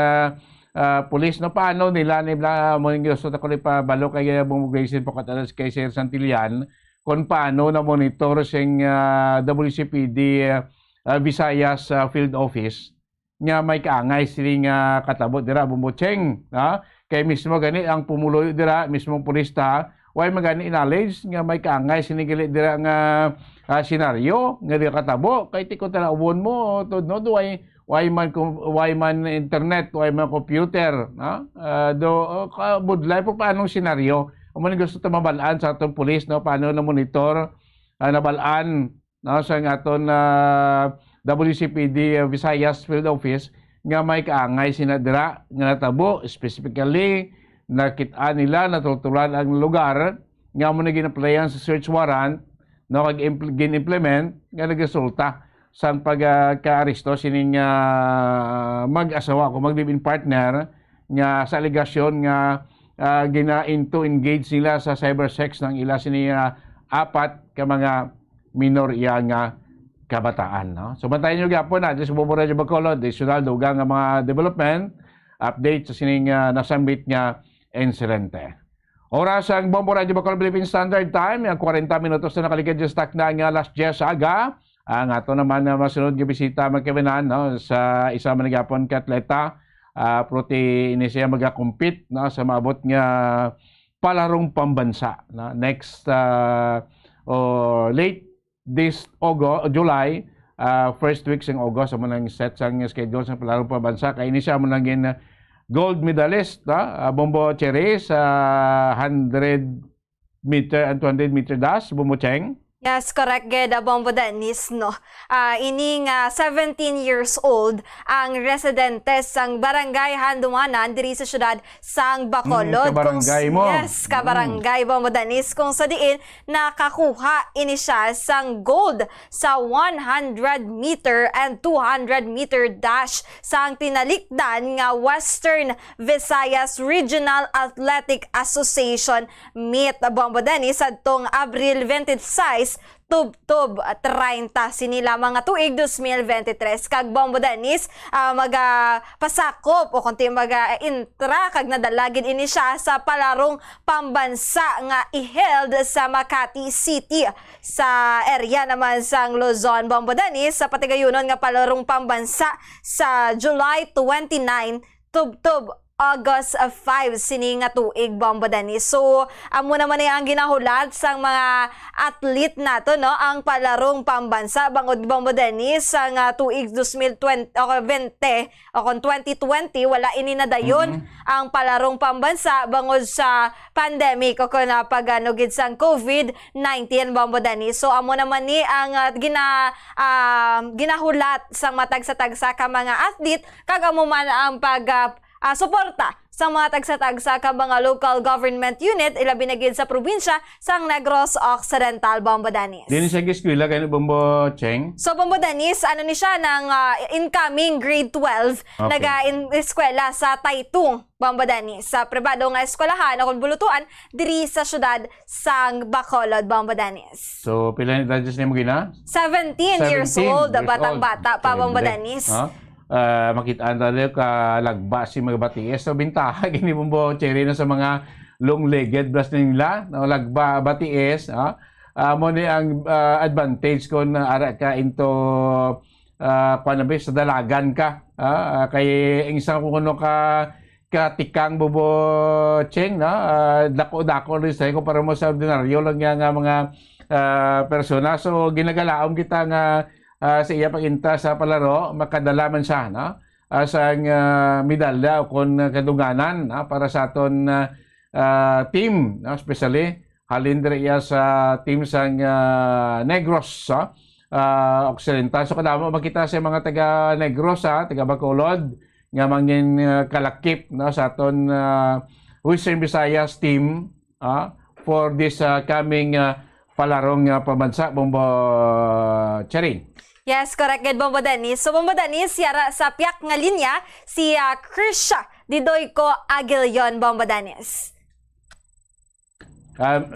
police no paano nila mo ning gusto ta ko pabalo kay Bombo Grace po katalas kay Sir Santillan kung paano na monitor sing WCPD Visayas Field Office nga may kaangay siling katabot dira Bumbocheng kay mismo gani ang pumuloy dira mismong purista way magani knowledge nga may kaangay sinigili dira nga senaryo nga di katabo kay ti ko talawon mo no way man internet way man computer budlay po paanong senaryo amo ni gusto ta mabalaan sa atong pulis no paano na monitor nabalaan no sa aton WCPD Visayas Field Office nga may kaangay sinadira nga natabo specifically nakita nila natutulan ang lugar nga mo na ginaplayan sa search warrant no kag gin-implement nga nagresulta sang pagka-aresto sining mag-asawa ko mag-live-in partner nga sa aligasyon nga gina-into engage sila sa cyber sex ng ila sini 4 ka mga minor nga kabataan. No? So bantayan nyo gapon na sa Bobo Radio Bacolod, additional dugang nga mga development, update sa sining nasambit nga insidente. Oras ang Bobo Radio Bacolod Philippine Standard Time, 40 minutos na nakaligid yung stock na nga last year sa aga. Ang ato naman na masunod yung bisita magkabinan no, sa isa manigapon ka atleta, proti ini siya magakompete no, sa maabot nga palarong pambansa. No? Next late this July, first week ng August, amo nang set sang schedule sa palarong pambansa. Kaya ini siya mo nang gold medalist, Bombo Cherry sa 100 meter and 200 meter dash, Bombo Cheng. Yes, correct, Geda Bombo Dennis, no? Ining 17 years old ang residente sang barangay Handumanan diri sa syudad sang Bacolod. Kabarangay mo. Yes, kabarangay Bombo Dennis. Kung sa diin nakakuha ini siya sang gold sa 100 meter and 200 meter dash sang tinalikdan nga Western Visayas Regional Athletic Association meet Bombo Dennis adtong Abril 26 tub 30 sinila mga tuig 2023 kag Bombo Dennis pasakop o konti intra kag nadalagid ini siya sa palarong pambansa nga i-held sa Makati City sa area naman sang Luzon. Bombo Dennis sa patigayunon nga palarong pambansa sa July 29 tub August 5 sini nga tuig Bombo Dennis. So amo naman ang ginahulat sang mga athlete nato no ang palarong pambansa bangod Bombo Dennis sang tuig 2020 o 2020 wala ini na dayon ang palarong pambansa bangod sa pandemic o na paganugid sang COVID-19 Bombo Dennis. So amo naman ni ang ginahulat sang matag sa tagsa ka mga athlete kag amo man ang suporta sa mga tagsa-tagsa ka mga local government unit ilabi na gid sa probinsya sang Negros Occidental Bombo Dennis. Dini siya eskwela kay Bombo Cheng. So Bombo Dennis ano ni siya ng incoming grade 12 naga-eskwela sa Taytung Bombo Dennis sa pribado nga eskwelahan o bulutuan diri sa syudad sang Bacolod Bombo Dennis. So pila ni edad niya mo gina? 17 years old batang-bata pa Bombo Dennis. Makitaan tayo ka lagba si mga baties. So bintaha gini Bombo Cherry na sa mga long-legged blast nila, no, lagba baties, mo ni ang advantage kung ara ka into sa dalagan ka, kay isang kung ano katikang Bombo Cheng, dako-dako rin sa'yo para mo sa ordinaryo lang nga mga persona. So ginagalaom kita nga sa iya paginta sa palaro, makadalaman siya, no? asang medalya o kon kadunganan para sa aton team, especially halin diri sa team sang Negros Occidental. So kadamo makita sa mga taga Negros taga Bacolod nga mangin kalakip sa aton Western Visayas team for this coming palarong pabansa, Bombo Charing. Yes, correct, good, Bombo Dennis. So, Bombo Dennis, yara sa piyak nga linya, si Krisha Didoyco Aguilion, Bombo Dennis.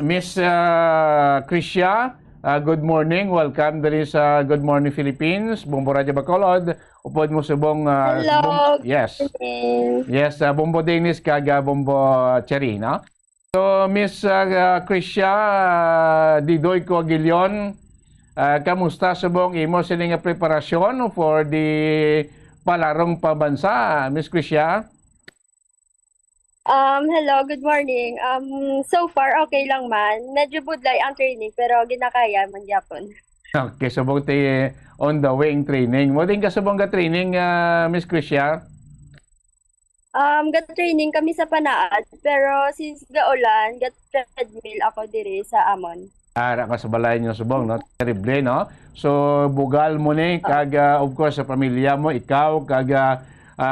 Miss Krisha, good morning. Welcome dali sa Good Morning Philippines, Bombo Radyo Bacolod. Upod mo subong hello. Yes. Yes, Bombo Dennis kaga Bombo Charing, no? So, Miss Krisha Didoyco Aguilion, kamusta subong imo sining preparasyon for the palarong pabansa, Miss Krisha? Hello, good morning. So far okay lang man. Medyo budlay ang training pero ginakaya man gyapon. Okay, subong tay on the way training. Mo din ka subong ga training, Miss Krisha? Ga-training kami sa Panaad, pero since gaulan, ga-treadmill ako diri sa Amon. Ara ka sa balay niyo subong, no? Terrible, no? So, bugal mo ni, of course, sa pamilya mo, ikaw,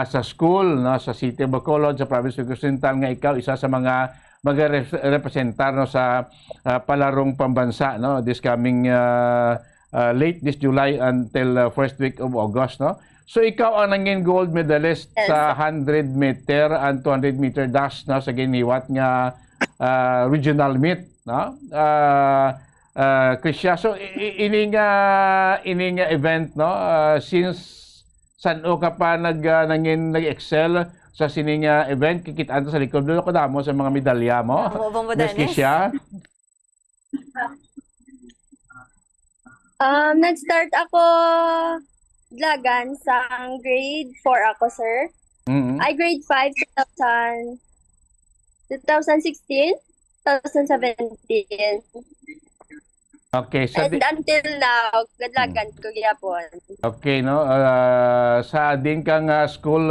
sa school, no? Sa City of Bacolod, sa Province of Occidental, nga ikaw, isa sa mga mag-representar no, sa palarong pambansa, no? This coming late this July until first week of August, no? So ikaw ang nanging gold medalist sa 100 meter and 200 meter dash na sa giniwat nga regional meet, no? Krisha, so ining event, no? Since saan-o ka pa nanging nag-excel sa sining event, kikitaan sa likod doon ko damo sa mga medalya mo. Miss Krisha. Nag-start ako Dlagan sa grade 4 ako, sir. Ay grade 5 2016, 2017. Okay, so and until now, Dlagan ko gyapon. Okay, no. Sa din kang school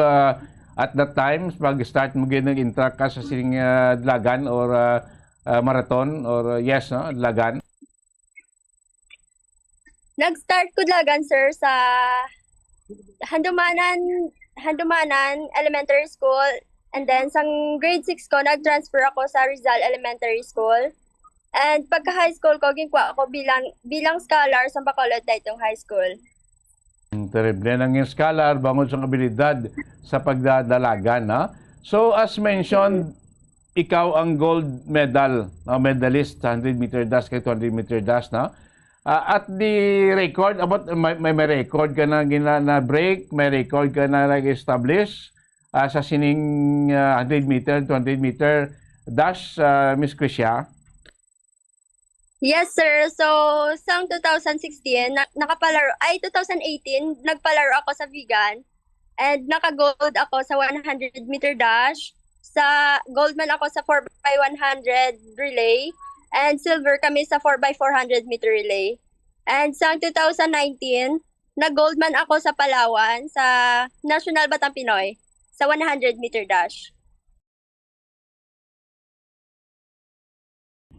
at that time pag-start mo nag-interact ka sa sining Dlagan or marathon or yes, no, Dlagan. Nag-start ko Dlagan, sir, sa Handumanan Elementary School. And then, sa grade 6 ko, nag-transfer ako sa Rizal Elementary School. And pagka-high school ko, ginkuha ako bilang scholar sa Bacolod Daitong High School. Terrible nang yung scholar, bangod sa abilidad sa pagdadalagan, no? So, as mentioned, ikaw ang gold medal, medalist sa 100 meter dash kay 200 meter dash, no? At the record, may record ka na break, may record ka na nag-establish sa sining 100 meter, 200 meter dash, Miss Krisha? Yes, sir. So, sa 2016, 2018, nagpalaro ako sa Vigan. And naka-gold ako sa 100 meter dash. Sa gold man ako sa 4x100 relay. And silver kami sa 4x400 meter relay. And sa 2019, nag-gold man ako sa Palawan sa National Batang Pinoy sa 100 meter dash.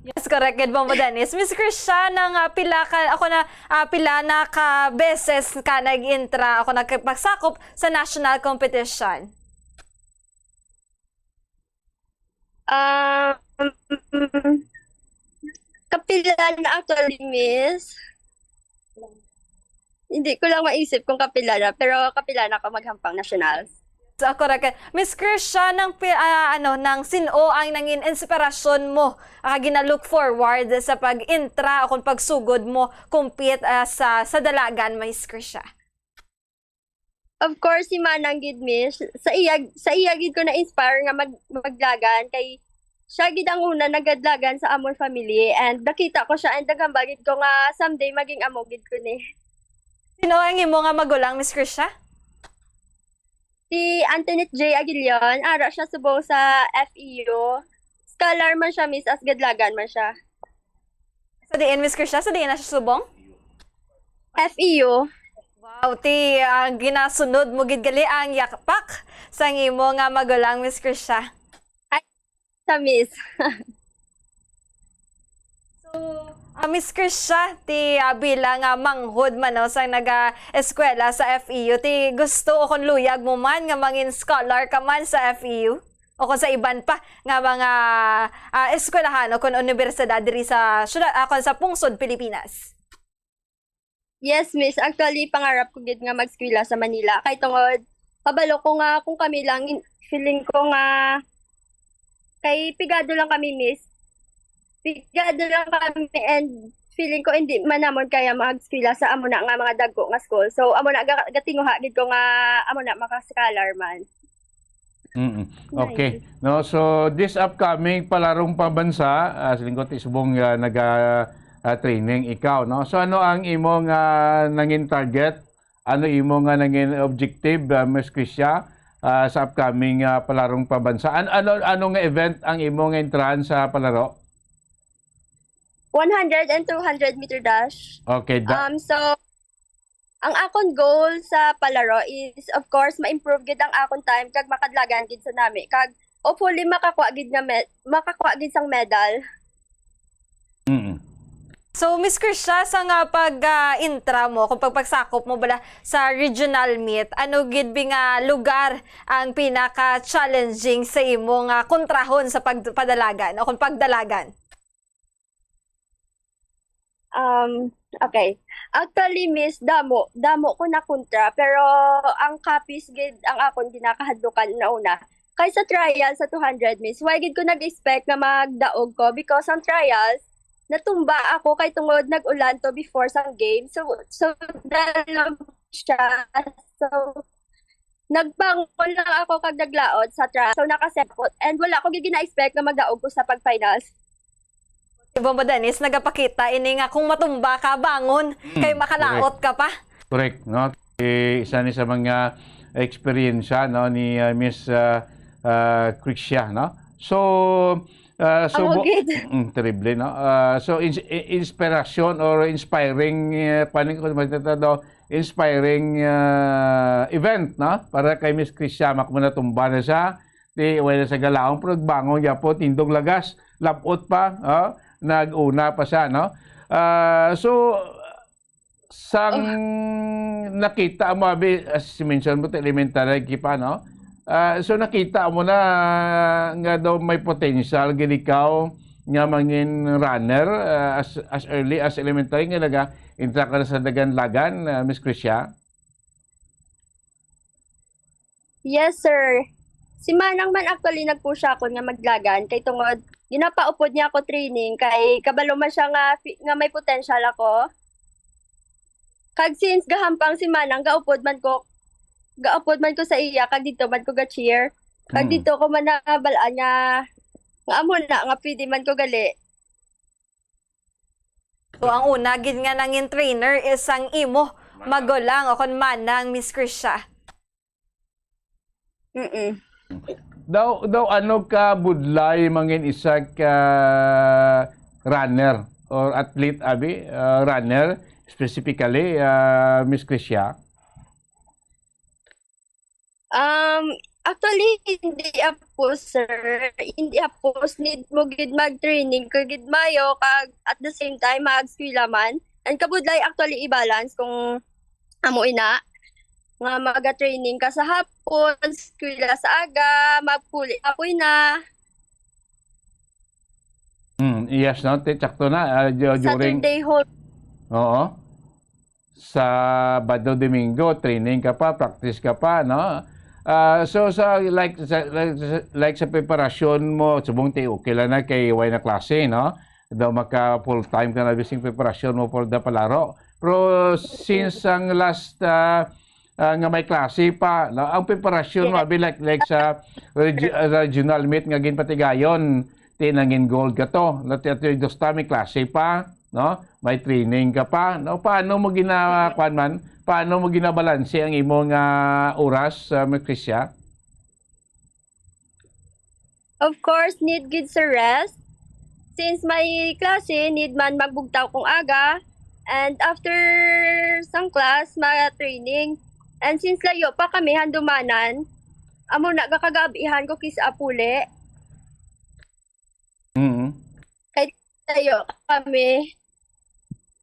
Yes, correct. Good, Bombo Dennis. Miss Krisha, pila na ka beses ka nag-intra, ako nagpagsakop sa national competition? Kapila na actually, miss. Hindi ko lang maisip kung kapila na, pero kapila na ako maghampang nationals. So, correct. Miss Krisha, ng sino ang nanging inspirasyon mo ginalook forward sa pag-intra o kung pagsugod mo compete sa dalagan, Miss Krisha? Of course, si Manang gid, miss. Sa iya gid ko na-inspire nga maglagan kay siya gid ang una nagadlagan sa amon family and nakita ko siya and dagambagid ko nga someday maging amo gid ko ni. Sino ang imo nga magulang, Miss Krisha? Si Antoinette J. Aguilion, ara siya subong sa FEU. Scholar man siya, miss, as gadlagan man siya. Sa diin, Miss Krisha? Sa diin na siya subong? FEU. Wow, ti ang ginasunod mo gid gali ang yakpak sang imo nga magulang, Miss Krisha. Sa miss. Miss Krisha, ti bilang manghud man no, sang naga-eskwela sa FEU, ti gusto o kung luyag mo man nga mangin scholar ka man sa FEU? O kung sa iban pa nga mga eskwelahan o kung universidad diri sa syudad, kung sa pungsod Pilipinas? Yes, miss. Actually, pangarap ko gid nga mag-eskwela sa Manila. Kay tungod, kabalo ko nga kung kami lang, feeling ko nga, kay pigado lang kami, miss. Pigado lang kami and feeling ko hindi man namon kaya mag-eskwela sa amo na nga mga dagko nga school. So, amo na gatinguha gid ko nga amo na maka-scholar man. Okay. No, so this upcoming palarong pambansa, silingkot isubong training ikaw, no. So ano ang imong nangin target? Ano imong nangin objective, Ms. Krisha, sa upcoming palarong pambansa? Ano nga event ang imong entrance sa palaro? 100 and 200 meter dash. Okay. So ang akon goal sa palaro is of course ma-improve gid ang akon time kag makadlagan gid sa nami kag hopefully makakuha gid sang medal. So Miss Krisha, sa nga pag-intra mo, kung pagsakop mo bala sa regional meet, ano gid nga lugar ang pinaka-challenging sa imong kontrahon sa pagpadalagan o kung pagdalagan? Okay. Actually, miss, damo ko na kontra, pero ang copies gid ang akon ginakahadlukan na una. Kay sa trial sa 200, miss, why gid ko nag-expect na magdaog ko because ang trials, natumba ako kay tungod nag-ulan to before sang game. So dalam siya. So, nagbangon lang ako kag naglaod sa trial. So, nakasepot. And wala ko gid gina-expect na magdaog ko sa pag-finals. Bomba Dennis, nagapakita ini nga kung matumba ka, bangon, kay makalaot ka pa. Correct, no? Isa ni sa mga experience no ni Miss Krisha, no? So terrible, no? So inspiration or inspiring inspiring event, no? Para kay Miss Krisha makmanatumba na siya, di wala sa galaong pero bangon yapo tindog lagas, lapot pa, nag-una pa siya, no? So, sang nakita mo, as mention mo, elementary kipa, no? So, nakita mo na nga daw may potential, ikaw nga mangin runner as early as elementary nga naga, intra ka na sa dagan-lagan, Miss Krisha? Yes, sir. Si Manang man actually nag-push ako nga maglagan kay tungod ginapaupod niya ako training kay kabalo man siya nga may potential ako. Kag since gahampang si Manang gaupod man ko sa iya kag dito man ko ga-cheer. Kag dito ko man nabalaan nga amo na nga pwede man ko gali. So ang una gid nga nangin trainer is ang imo magulang o kon Manang, Miss Krisha. Daw ano ka budlay mangin isa ka runner or athlete abi runner specifically Miss Krisha? Actually hindi ako sir, hindi ako need mo gid mag-training kag gid mayo kag at the same time mag-eskwela man. And kabudlay actually i-balance kung amo ina nga maga-training ka sa hapon, eskwela sa aga, magpuli apoy na. Yes, no? Sakto na. During Saturday whole. Oo. Sabado, Domingo, training ka pa, practice ka pa, no? So, like sa preparasyon mo, subong tayo, okay lang na kay way na klase, no? Daw maka full-time ka na bising preparasyon mo for the palaro. Pero since ang last nga may klase pa, no? Ang preparasyon mo, like sa regional meet nga ginpatigayon, tinangin gold ka to. May klase pa, no? May training ka pa, no? Paano mo paano mo ginabalanse ang imong oras, Ms. Krisha? Of course, need gid sa rest. Since may klase, need man magbugtaw kong aga. And after sang class, mga training, and since layo pa kami handumanan, amo na kakagabihan ko kisa apuli. Kahit layo kami.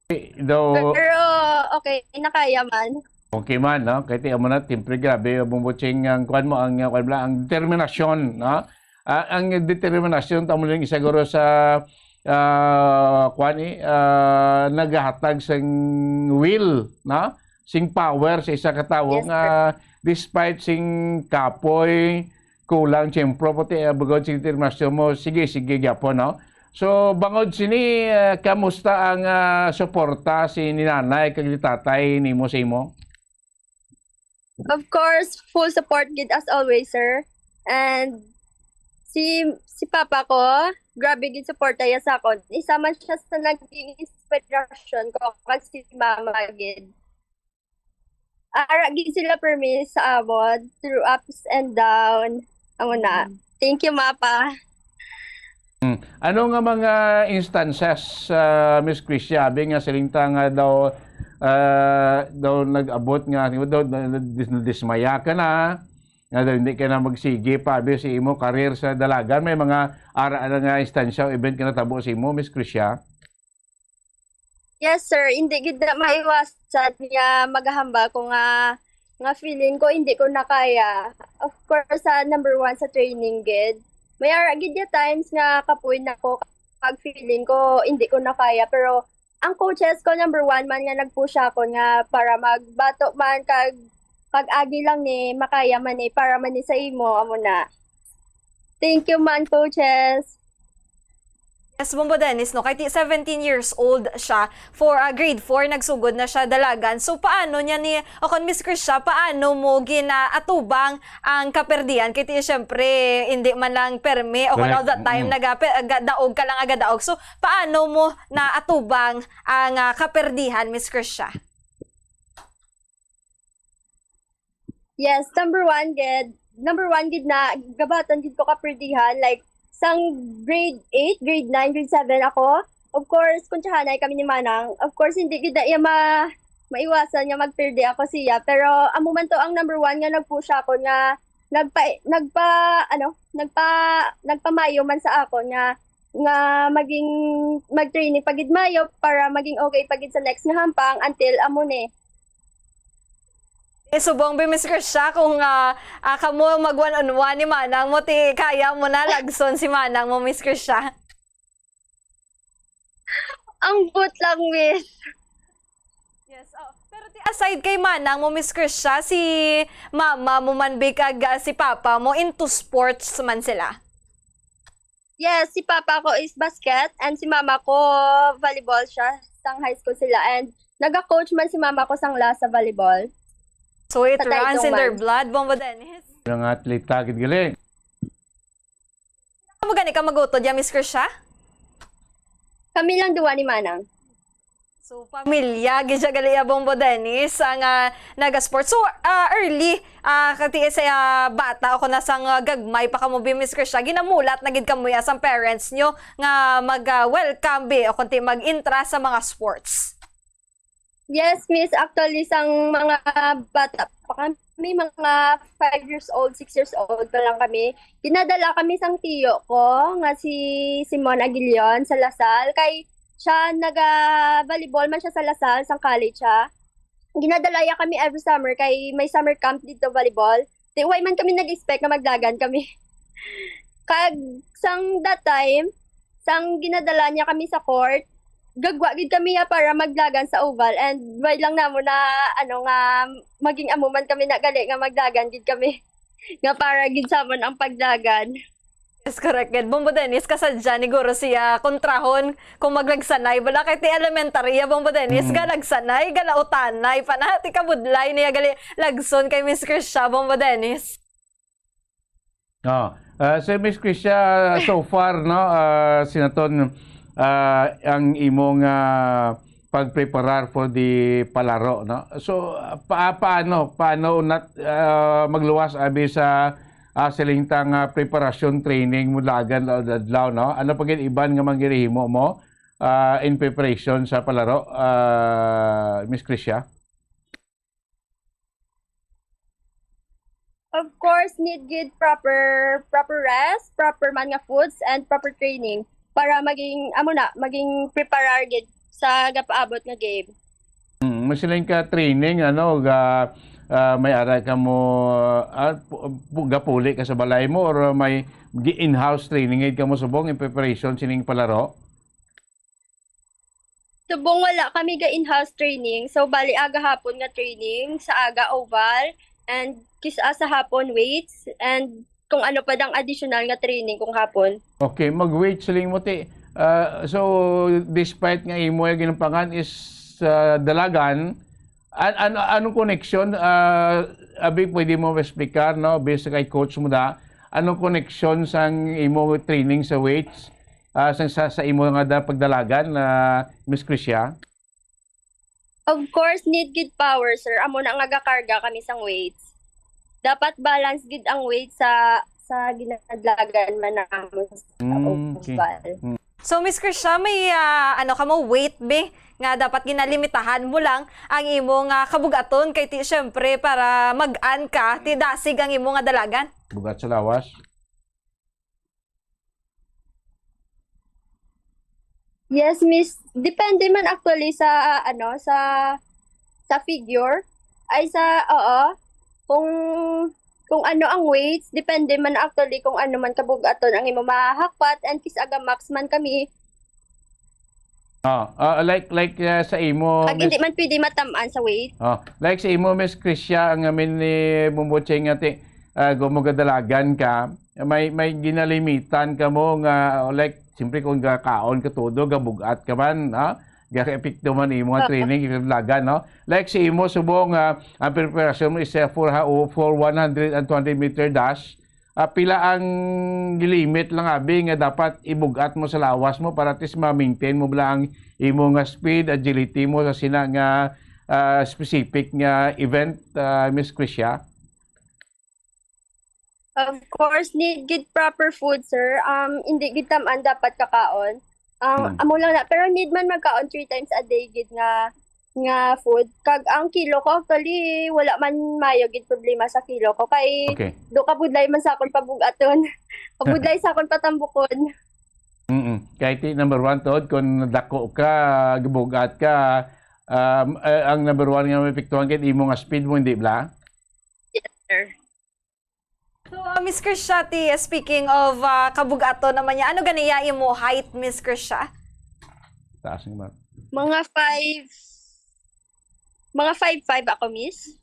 Pero okay, nakaya man. Okay man, no? Kahit amo na, timpre grabe, bumbutsing ang kuan mo, ang determinasyon, no? Ang determinasyon, tamo lang isaguro sa nagahatag sang will, no? Sing power sa isa ka tawo nga despite sing kapoy kulang siyempre pati bugod sing determinasyon mo, sige gyapon, no? So bangod sini kamusta ang suporta si ninanay kag ni tatay nimo sa imo? Of course, full support gid as always, sir. And si papa ko, grabe gid support niya sa akon. Isa man siya sa naging inspiration ko kag si mama gid. Ara gid sila permis sa abot through ups and down. Amo na. Thank you, Mapa. Ano nga mga instances, Miss Krisha, nga silinta nga daw nag-abot nga, daw dismaya ka na, nga daw hindi ka na magsige pa si imo career sa dalagan. May mga ara nga instansya o event ka natabo sa imo, Miss Krisha? Yes, sir. Hindi gid na maiwasan niya maghahamba ko nga feeling ko hindi ko na kaya. Of course, number one sa training gid. May ara gid ya times nga kapuy na ko pag feeling ko hindi ko na kaya, pero ang coaches ko number one man nga nag-push ako nga para magbato man kag agi lang ni makaya man ni para man ni sa imo amo na. Thank you man, coaches. Yes, Bombo Dennis, no? Kahit 17 years old siya, for grade 4, nagsugod na siya dalagan. So, paano niya ni, o kung Miss Krisha, paano mo ginaatubang ang kaperdian? Kahit siyempre, hindi man lang permi, o kung all that time, nagadaog ka lang agadaog. So, paano mo naatubang ang kaperdihan, Miss Krisha? Yes, number one gid na gabatan gid ko kaperdihan, like, sang grade 8, grade 9, grade 7 ako. Of course, kung tsahanay kami ni Manang, of course, hindi gida iya maiwasan nga magperde ako siya. Pero amo man to ang number one nga nag-push ako nga nagpamayo man sa ako nga maging mag-training pagid mayo para maging okay pagid sa next nga hampang until amo ni. Subong bi Miss Krisha, kung kamo mag one-on-one ni Manang mo, kaya mo na lagson si Manang mo, Miss Krisha. Ang but lang, Miss. Yes, pero aside kay Manang mo, Miss Krisha, si mama mo man kag si papa mo, into sports man sila? Yes, si papa ko is basket and si mama ko volleyball siya. Sang high school sila and naga-coach man si mama ko sang sa volleyball. So it runs in their blood, Bombo Dennis? Yung athlete tagit galing. Kamu gani ka magutod ya, Miss Krisha? Kami lang duwa ni Manang. So, pamilya, gidya gali ya, Bombo Dennis, ang naga-sports. So, early, kati sa bata, ako nasang gagmay pa kamo bi, Miss Krisha, ginamulat na gid kamo ya sa parents nyo nga mag-welcome bi, o kunti mag-intra sa mga sports. Yes, Miss. Actually, sang mga bata pa kami, mga 5 years old, 6 years old pa lang kami. Dinadala kami sang tiyo ko, nga si Simon Aguilion sa Lasal. Kay siya, naga-volleyball man siya sa Lasal, sang college siya. Ginadalaya kami every summer, kay may summer camp dito volleyball. Di, why man kami nag-expect na magdagan kami. Kag, sang that time, sang ginadala niya kami sa court, gagwa gid kami para magdagan sa oval and why lang namo na nga maging amuman kami na gali nga magdagan gid kami nga para gid samon ang pagdagan. Yes, correct. Bombo Dennis, kasadya ni Guro siya kontrahon kung maglagsanay. Bala kay ti elementary ya, Bombo Dennis, galagsanay, galautanay, panati kabudlay niya gali lagson kay Miss Krisha, Bombo Dennis. So Miss Krisha, so far, no, sinaton, ang imong pagpreparar for the palaro, no? So paano magluwas abi sa silingtang preparasyon training mo lagan adlaw, no? Ano pagin iban nga manggirihimo mo in preparation sa palaro, Miss Krisha? Of course, need gid proper rest, proper man nga foods, and proper training para maging preparar gid sa gapaabot nga game. Masiling ka training, may ara ka mo, gapuli ka sa balay mo, or may in-house training ka mo subong in preparation sining palaro? Subong wala kami ga in-house training, so bali aga hapon nga training, sa aga oval, and kisa sa hapon weights, and kung ano pa dang additional nga training kung hapon. Okay, mag-weight siling mo ti. So, despite nga imo yung ginampangan is dalagan, anong connection, abi pwede mo explicar, no, based kay coach mo da, anong connection sang imo training sa weights, sa imo nga da pagdalagan, Miss Krisha? Of course, need gid power, sir. Amo na nga gakarga kami sang weights. Dapat balance gid ang weight sa ginadlagan man namo sa oval. So Miss Krisha, may weight be nga dapat ginalimitahan mo lang ang imong kabugaton kay ti syempre para mag-an ka ti dasig ang imong dalagan. Bugat sa lawas. Yes, miss. Depende man actually sa sa figure ay kung ano ang weights, depende man actually kung ano man kabugaton ang imo mahakpat, and kis aga max man kami. Like sa imo, Hindi man pwede matamaan sa weight. like sa imo, Miss Krisha, ang amin ni Bumbocheng ati, gumagadalagan ka, may ginalimitan ka mo nga, like, siyempre kung kaon ka todo, gabugat ka man, gaka-epekto man imo nga training, ikadalagan, no? Like sa imo, subong, ang preparasyon mo is for 120-meter dash, pila ang limit lang abi nga dapat ibugat mo sa lawas mo para at least ma-maintain mo lang imo nga speed, agility mo sa sina nga specific nga event, Miss Krisha? Of course, need gid proper food, sir. Hindi gid taman dapat kakaon. Amo lang na, pero need man magkaon 3 times a day gid nga food. Kag ang kilo ko actually wala man mayo gid problema sa kilo ko kay do kabudlay man sa akon pabugaton. Kabudlay sa akon patambukon. Kay ti number 1 tod kung dako ka, gibugat ka, ang number 1 nga mapektuhan kay imo nga speed mo, hindi bla? Yes, sir. So, Miss Krisha, speaking of kabugato naman niya, ano ganiya imo height, Miss Krisha? Taas nga ba? Mga 5'5" ako, miss.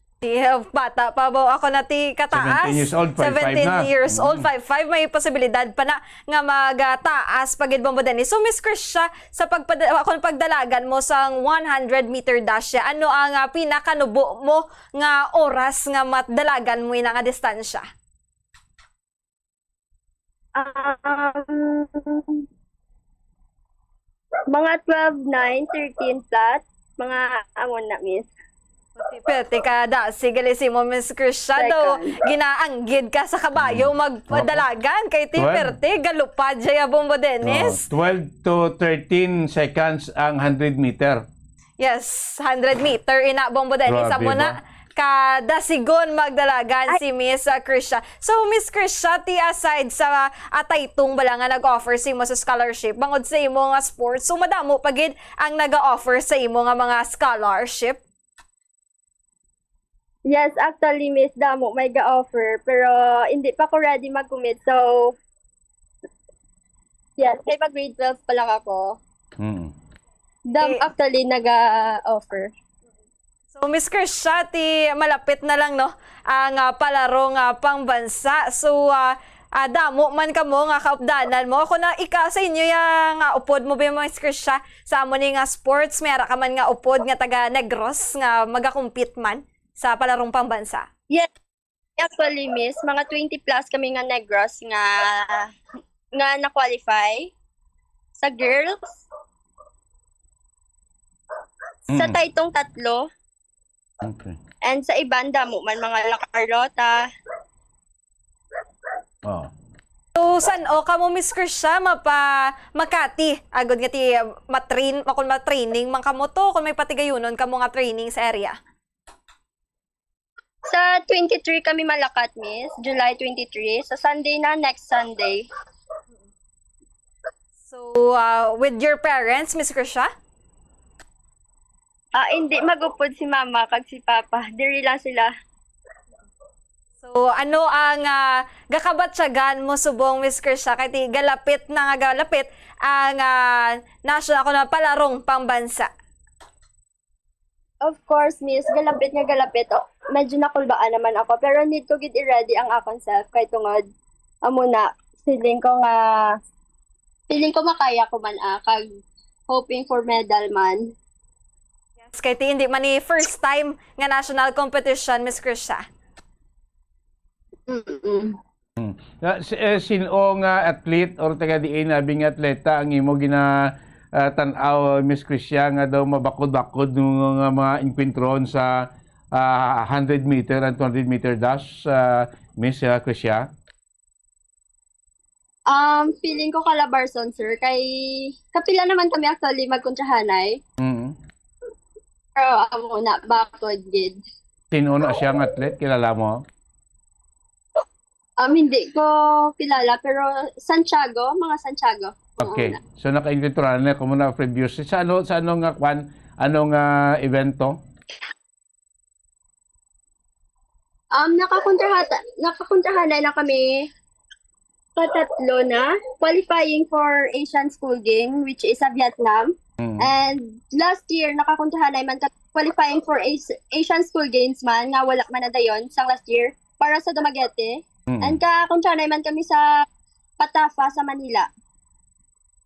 Bata pa ba ako na ti kataas? 17 years old, 5'5" 17 years old, 5'5", may posibilidad pa na nga magtaas pagid mo din. So Miss Krisha, sa pagdalagan mo sang 100-meter dash, ano ang pinakanubo mo nga oras nga matdalagan mo nga distansya? Mga 12:9, 13 flat, mga amon na, miss. Pwede ka da, sige mo, Miss Krisha, daw ginaanggid ka sa kabayo magpadalagan kay Tiperte, galupad jaya bombo Dennis. 12 to 13 seconds ang 100 meter. Yes, 100 meter ina bombo Dennis. Amo na kada sigon magdalagan si Miss Krisha. So Miss Krisha, aside sa ataytong bala nga nag-offer sa imo sa scholarship, bangod sa imo nga sports, so madamo pagid ang nag-offer sa imo nga mga scholarship. Yes, actually, miss, damo may ga-offer, pero hindi pa ako ready mag-commit. So, yes, kay grade 12 pa lang ako. Actually, nag-offer. So, Miss Krisha, malapit na lang, no, ang palaro nga pangbansa. So, damo man ka mo nga kaupdanan mo. Ako na sa inyo yung upod mo ba yung Miss Krisha? Sa amo ni nga sports, mayara ka man nga upod nga taga Negros nga magakumpit man sa palarong pambansa? Yes, actually, miss, mga 20 plus kami nga Negros nga na-qualify sa girls. Sa taytong 3. Okay. And sa ibanda mo man mga La Carlota. So, So, san o kamo Miss Krisha Makati agod nga ti matraining man kamo to kung may patigayunon kamo nga training sa area. Sa 23 kami malakat, Miss. July 23. Sa Sunday na, next Sunday. So, with your parents, Miss Krisha? Hindi magupod si Mama kag si Papa. Diri lang sila. So, ano ang gakabatsagan mo subong, Miss Krisha? Kaya ti galapit na nga galapit ang national ko na palarong pambansa. Of course, Miss. Galapit nga galapit. Oh, medyo nakulbaan naman ako. Pero need ko get ready ang akong self. Kaya tungod, muna, feeling ko makaya ko man kag hoping for medal man. Yes, kaya ti hindi man ni first time nga national competition, Miss Krisha. Sino nga athlete or taga diin abing atleta ang imo gina tan-aw Miss Krisha nga daw mabakod-bakod ng mga enkwentron sa 100 meter and 200 meter dash, Miss Krisha? Feeling ko Calabarzon, sir. Kapila naman kami actually magkontrahanay. Pero muna, bakod gid. Sino na siyang athlete? Kilala mo? Hindi ko kilala, pero mga Santiago. Okay. So naka-enkwentron na kung muna previous. Sa anong evento? Nakakontrahanay na kami patatlo na qualifying for Asian School Game, which is sa Vietnam. And last year nakakontrahanay man qualifying for Asian School Games man nga wala man na dayon sang last year para sa Dumaguete. And kakontrahanay man kami sa Patafa sa Manila.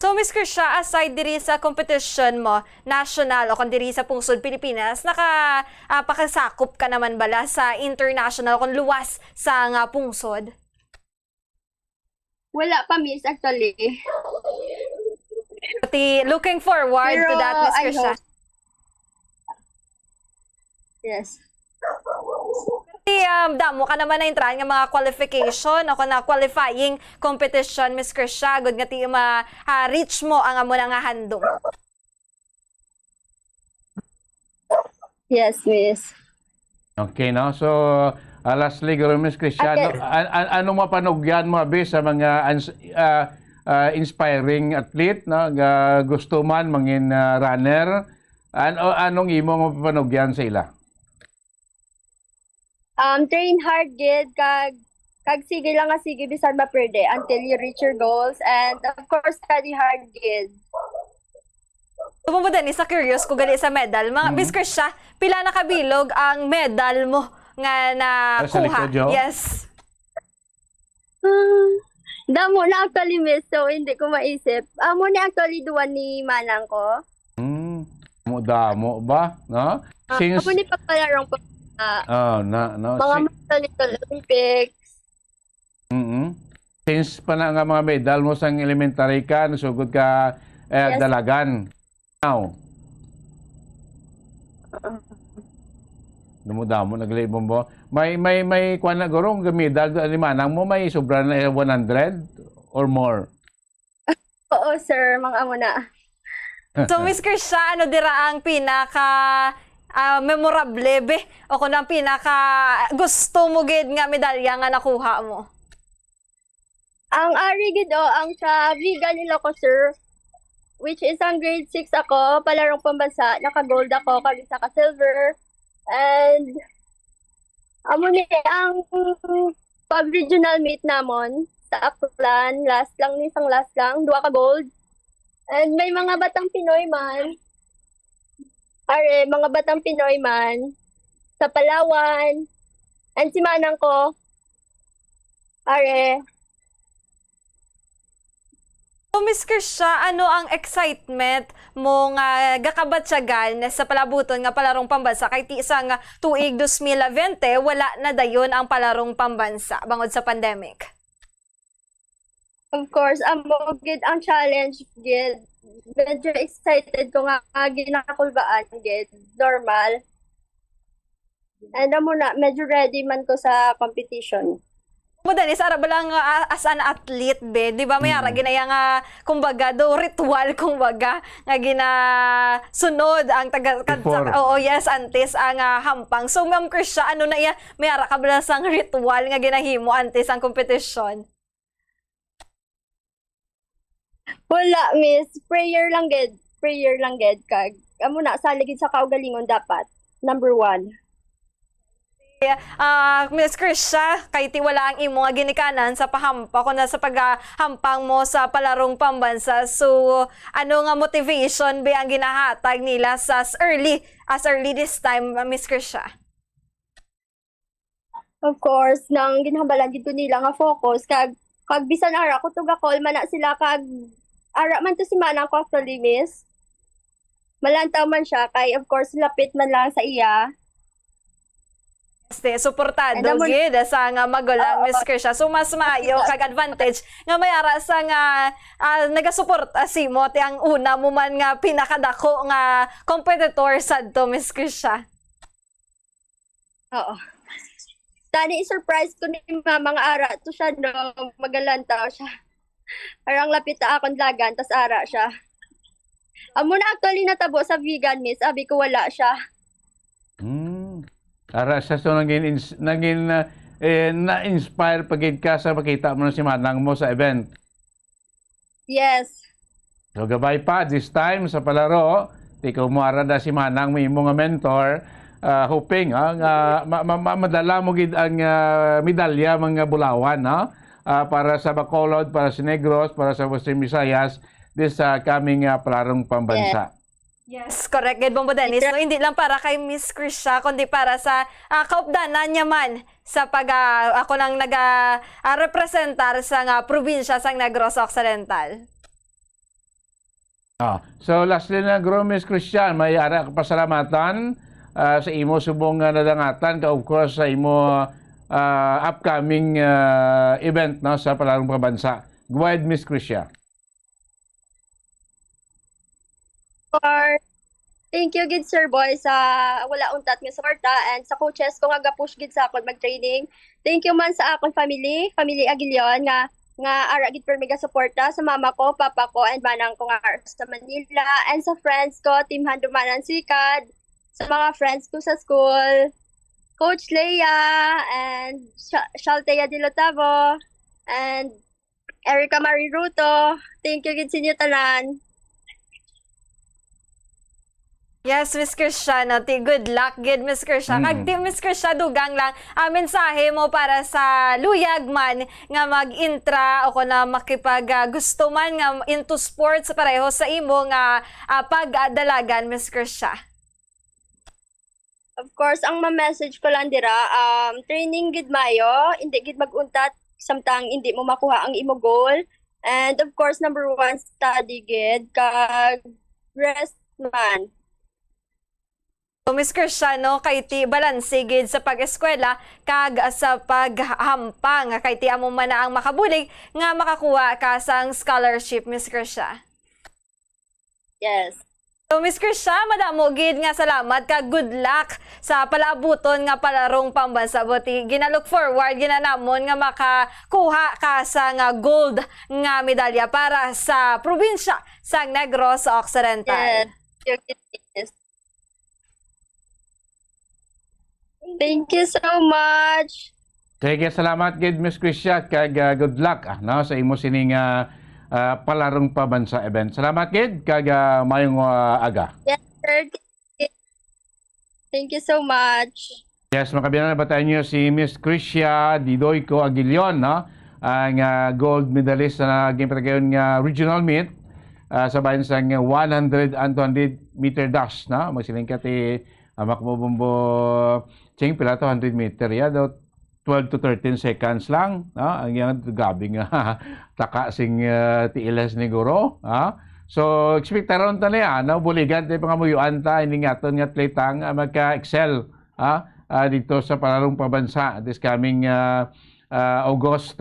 So, Miss Krisha, aside diri sa competition mo, national o kung diri sa pungsod Pilipinas, pakasakop ka naman bala sa international kung luwas sa nga pungsod? Wala pa, Miss, actually. Looking forward to that, Miss Krisha. Yes. Damo ka naman na intrahan ng mga qualification o na qualifying competition, Miss Krisha, good nga ti reach mo ang amo na nga handong. Yes, Miss. Okay, no? So, lastly, Miss Krisha, anong mapanugyan mo sa mga inspiring athlete, no? Gusto man mangin runner, anong imong mapanugyan sa ila? Train hard, gid, kag sige lang nga sige bisan maperde until you reach your goals, and of course study hard, gid. Tumumo din sa curious ko gali sa medal. Miss Krisha, pila na kabilog ang medal mo nga nakuha? Yes. Damo na actually, Miss, so hindi ko maisip. Amo na actually duwan ni manang ko. Damo ba? No? Ako ni papalarong po. Mga Little Olympics. Since pa na nga mga medal mo sa elementary ka, nasugod ka Yes. dalagan. Now, dumudamo, naglibong mo. May kuha na gurong medal doon ni manang mo, may sobra na 100 or more. Oo, sir, mga amo na. So, Miss Krisha, ano dira ang pinaka memorable be o kung ang pinaka gusto mo gid nga medalya nga nakuha mo? Ang ari gid ang sa Viga nila ko, sir, which is ang grade 6 ako, palarong pambansa, naka-gold ako, kag isa ka silver. And amo ni ang pag-regional meet namon sa Aklan, last lang, duwa ka gold. And may mga batang Pinoy man, mga batang Pinoy man, sa Palawan, and si manang ko, So, Miss Krisha, ano ang excitement mo nga gakabatsagan sa palabuton nga palarong pambansa kay ti isang tuig 2020 wala na dayon ang palarong pambansa bangod sa pandemic? Of course, amo gid ang challenge, gid. Medyo excited ko nga ginakulbaan, gid. Normal. And amo na, medyo ready man ko sa competition. Madani, sa ba lang as an athlete, be, di ba, mayara, ginaya nga, kumbaga, do ritual, kumbaga, nga sunod ang oo, yes, antes, ang hampang. So, Ma'am Krisha, ano na iya, mayara ka ba sang ritual nga ginahimo antes ang kompetisyon? Wala, miss. Prayer lang, ged. Prayer lang, ged. Kag, amo na, saligid sa kaugalingon dapat. Number 1. Miss Krisha, kay ti wala ang imo nga ginikanan sa pahampa ko na sa paghampang mo sa palarong pambansa. So, ano nga motivation ba ang ginahatag nila sa as early this time, Miss Krisha? Of course, nang ginhambalan dito nila nga focus, kag bisan ara ko tuga call man na sila, kag ara man to si manang ko actually, miss. Malantaw man siya, kay of course, lapit man lang sa iya. Suportado gid sa nga magulang, Miss Krisha. So mas maayo kag advantage nga mayara sa nga nagasuporta si mo ti ang una mo man nga pinakadako nga competitor sadto, Miss Krisha. Oo. Tani i-surprise ko ni mama nga ara to siya no, magalantaw siya. Arang lapit ta akong lagan tas ara siya. Amo na actually natabo sa vegan, miss. Abi ko wala siya. Ara sa so naging na-inspire pagid ka sa makita mo na si manang mo sa event. Yes. So gabay pa this time sa palaro, ikaw mo ara da si manang mo imo nga mentor, hoping nga madala mo gid ang medalya mga Bulawan para sa Bacolod, para sa Negros, para sa Western Visayas this coming palarong pambansa. Yes, correct. Gid Bombo Dennis. No, hindi lang para kay Miss Krisha, kundi para sa kaupdanan niya man sa ako nang representar sa probinsya sa Negros Occidental. So lastly na Miss Christian, may ara pasalamatan sa imo subong nadangatan ka of course sa imo upcoming event no sa palarong pambansa. Go ahead, Miss Christian. Thank you gid Sir Boy sa wala untat nga suporta, and sa coaches ko nga ga-push gid sa akon mag-training. Thank you man sa akon family Aguilion nga ara gid per mega suporta sa mama ko, papa ko, and manang ko nga sa Manila, and sa friends ko, Team Handumanan Sikad, sa mga friends ko sa school, Coach Leia and Shaltea de Lotavo and Erica Marie Ruto. Thank you gid sa inyo tanan. Yes, Miss Krisha, good luck, good Miss Krisha. Kag di Miss Krisha, dugang lang, mensahe mo para sa luyag man nga mag-intra o na makipag-gusto man nga into sports pareho sa imo nga pag-dalagan, Miss Krisha. Of course, ang ma-message ko lang dira, training gid mayo, hindi gid mag-untat samtang hindi mo makuha ang imo goal. And of course, number 1, study gid, kag rest man. So, Miss Krisha, kay ti balanse gid sa pag-eskwela kag sa paghampang kay ti amo man na ang makabulig nga makakuha ka sang scholarship, Miss Krisha. Yes. So, Miss Krisha, madamo gid nga salamat kag good luck sa palabuton nga palarong pambansa. Buti ginalook forward ginanamon nga makakuha ka sa nga gold nga medalya para sa probinsya sa Negros Occidental. Yes. Thank you so much. Sige, salamat gid Miss Krisha kag good luck sa imo sining palarong pambansa event. Salamat gid kag mayong aga. Yes, sir. Thank you so much. Yes, makabilang na ba tayo niyo si Miss Krisha Didoyco Aguilion, ang gold medalist na naging nga regional meet sa bayan sa 100 and 200 meter dash magsiling kati makmubumbo ching pila to 100 meter ya daw 12 to 13 seconds lang ang yang grabe nga taka sing tiilas ni guro so expectaron ta niya buligan tay pangamuyuan ta ini ngaton nga atletang magka-excel dito sa palarong pambansa this coming August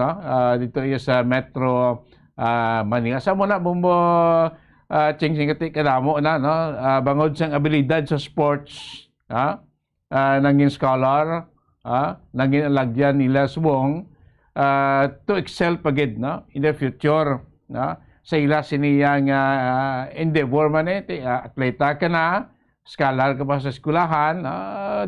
dito sa Metro Manila. Sa muna bumbo ching kati kadamo na bangod sang abilidad sa sports nanging scholar nanging alagyan nila subong to excel pagid, no, in the future, no, sa ila siniyang endeavor man atleta ka na, scholar ka pa sa eskulahan,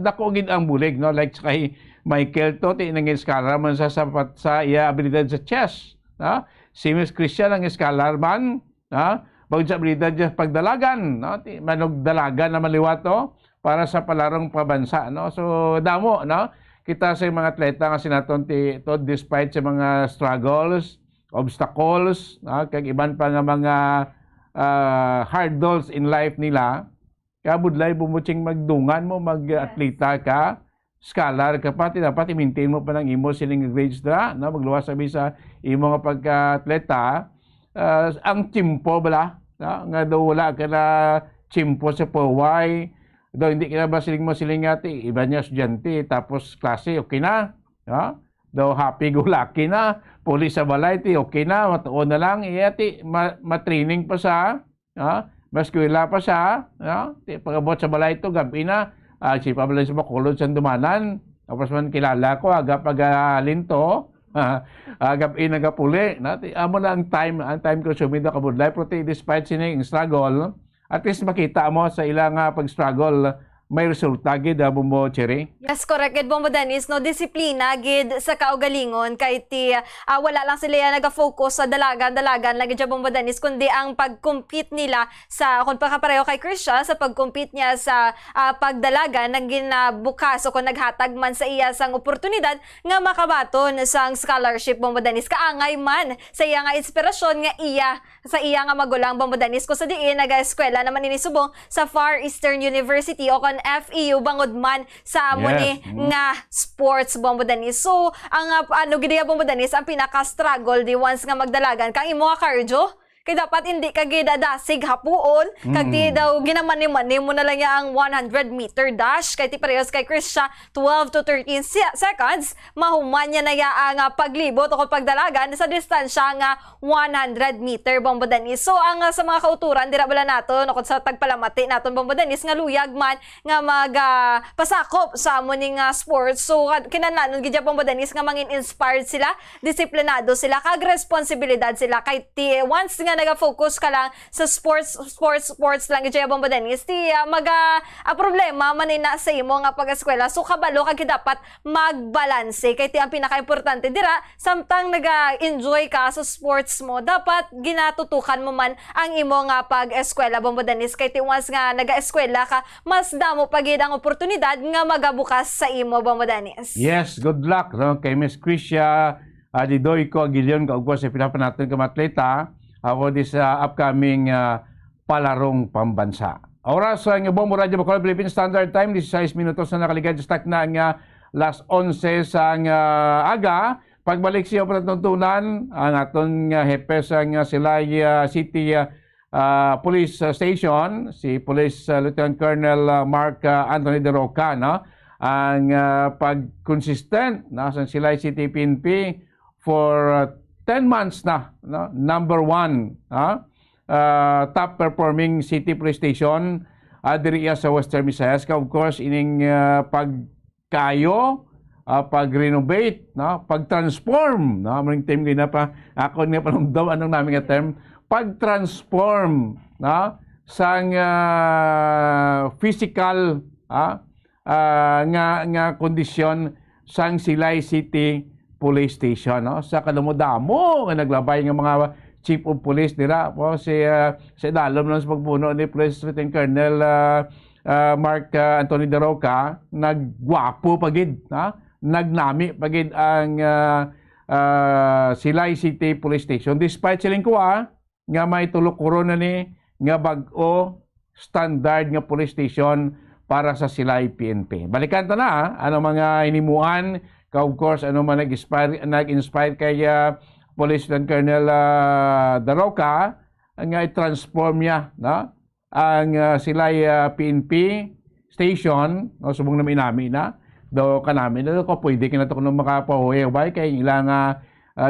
dako gid ang bulig, no, like kay Michael to nangin scholar man sa sapat sa iya abilidad sa chess, no, si Miss Christian ang scholar man, no, bagod sa abilidad sa pagdalagan, no, manog dalagan na maliwato para sa palarong pabansa, no, so damo, no, kita sa mga atleta nga sinaton to despite sa mga struggles, obstacles, kag iban pa nga mga hurdles in life nila, kaya budlay bumutsing magdungan mo, mag-atleta ka, scholar ka pati, dapat i-maintain mo pa ng imo siling grades na, magluwas sabi sa imo nga pagka-atleta, ang timpo bala, nga daw wala ka na timpo sa poway, daw hindi ka na ba siling ati, iba niya estudyante, tapos klase, okay na. Daw happy go lucky na, pulis sa balay, okay na, matuon na lang, ati, matraining pa sa, maskwila pa sa, pagabot sa balay ito, gabi na, si Pablo sa Bacolod sa Dumanan, tapos man kilala ko, aga pag-alin to, gabi nagapuli, amo na ang time ko sumida kabudlay, pero despite sining struggle, at least makita mo sa ilang pag-struggle, may resulta gid mo, Cherry. Yes, correct. Gid mo Dennis, no, disiplina gid sa kaugalingon kay ti wala lang sila naga-focus sa dalagan lagi jud mo Dennis, kundi ang pag-compete nila sa kung pagkapareho kay Christian sa pag-compete niya sa pagdalagan nang ginabukas o kung naghatag man sa iya sang oportunidad nga makabaton sang scholarship mo Dennis. Kaangay man sa iya nga inspirasyon nga sa iya nga magulang mo Dennis, ko sa diin naga-eskwela naman ini subong sa Far Eastern University o FEU bangod man sa amo ni nga sports Bombo Danis. So ang gidiya Bombo Danis ang pinaka-struggle di once nga magdalagan kang imo nga cardio. Kaya dapat hindi ka gidadasig hapuon. Kag di daw ginamani-mani mo na lang ang 100-meter dash. Kaya ti parehas kay Krisha, 12 to 13 seconds. Mahuman niya na ang paglibot o pagdalagan sa distansya nga 100-meter Bombo Danis. So ang sa mga kauturan, dira bala nato, no, sa tagpalamati naton Bombo Danis, nga luyag man nga pasakop sa amoning sports. So kinananon gidya Bombo Danis nga mangin inspired sila, disiplinado sila, kag responsibilidad sila. Kay ti once nga naga-focus ka lang sa sports lang gidya Bombo Dennis, ti problema manina sa imo nga pag-eskwela. So kabalo kag dapat magbalanse kay ti ang pinaka-importante dira samtang naga-enjoy ka sa sports mo, dapat ginatutukan mo man ang imo nga pag-eskwela Bombo Dennis, kay ti once nga naga-eskwela ka, mas damo pa gid ang oportunidad nga magabukas sa imo Bombo Dennis. Yes, good luck, no, kay Miss Krisha Didoy ko Aguilion kaugwa sa pinapanaton ka atleta ako di sa upcoming palarong pambansa. Oras ang Bombo Radio Bacolod Philippine Standard Time, 16 minutos na nakaligay sa stak na ang last 11 sa aga. Pagbalik siya panatuntunan ang aton hepe sa Silay City Police Station, si Police Lieutenant Colonel Mark Anthony De Roca, no? Ang pag-consistent sa Silay City PNP for 10 months na, no? Number 1, top performing city police station diri sa Western Visayas. Of course, ining pagkayo, pag-renovate, no? Pag-transform, no? Aming team gina pa, ako nga panumdaw, anong namin nga term, pag-transform, no? Sang physical nga kondisyon sang Silay City Police Station, no? Sa kalumodamo nga naglabay ng mga chief of police dira po si dalom lang sa pagpuno ni Police Lieutenant Colonel Mark Anthony De Roca, nagwapo pagid, nagnami pagid ang Silay City Police Station despite siling kuha nga may tulok corona ni nga bag-o standard nga police station para sa Silay PNP. Balikan ta na ano mga hinimuan. Of course, ano man nag-inspire kay Police Lieutenant Colonel De Roca nga i-transform niya, no? Ang Silay PNP station, no? Subong namin na daw kanami na ko pwede ka na to kung makapahuwi bay kay ilang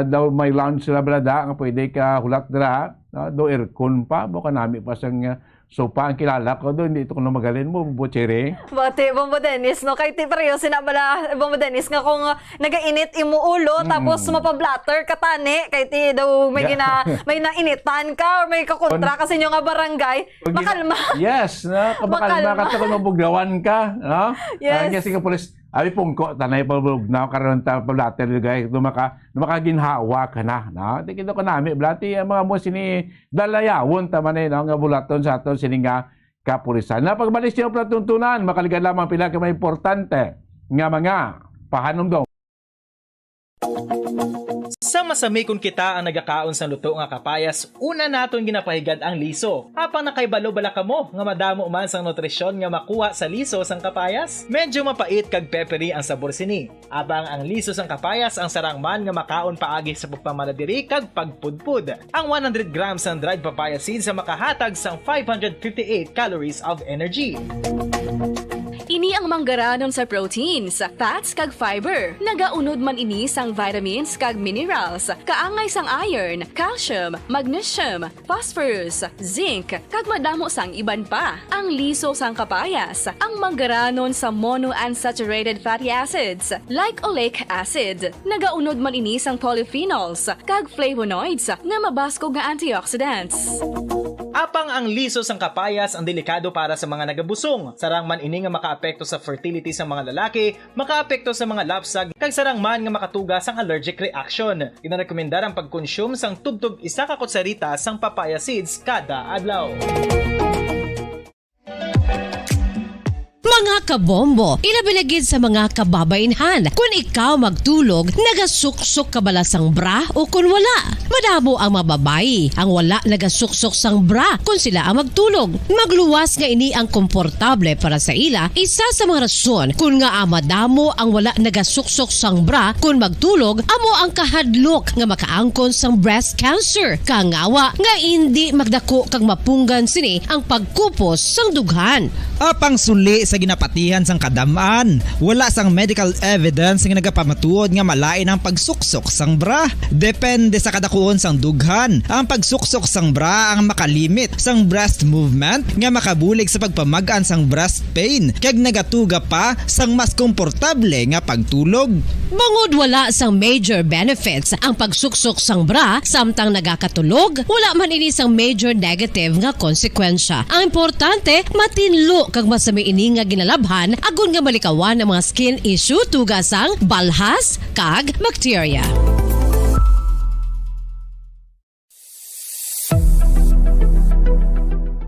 daw may lounge sila brada nga pwede ka hulat dira, no? Do aircon pa bo kanami pa sang sopa ang kilala ko doon. Dito ko na magaling mo, Buchere. Bati, Bombo Dennis, no? Kay ti pareho, sinabala, Bombo Dennis, nga kung nagainit imuulo, tapos mapablatter ka tani, kay ti daw may, may nainitan ka, or may kakontra kasi nyo nga barangay, makalma. Yes, no? Makalma ka ito, mabuglawan ka, no? Yes. Kasi ka polis, abi pungko, tanay pabugnaw, karoon ta pablatter, guys, dumakaginhawa ka na, no? Di kita ko namin, blati, mga mo sini, dalayawon, tamanay, no? Nga bulaton sa aton, sini nga, kapulisan. Na pagbalik siya platuntunan, makaligan lamang pila ka may importante nga mga pahanom daw. Sa masamikon kita ang nagakaon sa luto nga kapayas, una naton ginapahigad ang liso. Apang nakaibalo bala kamo nga madamo man sang nutrisyon nga makuha sa liso sang kapayas. Medyo mapait kag peppery ang sabor sini. Abang ang liso sang kapayas ang sarang man nga makaon paagi sa pagpamaladiri kag pagpudpud. Ang 100 grams ng dried papaya seeds sa makahatag sang 558 calories of energy. Ini ang manggaranon sa proteins, fats kag fiber. Nagaunod man ini sang vitamins kag minerals, kaangay sang iron, calcium, magnesium, phosphorus, zinc, kag madamo sang iban pa. Ang liso sang kapayas, ang manggaranon sa monounsaturated fatty acids like oleic acid. Nagaunod man ini sang polyphenols kag flavonoids na mabaskog nga antioxidants. Apang ang liso sang kapayas ang delikado para sa mga nagabusong. Sarang man ini nga makaapekto sa fertility sa mga lalaki, makaapekto sa mga lapsag, kag sarang man nga makatuga sang allergic reaction. Ginarekomendar ang pagkonsume sang tubtog 1 ka kutsarita sang papaya seeds kada adlaw. Mga kabombo, ilabiligid sa mga kababainhan. Kung ikaw magtulog, nagasuksok ka bala sang bra o kung wala. Madamo ang mababayi ang wala nagasuksok sang bra kung sila ang magtulog. Magluwas nga ini ang komportable para sa ila. Isa sa mga rason kung nga madamo ang wala nagasuksok sang bra kung magtulog, amo ang kahadlok nga makaangkon sang breast cancer. Kangawa nga hindi magdako kag mapunggan sini ang pagkupos sang dughan. Apang suli sa ginapatihan sang kadamaan, wala sang medical evidence nga nagapamatuod nga malain ang pagsuksok sang bra. Depende sa kadakuon sang dughan. Ang pagsuksok sang bra ang makalimit sang breast movement nga makabulig sa pagpamagaan sang breast pain kag nagatuga pa sang mas komportable nga pagtulog. Bangod wala sang major benefits ang pagsuksok sang bra samtang nagakatulog, wala man ini sang major negative nga konsekwensya. Ang importante, matinlo kag masami ini nga ginalabhan agon nga malikawan ang mga skin issue tugasang balhas kag bacteria.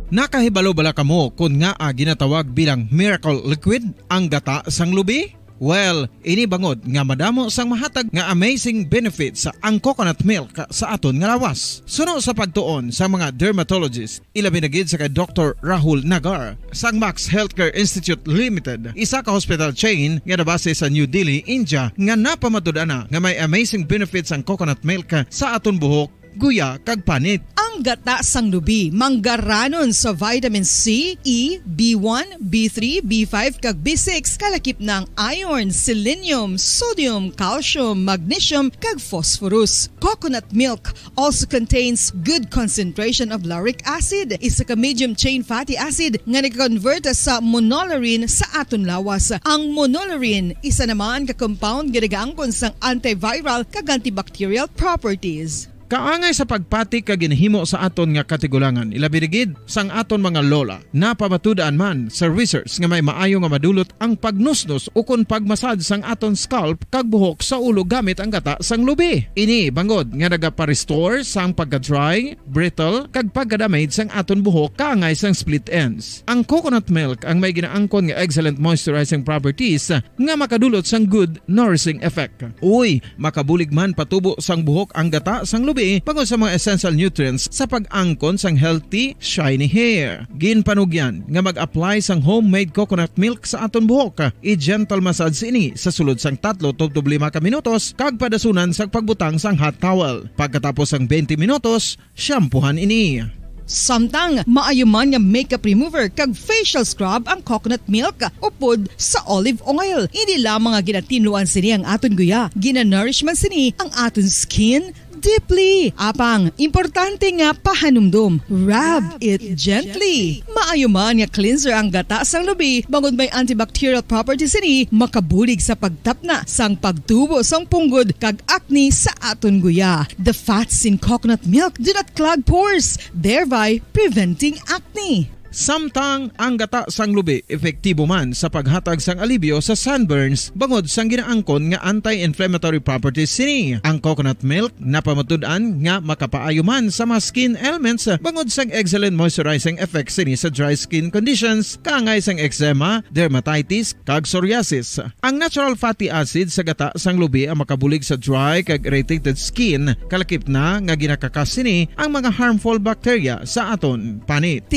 Nakahibalo bala kamo kung nga ginatawag bilang miracle liquid ang gata sang lubi? Well, ini bangod nga madamo sang mahatag nga amazing benefits sa ang coconut milk sa aton nga lawas. Suno sa pagtuon sa mga dermatologist, ilabi na gid sa kay Dr. Rahul Nagar sang Max Healthcare Institute Limited, isa ka hospital chain nga nabase sa New Delhi, India, nga napamatud-ana nga may amazing benefits ang coconut milk sa aton buhok, guya kag panit. Ang gata sang lubi manggaranon sa vitamin C, E, B1, B3, B5 kag B6 kalakip ng iron, selenium, sodium, calcium, magnesium kag phosphorus. Coconut milk also contains good concentration of lauric acid, isa ka medium chain fatty acid nga nag-convert sa monolaurin sa aton lawas. Ang monolaurin isa naman ka compound nga nagaangkon sang antiviral kag antibacterial properties. Kaangay sa pagpatik kag ginhimo sa aton nga katigulangan, ilabirigid sang aton mga lola. Napamatudan man sa research nga may maayo nga madulot ang pagnusnos o kun pagmasad sang aton scalp kag buhok sa ulo gamit ang gata sang lubi. Ini bangod nga nagapa-restore sang pagka-dry, brittle kag pagka-damage sang aton buhok kaangay sang split ends. Ang coconut milk ang may ginaangkon nga excellent moisturizing properties nga makadulot sang good nourishing effect. Uy, makabulig man patubo sang buhok ang gata sang lubi pagod sa mga essential nutrients sa pag-angkon sang healthy, shiny hair. Ginpanugyan nga mag-apply sang homemade coconut milk sa aton buhok. I-gentle massage ini sa sulod sang 3 to 5 ka minutos kag padasunan sa pagbutang sang hot towel. Pagkatapos sang 20 minutos, shampoohan ini. Samtang maayo man nga makeup remover kag facial scrub ang coconut milk upod sa olive oil. Hindi lamang nga ginatinluan sini ang aton guya, ginanourish man sini ang aton skin, deeply. Apang, importante nga pahanumdum. Rub it gently. Maayo man nga cleanser ang gata sang lubi, bangod may antibacterial properties ini, makabulig sa pagtapna sang pagtubo sang punggod kag acne sa aton guya. The fats in coconut milk do not clog pores, thereby preventing acne. Samtang ang gata sang lubi epektibo man sa paghatag sang alibyo sa sunburns bangod sang ginaangkon nga anti-inflammatory properties sini. Ang coconut milk napamatud-an nga makapaayo man sa mga skin ailments bangod sang excellent moisturizing effects sini sa dry skin conditions kaangay sang eczema, dermatitis kag psoriasis. Ang natural fatty acid sa gata sang lubi ang makabulig sa dry kag irritated skin, kalakip na nga ginakakas sini ang mga harmful bacteria sa aton panit.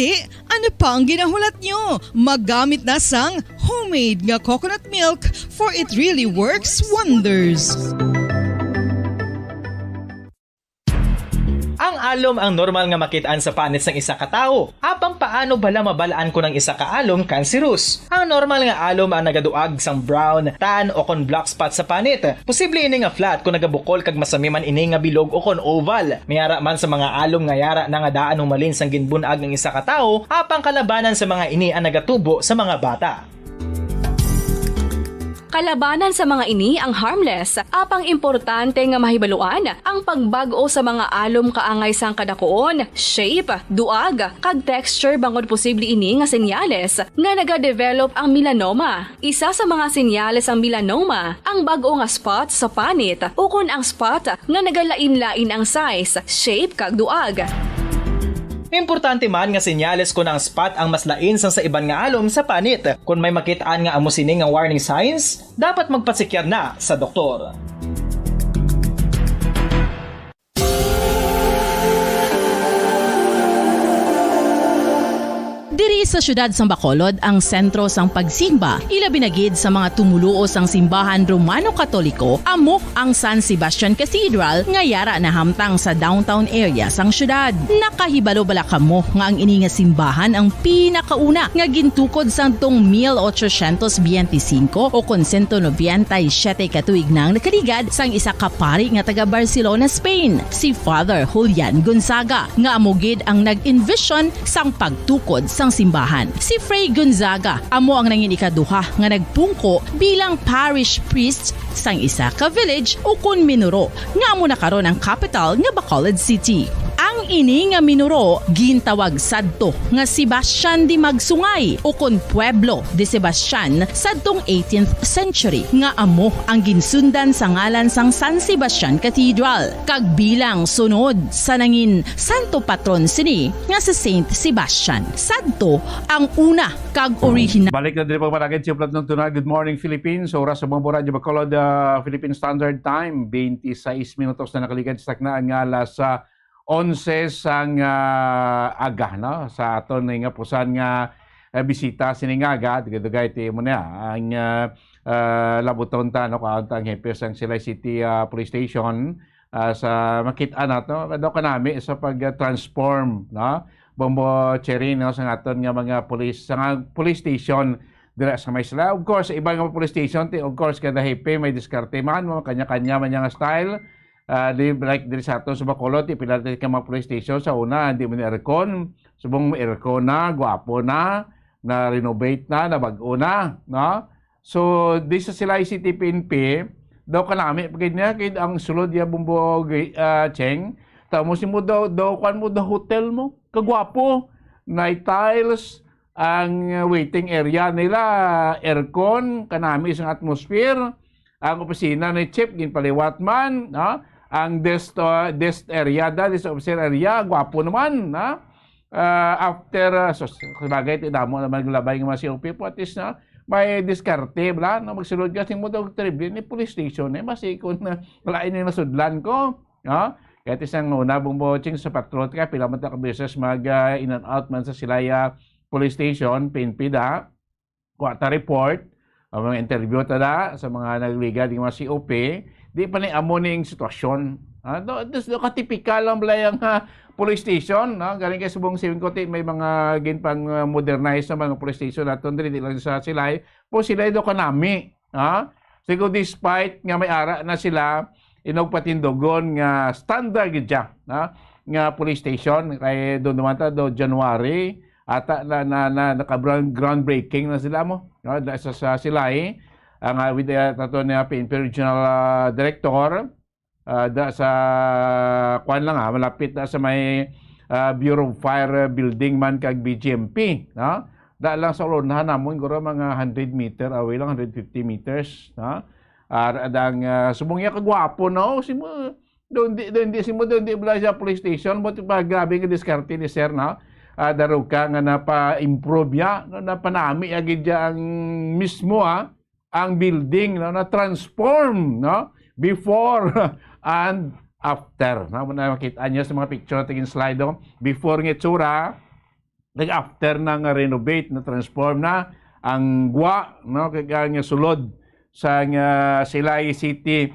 Ano pa ang ginahulat nyo? Maggamit na sang homemade nga coconut milk for it really works wonders. Ang alom ang normal nga makitaan sa panit sang isa ka tawo. Apang paano bala mabalaan ko ng isa ka alom cancerous? Ang normal nga alom ang nagaduag sang brown, tan o kon black spot sa panit. Posible ini nga flat kung nagabukol kag masami man ini nga bilog o kon oval. Mayara man sa mga alom nga yara na nga daan humalin sang ginbunag ng isa ka tawo, apang kalabanan sa mga ini ang nagatubo sa mga bata. Kalabanan sa mga ini ang harmless, apang importante nga mahibaluan ang pagbago sa mga alom kaangay sang kadakuon, shape, duag, kag texture bangod posible ini nga senyales nga nagadevelop ang melanoma. Isa sa mga senyales ang melanoma, ang bag-o nga spot sa panit ukon ang spot nga nagalain-lain ang size, shape kag duag. Importante man nga senyales kung ang spot ang mas lain sang sa iban nga alom sa panit. Kung may makitaan nga amo sini nga warning signs, dapat magpasikyar na sa doktor. Diri sa syudad sang Bacolod ang sentro sang pagsimba, ilabi na gid sa mga tumuluo sang simbahan Romano-Katoliko amo ang San Sebastian Cathedral nga yara na hamtang sa downtown area sang syudad. Nakahibalo bala kamo nga ang ini nga simbahan ang pinakauna nga gintukod sang tong 1825 o kon 197 katuig nang nakaligad sang isa ka pari nga taga Barcelona, Spain, si Father Julian Gonzaga nga amo gid ang nag-envision sang pagtukod sang simbahan. Si Fray Gonzaga amo ang nangin ikaduha nga nagpungko bilang parish priest sang isa ka village o kun Minuro nga amo na karon ang capital nga Bacolod City. Ang ini nga Minuro gintawag sadto nga Sebastian de Magsungay o kun Pueblo de Sebastian sadtong 18th century nga amo ang ginsundan sa ngalan sang San Sebastian Cathedral kag bilang sunod sa nangin santo patron sini nga si Saint Sebastian. Sadto ang una kag original. Balik na din pagpalagay sa Platong Tunay. Good morning Philippines. Oras sa Bombo Radio Bacolod, Philippine Standard Time. 26 minutos na nakaligad sa taknaan nga alas 11 sang aga no? Sa aton nga pusan nga bisita siningaga dugay ti mo na ang labuton ta no kaantang hepe sang Silay City Police Station sa makita nato do kanami sa pag-transform no Bombo Cherry no sa aton nga mga police sa police station dira sa Maysla. Of course ibang nga police station of course kada hepe may diskarte man mo kanya-kanya man nga style. Like diri sa aton sa Bacolod pila ka mga police station sa una hindi mo ni aircon subong aircon na guwapo na renovate na bag-o na no so di sa Silay City PNP daw kanami pagid niya kid ang sulod ya Bombo Cheng tamo si mo daw kwan mo daw hotel mo kagwapo na tiles ang waiting area nila aircon kanami isang atmosphere ang opisina ni Chief ginpaliwat man no ang desk area desk officer area gwapo naman na after so bagay tinamo naman glabay ng mga COP po at least na may diskarte bla na magsulod kasi mo daw tribune ni police station basi kun lain ni nasudlan ko no kaya isang una Bombo Cheng sa patrol ka pila man ta ka beses mag in and out man sa Silaya Police Station PNP da kuha report mga interview tada sa mga nagligad ng mga COP di pa ni amo ning sitwasyon do katipikal lang blayang police station no galing kay subong Sibingkote may mga ginpang modernize na mga police station aton diri lang sa Silay po sila do kanami siguro despite nga may ara na sila inog patindogon nga standard gid siya, nga police station kay doon naman ta do January ata na groundbreaking na sila mo, no, sa Silay ang with tato ni PNP Regional Director sa kuan lang malapit na sa may Bureau of Fire building man kag BGMP, no? Da lang sa ulonahan namon guro mga 100 meter away lang, 150 meters, no? Adang subong niya kagwapo, no? Simo doon di bala sa police station, but pa grabe nga diskarte ni sir, no? Daro ka nga napa-improve ya, no? Napanami agid ang mismo ang building, no? Na transform, no? Before and after, no? Makita niyo sa mga picture tingin slide do, before nga itsura, nag-after na nga renovate, na transform na ang gwa, no? Kaya nga sulod sa Silay City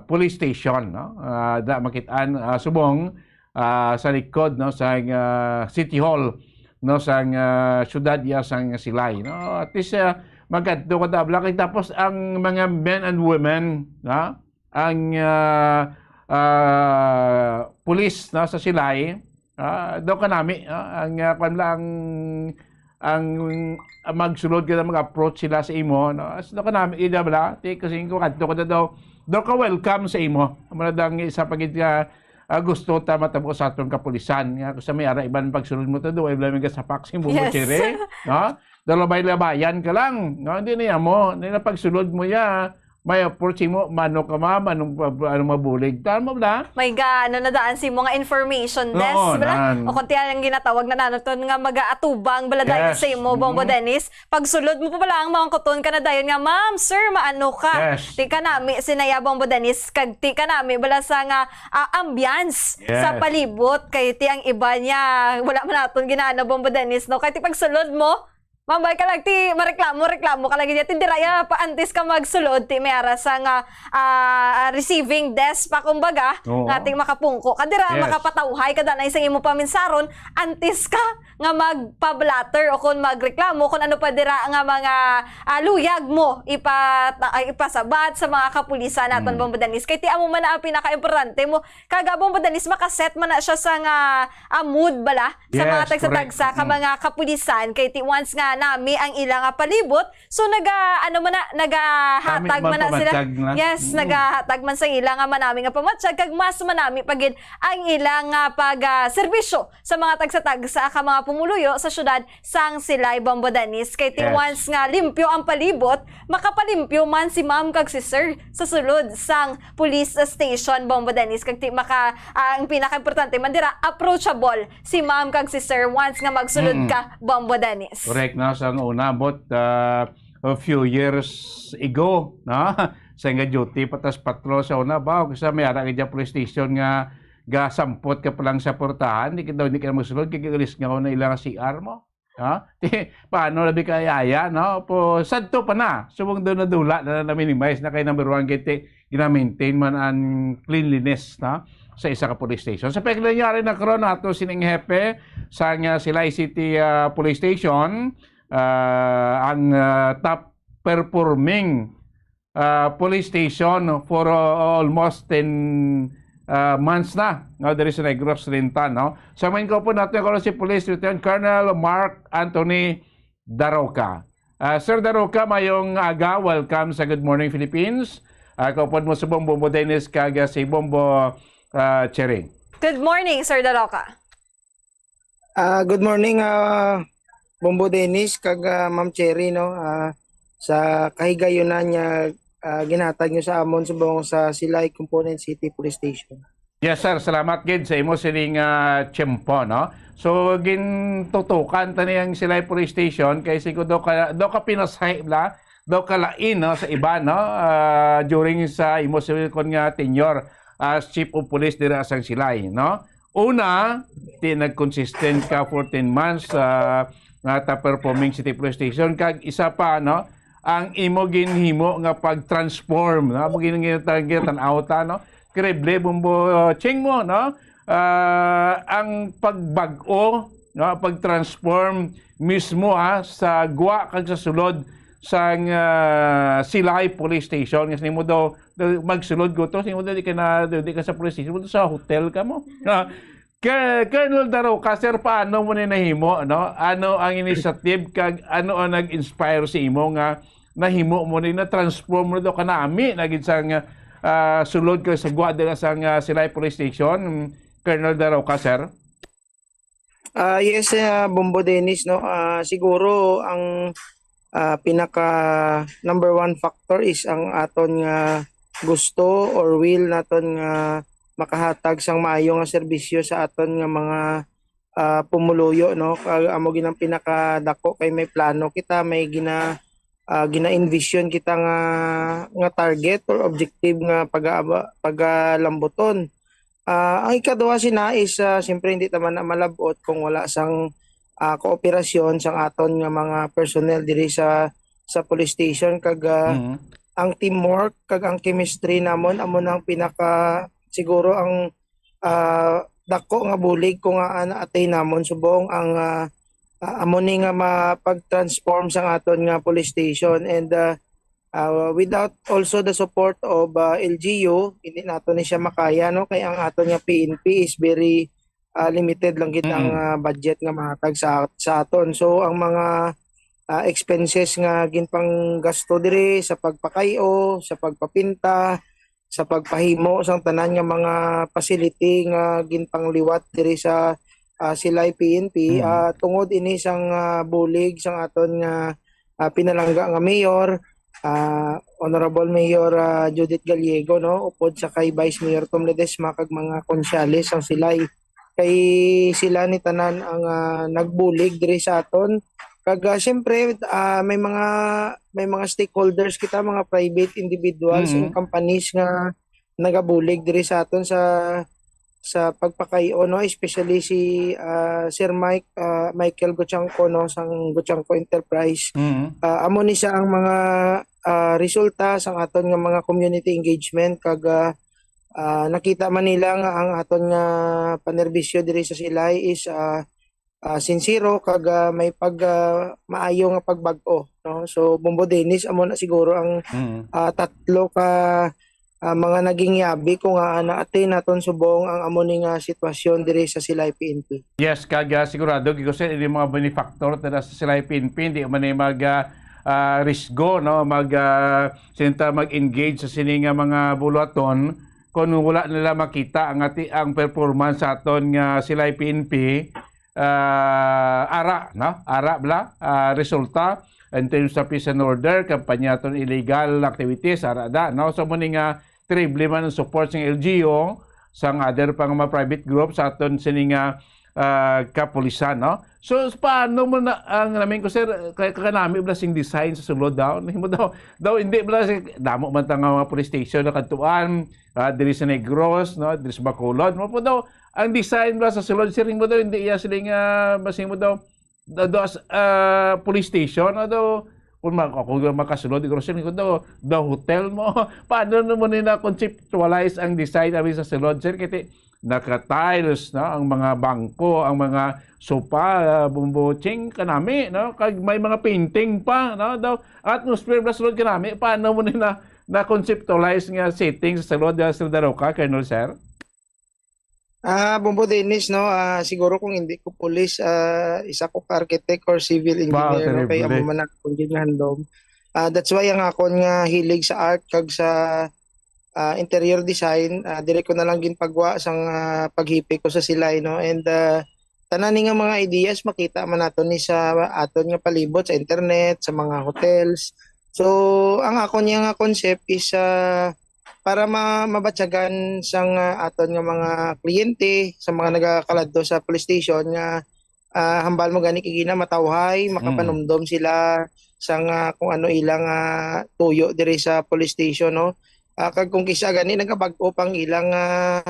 police station, no? Da makitaan subong sa likod, no, sa City Hall, no, sa syudad ya sang Silay, no? At least magadto ko dabla kay tapos ang mga men and women, no? Ang police, no, sa Silay do kanami ang kwan lang ang magsulod ka na mag-approach sila sa imo, no? As do kanami ida bala ti kasi ko kadto ko do ka welcome sa imo manadang isa pagid ka gusto ta matabo sa aton kapulisan nga sa may ara iban pagsulod mo to do ay blame ka sa paxing bumutire, no? Dalabay-labayan ka lang, no? Hindi niya mo na pagsulod mo ya may approach mo, mano ka anong mabulig. Tama ba? May ano nadaan si mga information desk. O kung tiyan ang ginatawag na nanoton nga mag-aatubang bala dayon sa imo, Bombo Dennis. Pagsulod mo pa pala ang mga kuton ka na dayon nga, ma'am, sir, maano ka? Ti ka nami, sinaya Bombo Dennis, kag ti ka nami, bala sa nga ambience sa palibot. Kay ti ang iba niya, wala man naton ginana Bombo Dennis, no? Kay ti pagsulod mo, mambay ka lang, ti reklamo ka lagi niya. Tindiraya pa antes ka magsulod, ti mayara sa nga receiving desk pa kumbaga, nating makapungko. Kadira makapatawhay kada na isang imo paminsaron, antes ka nga magpa-blatter o kung magreklamo kung ano pa dira nga mga luyag mo ipasabat sa mga kapulisan naton Bombo Dennis. Kay ti amo man ang pinaka-importante mo. Kaga Bombo Dennis makaset man na siya sa nga mood bala sa mga tagsa-tagsa ka mga kapulisan. Kay ti once nga nami ang ilang palibot, so nagahatag man na sila. Nagahatag man sa ilang manami nga pamatsyag kag mas manami pagid ang ilang pag-serbisyo sa mga tagsa-tagsa ka mga pumuluyo sa syudad sang Silay Bombo Dennis. Kay ti once nga limpyo ang palibot, makapalimpyo man si ma'am kag si sir sa sulod sang police station Bombo Dennis. Kag ti ang pinaka-importante man dira approachable si ma'am kag si sir once nga magsulod ka Bombo Dennis. Correct na sa una but a few years ago, no? Sa nga duty patas patrol sa una ba kasi may ara ka police station nga gasampot ka pa lang sa portahan, di ka magsulod kay gilis nga na ilang CR mo, ha? Paano labi kayaya, no? Po sadto pa na subong do na dula na minimize na kay number 1 kay gina-maintain man ang cleanliness, na sa isa ka police station. Sa paglangyari na karon nato sining hepe sa Silay City Police Station, ang top performing police station for almost 10 months na. No, there is a Negros Oriental, no? Sa main ko po natin ako si Police Lieutenant Colonel Mark Anthony Daroca. Sir Daroca, mayong aga, welcome sa Good Morning Philippines. Ako po mo sa Bombo Dennis kag si Bombo Cherry. Good morning, Sir Daroca. Good morning, Bombo Dennis kag Ma'am Cherry, no? Sa kahigayunan niya ginatag nyo sa amon subong sa Silay Component City Police Station. Yes sir, salamat gid sa imo sining tiyempo, no? So gintutukan tani ang Silay Police Station kay siguro do ka pinasay bla, do ka lain, no, sa iba, no? During sa imo civil kon nga tenure as Chief of Police dira sa Silay, no? Una, nag-consistent ka 14 months nga performing City Police Station kag isa pa, no, ang imo ginhimo nga pag-transform, no, ginatan-aw ta, no, kreble Bombo Cheng mo, no, ang pagbag-o, no, pag-transform mismo sa gwa kag sa sulod sang Silay Police Station kasi mo daw magsulod ko to mo daw di ka sa police station mo sa hotel ka mo Colonel Daroca, sir, paano mo ni nahimo no? Ano ang initiative kag ano ang nag-inspire si imo nga nahimo mo ni na transform mo daw kanami nagid sang sulod ka sa guardia sang Silay Police Station, Colonel Daroca, sir? Yes, Bombo Dennis, no? Siguro ang pinaka number one factor is ang aton nga gusto or will naton nga makahatag sang maayo nga serbisyo sa aton nga mga pumuluyo, no? Amo ginang pinakadako kay may plano kita, may gina-envision kita nga target or objective nga pagalambuton. Ang ikaduha sina is siyempre hindi taman na malabot kung wala sang kooperasyon sang aton nga mga personnel diri sa police station kag ang teamwork kag ang chemistry namon amo nang pinaka siguro ang dako nga bulig kung atay namon subong ang amo ni nga mapag-transform sang aton nga police station and without also the support of LGU hindi nato ni siya makaya, no? Kaya ang aton nga PNP is very limited lang gid ang budget nga mahatag sa aton. So ang mga expenses nga ginpang gasto diri sa pagpakayo, sa pagpapinta, sa pagpahimo sang tanan nga mga facility nga ginpangliwat diri sa Silay PNP tungod ini sang bulig sang aton nga pinalangga nga mayor, Honorable Mayor Judith Gallego, no, upod sa kay Vice Mayor Tom Ledesma kag mga konsyales ang Silay. Kay sila ni tanan ang nagbulig diri sa aton kag siyempre may mga stakeholders kita, mga private individuals and companies nga nagabulig diri sa aton sa pagpakayo, no, especially si Sir Michael Gochanco, no, sang Gochanco Enterprise. Amo ni siya ang mga resulta sang aton nga mga community engagement kag nakita man nila nga ang aton nga panerbisyo diri sa Silay is sincero kag may maayo nga pagbag-o, no. So Bombo Dennis amo na siguro ang tatlo ka mga naging yabi kung naatay naton subong ang amo ni nga sitwasyon diri sa Silay PNP. Yes, kag sigurado gyud sa mga benefactor tada sa Silay PNP hindi man risgo, no, mag-engage sa sini nga mga bulaton kung wala nila makita ang performance sa aton nga Silay PNP resulta in terms of peace and order, kampanya aton illegal activities no, so muni nga terrible man ang support sa LGU sang other pang mga private group sa aton sini nga kapulisan, no. So paano mo na ang namin ko, sir, kanami blasing design sa sulod daw hindi blasing damo man tang mga police station na kadtuan diri sa Negros, no, diri sa Bacolod mo po daw ang design bla sa sulod, sir, mo daw hindi iya siling basing mo daw police station daw kung makasulod ko sir ko daw the hotel mo paano mo nila conceptualize ang design abi sa sulod, sir, kiti naka-tiles, no, ang mga bangko, ang mga sopa, bumboching kanami, no, kag may mga painting pa, no, daw atmosphere bla sulod kanami. Paano mo nila na conceptualize nga setting sa sulod sa Daroca, Colonel, sir? Bombo Dennis, no, siguro kung hindi ko police, isa ko architect or civil engineer, no, kaya amo man akong handom. That's why ang akon nga hilig sa art kag sa interior design, dire ko na lang ginpagwa sang paghipi ko sa Silay, no, and tanan nga mga ideas makita man nato ni sa aton nga palibot sa internet, sa mga hotels. So ang akon nga concept is para mabatyagan sang aton nga mga kliyente sa mga nagakaladto sa police station nga hambal mo gani kigina matawhay, makapanumdom sila sang kung ano ilang tuyo diri sa police station, no. Kag kung kisa gani nagabag-o pang ilang nga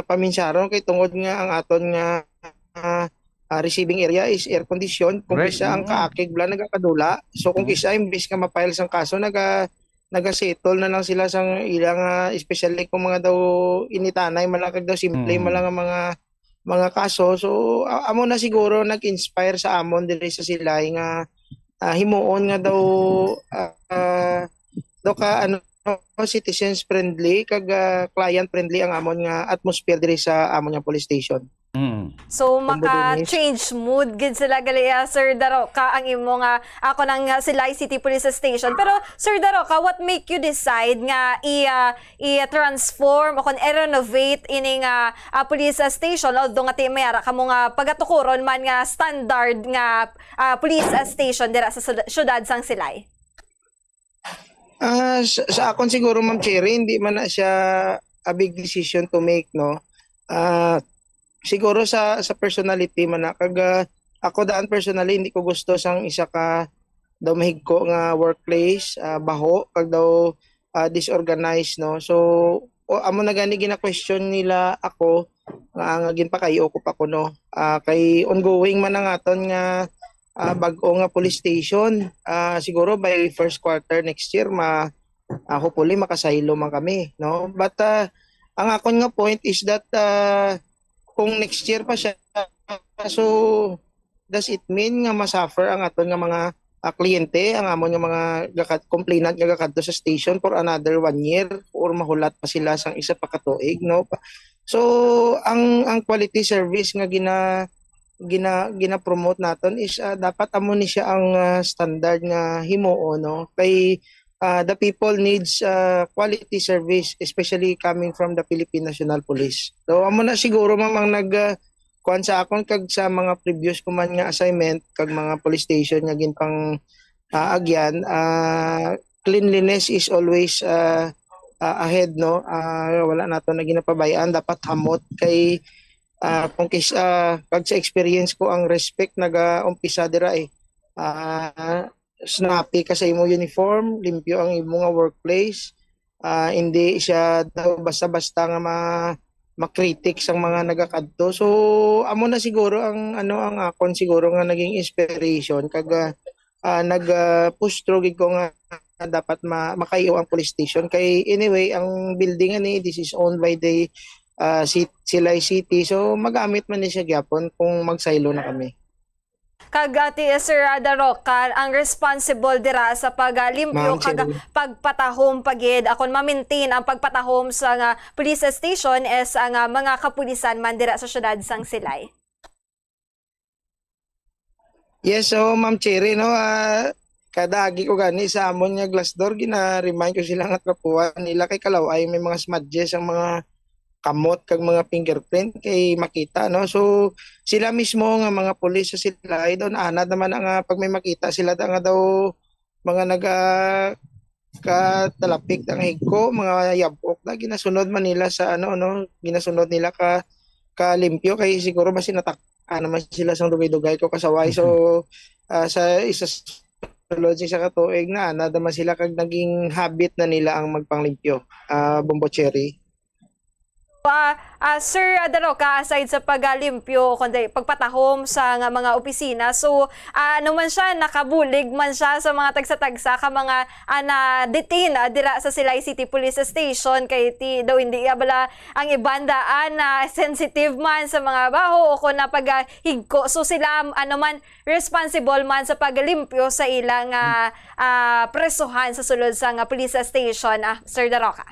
paminsaron kay tungod nga ang aton nga receiving area is air condition, kung kisa ang kaakig bla nagakadula, so kung kisa imbis nga ma-file sang kaso naga-settle na lang sila sang ilang especially kung mga daw initanay malakag daw simple malang mga kaso. So amo na siguro nag-inspire sa amon diri sa Silay nga himuon nga daw daw ka ano citizens friendly kag client friendly ang amon nga atmosphere diri sa amon nga police station. So maka-change mood gid sila gali Sir Daroca ang imo nga ako nang Silay City Police Station. Pero Sir Daroca, what make you decide nga i-transform o kon i-renovate ini nga police station although nga ti mayara kamo nga pagatukuron man nga standard nga police station dira sa syudad sang Silay? Sa akon siguro Ma'am Cherry, hindi man na siya a big decision to make, no. Siguro sa personality man na kag ako daan personally hindi ko gusto sang isa ka daw mahigko nga workplace, baho kag daw disorganized, no. So amo na gani gina-question nila ako nga ginpakayo ko pa ko, no. Kay ongoing man ang aton nga bag-o nga police station, siguro by first quarter next year hopefully makasaylo man kami, no. But ang akon nga point is that kung next year pa siya, so does it mean nga masuffer ang aton nga mga kliyente, ang amon nga mga complainant nga gakadto sa station for another 1 year or mahulat pa sila sang isa pa ka tuig, no. So ang quality service nga gina-promote naton is dapat amo ni siya ang standard nga himuon, no. Kay the people needs quality service, especially coming from the Philippine National Police. So amo na siguro mamang kuan sa akon kag sa mga previous ko man nga assignment kag mga police station nga ginpang agyan, cleanliness is always ahead, no. Wala nato na ginapabayaan, dapat hamot kay kung kag sa experience ko ang respect naga-umpisa dira snappy ka sa imo uniform, limpyo ang imo nga workplace, hindi siya daw basta-basta nga makritik sang mga nagakadto. So amo na siguro ang akon siguro nga naging inspiration kag nag-push through gid ko nga dapat makayo ang police station. Kay anyway ang building ani this is owned by the Silay City, so magamit man ni siya gyapon kung magsaylo na kami. Kag Sir Daroca, ang responsible dira sa paglimpyo kag pagpatahom pagid akon ma-maintain ang pagpatahom sa nga police station is ang mga kapulisan man dira sa syudad sang Silay. Yes, so Ma'am Cherry, no, kada agi ko gani sa amon nga glass door gina-remind ko sila nga trapuan nila kay kalaway may mga smudges ang mga kamot kag mga fingerprint kay makita, no. So sila mismo nga mga pulis sa sila ay doon anad naman ang pag may makita sila nga daw mga katalapik ang higko, mga yabok na ginasunod man nila sa ginasunod nila ka limpyo kay siguro mas sinatak-an naman sila sa dugay-dugay ko kasaway. So sa isa logic sa katuig na naman sila kag naging habit na nila ang magpanglimpyo. Bombo Cherry. Sir Daroca, aside sa paglimpyo kundi pagpatahom sa mga opisina, so ano man siya, nakabulig man siya sa mga tagsa-tagsa ka mga na-detain dira sa Silay City Police Station kay daw hindi bala ang ibandaan na sensitive man sa mga baho o kung paghigko. So sila man responsible man sa paglimpyo sa ilang presuhan sa sulod sa police station, Sir Daroca.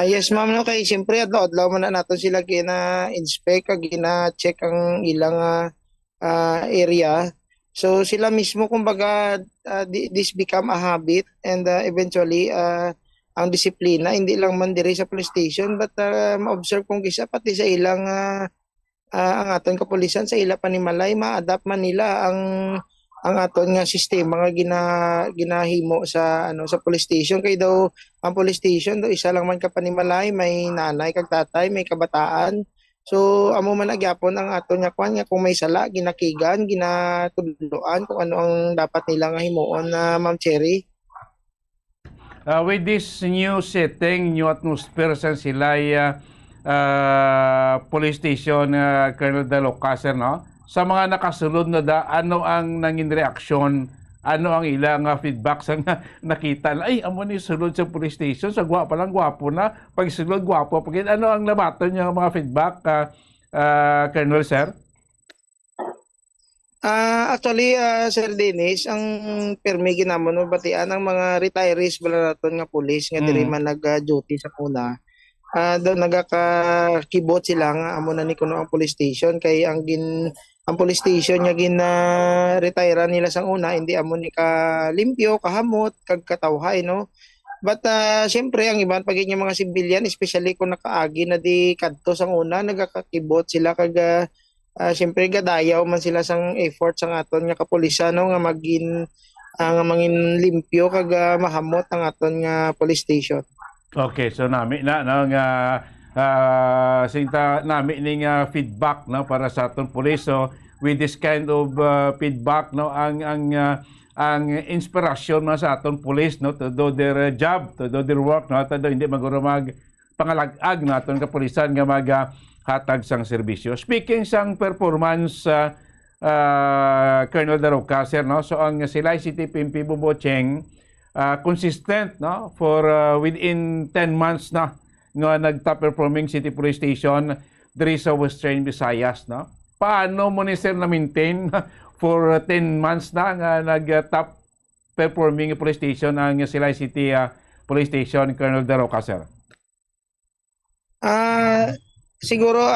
Yes ma'am, no, kay siyempre adlaw man na nato sila gina-inspect kag gina-check ang ilang area. So sila mismo kumbaga this become a habit and eventually ang disiplina hindi lang man diri sa police station but ma-observe kung kisa pati sa ilang ang aton kapulisan sa ila panimalay ma-adapt man nila ang aton nga sistema nga ginahimo sa sa police station. Kay daw ang police station daw isa lang man ka panimalay, may nanay kag tatay, may kabataan. So amo man nagyapon ang aton nga kwan nga kung may sala ginakigan, ginatudloan kung ano ang dapat nila nga himuon na Ma'am Cherry. With this new setting, new atmosphere sa Silay police station, Colonel Daroca, sir, no? Sa mga nakasulod na ano ang nanging reaksyon, ano ang ilang feedback sa nakita na, ay, amo ni sulod sa police station, sa gwapo lang, gwapo na, pag sulod, gwapo. Ano ang labaton niya mga feedback, Colonel, sir? Actually, Sir Dennis, ang permi ginamon mo batian ang mga retirees bala naton nga pulis nga diri man nag-duty sa kuna. Do nagakakibot sila nga amo na ni kuno ang police station kay ang police station nga retire nila sang una hindi amo ni ka limpyo, kahamot, kag katawhay no. But syempre ang iban pag mga civilian especially kung nakaagi na di kadto sang una nagakakibot sila kag syempre gadayaw man sila sang effort sang aton nga kapulisan no nga nga mangin limpyo kag mahamot ang aton nga police station. Okay, so nami na nga sinta nami ning feedback no para sa aton pulis. So with this kind of feedback no ang inspirasyon na sa aton pulis no to do their job, to do their work no to hindi maguro mag pangalagag naton kapulisan nga hatag sang serbisyo. Speaking sang performance Colonel Daroca sir no so ang Silay City PNP Bubocheng consistent no for within 10 months na nga nag-top performing city police station diri sa Western Visayas no. Paano mo ni sir na maintain for 10 months na nga nag-top performing police station ang Silay City police station Colonel Daroca sir? Siguro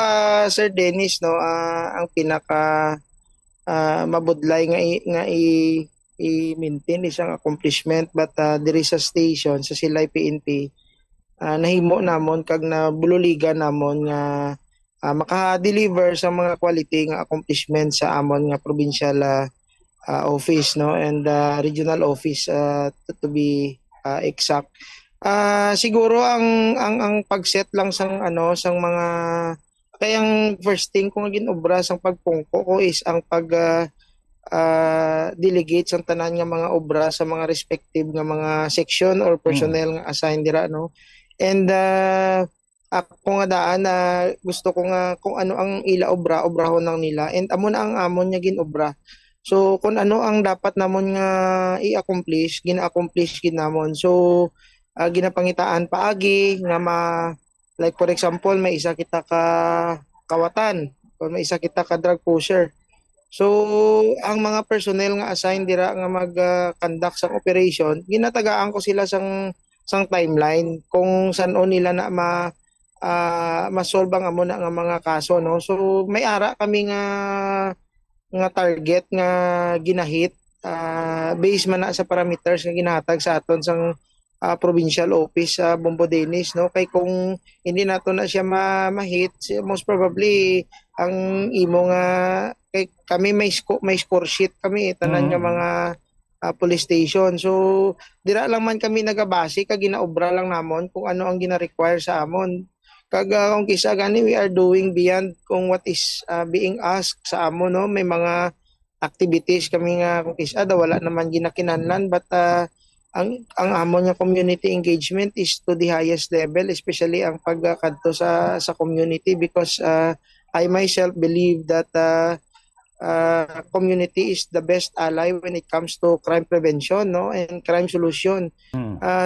Sir Dennis no ang pinaka mabudlay nga i-maintain isang accomplishment but diri sa station sa Silay PNP nahimo namon kag nabululigan namon nga maka-deliver sa mga quality nga accomplishment sa amon nga provincial office no and regional office to be exact. Siguro ang pagset lang sang sang mga kayang first thing kung ginobra sang pagpungko ko is ang delegate sang tanan nga mga obra sa mga respective nga mga section or personnel nga assigned dira no. And ako nga daan gusto ko nga kung ano ang ila obrahon nang nila and amo na ang amon nya ginobra. So kung ano ang dapat namon nga i-accomplish, gina-accomplish ginamon. So ginapangitaan paagi nga like for example may isa kita ka kawatan o may isa kita ka drug pusher. So ang mga personnel nga assigned dira nga mag-conduct sang operation, ginatagaan ko sila sang timeline kung saan nila na masolve ang amo na nga mga kaso no. So may ara kami nga target nga ginahit based man na sa parameters nga ginahatag sa aton sang provincial office sa Bombo Dennis no kay kung hindi nato na siya ma-hit most probably ang imo nga kay kami may score sheet kami tanan nga mga police station so dira lang man kami nagabase kag ginaobra lang namon kung ano ang gina-require sa amon kag kung kisa gani we are doing beyond kung what is being asked sa amon no may mga activities kami nga kung kisa wala naman ginakinahanglan but ang amon nga community engagement is to the highest level especially ang pagkadto sa community because I myself believe that community is the best ally when it comes to crime prevention no and crime solution.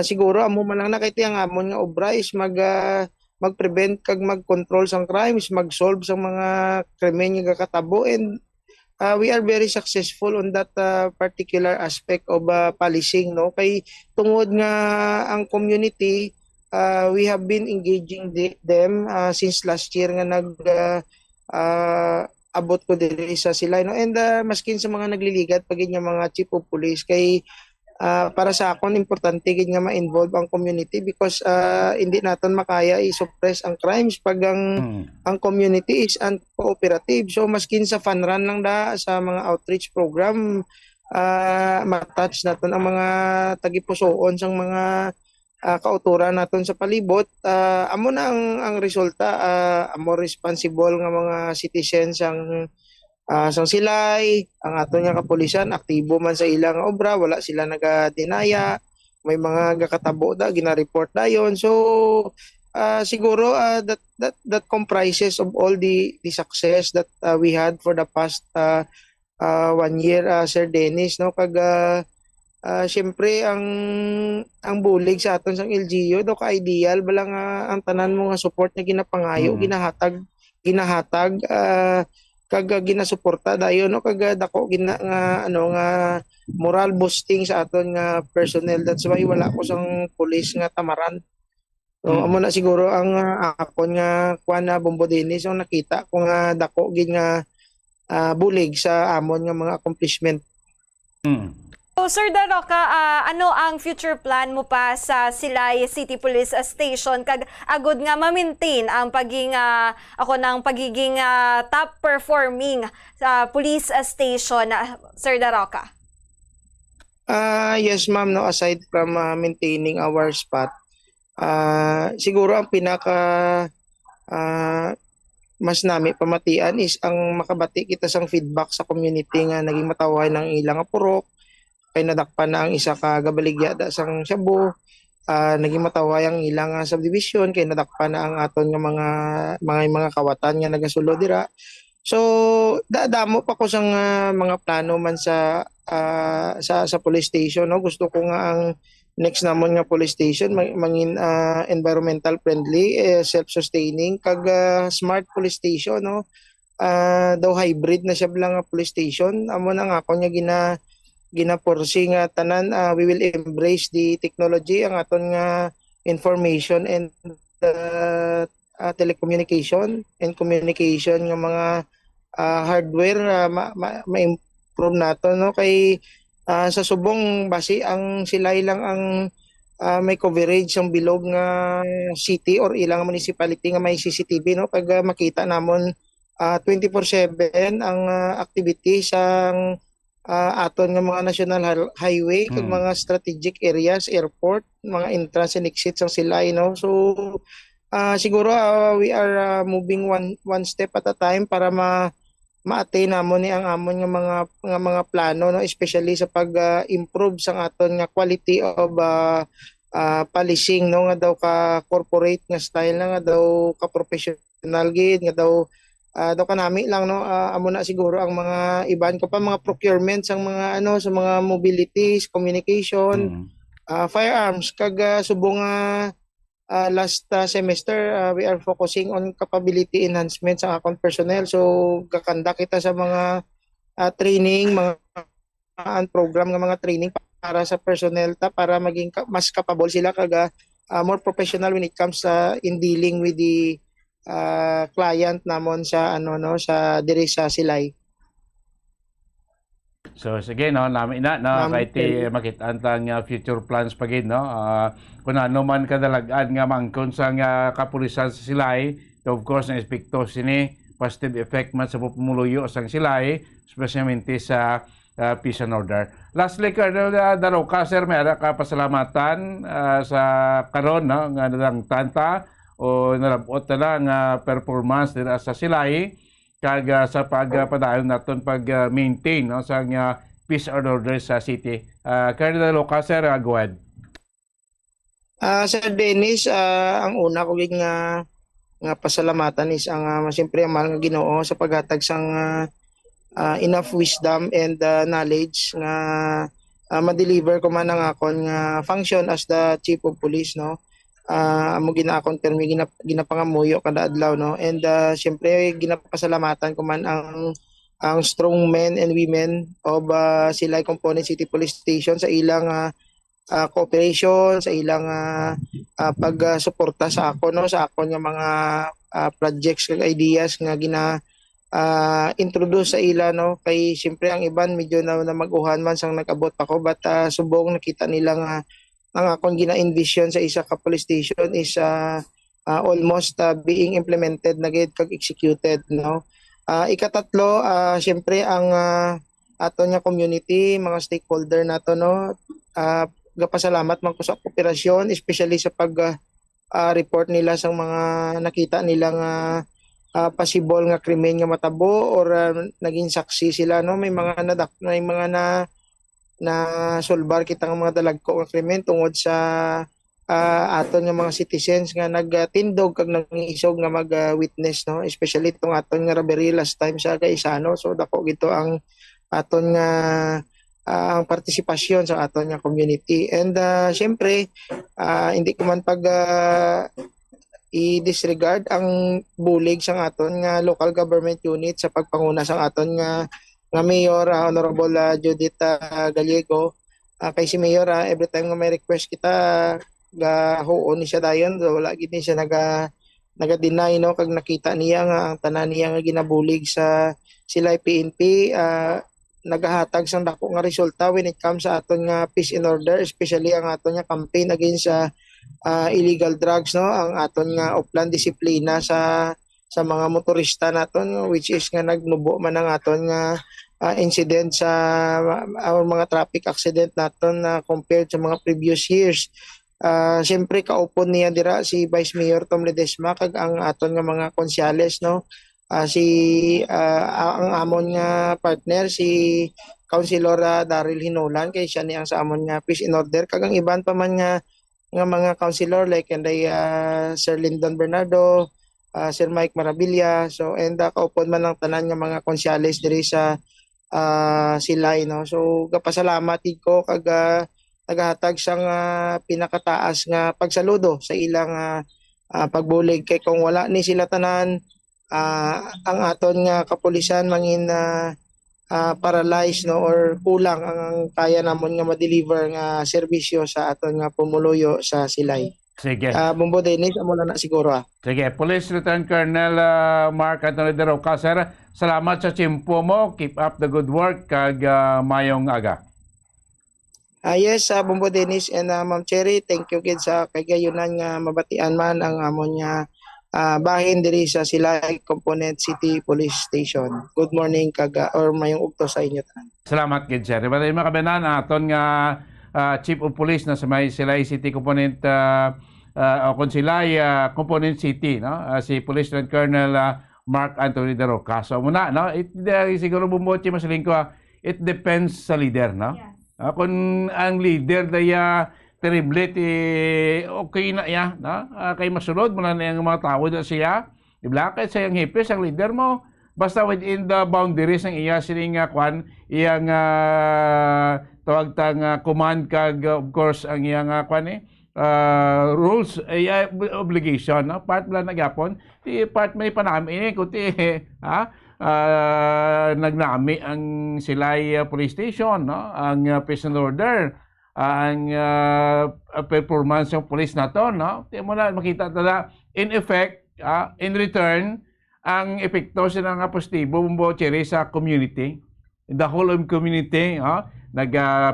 Siguro amo man lang nakita ang amon nga obra is mag-prevent kag mag-control sang crimes, mag-solve sang mga krimen nga kakatabo and we are very successful on that particular aspect of policing no kay tungod nga ang community we have been engaging them since last year nga abot ko diri sa Silay no and maskin sa mga nagliligat pag nga mga chief of police kay para sa akon importante gid nga ma-involve ang community because hindi naton makaya i-suppress ang crimes pag ang community is uncooperative. So maskin sa fun run lang sa mga outreach program matouch naton ang mga tagipusoon sang mga kauturan naton sa palibot amo na ang resulta amo responsible nga mga citizens sang Silay, ang ato nga kapulisan aktibo man sa ilang obra, wala sila nagadinaya, may mga gakatabo gina-report dayon. So siguro that comprises of all the success that we had for the past 1 year Sir Dennis no kag syempre ang bulig sa aton sang LGU do ka ideal bala nga ang tanan mo nga support nga ginapangayo ginahatag kag ginasuporta dayon no kag dako gina nga ano nga moral boosting sa aton nga personnel. That's why wala ko sang pulis nga tamaran. So amo na siguro ang akon nga kuan na Bombo Dennis ang nakita ko nga dako gid nga bulig sa amon nga mga accomplishment. So, Sir Daroca, ano ang future plan mo pa sa Silay City Police Station kag agud nga ma-maintain ang pagiging top performing sa police station, Sir Daroca? Yes ma'am, no, aside from maintaining our spot, siguro ang pinaka mas nami pamatian is ang makabati kita sang feedback sa community nga naging matawhay ng ilang purok kay nadakpan na ang isa ka gabaligya da sang Shabu, naging mataway ang ilang subdivision kay nadakpan na ang aton nga mga kawatan nga nagasulod dira. So damo pa ko sang mga plano man sa police station, no. Gusto ko nga ang next namon nga police station mangin environmental friendly, self-sustaining kag smart police station, no. Daw hybrid na siya lang nga police station. Amo na nga ako nya ginaporsi nga tanan, we will embrace the technology ang aton nga information and telecommunication and communication nga mga hardware ma-improve nato, no. Kay sa subong basi ang Silay lang ang may coverage ang bilog nga city or ilang municipality nga may CCTV, no. Pag makita namon 24/7 ang activity sang aton nga mga national highway kag mga strategic areas, airport, mga entrance and exits ang Silay, no. So siguro we are moving one step at a time para ma-attain namon ni ang amon nga mga plano, no, especially sa pag-improve sang aton nga quality of policing, no, nga daw ka corporate nga style na nga daw ka professional gid nga daw kanami lang, no. Amo na siguro ang mga iban ko pa mga procurement sang mga sa mga mobilities, communication, firearms kag subong last semester we are focusing on capability enhancement sa akong personnel. So kakanda kita sa mga training, mga program nga mga training para sa personnel para maging mas capable sila kag more professional when it comes in dealing with the client namon sa sa diri sa Silay. So sige, no, nami na no, kahit makitaan tang future plans pagid, no. Kung ano man kadalagan nga mangkon sa nga kapulisan sa Silay, of course na espekto sini positive effect man sa pumuluyo sang Silay, especially sa peace and order. Lastly, Colonel Daroca, sir, may ka pasalamatan sa karon, no, nga nadang tanta o narabot na nga performance dira sa Silay kag sa pagpadayon naton pag-maintain, no, sa peace and order sa city. Colonel Daroca, sir, go ahead. Sir Dennis, ang una ko nga pasalamatan is ang siyempre ang mahal nga Ginoo sa paghatag sang enough wisdom and knowledge nga ma-deliver ko man ang akon nga function as the chief of police, no. Amo ginaakon permi ginapangamuyo kada adlaw, no. And siyempre ginapasalamatan ko man ang strong men and women of Silay Component City Police Station sa ilang cooperation, sa ilang pagsuporta sa ako, no, sa akon nga mga projects kag ideas nga introduce sa ila, no. Kay siyempre ang iban medyo na mag-uhan man sang nag-abot ako, but subong nakita nila nga ang akong gina-envision sa isa ka police station is almost being implemented na gid kag executed, no. Ikatatlo, siyempre ang ato nga community, mga stakeholder nato, no. Gapasalamat man ko sa kooperasyon, especially sa report nila sa mga nakita nilang possible nga krimen nga matabo or naging saksi sila, no. May mga na solbar kita nga mga dalagko nga krimen tungod sa aton nga mga citizens nga nagtindog kag nangisog nga mag-witness, no, especially itong aton nga robbery last time sa Gaisano. So dako gito ang aton nga ang partisipasyon sa aton nga community. And syempre hindi ko man i-disregard ang bulig sang aton nga local government unit sa pagpanguna sang aton nga Mayor Honorable Judith Gallego. Kay si Mayor every time nga may request kita huon ni siya dayon, wala gid ni siya naga-deny no kag nakita niya nga ang tanan niya nga ginabulig sa sila PNP nagahatag sang dako nga resulta when it comes sa aton nga peace and order, especially ang aton nga campaign against sa illegal drugs no, ang aton nga upland disiplina sa mga motorista naton, which is nga nagnubo man ang aton nga incident sa mga traffic accident naton compared sa mga previous years. Siyempre kaupon niya dira si Vice Mayor Tom Ledesma kag ang aton nga mga konsyales no. Ang amon nga partner si Councilor Daryl Hinolan kay siya ni ang sa amon nga peace and order kag ang iban pa man nga mga councilor like Sir Lyndon Bernardo, Sir Mike Marabilia, so and kaupon man ang tanan nga mga konsyales diri sa Silay no. So gapasalamat ko kag nagahatag sang pinakataas nga pagsaludo sa ilang pagbulig kay kung wala ni sila tanan ang aton nga kapulisan mangin paralyzed no or kulang ang kaya namon nga ma-deliver nga serbisyo sa aton nga pumuluyo sa Silay. Sige. Bombo Dennis, amo na siguro. Sige, Police Lieutenant Colonel Mark Anthony De Roca, sir, salamat sa tiyempo mo. Keep up the good work kag mayong aga. Yes, Bombo Dennis and Ma'am Cherry, thank you gid sa kagayunan nga mabatian man ang amon nga bahin diri sa Silay Component City Police Station. Good morning or mayong ugto sa inyo tanan. Salamat gid sir. Batay makabenan aton nga Chief of Police na sa may Silay City Component Silay Component City no, si Police Lieutenant Colonel Mark Anthony De Roca. So muna no, siguro bumotsi masaling ko it depends sa leader no. Yes. Kung ang leader daya terrible okay na ya no? Kay masunod mo na yung mga tao na siya diba kay sa yung hipis ang leader mo basta within the boundaries ng iya sining kwan iyang tawag tang command kag of course ang iyang kwan rules obligation no? Part lang nagyapon part may panami kuti nagnami ang Silay Police Station no? Ang peace and order ang performance ng police naton no mo na makita tada in effect in return ang epekto sa nga positibo Bombo Cherry sa community the whole of community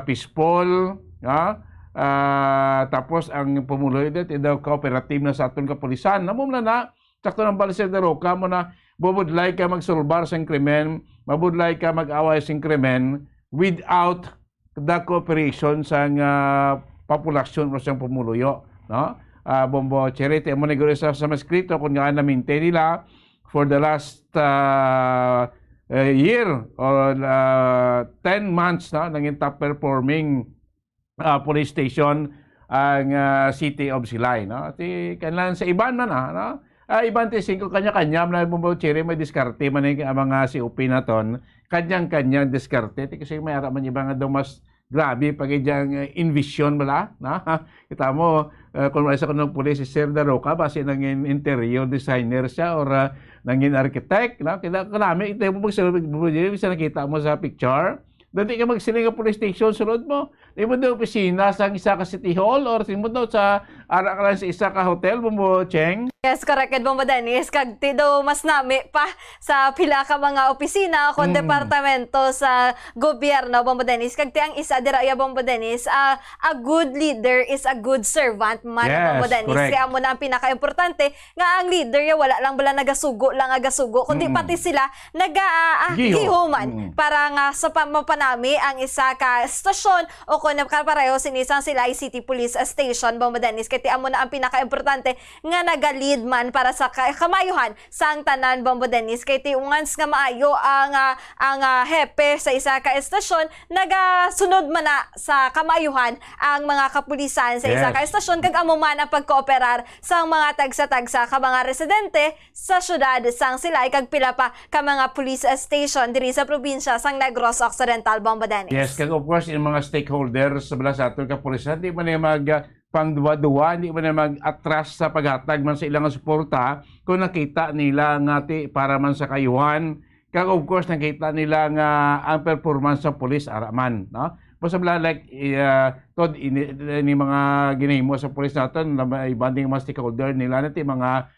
peaceful tapos ang pumuloy dito daw cooperative na sa aton kapulisan namo na sakto ng Balisir De Roca mo na mabudlay ka magsulbar sa krimen mabudlay ka mag-away sa krimen without the cooperation sa populasyon o sa pumuluyo no Bombo Cherry mo neguro sa maskrito kung nga na-maintain nila for the last year or 10 months no naging top performing police station ang City of Silay no ti kanlan sa iban man no iban ti singko kanya-kanya na Bombo Cherry may diskarte man ang mga COP naton kanyang-kanyang diskarte kasi may ara man iba nga daw mas grabe pag iyang envision bala na kita mo kung isa ko ng pulis si Sir De Roca base nangin interior designer siya or nangin architect na kita kanami ito mo bisa nakita mo sa picture dati ka magsiling nga police station sulod mo di mo daw opisina sa isa ka city hall or di mo daw sa ara ka lang sa isa ka hotel Bombo Cheng. Yes, correct. Bombo Dennis, kag tido mas nami pa sa pila ka mga opisina kon departamento sa gobyerno Bombo Dennis. Kag ti ang isa dira ya Bombo Dennis, a good leader is a good servant man Bombo Dennis. Kaya mo na ang pinaka-importante nga ang leader ya wala lang bala nagasugo kundi pati sila nagagihuman para nga sa mapanami ang isa ka stasyon o kun pareho sinisang Silay City Police Station Bombo Dennis. Kaya ti amo na ang pinaka-importante nga nagali man para sa kamayuhan sang tanan Bombo Dennis kay tiungans nga maayo ang hepe sa isa ka estasyon nagasunod man na sa kamayuhan ang mga kapulisan sa isa ka estasyon kag amo man ang pagkooperar sang mga tagsa-tagsa ka mga residente sa syudad sang Silay kag pila pa ka mga police station diri sa probinsya sang Negros Occidental Bombo Dennis. Yes kag of course yung mga stakeholders sa bala sa aton kapulisan di man mag pangduwa-duwa, hindi man na mag-atras sa paghatag man sa ilang suporta kung nakita nila nga para man sa kayuhan. Kag of course nakita nila nga ang performance sa pulis araman, no? Possible like tod ini mga ginahimo sa pulis naton na may banding mga stakeholder nila nati mga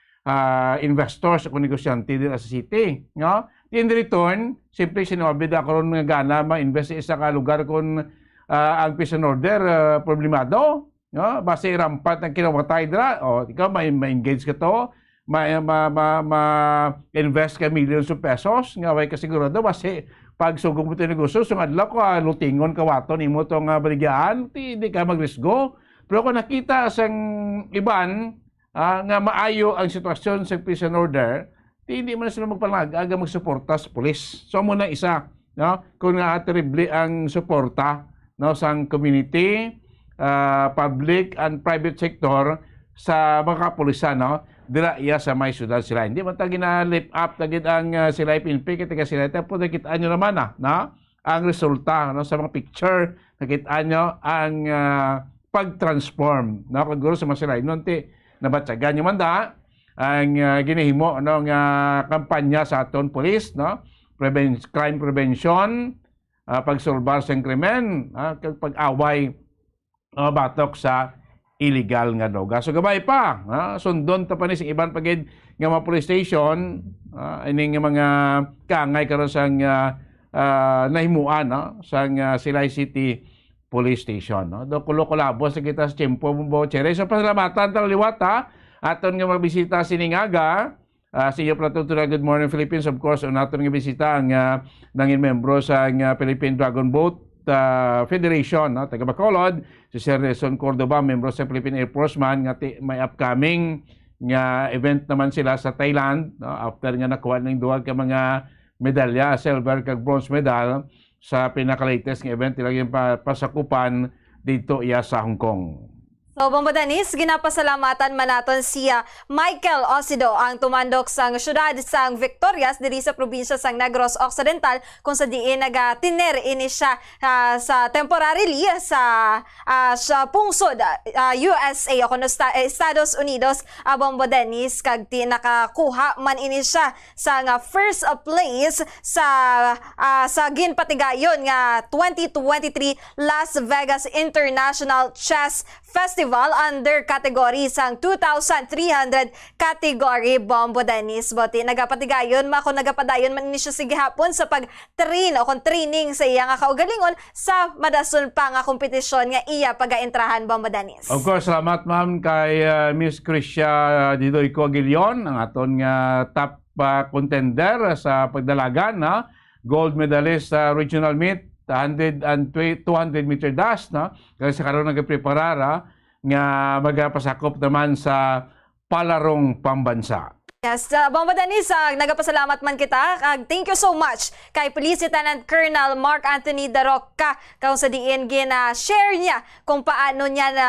investors o negosyante din sa city, no? In return, simple sinabi da karon nga gana ma-invest sa isa ka lugar kung ang peace and order problemado, no? Base rampat ang kinamatay dira, o ikaw ma-engage ka to, ma-invest ka millions of pesos, nga way kasigurado base pag sugong mo ito negosyo, sungadla ko, lutingon ka waton, imo itong baligyan, hindi ka mag-risgo. Pero kung nakita sang iban, nga maayo ang sitwasyon sa peace and order, hindi man sila magpalagaga magsuporta sa pulis. So muna isa, no? Kung nga terrible ang suporta, no, sa community, public and private sector sa mga kapulisan, no? Dira iya sa may syudad sila. Hindi man ta gina-lift up tagid ang sila PNP kita sila tapo nakita nyo naman na ang resulta, no, sa mga picture nakita nyo ang pag-transform, no, kaguro sa mga sila nonti nabatsagan nyo man da ang ginahimo, no, nga kampanya sa aton police, no, crime prevention, pagsolbar sa krimen, pag-away batok sa illegal nga droga. So gabay pa, sundon ta pa ni sa iban pagid nga mga police station, ining mga kaangay karon sang nahimuan, no, sang Silay City Police Station, no. Do kulo-kulabo sa kita sa Tiempo Bombo Chere. So pasalamatan ta liwat aton nga magbisita siningaga. Sa iyo Platutura, Good Morning Philippines, of course, naton nga bisita ang nangin membro sa Philippine Dragon Boat Federation, no, taga Bacolod, si Sir Nelson Cordoba, membro sa Philippine Air Force man, nga may upcoming nga event naman sila sa Thailand, no, after nga nakuha ng duwag ka mga medalya, silver kag bronze medal sa pinaka-latest nga event nila yung pasakupan dito iya sa Hong Kong. So, Bombo Dennis, ginapasalamatan man naton siya Michael Osido ang tumandok sang syudad sang Victorias diri sa probinsya sang Negros Occidental kung sa diin nagatiner ini siya sa temporarily sa pungsod USA o kuno Estados Unidos. Bombo Dennis kag nakakuha man ini siya sa nga first place sa ginpatigayon nga 2023 Las Vegas International Chess Festival under category sang 2,300 category. Bombo Dennis Boti nagapatigayon kung nagapadayon man ni siya sige hapon sa pag-train o kung training sa iya nga kaugalingon sa madason pa nga kompetisyon nga iya pagaentrahan. Bombo Dennis. Of course, salamat ma'am kay Miss Crisha Didoy Coaguillon, ang aton nga top contender sa pagdalagan, na gold medalist sa regional meet 100 and 200 meter dash, no? Kasi karon nagpreparar nga magapasakop naman sa palarong pambansa. Yes, Bombo Dennis, nagapasalamat man kita. Thank you so much kay Police Lieutenant Colonel Mark Anthony Daroca kung sa diin share niya kung paano niya na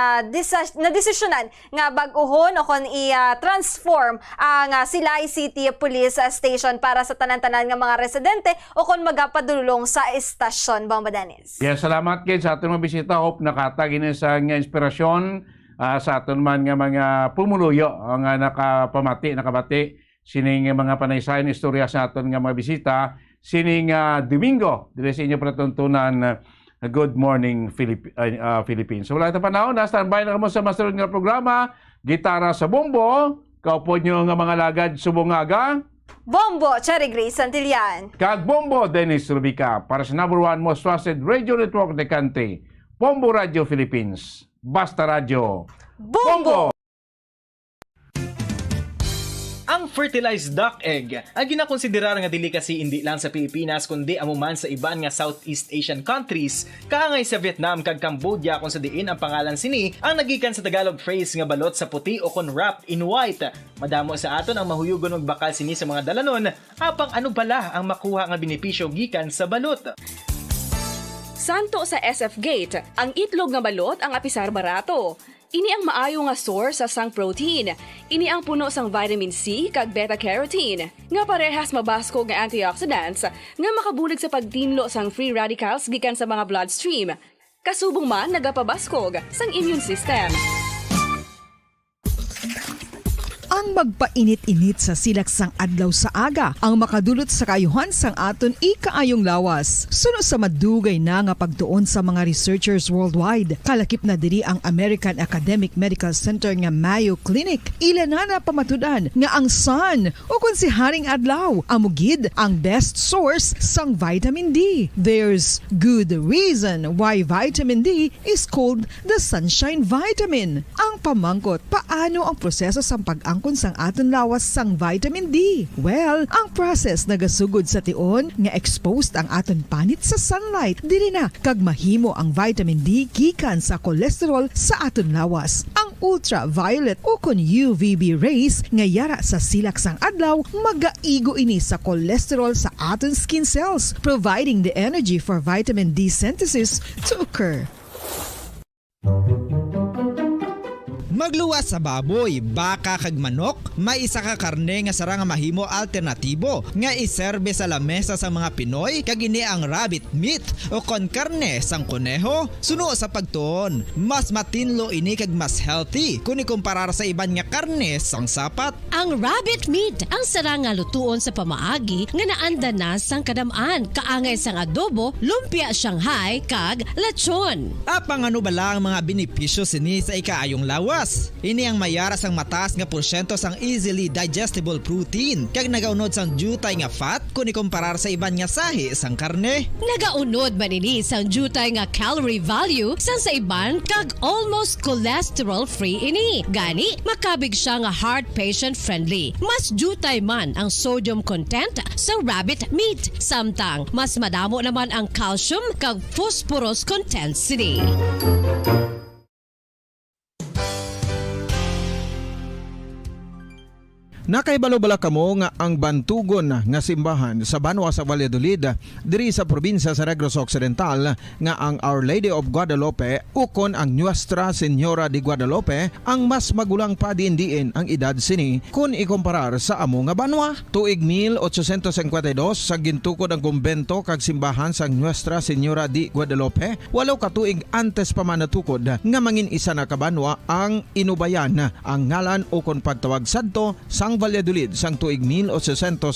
desisyonan nga baguhon o kung i-transform ang Silay City Police Station para sa tanan-tanan nga mga residente o kung magapadulong sa estasyon. Bombo Dennis. Yes, salamat kay sa aton mga bisita. Hope nakatagin sa inspirasyon sa aton man nga mga pumuluyo nga nakabati sining mga panaysayan istorya sa aton nga mga bisita sining Domingo dili sa inyo patuntunan Good Morning Philippines. So wala ta panahon, standby na kamo sa masunod nga programa, Gitara sa Bombo, kaupo nyo nga mga lagad subongaga. Bombo Cherry Grace Santillan. Kag Bombo Dennis Rubica para sa number 1 most trusted radio network in the country, Bombo Radio Philippines. Basta Radio Bombo! Ang fertilized duck egg ay ginakonsiderar nga dili kasi hindi lang sa Pilipinas kundi amuman sa iban nga Southeast Asian countries, kaangay sa Vietnam kag Cambodia kung sa diin ang pangalan sini ang nagikan sa Tagalog phrase nga balot sa puti o kon wrapped in white. Madamo sa aton ang mahuyugon og bakal sini sa mga dalanon, apang ano bala ang makuha nga benepisyo gikan sa balot. Santo sa SF Gate, ang itlog nga balot ang apisar barato. Ini ang maayo nga source sa sang protein. Ini ang puno sang vitamin C kag beta-carotene, nga parehas mabasko nga antioxidants nga makabulig sa pagtinlo sang free radicals gikan sa mga bloodstream. Kasubong man nagapabaskog sang immune system. ang magpainit-init sa silak sang adlaw sa aga ang makadulot sa kaayuhan sang aton ikaayong lawas. Suno sa madugay na nga pagtuon sa mga researchers worldwide, kalakip na diri ang American Academic Medical Center nga Mayo Clinic. Ilan na pamatudan nga ang sun o kung si Haring Adlaw amugid ang best source sang vitamin D. There's good reason why vitamin D is called the sunshine vitamin. Ang pamangkot, paano ang proseso sang pag-angkon sang aton lawas sang vitamin D? Well, ang process nagasugod sa tion nga exposed ang aton panit sa sunlight. Dili na kag mahimo ang vitamin D gikan sa cholesterol sa aton lawas. Ang ultraviolet o kun UVB rays nga yara sa silak sang adlaw magaigo ini sa cholesterol sa aton skin cells, providing the energy for vitamin D synthesis to occur. Magluwas sa baboy, baka kag manok, may isa ka karne nga sara nga mahimo alternatibo nga iserbe sa lamesa sa mga Pinoy kag ini ang rabbit meat o kon karne sang kuneho. Suno sa pagtuon, mas matinlo ini kag mas healthy kung ikumparar sa iban nga karne sang sapat. Ang rabbit meat ang sara nga lutuon sa pamaagi nga naanda na sang kadamaan, kaangay sang adobo, lumpia Shanghai kag lechon. Apang ano bala ang mga benepisyo sini sa ikaayong lawas? Ini ang mayaras ang mataas nga porsyento sang easily digestible protein kag nagaunod sang jutay nga fat kung ikumparar sa iban nga sahi sang karne. Nagaunod man ini sang jutay nga calorie value sang sa iban kag almost cholesterol free ini. Gani makabig siya nga heart patient friendly. Mas jutay man ang sodium content sa rabbit meat, samtang mas madamo naman ang calcium kag phosphorus content sini. Nakaibalo-bala kamo nga ang bantugon nga simbahan sa Banwa sa Valladolid diri sa probinsya sa Negros Occidental nga ang Our Lady of Guadalupe ukon ang Nuestra Señora de Guadalupe ang mas magulang pa diin ang edad sini kung ikumparar sa amo nga banwa. Tuig 1852 sa gintukod ang kumbento kag simbahan sang Nuestra Señora de Guadalupe, walo ka tuig antes pa man natukod nga mangin isa na kabanwa ang inubayan ang ngalan ukon pagtawag sadto sang Valladolid sang tuig 1860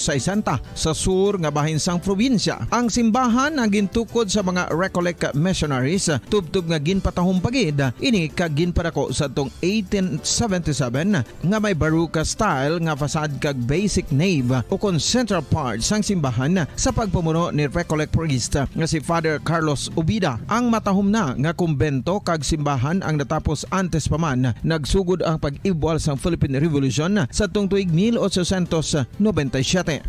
sa sur nga bahin sang probinsya. Ang simbahan ang gintukod sa mga Recollect missionaries tubtub nga ginpatahumpagid ini kag ginpadako sa tong 1877 nga may baruka style nga fasad kag basic nave o kon central part sang simbahan sa pagpamuno ni Recollect priest nga si Father Carlos Ubida. Ang matahum na nga kumbento kag simbahan ang natapos antes pa man nagsugod ang pag-ibwal sang Philippine Revolution sa tong tuig 1897.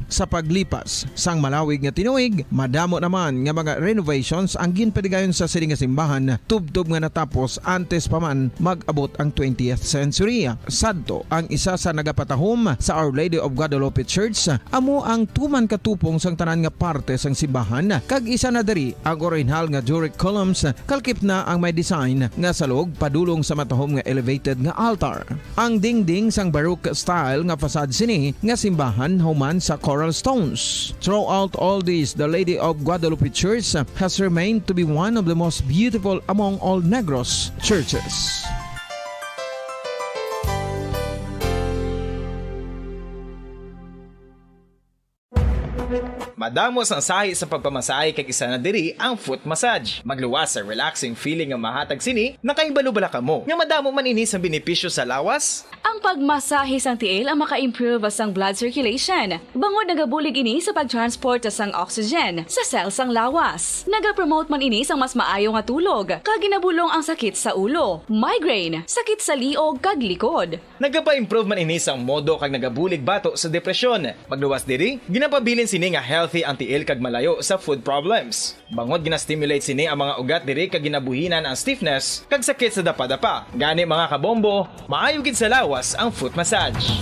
Sa paglipas sang malawig nga tinuig, madamo naman nga mga renovations ang ginpadigayon sa sining nga simbahan tubtob nga natapos antes pa man mag-abot ang 20th century. Sadto ang isa sa nagapatahom sa Our Lady of Guadalupe Church amo ang tuman katupong sang tanan nga parte sang simbahan kag isa na diri ang original nga Doric columns kalkip na ang may design nga salog padulong sa matahom nga elevated nga altar. Ang dingding sang Baroque style nga fasad sini nga simbahan human sa coral stones. Throughout all this, the Lady of Guadalupe Church has remained to be one of the most beautiful among all Negros churches. Madamos ang sahi sa pagpamasahe kag isa na diri ang foot massage. Magluwas sa relaxing feeling nga mahatag sini, nakaibalo-bala kamo. Nga madamo man ini sa benepisyo sa lawas. Ang pagmasahe sang tiil ang maka-improve sang blood circulation. Bangod nagabulig ini sa pagtransport sang oxygen sa cells sang lawas. Nagapromote man ini sang mas maayo nga tulog, kag ginabulong ang sakit sa ulo, migraine, sakit sa liog kag likod. Nagapa-improve man ini sang modo kag nagabulig bato sa depresyon. Magluwas diri, ginapabilin sini nga healthy ang tiil kag malayo sa food problems. Bangod gina-stimulate sini ang mga ugat diri kag ginabuhinan ang stiffness kag sakit sa dapa-dapa. Gani mga kabombo, maayo gid sa lawas ang foot massage.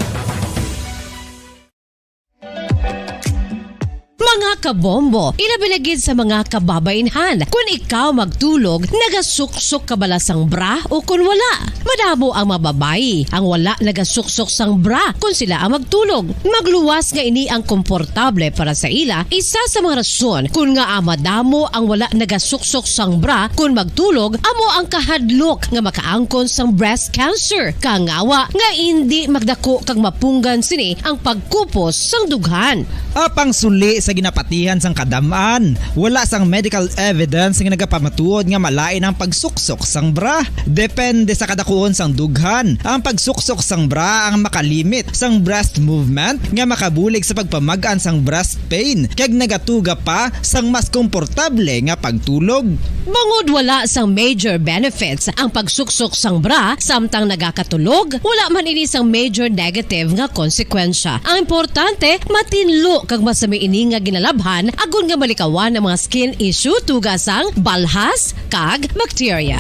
Mga kabombo, ilabilagid sa mga kababainhan. Kung ikaw magtulog, nagasuksok ka bala sang bra o kung wala. Madamo ang mababayi ang wala nagasuksok sang bra kung sila ang magtulog. Magluwas nga ini ang komportable para sa ila, isa sa mga rason kung nga madamo ang wala nagasuksok sang bra kung magtulog, amo ang kahadlok nga makaangkon sang breast cancer. Kangawa nga hindi magdako kag mapunggan sini ang pagkupos sang dughan. Apang suli sa ginapatihan sang kadamaan, wala sang medical evidence nga nagapamatuod nga malain ang pagsuksok sang bra. Depende sa kadakuon sang dughan. Ang pagsuksok sang bra ang makalimit sang breast movement nga makabulig sa pagpamagaan sang breast pain kag nagatuga pa sang mas komportable nga pagtulog. Bangod wala sang major benefits ang pagsuksok sang bra samtang nagakatulog, wala man ini sang major negative nga konsekwensya. Ang importante, matinlo kag masami ini nga ginalabhan agon nga malikawan ang mga skin issue tugas sang balhas kag bacteria.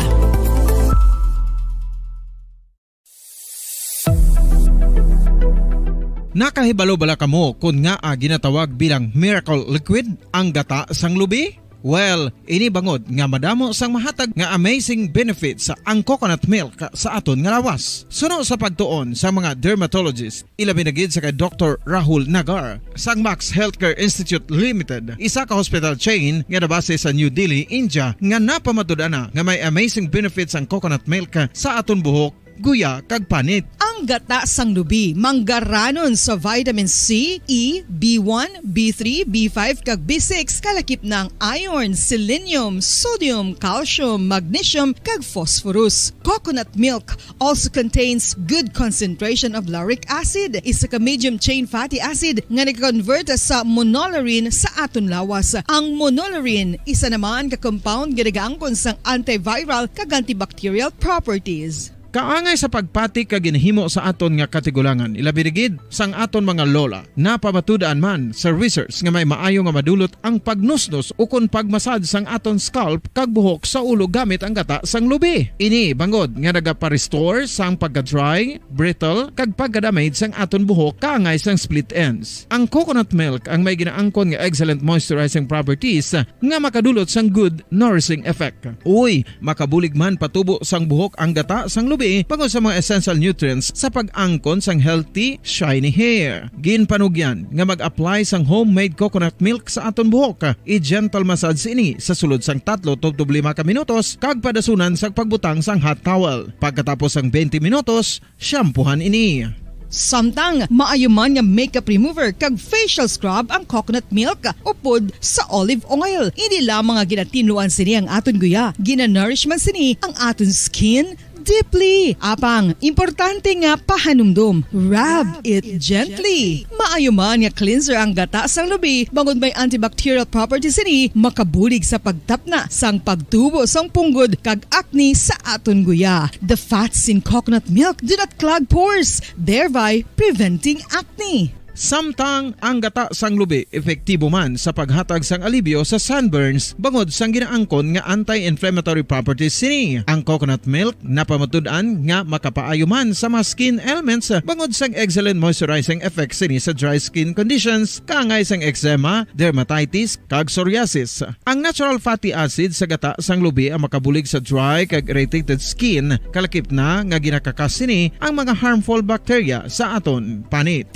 Nakahibalo bala kamo kung nga ginatawag bilang miracle liquid ang gata sang lubi? Well, ini bangod nga madamo sang mahatag nga amazing benefits sa ang coconut milk sa aton nga lawas. Suno sa pagtuon sa mga dermatologist, ilabi na gid sa kay Dr. Rahul Nagar sang Max Healthcare Institute Limited, isa ka hospital chain nga nabase sa New Delhi, India, nga napamatud-ana nga may amazing benefits ang coconut milk sa aton buhok, guya kag panit. Ang gata sang lubi manggaranon sa vitamin C, E, B1, B3, B5 kag B6 kalakip ng iron, selenium, sodium, calcium, magnesium kag phosphorus. Coconut milk also contains good concentration of lauric acid, isa ka medium chain fatty acid nga nag-convert sa monolarin sa aton lawas. Ang monolarin isa naman ka compound nga nagaangkon sang antiviral kag antibacterial properties. Kaangay sa pagpati ka ginhimo sa aton nga katigulangan, ilabirigid sang aton mga lola, napamatudan man sa research nga may maayo nga madulot ang pagnusnos o kon pagmasad sang aton scalp kag buhok sa ulo gamit ang gata sang lubi. Ini bangod nga nagapa-restore sang pagka-dry, brittle kag pagka-damage sang aton buhok kaangay sang split ends. Ang coconut milk ang may ginaangkon nga excellent moisturizing properties nga makadulot sang good nourishing effect. Uy, makabulig man patubo sang buhok ang gata sang lubi bangod sa mga essential nutrients sa pag-angkon sang healthy, shiny hair. Ginpanugyan nga mag-apply sang homemade coconut milk sa aton buhok. I-gentle massage ini sa sulod sang 3 to 5 ka minutos kag padasunan sa pagbutang sang hot towel. Pagkatapos sang 20 minutos, shampoohan ini. Samtang maayuman nga makeup remover kag facial scrub ang coconut milk upod sa olive oil. Hindi lamang nga ginatinluan sini ang aton guya, ginanourish man sini ang aton skin deeply. Apang, importante nga pahanumdum. Rub it gently. Maayuman nga cleanser ang gata sang lubi, bangod may antibacterial properties ini, makabulig sa pagtapna sang pagtubo sang punggod kag acne sa aton guya. The fats in coconut milk do not clog pores, thereby preventing acne. Samtang ang gata sang lubi epektibo man sa paghatag sang alibyo sa sunburns bangod sang ginaangkon nga anti-inflammatory properties sini. Ang coconut milk napamatud-an nga makapaayo man sa mga skin ailments bangod sang excellent moisturizing effect sini sa dry skin conditions kaangay sang eczema, dermatitis kag psoriasis. Ang natural fatty acid sa gata sang lubi ang makabulig sa dry kag irritated skin, kalakip na nga ginakakas sini ang mga harmful bacteria sa aton panit.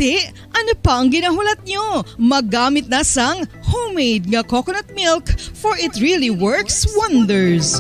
Ano pa ang ginahulat nyo? Maggamit na sang homemade nga coconut milk for it really works wonders.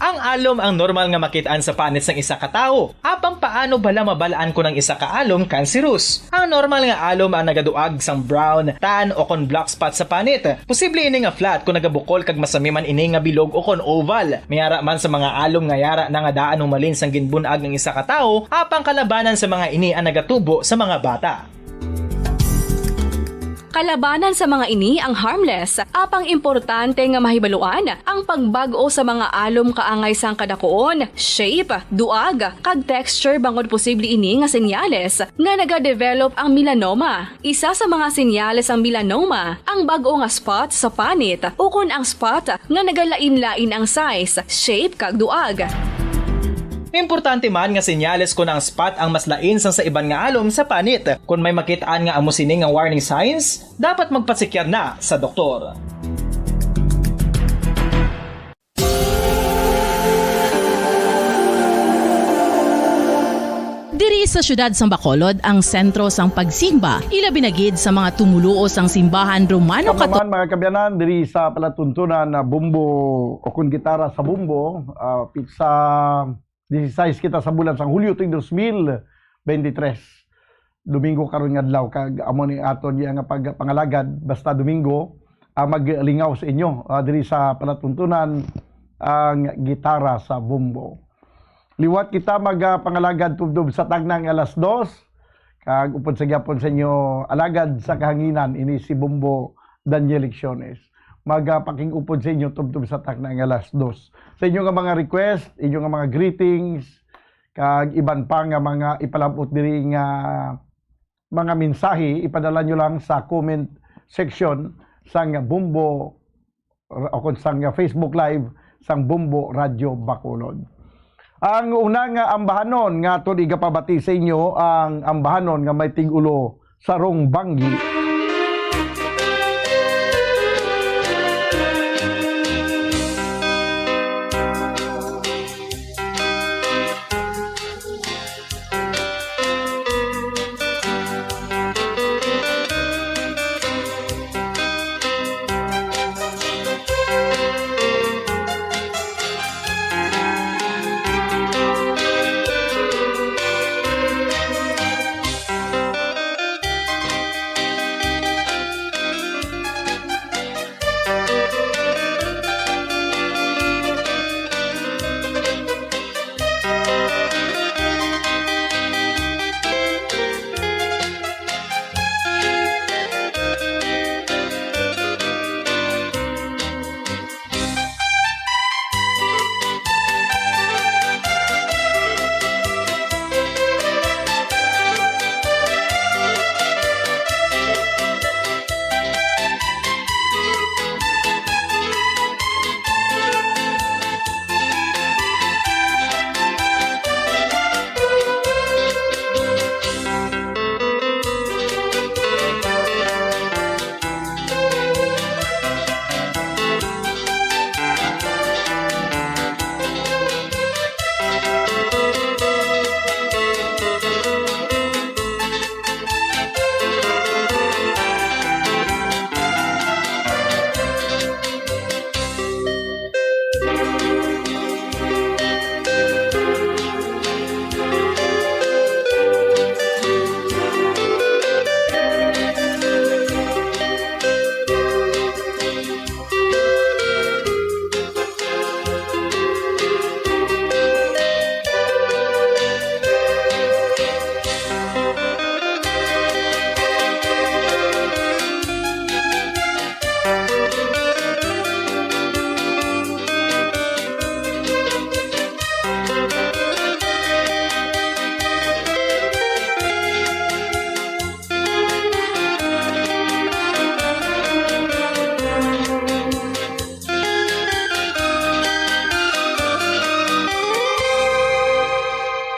Ang alom ang normal nga makitaan sa panit sang isa ka tawo. Apang paano bala mabalaan ko ng isa ka alom cancerous? Ang normal nga alom ang nagaduag sang brown, tan o kon black spot sa panit. Posible ini nga flat kung nagabukol kag masami man ini nga bilog o kon oval. Mayara man sa mga alom nga yara na nga daan humalin sang ginbunag ng isa ka tawo, apang kalabanan sa mga ini ang nagatubo sa mga bata. Kalabanan sa mga ini ang harmless, apang importante nga mahibaluan ang pagbago sa mga alom kaangay sang kadakuon, shape, duag, kag texture bangod posible ini nga senyales nga nagadevelop ang melanoma. Isa sa mga senyales ang melanoma, ang bag-o nga spot sa panit o kun ang spot nga nagalain-lain ang size, shape kag duag. Importante man nga senyales kung ang spot ang mas lain sang sa iban nga alom sa panit. Kung may makitaan nga amo sini nga warning signs, dapat magpasikyar na sa doktor. Diri sa syudad sang Bacolod ang sentro sang pagsimba, ilabi na gid sa mga tumuluo sang simbahan Romano Katoliko. Mga kabyanan, diri sa palatuntunan na bumbo o kun gitara sa bumbo, pizza 16 kita sa bulan sang Hulyo tuig 2023. Domingo karon nga adlaw kag amo ni aton nga pagpangalagad basta Domingo maglingaw sa inyo diri sa palatuntunan ang gitara sa bumbo. Liwat kita magpangalagad tubdob sa tagnang alas 2 kag upod sa gyapon sa inyo alagad sa kahanginan ini si Bumbo Daniel Lecciones. Magpakingupod sa inyo tubdob sa tagnang alas 2. Sa inyo nga mga request, inyo nga mga greetings kag iban pa nga mga ipalabot diri nga mga mensahe ipadala nyo lang sa comment section sang Bumbo o sang Facebook Live sang Bumbo Radio Bacolod. Ang unang ambahanon nga aton igapabati sa inyo ang ambahanon nga may tigulo sa Rong Banggi.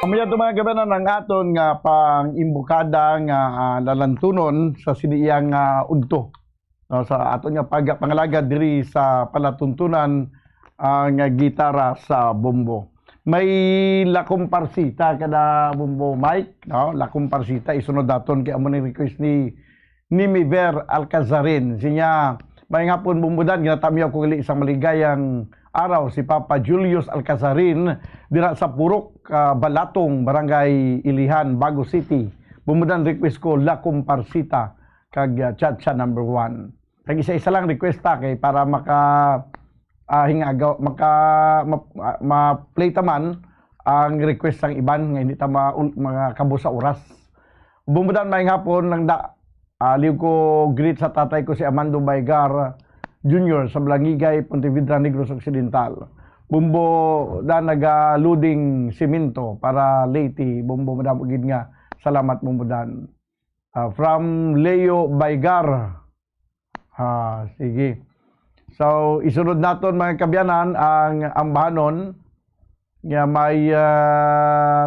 Amaya ito mga gabanan ng aton nga pang-imbukada nga lalantunon sa siniyang udto. Sa aton nga pangalagad diri sa palatuntunan nga gitara sa bumbo. May lakumparsita kada bumbo Mike, no? Lakumparsita isunod daton kay amo ni request ni Miver Alcazarin. Sinya may nga pon bumbudan ginatamiyaw ko isang maligayang araw si Papa Julius Alcazarin dira sa Purok, Balatong, Barangay Ilihan, Bago City. Bumudan request ko Lakumparsita kag Chacha number 1. Kag isa-isa lang request ta kay para ma-play taman ang request ng iban nga hindi ta mga kabo sa oras. Bumudan may hapon lang liw ko greet sa tatay ko si Amando Baygar Junior sa Blangigay, Pontevedra, Negros Occidental. Bumbo da naga-loading simento para Leyte. Bumbo madam ugid nga. Salamat bumbo dan. From Leo Baygar. Sige. So isunod naton mga kabyanan ang ambahanon nga may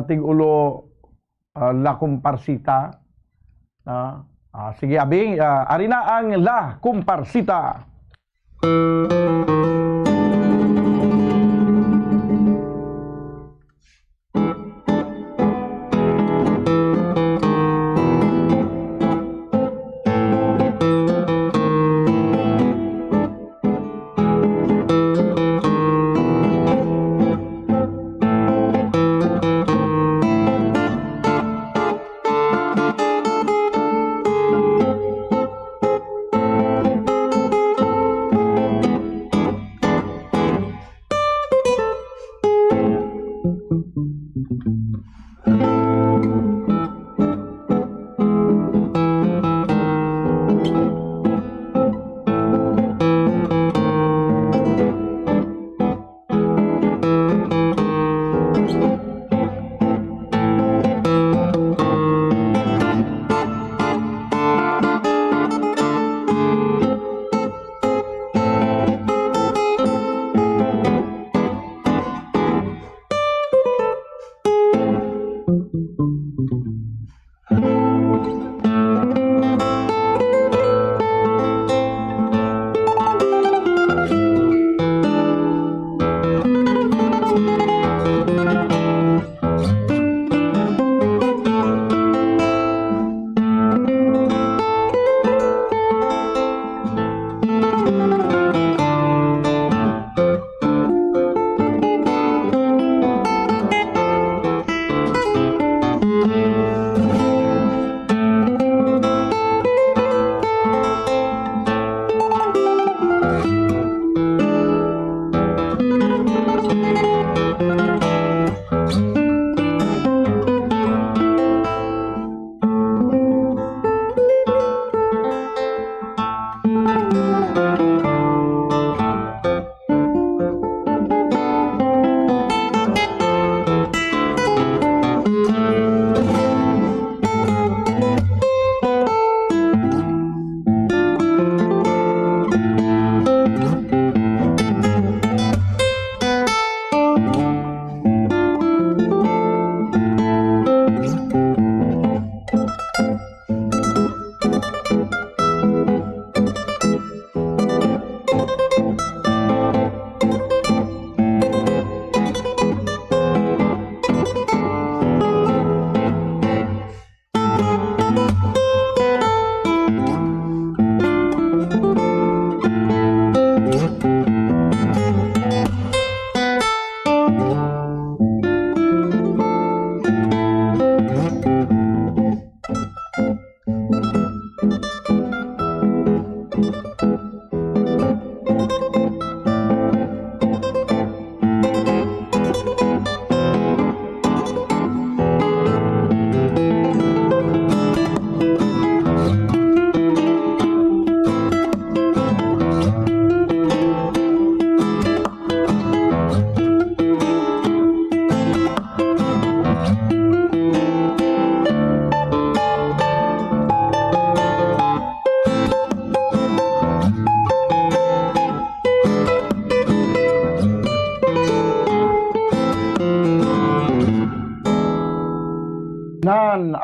tigulo La Comparsita. Sige abing, ari na ang La Comparsita.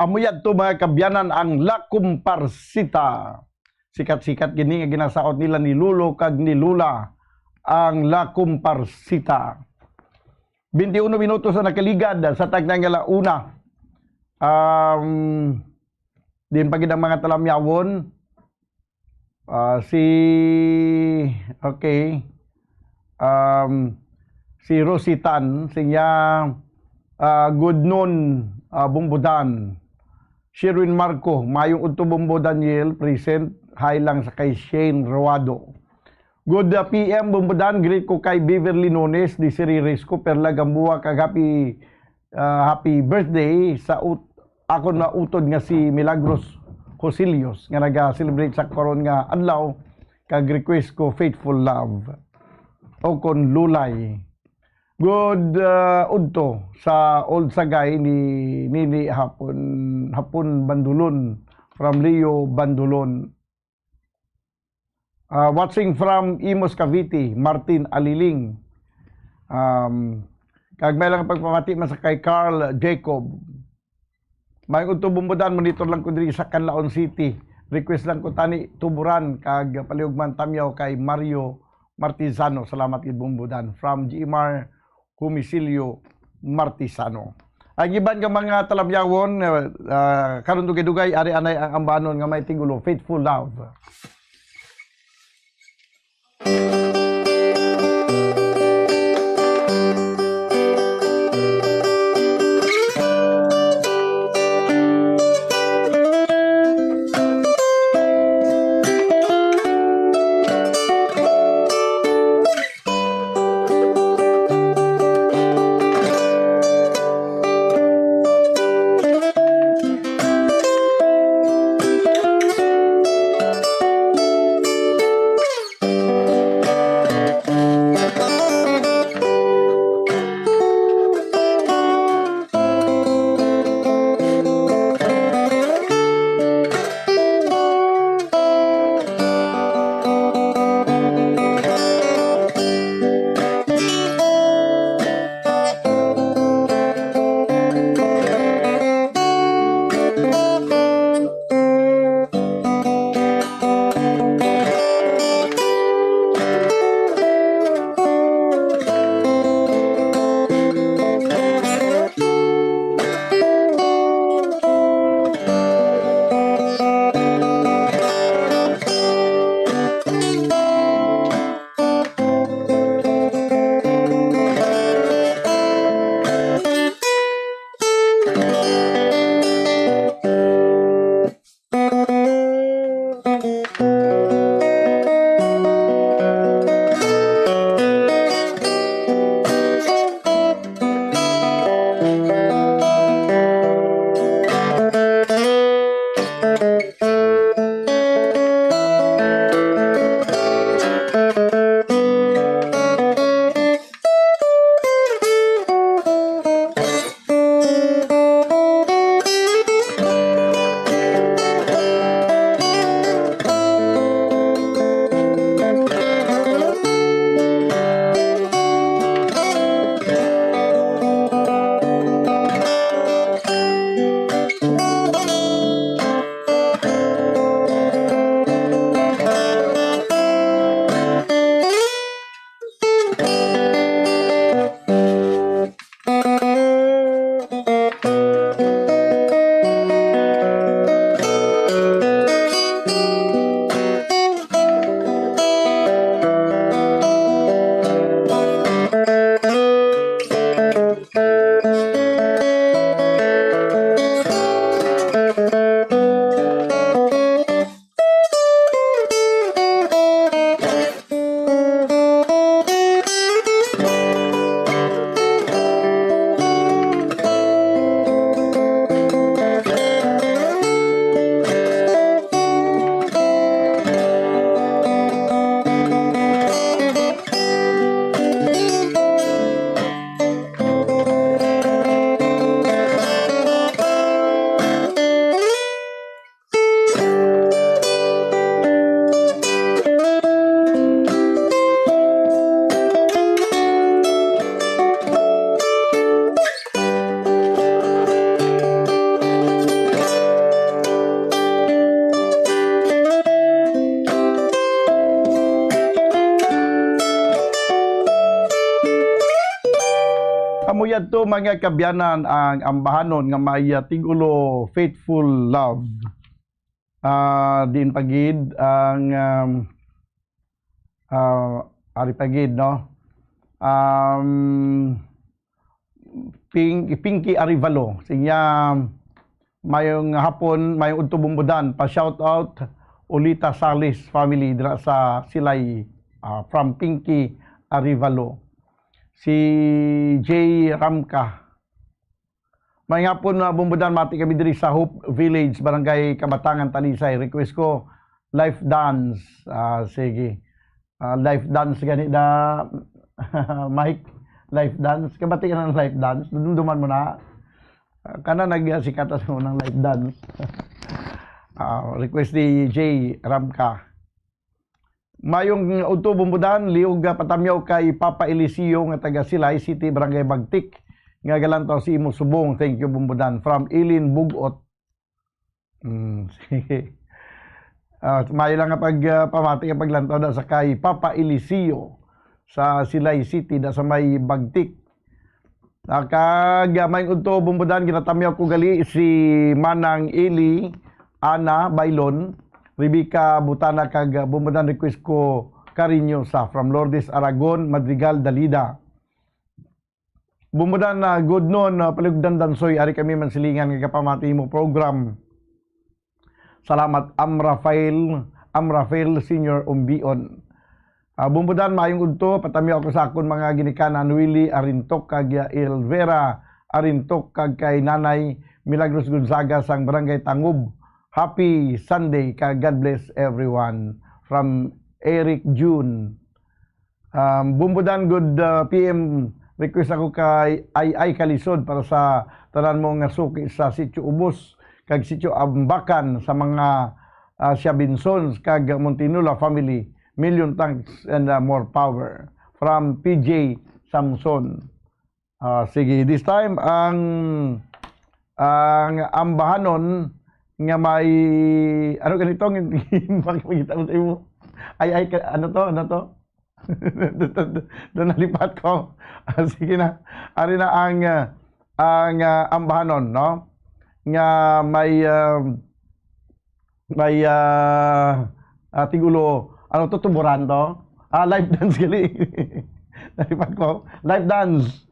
Amuyad to mga kabyanan ang La Comparsita. Sikat-sikat gini nga ginasaot nila ni Lulo kag ni Lula ang La Comparsita. 21 minutos na nakaligad sa tagnang alauna. Din pagid ang mga talamyawon. Si Rositan sinya good noon Bumbudan. Sherwin Marco, mayong udto Bumbo Daniel, present, hi lang sa kay Shane Roado. Good PM Bumbudan, greet ko kay Beverly Nunes, di Siri Risco, perla gambuha kag happy birthday sa ako na utod nga si Milagros Josilios nga naga-celebrate sa karon nga adlaw kag request ko Faithful Love o kon Lulay. Good udto sa Old Sagay ni Nini Hapon Bandulon from Leo Bandulon. Watching from Imos Cavite, Martin Aliling. Kag may lang pagpamati man sa kay Carl Jacob. May utubumbudan monitor lang ko diri sa Canlaon City. Request lang ko tani tuburan kag paliugman tamyaw kay Mario Martizano. Salamat gid bumbudan from GMR Humisilio Martizano. Ang iban nga mga talabyawon karon dugay-dugay ari anay ang ambanon nga may tigulo Faithful Love. Kamuyad to mga kabyanan ang ambahanon nga may tigulo Faithful Love. Din pagid ang ari pagid no. Pinky Arivalo sinya mayong hapon mayong utubumbudan pa shout out Olita Salis family dira sa Silay from Pinky Arivalo. Si J. Ramka. May nga po na bumbudan mati kami diri sa Hope Village, Barangay Kabatangan, Talisay. Request ko, life dance. Sige. Life dance gani na Mike. Life dance. Kabati ka ng life dance. Dunduman mo na. Kana nagsikata sa unang life dance. Request ni J. Ramka. Mayong udto bumbudan liog patamyaw kay Papa Eliseo nga taga Silay City, Barangay Bagtik. Nga galantaw si Imo Subong. Thank you bumbudan. From Ilin Bugot. Sige. Mayo lang nga pamati nga paglantaw da sa kay Papa Eliseo sa Silay City da sa may Bagtik. Kagamay udto bumbudan ginatamyaw ko gali si Manang Eli Ana Bailon, Rebecca Butana kag bumbudan request ko Cariño sa from Lourdes Aragon, Madrigal Dalida. Bumbudan na good noon palugdan dansoy ari kami man silingan nga kapamati mo program. Salamat Amrafael Senior Umbion. Bumbudan mayong udto patami ako sa akon mga ginikanan Willie Arintok kag Elvera Arintok kag kay Nanay Milagros Gonzaga sang Barangay Tangub. Happy Sunday kag God bless everyone from Eric June. Bumbudan good PM request ako kay Ay Kalisod para sa tanan mo nga suki sa Sitio Ubos kag Sitio Ambakan sa mga Siabinsons kag Montinula family. Million thanks and more power from PJ Samson. Sige, this time ang ambahanon nga may ano ganito makikita mo sa imo. Ay ano to? Doon nalipat ko. Sige na. Ari na ang ambahanon, no? Nga may tigulo ano to tuburan to? Live dance gali. Nalipat ko. Live dance.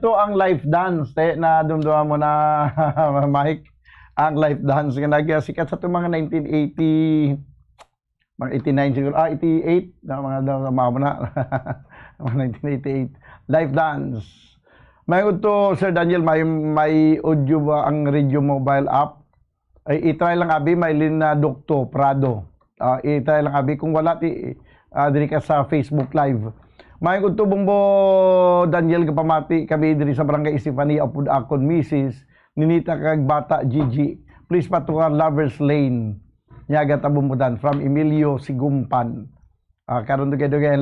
to ang life dance na dumduman mo na Mike, ang life dance nga nagsikat sa itong mga 1980 mga 89 siguro 88 na mga daw na mga 1988 life dance. May to Sir Daniel, may audio ba ang radio mobile app? Ay i-try lang abi Maylin na Dokto Prado. I-try lang abi kung wala diri ka sa Facebook Live. May to Bumbo Daniel kapamati kami diri sa Barangay Estefania upod akon Mrs. Ninita kag bata Gigi. Please patukan Lovers Lane. Nyaga tabumudan from Emilio Sigumpan. Karon dugay-dugay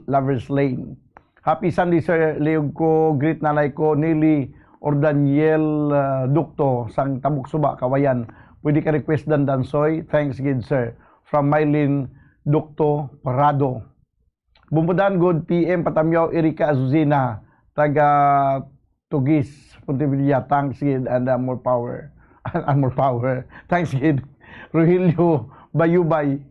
Lovers Lane. Happy Sunday Sir Leog ko, greet nanay ko Nili or Daniel Dukto sang Tabuk Suba Kawayan. Pwede ka request dan dansoy. Thanks gid sir. From Mylin Dukto Parado. Bumbudan good PM Patamyaw Erika Azuzina taga Tugis Pontevedra. Thanks gid and more power. And more power. Thanks gid. Rogelio Bayubay.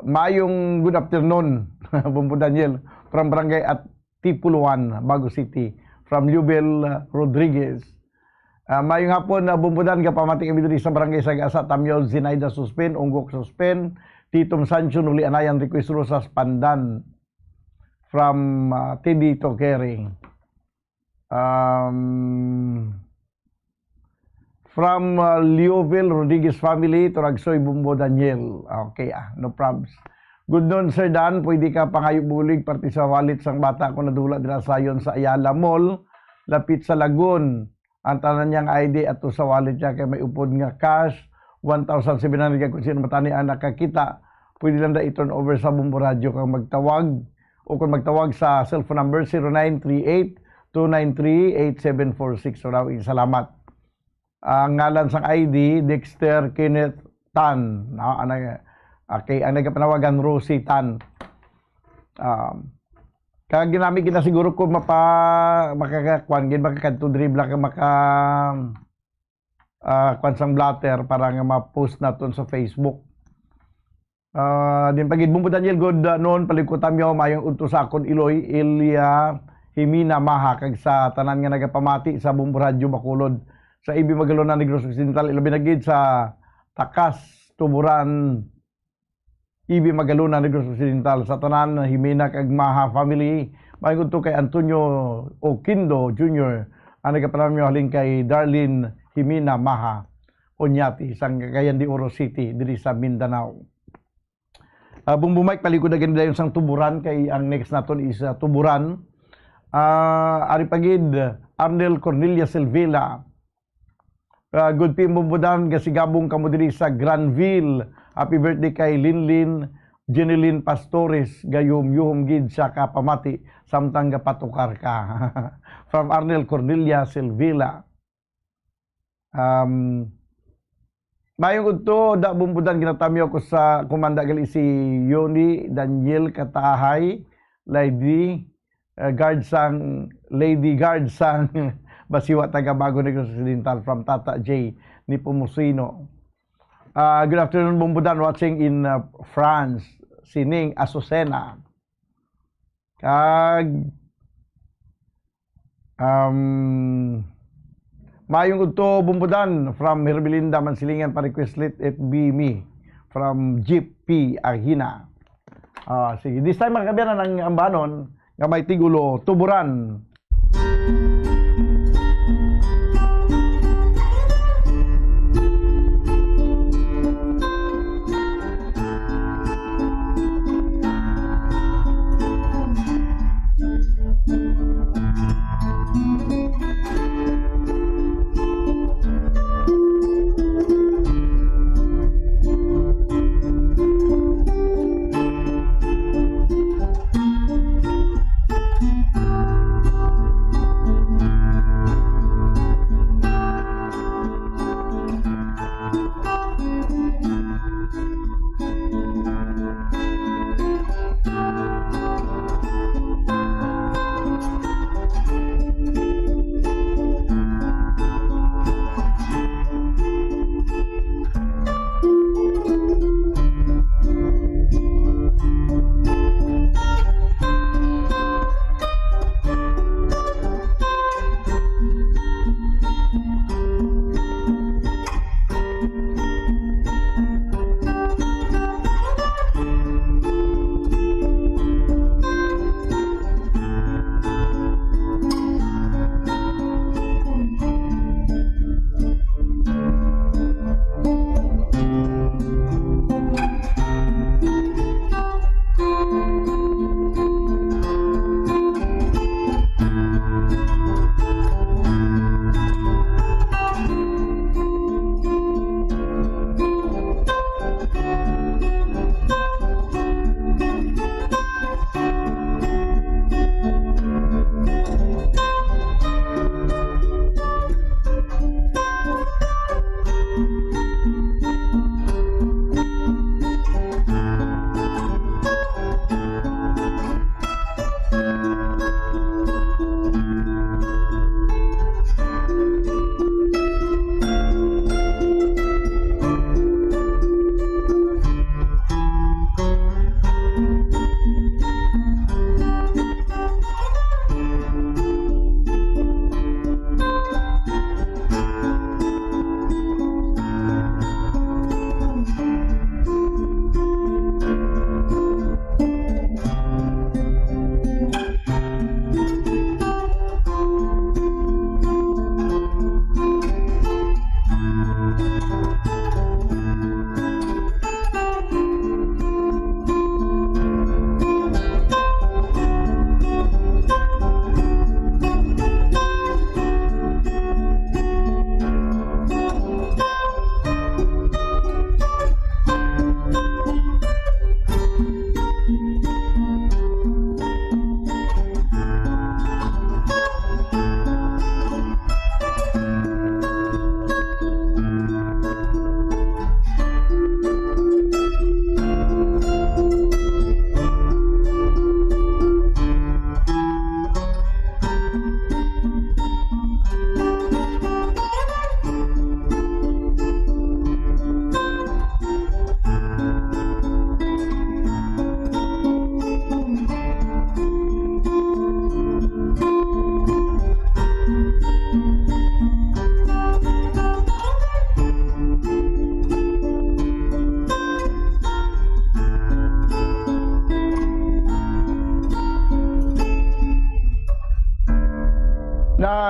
Mayong good afternoon Bumbu Daniel from Barangay at Tipuluan, Bago City. From Lubel Rodriguez. Mayong hapon na bumbudan kapamati kami diri sa Barangay Sagasa, Tamyol Zinaida Suspen, Unggok Suspen, Titom Sancho Nuli Anayan Request Rosas Pandan. From Tindi Tokering. From Liovel Rodriguez family, Turagsoy Bumbo Daniel. Okay, no problems. Good noon, Sir Dan. Pwede ka pangayok bulig parti sa wallet sang bata ko nadula dira sayon sa Ayala Mall, lapit sa Lagun. Ang tanan niyang ID at sa wallet niya kay may upod nga cash 1,700 kung sino matani ang nakakita. Pwede lang da i-turn over sa Bumbo Radio kang magtawag o kung magtawag sa cellphone number 0938-293-8746. Maraming salamat. Ang ngalan sang ID, Dexter Kenneth Tan. Okay, ang nagpanawagan Rosie Tan. Kaya ginamit kita siguro ko makakakuan, makakadto dribla ka kuan sang blatter para nga ma-post naton sa Facebook. Din pagid Bumbo Daniel good noon palikutam yo mayong udto sa akon Iloy Elia Himina Maha kag sa tanan nga nagapamati sa Bumbo Radio Bacolod. Sa Ibi Magalunan Negros Occidental ilabi nagid sa Takas Tuburan Ibi Magalunan Negros Occidental sa tanan Himina kag Maha family mayong to kay Antonio Oquindo Jr. ang nagapanamyo halin kay Darlene Himina Maha Onyati sang Cagayan de Oro City diri sa Mindanao. Bumbu Mike palikod agad dayon sang Tuburan kay ang next naton is Tuburan. Ari pagid Arnel Cornelia Silvela. Good PM Bumbudan, gasigabong kamo diri sa Granville. Happy birthday kay Linlin Jeneline Pastores, gayom-yuhom gid sa kapamati, samtang gapatukar ka. From Arnel Cornelia Silvela. Mayong udto, da Bumbudan, ginatamyo ko sa kumanda gali si Yoni Daniel Katahay, Lady Guard sang Basiwa taga Bago Negros Occidental from Tata J ni Pumusino. Good afternoon Bumbudan, watching in France, Sining Azucena. Mayong udto Bumbudan from Herbelinda Mansilingan pa request let it be me from Jeep P. Arhina. Sige, this time magkabiyan na ng ambanon nga may tigulo Tuburan.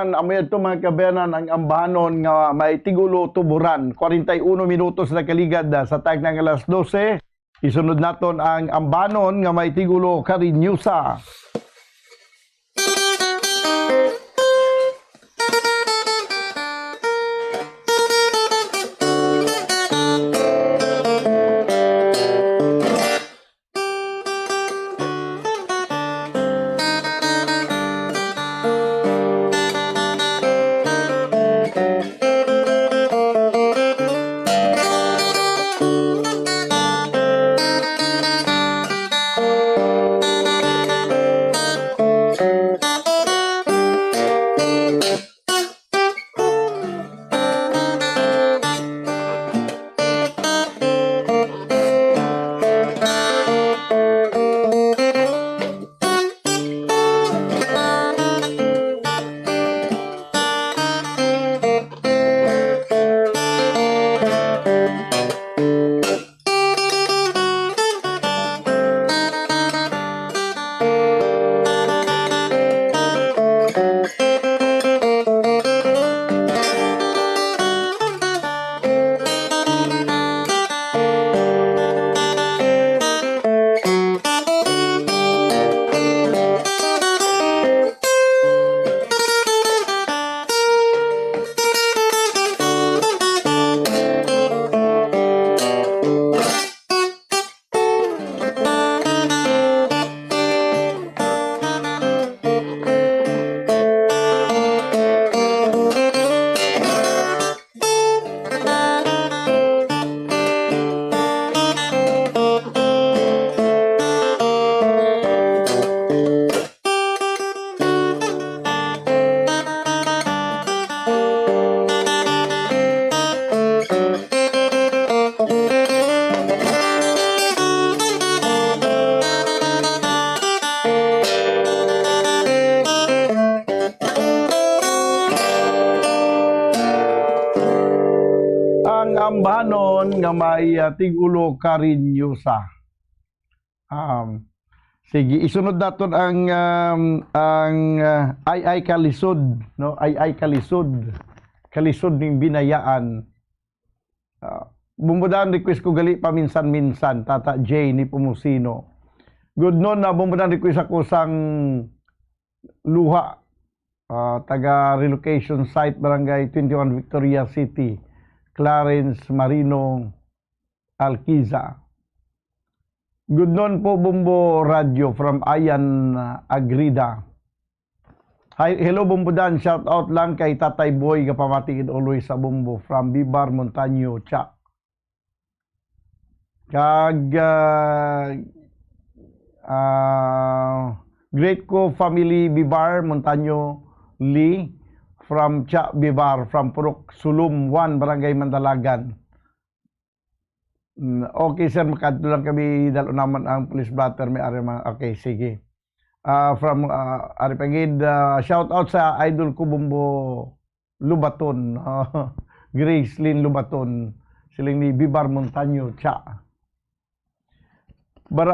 bumbudan, amoy ito mga kabayanan ang ambanon nga may tigulo tuburan. 41 minutos na kaligad sa tag ng alas 12. Isunod naton ang ambanon nga may tigulo Karinyusa. Ambanon nga may tigulo Karinyusa. Sige, isunod naton ang ay kalisod, no? Ay kalisod. Kalisod ning binayaan. Bumbudan request ko gali paminsan-minsan Tata J ni Pumusino. Good noon na bumbudan request ako sang luha. Taga relocation site Barangay 21 Victoria City. Clarence Marino Alquiza. Good noon po Bumbo Radio from Ayan Agrida. Hi, hello Bumbudan, shout out lang kay Tatay Boy kapamatiin always sa Bumbo from Bibar Montaño Cha. Kag Great Co Family Bibar Montaño Lee from Cha Bibar, from Purok Sulum 1, Barangay Mandalagan. Okay sir, makadto lang kami dalo naman ang police blotter may ari mga okay sige. From ari pagid shout out sa idol ko Bumbo Lubaton. Grace Lynn Lubaton, siling ni Bibar Montaño Cha.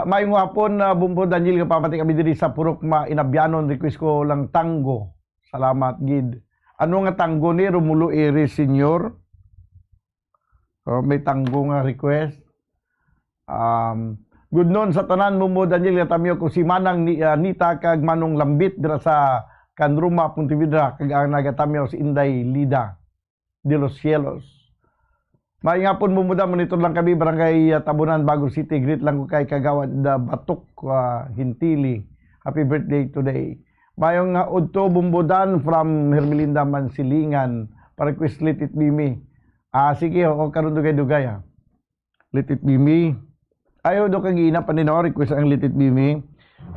May hapon na Bumbo Daniel kapamati kami diri sa Purok Inabyanon, request ko lang tango. Salamat gid. Ano nga tanggo ni Romulo Iris Senior? May tanggo nga request. Good noon sa tanan mo Daniel Tamyo ko si Manang Nita kag Manong Lambit dira sa Canruma Pontevedra kag ang nagatamyo si Inday Lida de los Cielos. May nga pon mumuda monitor lang kami Barangay Tabunan Bago City. Greet lang ko kay Kagawad Batok Hintili. Happy birthday today. Mayong udto Bumbudan from Hermelinda Mansilingan para request Let It Be Me. Sige o karon dugay-dugay ha. Let It Be Me. Ayaw do kang ina panino request ang Let It Be Me.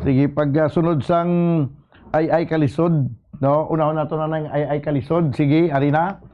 Sige pag sunod sang ay kalisod, no? Una-una to na ng ay kalisod. Sige, ari na.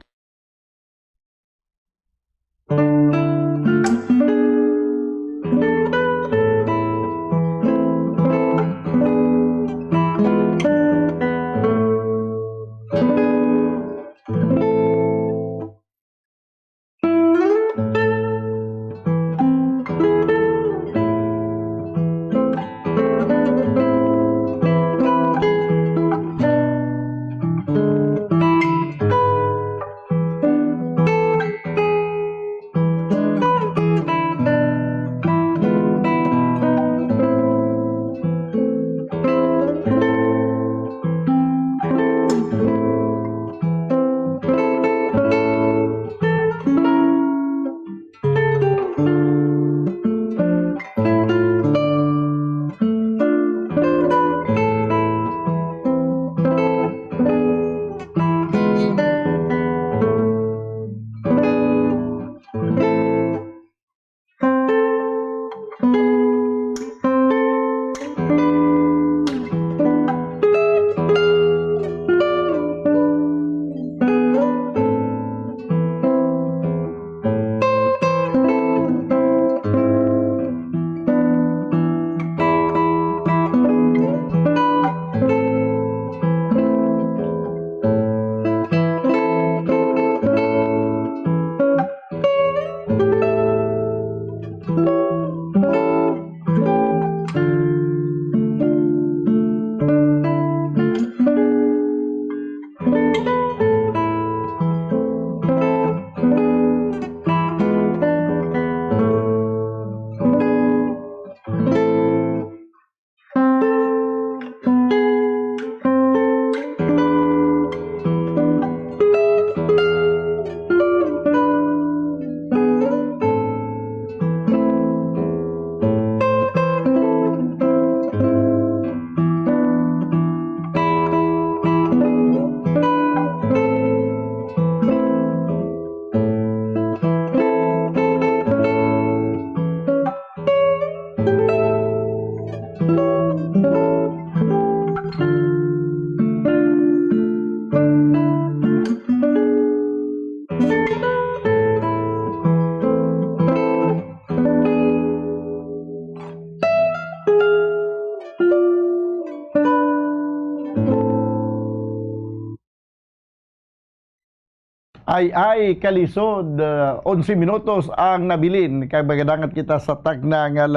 ay kalisod 11 minutos ang nabilin kay magadangat kita sa tagna nga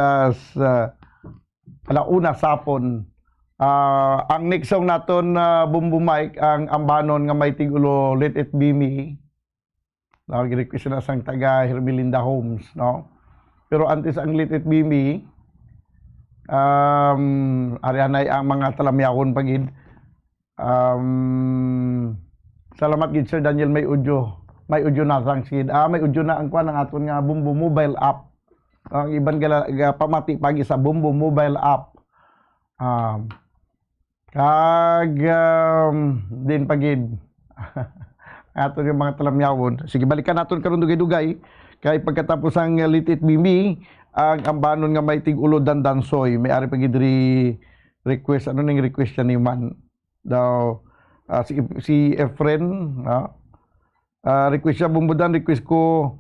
alauna sapon. Ang next song naton Bumbo Mike ang ambanon nga may tigulo Let It Be Me. Request na sang taga Hermelinda Homes, no? Pero antes ang Let It Be Me, arianay ang mga talamyakon pagid. Salamat gid Sir Daniel may audio na sang sid. May audio na ang kuan ng aton nga Bumbo mobile app. Ang iban pamati pagi sa Bumbo mobile app. Din pagid aton yung mga talamyawon. Sige, balikan naton karon dugay-dugay kay pagkatapos ang Let It Be Me ang ambanon nga may tig-ulo dandansoy may ari pagid request ano ning request ni man daw si Efren request siya bumbudan request ko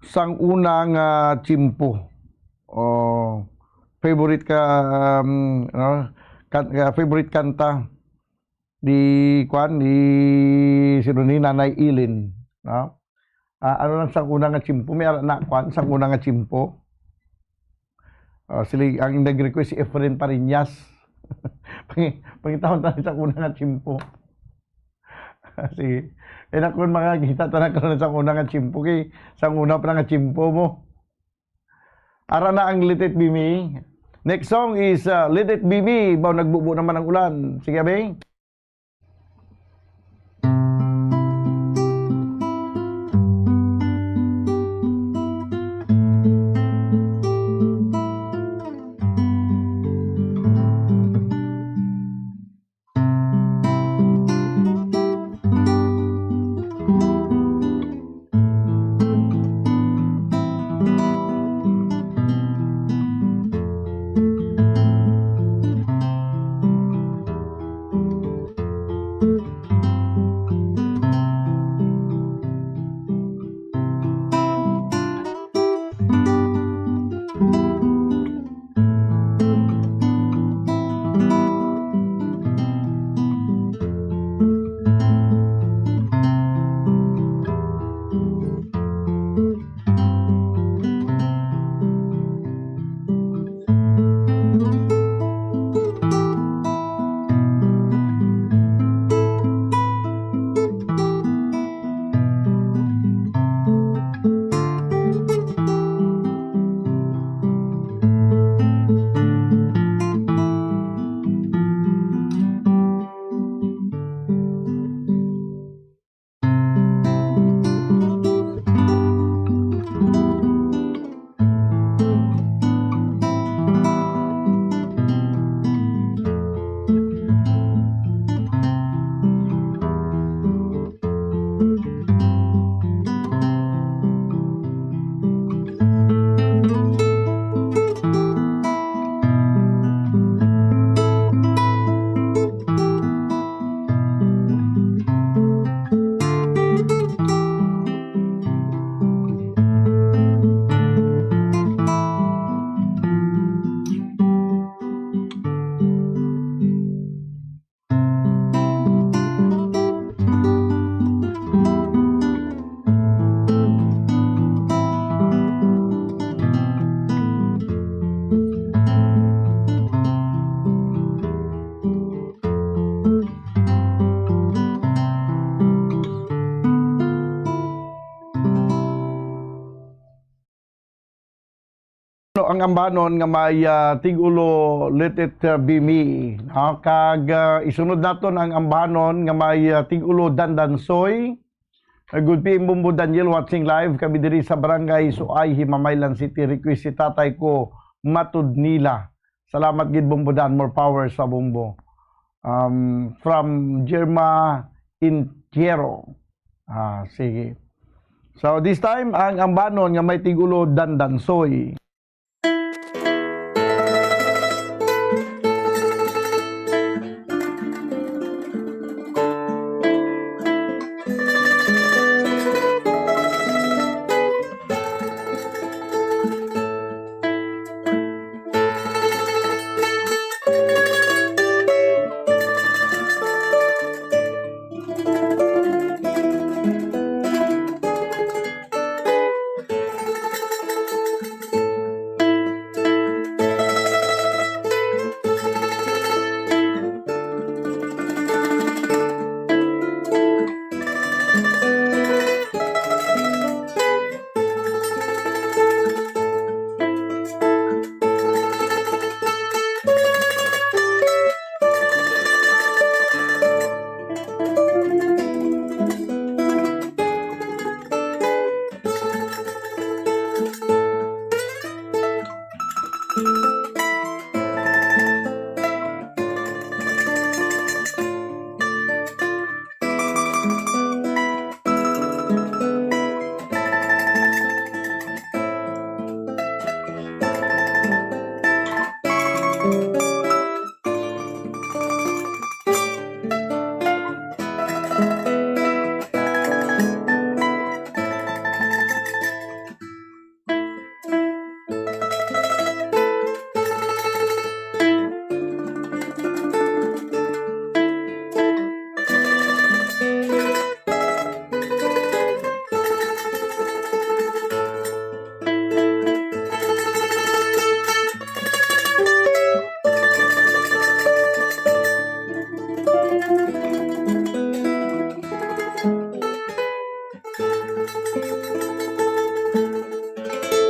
sang unang chimpo favorite ka favorite kanta di sino ni Nanay Ilin, no? Ano lang sang unang nga chimpo may na sang unang nga chimpo. Sila ang nag-request si Efren Pariñas. Pangitahon tayo sang unang nga chimpo. Sige. Nakon mga kita tanan karon sang unang nga chimpo kay sang una pa nga chimpo mo. Ara na ang Let It Be Me. Next song is Let It Be Me. Baw nagbubo naman ang ulan. Sige, Beng. ang ambanon nga may tigulo Let It Be Me. Kag isunod naton ang ambanon nga may tigulo Dandansoy. Good PM Bumbo Daniel watching live kami diri sa Barangay Suay, Himamaylan City. Request si tatay ko matud nila. Salamat gid Bumbo Dan, more power sa Bumbo. From Jerma Intiero. Sige. So this time ang ambanon nga may tigulo Dandansoy.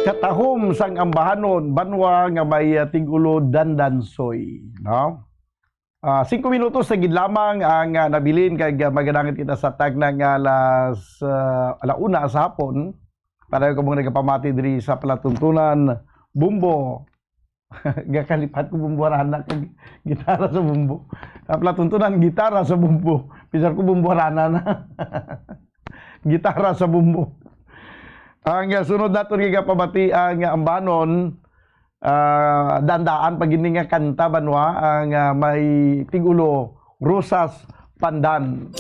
katahom sang ambahanon banwa nga may tigulo dandansoy, no? 5 minutos sa gid lamang ang nabilin kay maganangit kita sa tag ng alauna sa hapon para ko mong nagapamati diri sa palatuntunan Bumbo. Gakalipat ko bumbuarana kag gitara sa bumbo. Sa palatuntunan gitara sa bumbo. Pisar ko bumbuarana na. Gitara sa bumbo. Ang sunod nato nga pamati ang ambanon dandaan pag nga kanta banwa ang may tigulo Rosas Pandan.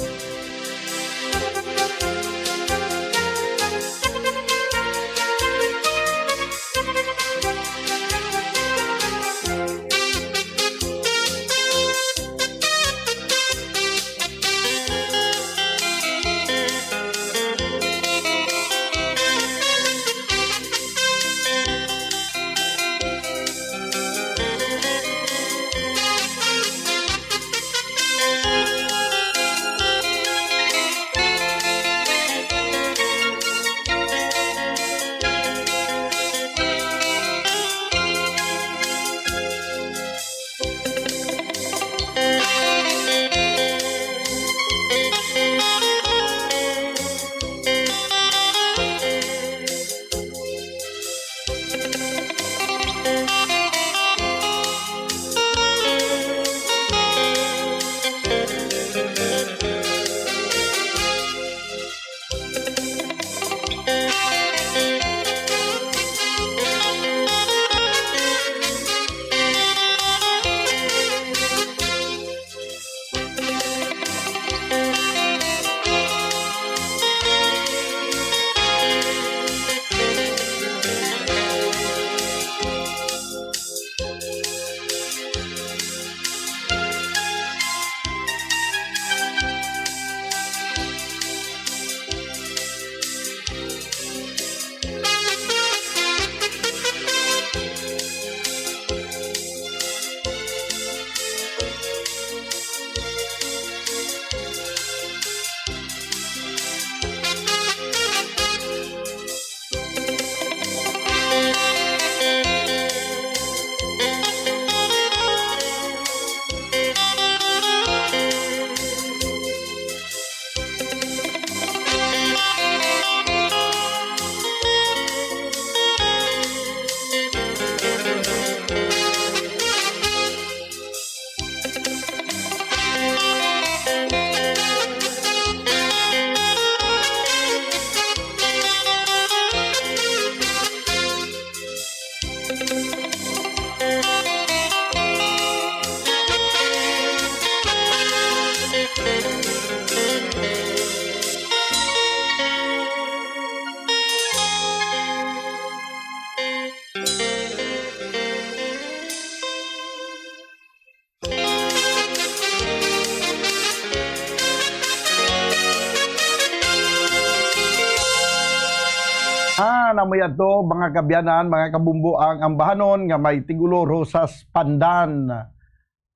Namoy ato mga kabyanan, mga kabumbo ang ambahanon nga may tigulo Rosas Pandan.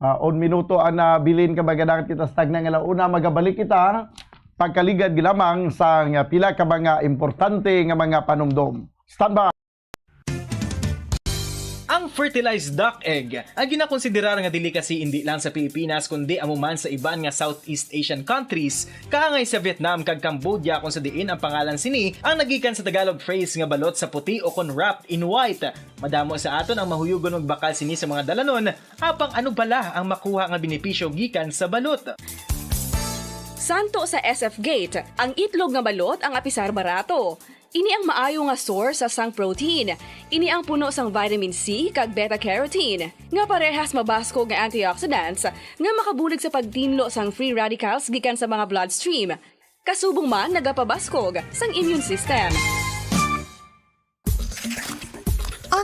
On minuto ang nabilin kabagadangan kita sa tagnang alauna, magabalik kita pagkaligad gilamang sa pila ka mga importante nga mga panumdom. Stand by. Ang fertilized duck egg ang ginakonsiderar nga delicacy hindi lang sa Pilipinas kundi amuman sa iban nga Southeast Asian countries, kaangay sa Vietnam kag Cambodia kung sa diin ang pangalan sini ang nagikan sa Tagalog phrase nga balot sa puti o kon wrapped in white. Madamo sa aton ang mahuyugon og bakal sini sa mga dalanon, apang ano bala ang makuha nga benepisyo gikan sa balot. Santo sa SF Gate, ang itlog nga balot ang apisar barato. Ini ang maayo nga source sa sang protein. Ini ang puno sang vitamin C kag beta-carotene, nga parehas mabasko nga antioxidants nga makabulig sa pagtinlo sang free radicals gikan sa mga bloodstream. Kasubong man nagapabaskog sang immune system.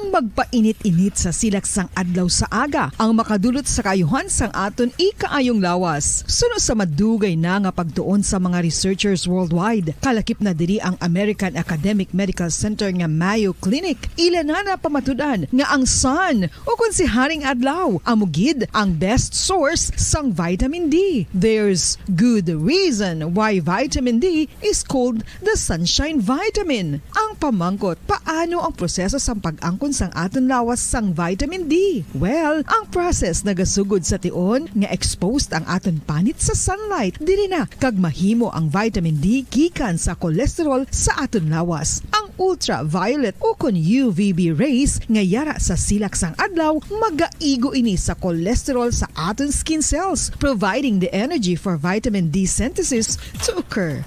ang magpainit-init sa silaksang adlaw sa aga ang makadulot sa kaayuhan sang aton ikaayong lawas. Suno sa madugay na nga pagtuon sa mga researchers worldwide, kalakip na diri ang American Academic Medical Center nga Mayo Clinic. Ilan na pamatudan nga ang sun o kung si Haring Adlaw amugid ang best source sang vitamin D. There's good reason why vitamin D is called the sunshine vitamin. Ang pamangkot, paano ang proseso sang pag-angkon sang aton lawas sang vitamin D? Well, ang process nagasugod sa tion nga exposed ang aton panit sa sunlight dili na kag mahimo ang vitamin D gikan sa cholesterol sa aton lawas. Ang ultraviolet o kun UVB rays nga yara sa silak sang adlaw magaigo ini sa cholesterol sa aton skin cells, providing the energy for vitamin D synthesis to occur.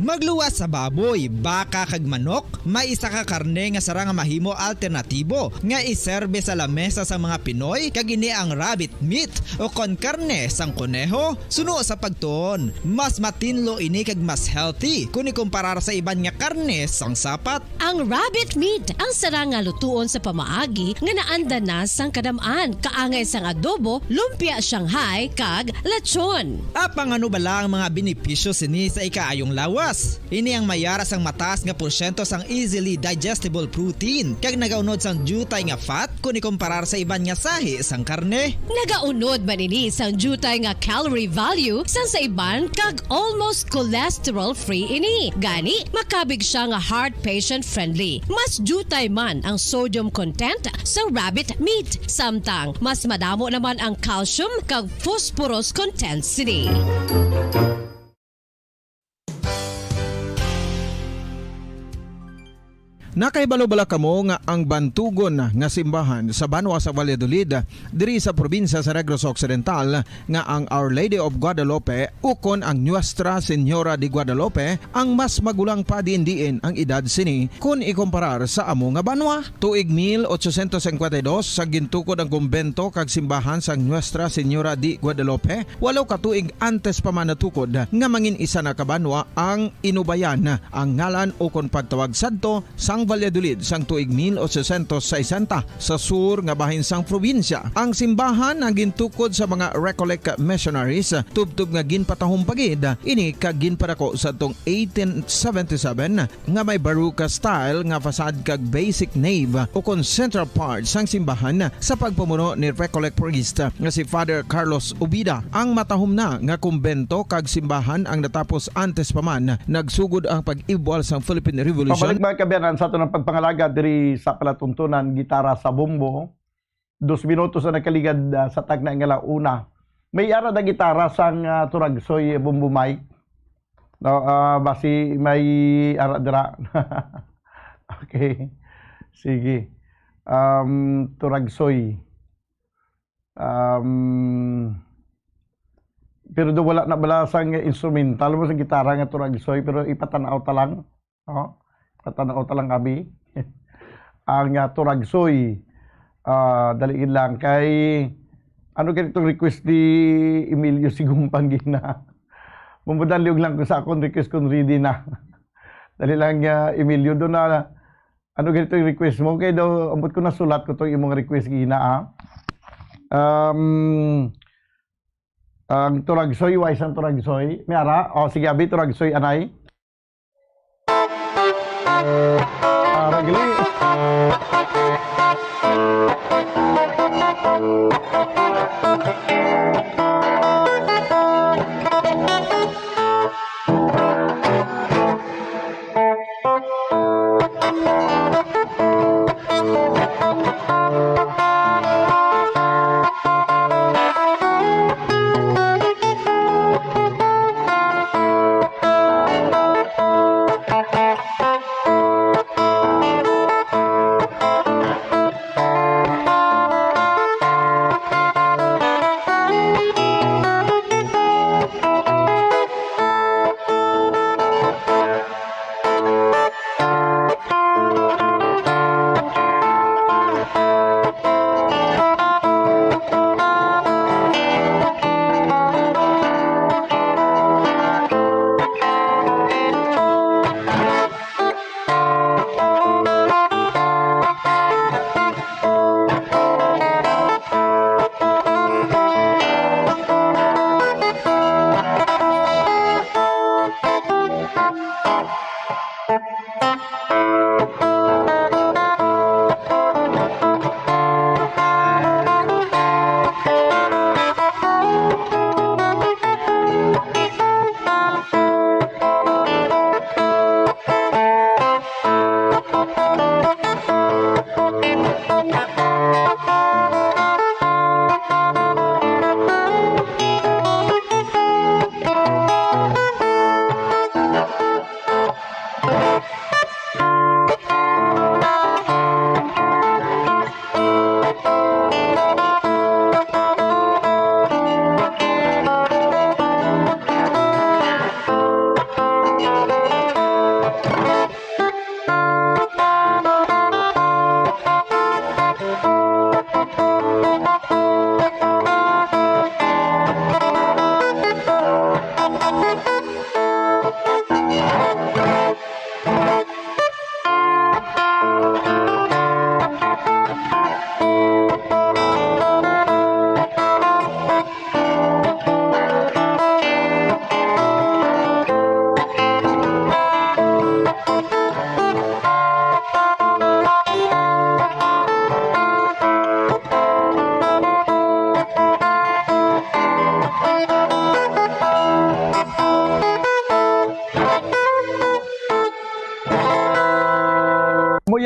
Magluwas sa baboy, baka kag manok, may isa ka karne nga sarang mahimo alternatibo nga iserbe sa lamesa sa mga Pinoy kag ini ang rabbit meat o kon karne sang kuneho. Suno sa pagtuon, mas matinlo ini kag mas healthy kung ikumparar sa iban nga karne sang sapat. Ang rabbit meat ang sarang nga lutuon sa pamaagi nga naanda na sang kadamaan, kaangay sang adobo, lumpia Shanghai kag lechon. Apang ano bala ang mga benepisyo sini sa ikaayong lawas? Ini ang mayara sang mataas nga porsyento sang easily digestible protein kag nagaunod sang jutay nga fat kung ikumparar sa iban nga sahi sang karne. Nagaunod man ini sang jutay nga calorie value sang sa iban kag almost cholesterol free ini. Gani makabig siya nga heart patient friendly. Mas jutay man ang sodium content sa rabbit meat, samtang mas madamo naman ang calcium kag phosphorus content sini. Nakaibalo-bala kamo nga ang bantugon nga simbahan sa Banwa sa Valladolid diri sa probinsya sa Negros Occidental nga ang Our Lady of Guadalupe ukon ang Nuestra Señora de Guadalupe ang mas magulang pa diin ang edad sini kung ikumparar sa amo nga banwa. Tuig 1852 sa gintukod ang kumbento kag simbahan sang Nuestra Señora de Guadalupe, walaw ka tuig antes pa man natukod nga mangin isa na kabanwa ang inubayan ang ngalan ukon pagtawag sadto sang Valladolid sang tuig 1860 sa sur nga bahin sang probinsya. Ang simbahan ang gintukod sa mga Recollect missionaries tubtub nga ginpatahong pagid ini kag ginpadako sa tong 1877 nga may baroque style nga fasad kag basic nave o kon central part sang simbahan sa pagpamuno ni Recollect priest nga si Father Carlos Ubida. Ang matahom na nga kumbento kag simbahan ang natapos antes pa man nagsugod ang pag-ibwal sang Philippine Revolution. Pabalik mga kabayan sa ato ng pagpangalaga diri sa palatuntunan gitara sa bumbo. 2 minutos na nakaligad sa tagna nga una. May ara da gitara sang Turagsoy bumbo mic. No, basi may ara dira. Okay. Sige. Turagsoy. Pero do wala na bala sang instrumental mo sa gitara nga Turagsoy pero ipatanaw ta lang. Oh. Patanaw talang abi ang Turagsoy daliin lang kay ano ganitong request ni Emilio Sigumpang gina mumudang liog lang ko sa akong request kung ready na dali lang Emilio do na ano ganitong request mo kay daw ambot ko na sulat ko tong imong request gina ang Turagsoy wise ang Turagsoy may ara sige abi Turagsoy anay Ragli.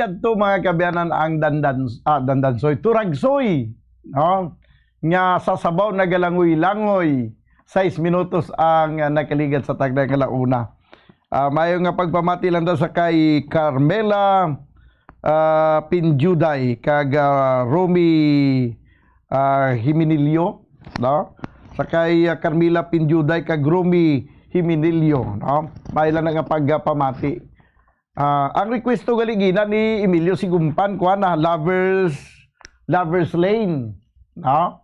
dito mga kabiyanan ang dandansoy, turagsoy, no? Nga sa sabaw na galangoy-langoy, 6 minutos ang nakaligat sa tagdang kalauna. Mayo nga pagpamati lang daw sa kay Carmela Pinjuday kag Romy Himinilio, no? Sa kay Carmela Pinjuday kag Romy Himinilio, no? May lang nga pagpamati. Ang request to galigina ni Emilio Sigumpan kuha na Lovers Lane, no?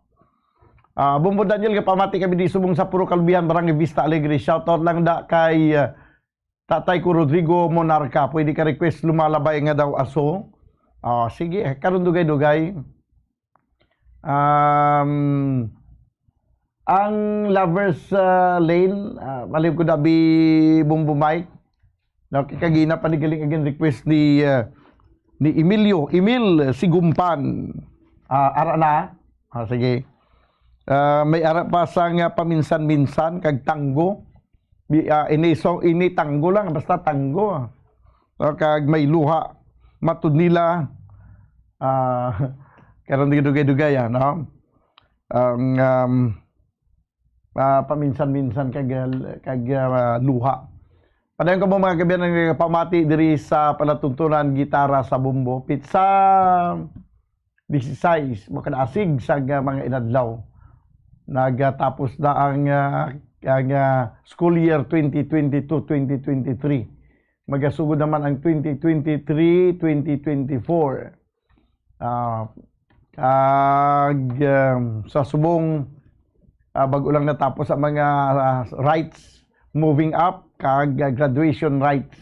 Bumbo Daniel nga pamati kami di subong sa Puro Kalbihan Barangay Vista Alegre. Shoutout lang da kay tatay ko Rodrigo Monarca. Pwede ka request lumalabay nga daw aso. Sige, karon dugay-dugay. Ang Lovers Lane, malim ko dabi Bumbo Mike. Kagina panigaling again request ni Emil Sigumpan. Ara na? Sige. May ara pa sang paminsan-minsan kag tango. Ini tango lang, basta tango. Kag may luha. Matud nila. Karon dugay-dugay, no? Paminsan-minsan kag luha. Padayon ka mo mga kabiyan ng pamati diri sa palatuntunan gitara sa bumbo. Pizza 16, makanaasig sa mga inadlaw. Nagatapos na ang school year 2022-2023. Magasugod naman ang 2023-2024. Sa subong bago lang natapos ang mga rights moving up kag graduation rights.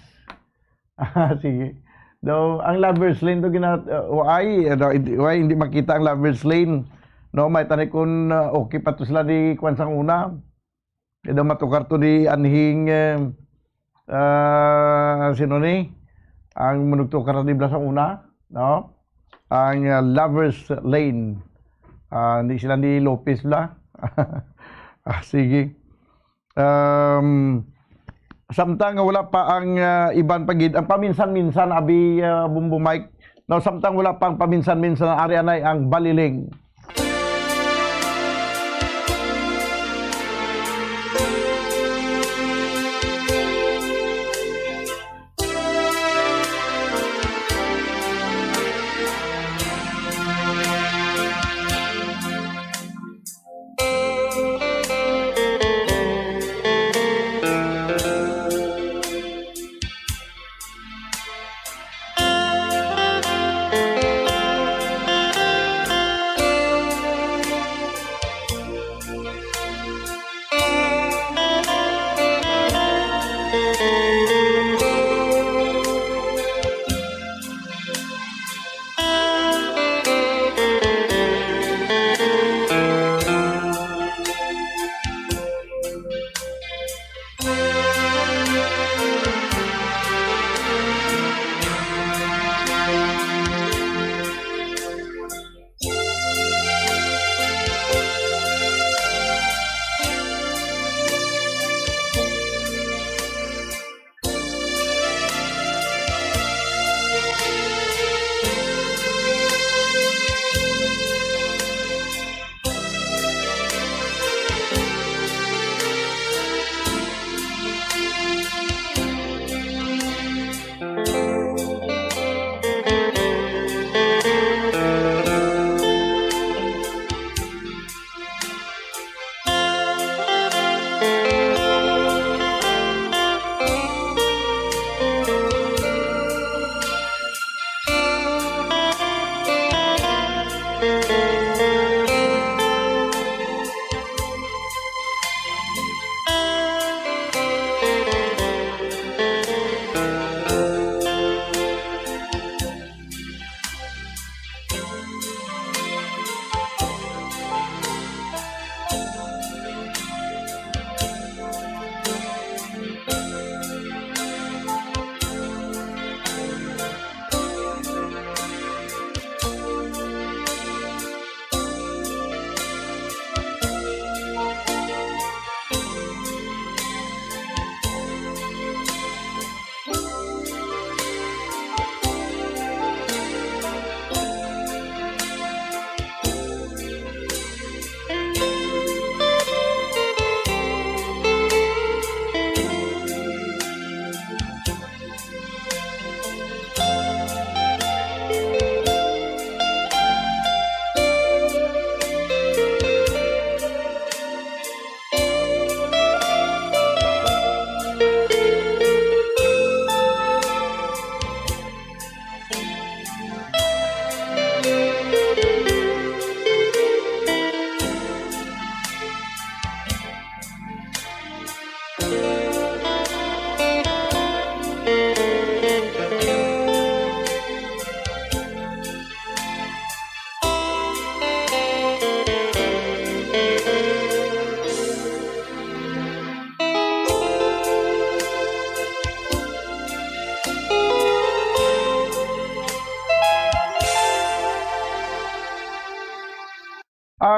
Sige. Daw ang Lovers Lane do hindi makita ang Lovers Lane. No, may tanay kun okay pa to sila di kwansang una. Daw matukar to di anhing sino ni ang manugtukar di blasang una, no? Ang Lovers Lane. Hindi sila ni Lopez bla. Sige. Samtang wala pa ang iban pagid ang paminsan-minsan abi Bumbo Mike. No, samtang wala pa ang paminsan-minsan ang area na ang Baliling.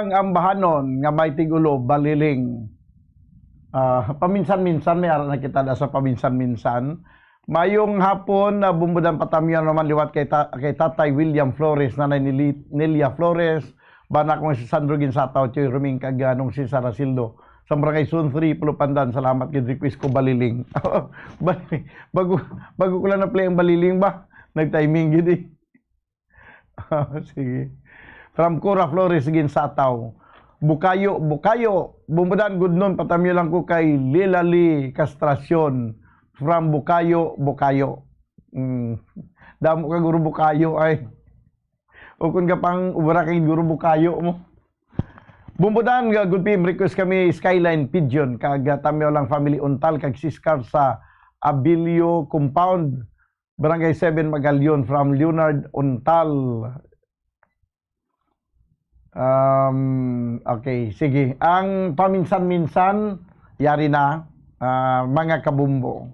ang ambahanon nga may tigulo baliling. Paminsan-minsan may ara na kita sa paminsan-minsan. Mayong hapon na bumbudan patamyan naman liwat kay Tatay William Flores, Nanay Nelia Flores, banak mo si Sandro Ginsataw, Choy Ruming Kaganong si Sarasildo. Sa Barangay Sun 3, Pulupandan, salamat kay request ko baliling. bago ko lang na play ang baliling ba? Nag-timing gini. Sige. From Cora Flores, Ginsataw. Bukayo, bumbudan good noon, patamyo lang ko kay Lilali Castracion. From Bukayo. Damo ka Guru Bukayo ay. O kung ka pang ubara kay Guru Bukayo mo. Bumbudan nga good PM request kami Skyline Pigeon kag tamyo lang family untal kag siskar sa Abilio Compound, Barangay 7 Magalyon from Leonard Untal. Okay, sige. Ang paminsan-minsan yari na mga kabumbo.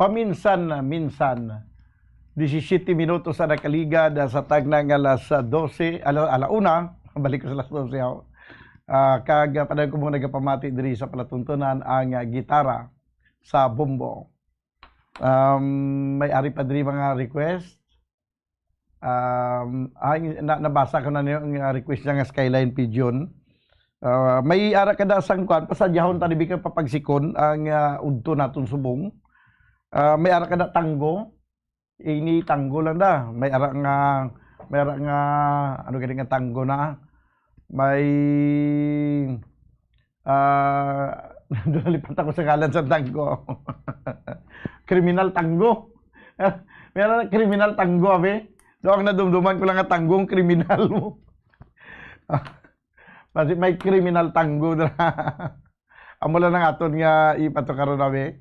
paminsan na minsan 17 minutos sa nakaligad sa tag ng alas 12, alauna, balik ko sa alas 12 ako. Kag padag ko mong nagapamati diri sa palatuntunan ang gitara sa bombo. May ari pa diri mga request. Nabasa ko na niyo ang request niya nga Skyline Pigeon. May ara kada sang kwan pasadyahon ta dibi ka papagsikon ang udto naton subong. May ara kada tango. Ini tango lang da. May ara nga ano gani nga tango na. May nalipat ako sa ngalan sa tango. Kriminal tango. Meron kriminal tango abe. Doon nadumduman ko lang nga tanggong kriminal mo. Kasi may kriminal tango na. Amo lang ng aton nga ipatokaron nabe.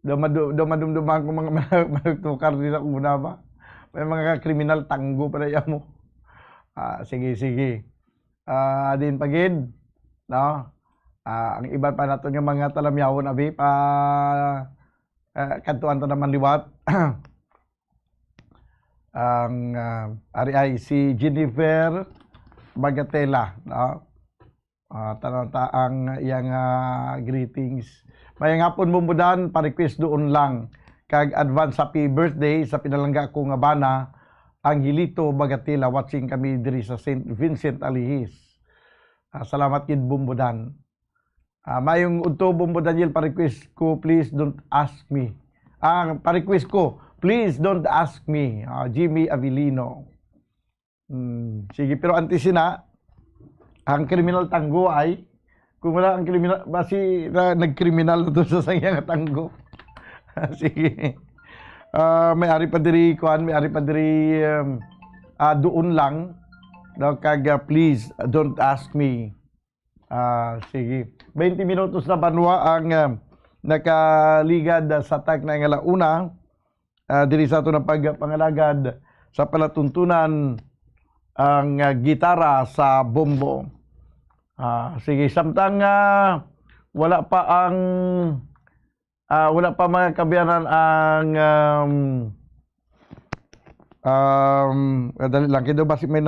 Dumadumduman ko mga magtukar nila una ba. May mga kriminal tango pa na mo. Sige. Din pagid. No? Ang iba pa nato nga mga talamyawon abi pa kantuan to naman liwat. Ang ari ay si Jennifer Bagatela, no? Tananta ang iyang greetings. May hapon mo mudan pa-request doon lang kag advance happy birthday sa pinalangga ko nga bana Angelito Bagatela, watching kami diri sa St. Vincent Alihis. Salamat kid Bumbudan. Mayong udto Bumbudaniel pa-request ko, please don't ask me. Pa-request ko, please don't ask me. Jimmy Avilino. Sige, pero antisina, ang kriminal tango ay, kung wala ang kriminal, basi nagkriminal na doon sa sangyang tango. Sige. May-ari pa diri, doon lang. No, kaga, please, don't ask me. Sige. 20 minutos na banwa ang nakaligad sa tag na alauna. Diri sa ito na pagpangalagad sa palatuntunan ang gitara sa bombo. Sige, samtang wala pa mga kabiyanan ang dali lang kito basi may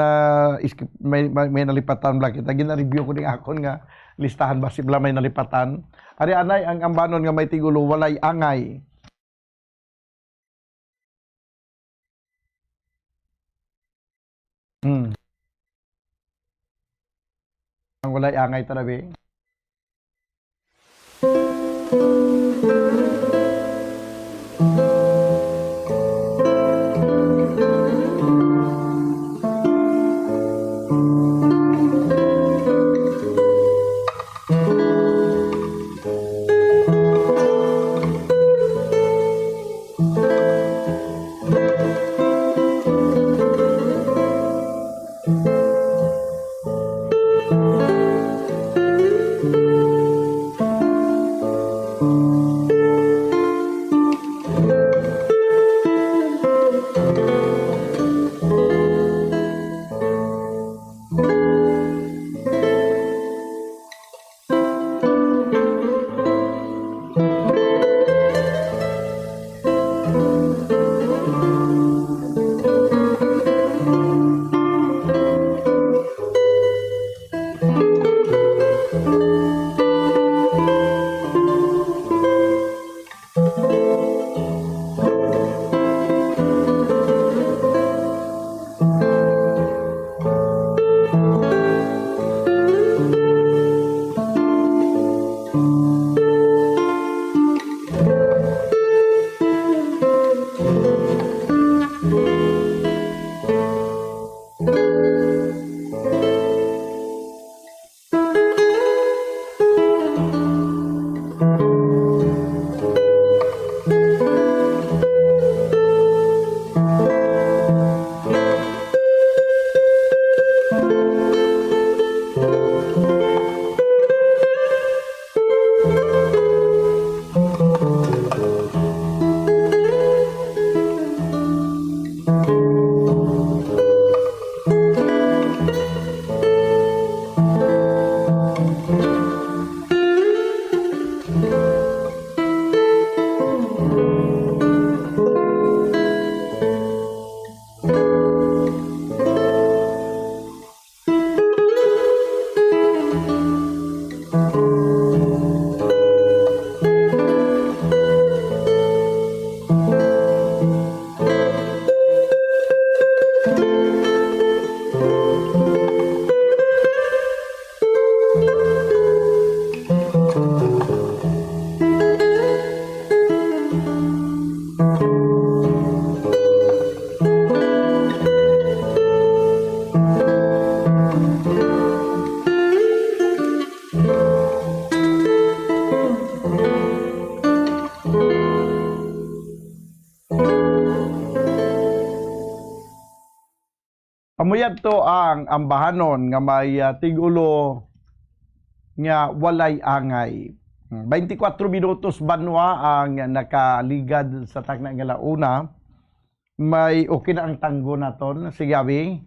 nalipatan lang kita gina-review ko ning akon nga listahan basi bala may nalipatan. Ari anay ang ambanon nga may tigulo walay angay. Ang walay angay talabi. Amuyad to ang ambahanon nga may tigulo nga walay angay. 24 minutos banwa ang nakaligad sa tagna nga launa. May okay na ang tanggo naton. Sige, Abi.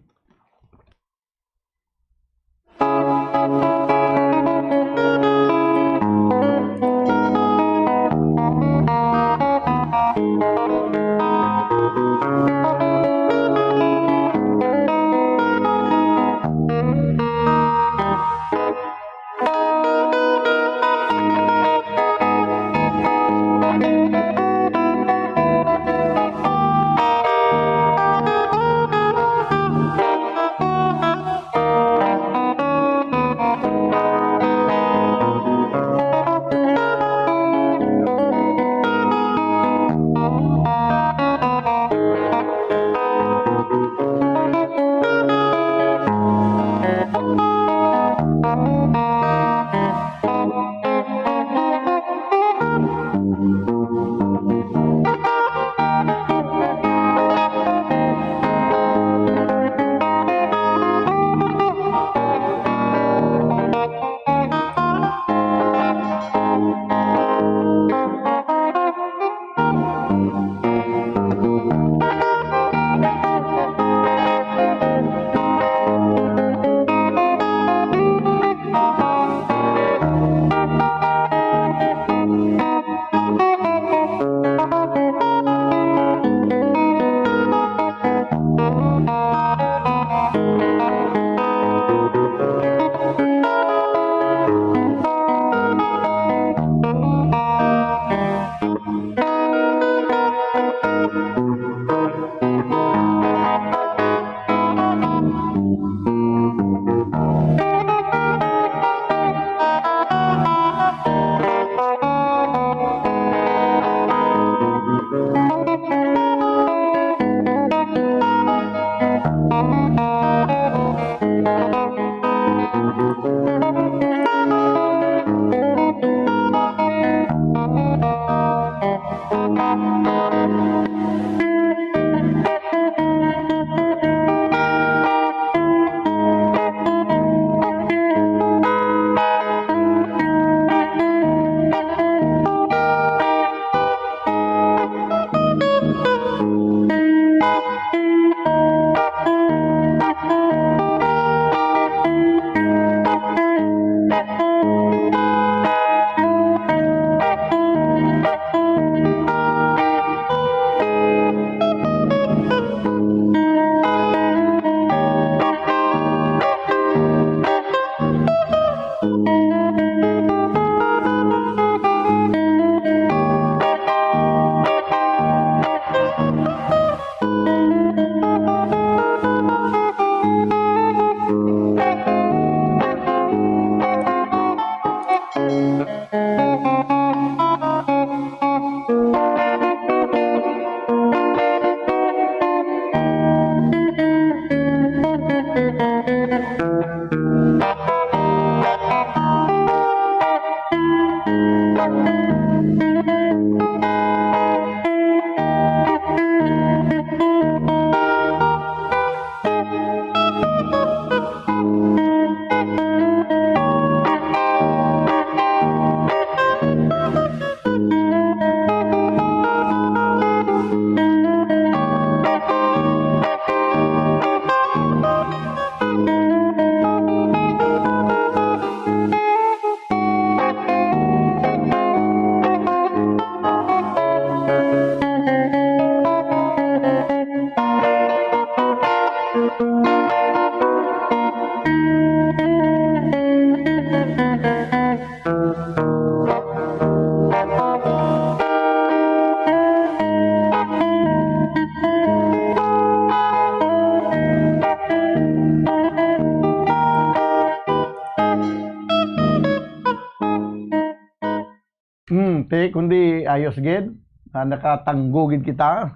Kundi ayos gid, nakatanggugid kita.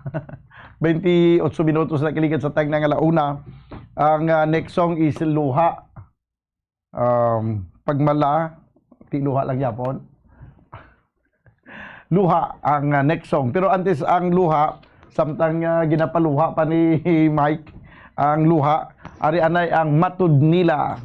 28 minutos na kiligan sa tag ng alauna. Ang next song is Luha. Pagmala, ti luha lang yapon. Luha ang next song. Pero antes ang Luha, samtang ginapaluha pa ni Mike, ang Luha, Ari anay ang matud nila.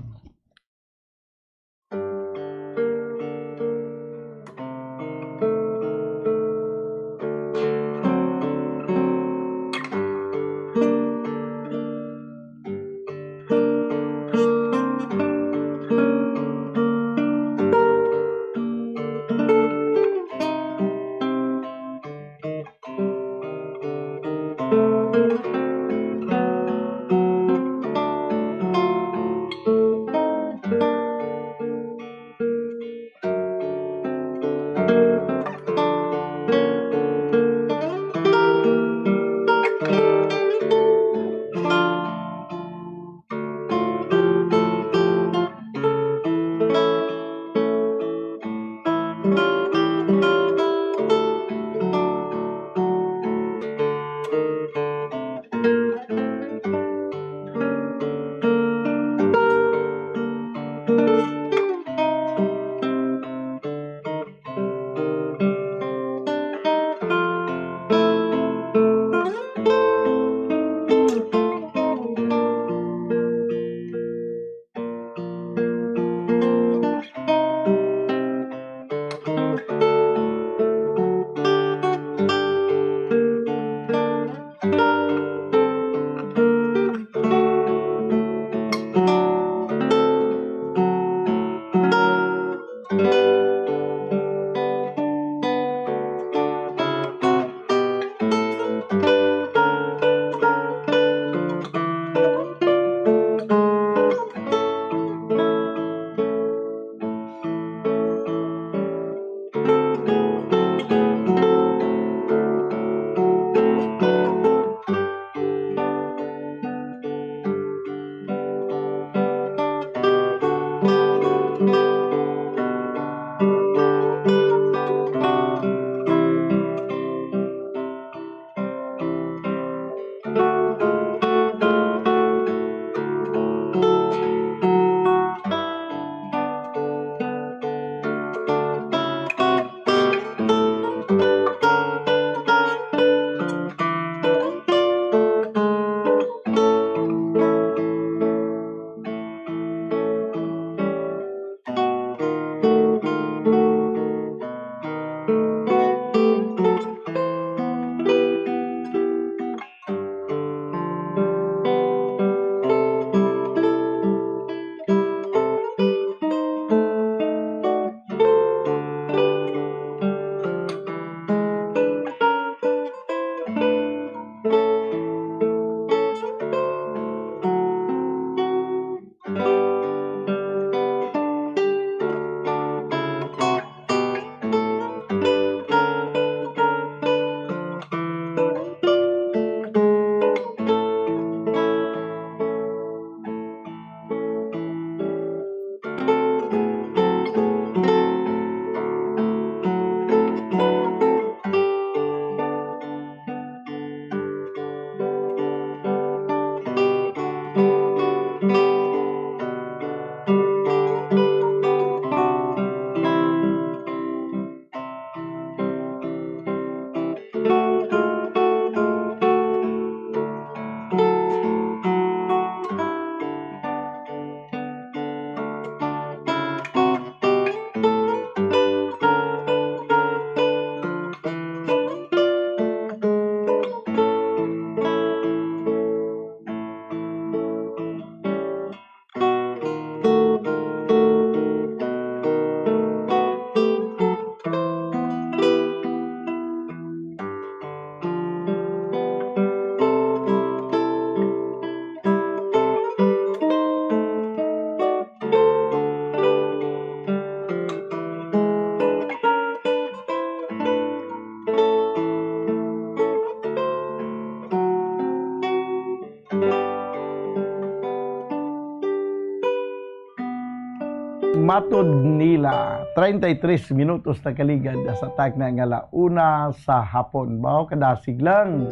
matod nila 33 minutos na kaligad sa tag na nga launa sa hapon. Bao kadasig lang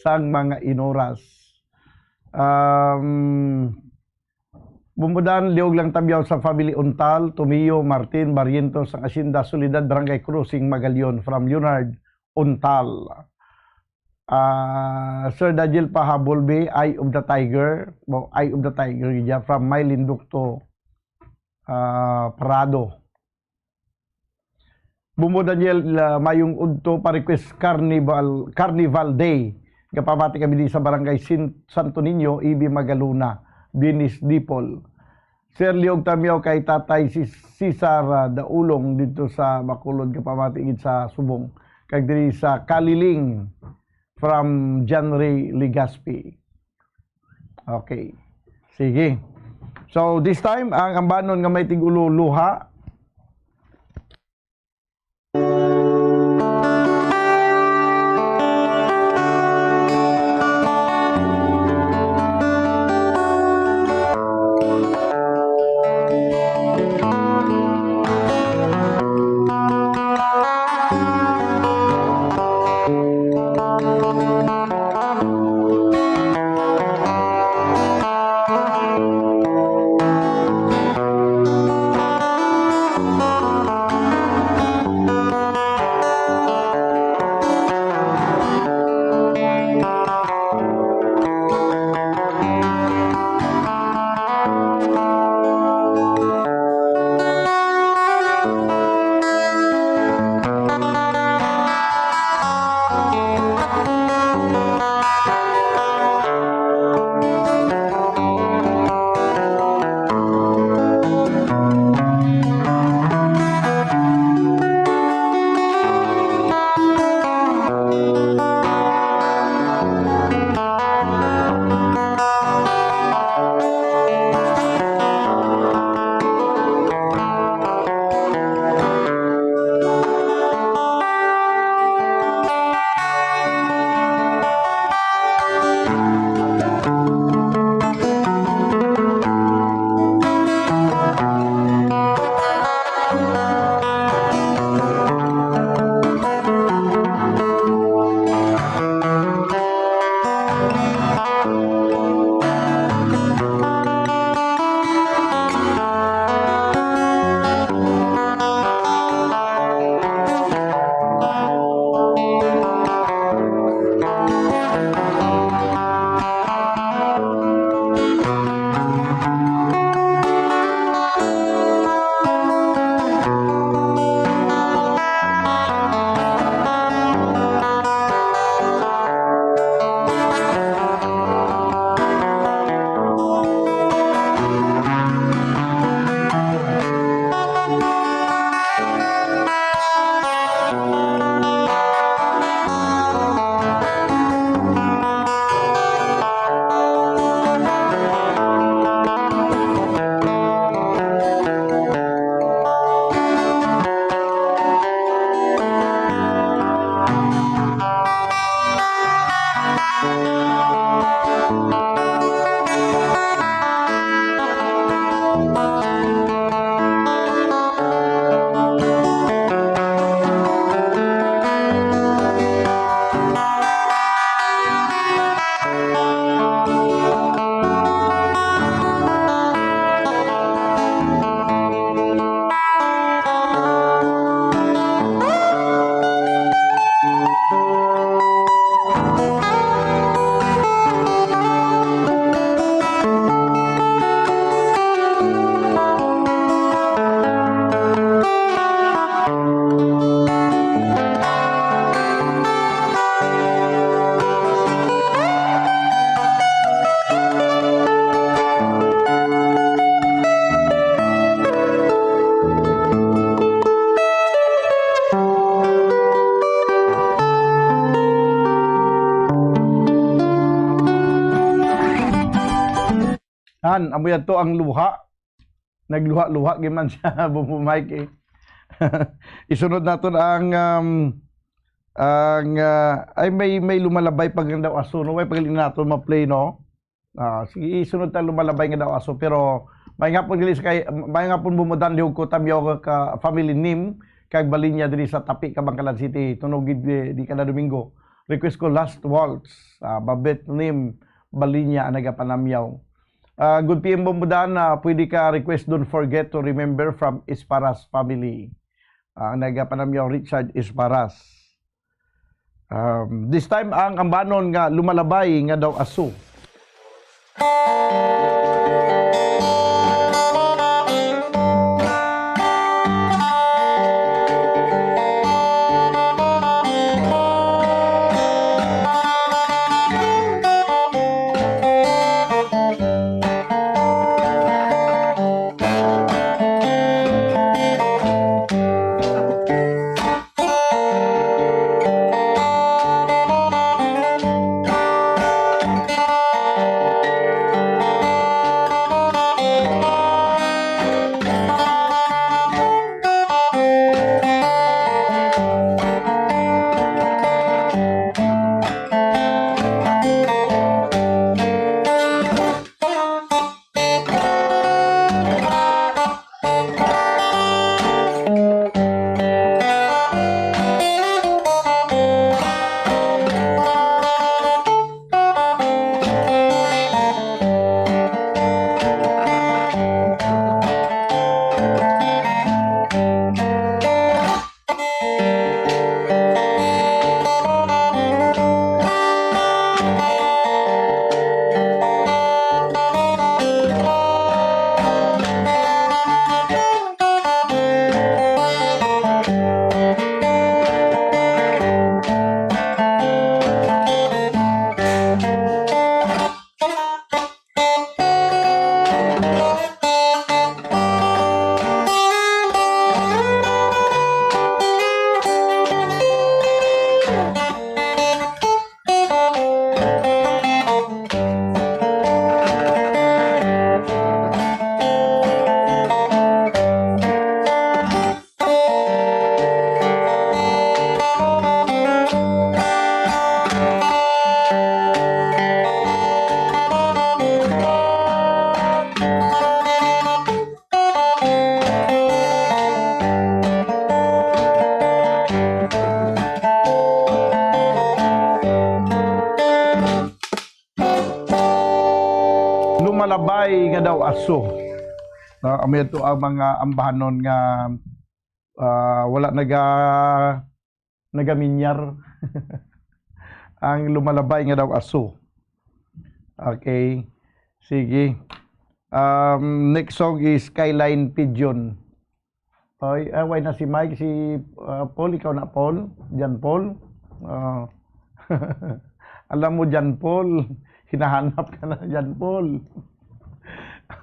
sang mga inoras. Bumbudan liog lang tabyaw sa family Untal, Tomillo, Martin, Barrientos, ang Asinda, Solidad, Barangay Cruising, Magalion from Leonard Untal. Sir Daniel pahabol be Eye of the Tiger, Eye of the Tiger gidya from Mylene Ducto Prado. Bumbo Daniel mayong udto pa request Carnival Day. Kapamati kami di sa barangay Santo Niño, Ibi Magaluna, Dinis Dipol. Sir Liog Tamiao kay Tatay Cesar Daulong dito sa Bacolod, kapamati gid sa Subong. Kag diri sa Kaliling from John Ray Ligaspi. Okay. Sige. So this time ang ambanon nga may tigulo luha. Amoy to ang luha. Nagluha-luha giman siya bumumike eh. Isunod naton ang ay may lumalabay pag daw aso no, may pagaling naton ma-play no. Sige isunod ta lumalabay nga daw aso pero may nga pon gilis kay may nga pon bumudan liog ko tamyo ka family name kag balinya diri sa Tapi Kabangkalan City tunog di kada Domingo. Request ko Last Waltz, Babet name balinya nagapanamyaw. Good PM Bumbudan, pwede ka request Don't Forget to Remember from Isparas family. Nagapanamyaw Richard Isparas. This time ang ambanon nga lumalabay nga daw aso. Lumalabay nga daw aso. Amay ito ang mga ambahanon nga wala nagaminyar. Ang lumalabay nga daw aso. Okay. Sige. Next song is Skyline Pigeon. Ay, away na si Mike, si Paul, ikaw na Paul, Jan Paul. Alam mo Jan Paul, hinahanap ka na Jan Paul.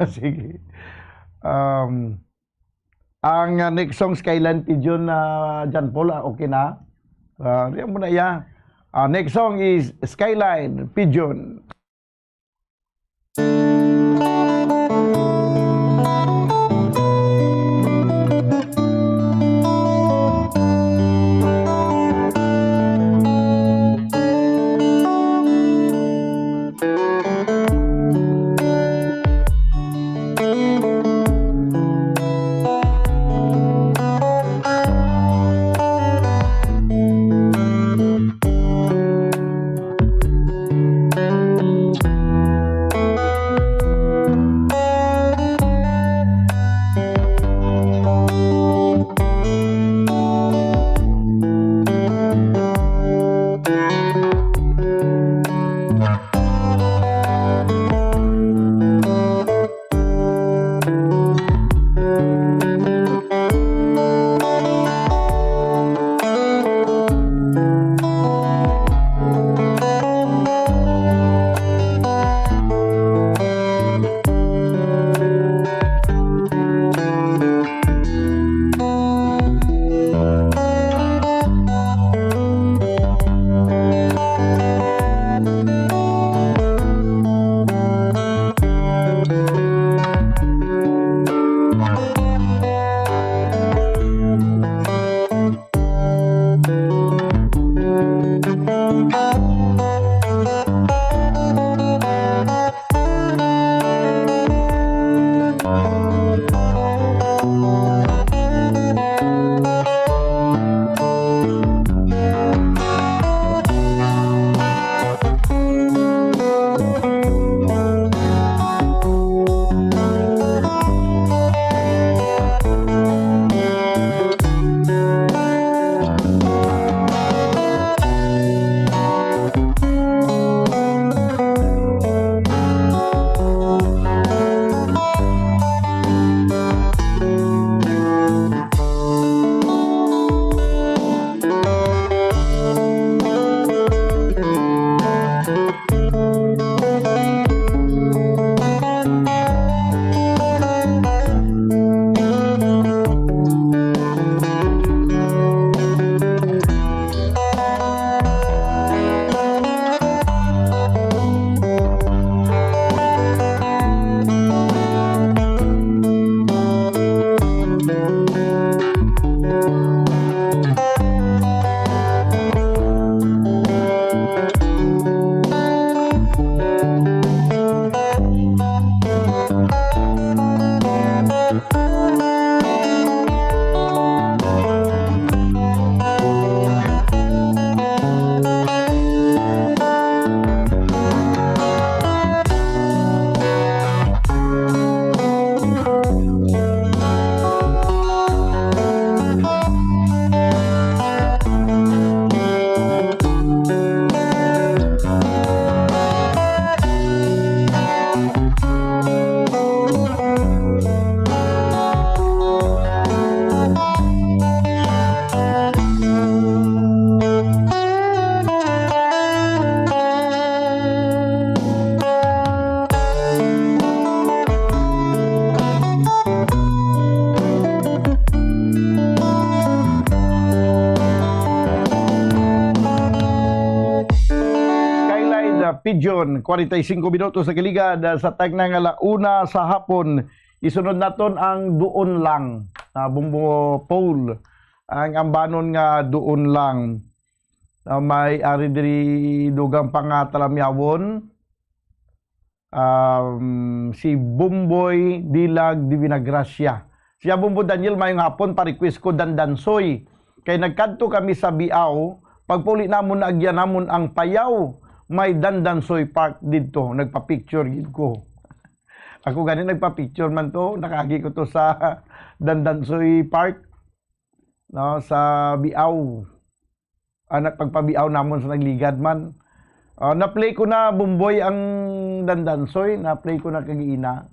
Sige. Ang next song Skyline Pigeon na Jan Paul, okay na? Riyan mo na yan. Next song is Skyline Pigeon. Pigeon, 45 minutos sa kaligad sa tagnang alauna sa hapon. Isunod naton ang doon lang, Bumbo Paul. Ang ambanon nga doon lang. May ari diri dugang pangatalamiawon. Si Bumboy Dilag Divinagracia. Siya Bumbo Daniel, mayong hapon pa-request ko Dandansoy. Kay nagkadto kami sa Biao, pagpuli namon na agyan namon ang Payaw, may Dandansoy Park dito. Nagpa-picture gid ko. Ako gani nagpa-picture man to, nakagi ko to sa Dandansoy Park, no, sa Biao. Anak pagpabiaw namon sa nagligad man. Na-play ko na Bumboy ang Dandansoy, na-play ko na kagiina.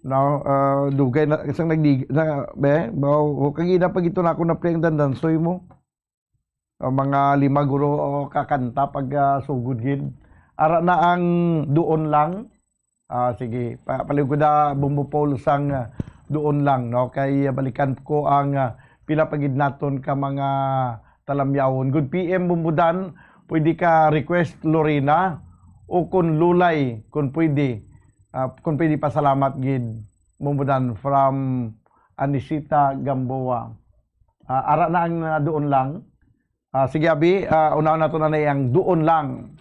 No, dugay na isang naglig na kagiina pag ito na ako na-play ang Dandansoy mo. Mga 5 guro kakanta pag sugod gid. Ara na ang doon lang. Sige, paligod na Bumbo Paul sang doon lang, no? Kay balikan ko ang pila pagid naton ka mga talamyawon. Good PM Bumbudan, pwede ka request Lorena o kung Lulay, kung pwede pasalamat gid Bumbudan from Anisita Gamboa. Ara na ang doon lang. Sige abi, unaon nato na ang doon lang.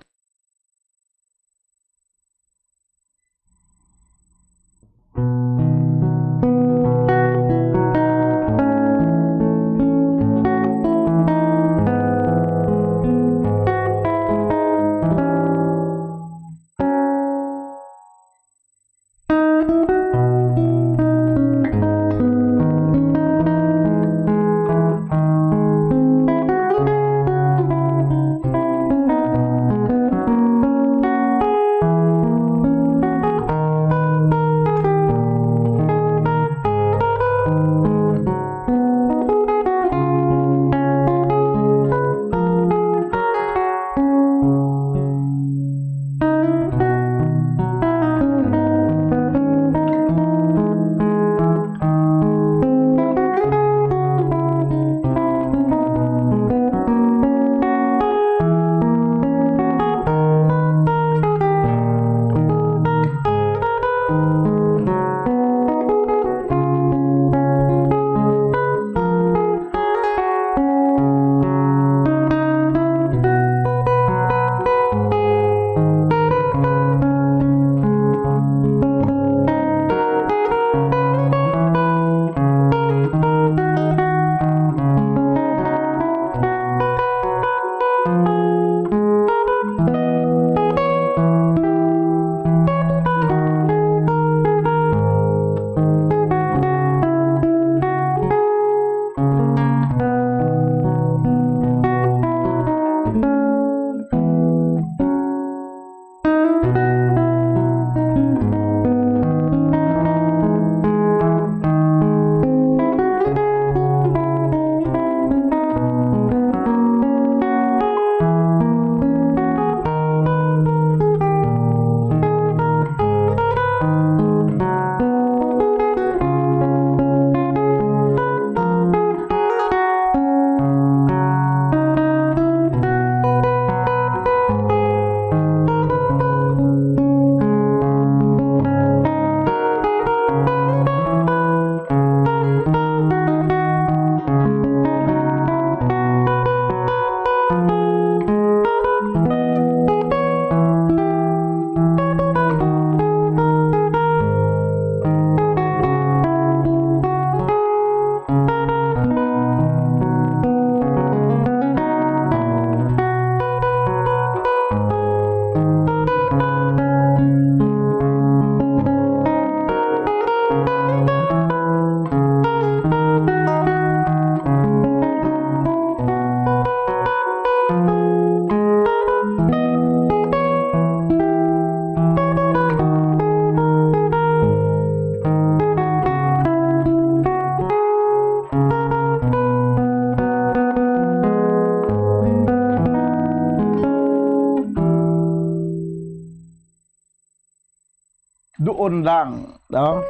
doon lang, no?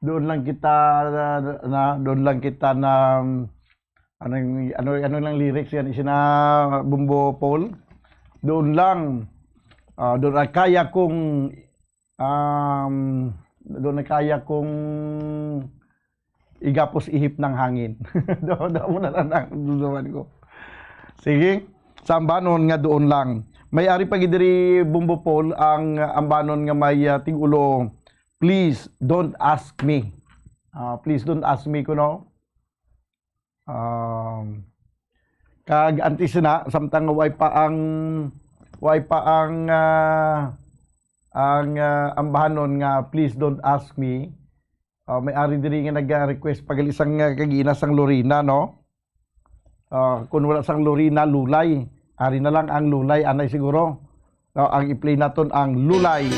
doon lang kita na ano lang lyrics yan isina Bumbo Paul. Doon lang Doon ay kaya kong igapos ihip ng hangin. doon mo na lang ang duduman ko. Sige, sa ambanon nga doon lang. May ari pa gidiri Bumbo Paul ang ambanon nga may tigulo. Please don't ask me. Please don't ask me kuno. Kag antisina samtang way pa ang ambahanon nga please don't ask me. May ari diri nga nag-request pagal isang kagina sang Lorina, no? Kung wala sang Lorina, Lulay. Ari na lang ang Lulay, anay siguro. Ang i-play naton ang Lulay.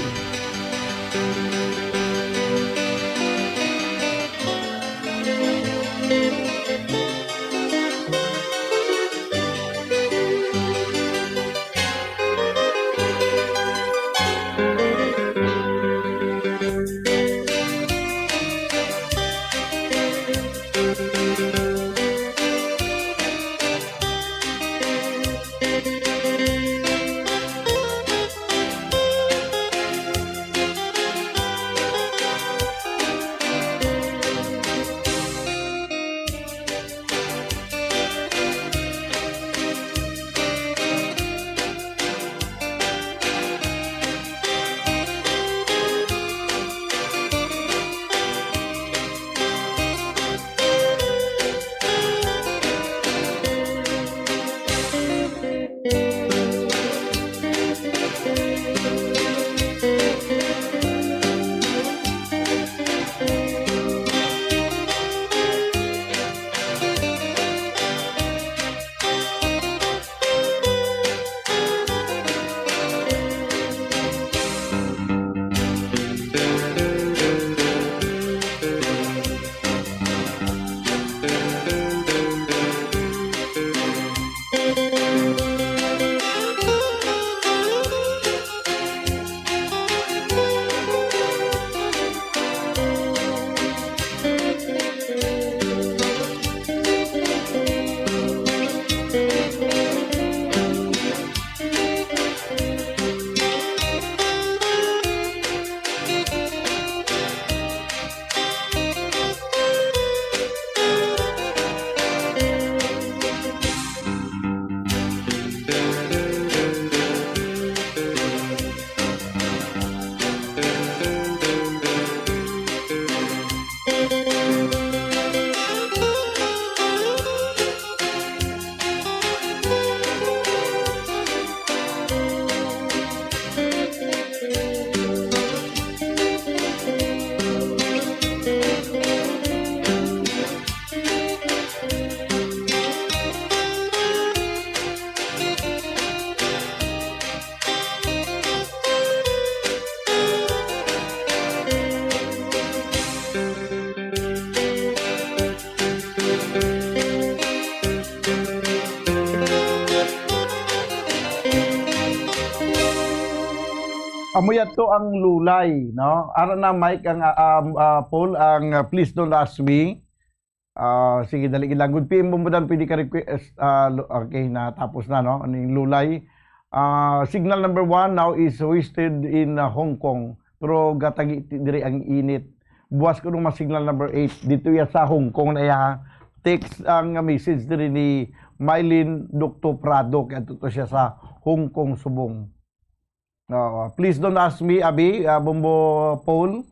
Amuya to ang Lulay, no? Ara na Mike ang Paul ang please don't ask me. Sige dali ilang good PM mo dan pwede ka request. Okay na tapos na, no? Ano yung Lulay? Signal number 1 now is wasted in Hong Kong. Pero gatagi diri ang init. Buwas ko nung signal number 8 dito ya sa Hong Kong na ya. Text ang message diri ni Mylene Dr. Prado kaya to siya sa Hong Kong subong. Please don't ask me, Abi, Bumbo Paul.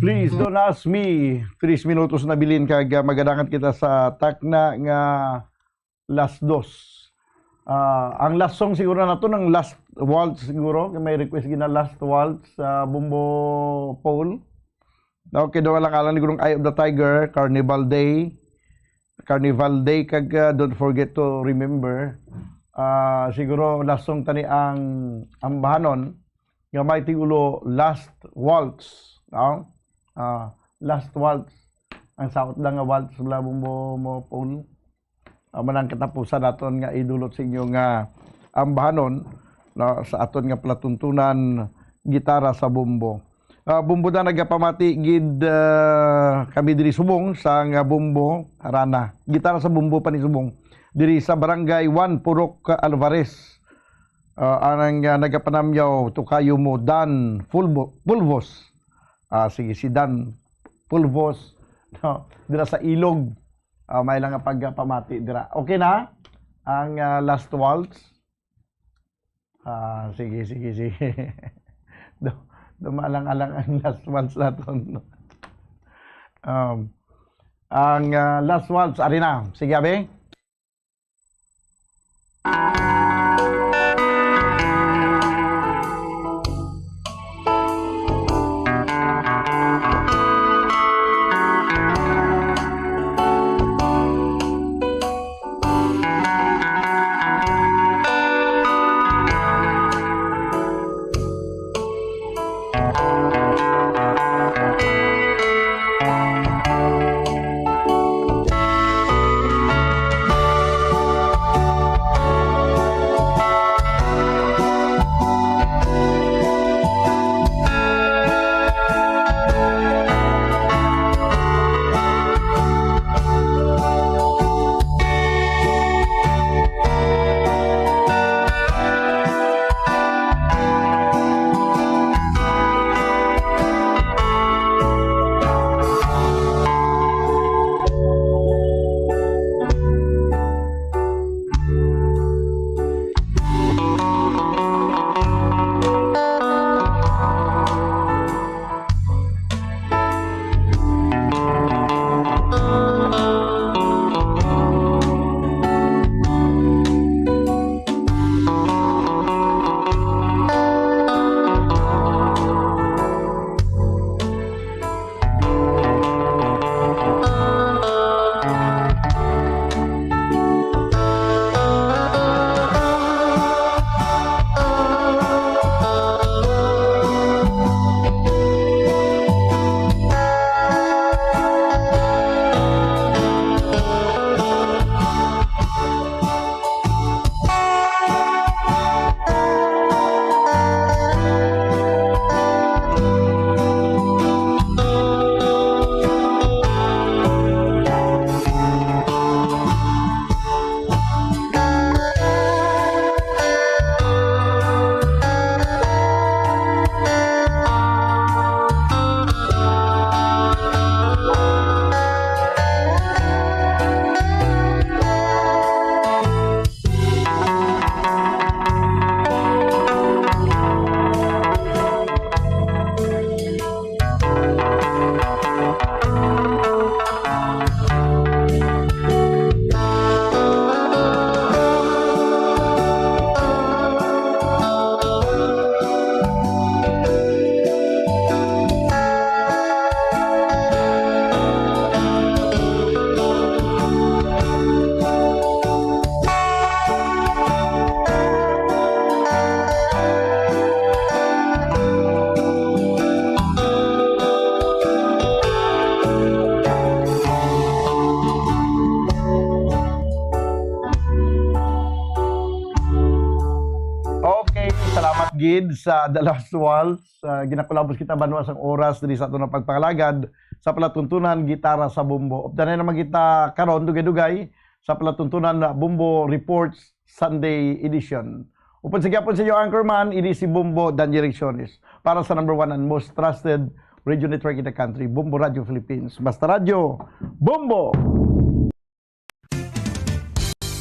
Please don't ask me. 3 minutos na bilin kag magadangan kita sa takna nga last dos. Ang last song siguro na to ng last waltz siguro. May request gina last waltz sa Bumbo Paul. Okay, doon lang alam ni gurong Eye of the Tiger, Carnival Day. Carnival Day kag don't forget to remember. Siguro last song tani ang ambahanon nga may tigulo last waltz, no? Last waltz. Ang saot lang nga waltz sa Bumbo mo Paul. Manang katapusan naton nga idulot sa inyo nga ambahanon, no, sa aton nga palatuntunan gitara sa Bumbo. Bumbo na nagapamati gid kami diri Subong sa nga Bumbo Arana. Gitara sa Bumbo pa ni Subong diri sa Barangay 1 Purok Alvarez. Anang nagapanamyaw tukayo mo Dan Pulvos. Sige si Dan Pulvos, no, dira sa Ilog. May lang nga pagpamati dira. Okay na ang last waltz. Sige. Dumalang-alang ang last waltz natin. Ang last waltz, ari na. Sige, abe. gid sa The Last Waltz. Ginakulabos kita banwa sang oras diri sa ato na pagpangalagad sa palatuntunan gitara sa Bumbo. Updanay naman kita karon dugay-dugay sa palatuntunan na Bumbo Reports Sunday Edition. Upon sa gyapon sa iyo anchorman, ini si Bumbo Dan Direcciones para sa number 1 and most trusted radio network in the country, Bumbo Radio Philippines. Basta Radio, Bumbo!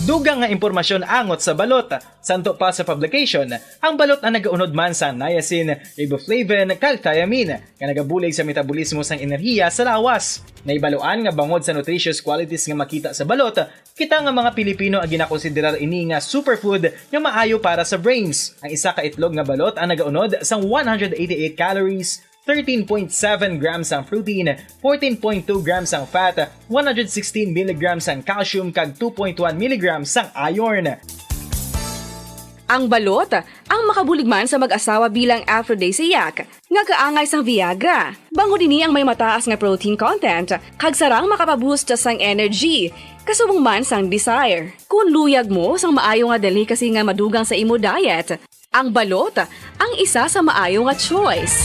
Dugang nga impormasyon angot sa balot. Santo pa sa publication, ang balot ang nagaunod man sa niacin, riboflavin, kag thiamine nga nagabulig sa metabolismo sang enerhiya sa lawas. Naibaluan nga bangod sa nutritious qualities nga makita sa balot, kita nga mga Pilipino ang ginakonsiderar ini nga superfood nga maayo para sa brains. Ang isa ka itlog nga balot ang nagaunod sang 188 calories, 13.7 grams ang protein, 14.2 grams ang fat, 116 mg ang calcium kag 2.1 mg ang iron. Ang balot, ang makabuligman sa mag-asawa bilang aphrodisiac, nga kaangay sang Viagra. Bango dini ang may mataas nga protein content, kag sarang makapaboost sang energy, kasubong man sang desire. Kung luyag mo sang maayo nga delicacy nga madugang sa imo diet, ang balot, ang isa sa maayo nga choice.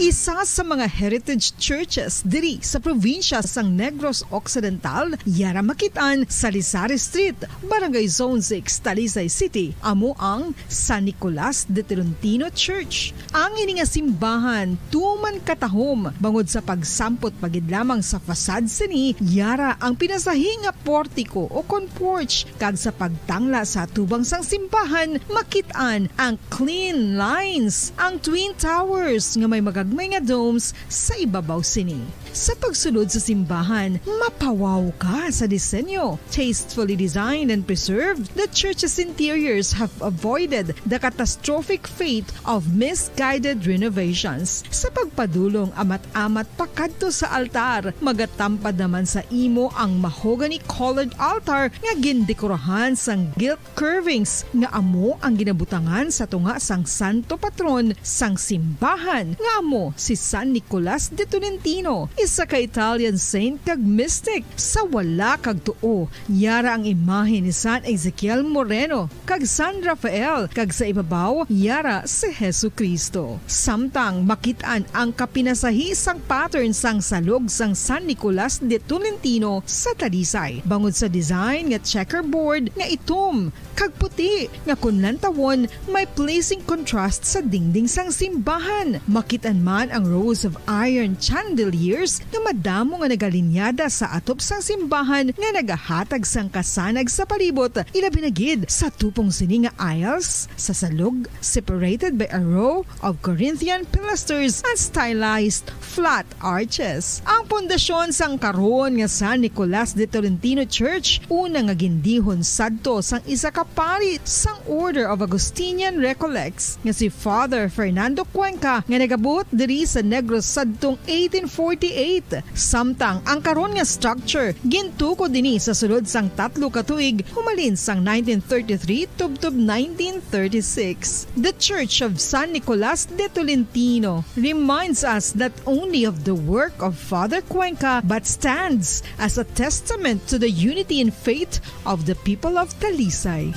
Isa sa mga heritage churches diri sa probinsya sang Negros Occidental, yara makitaan sa Lisari Street, Barangay Zone 6, Talisay City, amo ang San Nicolas de Tolentino Church. Ang ini nga simbahan tuman katahom bangod sa pagsampot pagid lamang sa fasad sini, yara ang pinasahi nga portiko o porch, kag sa pagtangla sa tubang sang simbahan makitaan ang clean lines, ang twin towers nga may magagmay nga domes sa ibabaw sini. Sa pagsulod sa simbahan, mapawaw ka sa disenyo. Tastefully designed and preserved, the church's interiors have avoided the catastrophic fate of misguided renovations. Sa pagpadulong amat-amat pakadto sa altar, magatampad naman sa imo ang mahogany colored altar nga gindekorahan sang gilt curvings nga amo ang ginabutangan sa tunga sang santo patron sang simbahan nga amo si San Nicolas de Tolentino, isa ka Italian saint kag mystic. Sa wala kag tuo, yara ang imahe ni San Ezekiel Moreno kag San Rafael, kag sa ibabaw yara si Hesu Kristo. Samtang makitaan ang kapinasahi sang pattern sang salog sang San Nicolas de Tolentino sa Talisay, bangod sa design nga checkerboard nga itom kag puti nga kunlantawon may pleasing contrast sa dingding sang simbahan. Makitaan man ang rows of iron chandeliers nga madamo nga nagalinyada sa atop sang simbahan nga nagahatag sang kasanag sa palibot, ilabi na gid sa tupong sini nga aisles sa salog, separated by a row of Corinthian pilasters and stylized flat arches. Ang pundasyon sang karon nga San Nicolas de Tolentino Church una nga gindihon sadto sang isa ka pari sang Order of Augustinian Recollects nga si Father Fernando Cuenca nga nagabot diri sa Negros sadtong 1848. Samtang ang karon nga structure gintuko dinhi sa sulod sang 3 ka tuig humalin sang 1933 tubtob 1936. The Church of San Nicolas de Tolentino reminds us not only of the work of Father Cuenca but stands as a testament to the unity and faith of the people of Talisay.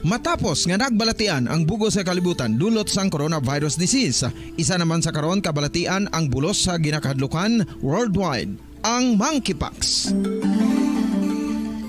Matapos nga nagbalatian ang bugos sa kalibutan dulot sang coronavirus disease, isa naman sa karon kabalatian ang bulos sa ginakahadlukan worldwide, ang monkeypox.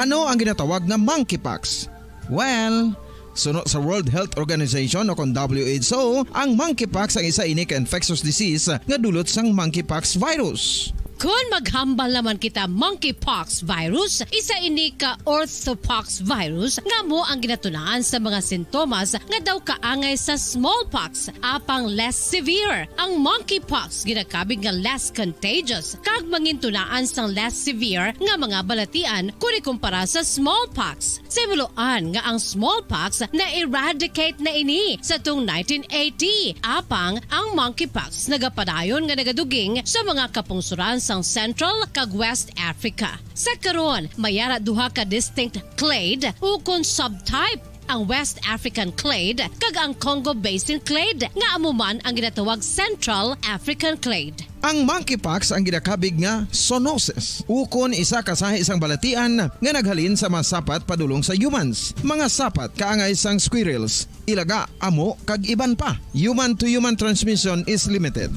Ano ang ginatawag na monkeypox? Well, suno sa World Health Organization o kung WHO, ang monkeypox ang isa ini ka infectious disease nga dulot sang monkeypox virus. Kung maghambal naman kita monkeypox virus, isa ini ka orthopox virus nga mo ang ginatunaan sa mga sintomas nga daw kaangay sa smallpox, apang less severe. Ang monkeypox ginakabig nga less contagious, kag mangintunaan sang less severe nga mga balatian kung ikumpara sa smallpox. Simuloan nga ang smallpox na eradicate na ini sa tung 1980, apang ang monkeypox nagapadayon nga nagaduging sa mga kapungsuran sang Central kag West Africa. Sa karon, mayara duha ka distinct clade ukon subtype, ang West African clade kag ang Congo Basin clade nga amuman ang ginatawag Central African clade. Ang monkeypox ang ginakabig nga zoonosis, ukon isa ka sa isang balatian nga naghalin sa mga sapat padulong sa humans. Mga sapat kaangay sang squirrels, ilaga, amo kag iban pa. Human to human transmission is limited.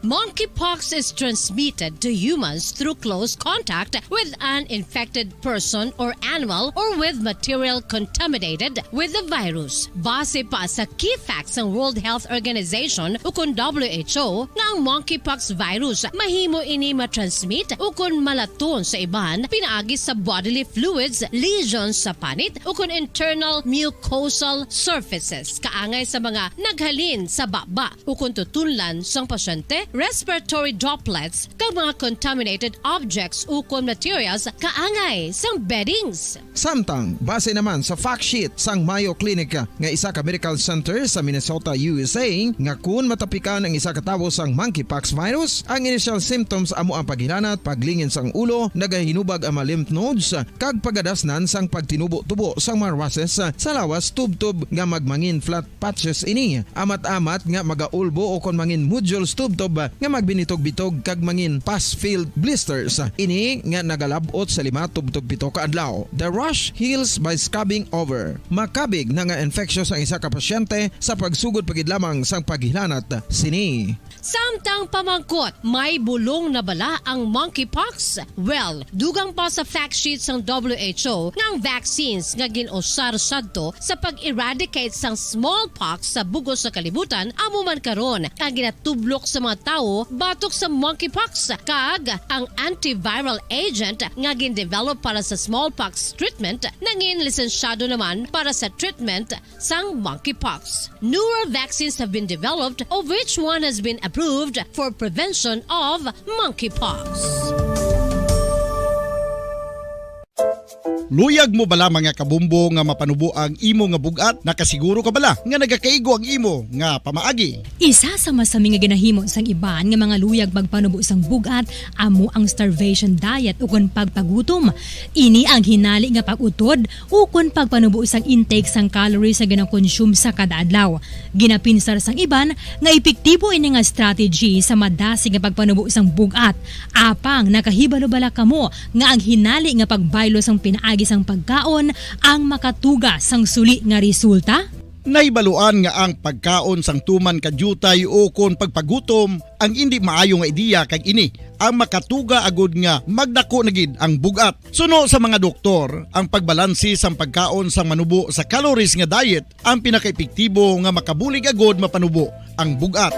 Monkeypox is transmitted to humans through close contact with an infected person or animal or with material contaminated with the virus. Base pa sa key facts ng World Health Organization o kung WHO nga ang monkeypox virus mahimo ini matransmit o kung malaton sa iban pinaagi sa bodily fluids, lesions sa panit o kung internal mucosal surfaces kaangay sa mga naghalin sa baba o kung tutunlan sang pasyente, respiratory droplets kag mga contaminated objects o kung materials kaangay sang beddings. Samtang, base naman sa fact sheet sang Mayo Clinic nga isa ka medical center sa Minnesota, USA, nga kung matapikan ang isa ka tawo sang monkeypox virus, ang initial symptoms amo ang paghilanat, paglingin sang ulo, nagahinubag ang mga lymph nodes, kag pagadasnan sang pagtinubo-tubo sang mga rashes sa lawas tubtob nga magmangin flat patches ini. Amat-amat nga magaulbo o kon mangin nodules tubtob nga magbinitog-bitog kag mangin pus-filled blisters. Ini nga nagalabot sa 5 tubtob 7 ka adlaw. The rash heals by scabbing over. Makabig na nga infectious ang isa ka pasyente sa pagsugod pagid lamang sang paghilanat sini. Samtang pamangkot, may bulong na bala ang monkeypox? Well, dugang pa sa fact sheets ng WHO nga ang vaccines nga ginusar sadto sa pag-eradicate sang smallpox sa bugos sa kalibutan amo man karon ang ginatublok sa mga tao batok sa monkeypox kag ang antiviral agent nga gin-develop para sa smallpox treatment nangin lisensyado naman para sa treatment sang monkeypox. Newer vaccines have been developed of which one has been approved for prevention of monkeypox. Luyag mo bala mga kabumbo nga mapanubo ang imo nga bugat? Nakasiguro ka bala nga nagakaigo ang imo nga pamaagi? Isa sa masami nga ginahimo sang iban nga mga luyag magpanubo sang bugat amo ang starvation diet ukon pagpagutom. Ini ang hinali nga pag-utod ukon pagpanubo sang intake sang calories sa gina-consume sa kada adlaw. Ginapinsar sang iban nga epektibo ini nga strategy sa madasi nga pagpanubo sang bugat. Apang nakahibalo bala kamo nga ang hinali nga pagbaylo sang pinaagi sang pagkaon ang makatuga sang suli nga resulta? Naibaluan nga ang pagkaon sang tuman kadyutay o kon pagpagutom ang hindi maayo nga ideya kag ini ang makatuga agud nga magdako na gid ang bugat. Suno sa mga doktor, ang pagbalansi sang pagkaon sang manubo sa calories nga diet ang pinakaepektibo nga makabulig agud mapanubo ang bugat.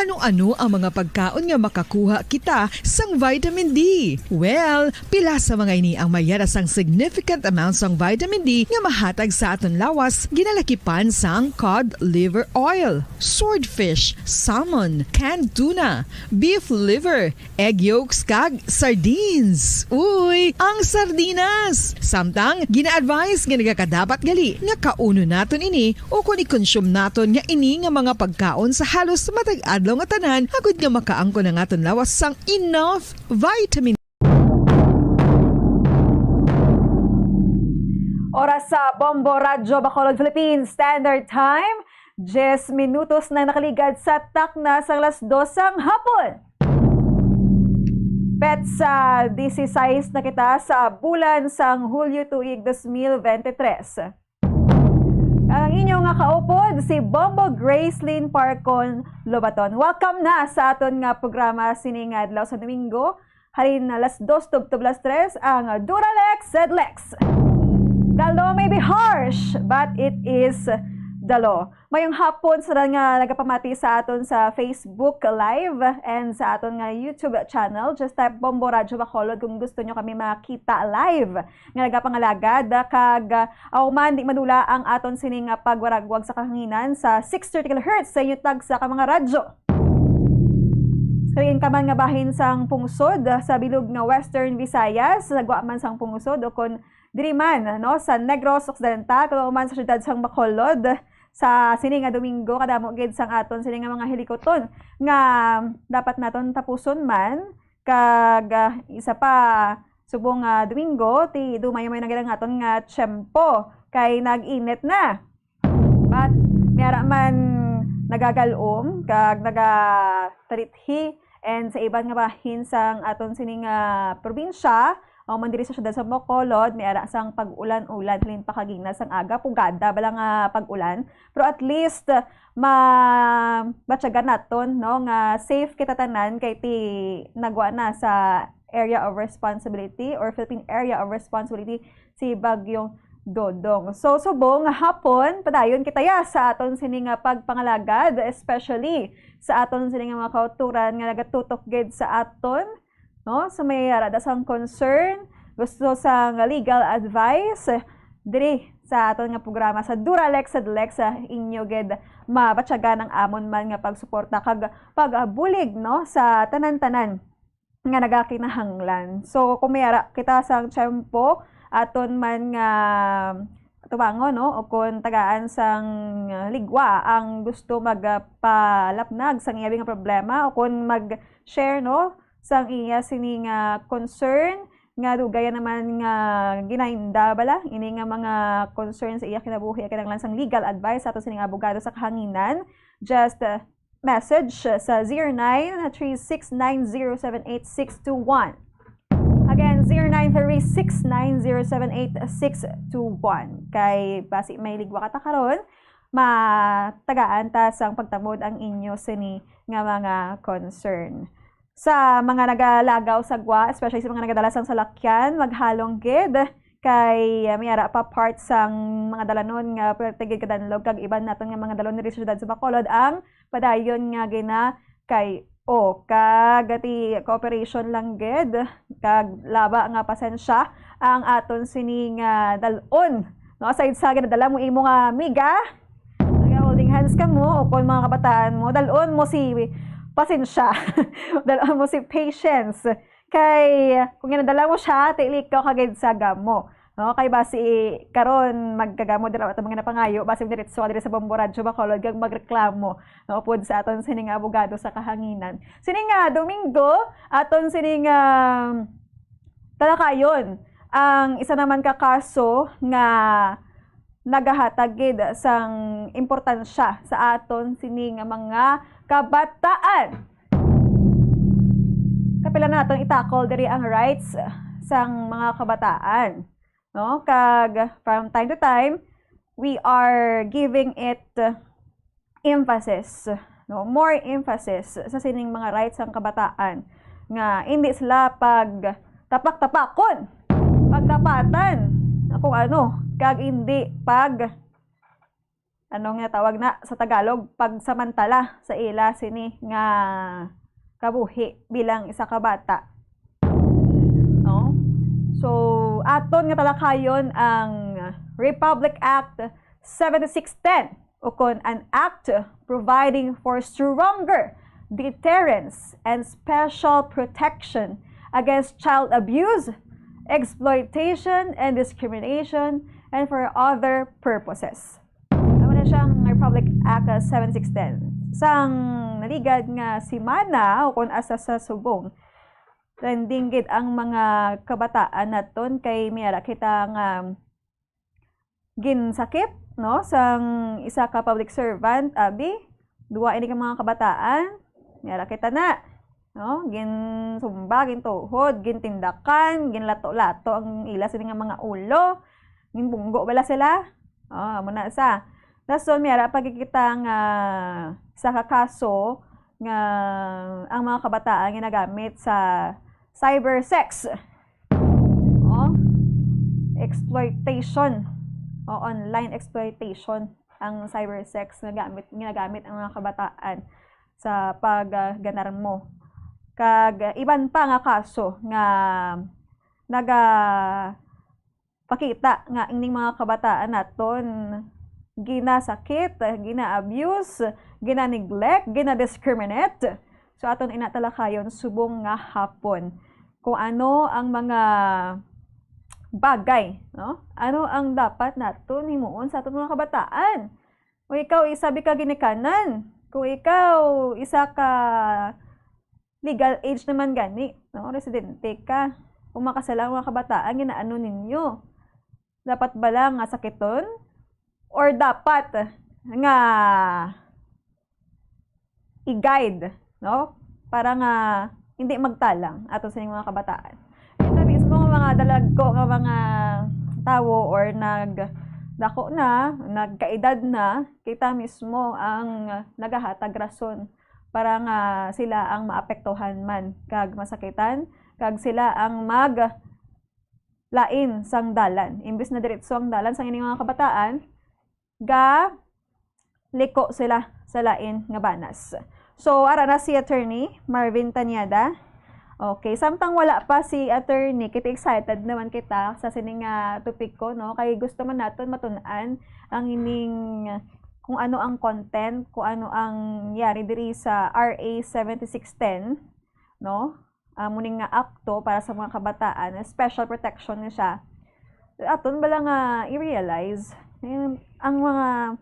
Ano-ano ang mga pagkaon nga makakuha kita sang vitamin D? Well, pila sa mga ini ang mayara sang significant amount sang vitamin D nga mahatag sa aton lawas ginalakipan sang cod liver oil, swordfish, salmon, canned tuna, beef liver, egg yolks kag sardines. Uy, ang sardinas! Samtang gina-advise nga nagakadapat gali nga kauno naton ini o kung i-consume naton nga ini nga mga pagkaon sa halos matag adlaw nga tanan agud nga makaangko na aton lawas sang enough vitamin. Oras sa Bombo Radyo Bacolod, Philippines Standard Time. 10 minutos na nakaligad sa takna sang 2:00 sang hapon. Petsa 16 na kita sa bulan sang Hulyo tuig 2023. Ang inyong nga kaupod, si Bombo Gracelyn Parcon Lobaton. Welcome na sa aton nga programa sining adlaw sa Domingo. Halin na 2:03 ang Duralex Sedlex. The law may be harsh, but it is the law. Mayong hapon sa nga nagapamati sa aton sa Facebook Live and sa aton nga YouTube channel. Just type Bombo Radyo Bacolod kung gusto nyo kami makita live. Nga nagapangalagad kag man di madula ang aton sining pagwaragwag sa kahanginan sa 630 kHz sa inyong sa ka mga radyo. Karin ka man nga bahin sang pungsod sa bilog nga Western Visayas, nagwa man sang pungsod o kon diri man no sa Negros Occidental, kung man sa siyudad sang Bacolod, sa sini nga Domingo kadamo gid sang aton sini nga mga helikoton nga dapat naton tapuson man kag isa pa subong Domingo ti dumayo may nagalang aton nga tiyempo kay nag-init na. But mayara man nagagalom kag nagatarithi and sa iban nga bahin sang aton sini nga probinsya o mandiri sa syudad sa Bacolod, may ara sang pag-ulan-ulan, hilin pa kagina sang aga, pugada, bala nga pag-ulan. Pero at least, batyagan naton, no, nga safe kita tanan kay ti nagwa na sa area of responsibility or Philippine Area of Responsibility si Bagyong Dodong. So, subong hapon, padayon kita ya sa aton sining pagpangalagad, especially sa aton sining mga kauturan nga nagatutok gid sa aton, no? Sa may radasang concern, gusto sa legal advice, diri sa aton nga programa sa Duralex sa Dlex sa inyo gid mabatyagan ng amon man nga pagsuporta kag pag-bulig, no, sa tanan-tanan nga nagakinahanglan. So, kung mayara kita sang tiyempo, aton man nga tubango, no, o kung tagaan sang ligwa ang gusto magpalapnag sang iyang nga problema o kung mag-share, no, sang iya sining concern nga dugay naman nga ginahinda bala ini nga mga concern sa iya kinabuhi kinahanglan sang legal advice ato sining abogado sa kahanginan. Just message sa 0936907861. Again, 0936907861. Kay basi may ligwa kata karon, matagaan ta sang pagtamod ang inyo sini nga mga concern. Sa mga nagalagaw sa gwa, especially sa mga nagadala sang salakyan, maghalong gid kay mayara pa part sang mga dalanon nga pertigid kadanlog kag iban naton nga mga dalon diri sa syudad sa Bacolod ang padayon nga gina kay kag ti cooperation lang gid kag laba nga pasensya ang aton sining dalon, no, aside sa ginadala mo imo nga amiga nga holding hands ka mo o kung mga kabataan mo dalon mo si pasensya dalon mo si patience kay kung ginadala mo siya tilik ka kagid sa gamo, no, kay basi karon magkagamo dira at mga napangayo basi diretso diri sa Bombo Radyo Bacolod kag magreklamo, no, pod sa aton sining abogado sa kahanginan sining Domingo aton sining talakayon ang isa naman ka kaso nga nagahatag gid sang importansya sa aton sining mga kabataan. Kapila naton itakol diri ang rights sang mga kabataan, no, kag from time to time we are giving it emphasis, no, more emphasis sa sining mga rights sang kabataan nga hindi sila pag tapak-tapakon, pagtapatan kung ano, kag hindi pag nga tawag na sa Tagalog pagsamantala sa ila sini nga kabuhi bilang isa ka bata, no? So aton nga talakayon ang Republic Act 7610 o kon an act providing for stronger deterrence and special protection against child abuse, exploitation and discrimination and for other purposes. Ano na siyang Republic Act 7610 sang naligad nga si Mana o kung asa sa subong trending gid ang mga kabataan naton kay mayara kita nga ginsakit, no, sang isa ka public servant abi duwa ini ka mga kabataan mayara kita na, no, ginsumba, gintuhod, gintindakan, ginlato-lato ang ila sila nga mga ulo, ginbunggo bala sila, muna sa dason mayara pagkikita nga sa kakaso nga ang mga kabataan ginagamit sa cybersex, exploitation o online exploitation ang cybersex ginagamit ang mga kabataan sa pagganar mo. Kag iban pa nga kaso nga pakita nga ining mga kabataan naton ginasakit, gina-abuse, gina-neglect, gina-discriminate. So aton inatalakayon subong nga hapon kung ano ang mga bagay, no? Ano ang dapat naton himuon sa aton mga kabataan. Kung ikaw isabi ka ginikanan, kung ikaw isa ka legal age naman gani, no, residente ka, kung makasalang mga kabataan ginaano ninyo. Dapat ba lang nga sakiton? Or dapat nga i-guide, no? Para nga hindi magtalang ato sa mga kabataan. Ito is Subong mga dalagko nga mga tawo or nagdako na, nagkaedad na, kita mismo ang nagahatag rason para nga sila ang maapektuhan man kag masakitan, kag sila ang lain sang dalan. Imbis na diretso ang dalan sang ining mga kabataan, liko sila sa lain nga banas. So, ara na si Attorney Marvin Tanyada. Okay, samtang wala pa si Attorney, kita excited naman kita sa sining topic ko, no? Kay gusto man naton matun-an ang ining kung ano ang content, kung ano ang yari diri sa RA 7610, no? Muning nga akto para sa mga kabataan, special protection na siya. Aton bala nga i-realize ang mga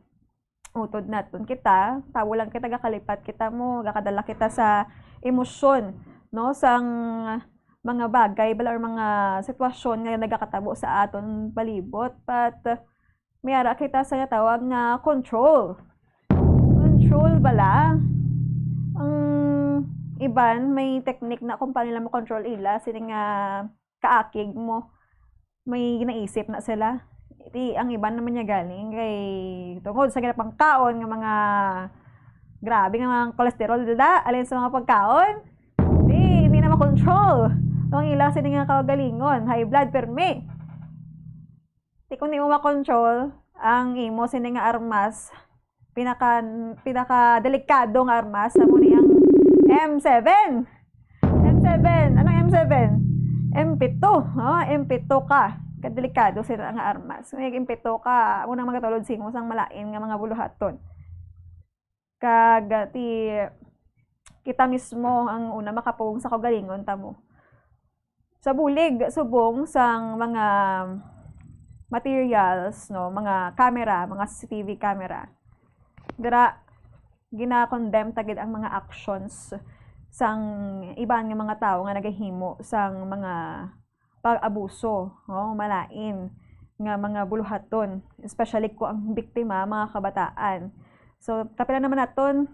utod naton kita, tawo lang kita gakalipat kita mo, gakadala kita sa emosyon, no, sang mga bagay bala or mga sitwasyon nga nagakatabo sa aton palibot, but mayara kita sa tawag nga control bala. Ang iban may technique na kung paano nila mo control ila, sila nga kaakig mo, may ginaisip na sila. Ang iban naman niya galing kay tungkol sa ginapang kaon nga mga grabe nga mga cholesterol alin sa mga pagkaon, hindi na makontrol ang ila sila nga kagalingon, high blood perme. Kung di mo makontrol ang imo sila nga armas, pinaka delikadong armas sa muna ang M7. Anong M7? M7, M7 ka. Kadelikado sila nga armas. Kung M7 ka, unang magatulod sing sang malain nga mga buluhaton. Kagati kita mismo ang una makapugong sa kagalingon tamo. Sa bulig subong sang mga materials, no, mga camera, mga CCTV camera. Dira gina-condemn tagid ang mga actions sang iban nga mga tao nga nagahimo sang mga pag-abuso, malain nga mga buluhaton, especially ko ang biktima mga kabataan. So kapila naman naton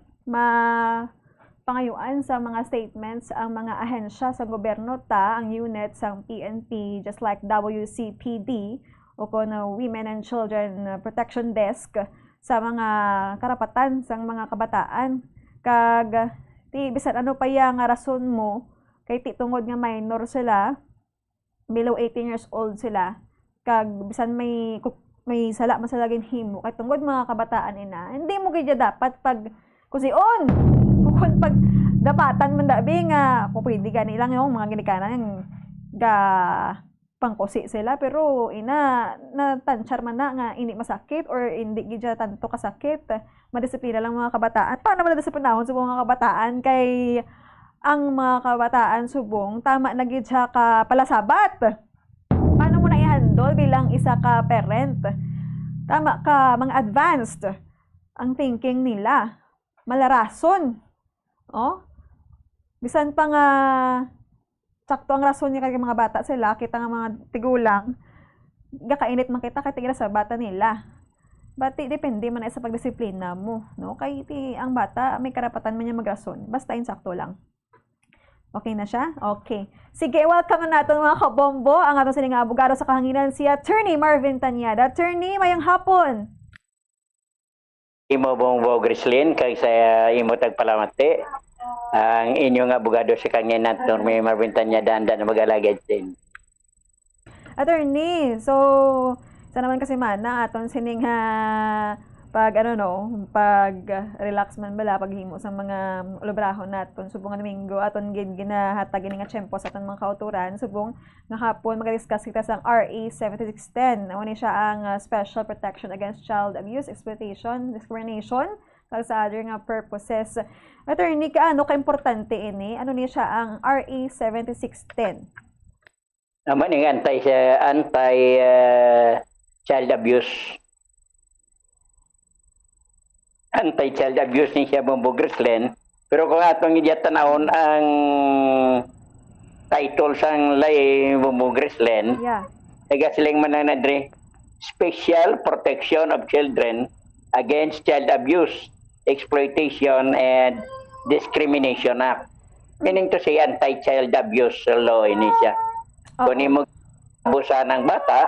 pangayuan sa mga statements ang mga ahensya sa gobyerno ang unit sang PNP, just like WCPD o kung Women and Children Protection Desk sa mga karapatan sang mga kabataan. Kag bisan ano pa yang rason mo kay tungod nga minor sila, below 18 years old sila, kag bisan may sala man sa laging himo kay tungod mga kabataan ina, hindi mo gid dapat pag kusion kung pag dapatan man dabi nga kung pwede gani lang yung mga ginikanan ga pangkusi sila, pero natansyar man na nga hindi masakit or hindi gidya tanto kasakit, madisiplina lang mga kabataan. Paano madisiplinahon sa mga kabataan kay ang mga kabataan subong tama na gid siya ka palasabat. Paano mo na i-handle bilang isa ka parent? Tama ka mga advanced ang thinking nila, malarason. Bisan pa nga sakto ang rason niya kay mga bata sila, kita nga mga tigulang, gakainit man kita kay sa bata nila. But depende man sa pagdisiplina mo, no? Kay ang bata may karapatan man niya magrason, basta insakto lang. Okay na siya? Okay. Sige, welcome na natin mga kabombo ang atong sining abogado sa kahanginan, si Attorney Marvin Tanyada. Attorney, mayang hapon. Imo Bombo Grislin, kay sa imo tagpalamati. Ang inyong abogado sa kanginan, Attorney Marvin Tanyada, na mag-alagad din. Attorney, so sa naman kasi man na aton sining pag relax man bala paghimo sa mga lubrahon naton subong nga Domingo aton ginahatag nga tiyempo sa aton mga kauturan subong nga hapon magadiscuss kita sa RA 7610. Amo ni siya ang Special Protection Against Child Abuse, Exploitation, Discrimination kag sa other nga purposes. Attorney, kaano ka-importante ini? Ano ni siya ang RA 7610? Naman yung anti child abuse. Anti-child abuse ni siya Bombo Grislin. Pero kung atong idiyatanahon ang title sang lay Bombo Grislin, nagasiling man na nadre, Special Protection of Children Against Child Abuse, Exploitation, and Discrimination Act. Meaning to say anti-child abuse law ini siya. Kung imo abusa ng bata,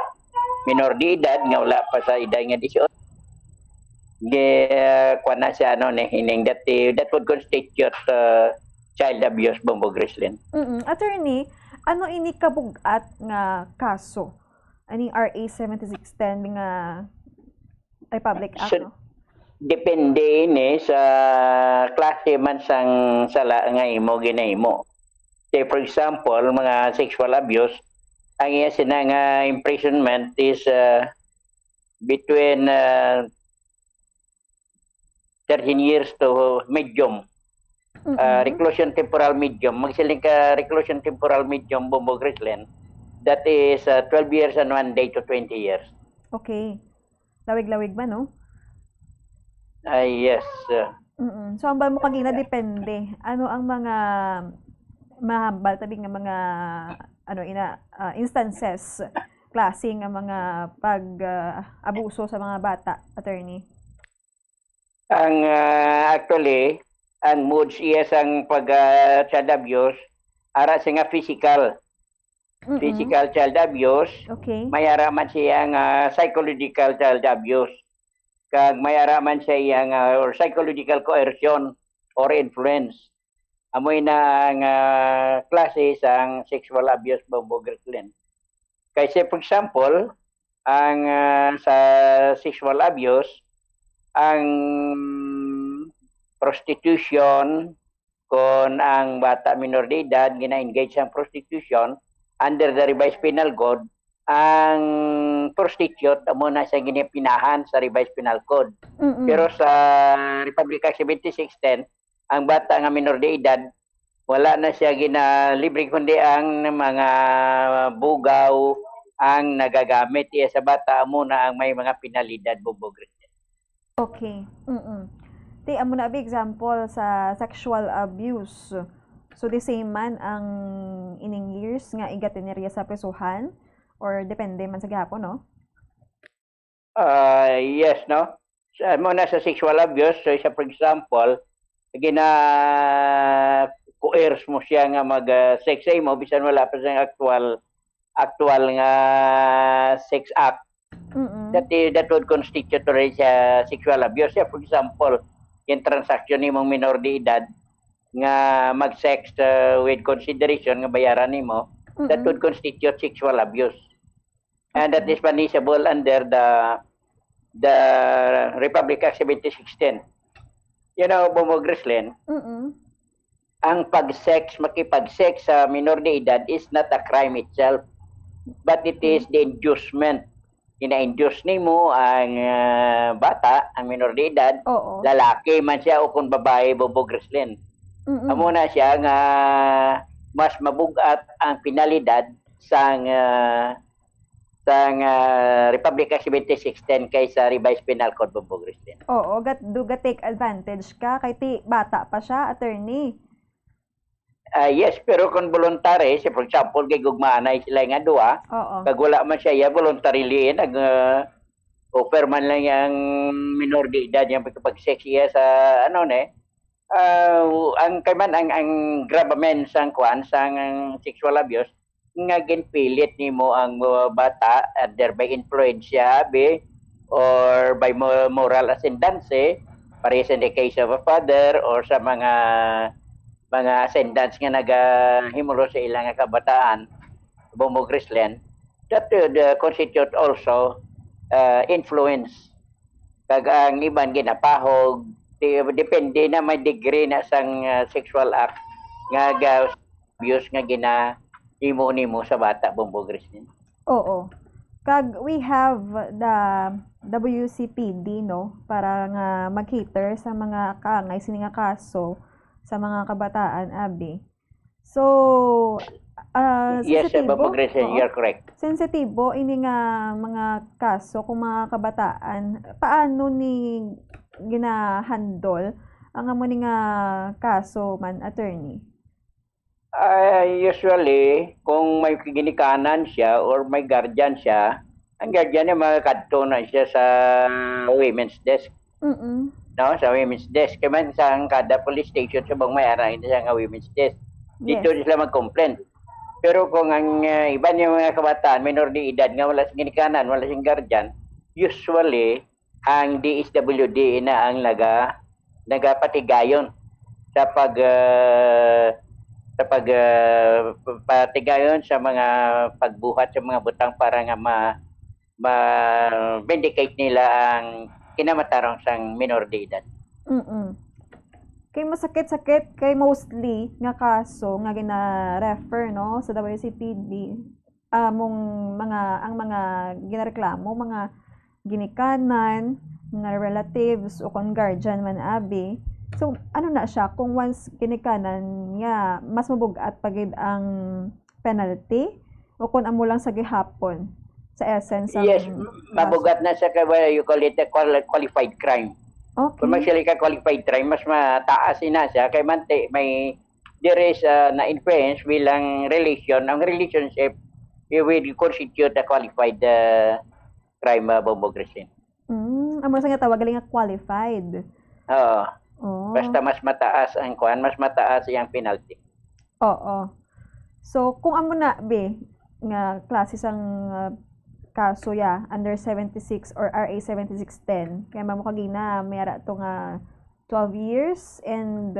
minor de edad nga wala pa sa edad nga 18. Kuan na siya hining that would constitute child abuse, Bombo Grislin. Attorney, ano ini kabugat nga kaso? Ani RA 7610 nga Republic Act, no? Depende ini sa klase man sang sala nga imo ginahimo. Say for example, mga sexual abuse, ang iya sina nga imprisonment is between 13 years to medium. Reclusion temporal medium. Magsiling ka reclusion temporal medium, Bombo Grislin. That is 12 years and 1 day to 20 years. Okay. Lawig-lawig ba, no? Yes. So, ang ba mo kagina depende? Ano ang mga mahambal tabi nga mga instances, klase nga mga pag-abuso sa mga bata, attorney? Ang actually, ang moods iya sang pag-child abuse, ara siya nga physical. Physical child abuse. Okay. Mayara man siya nga psychological child abuse. Kag mayara man siya nga or psychological coercion or influence. Amoy na ang klase sang sexual abuse, Bombo Grislin. Kasi for example, ang sa sexual abuse, ang prostitution, kung ang bata minor de edad gina-engage sa prostitution under the revised penal code, ang prostitute amo na siya ginipinahan sa revised penal code. Pero sa Republic Act 7610, ang bata nga minor de edad wala na siya ginalibre kundi ang mga bugaw ang nagagamit iya sa bata amo na ang may mga penalidad, Bombo Grislin. Okay. Ti amo na example sa sexual abuse. So the same man ang ining years nga igatineriya sa presuhan or depende man sa gihapon, no? Yes, no. Mo na sa sexual abuse, so isa for example, coerce mo siya nga mag-sex mo bisan wala pa siyang actual nga sex act. That would constitute already sa sexual abuse. For example, yung transaction ni mong minor de edad nga mag-sex with consideration nga bayaran nimo, that would constitute sexual abuse. And that is punishable under the Republic Act 7610. You know, Bombo Grislin, ang makipag-sex sa minor de edad is not a crime itself, but it is the inducement. Ina-induce nimo ang bata, ang minor de edad, lalaki man siya o kung babae, Bombo Grislin. Amo na siya nga mas mabugat ang penalidad sang Republic Act 7610 kaysa revised penal code, Bombo Grislin. Oo, take advantage ka kay ti bata pa siya, attorney. Yes, pero kung voluntary, for example, kay gugmaanay sila nga duha, kag wala man siya, voluntarily offer man lang yung minor de edad yung pagsex siya sa ang gravamen sang sexual abuse nga ginpilit nimo ang bata at thereby influence siya or by moral ascendancy, pares in the case of a father or sa mga ascendants nga nagahimulo sa ilang kabataan, Bombo Grislin, that would constitute also influence. Kag ang iban ginapahog, depende na may degree na sang sexual act nga abuse nga ginahimo sa bata, Bombo Grislin. Oo. Kag we have the WCPD, no, para nga mag-cater sa mga kaangay sini nga kaso sa mga kabataan, abi. So, yes, Bombo Grislin, you're correct. Sensitibo ini nga mga kaso kung mga kabataan, paano ni ginahandle ang amo ni nga kaso man, attorney? Usually, kung may ginikanan siya or may guardian siya, ang guardian niya makakadto na siya sa women's desk. No, sa women's desk. Kaya sa kada police station sa bang may arahin siya nga women's desk. Dito sila mag-complain. Pero kung ang iba niya mga kabataan, minor de edad nga wala sing ginikanan, wala sing guardian, usually ang DSWD na ang nagapatigayon sa patigayon sa mga pagbuhat sa mga butang para nga ma-vindicate nila ang kinamatarong sang minor de edad. Kay masakit-sakit kay mostly nga kaso nga gina-refer no sa WCPD ang mga ginareklamo mga ginikanan, mga relatives o kung guardian man abi. So ano na siya kung once ginikanan niya mas mabugat pagid ang penalty o kung amo lang sa gihapon sa essence Yes, mabugat na sa you call it a qualified crime. Okay. Kung magsili ka qualified crime, mas mataas na siya. Kay there is na influence bilang relation. Ang relationship, it will constitute a qualified crime, Bombo Christine. Amo sa nga tawag nga qualified. Oo. Oh. Basta mas mataas ang kuan, mas mataas yung penalty. Oo. So, kung amo na, nga klase sang kaso under 76 or RA 7610 kaya mamo kagina mayara to nga 12 years and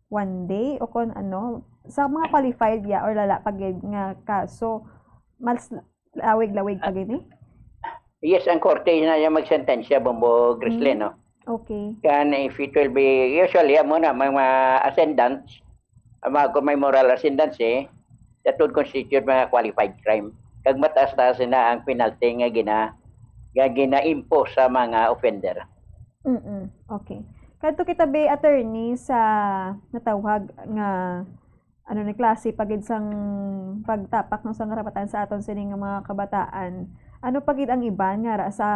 1 day o kon ano sa mga qualified or lala pagid nga kaso mas lawig pagid ni. Yes, ang korte na yung magsentensya, Bombo Grizzly, no? Okay. Kan if it will be usually mga ascendants, kung may moral ascendants that would constitute mga qualified crime. Kag mataas-taas na ang penalty nga gina-impose sa mga offender. Okay. Kadto kita attorney sa natawag nga ni klase pagid sang pagtapak no sang karapatan sa aton sining mga kabataan. Ano pagid ang iban nga sa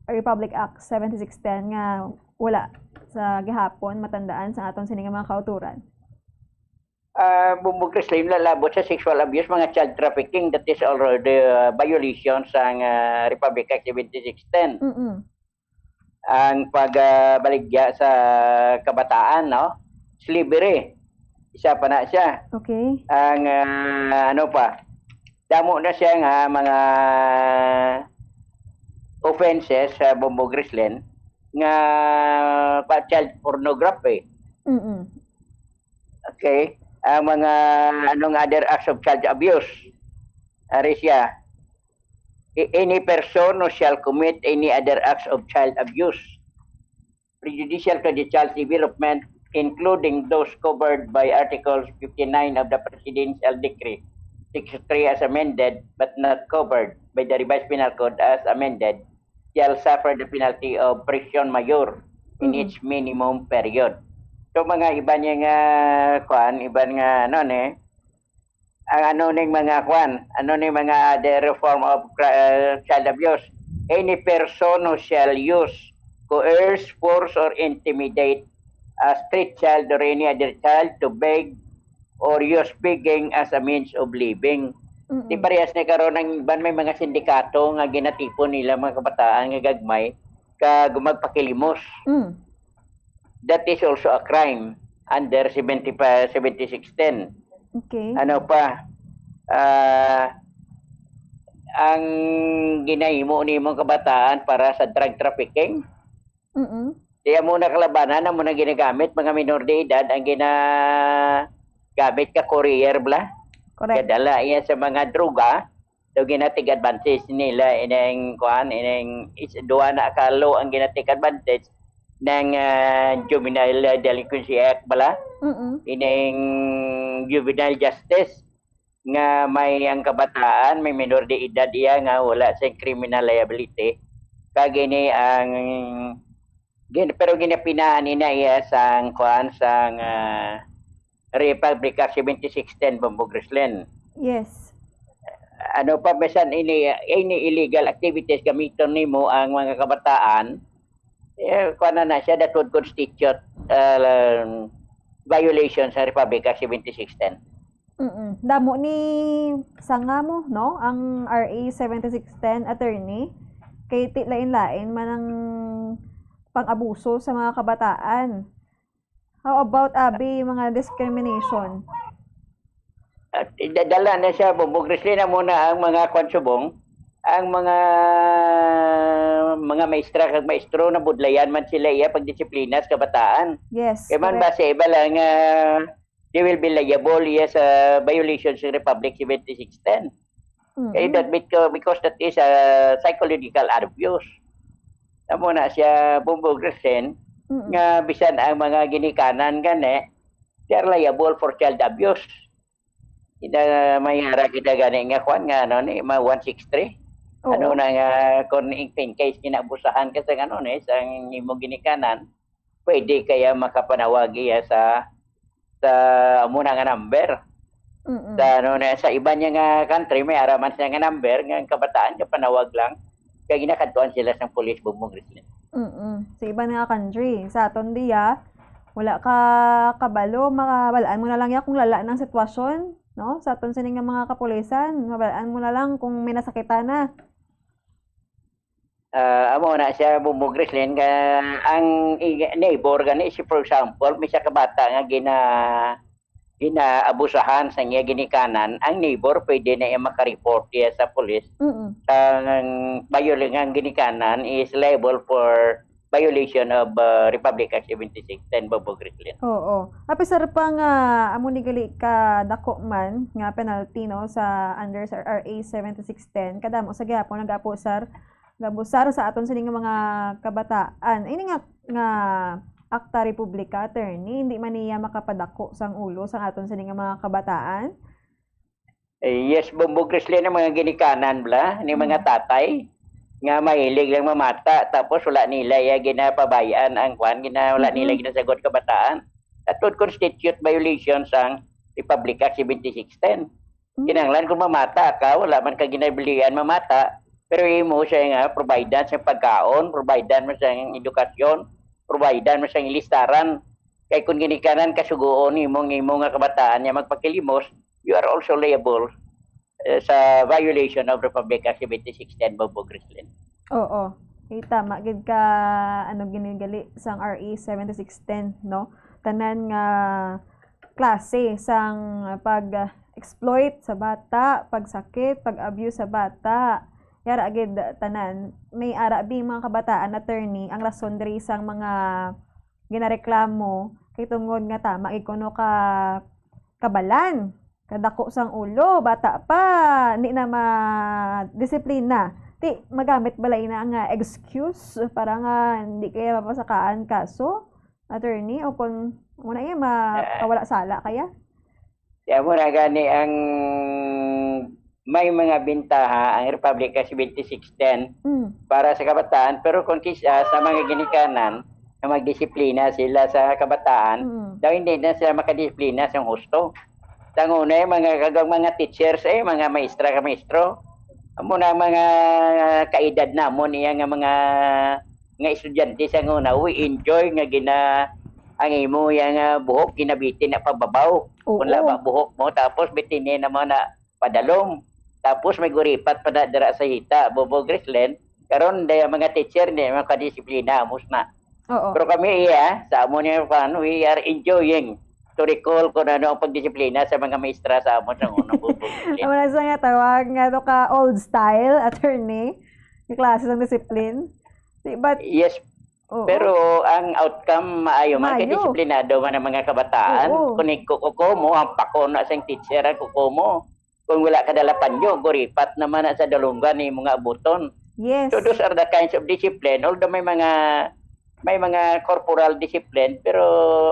Republic Act 7610 nga wala sa gihapon matandaan sa aton sining mga kauturan? Bumbog Christine, lalabot sa sexual abuse, mga child trafficking, that is already violation sa Republic Act 7610. Ang pagbaligya sa kabataan, no? Slavery. Isa pa na siya. Okay. Ang damo na siya nga mga offenses sa Bumbog Christine nga child pornography. Okay. Ang mga other acts of child abuse. Ari siya. Any person who shall commit any other acts of child abuse prejudicial to the child's development, including those covered by Articles 59 of the Presidential Decree 63 as amended but not covered by the Revised Penal Code as amended, shall suffer the penalty of prison mayor in its minimum period. So mga iba niya nga iban nga ang mga mga the reform of child abuse. Any person who shall use, coerce, force, or intimidate a street child or any other child to beg or use begging as a means of living. Di parehas na karon ng iban may mga sindikato nga ginatipon nila mga kabataan nga gagmay kag magpakilimos. That is also a crime under 7610. Okay. Ano pa? Ang ginahimo ni mong kabataan para sa drug trafficking. Diya mo na kalabanan na mo na ginagamit mga minor de edad ang ginagamit ka courier bla. Correct. Kadala yan sa mga droga. So ginatig advantage nila ineng duwa na akalo ang ginatig advantage ng Juvenile Delinquency Act bala. Ineng juvenile justice nga may ang kabataan, may minor de edad iya nga wala sa criminal liability. Kagini ang pero ginapinaan nila iya sang sang Republic Act 7610 Bumbog Grizzly. Yes. Ano pa besan ini illegal activities gamiton nimo ang mga kabataan, kuana na siya that would constitute violation sa Republic Act 7610. Damo ni sanga mo no ang RA 7610 attorney kay lain-lain man ang pang-abuso sa mga kabataan. How about mga discrimination? Dala na siya, bubugrisli na muna ang mga konsubong, ang mga maestra kag maestro na budlayan man sila iya pagdisiplina sa kabataan. Yes. Kaya man ba sa iba lang, they will be liable iya sa violations ng Republic 7610. Kaya that because that is a psychological abuse. Tamo na siya bubugrisin nga bisan ang mga ginikanan gani, they are liable for child abuse. Ida may hara kita gani nga kwan nga ano ni 163. Ano na nga kung in case kinaabusahan ka sa ano ni sa imong ginikanan, pwede kaya makapanawag iya sa muna nga number. Sa ano na sa iba niya nga country may araman siya nga number nga kabataan ka panawag lang kaya ginakadtuan sila sa police bumugrisli. Sa iba nga country, sa aton diya wala ka kabalo, makabalaan mo na lang ya kung lala ng sitwasyon. No? Sa aton sining nga mga kapulisan, mabalaan mo na lang kung may nasakitan na. Amo na siya bumugrislin ka ang neighbor gani si for example, may siya kabata nga ginaabusahan sa niya ginikanan, ang neighbor pwede na iya makareport iya sa police. Ang violation ginikanan is liable for violation of Republic Act 7610 bubugrislin. Oo. Apisar pa nga amo ni gali ka dako man nga penalty no sa under sa RA 7610 kadamo sa gyapon nagapusar sa aton sining mga kabataan. Ini nga Akta Republika attorney hindi man niya makapadako sang ulo sa aton sining mga kabataan. Yes, bubugrislin ang mga ginikanan bla ni mga tatay nga mahilig lang mamata tapos wala nila ginapabayaan ang kwan wala nila ginasagot kabataan. That would constitute violations ang Republic Act 7610. Kinahanglan kung mamata ka, wala man ka ginabilian mamata, pero imo siya nga providean sa pagkaon, providean mo sa edukasyon, providean mo sa listaran. Kay kung ginikanan kasugoon imo nga kabataan nga magpakilimos, you are also liable sa violation of Republic Act 7610 bubugrislin. Oo. Tama gid ka ginigali sang RA 7610 no. Tanan nga klase sang pag-exploit sa bata, pagsakit, pag-abuse sa bata. Yara gid tanan may arabi mga kabataan attorney ang rason diri sang mga ginareklamo kay tungod nga tama ikono ka kabalan kadako sang ulo, bata pa, di na ma-disiplina. Di, magamit balay na nga excuse para nga hindi kaya mapasakaan kaso, attorney, o kung muna yung makawala sala kaya? Kaya muna gani ang may mga bintaha ang Republic Act 7610 para sa kabataan, pero kung sa mga ginikanan na magdisiplina sila sa kabataan, daw hindi na sila makadisiplina sa husto. Tanguna mga teachers mga maestra ka maestro muna mga kaedad namon iya nga mga estudyante sa nguna we enjoy nga ang imo nga buhok ginabitin na pababaw kung laba buhok mo tapos bitinin na mo na padalom tapos may guripat pa dira sa hita bubugrislin karon day mga teacher ni mga kadisiplina amos na. Pero kami sa amo ni we are enjoying to recall kung ano ang pagdisiplina sa mga maestra sa amon ng unang bubugrislin. Wala sa nga tawag nga to ka old style attorney yung klase ng discipline. But, yes, pero ang outcome maayo man kay disiplinado man ang mga kabataan. Kung kukumo ang pakona sa teacher ang kukumo. Kung wala ka dala panyo, guripat naman sa dalungan ni mga abuton. Yes. So those are the kinds of discipline. Although may mga corporal discipline pero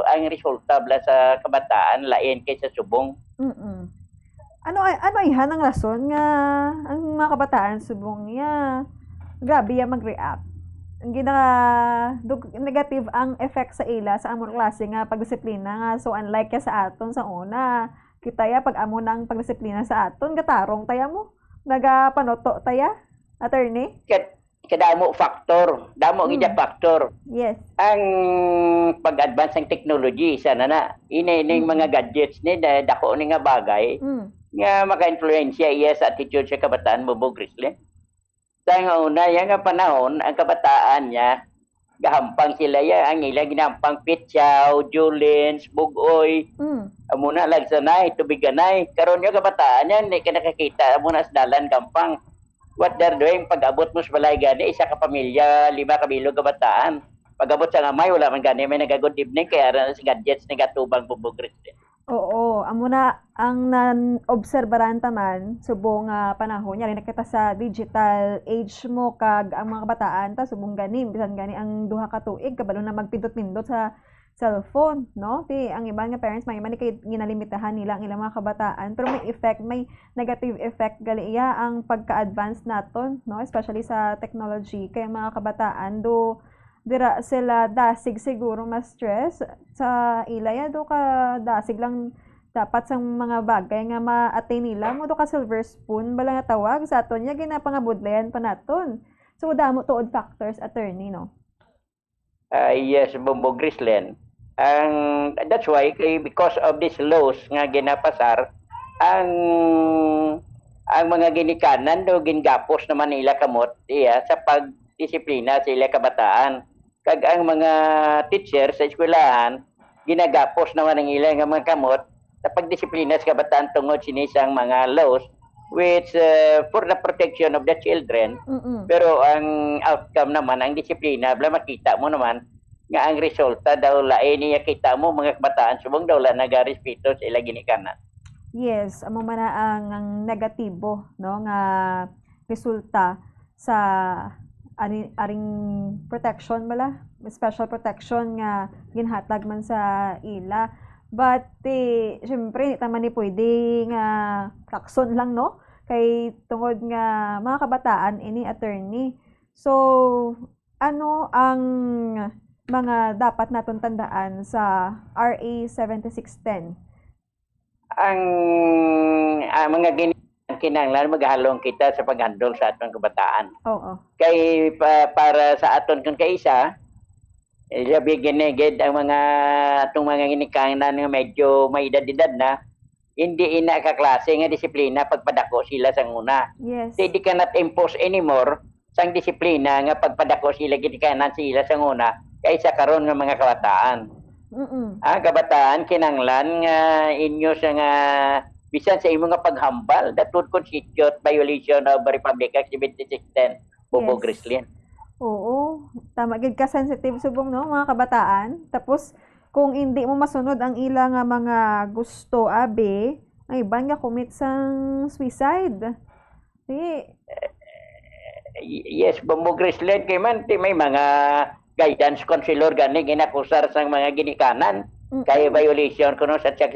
ang resulta bla sa kabataan lain kaysa subong. Ano ihan ang rason nga ang mga kabataan subong niya grabe ya mag-react. Ang negative ang effect sa ila sa among klase nga pagdisiplina nga so unlike ya sa aton sa una kita ya pag amo nang pagdisiplina sa aton gatarong taya mo nagapanoto taya attorney kadamo factor, damo gid factor. Yes. Ang pag-advance ng technology sana na ining mga gadgets ni dako ni nga bagay nga maka-influensya iya sa attitude sa kabataan mo bugrislin. Sa nga una yang nga panahon ang kabataan niya gahampang sila ya ang ila ginampang Pitsaw, Julens, Bugoy. Amo na lag sanay tubiganay. Karon yung kabataan yan ka nakakita amo na sa dalan gampang. What they're doing pag abot mo sa balay gani isa ka pamilya, 5 ka bilog kabataan. Pag abot sa ngamay wala man gani may nagagood evening kaya ra sa gadgets nagatubang bubugris din. Oo, amo na ang nan-obserbaran taman subong panahon nya rin nakita sa digital age mo kag ang mga kabataan ta subong gani bisan gani ang duha ka tuig kabalo na magpindot-pindot sa cellphone, no? Ti ang iba nga parents may man kay ginalimitahan nila ang ilang mga kabataan pero may negative effect gali iya ang pagka-advance naton, no? Especially sa technology kay mga kabataan do dira sila dasig siguro mas stress sa ilaya do ka dasig lang dapat sang mga bagay nga ma-attain nila mo do ka silver spoon bala nga tawag sa aton nya ginapangabudlayan pa naton so damo tuod factors attorney no. Yes, Bombo Grislen. That's why because of these laws nga ginapasar ang mga ginikanan do gingapos naman nila kamot sa pagdisiplina sa ila kabataan. Kag ang mga teacher sa eskwelahan ginagapos naman ang ilang mga kamot sa pagdisiplina sa kabataan tungod sinisang mga laws which for the protection of the children. Pero ang outcome naman ang disiplina bala makita mo naman nga ang resulta daw lain niya kita mo mga kabataan subong daw la nagarespeto sa ila ginikanan. Yes, amo man ang negatibo no nga resulta sa aring protection bala special protection nga ginhatag man sa ila but syempre tama ni pwede nga prakson lang no kay tungod nga mga kabataan ini attorney so ano ang mga dapat naton tandaan sa RA 7610 ang mga kinahanglan maghalong kita sa paghandol sa atong kabataan. Oo. Kay para sa aton kun kaisa labi ginigid ang mga atong mga ginikanan nga medyo may edad-edad na hindi ina ka klase nga disiplina pagpadako sila sa una. Yes. They cannot impose anymore sang disiplina nga pagpadako sila ginikanan sila sa una kaysa karon nga mga kabataan. Ang kabataan kinahanglan nga inyo sa nga bisan sa imong nga paghambal that would constitute violation of Republic Act 7610 Bobo Grislen. Oo, tama gid ka sensitive subong no mga kabataan. Tapos kung hindi mo masunod ang ilang mga gusto abe, ang iban nga commit sang suicide. Yes, Bobo Grislen kay man may mga guidance counselor gani ginakusar sang mga ginikanan kay violation kuno sa child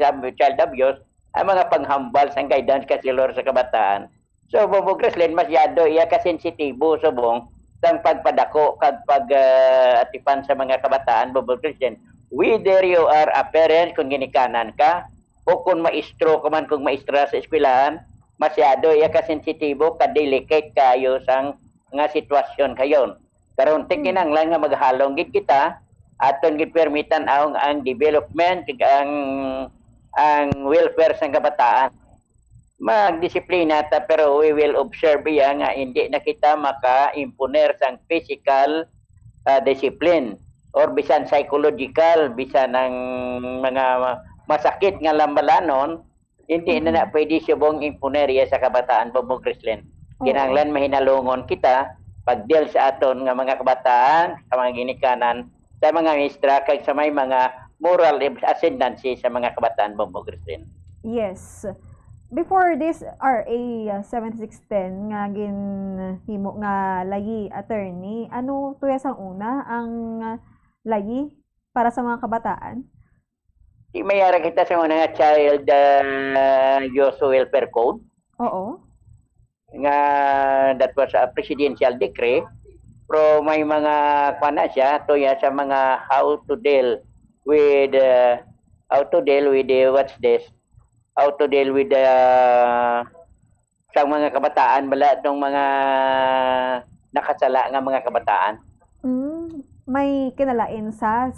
abuse ang mga panghambal sa guidance counselor sa kabataan. So, Bobo Grislen, masyado iya kasensitibo subong sang pagpadako kag pag-atipan sa mga kabataan, Bobo Grislen. Whether you are a parent kung ginikanan ka o kung maestro ka man kung maestra sa eskwelahan, masyado iya kasensitibo, ka-delicate kayo sang nga sitwasyon kayon. Karon kinahanglan nga maghalong gid kita aton gid permitan ang development kag ang welfare sa kabataan. Magdisiplina ta pero we will observe iya nga hindi na kita maka-imponer sang physical discipline or bisan psychological bisan ng mga masakit nga lambalanon hindi na pwede subong imponer iya sa kabataan Bobo Grislen. Kinahanglan mahinalungon kita pagdeal sa aton nga mga kabataan sa mga ginikanan sa mga ministra kag sa may mga moral ascendancy sa mga kabataan Bobo Grislen. Yes. Before this RA 7610 nga ginhimo nga layi attorney, ano tuya sang una ang layi para sa mga kabataan? Mayara kita sa una nga Child Youth Welfare Code. Oo. Nga that was a presidential decree pero may mga kuana siya tuya sa mga how to deal with sa mga kabataan bala itong mga nakasala nga mga kabataan. May kinalain sa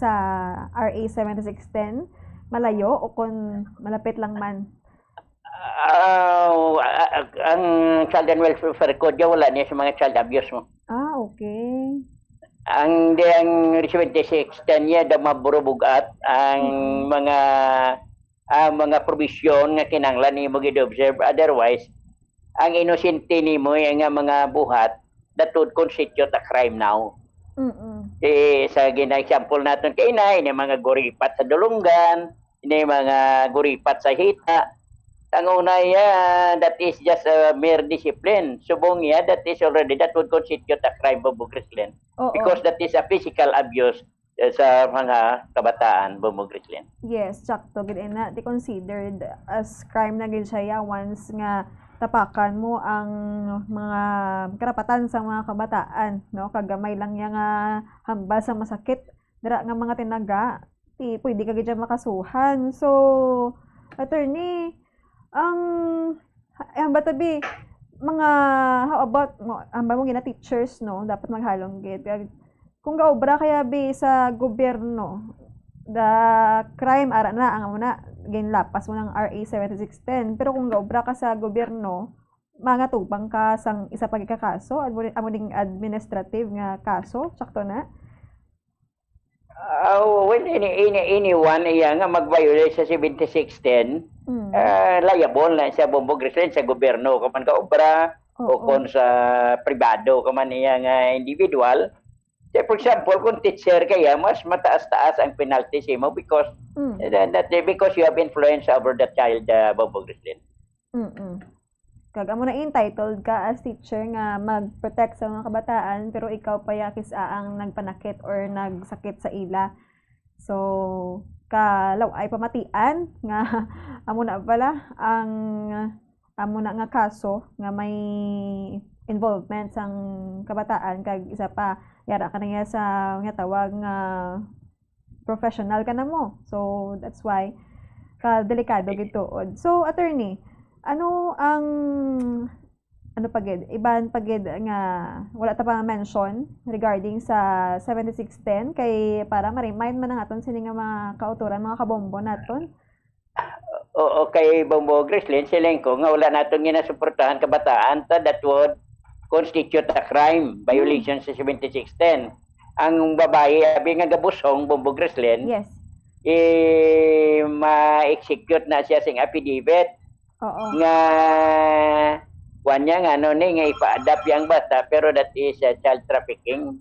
RA 7610 malayo o kung malapit lang man? Ang Child and Welfare Code wala niya sa mga child abuse mo. Okay. ang 76 niya da maburubugat ang mga provision nga kinahanglan nimo gid-observe, otherwise ang inosente nimo nga mga buhat that would constitute a crime now. Sa gina-example natin kay ini mga guripat sa dulunggan, ini mga guripat sa hita. Ang una that is just a mere discipline. Subong that would constitute a crime, Bobo Grislin. Because that is a physical abuse sa mga kabataan, Bobo Grislin. Yes, sakto gid na di considered as crime na gid siya once nga tapakan mo ang mga karapatan sa mga kabataan, no? Kagamay lang yang hambal sa masakit dira nga mga tinaga, pwede ka gid makasuhan. So, attorney, ang batabi mga how about mo gina teachers, no? Dapat maghalong gid kung gaobra kaya bi sa gobyerno the crime ara na ang muna ginlapas mo ng RA 7610, pero kung gaobra ka sa gobyerno mga tubang ka sang isa pa gikakaso amo ding administrative nga kaso, sakto na. When anyone nga mag-violate sa 7610, liable na siya, Bobo Grislin, sa gobyerno kaman kaobra o kung sa pribado kaman nga individual. For example, kung teacher kaya, mas mataas-taas ang penalty sa mo because you have influence over the child, Bobo Grislin. Kag amo na entitled ka as teacher nga mag-protect sa mga kabataan, pero ikaw pa yakis ang nagpanakit or nagsakit sa ila. So, kalaw ay pamatian nga amo na pala ang amo na nga kaso nga may involvement sang kabataan, kag isa pa yara ka na nga sa nga tawag nga professional ka na mo. So that's why delikado gituod. So attorney, ano pagid iban pagid nga wala ta pa mention regarding sa 7610 kay para ma-remind man ang aton sini nga mga kauturan, mga kabombo naton. Okay, Bombo Grislin, silengko nga wala naton ginasuportahan kabataan that would constitute a crime, violation sa 7610. Ang babae, abi nga gabusong, Bombo Grislin, yes, ma-execute na siya sing affidavit. Nga nga ipa-adapt yang bata, pero that is child trafficking.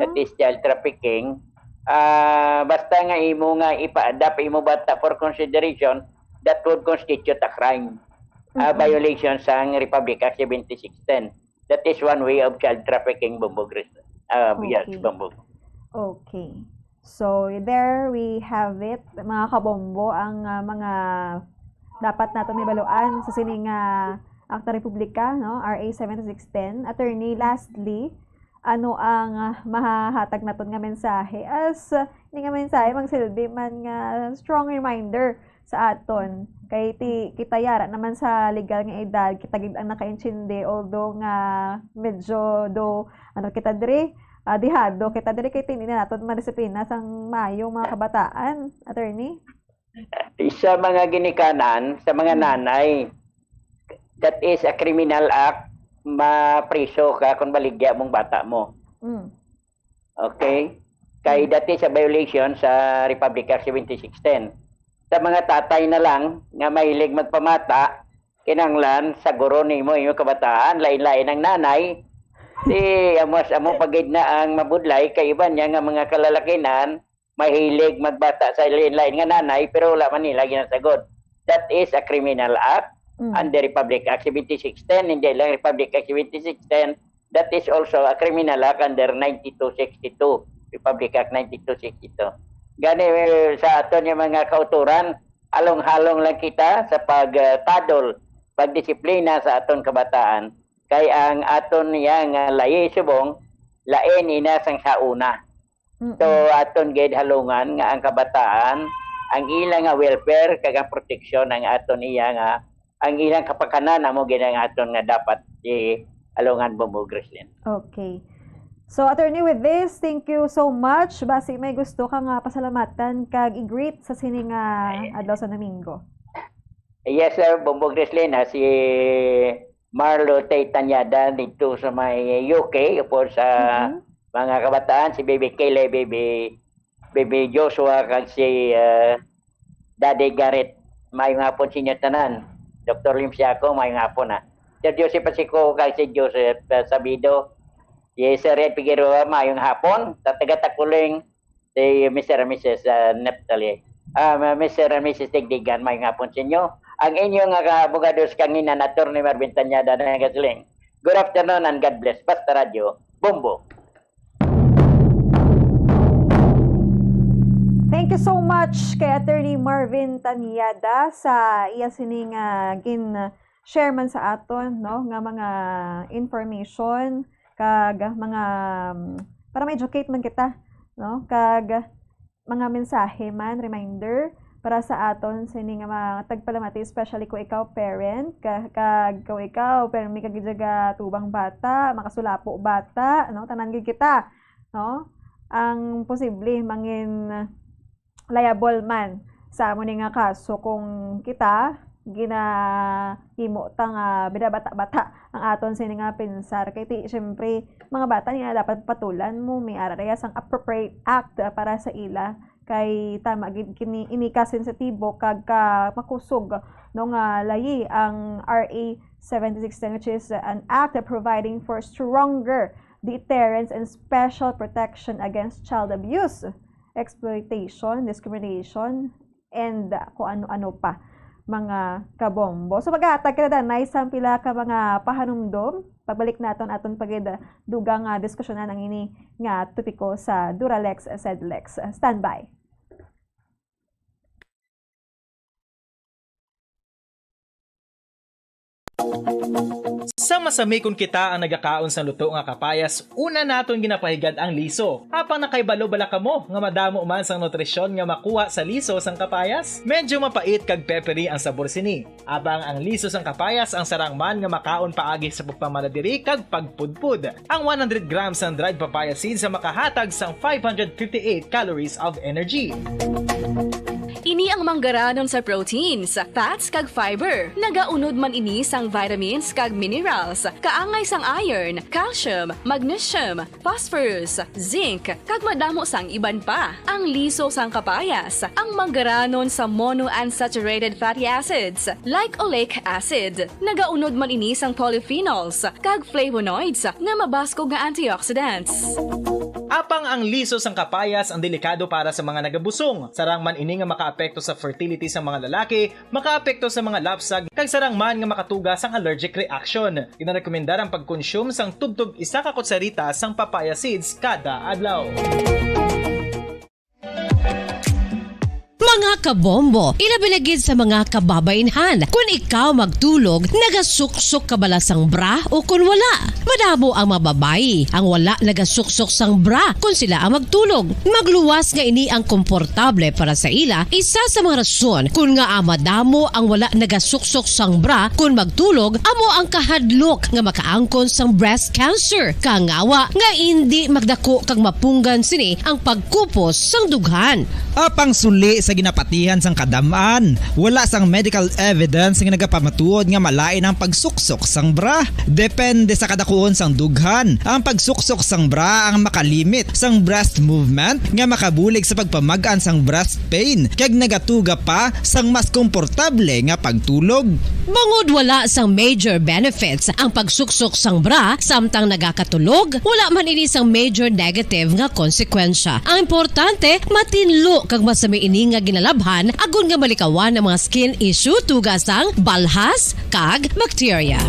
That is child trafficking. Basta nga imo nga ipa-adapt imo bata for consideration, that would constitute a crime. Violation sa Republic Act 7610. That is one way of child trafficking, Bombo Grislin. Yes, Bombo. Okay. So, there we have it, mga kabombo, ang mga dapat nato may baluan sa sining Akta Republika, no? RA 7610. Attorney, lastly, ano ang mahahatag naton nga mensahe as hindi nga mensahe magsilbi man nga strong reminder sa aton kay kita yara naman sa legal nga edad kita gid ang nakaintindi, although nga medyo kita diri dihado kita diri kay tinin naton madisiplina sang maayong mga kabataan, attorney. Sa mga ginikanan sa mga nanay, that is a criminal act, mapriso ka kung baligya mong bata mo. Okay? Kay that is a violation sa Republic Act 7610. Sa mga tatay na lang nga mahilig magpamata, kinanglan sa guro nimo yung kabataan, lain-lain ang nanay, amo pagid na ang mabudlay kay iban niya nga mga kalalakinan mahilig magbata sa lain-lain nga nanay pero wala man nila ginasagod. That is a criminal act under Republic Act 7610, hindi lang Republic Act 7610, that is also a criminal act under 9262, Republic Act 9262. Gani sa aton yung mga kauturan, halong-halong lang kita sa pagtadol, pagdisiplina sa aton kabataan, kay ang aton yang layi subong, lain ina sang sauna. So aton gid halungan nga ang kabataan, ang ilang welfare kag ang proteksyon ang aton iya nga ang ilang kapakanan amo gid ang aton nga dapat alungan, Bombo Grislin. Okay. So attorney, with this, thank you so much. Basi may gusto ka nga pasalamatan kag i-greet sa sining adlaw sa Domingo. Yes sir, Bombo Grislin, si Marlo Tanyada dito sa may UK upon sa mga kabataan, si Baby Kayla, Baby Joshua, kag si Daddy Garrett. Mayong hapon sa inyo tanan. Dr. Lim Siako, mayong hapon na. Sir Joseph Pasico, kag si Joseph Sabido. Si Sir Red Figueroa, mayong hapon. Taga-Takuling, si Mr. and Mrs. Neptali. Mr. and Mrs. Tigdigan, mayong hapon sa inyo. Ang inyong abogados kanina na Atty. Marvin Tanyada na Gasling. Good afternoon and God bless. Basta Radio, Bombo. Thank you so much kay Attorney Marvin Tanyada sa iya sining gin-share man sa aton, no, nga mga information kag mga para ma-educate man kita, no, kag mga mensahe man, reminder para sa aton sining mga tagpalamati, especially kung ikaw parent, kag ikaw pero may kagijaga tubang bata, makasulapo bata, no, tanan gid kita, no, ang posible mangin liable man sa amo ni nga kaso kung kita ginahimo tang bidabata-bata ang aton sini nga pensar kay ti syempre mga bata niya dapat patulan mo may araya sang appropriate act para sa ila kay tama gid kini ini ka sensitibo kag ka makusog no nga layi ang RA 7610 which is an act providing for stronger deterrence and special protection against child abuse, exploitation, discrimination, and kung ano-ano pa mga kabombo. So mag-aatag ka na danay sa pila ka mga pahanumdom. Pagbalik naton aton dugang diskusyonan ang ini nga topiko sa Duralex Sedlex. Standby. Sa masami kung kita ang nagakaon sa luto nga kapayas, una naton ginapahigad ang liso. Apang nakaibalo bala kamo nga madamo man sang nutrisyon nga makuha sa liso sang kapayas, medyo mapait kag peppery ang sabor sini. Abang ang liso sang kapayas ang sarangman nga makaon paagi sa pagpamaladiri kag pagpudpud. Ang 100 grams ng dried papaya seeds sa makahatag sang 558 calories of energy. Ini ang manggaranon sa proteins, fats kag fiber. Nagaunod man ini sang vitamins kag minerals, kaangay sang iron, calcium, magnesium, phosphorus, zinc, kag madamo sang iban pa. Ang liso sang kapayas, ang manggaranon sa monounsaturated fatty acids like oleic acid. Nagaunod man ini sang polyphenols kag flavonoids na mabaskog nga antioxidants. Apang ang liso sang kapayas ang delikado para sa mga nagabusong. Sarang man ini nga makaapekto sa fertility sa mga lalaki, makaapekto sa mga lapsag, kag sarang man nga makatuga sang allergic reaction. Ginarekomendar ang pagkonsume sang tubtog 1 ka kutsarita sang papaya seeds kada adlaw. Mga kabombo, ilabinagid sa mga kababainhan. Kung ikaw magtulog, nagasuksok ka bala sang bra o kung wala. Madamo ang mababayi, ang wala nagasuksok sang bra kung sila ang magtulog. Magluwas nga ini ang komportable para sa ila, isa sa mga rason kung nga madamo ang wala nagasuksok sang bra kung magtulog, amo ang kahadlok nga makaangkon sang breast cancer. Kangawa nga hindi magdako kag mapunggan sini ang pagkupos sang dughan. Apang suli sa ginapatihan sang kadamaan, wala sang medical evidence nga nagapamatuod nga malain ang pagsuksok sang bra. Depende sa kadakuon sang dughan. Ang pagsuksok sang bra ang makalimit sang breast movement nga makabulig sa pagpamagaan sang breast pain kag nagatuga pa sang mas komportable nga pagtulog. Bangod wala sang major benefits ang pagsuksok sang bra samtang nagakatulog, wala man ini sang major negative nga konsekwensya. Ang importante, matinlo kag masami ini nga ginalabhan agon nga malikawan ang mga skin issue tugas sang balhas kag bacteria.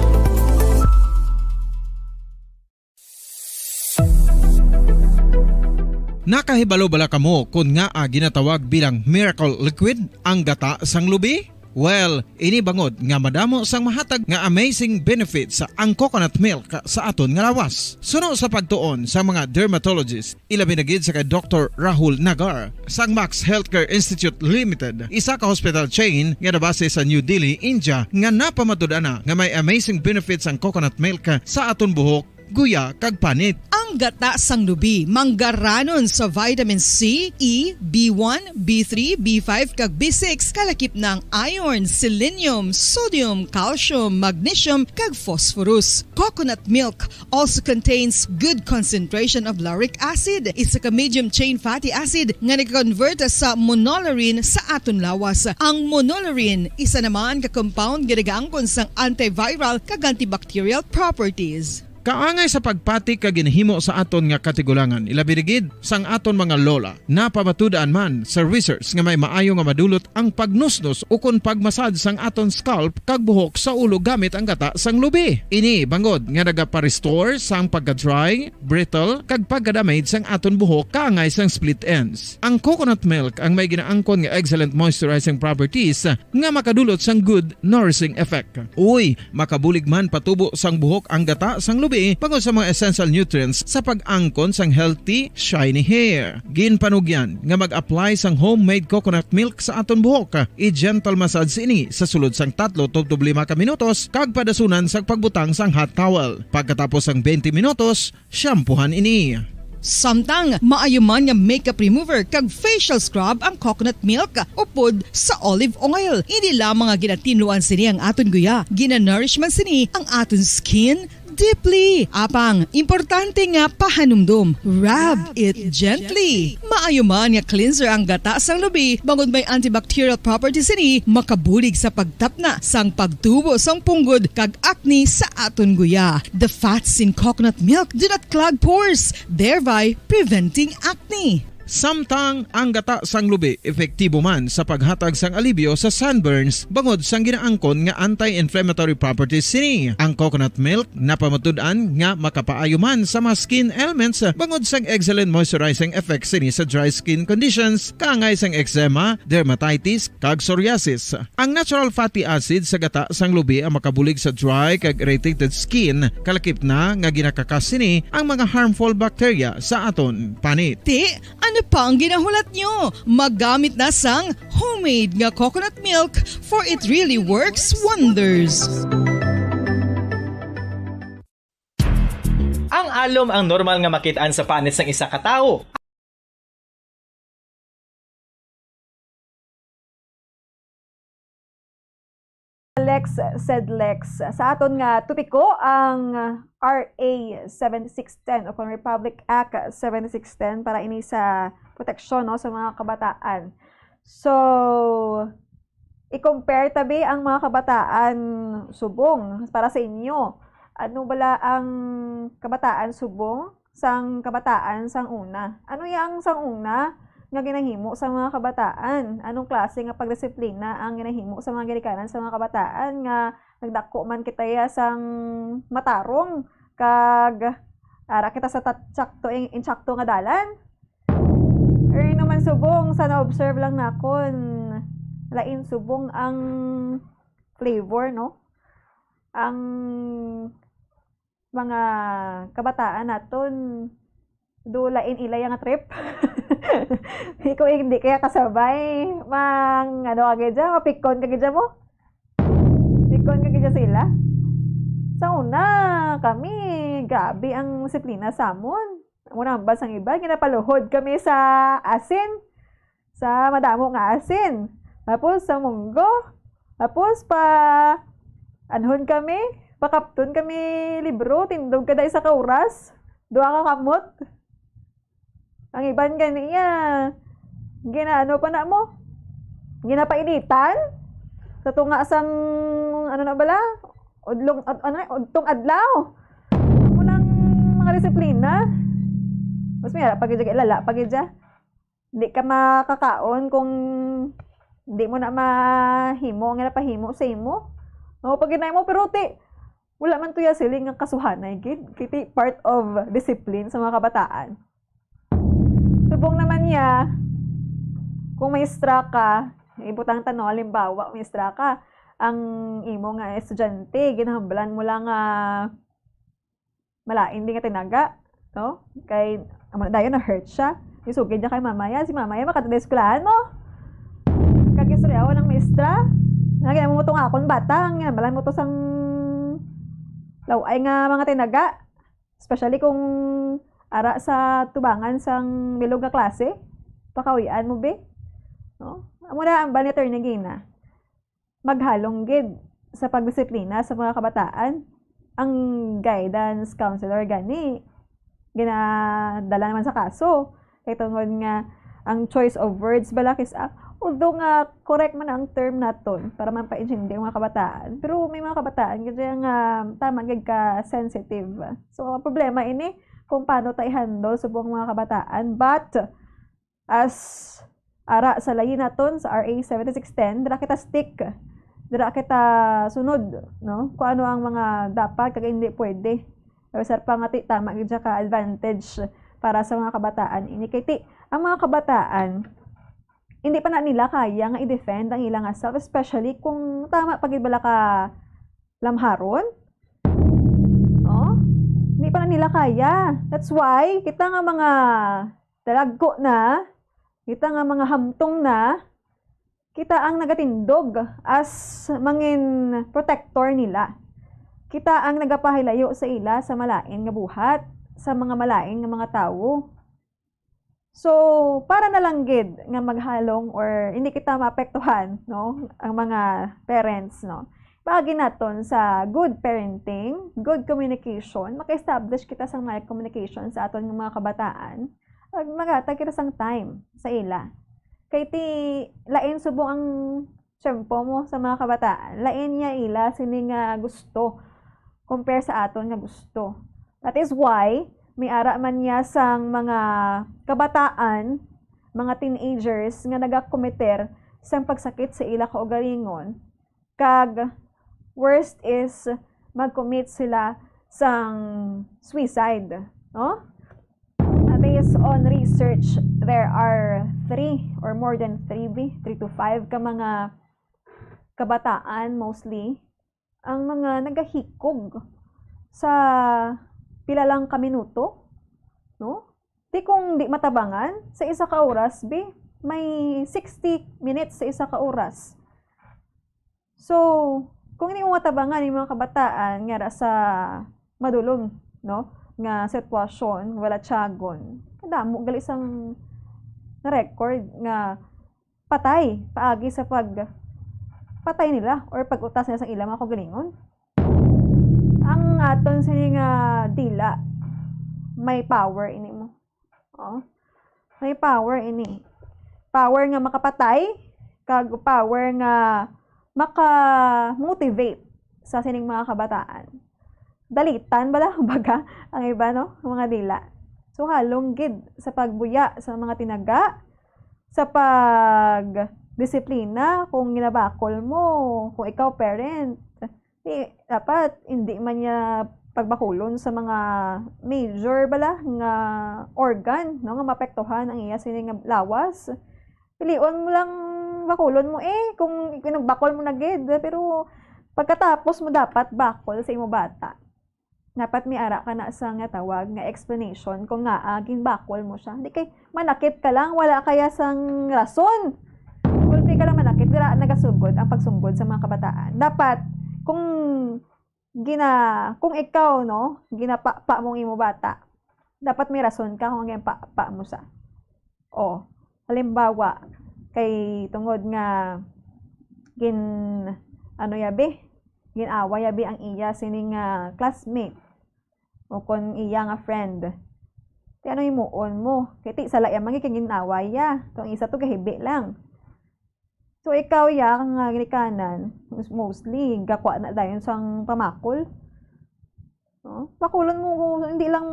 Nakahibalo bala kamo kung nga ginatawag bilang miracle liquid ang gata sang lubi? Well, ini bangod nga madamo sang mahatag nga amazing benefit sa ang coconut milk sa aton nga lawas. Suno sa pagtuon sa mga dermatologist, ilabinagid sa kay Dr. Rahul Nagar sang Max Healthcare Institute Limited, isa ka hospital chain nga nabase sa New Delhi, India, nga napamatud-ana nga may amazing benefits ang coconut milk sa aton buhok guya kag panit. Ang gata sang lubi manggaranon sa vitamin C, E, B1, B3, B5 kag B6 kalakip ng iron, selenium, sodium, calcium, magnesium kag phosphorus. Coconut milk also contains good concentration of lauric acid, isa ka medium chain fatty acid nga nag-convert sa monolaurin sa aton lawas. Ang monolaurin isa naman ka compound ginagaangkon sang antiviral kag antibacterial properties. Kaangay sa pagpati ka ginahimo sa aton nga katigulangan, ilabirigid sang aton mga lola na pamatudaan man sa research nga may maayo nga madulot ang pagnusnos o kon pagmasad sang aton scalp kag buhok sa ulo gamit ang gata sang lubi. Ini bangod nga nagapa-restore sang pagka-dry, brittle kag pagka-damage sang aton buhok kaangay sang split ends. Ang coconut milk ang may ginaangkon nga excellent moisturizing properties nga makadulot sang good nourishing effect. Uy, makabulig man patubo sang buhok ang gata sang lubi pagod sa mga essential nutrients sa pag-angkon sang healthy, shiny hair. Ginpanugyan nga mag-apply sang homemade coconut milk sa aton buhok. I-gentle massage ini sa sulod sang 3 to 5 ka minutos kag padasunan sa pagbutang sang hot towel. Pagkatapos sang 20 minutos, shampoohan ini. Samtang maayo man nga makeup remover kag facial scrub ang coconut milk upod sa olive oil. Hindi lamang nga ginatinluan sini ang aton guya, gina-nourish man sini ang aton skin deeply. Apang, importante nga pahanumdum. Rub it gently. Maayo man nga cleanser ang gata sang lubi, bangod may antibacterial properties ini, makabulig sa pagtapna sang pagtubo sang punggod kag acne sa aton guya. The fats in coconut milk do not clog pores, thereby preventing acne. Samtang ang gata sang lubi epektibo man sa paghatag sang alibyo sa sunburns bangod sang ginaangkon nga anti-inflammatory properties sini. Ang coconut milk napamatud-an nga makapaayo man sa mga skin ailments bangod sang excellent moisturizing effects sini sa dry skin conditions kaangay sang eczema, dermatitis kag psoriasis. Ang natural fatty acid sa gata sang lubi ang makabulig sa dry kag irritated skin kalakip na nga ginakakas sini ang mga harmful bacteria sa aton panit. Ano pa ang ginahulat nyo? Maggamit na sang homemade nga coconut milk for it really works wonders. Ang alom ang normal nga makitaan sa panit sang isa ka tawo. Lex said Lex. Sa aton nga tupiko ang RA 7610 o kung Republic Act 7610 para ini sa proteksyon no, sa mga kabataan. So, i-compare tabi ang mga kabataan subong para sa inyo. Ano bala ang kabataan subong sang kabataan sang una? Ano yang sang una nga ginahimo sa mga kabataan? Anong klase nga pagdisiplina ang ginahimo sa mga ginikanan sa mga kabataan nga nagdako man kita sang matarong kag ara kita sa insakto nga dalan? Or naman subong sa na-observe lang nakon lain subong ang flavor no? Ang mga kabataan naton dulain ilay nga trip. Ikaw hindi kaya kasabay mang ano agad dyan, mapikon kagad dyan mo? Pikon kagad dyan sila? Sa una, kami, grabe ang disiplina sa amon. Muna ang basang iba, ginapaluhod kami sa asin. Sa madamo nga asin. Tapos sa munggo. Tapos anhon kami, pakapton kami libro, tindog kada isa ka oras. Dua ka kamot. Ang iban ganiya, ginaano pa na mo? Ginapainitan? Sa tunga sang, ano na bala? Udtong adlaw. Unang mga disiplina. Mas may pagidya ilala, pagidya. Hindi ka makakaon kung hindi mo na mahimo, nga napahimo sa imo. O, pag ginay mo, pero wala man tuya siling ang kasuhanay. Kiti part of discipline sa mga kabataan. Subong naman niya, kung may istra ka, ibutang tanong, halimbawa, may istra ka, ang imo nga estudyante, ginahamblan mo lang malain din nga tinaga, no? Kay, dayo na hurt siya, isugid niya kay mamaya, si mamaya makatadeskulahan mo. Kagistoryawan ng maestra, naging mo itong akong bata, ang ginambalan mo to sang laway nga mga tinaga. Especially kung ara sa tubangan sang bilog nga klase, pakawian mo be. No? Muna ang ba ni Attorney Gina? Maghalong gid sa pagdisiplina sa mga kabataan. Ang guidance counselor gani ginadala naman sa kaso. Kaya tungod nga ang choice of words balakis although nga correct man ang term naton para man pa-intindi ang mga kabataan. Pero may mga kabataan kasi nga tama gid ka sensitive. So problema ini kung paano tayo handle sa buong mga kabataan. But as ara sa layin naton sa RA 7610, dira kita stick. Dira kita sunod, no? Kung ano ang mga dapat kag hindi pwede. Sir pangati tama gid ka advantage para sa mga kabataan. Ini kay ang mga kabataan hindi pa na nila kaya nga i-defend ang ilang self, especially kung tama pagid bala ka lamharon. No? Hindi pa na nila kaya. That's why kita nga mga dalagko na, kita nga mga hamtong na, kita ang nagatindog as mangin protector nila. Kita ang nagapahilayo sa ila sa malain nga buhat, sa mga malain nga mga tawo. So, para na lang gid nga maghalong or hindi kita maapektuhan, no, ang mga parents, no. Paagi naton sa good parenting, good communication, maka-establish kita sa mga communication sa aton nga mga kabataan. Magatag kita sang time sa ila. Kay ti lain subong ang tiyempo mo sa mga kabataan. Lain niya ila sini nga gusto compare sa aton nga gusto. That is why may ara man niya sang mga kabataan, mga teenagers nga nagakomiter sang pagsakit sa ila kaugalingon. Kag worst is mag-commit sila sang suicide, no? Based on research, there are 3 or more than 3 to 5 ka mga kabataan mostly ang mga nagahikog sa pila lang ka minuto, no? Di kung di matabangan, sa isa ka oras, may 60 minutes sa isa ka oras. So, kung hindi mo matabangan yung mga kabataan, nga sa madulong, no? Nga sitwasyon, wala tiyagon, kadamo, gali isang na-record nga patay, paagi sa patay nila or pag-utas nila sa ilang mga kagalingon. Ang aton sa nga dila may power ini mo. Oh. May power ini. Power nga makapatay kag power nga maka-motivate sa sining mga kabataan. Dalitan bala baga ang iba no, mga dila. So halong gid sa pagbuya sa mga tinaga, sa pag-disiplina kung ginabakol mo, kung ikaw parent. Dapat hindi man niya pagbakulon sa mga major bala nga organ, no, nga mapektuhan ang iya sining lawas. Pilion mo lang bakulon mo kung nagbakol mo na gid, pero pagkatapos mo dapat bakol sa imo bata. Dapat may ara ka na sa nga tawag nga explanation kung nga ginbakol mo siya. Di kay manakit ka lang, wala kaya sang rason. Kulpi ka lang manakit, dira nagasugod ang pagsugod sa mga kabataan. Dapat kung ikaw no ginapa mong imo bata, dapat may rason ka kung ginapa mo sa. O halimbawa kay tungod nga ginawa yabi ang iya sining classmate o kon iya nga friend. Ti ano imuon mo? Kay ti sala ya mangi kay ginawa ya. Tong isa to kahibi lang. So, ikaw ya, kang ginikanan, mostly, gakwa na dayon sang pamakol. No? Pakulon mo, hindi lang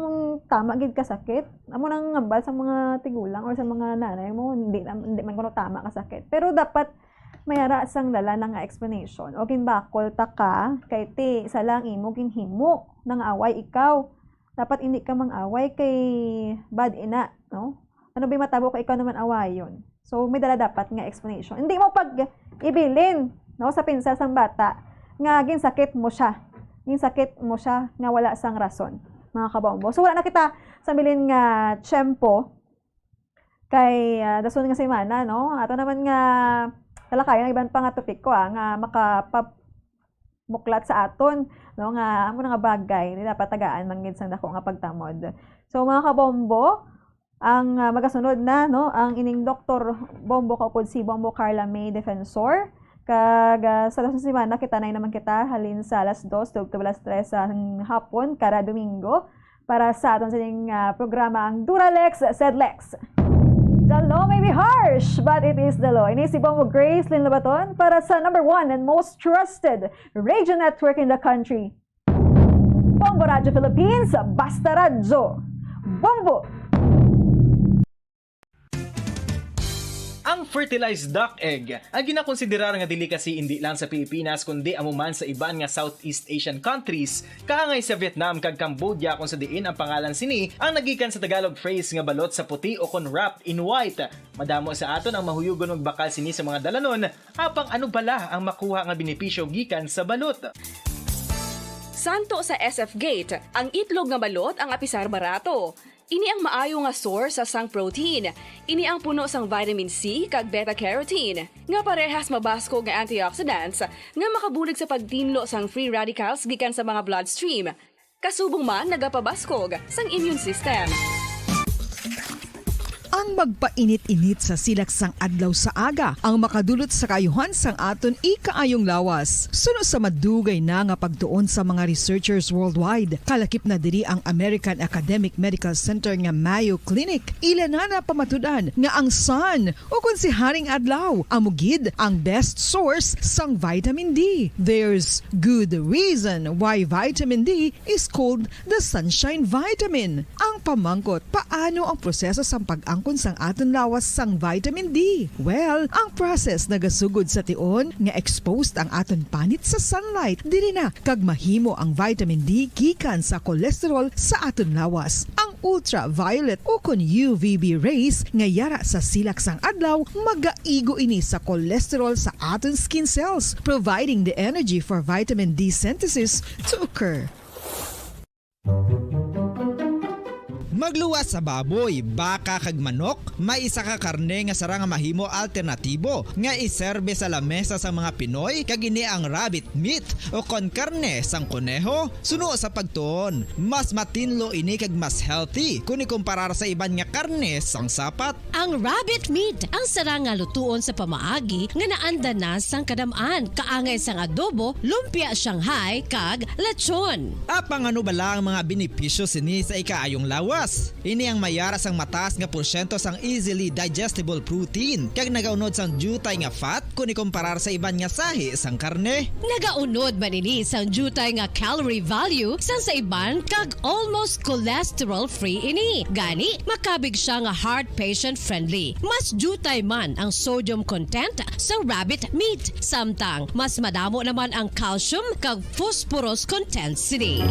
tama gid kasakit. Amo nang ngambal sa mga tigulang or sa mga nanay mo, hindi man kuno tama kasakit. Pero dapat mayara sang dala nga explanation. O ginbakol ta ka, kay ti, isa lang imo ginhimo, nang away ikaw. Dapat hindi ka mang-away kay bad ina, no? Ano ba matabo kay ikaw naman awayon? So, may dala dapat nga explanation. Hindi mo pag ibilin, no, sa pinsal sang bata nga ginsakit mo siya. Ginsakit mo siya nga wala sang rason, mga kabombo. So, wala na kita sambilin nga tiyempo kay dason nga semana, no? Ato naman nga talakayan ang ibang pang topic ko nga muklat sa aton, no, nga amo nga bagay ni dapat tagaan manggid sang dako nga pagtamod. So mga kabombo, ang magasunod na, no, ang ining Dr. Bombo kaupod si Bombo Carla May Defensor. Kag sa lasong semana kita na naman kita halin sa alas 2 ug alas 3 sa hapon kada Domingo para sa aton sa ining programa ang Duralex Sedlex. The law may be harsh, but it is the law. Ini si Bombo Gracelyn Lobaton para sa number 1 and most trusted radio network in the country. Bombo Radio Philippines, Basta Radyo. Bombo! Ang fertilized duck egg ang ginakonsiderar nga delicacy hindi lang sa Pilipinas kundi amuman sa iban nga Southeast Asian countries kaangay sa Vietnam kag Cambodia kung sa diin ang pangalan sini ang nagikan sa Tagalog phrase nga balot sa puti o kon wrapped in white. Madamo sa aton ang mahuyugon og bakal sini sa mga dalanon apang ano bala ang makuha nga benepisyo gikan sa balot. Santo sa SF Gate, ang itlog nga balot ang apisar barato. Ini ang maayo nga source sa sang protein. Ini ang puno sang vitamin C kag beta-carotene. Nga parehas mabasko nga antioxidants nga makabulig sa pagtinlo sang free radicals gikan sa mga bloodstream. Kasubong man nagapabaskog sang immune system. Ang magpainit-init sa silaksang adlaw sa aga ang makadulot sa kaayuhan sang aton ikaayong lawas. Suno sa madugay na nga pagtuon sa mga researchers worldwide, kalakip na diri ang American Academic Medical Center nga Mayo Clinic. Ilan na pamatudan nga ang sun o kung si Haring Adlaw amugid ang best source sang vitamin D. There's good reason why vitamin D is called the sunshine vitamin. Ang pamangkot, paano ang proseso sang pag-angkon sang aton lawas sang vitamin D? Well, ang process nagasugod sa tion nga exposed ang aton panit sa sunlight. Diri na kag mahimo ang vitamin D gikan sa cholesterol sa aton lawas. Ang ultraviolet o kon UVB rays nga yara sa silak sang adlaw magaigo ini sa cholesterol sa aton skin cells, providing the energy for vitamin D synthesis to occur. Magluwas sa baboy, baka kag manok, may isa ka karne nga sara nga mahimo alternatibo nga iserbe sa lamesa sa mga Pinoy kag ini ang rabbit meat o kon karne sang kuneho. Suno sa pagtuon, mas matinlo ini kag mas healthy kung ikumparar sa iban nga karne sang sapat. Ang rabbit meat ang sara nga lutuon sa pamaagi nga naanda na sang kadamaan, kaangay sang adobo, lumpia Shanghai kag lechon. Apang ano bala ang mga benepisyo sini sa ikaayong lawas? Ini ang mayara sang mataas nga porsyento sang easily digestible protein kag nagaunod sang jutay nga fat kung ikumparar sa iban nga sahi sang karne. Nagaunod man ini sang jutay nga calorie value sang sa iban kag almost cholesterol free ini. Gani makabig siya nga heart patient friendly. Mas jutay man ang sodium content sa rabbit meat, samtang mas madamo naman ang calcium kag phosphorus content sini.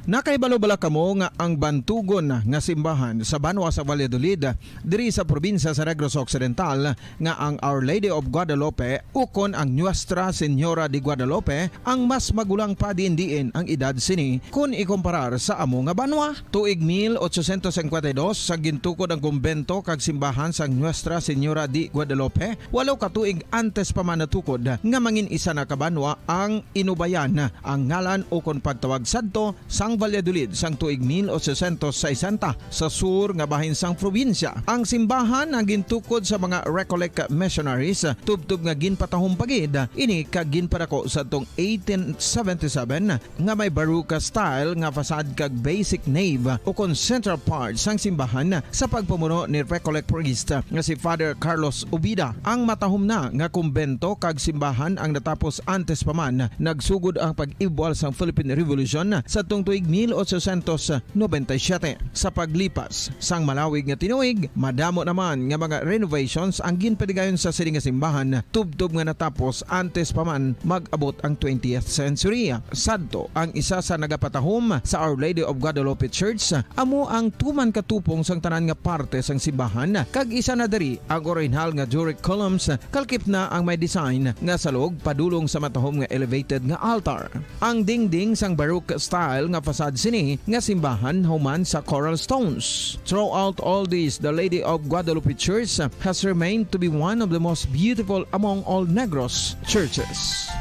Nakaibalo-bala kamo nga ang bantugon nga simbahan sa Banwa sa Valladolid diri sa probinsya sa Negros Occidental nga ang Our Lady of Guadalupe ukon ang Nuestra Señora de Guadalupe ang mas magulang pa diin ang edad sini kung ikumparar sa amo nga banwa. Tuig 1852 sa gintukod ang kumbento kag simbahan sang Nuestra Señora de Guadalupe. Walo ka tuig antes pa man natukod nga mangin isa na kabanwa ang inubayan ang ngalan ukon pagtawag sadto sang Valladolid sang tuig 1860 sa sur nga bahin sang probinsya. Ang simbahan ang gintukod sa mga Recollect missionaries tubtub nga ginpatahong pagid ini kag ginpadako sa tong 1877 nga may baroque style nga fasad kag basic nave o kon central part sang simbahan sa pagpamuno ni Recollect priest nga si Father Carlos Ubida. Ang matahom na nga kumbento kag simbahan ang natapos antes pa man nagsugod ang pag-ibwal sang Philippine Revolution sa tong tuig 1897. Sa paglipas sang malawig nga tinuig, madamo naman nga mga renovations ang ginpadigayon sa sining nga simbahan tubtob nga natapos antes pa man mag-abot ang 20th century. Sadto ang isa sa nagapatahom sa Our Lady of Guadalupe Church amo ang tuman katupong sang tanan nga parte sang simbahan kag isa na diri ang original nga Doric columns kalkip na ang may design nga salog padulong sa matahom nga elevated nga altar. Ang dingding sang baroque style nga fasad sini nga simbahan human sa coral stones. Throughout all this, the Lady of Guadalupe Church has remained to be one of the most beautiful among all Negros churches.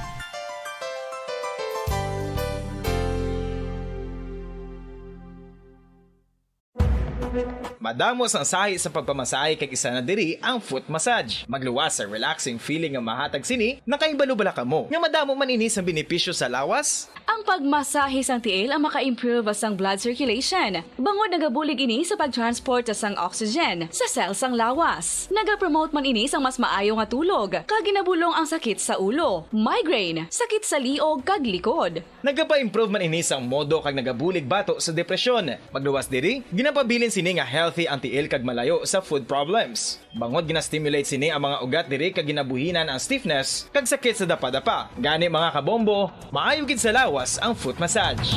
Madamos ang sahi sa pagpamasahe kay isa na diri ang foot massage. Magluwas sa relaxing feeling nga mahatag sini, nakaibalo-bala ka mo. Nga madamo man ini sa benepisyo sa lawas. Ang pagmasahe sang tiil ang maka-improve sang blood circulation. Bangod nagabulig ini sa pagtransport sang oxygen sa cells sang lawas. Nagapromote man ini sang mas maayo nga tulog, kag ginabulong ang sakit sa ulo, migraine, sakit sa liog kag likod. Nagapa-improve man ini sang modo kag nagabulig bato sa depresyon. Magluwas diri, ginapabilin sini nga healthy ang tiil kag malayo sa food problems. Bangod ginastimulate sini ang mga ugat diri kag ginabuhinan ang stiffness kag sakit sa dapa-dapa. Gani mga kabombo, maayo gid sa lawas ang foot massage.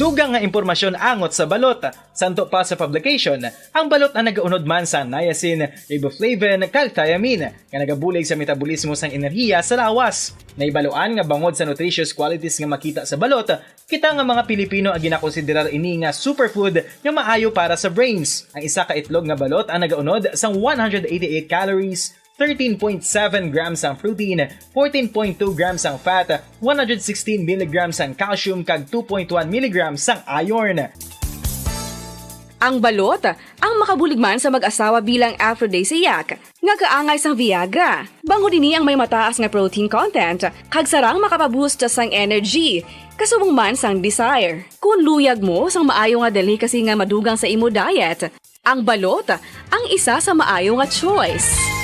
Dugang nga impormasyon angot sa balot. Santo pa sa publication, ang balot ang nagaunod man sa niacin, riboflavin, kag thiamine, nga nagabulig sa metabolismo sang enerhiya sa lawas. Naibaluan nga bangod sa nutritious qualities nga makita sa balot, kita nga mga Pilipino ang ginakonsiderar ini nga superfood nga maayo para sa brains. Ang isa ka itlog nga balot ang nagaunod sang 188 calories, 13.7 grams ang protein, 14.2 grams ang fat, 116 mg ang calcium kag 2.1 mg ang iron. Ang balot, ang makabuligman sa mag-asawa bilang aphrodisiac, nga kaangay sang Viagra. Bangod ini ang may mataas nga protein content, kag sarang makapaboost sang energy, kasubong man sang desire. Kung luyag mo sang maayo nga dali kasi nga madugang sa imo diet, ang balot, ang isa sa maayo nga choice.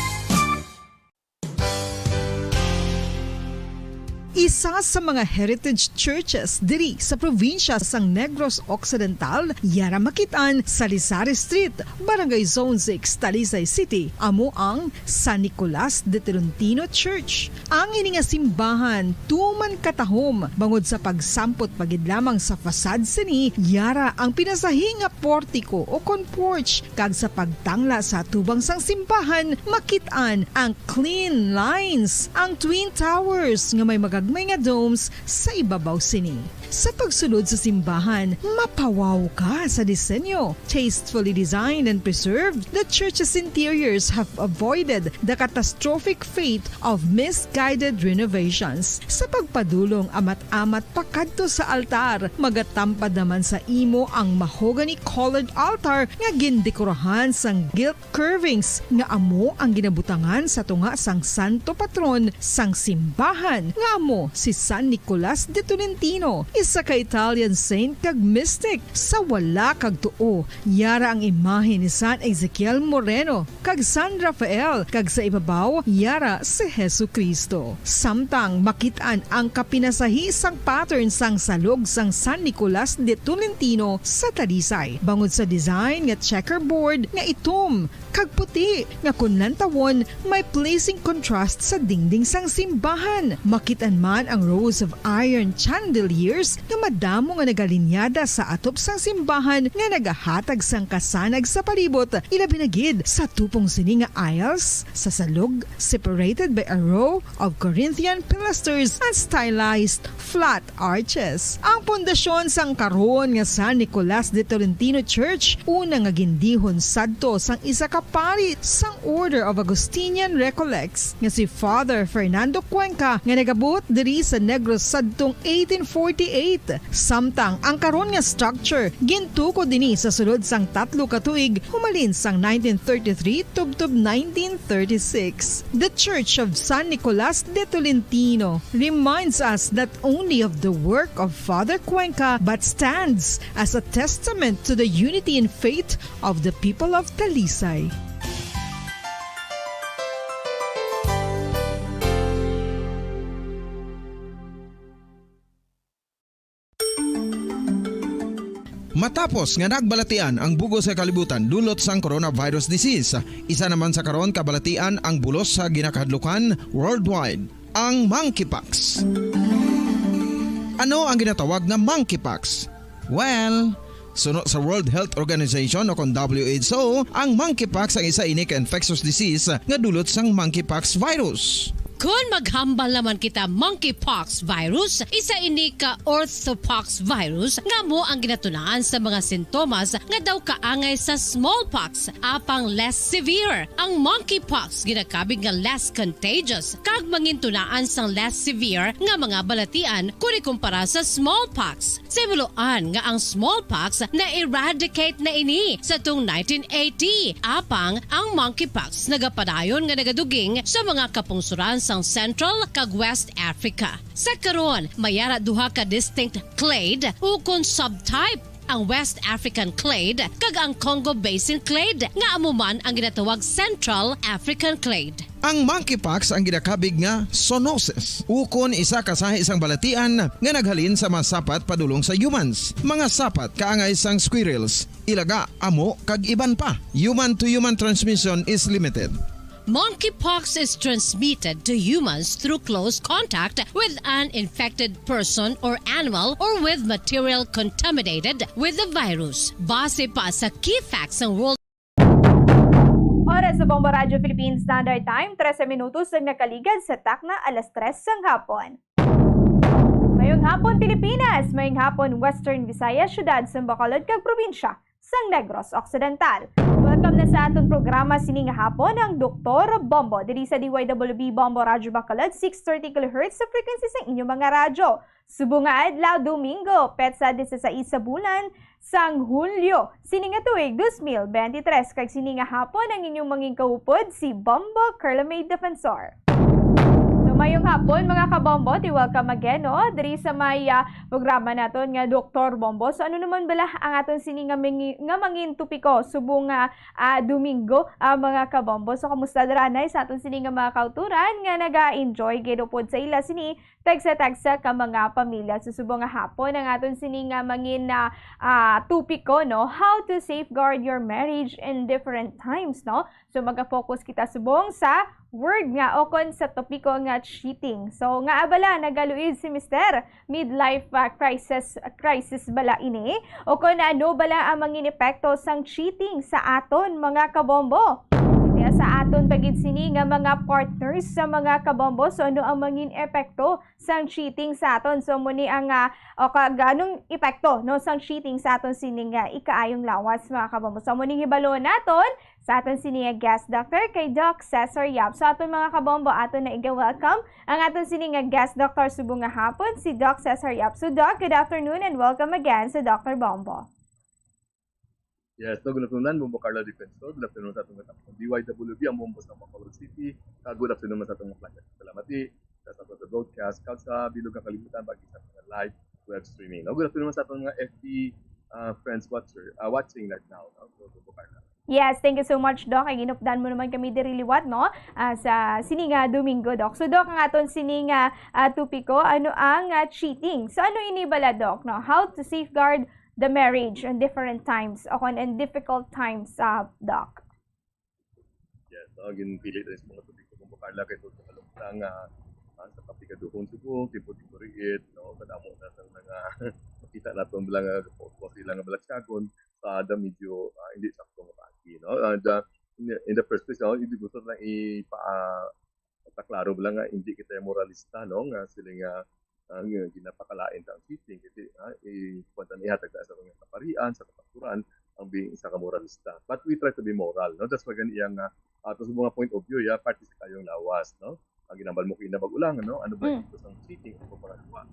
Isa sa mga heritage churches diri sa probinsya sang Negros Occidental, yara makitaan sa Lisari Street, Barangay Zone 6, Talisay City, amo ang San Nicolas de Tolentino Church. Ang ini nga simbahan tuman katahom bangod sa pagsampot pagid lamang sa fasad sini, yara ang pinasahi nga portico o kon porch, kag sa pagtangla sa tubang sang simbahan makitaan ang clean lines, ang twin towers nga may magagmay nga domes sa ibabaw sini. Sa pagsulod sa simbahan, mapawaw ka sa disenyo. Tastefully designed and preserved, the church's interiors have avoided the catastrophic fate of misguided renovations. Sa pagpadulong amat-amat pakadto sa altar, magatampad naman sa imo ang mahogany colored altar nga gindekorahan sang gilt curvings nga amo ang ginabutangan sa tunga sang santo patron sang simbahan nga amo si San Nicolas de Tolentino, isa ka Italian saint kag mystic. Sa wala kag tuo, yara ang imahe ni San Ezekiel Moreno kag San Rafael, kag sa ibabaw yara si Jesucristo. Samtang makitaan ang kapinasahi sang pattern sang salog sang San Nicolas de Tolentino sa Talisay, bangod sa design nga checkerboard nga itom kag puti nga kunlantawon may pleasing contrast sa dingding sang simbahan. Makitaan man ang rows of iron chandeliers nga madamo nga nagalinyada sa atop sang simbahan nga nagahatag sang kasanag sa palibot, ilabi na gid sa tupong sini nga aisles sa salog, separated by a row of Corinthian pilasters and stylized flat arches. Ang pundasyon sang karon nga San Nicolas de Tolentino Church una nga gindihon sadto sang isa ka pari sang Order of Augustinian Recollects nga si Father Fernando Cuenca nga nagabot diri sa Negros sadtong 1848. Samtang ang karon nga structure gintuko dinhi sa sulod sang 3 ka tuig humalin sang 1933 tubtob 1936. The Church of San Nicolas de Tolentino reminds us not only of the work of Father Cuenca but stands as a testament to the unity and faith of the people of Talisay. Matapos nga nagbalatian ang bugos sa kalibutan dulot sang coronavirus disease, isa naman sa karon kabalatian ang bulos sa ginakahadlukan worldwide, ang monkeypox. Ano ang ginatawag na monkeypox? Well, suno sa World Health Organization o kung WHO, ang monkeypox ang isa ini ka infectious disease nga dulot sang monkeypox virus. Kung maghambal naman kita monkeypox virus, isa ini ka orthopox virus nga mo ang ginatunaan sa mga sintomas nga daw kaangay sa smallpox, apang less severe. Ang monkeypox ginakabig nga less contagious, kag mangintunaan sang less severe nga mga balatian kung ikumpara sa smallpox. Simuloan nga ang smallpox na eradicate na ini sa tung 1980, apang ang monkeypox nagapadayon nga nagaduging sa mga kapungsuran sang Central kag West Africa. Sa karon, mayara duha ka distinct clade ukon subtype, ang West African clade kag ang Congo Basin clade nga amuman ang ginatawag Central African clade. Ang monkeypox ang ginakabig nga zoonosis, ukon isa kasahi isang balatian nga naghalin sa mga sapat padulong sa humans. Mga sapat kaangay sang squirrels, ilaga, amo kag iban pa. Human to human transmission is limited. Monkeypox is transmitted to humans through close contact with an infected person or animal or with material contaminated with the virus. Base pa sa key facts ng World Oras sa Bombo Radio Philippines Standard Time, 13 minutos ang nakaligad sa takna alas 3 ng hapon. Mayong hapon Pilipinas, mayong hapon Western Visayas, syudad sa Bacolod kag probinsya sang Negros Occidental. Welcome na sa aton programa sining hapon ang Dr. Bombo diri sa DYWB Bombo Radyo Bacolod 630 kHz sa frequency sa inyong mga radyo. Subo nga adlaw Domingo, petsa 16 sa bulan sang Hulyo. Sining tuig 2023 kag sining hapon ang inyong manging kaupod si Bombo Carla May Defensor. Mayong hapon mga kabombo, welcome again diri sa may programa naton nga Dr. Bombo. So ano naman bala ang aton sini nga mangin tupiko subong Domingo mga kabombo. So kamusta daranay sa aton sini nga mga kauturan nga naga-enjoy gid pod sa ila sini tagsa-tagsa ka mga pamilya. So subong nga hapon ang aton sini nga mangin tupiko how to safeguard your marriage in different times So maga-focus kita subong sa word nga o kon sa topiko nga cheating. So nga abala nagaluid si Mr. Midlife crisis bala ini o kon ano bala ang mangin epekto sang cheating sa aton mga kabombo. Kaya sa aton pagid sini nga mga partners sa mga kabombo, so ano ang mangin epekto sang cheating sa aton? So muni ang ganong epekto sang cheating sa aton sini nga ikaayong lawas mga kabombo. So muni hibalo naton sa aton sini nga guest doctor kay Doc Cesar Yap. So aton mga kabombo aton na iga-welcome ang aton sini nga guest doctor subong nga hapon si Doc Cesar Yap. So Doc, good afternoon and welcome again sa Dr. Bombo. Yes, good afternoon, Bombo Carla Defensor. Good afternoon sa atong DYWB, ang Bombo sa Bacolod City. Good afternoon sa atong planet. Salamat sa atong broadcast, sa bilog ng kalimutan, bagi sa atong live web streaming. Good afternoon sa atong FB friends watching right now. Bombo Carla. Yes, thank you so much, Doc. Ay ginupdan mo naman kami diri liwat, sa sininga Domingo, Doc. So, Doc, ang aton sininga tupiko, ano ang cheating? So, ano ini bala, Doc, How to safeguard the marriage in different times o in difficult times, Doc? Yes, ginpili rin sa mga tupiko kung Carla kay ito sa kalungtang sa kapikaduhon subong, tipo-tipo riit, kadamo na sa mga makita natin bilang sila nga balagsyagon sa medyo hindi saktong pagi. In the first place, hindi gusto lang ipaklaro bilang hindi kita moralista, nga sila nga ginapakalain ang cheating kasi ihatag sa mga kaparian, sa kapaturan ang being isa ka moralista. But we try to be moral, that's why ganiyang ato sa mga point of view, party sa kayong lawas, ang ginambal mo kinabag-ulang, ano ba ito sa cheating o pagkakagawa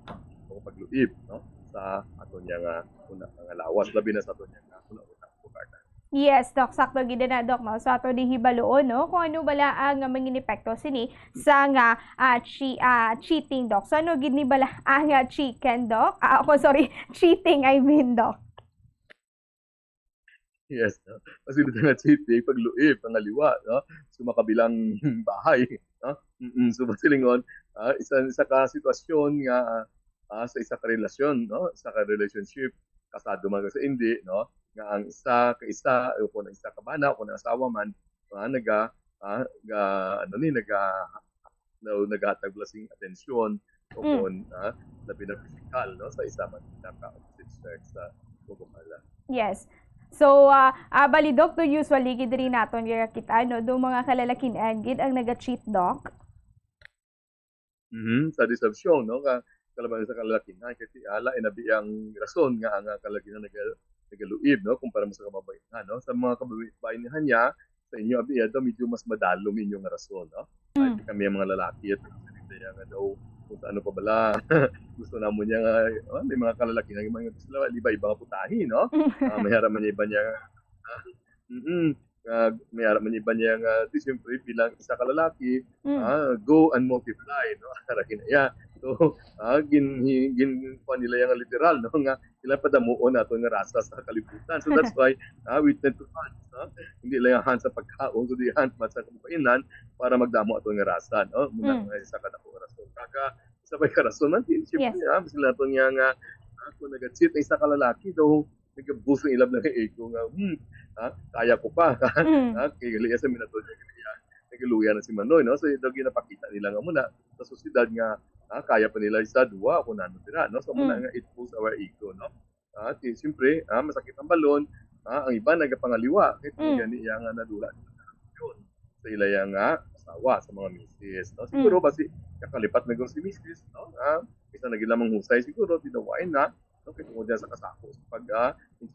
o pagluib, sa ato niya nga lawas, labi na sa ato niya nga Yes, Doc, sakto gid na, Doc, So ato di hibaloon, kung ano bala ang mangin epekto sini sa nga cheating, Doc. So ano gid ni bala ang chicken, Doc? Cheating, I mean, Doc. Yes, kasi dito nga cheating, pagluib, pangaliwa, so makabilang bahay, So basilingon, isa ka sitwasyon nga sa isa ka relasyon, sa ka relationship, kasado man sa hindi, no? Nga ang isa ka isa o kung ang isa ka bana o kung ang asawa man naghatag lasing atensyon o kung labi na physical, no, sa isa man naka-opposite sex sa bubukala. Yes. So, bali, Dr. usually, gid rin naton kita, no, do mga kalalakin agid ang naga-cheat, Doc? Sa deservation, no, kalaban sa kalalakihan, kasi ala, inabi ang rason nga ang kalalakihan nagaluib, no, kumpara mo sa kababaihan, no, sa mga kababaihan niya, sa inyo, abi, medyo mas madalom inyong rason, no, kami ang mga lalaki at kaya nga daw, kung sa ano pa bala, gusto na mo niya nga, may mga kalalaki na mga gusto na, iba-iba nga putahi, no? May haraman niya iba niya, may haraman niya iba niya nga, siyempre bilang isa kalalaki, go and multiply, no? Harakin na yan. So, pa nila yung literal, no? Nga, sila padamuon nato nga rasa sa kalibutan. So that's why, we tend to hunt, no? Hindi lang yung hunt sa pagkaon, kundi hunt sa kapainan para magdamo ato nga rasa, no? Muna nga isa ka na po rason. Kaka, isa pa yung karason man, siyempre, mas nila ito niya nga, kung nag-cheat na isa kalalaki, daw, nag-boost ng ilab ng ego nga, kaya ko pa, kaya liya sa minato niya, nagaluya na si Manoy, no? So, daw ginapakita nila nga muna, sa susidad nga, kaya pa nila isa, dua, kung ano tira, no? So, muna nga, it boosts our ego, no? Siyempre, masakit ang balon, ang iba nagapangaliwa, kahit gani nga nadula yun, sa ila yung asawa, sa mga misis, no? Siguro, basi, kakalipat na si misis, no? Isa naging lamang husay, siguro, tinawain na, no? Kaya tungkol dyan sa kasako, pag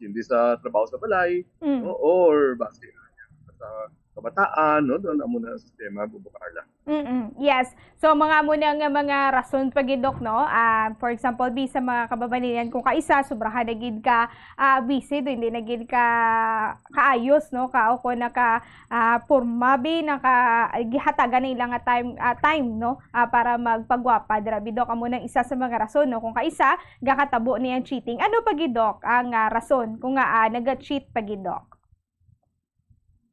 hindi sa trabaho sa balay, no? Or, basi, sa kabataan, no? Doon na muna ang sistema, bubukarla. Yes. So, mga muna nga mga rason pagidok, no? For example, sa mga kababanian, kung kaisa, sobrahan nagid ka busy, do hindi nagid ka kaayos, no? O kung purmabi, gihatagan nila nga time, no? Para magpagwapa, drabidok, amo nang isa sa mga rason, no? Kung kaisa, gakatabo niyang cheating. Ano pagidok ang rason kung naga-cheat pagidok?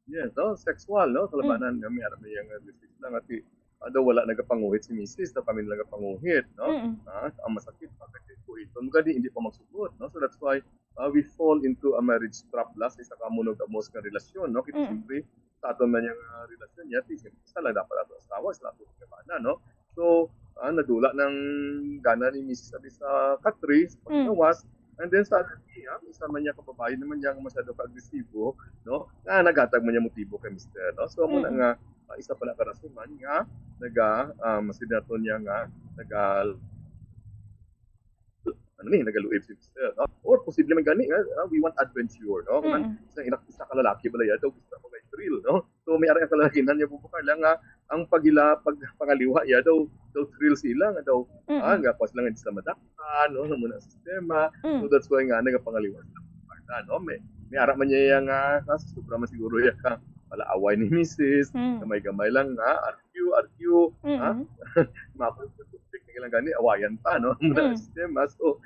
Yes, no? Sexual, no? Kalabanan kami, may yung disease lang at wala nagapanguhit si misis, na kami nagapanguhit, no? Ang masakit, masakit po ito. Mugadi, hindi pa magsugot, no? So that's why we fall into a marriage trap last, isa kamunod-amos ng relasyon, no? Kasi siyempre, sa ato man yung relasyon niya, isa lang dapat ato asawa, isa lang ato kabana, no? So, nadula ng gana ni misis sabi sa katri, sa pagkawas, and then sa isa man niya kababae naman niya masyado ka-agresibo, no? Nagatag man niya motibo kay Mr. No? So muna nga isa pala karason man nga masinato niya nga nagaluib si Mr. No? Or posible man gani we want adventure, no? Kung isa ka lalaki bala ya daw gusto mo may thrill, no? So may ari ang kalalakihan niya bubukar lang nga ang pangaliwa ya daw thrill sila nga daw nga pas lang hindi sila madakpan, no? Muna sistema. So that's why nga nagapangaliwa sila, no? May ara man niya nga sobra man siguro ya ka pala away ni Mrs. Gamay-gamay lang argue mapag-topic na lang gani awayan pa, no? Muna sistema. So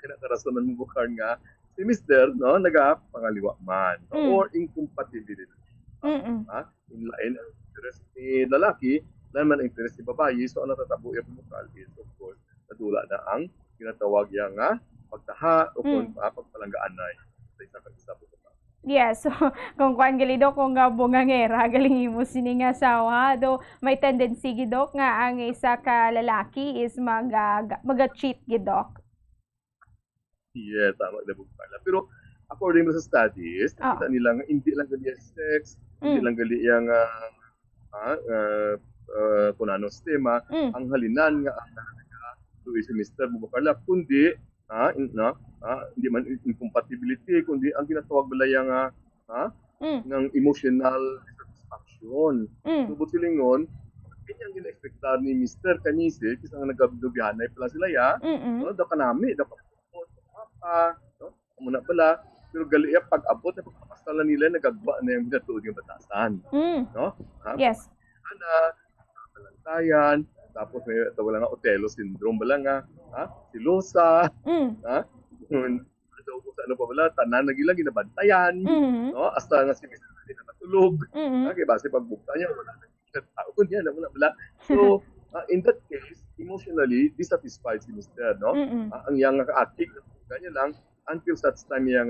kinakarasonan mo bukar nga si Mr. no nagapangaliwa man, no? Or incompatibility. In line ang interest ni lalaki, naman ang interest ni babae, so ang natatabo yung bukal is of course nadula na ang ginatawag yung pagtaha o kung pagpalanggaan na sa isa ka-isa po. Yes, so kung kuan galido kung bungangera galing imo sini nga asawa do may tendency gidok nga ang isa ka lalaki is mag-cheat gidok. Yeah, tama na bukal. Pero according sa studies, nakita nila nga hindi lang gali sex, hindi lang gali yung kung ano sistema, ang halinan nga ang tuwi si Mr. Bubukarla, kundi hindi man incompatibility, kundi ang ginatawag bala yung ng emotional satisfaction. Subot silingon, kanyang gina-expectar ni Mr. Kanisi, kasi ang nagabdubihanay pala sila ya, no, daw kanami, daw no? Muna pala, pero gali pag-abot na pagpapasalan nila, nagagba na yung binatuod yung batasan. No? Yes. Palantayan, tapos may wala nga Otelo syndrome, bala nga, silosa, kung sa ano pa bala, tanan nagilang ginabantayan, no? Hasta nga si Mr. hindi nakatulog, kaya base pagbukta niya, wala na tao niya, wala bala. So, in that case, emotionally dissatisfied si Mr. No? Ang yang naka-active, ganyan lang, until such time yang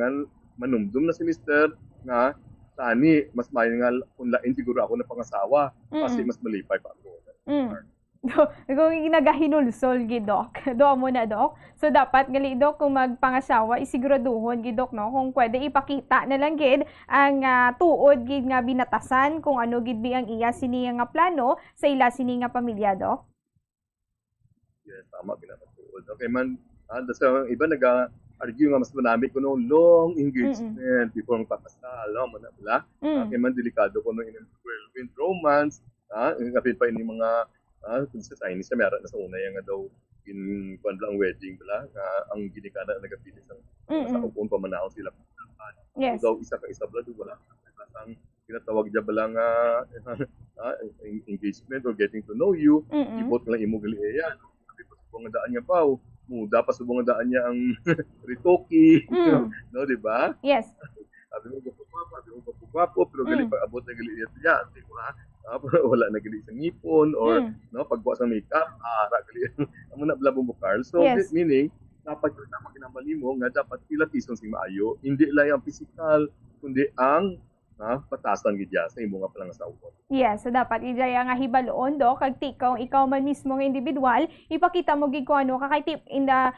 manumdum na si Mr. nga tani mas mayo nga kung lain siguro ako na pangasawa kasi mas malipay pa ako. Kung nagahinulsol gidok, do mo na dok. So dapat gali dok kung magpangasawa isiguraduhon gidok no kung pwede ipakita na lang gid ang tuod gid nga binatasan kung ano gid bi ang iya sini nga plano sa ila sini nga pamilya dok. Yes, tama pinapatuod. Okay man, sa iba argue nga mas manami ko no long engagement before magpapasal, no? Manabla. Okay man, delikado ko no in whirlwind romance, kapit pa ini mga kung sa Chinese na meron na sa una yung daw in ang wedding bala nga ang ginikana nagapilis ang sa upon pamanaon sila. Yes. Daw isa ka isa bala do wala ang tinatawag diya bala nga engagement or getting to know you, ibot lang imo gali yan. Sabi pa subong nga daan niya pa, muda pa subong nga daan niya ang ritoki, no, di ba? Yes. Sabi mo gwapo, pero gali pag abot na gali niya, di ba? Wala na gali sa ngipon or no pagbuwa sa makeup, gali amo na bla bumbukar. So Yes. meaning dapat yung tama kinabali mo nga dapat pilatison sing maayo, hindi lang ang physical kundi ang patasan gid sa imo nga palangasawa. Yes, so dapat ijaya nga hibaloon do kag tikaw ikaw man mismo nga individual ipakita mo gid ko ano kakay tip in the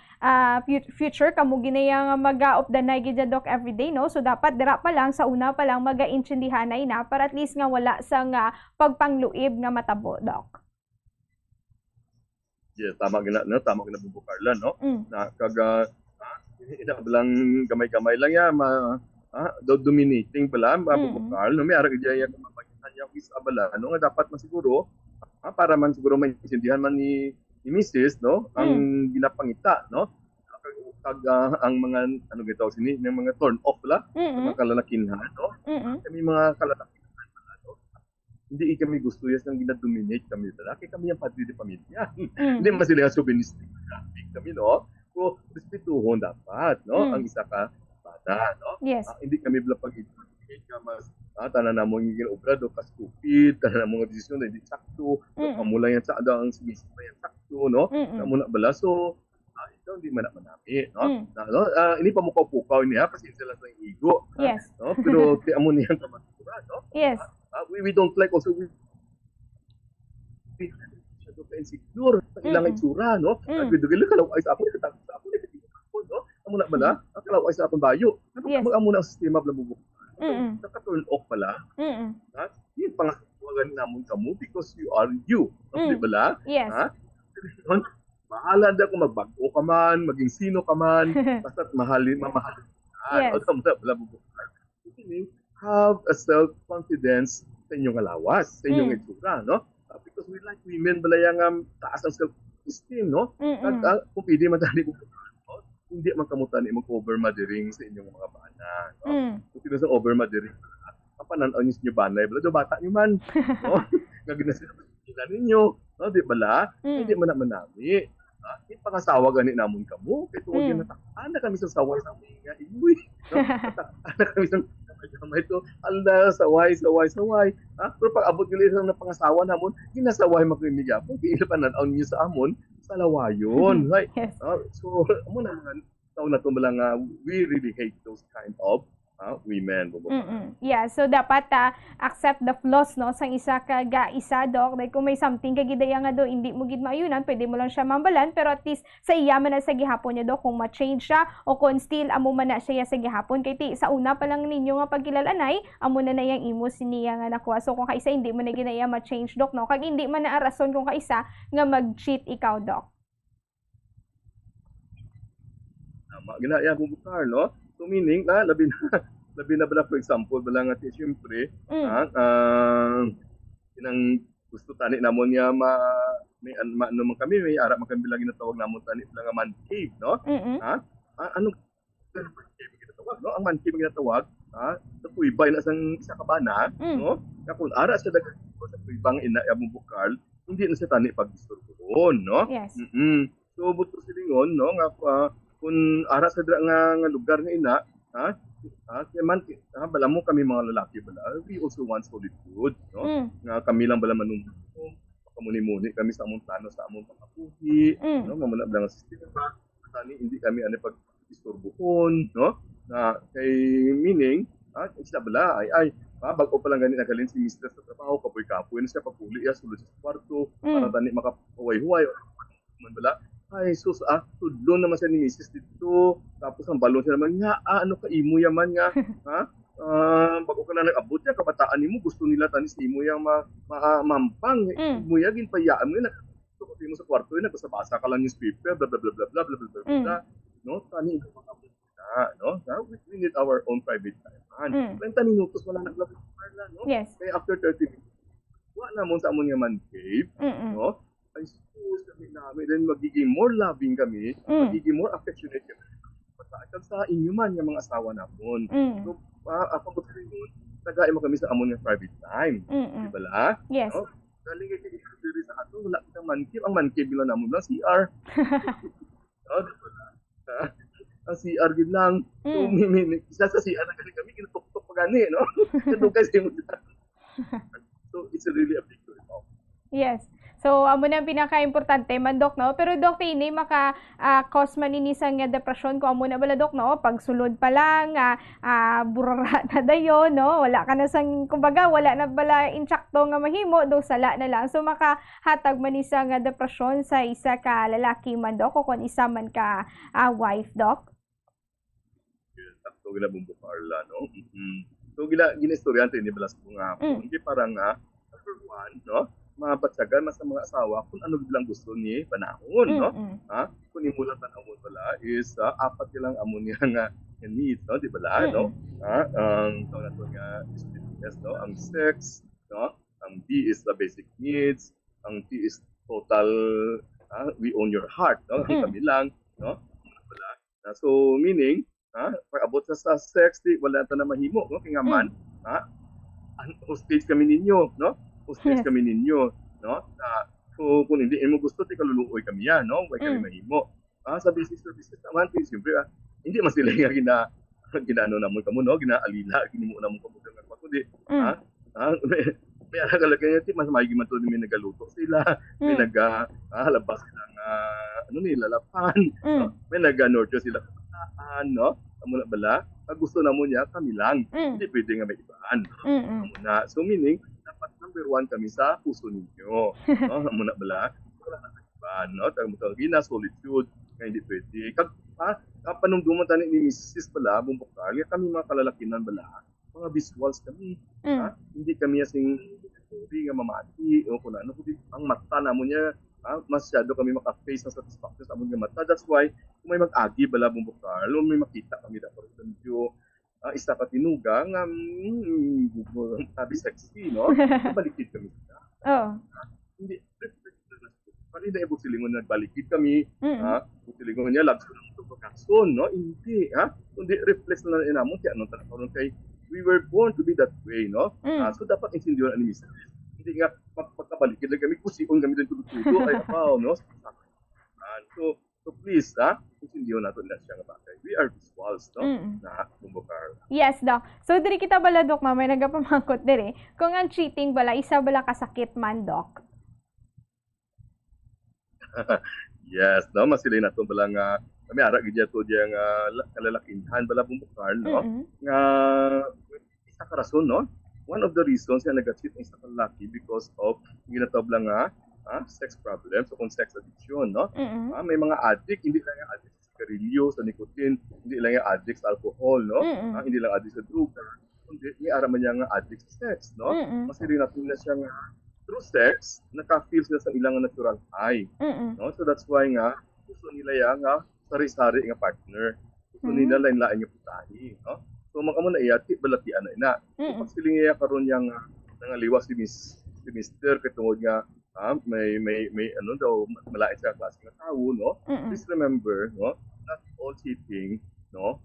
future kamo ginaya nga mag-up the night gid dok everyday no. So dapat dira pa lang sa una pa lang maga-intindihanay na para at least nga wala sa nga pagpangluib nga matabo dok. Yes, tama gina no, tama gina bubukarlan no. Na kaga ina lang gamay-gamay lang ya dominating pala mabubukal no may ara gid ya mapagitan niya is abala ano nga dapat masiguro para man siguro may intindihan man ni Mrs. no ang ginapangita no kag ang mga ano gitaw sini ng mga turn off la mga kalalakinhan no kami mga kalalakinhan pala no hindi kami gusto yes nang gina-dominate kami lalaki kami yung padre de pamilya hindi man sila chauvinistic kami no so respetuhon dapat no ang isa ka no? Yes. Hindi kami bala pag-ibig ka mas tanan na mo yung obra do ka stupid, tanan na mo nga desisyon na hindi sakto, pamula yan sa ang simis pa yan sakto, no? Muna bala so ito hindi man manami, no? Ini pa mo pukaw niya pasensya lang sa ego. Yes. No? Pero ti amo niya kamasura, no? Yes. We don't like also we insecure sa ilang itsura, no? Nagdugil ka lang ay sa ako no? Muna bala, akalaw ay sa akong bayo. Yes. Amo na ang sistema bla bubuk. Naka-turn off pala. Yung pangasawagan namon kamo because you are you. Di bala? Yes. Mahalan da kung magbago ka man, maging sino ka man, basta't mamahalin. Yes. Bla bubuk. Have a self-confidence sa inyong alawas, sa inyong itsura, no? Because we like women bala yang taas ang self-esteem, no? At kung pwede man tali hindi man kamutan mag-over mothering sa inyong mga bana. No? Kung sino sa over mothering, kapananaw niyo banay, bala do bata niyo man. No? Nga ginasila ninyo, no? Di bala? Hindi man naman nami. Yung pangasawa gani namon kamo, kaya tuwag yung natakpan na kami sa saway sa mga ibuy. No? Natakpan na kami sa kamay to, alda, saway. Pero pag abot nila sa pangasawa namon, ginasaway makiniga. Kung pinapanaw niyo sa amon, sa lawayon. Right? Yes. So, amo na mga taon na ito malang we really hate those kind of women. Yeah, so dapat accept the flaws no sang isa ka isa dok. Like kung may something ka gidaya nga do hindi mo gid maayunan, pwede mo lang siya mambalan pero at least sa iya man na sa gihapon niya do kung ma-change siya o kung still amo man na siya sa gihapon kay ti sa una pa lang ninyo nga pagkilalanay amo na yang imo siniya nga nakuha. So kung kaisa hindi mo na ginaya ma-change dok no. Kag hindi man na rason kung kaisa nga mag-cheat ikaw dok. Ginaya mo bukar, no? So meaning, labi na bala for example, bala nga siyempre, inang gusto tani namon niya may ano man kami, may ara man kami lagi na tawag namon tani bala nga man cave, no? Anong man cave ginatawag, no? Ang man cave ginatawag, sa tuybay na sang isa ka bana, no? Na kung ara sa dagat sa tuybang ina among bukal, hindi na siya tani pag-istorboon, no? Yes. So buto silingon, no? Nga kung ara sa nga lugar nga ina, kaya man, bala mo kami mga lalaki bala, we also want solitude, no? Nga kami lang bala manunong, makamuni-muni kami sa among plano, sa among pakapuhi, no? Mamuna bala nga sistema, tani hindi kami pag istorbuhon, no? Na kay meaning, isla bala ay bago pa lang gani nagalin si Mr. sa trabaho, kapoy-kapoy na siya papuli ya sulod sa kwarto para tani makahuway-huway man bala. Ay sus, tudlon naman siya ni Mrs. dito. Tapos ang balon siya naman nga, ano ka imo yaman nga, ha? Bago ka na nag-abot niya, kabataan nimo gusto nila tani si imo yang mampang. Imo ya ginpayaan mo na mo sa kwarto yun, nagbasa ka lang newspaper, blah blah blah blah blah blah blah blah. No, tani ito no? We need our own private time. 20 minutos wala naglabas na, no? Yes. Kaya after 30 minutes, wala mo sa amon nga man cave, no? Ay sus kami namin, then magiging more loving kami, magiging more affectionate kami. Pagkakal sa inyo man yung mga asawa namon. So, ako ko rin yun, tagain mo kami sa amon nga private time. Di ba la? Yes. No? Galing kayo diri sa ato, wala kitang man cave. Ang man cave lang namon lang, CR. No? Di ba la? Ang CR gid lang. So, isa sa CR na kami, kinutok-tok pa gani, no? Kadugay sa imo. So, it's really a big deal. Yes. So, amo na ang pinaka-importante man, Dok, no? Pero, Dok, ini maka-cause man ini sa nga depression ko. Amo na bala, Dok, no? Pagsulod pa lang, burara na dayon, no? Wala ka na sang, kumbaga, wala na bala insakto nga mahimo, do sala na lang. So, makahatag man isa nga depression sa isa ka lalaki man, Dok, o kung isa man ka wife, Dok? Sakto gila bumbo Carla, no? So, gina-istoryante ni balas ko nga. Hindi parang number one, no? Mabatsagan sa mga asawa kung ano bilang gusto ni panahon, no? Kung imulat na amon wala is apat lang amon niya nga needs, no? Di ba la, no? Ang tawag nato nga is no? Ang sex, no? Ang D is the basic needs, ang T is total we own your heart, no? Ang kami lang, no? Wala. So meaning, pag abot sa sex, di wala ta na mahimo, no? Kaya man, hostage kami ninyo, no? Hostage kami ninyo, no? So, kung hindi mo gusto, kaluluoy kami yan, no? Huwag kami mahimo. Sa business naman, siyempre, hindi man sila nga ginaano naman kamo, no? Ginaalila, ginimu naman kamo ng kundi, may alagalagay niya, mas maigi man to may nagaluto sila, may naghalabas sila lalapan, no? May nag-nurture sila kabataan, no? Amo na bala, gusto na mo niya, kami lang. Hindi pwede nga may ibaan. So meaning, dapat number one kami sa puso ninyo. No? Amo na bala, wala na ibaan. No? Tawag na solitude, nga hindi pwede. Panungduman tani ni Mrs. bala, bumbukal, kami mga kalalakinan bala, mga visuals kami. Hindi kami asing nga mamati, o kung ano, ang mata na mo niya, masyado kami maka-face ng satisfaction sa among mata. That's why, kung may mag-agi bala bumbukal, o may makita kami dapat sa medyo isa ka tinugang, sabi sexy, no? Balikid kami sila. Hindi, pari na busilingon nagbalikid kami, busilingon niya, labs ko ng pagkakson, no? Hindi, kundi reflex na lang inamon, kaya anong tanong kay, we were born to be that way, no? So dapat insindihan ni Mr. Hindi nga, pagkabalikid lang kami, kusikon kami din tulo-tulo, ay apaw, no? So please, insindihan natin na siya nga bagay. We are visuals, no? Na bumbukar. Yes, Doc. So, diri kita bala, Doc, may nagapamangkot diri. Kung ang cheating bala, isa bala kasakit man, Doc? Yes, no? Masilay na ito bala nga, kami ara gidya to diya nga kalalakinhan bala bumbukar, no? Nga, isa ka rason, no? One of the reasons nga nag-cheat ang isa ka lalaki because of ginatawag nga sex problems o kung sex addiction, no? May mga addict, hindi lang yung addict sa sigarilyo, sa nicotine, hindi lang yung addict sa alcohol, no? Hindi lang addict sa drugs, kundi may araman niya nga addict sa sex, no? Masiri natin na siya nga through sex, naka-feel sila sa ilang natural high, no? So that's why nga, gusto nila yung nga sari-sari nga partner. Gusto nila lain-lain yung putahi, no? So maka mo na iyati, balatian na ina. So pag siling iya karon yang nangaliwas si Mr. katungod nga may ano daw malain sa klase ng tao, no? Please remember, no? Not all cheating, no?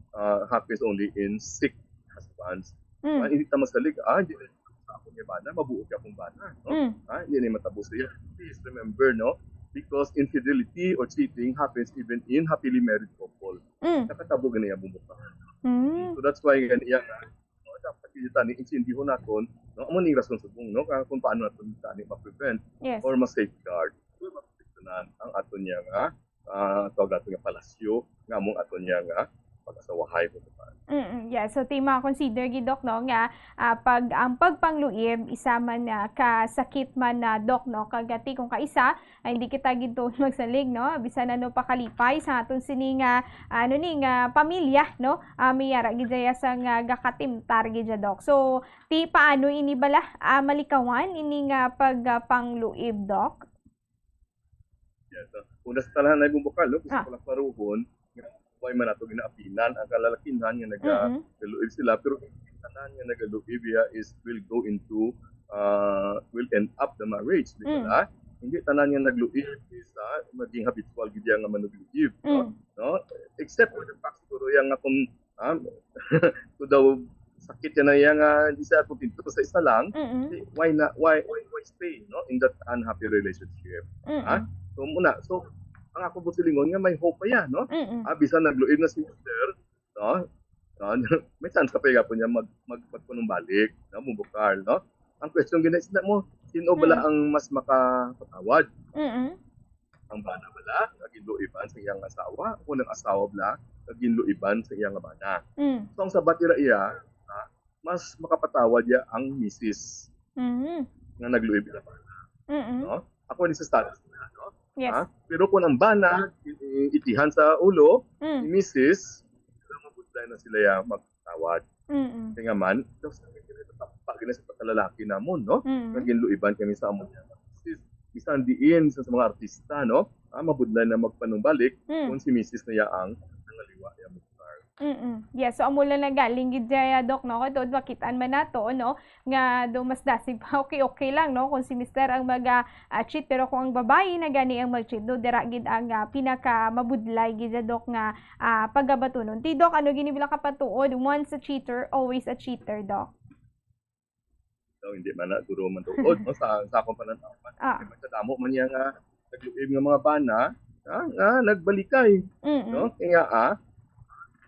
Happens only in sick husbands. Hindi ta masalig, hindi na ako niya bana, mabuo ka pong bana, no? Hindi na matapos siya. Please remember, no? Because infidelity or cheating happens even in happily married couple. Nakatabo ganyan yung bumuka. So that's why ganyan dapat kita ni insindiho naton, no? Amo ning rason subong, no? Kung paano naton tani ma-prevent or ma-safeguard. Maprotektanan ang aton niya nga tawag nato nga palasyo nga among ato niya nga pag-asawahay ko pa. Yeah, so tima consider gidok no nga pag ang pagpangluib isa man kasakit man na dok no kagati kung kaisa ay hindi kita gid magsalig no bisan ano pakalipay sa aton sini nga ano ni nga pamilya no miyara gid sa nga gakatimtar gid dok. So ti paano ini bala malikawan ini nga pagpangluib dok? Yes, una sa tanan ay bumbukal no kasi pala paruhon why man ato ginaapinan ang kalalakihan nga nagaluib sila pero tanan nga nagaluib is will go into will end up the marriage di ba? Hindi tanan nga nagluib is maging habitual gid nga manugluib no except for the fact siguro yang akong to daw sakit yan na yang hindi sa ato tinto sa isa lang why stay no in that unhappy relationship so muna ang ako busilingon nga may hope pa yan, no? Bisan nagluib na si Mr. No? May chance ka pa po niya magpanumbalik, no? Mubukal, no? Ang question ginasina mo, sino bala ang mas makapatawad? Ang bana bala, naginluiban sa iyang asawa, o ng asawa bala, naginluiban sa iyang bana. So ang sabat iya, mas makapatawad ya ang misis nga nagluib na bana. No? Ako ni sa status na, no? Yes. Pero kung ang bana itihan sa ulo ni Mrs. mabudlay na sila ya magtawad. Kaya man, pag sa pagkalalaki namon, no? Naginluiban kami sa amon niya. Bisan diin sa mga artista, no? Mabudlay na magpanumbalik kung si Mrs. na ya ang nangaliwa ya magtar. Yes, so amula na galing gid jaya dok no kadto makitaan man nato no nga do mas dasig pa okay lang no kung si Mr. ang cheat pero kung ang babae na gani ang mag-cheat do dira gid ang pinaka mabudlay gid dok nga pagabatunon. Ti dok ano gini bila kapatuod once a cheater always a cheater dok. So hindi man na duro man tuod no sa akong pananaw. Matadamo man niya nga nagluib nga mga bana nga nagbalikay no kaya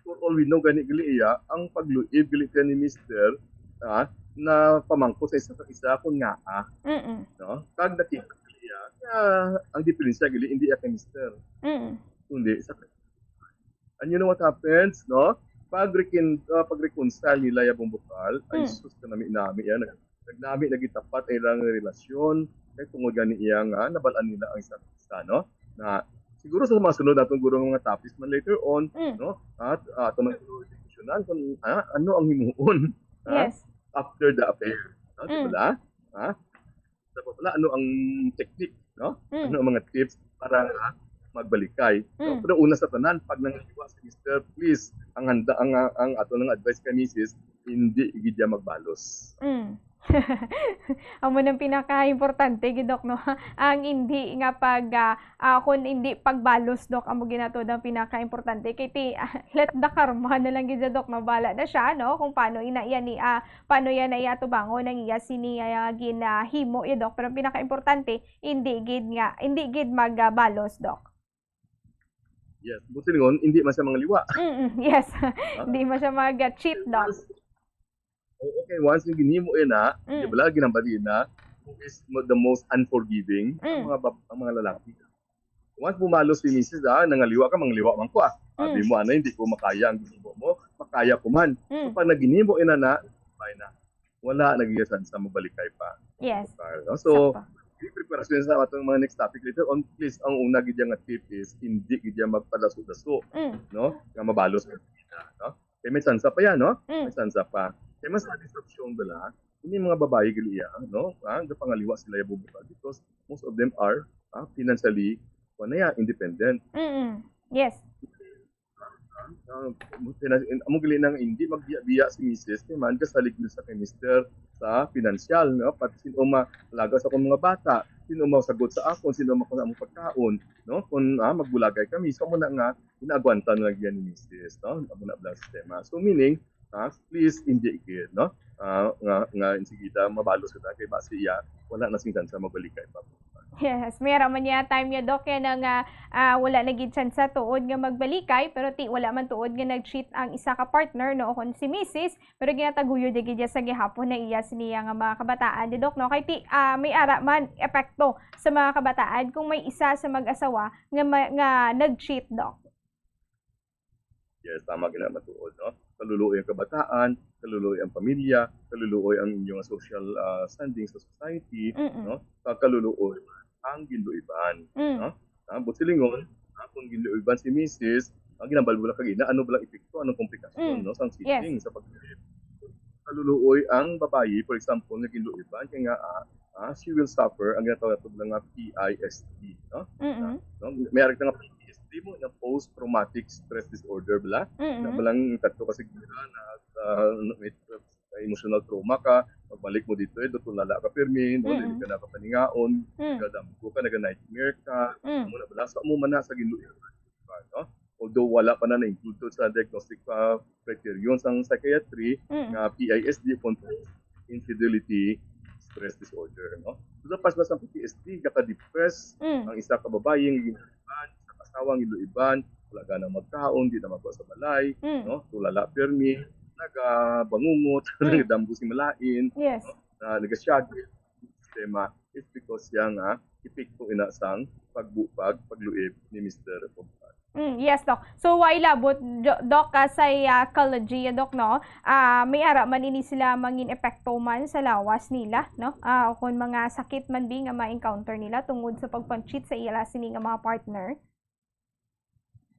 for all we know gani gali iya ang pagluib gali ni Mr. Na pamangko sa isa kun nga no kag nakita gali iya ang diferensya gali hindi kay Mr. Kundi sa and you know what happens no pag reconcile nila ya bumbukal ay sus kanami yan nagnami nagitapat ay lang relasyon kay tungod gani iya nga nabalaan nila ang isa't isa no na siguro sa mga sunod natong guro mga topics man later on no at tuman institutional kung ano ang himuon after the affair no diba dapat pala ano ang technique no ano ang mga tips para magbalikay no? Pero una sa tanan pag nangiwa si Mr. please ang handa ang ato ng advice kay Mrs. hindi gid magbalos. Amo nang pinaka-importante gidok no ang hindi nga kung hindi pagbalos dok amo ginato ang pinaka-importante kay ti let the karma na lang gid dok no bala na siya no kung paano inaiya ni paano yan iya tubango nang iya sini ginahimo dok pero pinaka-importante hindi gid magbalos dok. Yes, buti ngon hindi man siya mga liwa. Yes. Hindi man siya mag-cheat dok. Okay, once yung ginimo na, di ba ginambali na, who is the most unforgiving, ang mga lalaki. Once bumalos si Mrs. nangaliwa ka, mangliwa man ko Sabi mo, hindi ko makaya ang ginimo mo, makaya ko man. So pag naginimo na, wala nagiyasan sa mabalikay pa. Yes. So, preparasyon sa atong mga next topic later on, please, ang una gid nga tip is, hindi gid magpadaso-daso, no? Nga mabalos ka no? Kaya may sansa pa yan, no? May sansa pa. Kaya mas na-disruption bala, hindi mga babae gali no? Pangaliwa sila yung bubukal because most of them are financially independent. Yes. Amo gali nang hindi magbiya si Mrs. kay man kasalig sa kay Mr. sa financial, no? Pati sino malaga sa akong mga bata, sino masagot sa akon, sino makuha ang pagkaon, no? Kung magbulagay kami, so muna nga inaagwantan na yan ni Mrs. no? Amo na bala sistema. So meaning please hindi ikid no nga sige ta mabalos kita kay base iya wala na sing sa mabalikay pa. Yes, may man niya time niya dok kaya nga wala na gid chance sa tuod nga magbalikay pero wala man tuod nga nag-cheat ang isa ka partner no kon si Mrs. pero ginataguyod gid sa gihapon na iya siniya nga mga kabataan di dok no kay may ara man epekto sa mga kabataan kung may isa sa mag-asawa nga nag-cheat dok. Yes, tama gina matuod no. Kaluluoy ang kabataan, kaluluoy ang pamilya, kaluluoy ang inyong social standing sa society, no? Kaluluoy ang ginluiban, no? But silingon, kung ginluiban si Mrs., ang ginambalbula kagina, ano balang epekto, anong komplikasyon, no? Sa cheating, sa pag-ibig. Kaluluoy ang babayi, for example, na ginluiban, kaya nga, she will suffer ang ginatawag lang nga PISD, no? May arik na nga PTSD mo na post-traumatic stress disorder bala. Na balang tatlo kasi na may emotional trauma ka, magbalik mo dito tulala ka permin, hindi ka nakapaningaon, nagadamgo ka, naga-nightmare ka, muna bala sa mo man na sa ginluiban, no? Although wala pa na na-include sa diagnostic criterion sa psychiatry nga PISD, infidelity stress disorder, no? So sa paspas ng PTSD, kaka-depress ang isa ka babae ng ginluiban, sa kasawang ginluiban, wala ka na magkaon, di na magwa sa balay, no? Tulala permi, nagabangungot, nagadamgo si malain, yes. No? Nagasyagi sistema is because yang epekto inasang pagluib ni Mr. Pompad. Yes, Doc. So, why labot, Doc, sa psychology, Doc, no? May ara man ini sila mangin epekto man sa lawas nila, no? Kung mga sakit man nga ma-encounter nila tungod sa pagpang-cheat sa ila sini nga mga partner.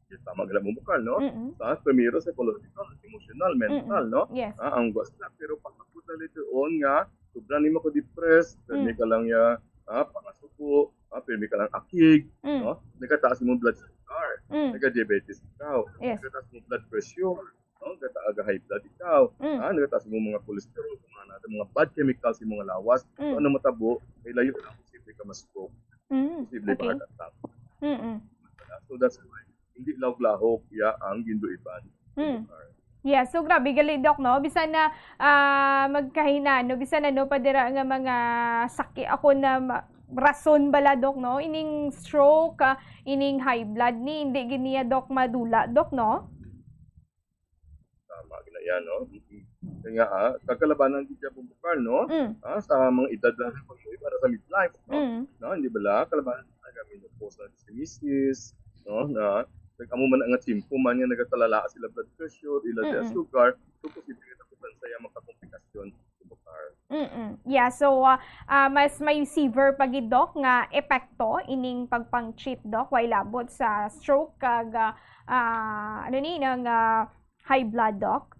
Yes, tama gala mo bukal, no? Sa primero, psychological, emotional, mental, no? Yes. Ang gusto pero pagkapunta later on nga, sobrang nimo ko depressed, permi ka lang ya, pangasuko, permi ka lang akig, no? Nagataas mo blood sugar, nagka-diabetes ikaw, nagataas mo blood pressure, no? Nagkataaga high blood ikaw, nagataas mo mga cholesterol, mga bad chemicals sa mga lawas, so ano matabo, may layo na posible ka ma-stroke, posible ka heart attack. So that's why hindi lahok ya ang ginluiban. Yeah, so grabe gali Doc, no? Bisan na magkahinan, no? Bisan na no padira nga mga sakit ako na rason bala Doc, no? Ining stroke, ining high blood ni hindi giniya Doc madula Doc, no? Tama gina yan, no? Kaya kagalabanan din siya bumukal, no? Sa mga edad lang para sa midlife, no? No, hindi bala kalabanan na menopause na si Mrs., no? Na amo man ang timpo man nga nagatalala sila blood pressure, ila sugar, so posible na kuan saya makakomplikasyon sa bukar. Yeah, so mas may severe pagid Doc nga epekto ining pagpang-cheat Doc way labot sa stroke kag nang high blood Doc.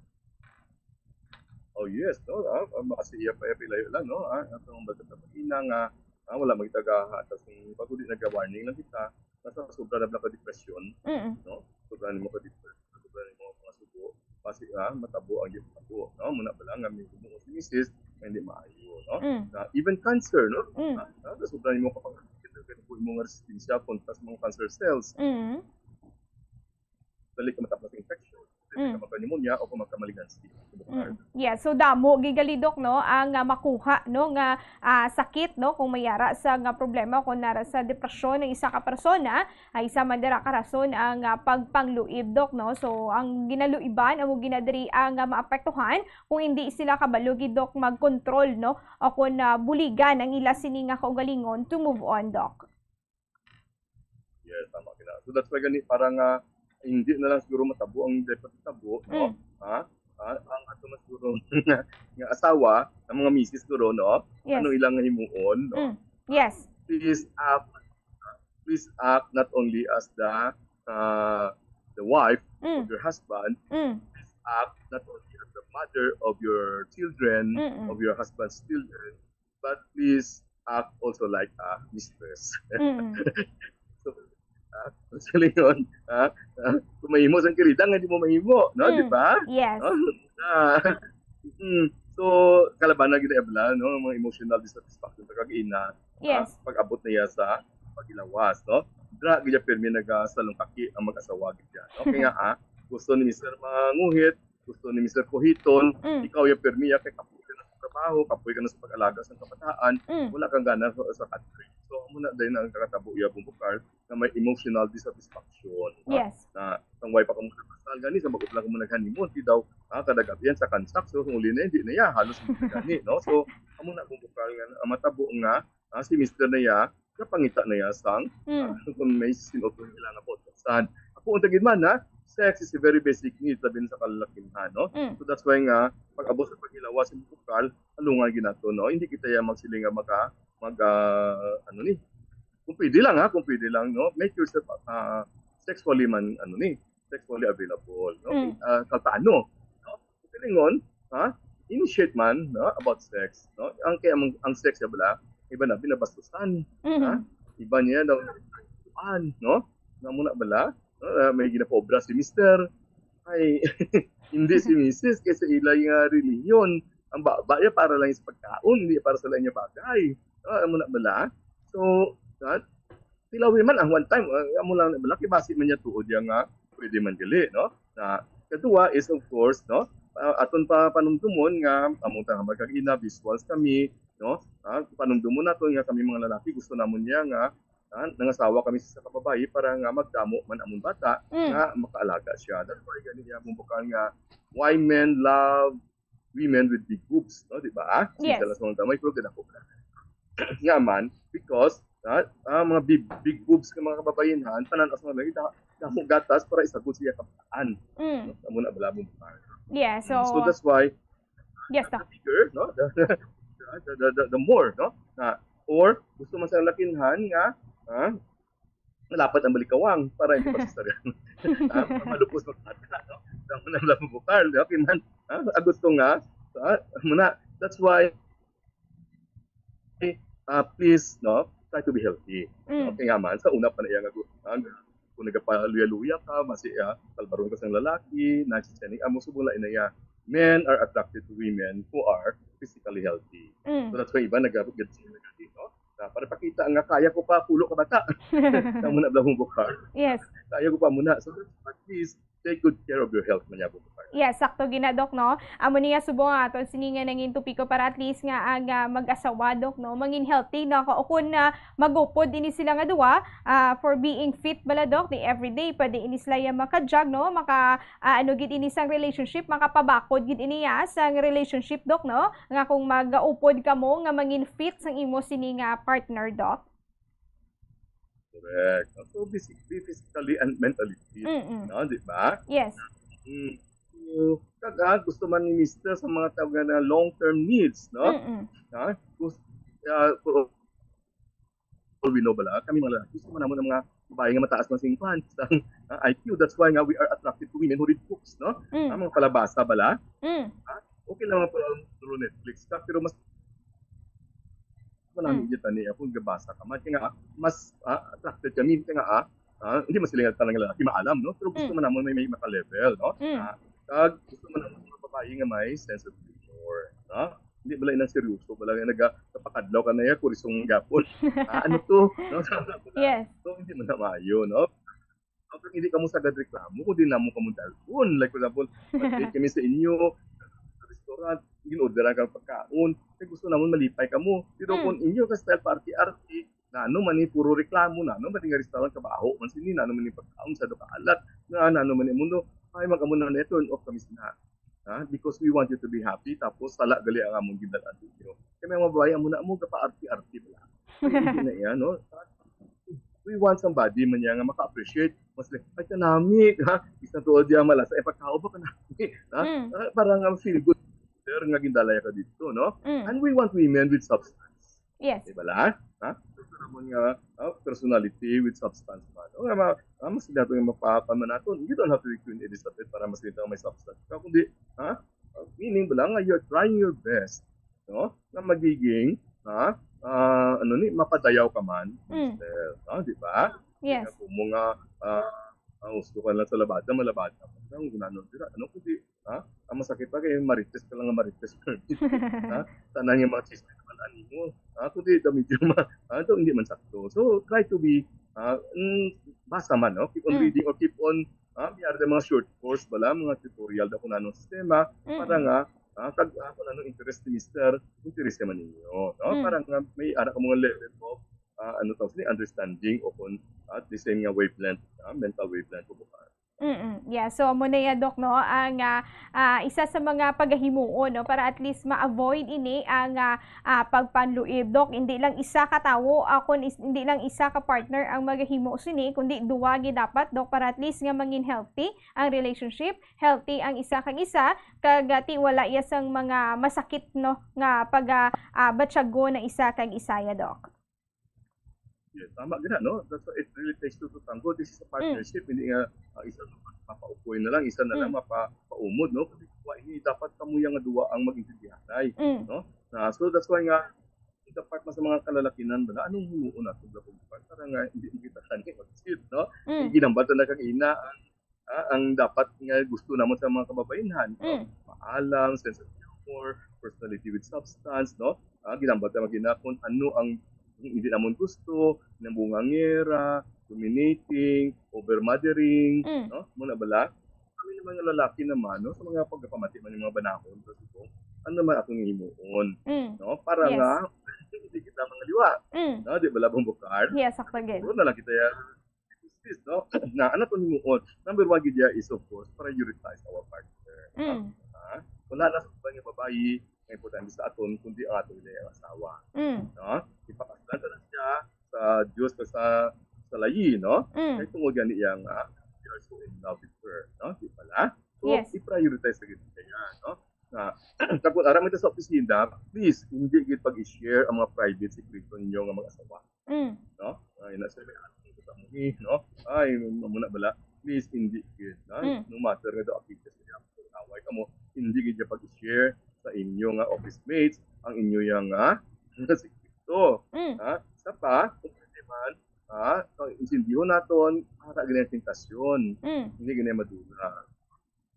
Oh yes, no, makasiya pa layo lang, no? Atong bata ina nga wala magitaga atas ng pagudi nag-warning lang kita. Nasa sobra na ka-depression, no? Sobra mo ka-depression, sobra mo mga subo, kasi matabo ang matabo, no? Muna pa lang, may si Mrs. hindi maayo, no? Even cancer, no? Sobra mo kapag mo nga resistensya kontra sa mga cancer cells. Dali ka matapos ng infection, dali ka magka-pneumonia o kung magka-malignancy. Yeah, so damo gigalidok no ang makuha no nga sakit no kung mayara sa nga problema kung nara sa depresyon ng isa ka persona ay isa man dira ka rason ang pagpangluib Dok no. So ang ginaluiban amo ginadiri ang maapektuhan kung hindi sila kabalo gidok magkontrol no o kung buligan ang ila sini nga kaugalingon to move on Dok. Yes, tama kina. So that's why gani parang hindi na lang siguro matabo ang dapat tabo no. Ang ato mas siguro nga asawa ang mga misis siguro no. Yes. Ano ilang himuon no. Yes. Please act not only as the wife of your husband. Please act not only as the mother of your children, of your husband's children, but please act also like a mistress. So, yun, kung mahimo sa kiridang, hindi mo mahimo, no? Di ba? Yes. So, kalaban na gina-ebla, no? Mga emotional dissatisfaction sa kag-ina. Yes. Pag-abot na iya sa pag-ilawas, no? Dra, gina permi nag-salong kaki ang mag-asawa gina. Okay nga, gusto ni Mr. Manguhit, gusto ni Mr. Kuhiton, ikaw yung permi, kay kaputin na sa trabaho. trabaho, kapoy ka na sa pag-alaga sa kabataan, wala kang gana sa country. So, muna din ang kakatabo iya bumukar na may emotional dissatisfaction. Yes. Na ang way pa ka muna kasal, gani, sa mag-upla ka muna honeymoon, di daw, kadagabian sa kansak, so kung uli na, hindi na ya, halos hindi gani, no? So, muna bumukar nga, matabo nga, si Mr. na ya, kapangita na ya sang, kung may sinotong nila nga po, ako untagin man, sex is a very basic need labi sa kalalakihan, no? So that's why nga pag abot sa paghilawa sa bukal, alungan ginato, no? Hindi kita ya magsiling nga ano ni. Kung pwede lang, no? Make yourself sexually sexually available, no? Kaltano, no? Pilingon, initiate man, no, about sex, no? Ang sex ya bala, iba na binabastusan, iba niya daw no? Na muna bala, may ginapobra si Mr. Ay, hindi si Mrs. Kasi ilay nga reliyon. Ang baya para lang sa pagkaon, hindi para sa lang niya bagay. Muna bala. So, tilawin man ang one time, amo lang bala, kibasi man niya tuod yang nga, pwede man gali, no? Na, kadua is of course, no? Aton pa panumdumon nga, among tanga magkagina, visuals kami, no? Panumdumon nato nga kami mga lalaki, gusto namon niya nga, nangasawa kami sa kababayi para nga magdamo man among bata nga makaalaga siya. That's why gani niya bumbukan nga why men love women with big boobs, no, di ba? Yes. Sila sa mga damay pero ganako na. Nga man because mga big boobs ng mga kababayenhan tanan as mga damo gatas para isagot siya kabataan. No, amo na bala bumbukan. Yeah, so that's why yes, the bigger, no, the more, no, na or gusto man sa lakinhan nga malapat ang balikawang para hindi pagsasaryan. Malupos magkata, no? Damo na lang bukal, okay man. Gusto nga, muna, that's why please, no, try to be healthy. Okay nga man, sa una pa na iya kung nagpaluya-luya ka, kalbaron ka sa lalaki, nagsisyaning, musubula inaya, men are attracted to women who are physically healthy. So that's why iba nag-get sila dito. Para pakita nga kaya ko pa pulo ka bata. Tamo na blahong bukar. Yes. Kaya ko pa muna. So at least take good care of your health man yabo bukar. Yes, sakto ginadok, no? Amo niya subong aton sininga nangin tupiko para at least nga ang mag-asawa dok, no? Mangin healthy na ko kun na magupod ini sila nga duwa for being fit bala dok di everyday pwede ini sila ya maka-jog, no? Ano gid ini sang relationship, makapabakod gid ini sang relationship dok, no? Nga kung mag-upod ka mo nga mangin fit sang imo sini nga partner dok. Correct. So physically and mentally fit, no, di ba? Yes. So, gusto man ni Mr. sa mga tawag na long-term needs, no? We know bala, kami mga lalaki, gusto man naman ng mga babae nga mataas ng 50 IQ. That's why nga we are attracted to women who read books, no? Mga palabasa bala. Okay lang mga through Netflix ka, pero mas namin dito niya kung gabasa ka man nga mas attracted kami nga hindi mas sila talaga lalaki maalam, no, pero gusto man naman may maka-level, no, gusto man naman mga babae nga may sense of humor, no, hindi bala inang seryoso bala nga nagapakadlaw ka na ya kurisong gapon ano to, no. Yes, so hindi man na maayo, no. Kapag hindi ka mo sagad reklamo kung di na mo kamuntalpon, like for example kami sa inyo restaurant, in-orderan kang pagkaon, kasi gusto naman malipay ka mo. Pero kung inyo ka style party-arty, na ano man puro reklamo na, ano man yung restaurant kabaho, man sini na ano man yung pagkaon sa dokaalat, na ano man yung mundo, ay mag-amon na turn off kami sina. Because we want you to be happy, tapos sala gali ang among gidalan dito. Kaya mga babae, amon na mo pa-arty-arty pala. Hindi na yan, no? We want somebody man yan nga maka-appreciate, mas like, ay kanami, isang tuod yan malasa, pagkao ba kanami, parang feel good nga gindalaya ka dito, no? And we want women with substance. Yes. Diba la? Gusto naman nga personality with substance man. O nga, mas dato nga mapapaman natin. You don't have to be Queen Elizabeth para mas dito may substance. Kaya kundi, meaning ba lang, you're trying your best, no? Na magiging, mapadayaw ka man. Diba? Yes. Kung mga, gusto ka lang sa labada, malabada. Ang gunano, ano kundi, ang masakit pa kayo, marites ka lang ang marites. Tanan yung mga chismis naman animo. Kundi damit yung ito hindi man sakto. So, try to be, basa man, no? Keep on reading or keep on, may mga short course bala, mga tutorial na kung anong sistema, para nga, kag kung anong interest ni Mr. interest naman ninyo, no? Parang may anak ka mga level of understanding o kung at the same nga wavelength, mental wavelength ko bukas. Yeah, so mo na Dok, no, ang isa sa mga paghimuon, no, para at least ma-avoid ini ang pagpanluib, Dok. Hindi lang isa ka tawo, hindi lang isa ka partner ang maghimo sini, kundi duwa gid dapat, Dok, para at least nga mangin healthy ang relationship, healthy ang isa kag isa, kag wala iya sang mga masakit, no, nga batsyago na isa kag isaya, Dok. Yes, tama gina, no? That's why it really takes two to tango. This is a partnership, hindi nga isa mapaupoy na lang, isa na lang mapaumod, no? Kasi hindi dapat kamuyang nga duwa ang mag-intindihanay, no? So that's why nga, ito part sa mga kalalakinan ba, anong humuon natin sa pagpapart? Para nga, hindi kita sani mag-isip, no? Ginambatan na kag-ina ang dapat nga gusto naman sa mga kababainhan, no? Maalam, sense of humor, personality with substance, no? Ginambatan magina kung ano ang hindi naman gusto, nambungangera, dominating, overmothering, no? Muna bala, kami naman ng lalaki naman, no? Sa mga pagkapamati man yung mga banakon, kasi kung ano naman akong himuon, no? Para nga, hindi kita mga liwa, no? Di ba labang bukar? Yes, sakto again. Puro na lang kita no? Na ano itong himuon? Number one gidya is, of course, prioritize our partner. Kung na sa ibang babae, ang importante sa aton, kundi ang aton nila yung asawa. No? Ipakaslan na siya sa Diyos o sa layi, no? Kaya tungkol gani yang you are so in love with her, no? Di pala? So, i-prioritize na gito kaya, no? Na, kapag aram ito sa opisina, please, hindi gito pag-i-share ang mga private secret ninyo ng mga asawa. No? Ay, nasa may ating ito sa muni, no? Ay, mamuna bala, please, hindi gito, no? No matter nga ito, akita siya, away ka mo, hindi gito pag-i-share sa inyo nga office mates ang inyo yang sikreto. Isa pa, kung pwede man, insindiho naton para ganyan tentasyon. Hindi ganyan madula.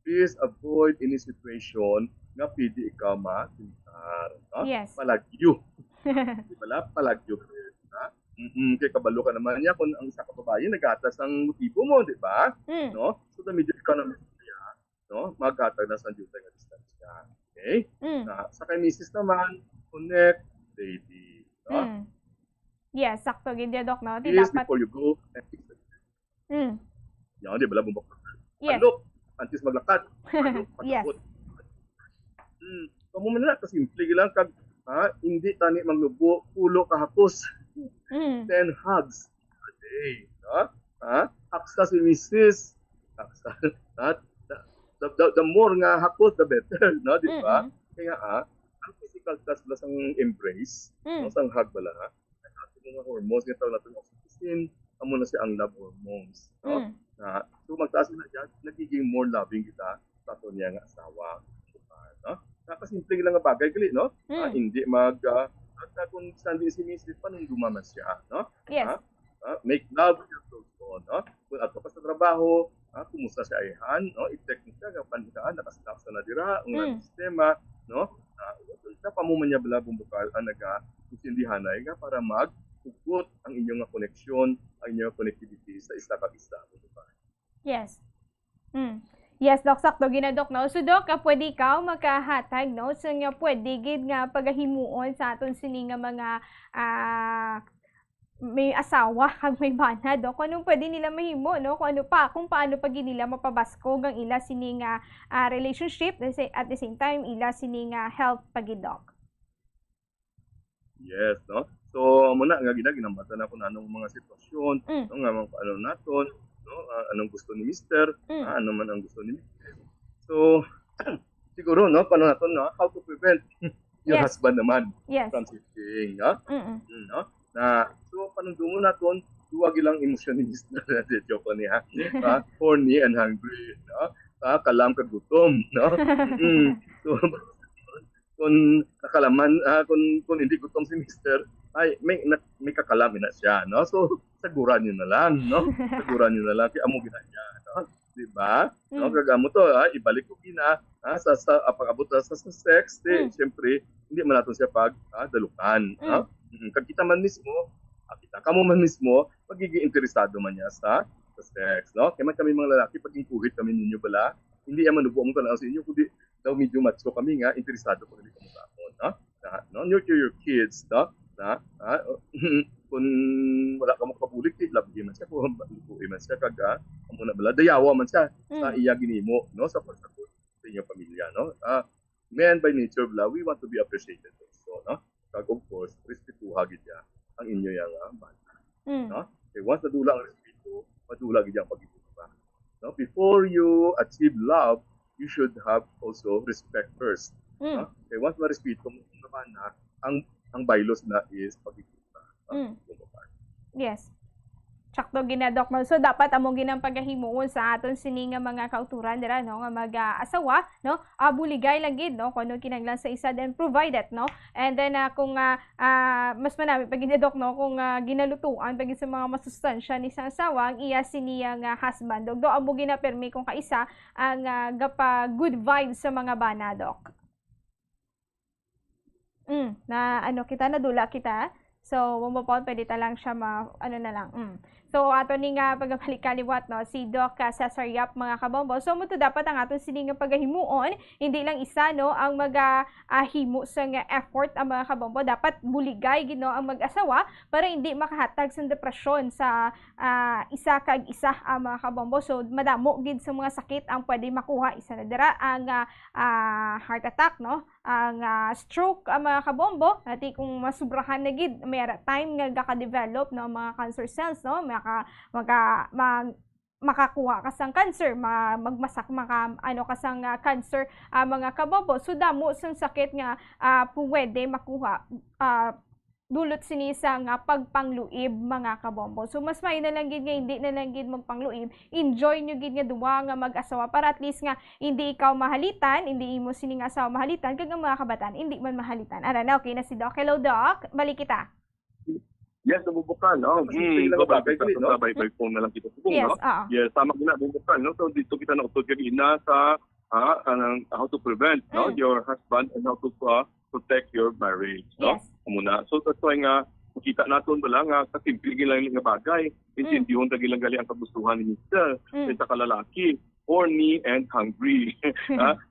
Please avoid any situation nga pwede ikaw matintar. Yes. Palagyo. Di pala? Palagyo. Kaya kabalo ka naman niya kung ang isa ka babae nag-atas ang motibo mo, di ba? No? So the middle economy niya, no? Mag-atag na sa duty nga distansya. Okay? Sa kay Mrs. naman, connect, daily. No? Yes, sakto gid Dok, no? Di Please, dapat before you go, yan, di ba? Bumbok. Yes. Palok, antes maglakad. Yes. Kamu man na, kasimple lang, kag, hindi tani maglubo, pulo kahapos. 10 hugs a day. No? Haksa si Mrs. Haksa. The more nga hapos, the better, no, di ba? Kaya ang physical touch bala sang embrace, no, sang hug bala, ang ating mga hormones, nga tawag natin oxytocin, amo na siya ang love hormones, no? So magtaas na dyan, nagiging more loving kita sa ato niya nga asawa, no? Nakasimple lang nga bagay, gali, no? Hindi kung saan din si Mrs. panong dumaman siya, no? Yes. Make love with your close phone, no? Kung ato pa sa trabaho, kumusta si Ayhan, no? I-check mo siya, kapandikaan, nakastop sa nadira, ang sistema, no? Napamuman niya bala bumbukal ang nag-intindihanay nga para mag-ugot ang inyong koneksyon, ang inyong connectivity sa isa kag isa. Yes. Yes, Dok, sakto ginadok, no? So, Dok, pwede ikaw makahatag, no? So, nga pwede gid nga pagahimuon sa aton sini nga mga may asawa kag may bana, Dok. Kung anong pwede nila mahimo, no? Kung paano pa gid nila mapabaskog ang ila sini nga relationship at the same time ila sini nga health pagid, Dok. Yes, no? So, muna nga ginambatan ako na anong mga sitwasyon, no, nga mga paano naton, no? Anong gusto ni Mr., ano man ang gusto ni Mr. So, siguro, no, paano naton, no? How to prevent your husband naman from cheating, no? No? So, panundungo naton, duwag ilang emosyon ni Mr. Joke niya, horny and hungry, no? Kalam ka gutom, no? So, kung nakalaman, kung hindi gutom si Mr., ay may kakalamin na siya, no? So, saguran niyo na lang, no? Saguran niyo na lang, kaya amo ginanya, no? Diba? No, kagamo to, ibalik ko kina, sa pag-abot sa sex, siyempre, hindi man natin siya dalukan, no? Kag kita man mismo, kita kamo man mismo, magiging interesado man niya sa sex, no? Kaya man kami mga lalaki, pag inkuhit kami ninyo bala, hindi yaman nubuo mo ka lang sa inyo, kundi daw medyo macho kami nga interesado ko rin kamo sa amon, no? Nurture your kids, no? Kung wala ka mo kapulik, labi man siya, kung lukuin man siya, amo na bala, dayawa man siya sa iya ginimo, no? Sa pagsagot sa inyong pamilya, no? Men by nature, we want to be appreciated also, no? Kag of course, respetuha gid ya ang inyo yang bata, no? Okay, once nadula ang respeto, madula gid yang pag-ibig, no? Before you achieve love, you should have also respect first. No? Okay, once ma-respeto mo naman ang bylaws na is pag-ibig. Yes. Tsakto ginadok mo. So dapat among ginang pagahimuon sa aton sini nga mga kauturan dira no nga mag-asawa no buligay lang gid no kuno kinahanglan sa isa then provided no and then kung mas manami pag ginadok no kung ginalutuan pag sa mga masustansya ni sa asawa ang iya siniya nga husband do amo ginapermi kung kaisa ang gapa good vibes sa mga banadok. Na ano kita nadula kita. So, mumapon, pwede talang siya So, ato ni nga pagkabalik-kaliwat, no, si Doc Cesar Yap, mga kabombo. So, muto dapat ang aton sini nga paghimuon, hindi lang isa, no, ang mag-himo sa nga effort ang mga kabombo. Dapat buligay, gino, ang mag-asawa para hindi makahatag sa depresyon sa isa kag isa ang mga kabombo. So, madamo gid sa mga sakit ang pwede makuha. Isa na dira ang heart attack, no, ang stroke ang mga kabombo. Ati kung masubrahan na gid, may time nga gaka-develop no mga cancer cells no makakuha ka sang cancer magmasak kasang cancer mga kabombo so damo sang sakit nga pwede makuha dulot sini sa nga pagpangluib mga kabombo. So mas may na lang gid nga hindi na lang gid magpangluib. Enjoy nyo gid nga duwa nga mag-asawa para at least nga hindi ikaw mahalitan, hindi imo sini nga asawa mahalitan kag ang mga kabataan hindi man mahalitan. Ara na okay na si Doc. Hello Doc, balik kita. Yes, nabubukan, no? Bagay ko, no? By phone na lang kita subong, yes, no? Yes, tama ko na, nabubukan, no? So dito kita na-utod kanina sa how to prevent no your husband and how to protect your marriage, no? Yes. Muna. So that's why nga makita naton bala nga kasimple lang nga bagay. Intindihon ta gilang gali ang kagustuhan ni Mr. sa kalalaki, horny and hungry.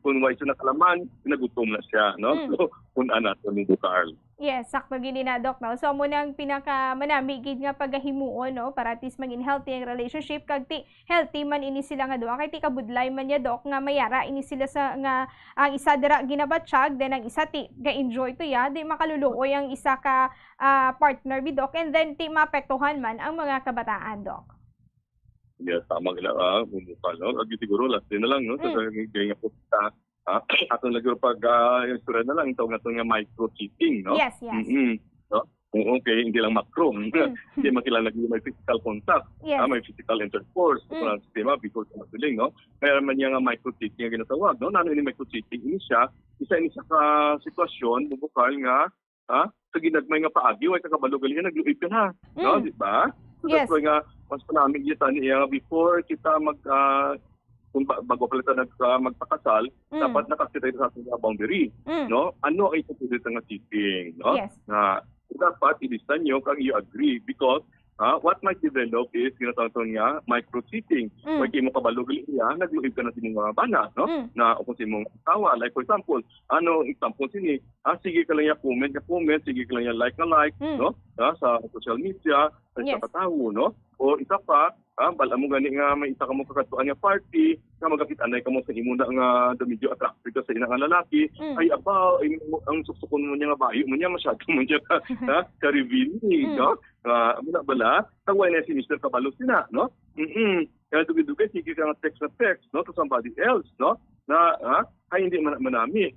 Kung why siya nakalaman, nagutom na siya, no? So kung naton ni Carl. Yes, sakto gini na Doc no. So mo nang pinaka manamigid nga pagahimuon no para at least maging healthy ang relationship kag healthy man ini sila nga duha kay ti kabudlay man niya Doc nga mayara ini sila sa nga ang isa dira ginabatsyag then ang isa ti ga-enjoy to ya di makaluluoy ang isa ka partner bi Doc and then ti maapektuhan man ang mga kabataan Doc. Yes, tama gila mumukal no. Agi siguro last din na lang no sa gaya po sa atong lagi pag istorya na lang ito nga micro-cheating, no? Yes, yes. No? Okay, hindi lang macro. Hindi makilala may physical contact, may physical intercourse, sa sistema because of feeling, no? Kaya man niya nga micro-cheating ang ginatawag, no? Nano ni micro-cheating, isa ka sitwasyon, bubukal nga, sa ginagmay nga paagi, ay kakabalugal yan, nag-luip ka na, no? Di ba? So yes. That's why nga, mas panamig niya, before kita kung bago pala magpakasal, dapat nakasitay sa ating boundary, no? Ano ay tutulit ng cheating, no? Yes. Na dapat i-listen nyo kung you agree because what might develop is ginatawag nga micro-cheating. Pag mo kabalugal niya, nagluhib ka na sa mga bana, no? Na kung sa mong asawa, like for example, example sini, sige ka lang comment, sige ka lang like, no? Sa social media, sa katao, no? O isa pa, bala mo gani nga may isa ka mo kakatuan nga party, nga magkakit-anay ka mo sa imo nga the medyo attractive ka sa inang lalaki, ay ang suksukon mo niya nga bayo mo niya, masyado mo niya ka-revealing, no? Bala, taway na si Mr. Kabalos sina, no? Kaya dugay-dugay, sige ka nga text, no? To somebody else, no? Na, ay hindi manami.